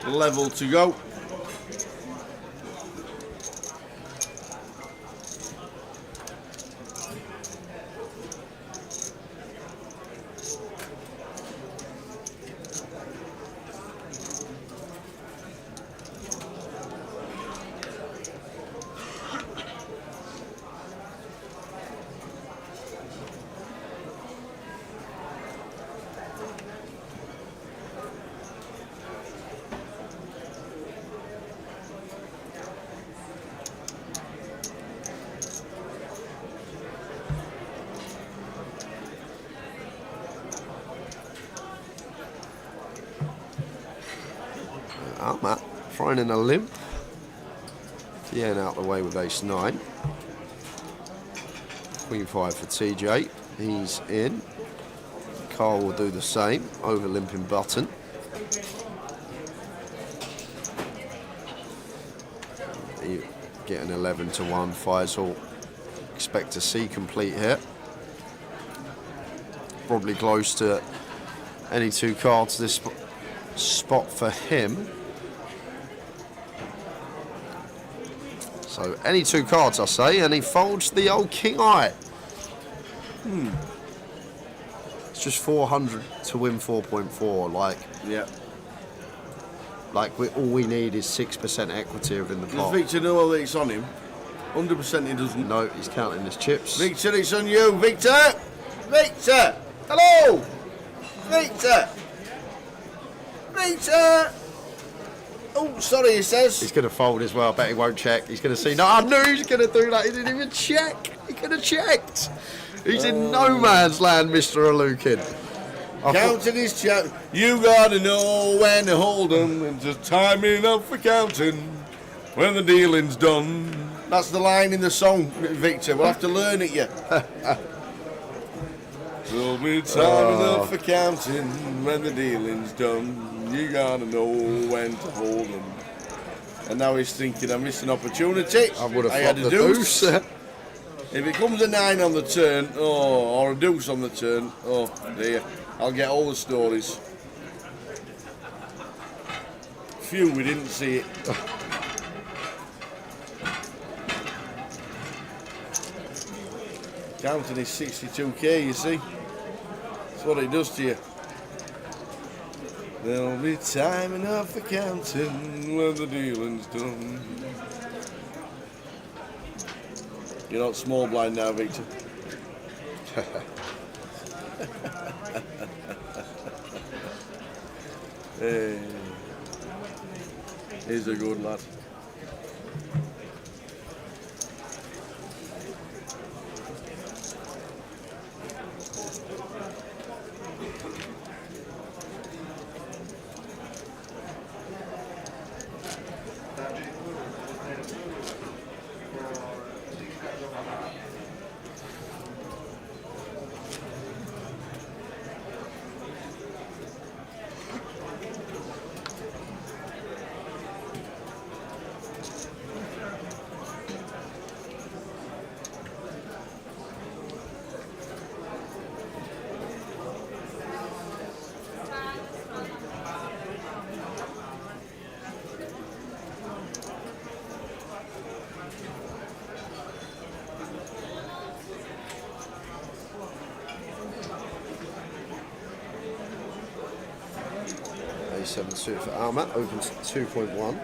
level to go. Matt throwing in a limp. Tien out the way with ace 9. Queen 5 for TJ. He's in. Carl will do the same. Over limping button. You get an 11 to 1. Faisal expect to see complete here. Probably close to any two cards this spot for him. So any two cards, I say, and he folds the old king eye. It's just 400 to win 4.4. Like, yeah. Like all we need is 6% equity within the pot. Does Victor know that it's on him? 100% he doesn't. No, he's counting his chips. Victor, it's on you, Victor. Victor, hello, Victor. Victor. Oh, sorry, he says. He's going to fold as well. I bet he won't check. He's going to see. No, I knew he was going to do that. He didn't even check. He could have checked. He's in no man's land, Mr. Alukin. Counting his chap. You gotta know when to hold 'em. And just time enough for counting when the dealing's done. That's the line in the song, Victor. We'll have to learn it, yeah. There'll be time enough for counting when the dealing's done. You gotta know when to hold 'em. And now he's thinking, I missed an opportunity. I would have had flopped a the deuce. If it comes a 9 on the turn, or a deuce on the turn, oh dear, I'll get all the stories. Phew, we didn't see it. Counting is 62k, you see. That's what it does to you. There'll be time enough for counting when the dealing's done. You're not small blind now, Victor. Hey, he's a good lad. Ace-7 suited for Alma, opens at 2.1.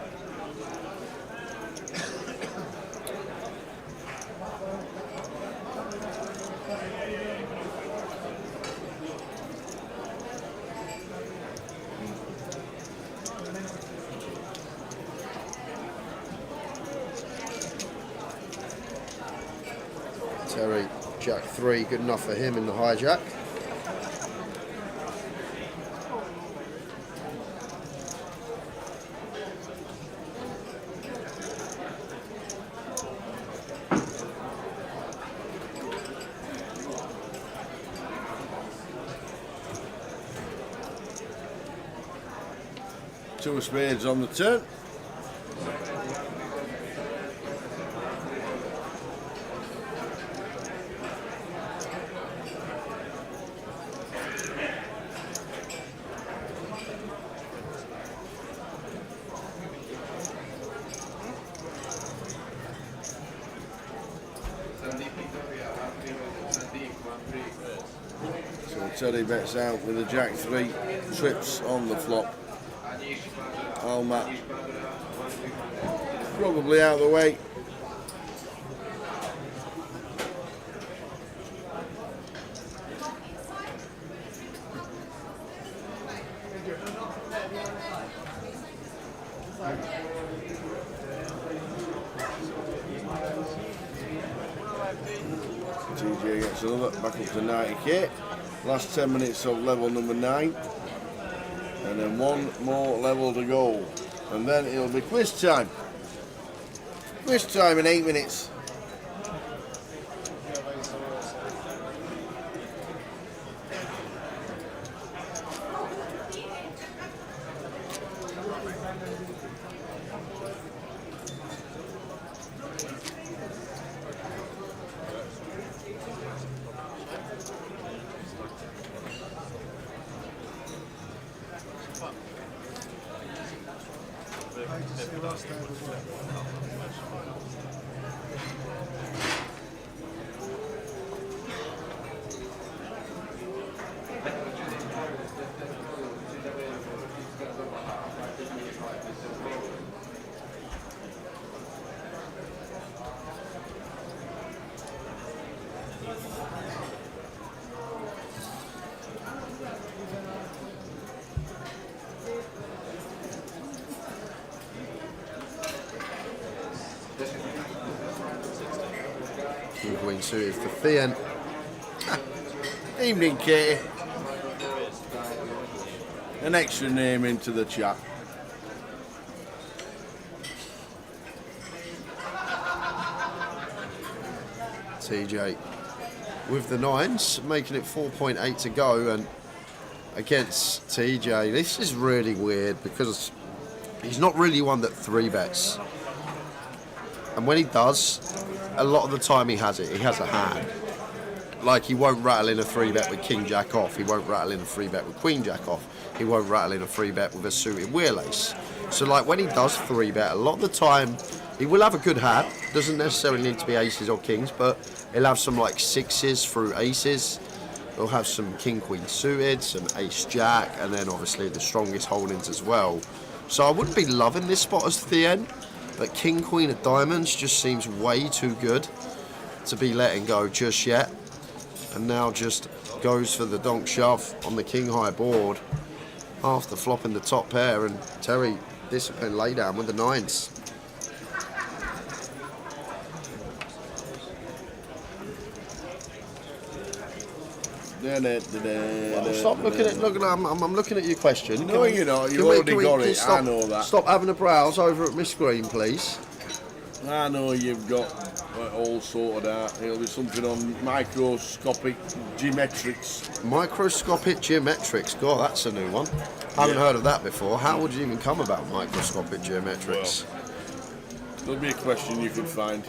Terry, Jack 3, good enough for him in the hijack. Two of spades on the turn. So Teddy bets out with a Jack 3, trips on the flop. Alma probably out of the way. TJ gets another, back up to 90k. Last 10 minutes of level number 9. And then one more level to go. And then it'll be quiz time. Quiz time in 8 minutes. Queen suited for Thien. Evening, Katie. An extra name into the chat. TJ with the 9s, making it 4.8 to go, and against TJ, this is really weird because he's not really one that 3-bets. And when he does, a lot of the time he has it. He has a hand. Like, he won't rattle in a 3-bet with King Jack off. He won't rattle in a 3-bet with Queen Jack off. He won't rattle in a 3-bet with a suited wheel ace. So, like, when he does 3-bet, a lot of the time he will have a good hand. Doesn't necessarily need to be aces or kings, but he'll have some, like, 6s through aces. He'll have some King Queen suited, some Ace Jack, and then obviously the strongest holdings as well. So I wouldn't be loving this spot as Thien, but King Queen of Diamonds just seems way too good to be letting go just yet. And now just goes for the donk shove on the King High board after flopping the top pair, and Terry discipline laydown with the 9s. Stop looking at. I'm looking at your question. No, you're not. You've already got it. I know that. Stop having a browse over at my screen, please. I know you've got all sorted out. It'll be something on microscopic geometrics. Microscopic geometrics. God, that's a new one. I haven't heard of that before. How would you even come about microscopic geometrics? Well, there'll be a question you can find.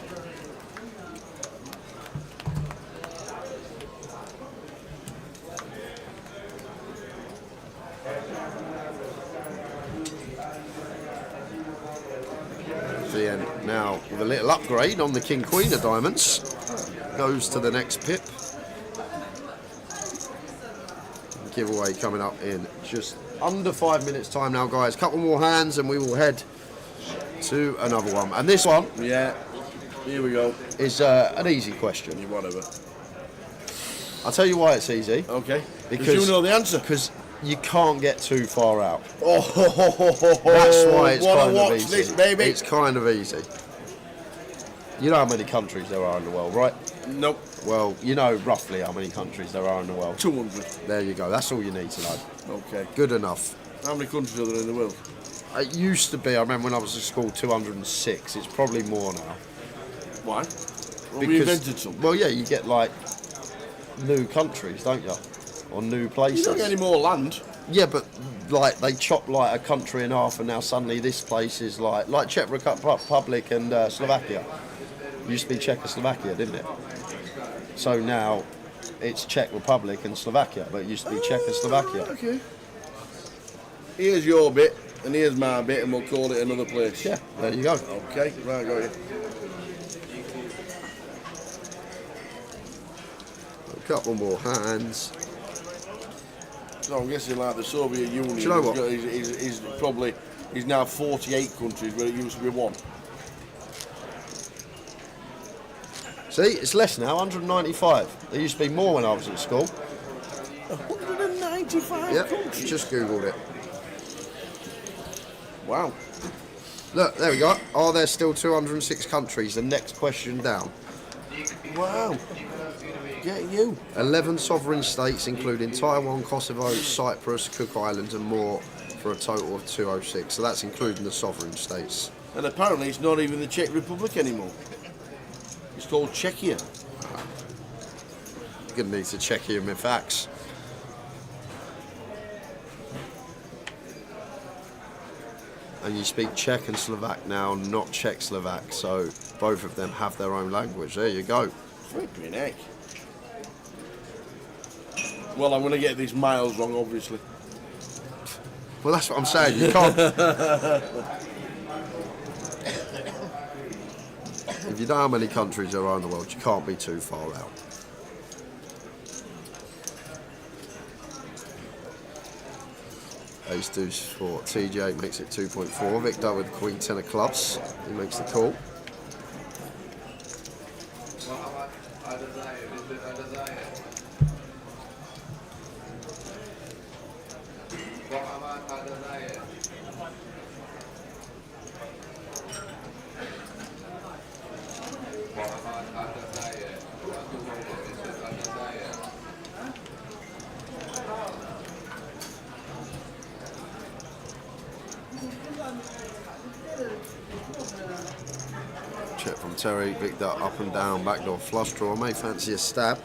Now with a little upgrade on the King Queen of Diamonds, goes to the next pip. Giveaway coming up in just under 5 minutes time now, guys. Couple more hands and we will head to another one. And this one, yeah, here we go, is an easy question. Whatever. I'll tell you why it's easy. Okay. Because you know the answer. Because you can't get too far out. Oh, that's why it's wanna kind of watch easy. this, baby. It's kind of easy. You know how many countries there are in the world, right? Nope. Well, you know roughly how many countries there are in the world. 200. There you go. That's all you need to know. Okay. Good enough. How many countries are there in the world? It used to be, I remember when I was at school, 206. It's probably more now. Why? Well, we invented some. Well, yeah, you get like new countries, don't you? Or new places. You don't get any more land. Yeah, but like they chop like a country in half, and now suddenly this place is like Czech Republic and Slovakia. It used to be Czechoslovakia, didn't it? So now it's Czech Republic and Slovakia, but it used to be Czechoslovakia. Okay. Here's your bit, and here's my bit, and we'll call it another place. Yeah, there you go. Okay, right, got you. A couple more hands. So I'm guessing like the Soviet Union. Do you know what? He's now 48 countries where it used to be one. See, it's less now, 195. There used to be more when I was at school. 195 Yep, countries. just Googled it. Wow. Look, there we go. Are there still 206 countries? The next question down. Wow. Get you. 11 sovereign states, including Taiwan, Kosovo, Cyprus, Cook Islands, and more, for a total of 206. So that's including the sovereign states. And apparently it's not even the Czech Republic anymore. It's called Czechia. You're going to need to check here my facts. And you speak Czech and Slovak now, not Czech-Slovak, so both of them have their own language. There you go. Flipping heck. Well, I'm going to get these miles wrong, obviously. Well, that's what I'm saying. You can't. If you know how many countries there are in the world, you can't be too far out. Ace deuce for TJ makes it 2.4. Victor with Queen 10 of clubs. He makes the call. Check from Terry, Victor up and down, backdoor flush draw. May fancy a stab.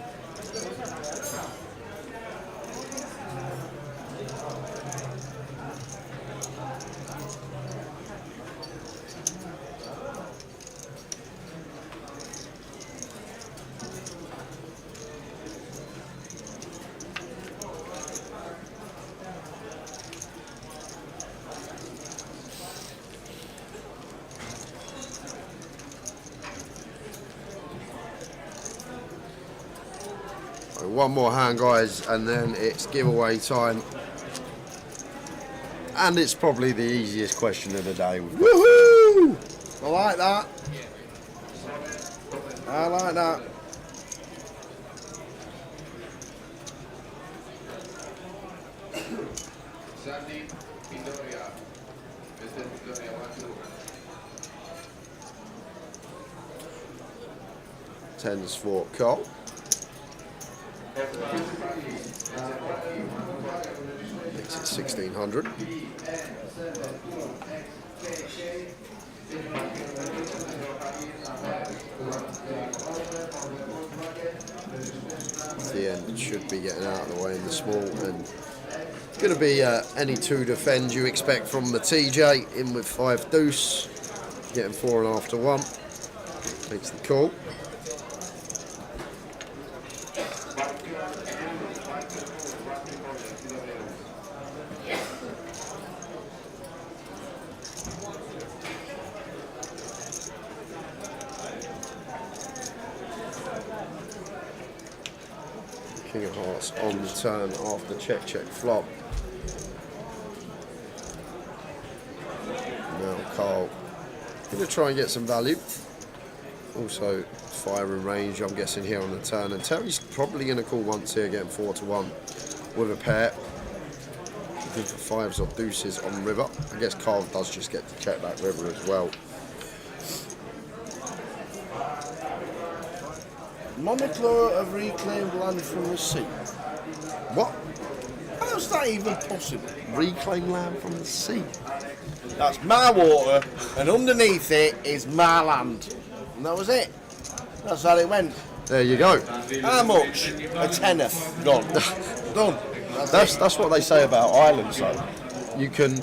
One more hand, guys, and then it's giveaway time. And it's probably the easiest question of the day. Woohoo! I like that. I like that. Tens for Cole. Makes it 1600. The end should be getting out of the way in the small, and going to be any two defend you expect from the TJ. In with 5 deuce, getting 4.5 to 1. Makes the call. King of Hearts on the turn after check flop. Carl. Going to try and get some value. Also, firing range, I'm guessing, here on the turn. And Terry's probably going to call once here, getting 4-1 with a pair. Looking for fives or deuces on river. I guess Carl does just get to check back river as well. Monochlor of reclaimed land from the sea. What? How's that even possible? Reclaimed land from the sea? That's my water, and underneath it is my land. And that was it. That's how it went. There you go. How much? A tenner. Gone. Done. That's what they say about islands, though. You can,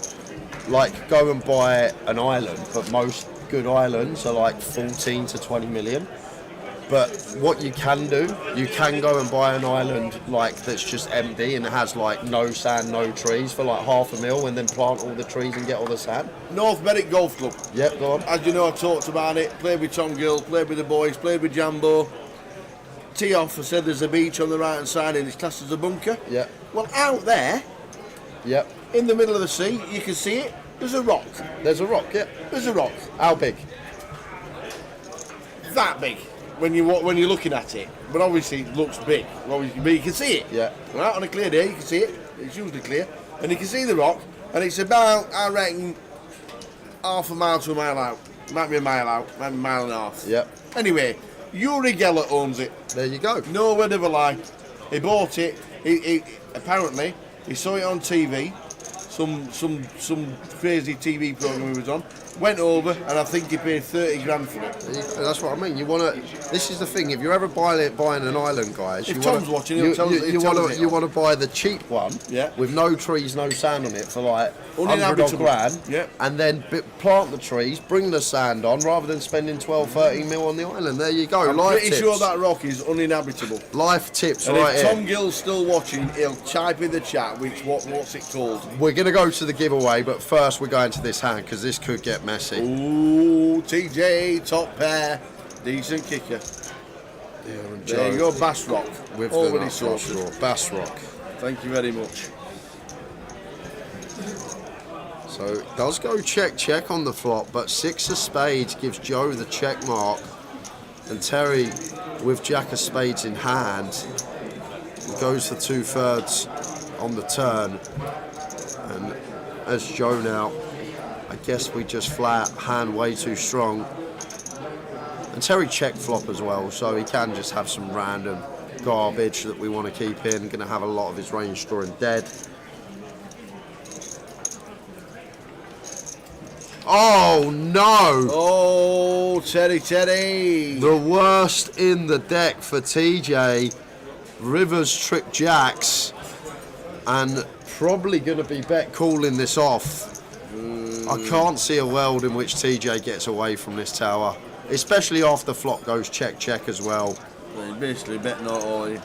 like, go and buy an island, but most good islands are like 14 to 20 million. But what you can do, you can go and buy an island like that's just empty and it has like no sand, no trees for like $500,000, and then plant all the trees and get all the sand. North Berwick Golf Club. Yep, go on. As you know, I talked about it. Played with Tom Gill, played with the boys, played with Jambo. Tee off, I said there's a beach on the right hand side and it's classed as a bunker. Yep. Well, out there, yep, in the middle of the sea, you can see it. There's a rock. There's a rock, yeah. There's a rock. How big? That big. When you're looking at it, but obviously it looks big. But you can see it. Yeah. Right, on a clear day, you can see it. It's usually clear, and you can see the rock, and it's about, I reckon, half a mile to a mile out. Might be a mile out, might be a mile and a half. Yep. Anyway, Uri Geller owns it. There you go. No word of a lie. He bought it. He apparently he saw it on TV, some crazy TV program he was on. Went over, and I think he paid 30 grand for it. That's what I mean. You want to. This is the thing. If you're ever buying an island, guys, if you Tom's wanna, watching, he'll tell us. You want to buy the cheap one, yeah, with no trees, no sand on it for like $100 grand, yeah, and then plant the trees, bring the sand on, rather than spending 12-13 mil on the island. There you go. I'm pretty sure that rock is uninhabitable. Life tips, and right if here. Tom Gill's still watching, he'll type in the chat. What's it called? We're going to go to the giveaway, but first we're going to this hand because this could get messy. Ooh, TJ, top pair, decent kicker. Yeah, and there you go, Bass Rock. With already the sorted. Bass Rock. Thank you very much. So it does go check on the flop, but 6 of spades gives Joe the check mark, and Terry with Jack of spades in hand goes for 2/3 on the turn. And as Joe now, I guess we just flat hand way too strong. And Terry check flop as well, so he can just have some random garbage that we want to keep in. Going to have a lot of his range drawing dead. Oh no! Oh, Teddy! The worst in the deck for TJ. Rivers trick jacks, and probably going to be bet calling this off. I can't see a world in which TJ gets away from this tower, especially after flop goes check as well. He's basically betting on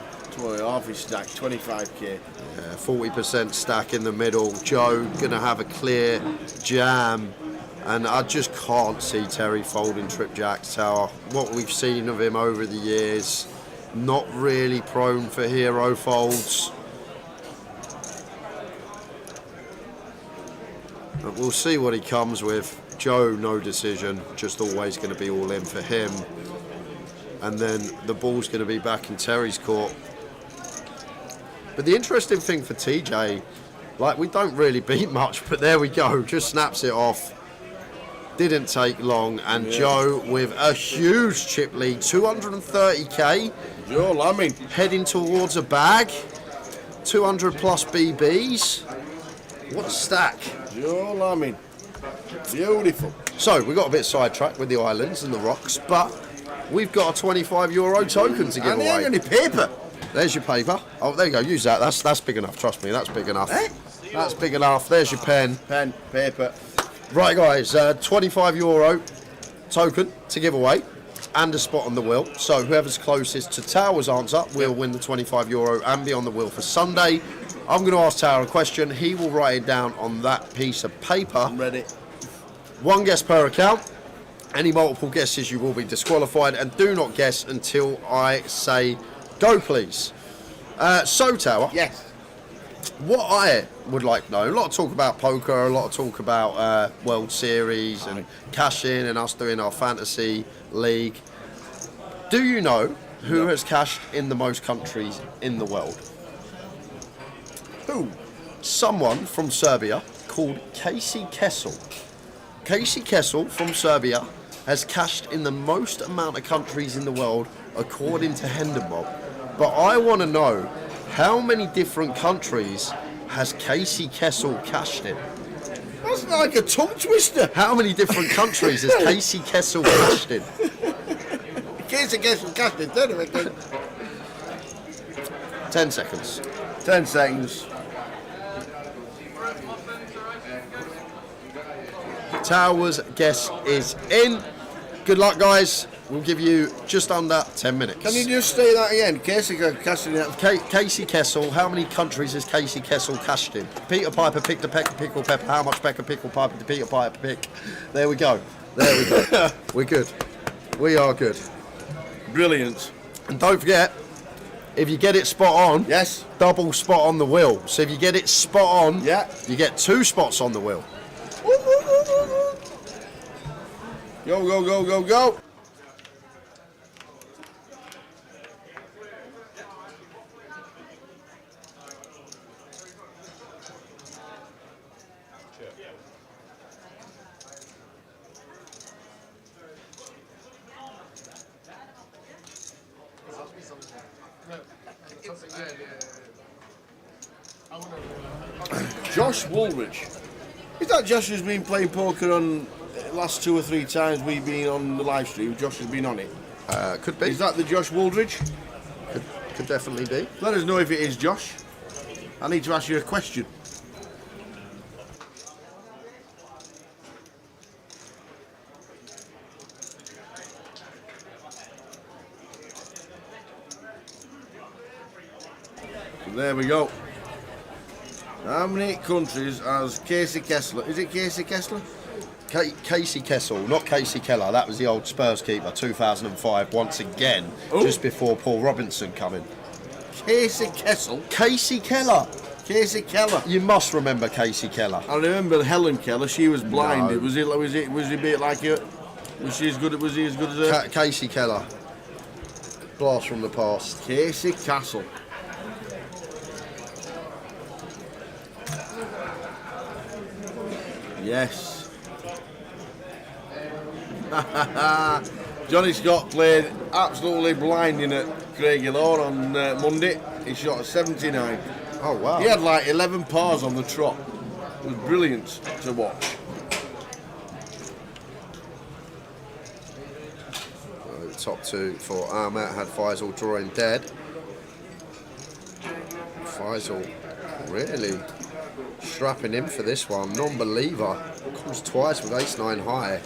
half his stack, 25k. Yeah, 40% stack in the middle. Joe going to have a clear jam. And I just can't see Terry folding trip jacks tower. What we've seen of him over the years, not really prone for hero folds. But we'll see what he comes with. Joe, no decision, just always going to be all in for him. And then the ball's going to be back in Terry's court. But the interesting thing for TJ, like, we don't really beat much, but there we go, just snaps it off. Didn't take long, and yeah. Joe with a huge chip lead, 230k. Joe Lamming. Heading towards a bag, 200 plus BBs. What a stack. Joe Lamming. Beautiful. So, we got a bit sidetracked with the islands and the rocks, but we've got a €25 token to give away. And any paper. There's your paper. Oh, there you go, use that. That's big enough, trust me, that's big enough. That's big enough. There's your pen. Pen, paper. Right, guys, €25 token to give away and a spot on the wheel. So whoever's closest to Tower's answer will win the €25 and be on the wheel for Sunday. I'm going to ask Tower a question. He will write it down on that piece of paper. I'm ready. One guess per account. Any multiple guesses, you will be disqualified. And do not guess until I say go, please. So, Tower. Yes. What I would like to know, a lot of talk about poker, a lot of talk about World Series and cash-in and us doing our fantasy league. Do you know who has cashed in the most countries in the world? Who? Someone from Serbia called Casey Kessel. Casey Kessel from Serbia has cashed in the most amount of countries in the world according to Hindenburg. But I want to know, how many different countries has Casey Kessel cashed in? That's like a tongue twister. How many different countries has Casey Kessel cashed in? Casey Kessel cashed in, 10 seconds. 10 seconds. Towers guess is in. Good luck, guys. We'll give you just under 10 minutes. Can you just say that again? Casey Kessel, how many countries has Casey Kessel cashed in? Peter Piper picked a peck of pickle pepper. How much peck of pickle pepper did Peter Piper pick? There we go. There we go. We're good. We are good. Brilliant. And don't forget, if you get it spot on, yes, double spot on the wheel. So if you get it spot on, yeah, you get 2 spots on the wheel. Go, go, go, go, go. Josh Woolridge. Is that Josh who's been playing poker on the last 2 or 3 times we've been on the live stream? Josh has been on it. Could be. Is that the Josh Woolridge? Could definitely be. Let us know if it is Josh. I need to ask you a question. So there we go. How many countries has Casey Kessler? Is it Casey Kessler? Casey Kessel, not Casey Keller. That was the old Spurs keeper, 2005, once again, just before Paul Robinson come in. Casey Kessel? Casey Keller. Casey Keller. You must remember Casey Keller. I remember Helen Keller. She was blind. No. Was he a bit like her? Was he as good as her? Casey Keller. Blast from the past. Casey Castle. Yes. Johnny Scott played absolutely blinding at Craigielow on Monday. He shot a 79. Oh wow. He had like 11 pars on the trot. It was brilliant to watch. Top 2 for Ahmet had Faisal drawing dead. Faisal really strapping in for this one. Non-believer. Calls twice with ace-9 high.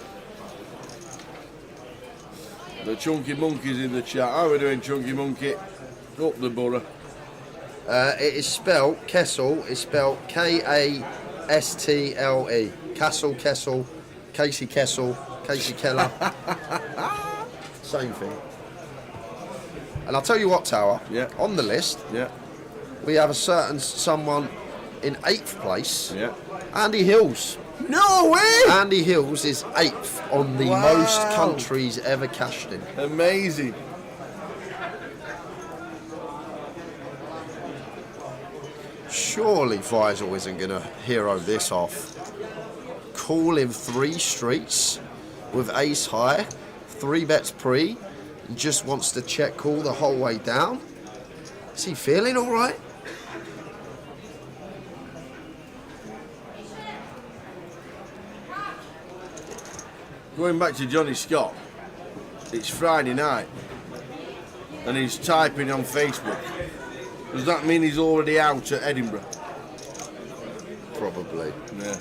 The Chunky Monkey's in the chat. How are we doing, Chunky Monkey? Up the borough. It is spelled, Kessel is spelled Kastle. Castle, Kessel, Casey Kessel, Casey Keller. Same thing. And I'll tell you what, Tower, on the list, we have a certain someone in 8th place, Andy Hills. No way! Andy Hills is 8th on the most countries ever cashed in. Amazing. Surely Faisal isn't going to hero this off. Call him 3 streets with ace high, 3 bets pre, and just wants to check call the whole way down. Is he feeling all right? Going back to Johnny Scott, it's Friday night and he's typing on Facebook. Does that mean he's already out at Edinburgh? Probably. Yeah.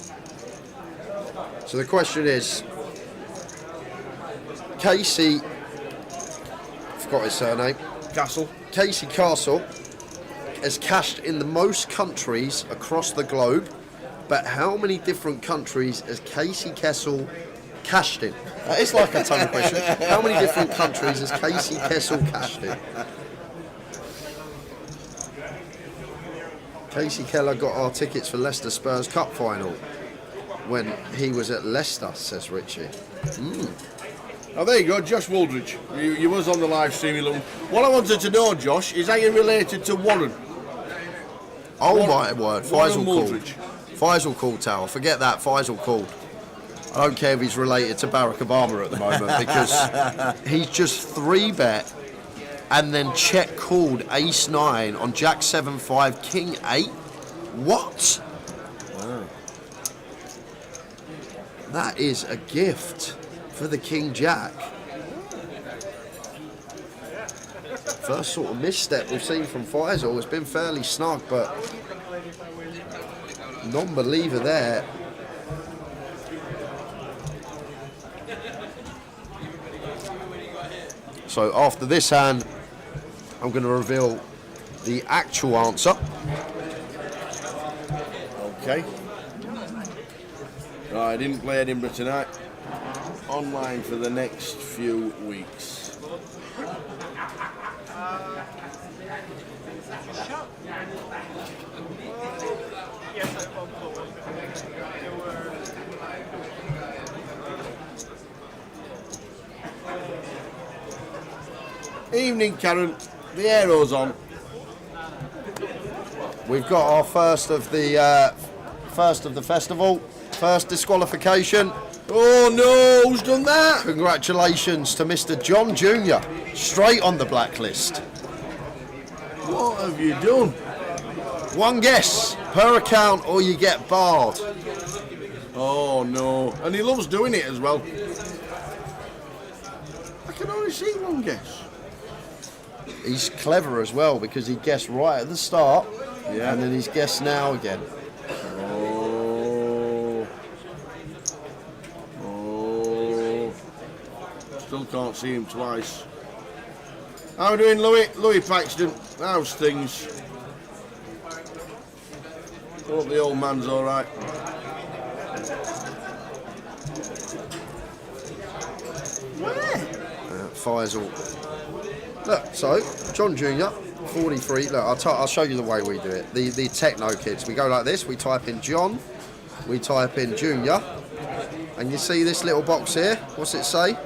So the question is, Casey, forgot his surname. Castle. Casey Castle has cashed in the most countries across the globe, but how many different countries has Casey Kessel cashed in? It's like a tongue question. How many different countries has Casey Kessel cashed in? Casey Keller got our tickets for Leicester Spurs Cup final when he was at Leicester, says Richie. Oh, there you go, Josh Wooldridge. You was on the live stream. What I wanted to know, Josh, is how you related to Warren. Oh my word, Faisal called. Wooldridge. Faisal called, Tower. Forget that, Faisal called. I don't care if he's related to Barack Obama at the moment because he's just 3-bet and then check called ace-9 on Jack 7-5, King 8. What? Wow. That is a gift for the King Jack. First sort of misstep we've seen from Faisal. It's been fairly snug, but non-believer there. So after this hand, I'm going to reveal the actual answer. Okay. Right, I didn't play Edinburgh tonight. Online for the next few weeks. Evening, Karen. The aero's on. We've got our first of the festival, first disqualification. Oh no, who's done that? Congratulations to Mr. John Jr. Straight on the blacklist. What have you done? One guess per account or you get barred. Oh no, and he loves doing it as well. I can only see one guess. He's clever as well because he guessed right at the start, yeah, and then he's guessed now again. Still can't see him twice. How are we doing, Louis? Louis Paxton. How's things? Hope the old man's all right. Faisal. Look, so John Jr. 43. Look, I'll show you the way we do it. The techno kids. We go like this. We type in John. We type in Junior. And you see this little box here. What's it say?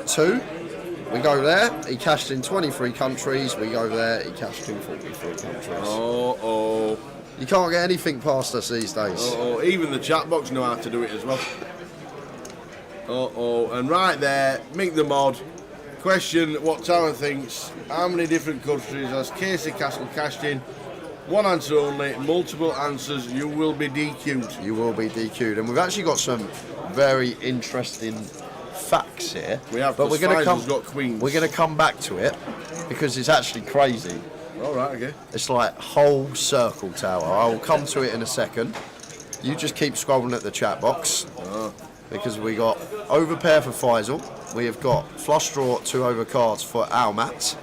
2. We go there. He cashed in 23 countries. We go there. He cashed in 43 countries. Oh. You can't get anything past us these days. Oh. Even the chat box know how to do it as well. And right there, Mick the Mod. Question what Tower thinks. How many different countries has Casey Castle cashed in? One answer only, multiple answers, you will be DQ'd. You will be DQ'd. And we've actually got some very interesting facts here. We have, but we're going to got queens. We're going to come back to it because it's actually crazy. All right, okay. It's like whole circle, Tower. I will come to it in a second. You just keep scrolling at the chat box. Because we got overpair for Faisal. We have got flush draw 2 over cards for Almat.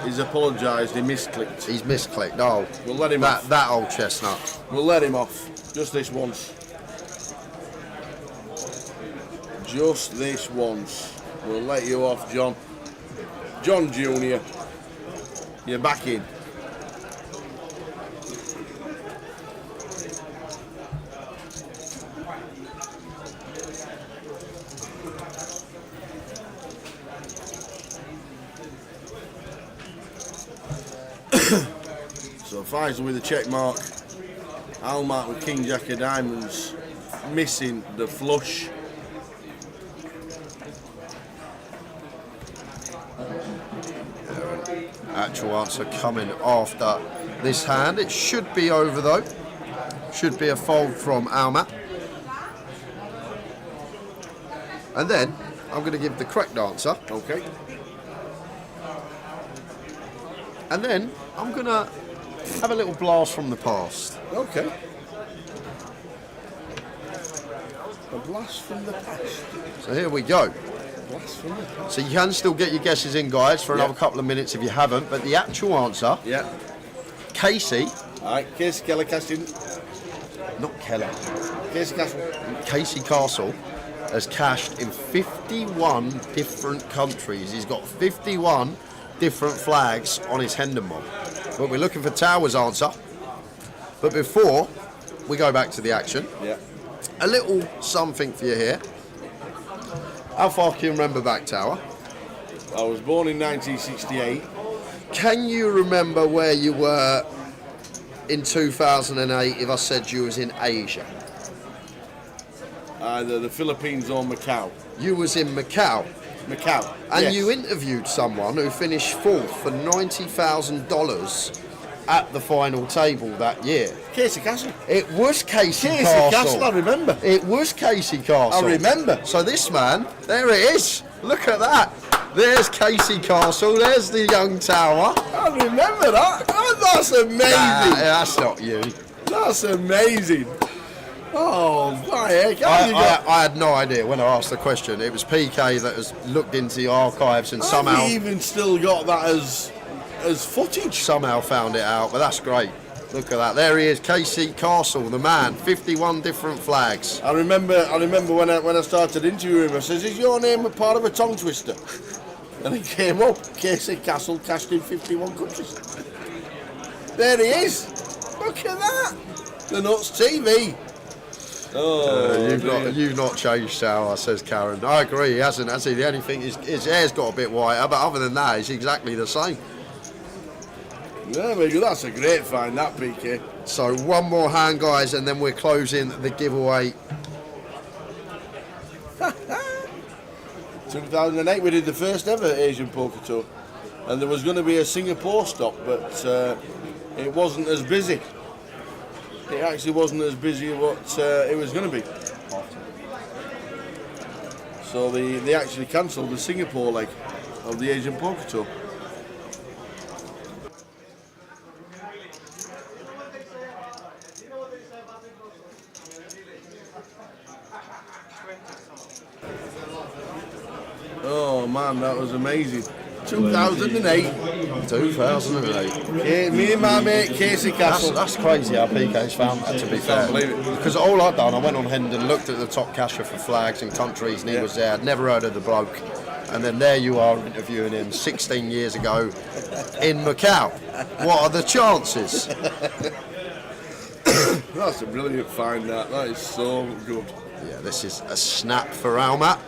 He's apologised, he misclicked. He's misclicked, no. We'll let him off. That old chestnut. We'll let him off. Just this once. Just this once. We'll let you off, John. John Jr. You're back in. So Faisal with a check mark, Almat with King Jack of Diamonds, missing the flush. Actual answer coming after this hand. It should be over though. Should be a fold from Almat. And then I'm going to give the correct answer. Okay. And then I'm going to have a little blast from the past. Okay. A blast from the past. So here we go. Blast from the past. So you can still get your guesses in, guys, for another couple of minutes if you haven't. But the actual answer, Casey. Alright, Casey Keller casting. Not Keller. Casey Castle. Casey Castle has cashed in 51 different countries. He's got 51 different flags on his Hendon mob. But we're looking for Tower's answer. But before we go back to the action, a little something for you here. How far can you remember back, Tower? I was born in 1968. Can you remember where you were in 2008 if I said you was in Asia? Either the Philippines or Macau. You was in Macau. Macau. And yes. you interviewed someone who finished 4th for $90,000 at the final table that year. Casey Castle. It was Casey Casey Castle. Castle, I remember. It was Casey Castle. I remember. So this man, there it is. Look at that. There's Casey Castle. There's the young Tower. I remember that. Oh, that's amazing. Nah, that's not you. That's amazing. Oh, my heck. I had no idea when I asked the question. It was PK that has looked into the archives and somehow... Have you even still got that as footage? Somehow found it out, but that's great. Look at that. There he is, Casey Castle, the man. 51 different flags. I remember when I started interviewing him, I says, is your name a part of a tongue twister? And he came up, Casey Castle, cashed in 51 countries. There he is. Look at that. The Nuts TV. Oh, you've not changed, Tower, says Karen. I agree, he hasn't, has he? The only thing is his hair's got a bit whiter, but other than that, he's exactly the same. Yeah, very good. That's a great find, that PK. So one more hand, guys, and then we're closing the giveaway. 2008, we did the first ever Asian Poker Tour, and there was going to be a Singapore stop, but it wasn't as busy. It actually wasn't as busy as what it was going to be. So they actually cancelled the Singapore leg of the Asian Poker Tour. Oh man, that was amazing. 2008. 2008. Yeah, me and my mate Casey Castle. That's crazy how PK's found that, to be fair. Because all I'd done, I went on Hendon, looked at the top casher for flags and countries, and he was there. I'd never heard of the bloke. And then there you are interviewing him 16 years ago in Macau. What are the chances? That's a brilliant find, that. That is so good. Yeah, this is a snap for Almat.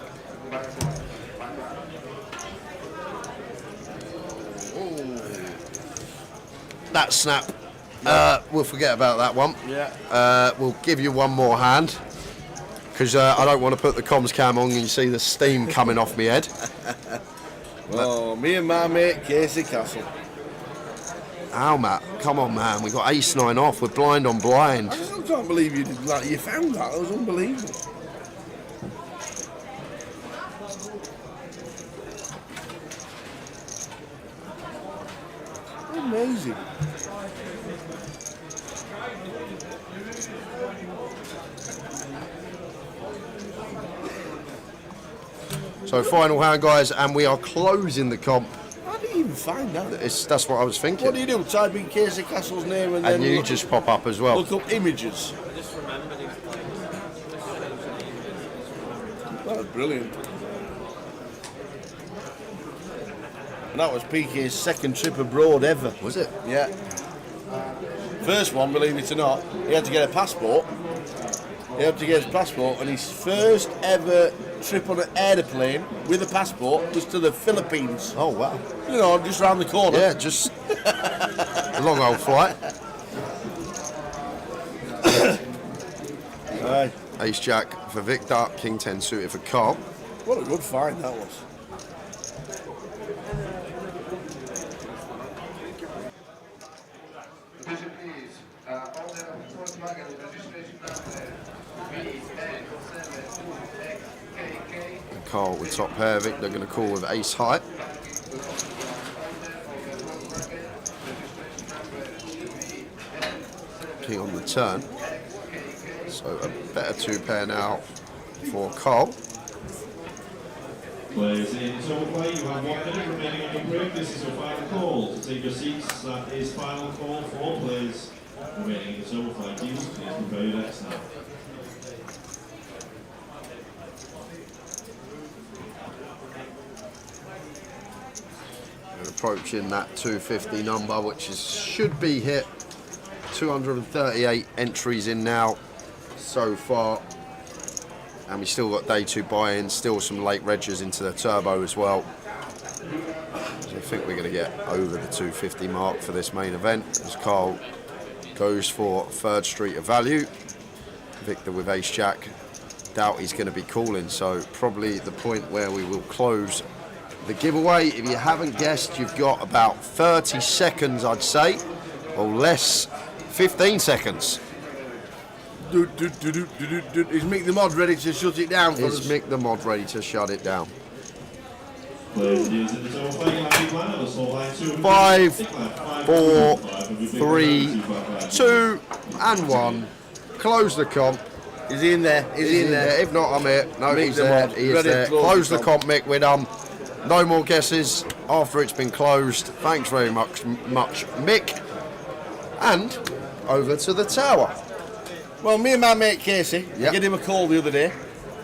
That snap, we'll forget about that one. Yeah. We'll give you one more hand, because I don't want to put the comms cam on and you see the steam coming off my head. Oh, me and my mate Casey Castle. Almat, come on man, we got ace-9 off, we're blind on blind. I still can't believe you did that. You found that. That was unbelievable. Amazing. So final hand, guys, and we are closing the comp. How did you even find that? That's what I was thinking. What do you do? Type in Casey Castle's name and then you just pop up as well. Look up images. That was brilliant. And that was PK's second trip abroad ever. Was it? Yeah. First one, believe it or not, he had to get a passport. He had to get his passport, and his first ever trip on an aeroplane with a passport was to the Philippines. Oh, wow. You know, just round the corner. Yeah, just a long old flight. Aye. Ace Jack for Victor, King 10 suited for Carl. What a good find that was. Carl with top pair, Victor going to call with ace high. King on the turn. So a better two pair now for Carl. Players in total play, you have 1 minute remaining on your break. This is your final call. To take your seats, that is final call for all players remaining in the total play. Please prepare your decks now. approaching that 250 number, which should be hit. 238 entries in now so far. And we still got day 2 buy-ins, still some late registers into the turbo as well. So I think we're going to get over the 250 mark for this main event as Carl goes for third street of value. Victor with ace jack. Doubt he's going to be calling, so probably the point where we will close the giveaway. If you haven't guessed, you've got about 30 seconds, I'd say, or less, 15 seconds. Is Mick the mod ready to shut it down for us? Is Mick the mod ready to shut it down? 5, 4, 3, 2, and 1. Close the comp. Is he in there? Is he in there? If not, I'm here. No, Mick he's the there. mod. He is Ready there. to close Close the the comp, Mick. We're done. No more guesses after it's been closed. Thanks very much, Mick. And over to the tower. Well, me and my mate Casey, I Yep. gave him a call the other day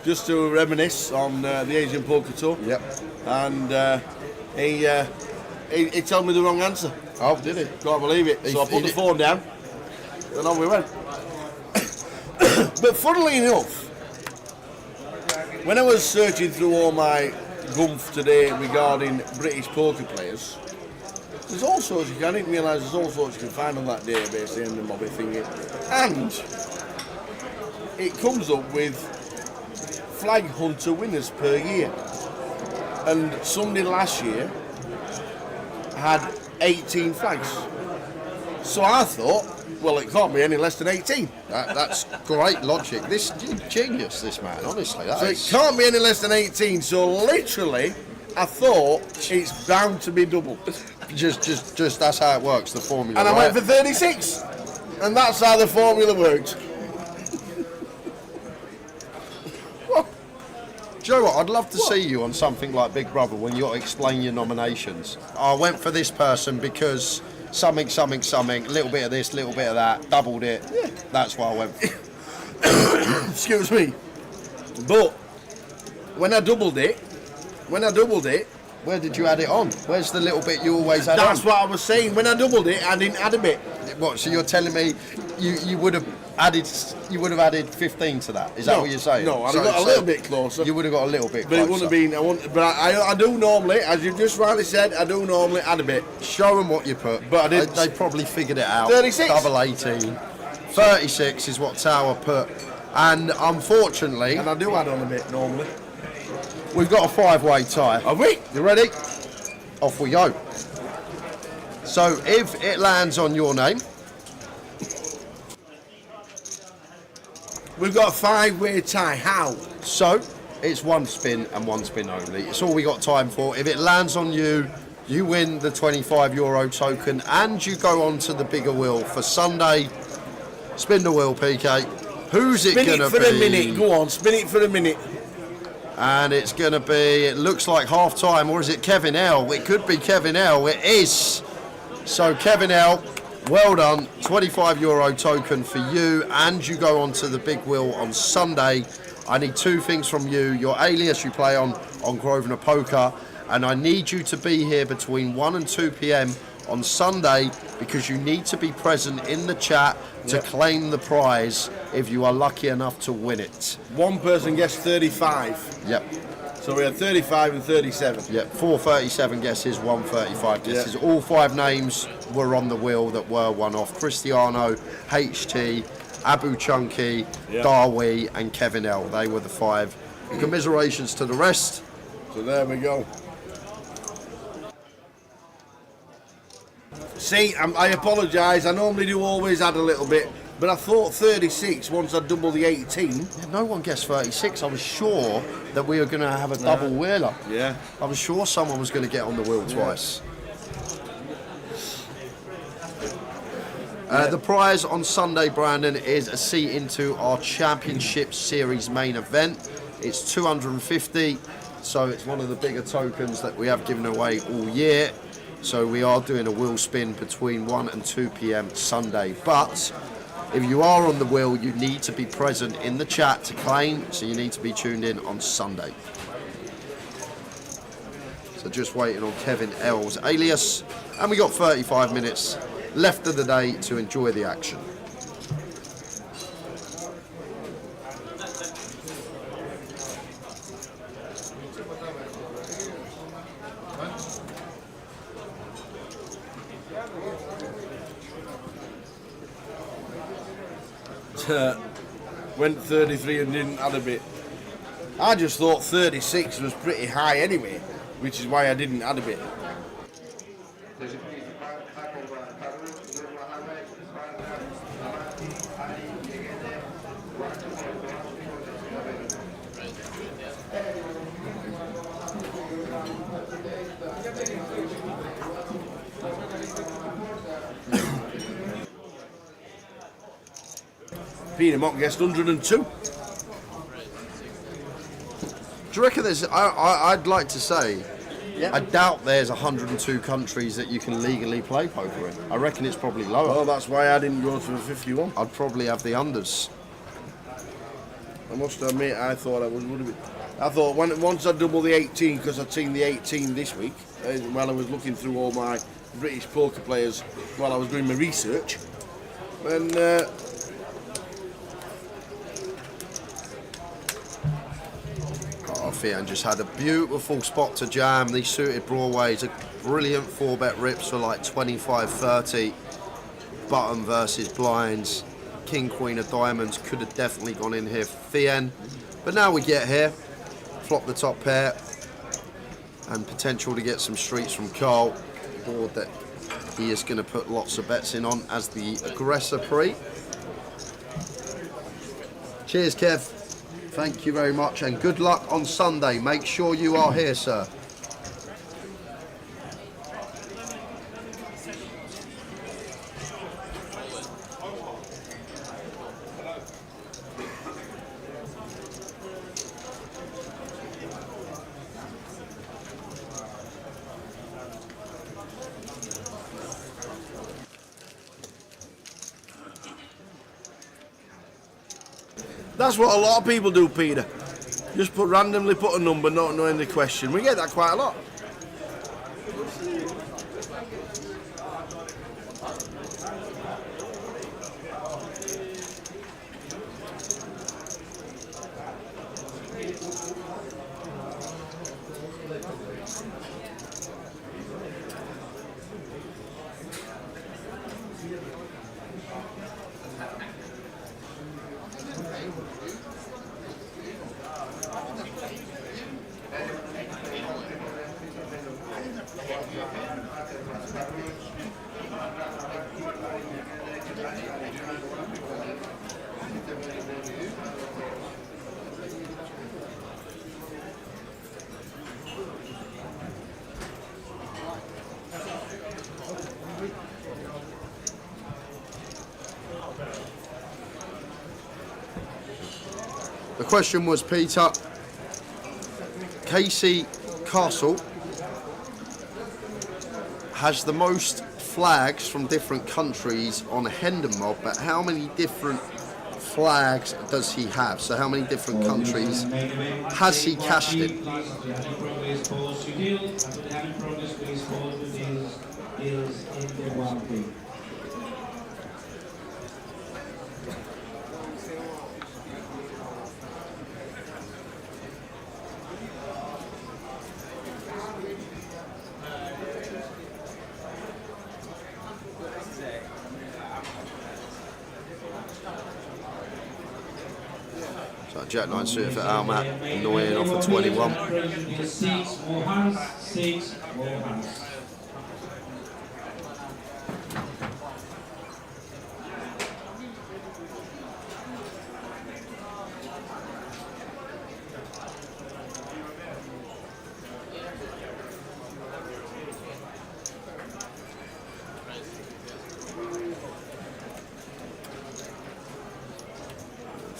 just to reminisce on the Asian Poker Tour. Yep. And he told me the wrong answer. Oh, did he? Can't believe it. So I put the phone down and on we went. But funnily enough, when I was searching through all my gumph today regarding British poker players, there's all sorts I didn't realise there's all sorts you can find on that database in the mobby thingy. And it comes up with flag hunter winners per year. And somebody last year had 18 flags. So I thought, well, it can't be any less than 18. That's great logic. This genius, this man, honestly. So it can't be any less than 18. So literally, I thought it's bound to be double. Just that's how it works, the formula. And I right? went for 36. And that's how the formula worked. Do you know what? I'd love to see you on something like Big Brother when you got to explain your nominations. I went for this person because something, a little bit of this, little bit of that, doubled it. Yeah. That's why I went for. Excuse me. But when I doubled it, where did you add it on? Where's the little bit you always add on? That's what I was saying. When I doubled it, I didn't add a bit. What? So you're telling me you would have added 15 to that? Is that what you're saying? No, I'd have got a little bit closer. You would have got a little bit But closer. it wouldn't have been. But I do normally, as you just rightly said, I do normally add a bit. Show them what you put. But I didn't. They probably figured it out. 36. Double 18. 36 is what Tower put. And unfortunately, And I do add on a bit normally. we've got a 5-way tie. Have we? You ready? Off we go. So if it lands on your name, We've got a 5-way tie. How? so it's one spin and one spin only. It's all we got time for. If it lands on you, you win the €25 token and you go on to the bigger wheel for Sunday. Spin the wheel, PK. Who's it Spin going to it be? for a minute. Go on, spin it for a minute. And it's going to be, it looks like half time, or is it Kevin L? It could be Kevin L. It is. So Kevin L, well done. €25 token for you, and you go on to the big wheel on Sunday. I need 2 things from you. Your alias you play on Grosvenor Poker, and I need you to be here between 1 and 2 p.m. on Sunday because you need to be present in the chat to claim the prize if you are lucky enough to win it. One person gets 35. Yep. So we had 35 and 37. Yep, 437 guesses, 135 guesses. All 5 names were on the wheel that were one off. Cristiano, HT, Abu Chunky, Darwi and Kevin L. They were the 5. Commiserations to the rest. So there we go. See, I apologise. I normally do always add a little bit, but I thought 36 once I double the 18. Yeah, no one guessed 36. I was sure that we were going to have a double wheeler. Yeah. I was sure someone was going to get on the wheel twice. The prize on Sunday, Brandon, is a seat into our Championship Series main event. It's 250, so it's one of the bigger tokens that we have given away all year. So we are doing a wheel spin between 1 and 2 p.m. Sunday. But if you are on the wheel, you need to be present in the chat to claim, so you need to be tuned in on Sunday. So just waiting on Kevin L's alias. And we got 35 minutes left of the day to enjoy the action. Went 33 and didn't add a bit. I just thought 36 was pretty high anyway, which is why I didn't add a bit. Peter Mock guessed 102. Do you reckon there's, I'd like to say, I doubt there's 102 countries that you can legally play poker in. I reckon it's probably lower. Well, that's why I didn't go for 51. I'd probably have the unders. I must admit, I thought I would have been. I thought once I double the 18, because I'd seen the 18 this week, while I was looking through all my British poker players while I was doing my research, and Fian just had a beautiful spot to jam. These suited broadways, a brilliant 4-bet rips for like 25-30. Button versus blinds. King, queen of diamonds could have definitely gone in here for Fian. But now we get here, flop the top pair, and potential to get some streets from Carl. Board that he is going to put lots of bets in on as the aggressor pre. Cheers, Kev. Thank you very much, and good luck on Sunday. Make sure you are here, sir. that's what a lot of people do, Peter. Just randomly put a number, not knowing the question. We get that quite a lot. The question was, Peter, Casey Castle has the most flags from different countries on a Hendon mob, but how many different flags does he have? So how many different countries has he cashed in? So Jack 9 suited for Almat, annoying off of 21.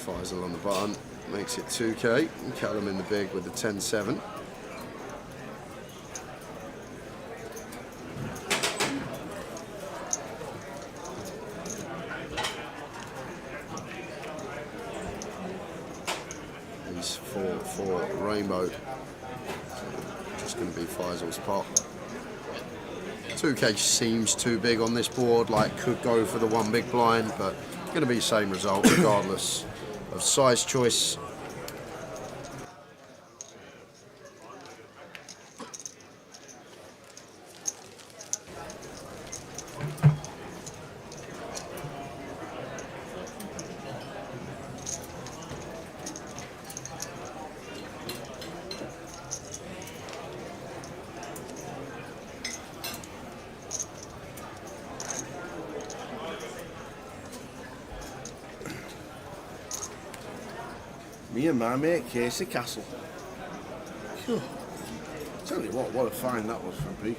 Faisal on the button, makes it 2k. And Callum in the big with the 10-7. He's for Rainbow. So it's going to be Faisal's pot. 2K seems too big on this board, like could go for the one big blind, but going to be the same result regardless of size choice. Me and my mate Casey Castle. Phew. Tell you what a find that was from Peaky.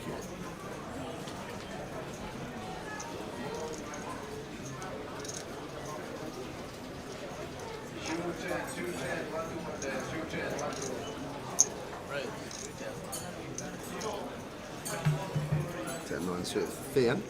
Ten 9 suit Thean.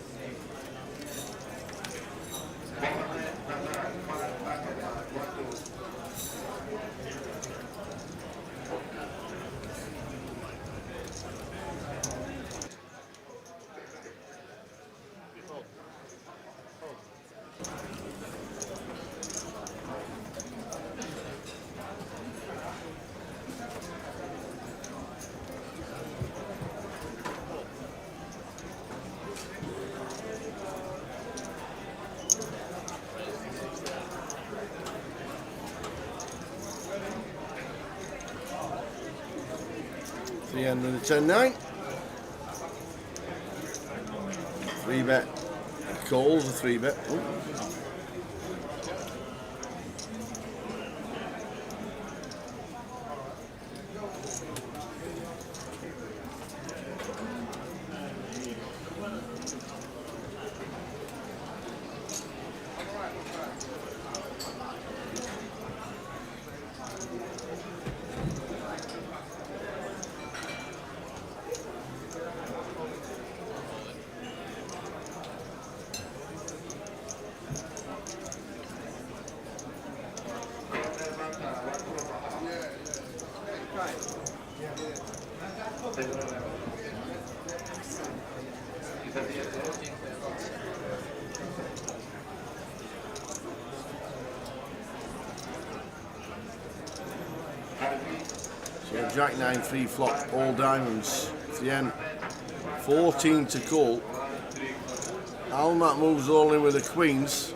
The end of the 10-9. 3-bet. Calls a 3-bet. So Jack 9 3 flop, all diamonds. It's the end. 14 to call. Almac moves only with the queens.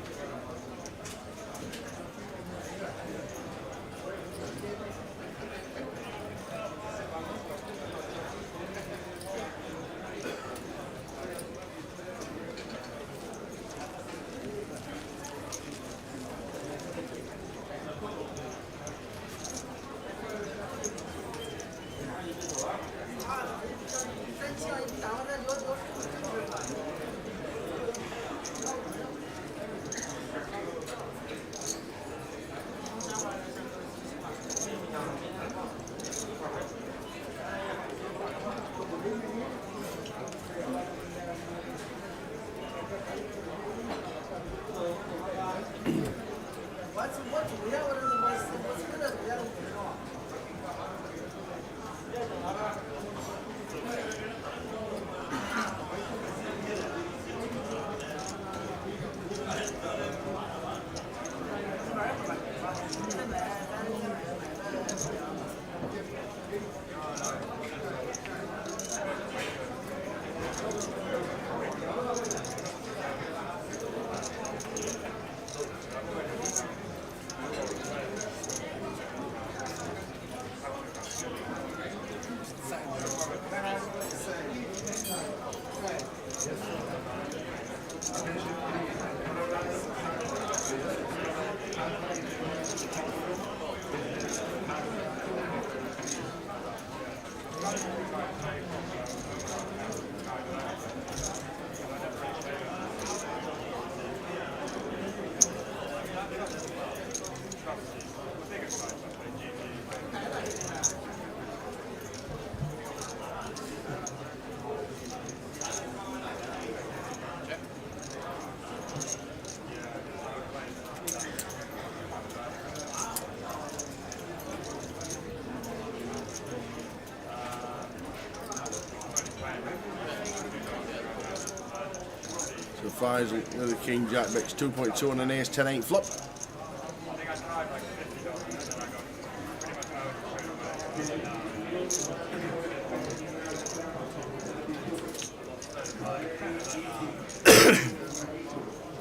Faisal with the king jack, bets 2.2 on an ace 10-8 flop.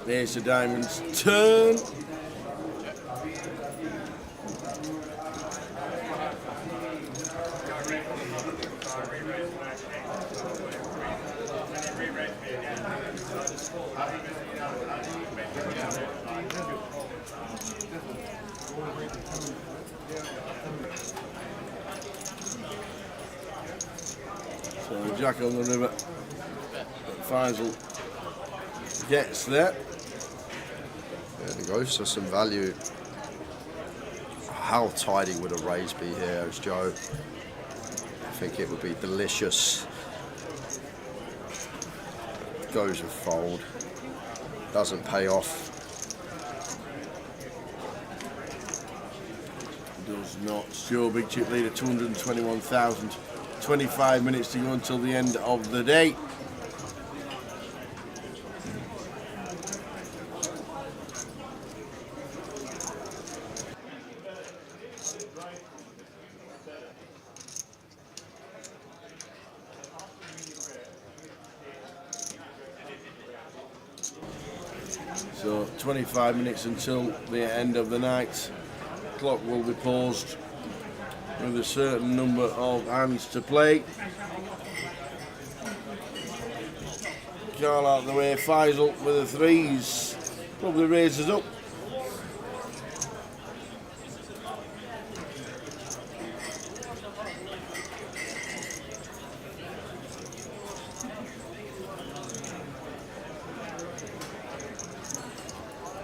Ace of diamonds, turn. So jack on the river. Faisal gets there. There we go, so some value. How tidy would a raise be here, as Joe? I think it would be delicious. Goes and fold. Doesn't pay off. Does not. Still big chip leader, 221,000. 25 minutes to go until the end of the day. So 25 minutes until the end of the night. Clock will be paused with a certain number of hands to play. Carl out of the way, Faisal with the threes. Probably raises up.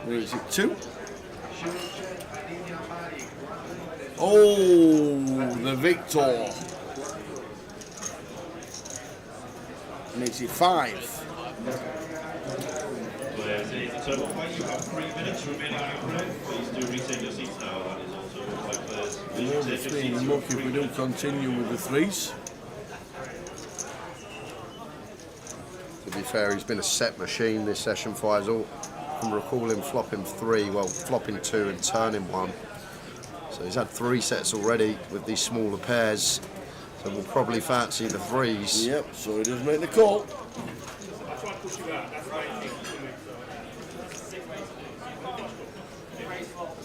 Makes it 2. Oh, the victor. Makes it 5. Players in the total fight, you have 3 minutes remaining on your play. Please do retake your seats now. That is also good by players. Please We'll retake your be seats. lucky if we don't continue with the threes. To be fair, he's been a set machine this session, Faisal. I can recall him flopping 3, well, flopping 2 and turning 1. So he's had 3 sets already with these smaller pairs. So we'll probably fancy the threes. Yep, so he does make the call.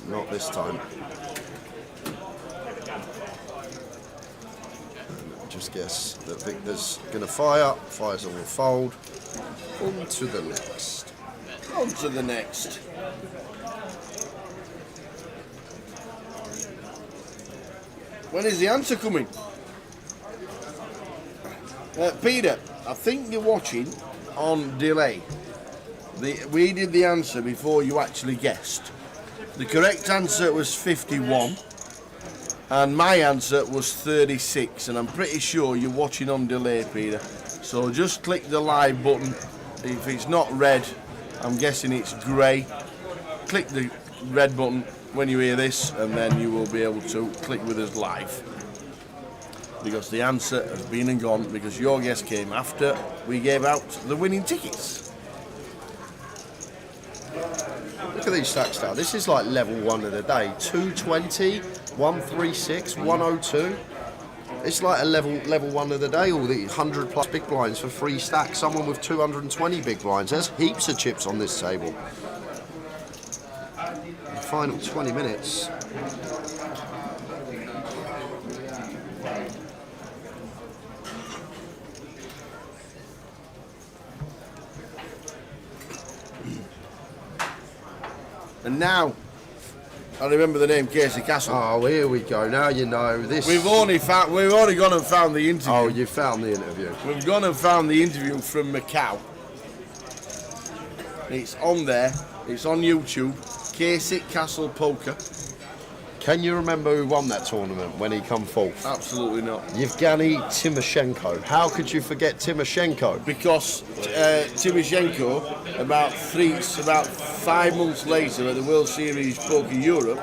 Not this time. Just guess that Victor's going to fire. Faisal will fold. On to the next. On to the next. When is the answer coming? Peter, I think you're watching on delay. We did the answer before you actually guessed. The correct answer was 51 and my answer was 36, and I'm pretty sure you're watching on delay, Peter. So just click the live button. If it's not red, I'm guessing it's grey. Click the red button when you hear this, and then you will be able to click with us live. Because the answer has been and gone, because your guess came after we gave out the winning tickets. Look at these stacks now. This is like level 1 of the day. 220, 136, 102. It's like a level 1 of the day. All these 100 plus big blinds for 3 stacks. Someone with 220 big blinds. There's heaps of chips on this table. The final 20 minutes. And now, I remember the name Casey Castle. Oh, here we go. Now you know this. We've already gone and found the interview. Oh, you found the interview. We've gone and found the interview from Macau. It's on there. It's on YouTube. Casey Castle Poker. Can you remember who won that tournament when he come fourth? Absolutely not. Yevgeny Timoshenko. How could you forget Timoshenko? Because Timoshenko, about 5 months later at the World Series Poker Europe,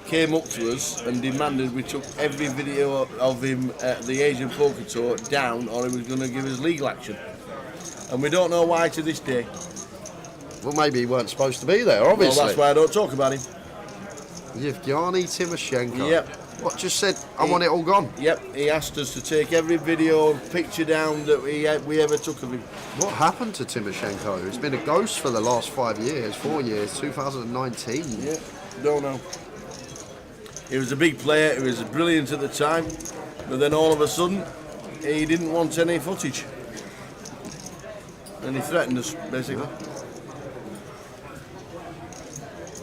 came up to us and demanded we took every video of him at the Asian Poker Tour down, or he was going to give us legal action. And we don't know why to this day. Well, maybe he weren't supposed to be there, obviously. Well, that's why I don't talk about him. Yevgeny Timoshenko. Yep. What, just said, I want it all gone? Yep, he asked us to take every video and picture down that we ever took of him. What happened to Timoshenko? He's been a ghost for the last 5 years, 4 years, 2019. Yeah, don't know. He was a big player, he was brilliant at the time, but then all of a sudden, he didn't want any footage. And he threatened us, basically.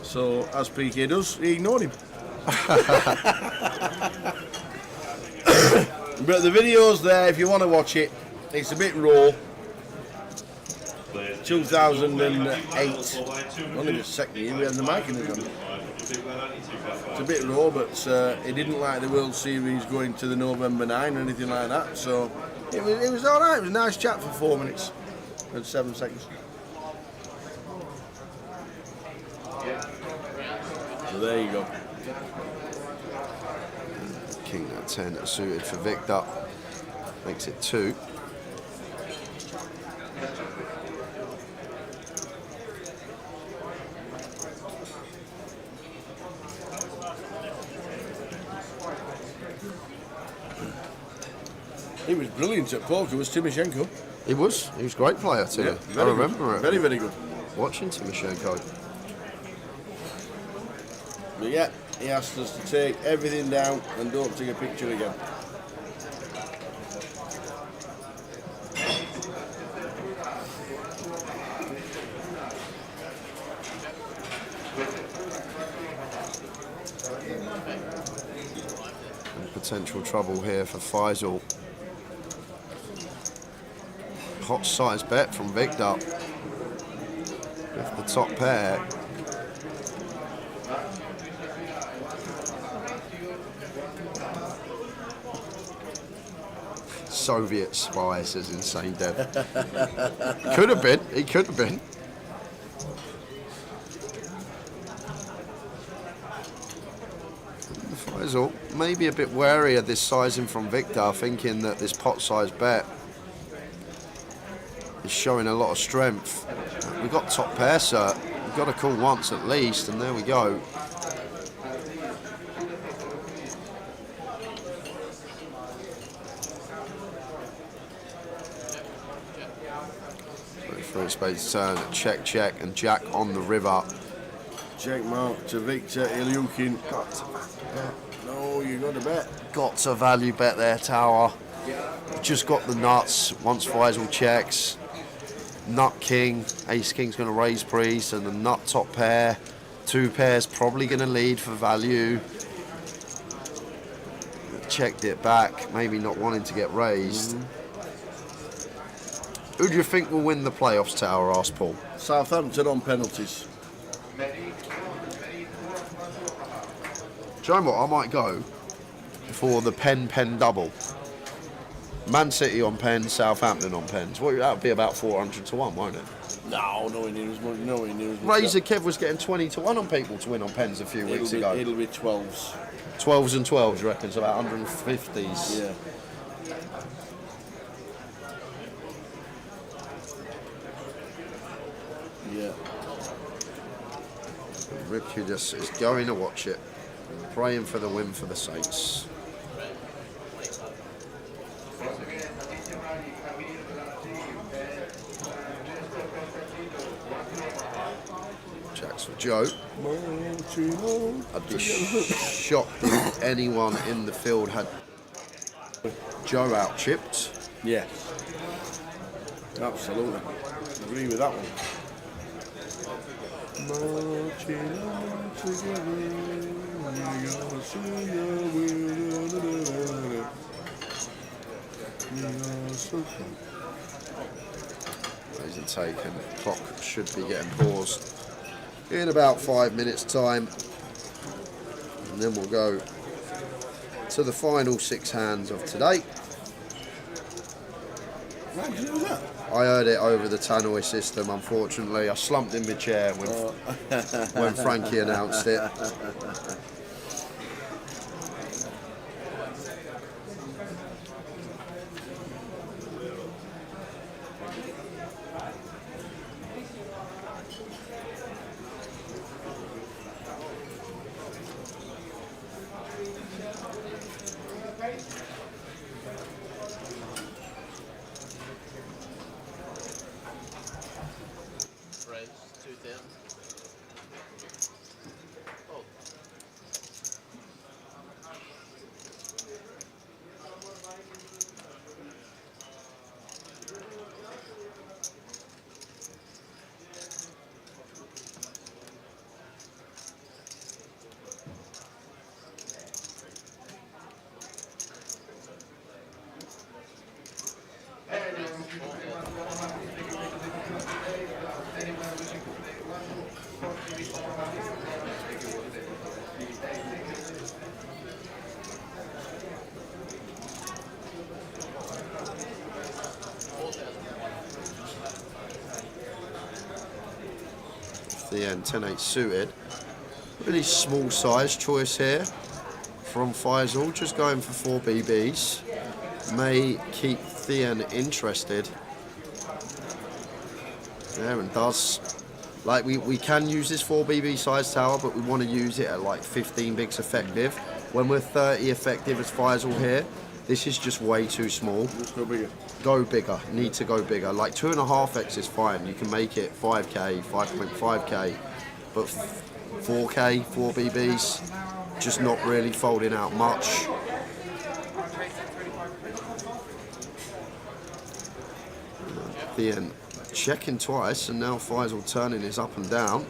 So, as PK does, he ignored him. But the video's there if you want to watch it. It's a bit raw. 2008. Only the second year we had the mic in it. It's a bit raw, but he didn't like the World Series going to the November 9 or anything like that. So it was all right. It was a nice chat for 4 minutes and 7 seconds. So there you go. King at 10 suited for Victor. Makes it 2. He was brilliant at poker, was Timoshenko. He was a great player too. Yeah, I remember it. Very, very good. Watching Timoshenko. But yeah, he asked us to take everything down and don't take a picture again. And potential trouble here for Faisal. Hot size bet from Victor. With the top pair. Soviet spy, says Insane Dev. Could have been. He could have been. Faisal maybe a bit wary of this sizing from Victor, thinking that this pot size bet is showing a lot of strength. We've got top pair, sir. We've got to call once at least, and there we go. For his spade's turn, check, check, and jack on the river. Check mark to Victor Ilyukin. No, you got to bet. Got to value bet there, Tower. Just got the nuts once Faisal checks. Nut king, ace king's going to raise priest, and the nut top pair. 2 pairs probably going to lead for value. Checked it back, maybe not wanting to get raised. Who do you think will win the playoffs, Tower? Asked Paul. Southampton on penalties. Do you know what? I might go for the pen double. Man City on pens, Southampton on pens. Well, that would be about 400 to 1, won't it? No, nowhere near as much. Nowhere near as much. Razor Kev was getting 20 to 1 on people to win on pens a few weeks ago. It'll be 12s. 12s and 12s, you reckon? So about 150s. Yeah. Yeah. Ripke just is going to watch it, praying for the win for the Saints. Jacks for Joe. I'd be shocked if anyone in the field had Joe out chipped. Yeah. Absolutely. Agree with that one. Marching on together, Isn't taken. Clock should be getting paused in about 5 minutes' time, and then we'll go to the final 6 hands of today. How did you do that? I heard it over the tannoy system, unfortunately. I slumped in my chair when Frankie announced it. Thien 10-8 suited. Really small size choice here from Faisal, just going for 4 BBs. May keep Thien interested. There, and does. Like, we can use this 4 BB size tower, but we want to use it at like 15 bigs effective. When we're 30 effective as Faisal here, this is just way too small. Just go bigger. Go bigger, need to go bigger. Like 2.5x is fine, you can make it 5k, 5.5k, but 4k, 4 BBs, just not really folding out much. Thien checking twice, and now Faisal turning his up and down.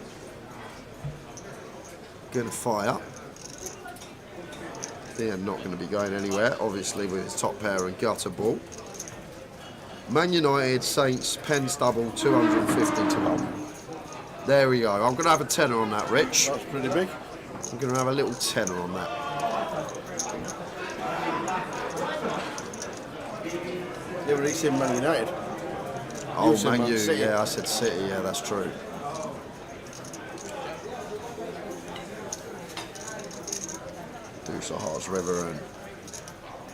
Gonna fire. Thien not going to be going anywhere, obviously, with his top pair and gutter ball. Man United, Saints, Pens double, 250 to 1. There we go. I'm going to have a tenner on that, Rich. That's pretty big. I'm going to have a little tenner on that. Yeah, but he's in Man United. Oh, said Man Man U, City. yeah, I said City, yeah, that's true. Dussahar's River and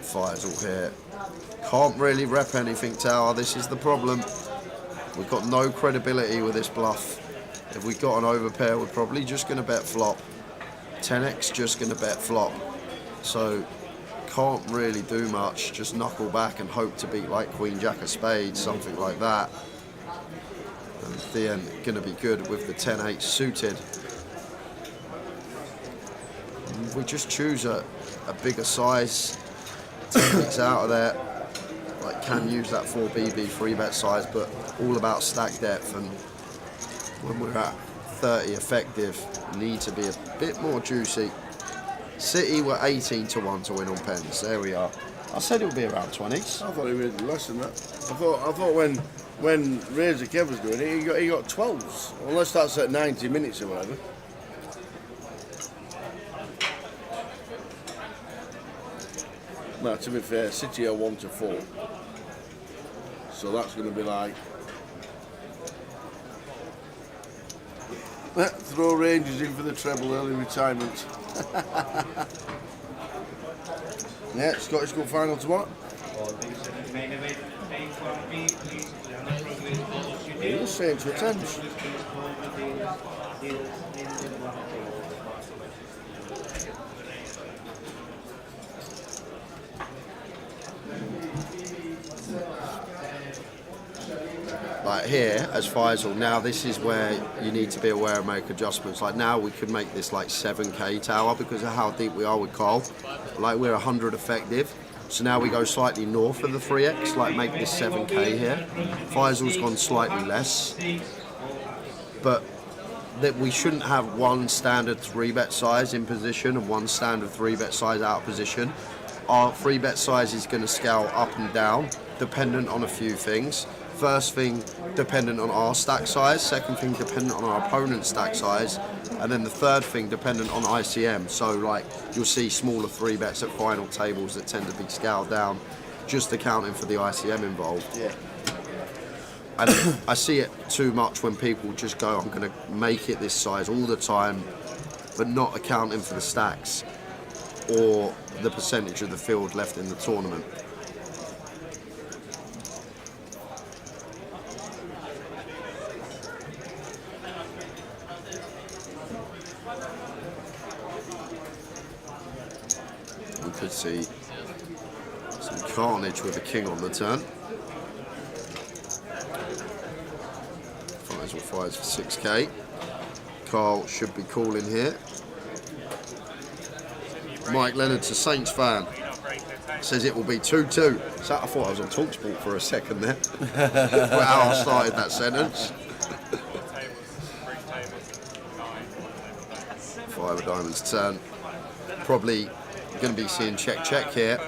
Faisal here. Can't really rep anything, Tower. This is the problem. We've got no credibility with this bluff. If we got an overpair, we're probably just going to bet flop. 10x just going to bet flop. So can't really do much. Just knuckle back and hope to beat like Queen Jack of Spades, something like that. And Thien going to be good with the 10-8 suited. We just choose a bigger size, 10x out of there. Like, can use that 4BB 3-bet size, but all about stack depth. And when we're at 30 effective, need to be a bit more juicy. City were 18 to 1 to win on pens. There we are. I said it would be around 20s. I thought he was less than that. I thought when Razor Kev was doing it, he got 12s. Unless that's at 90 minutes or whatever. No, to be fair, City are 1 to 4. So that's going to be like... Throw Rangers in for the treble, early retirement. Yeah, Scottish Cup final tomorrow. He's saying to attend. Like here, as Faisal, now this is where you need to be aware and make adjustments. Like now we could make this like 7k tower because of how deep we are with Carl. Like we're 100 effective. So now we go slightly north of the 3x, like make this 7k here. Faisal's gone slightly less. But that we shouldn't have one standard 3-bet size in position and one standard 3-bet size out of position. Our 3-bet size is going to scale up and down, dependent on a few things. First thing, dependent on our stack size. Second thing, dependent on our opponent's stack size. And then the third thing, dependent on ICM. So like, you'll see smaller 3-bets at final tables that tend to be scaled down, just accounting for the ICM involved. Yeah. And I see it too much when people just go, I'm going to make it this size all the time, but not accounting for the stacks or the percentage of the field left in the tournament. We could see some carnage with a king on the turn. Faisal fires for 6k. Carl should be calling here. Mike Leonard's a Saints fan. Says it will be 2-2. So I thought I was on TalkSport for a second there. How I started that sentence. 5 of diamonds turn. Probably going to be seeing check here.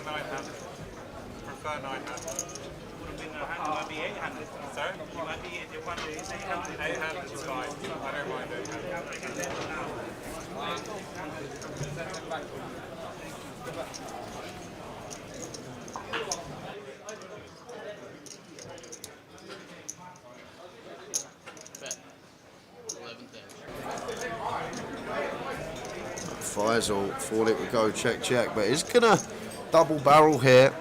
Faisal thought it would go check, check, but it's gonna double barrel here.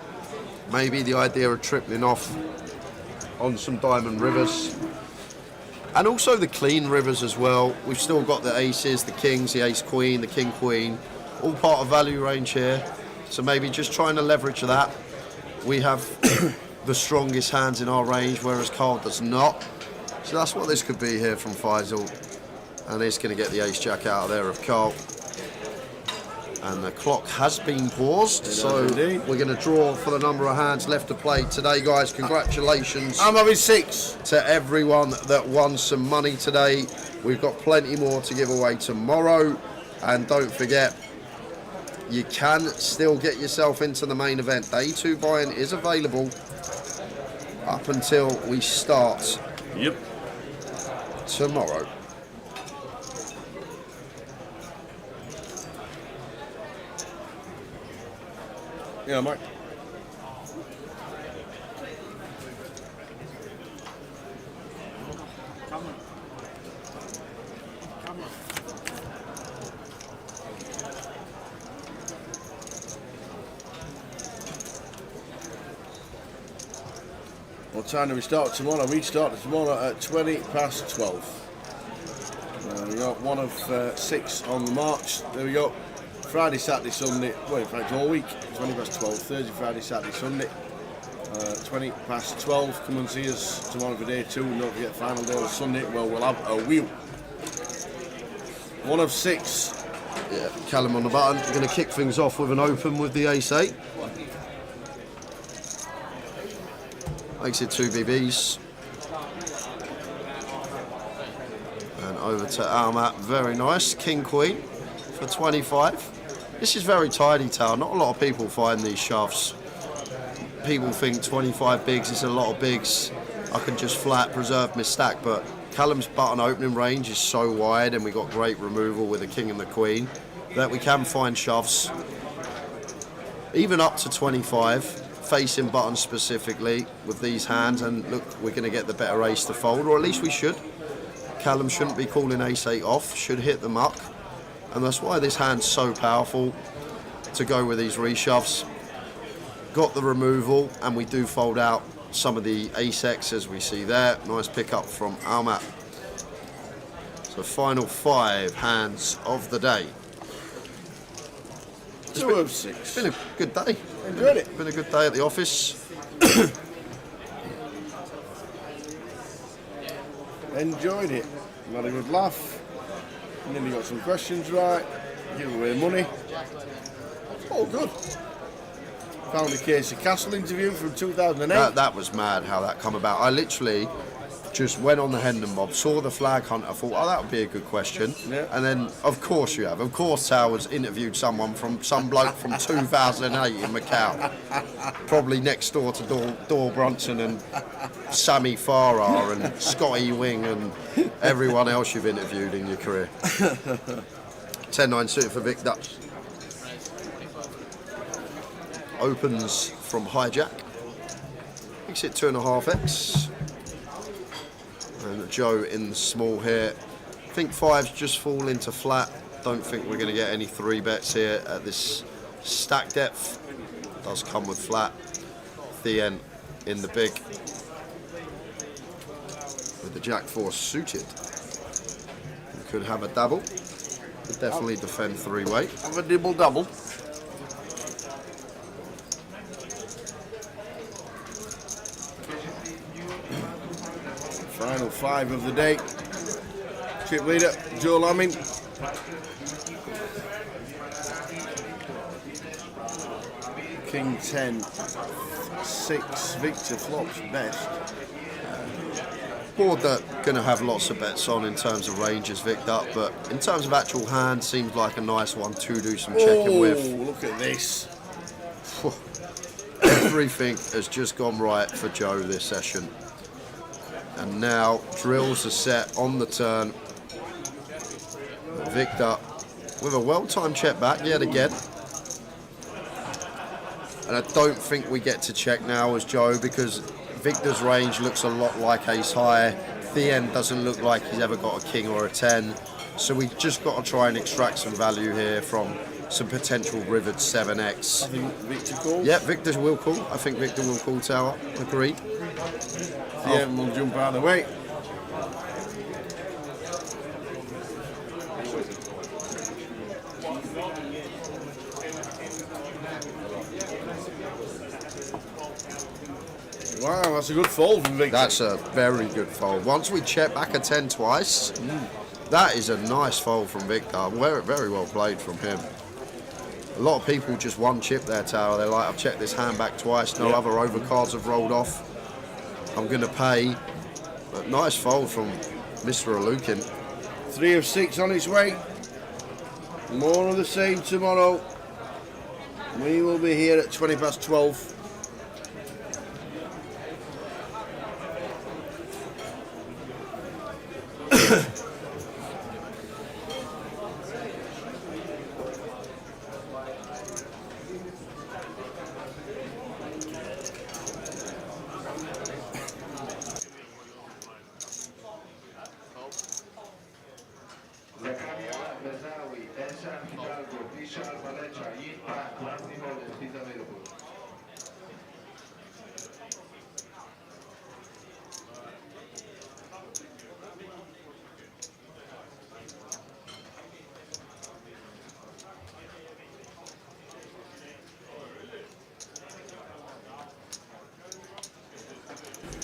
Maybe the idea of tripling off on some diamond rivers. And also the clean rivers as well. We've still got the aces, the kings, the ace queen, the king queen, all part of value range here. So maybe just trying to leverage that. We have the strongest hands in our range, whereas Carl does not. So that's what this could be here from Faisal. And he's going to get the ace jack out of there of Carl. And the clock has been paused, so we're going to draw for the number of hands left to play today, guys. Congratulations. I'm having 6. To everyone that won some money today. We've got plenty more to give away tomorrow. And don't forget, you can still get yourself into the main event. Day 2 buy-in is available up until we start tomorrow. Yeah, Mike. Come on. Come on. What time do we start tomorrow? We start tomorrow at 20 past 12. We got one of 6 on the march. There we go. Friday, Saturday, Sunday. Well, in fact, all week. 20 past 12. Thursday, Friday, Saturday, Sunday. 20 past 12. Come and see us tomorrow for day 2. And don't forget, final day on Sunday. Well, we'll have a wheel. One of 6. Yeah, Callum on the button. We're going to kick things off with an open with the ace 8. Makes it 2 BBs. And over to Almat. Very nice. King Queen for 25. This is very tidy tower. Not a lot of people find these shoves. People think 25 bigs is a lot of bigs. I can just flat preserve my stack, but Callum's button opening range is so wide, and we got great removal with the king and the queen, that we can find shoves even up to 25 facing button specifically with these hands. And look, we're going to get the better ace to fold, or at least we should. Callum shouldn't be calling ace 8 off, should hit the muck, and that's why this hand's so powerful to go with these reshoves. Got the removal, and we do fold out some of the ace X as we see there. Nice pickup from Almat. So final 5 hands of the day. 2 of 6. It's been a good day. Enjoyed it. Been a good day at the office. Enjoyed it. Had a good laugh. Nearly got some questions right. Give away money. All good. Found a Casey Castle interview from 2008. That was mad how that come about. I literally just went on the Hendon Mob, saw the flag hunt. I thought, oh, that would be a good question. Yeah. And then, of course you have. Of course Towers interviewed some bloke from 2008 in Macau. Probably next door to Dor Brunson and Sammy Farrar and Scotty Wing and everyone else you've interviewed in your career. 10-9 suited for Vic Dutch. Opens from hijack. Makes it 2.5x. And Joe in the small here. I think 5s just fall into flat. Don't think we're going to get any 3 bets here at this stack depth. Does come with flat. Thien in the big. With the Jack 4 suited. We could have a double. Could definitely defend 3-way. Have a dibble double. Final 5 of the day. Chip leader, Joe Lamming. King 10, 6, Victor flops best. Board that going to have lots of bets on in terms of ranges, Vic up, but in terms of actual hand, seems like a nice one to do some checking with. Look at this. Everything has just gone right for Joe this session. And now drills are set on the turn. Victor with a well-timed check back yet again. And I don't think we get to check now as Joe, because Victor's range looks a lot like ace high. Thien doesn't look like he's ever got a king or a 10. So we just got to try and extract some value here from some potential rivered 7x. I think Victor calls. Yeah, Victor will call. I think Victor will call tower. Agreed. Yeah, we'll jump out of the way. Wow, that's a good fold from Victor. That's a very good fold. Once we check back a 10 twice, that is a nice fold from Victor. Very well played from him. A lot of people just one chip their tower. They're like, I've checked this hand back twice. No other overcards have rolled off. I'm going to pay. But nice fold from Mr. Alukin. 3 of 6 on its way. More of the same tomorrow. We will be here at 12:20.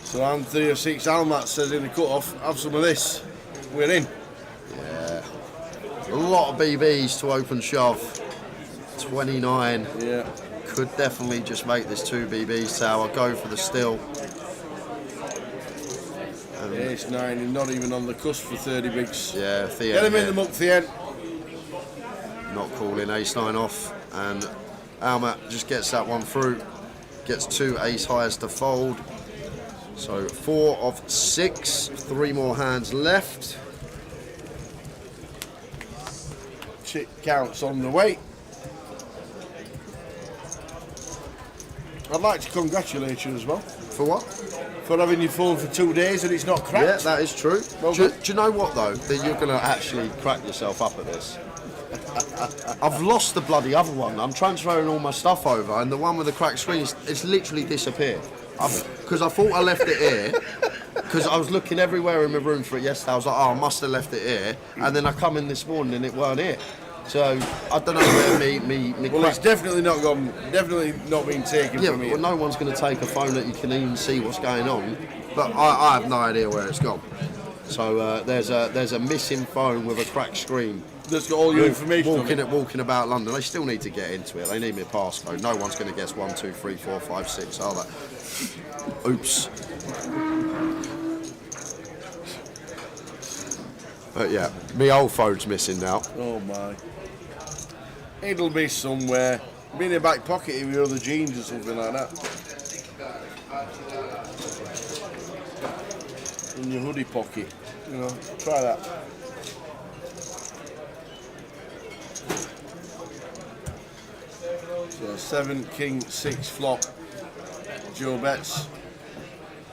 So I'm 3 of 6. Almat says in the cut-off, have some of this. We're in. Yeah. A lot of BBs to open shove. 29. Yeah. Could definitely just make this 2 BBs tower. Go for the still. Ace 9 is not even on the cusp for 30 bigs. Yeah, Thien. Get him in the muck, Thien. Not calling ace 9 off. And Almat just gets that one through. Gets 2 ace highs to fold. So 4 of 6, 3 more hands left. Chip counts on the way. I'd like to congratulate you as well. For what? For having your phone for 2 days and it's not cracked. Yeah, that is true. Well, do you know what though? That you're going to actually crack yourself up at this. I've lost the bloody other one. I'm transferring all my stuff over, and the one with the cracked screen, it's literally disappeared. Because I thought I left it here, because I was looking everywhere in my room for it yesterday. I was like, oh, I must have left it here. And then I come in this morning and it weren't here. So I don't know where me well, it's definitely not gone. Definitely not been taken from well, here. no one's going to take a phone that you can even see what's going on. But I have no idea where it's gone. So there's a missing phone with a cracked screen. That's got all your information. Walking about London. They still need to get into it. They need me a passcode. No one's going to guess 1, 2, 3, 4, 5, 6, are they? Oops. But yeah, my old phone's missing now. Oh my. It'll be somewhere. Be in your back pocket with your other jeans or something like that. In your hoodie pocket. You know, try that. So 7, king, 6 flop. Joe bets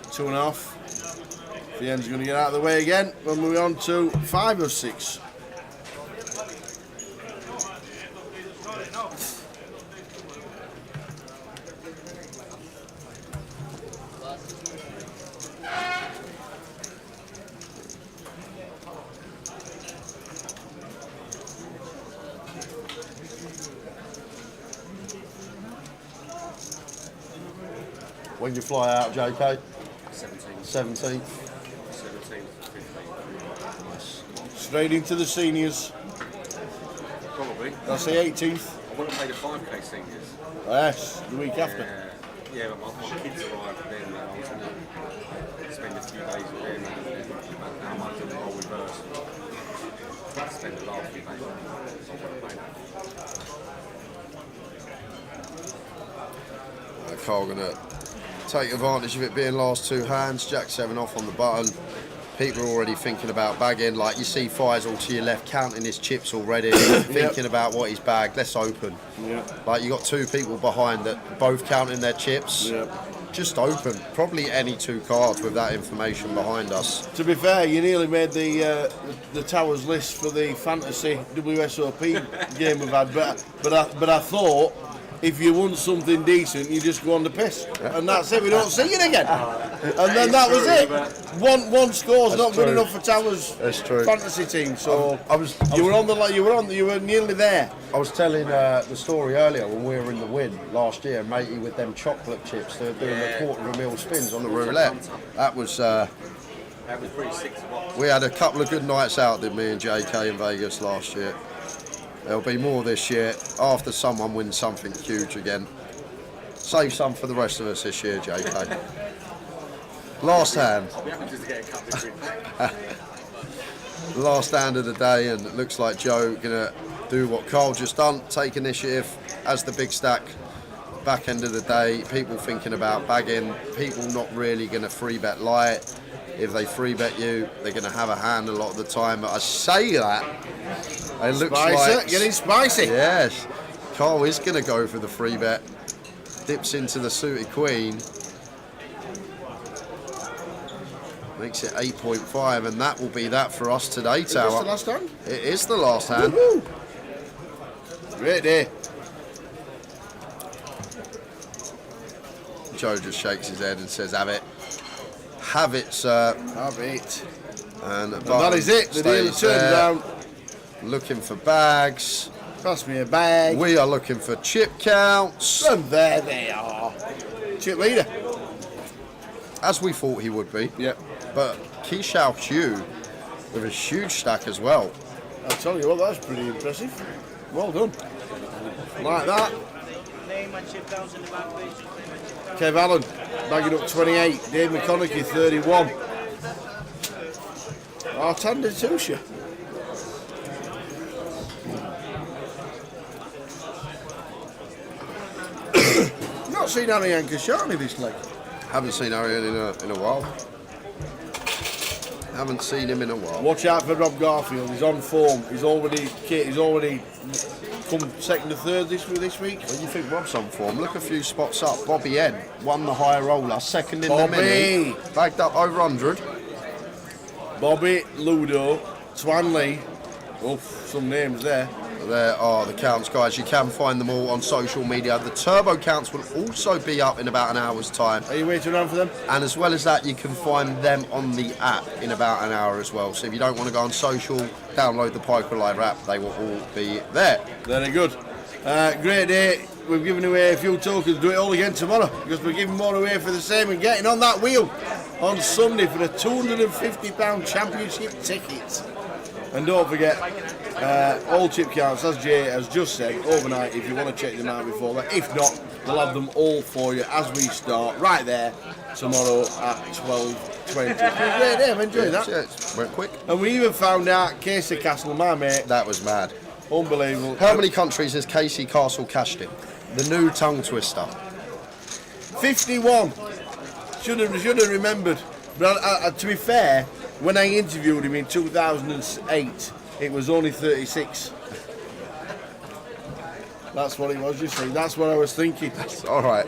2.5. The end's going to get out of the way again. We'll move on to 5 of 6. When you fly out, JK? 17. 17th. 17, 15. Straight into the seniors. Probably. That's the 18th. I want to play the 5K seniors. Yes, the week after. Yeah, but my kids arrived then, and I was going to spend a few days with them, and then how much of the role reverse. Spend the last few days with them, so I want to play that. Carl gonna take advantage of it being last 2 hands. Jack 7 off on the button. People are already thinking about bagging. Like you see Faisal to your left counting his chips already, thinking about what he's bagged. Let's open. Yep. Like you got 2 people behind that both counting their chips. Yep. just open probably any 2 cards with that information behind us. To be fair, you nearly made the Towers list for the fantasy WSOP game we've had, but I thought if you want something decent, you just go on the piss, and that's it. We don't see it again, and then that was it. One score's not good enough for Towers' fantasy team. So you were nearly there. I was telling the story earlier when we were in the win last year, matey, with them chocolate chips. They were doing the $250,000 spins on the roulette. That was pretty sick to watch. We had a couple of good nights out, did me and JK in Vegas last year. There'll be more this year after someone wins something huge again. Save some for the rest of us this year, JK. Last hand. Last hand of the day, and it looks like Joe gonna do what Carl just done, take initiative as the big stack. Back end of the day, people thinking about bagging, people not really gonna free bet light. If they free bet you, they're gonna have a hand a lot of the time. But I say that, it looks like getting spicy. Yes, Carl is gonna go for the free bet. Dips into the suited queen. Makes it 8.5, and that will be that for us today, Tower. Is this the last hand? It is the last hand. Great day. Joe just shakes his head and says, have it. Have it, sir. Have it. And that is it. The deal is turned around. Looking for bags. Pass me a bag. We are looking for chip counts. And there they are. Chip leader. As we thought he would be. Yep. But Kishao Q with a huge stack as well. I'll tell you what, that's pretty impressive. Well done. Like that. Name and chip counts in the back page. Kev Allen bagging up 28. Dave McConaughey 31. Artanda Tusha. Not seen Ariane Kashani this leg. Haven't seen Ariane in a while. Haven't seen him in a while. Watch out for Rob Garfield. He's on form. He's already come second or third this week. Well, you think Rob's on form? Look a few spots up. Bobby Ed won the high roller, second in the mini, bagged up over 100. Bobby, Ludo, Twan Lee. Oof, some names there. There are the counts, guys. You can find them all on social media. The turbo counts will also be up in about an hour's time. Are you waiting around for them? And as well as that, you can find them on the app in about an hour as well. So if you don't want to go on social, download the Piker Live app. They will all be there. Very good. Great day. We've given away a few tokens. Do it all again tomorrow because we're giving more away for the same and getting on that wheel on Sunday for a £250 championship ticket. And don't forget, all chip counts, as Jay has just said, overnight if you want to check them out before that. If not, we'll have them all for you as we start right there tomorrow at 12:20. Great day, I've enjoyed that. Yeah, it went quick. And we even found out Casey Castle, my mate. That was mad. Unbelievable. How many countries has Casey Castle cashed in? The new tongue twister. 51. Should have remembered. But to be fair, when I interviewed him in 2008, it was only 36. That's what it was, you see. That's what I was thinking. All right.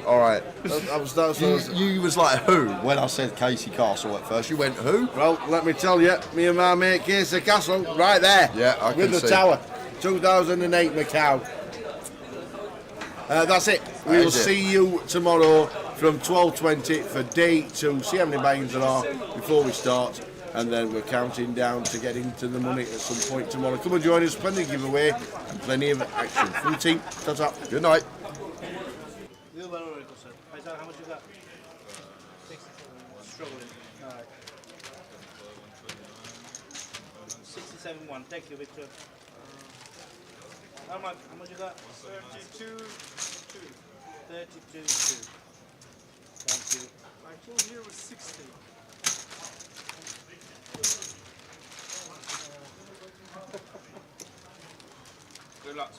You was like, who? When I said Casey Castle at first, you went, who? Well, let me tell you, me and my mate Casey Castle, right there. Yeah, I can with the see. tower. 2008 Macau. That's it. We will see you tomorrow from 12:20 for day 2. See how many buy-ins there are before we start. And then we're counting down to get into the money at some point tomorrow. Come and join us, plenty of giveaway and plenty of action. From the team, ta-ta. Good night. How much you got? 67. Struggling. All right. 67.1. Thank you, Victor. How much you got? 32.2. 32.2. Thank you. My king here was 60. Good luck.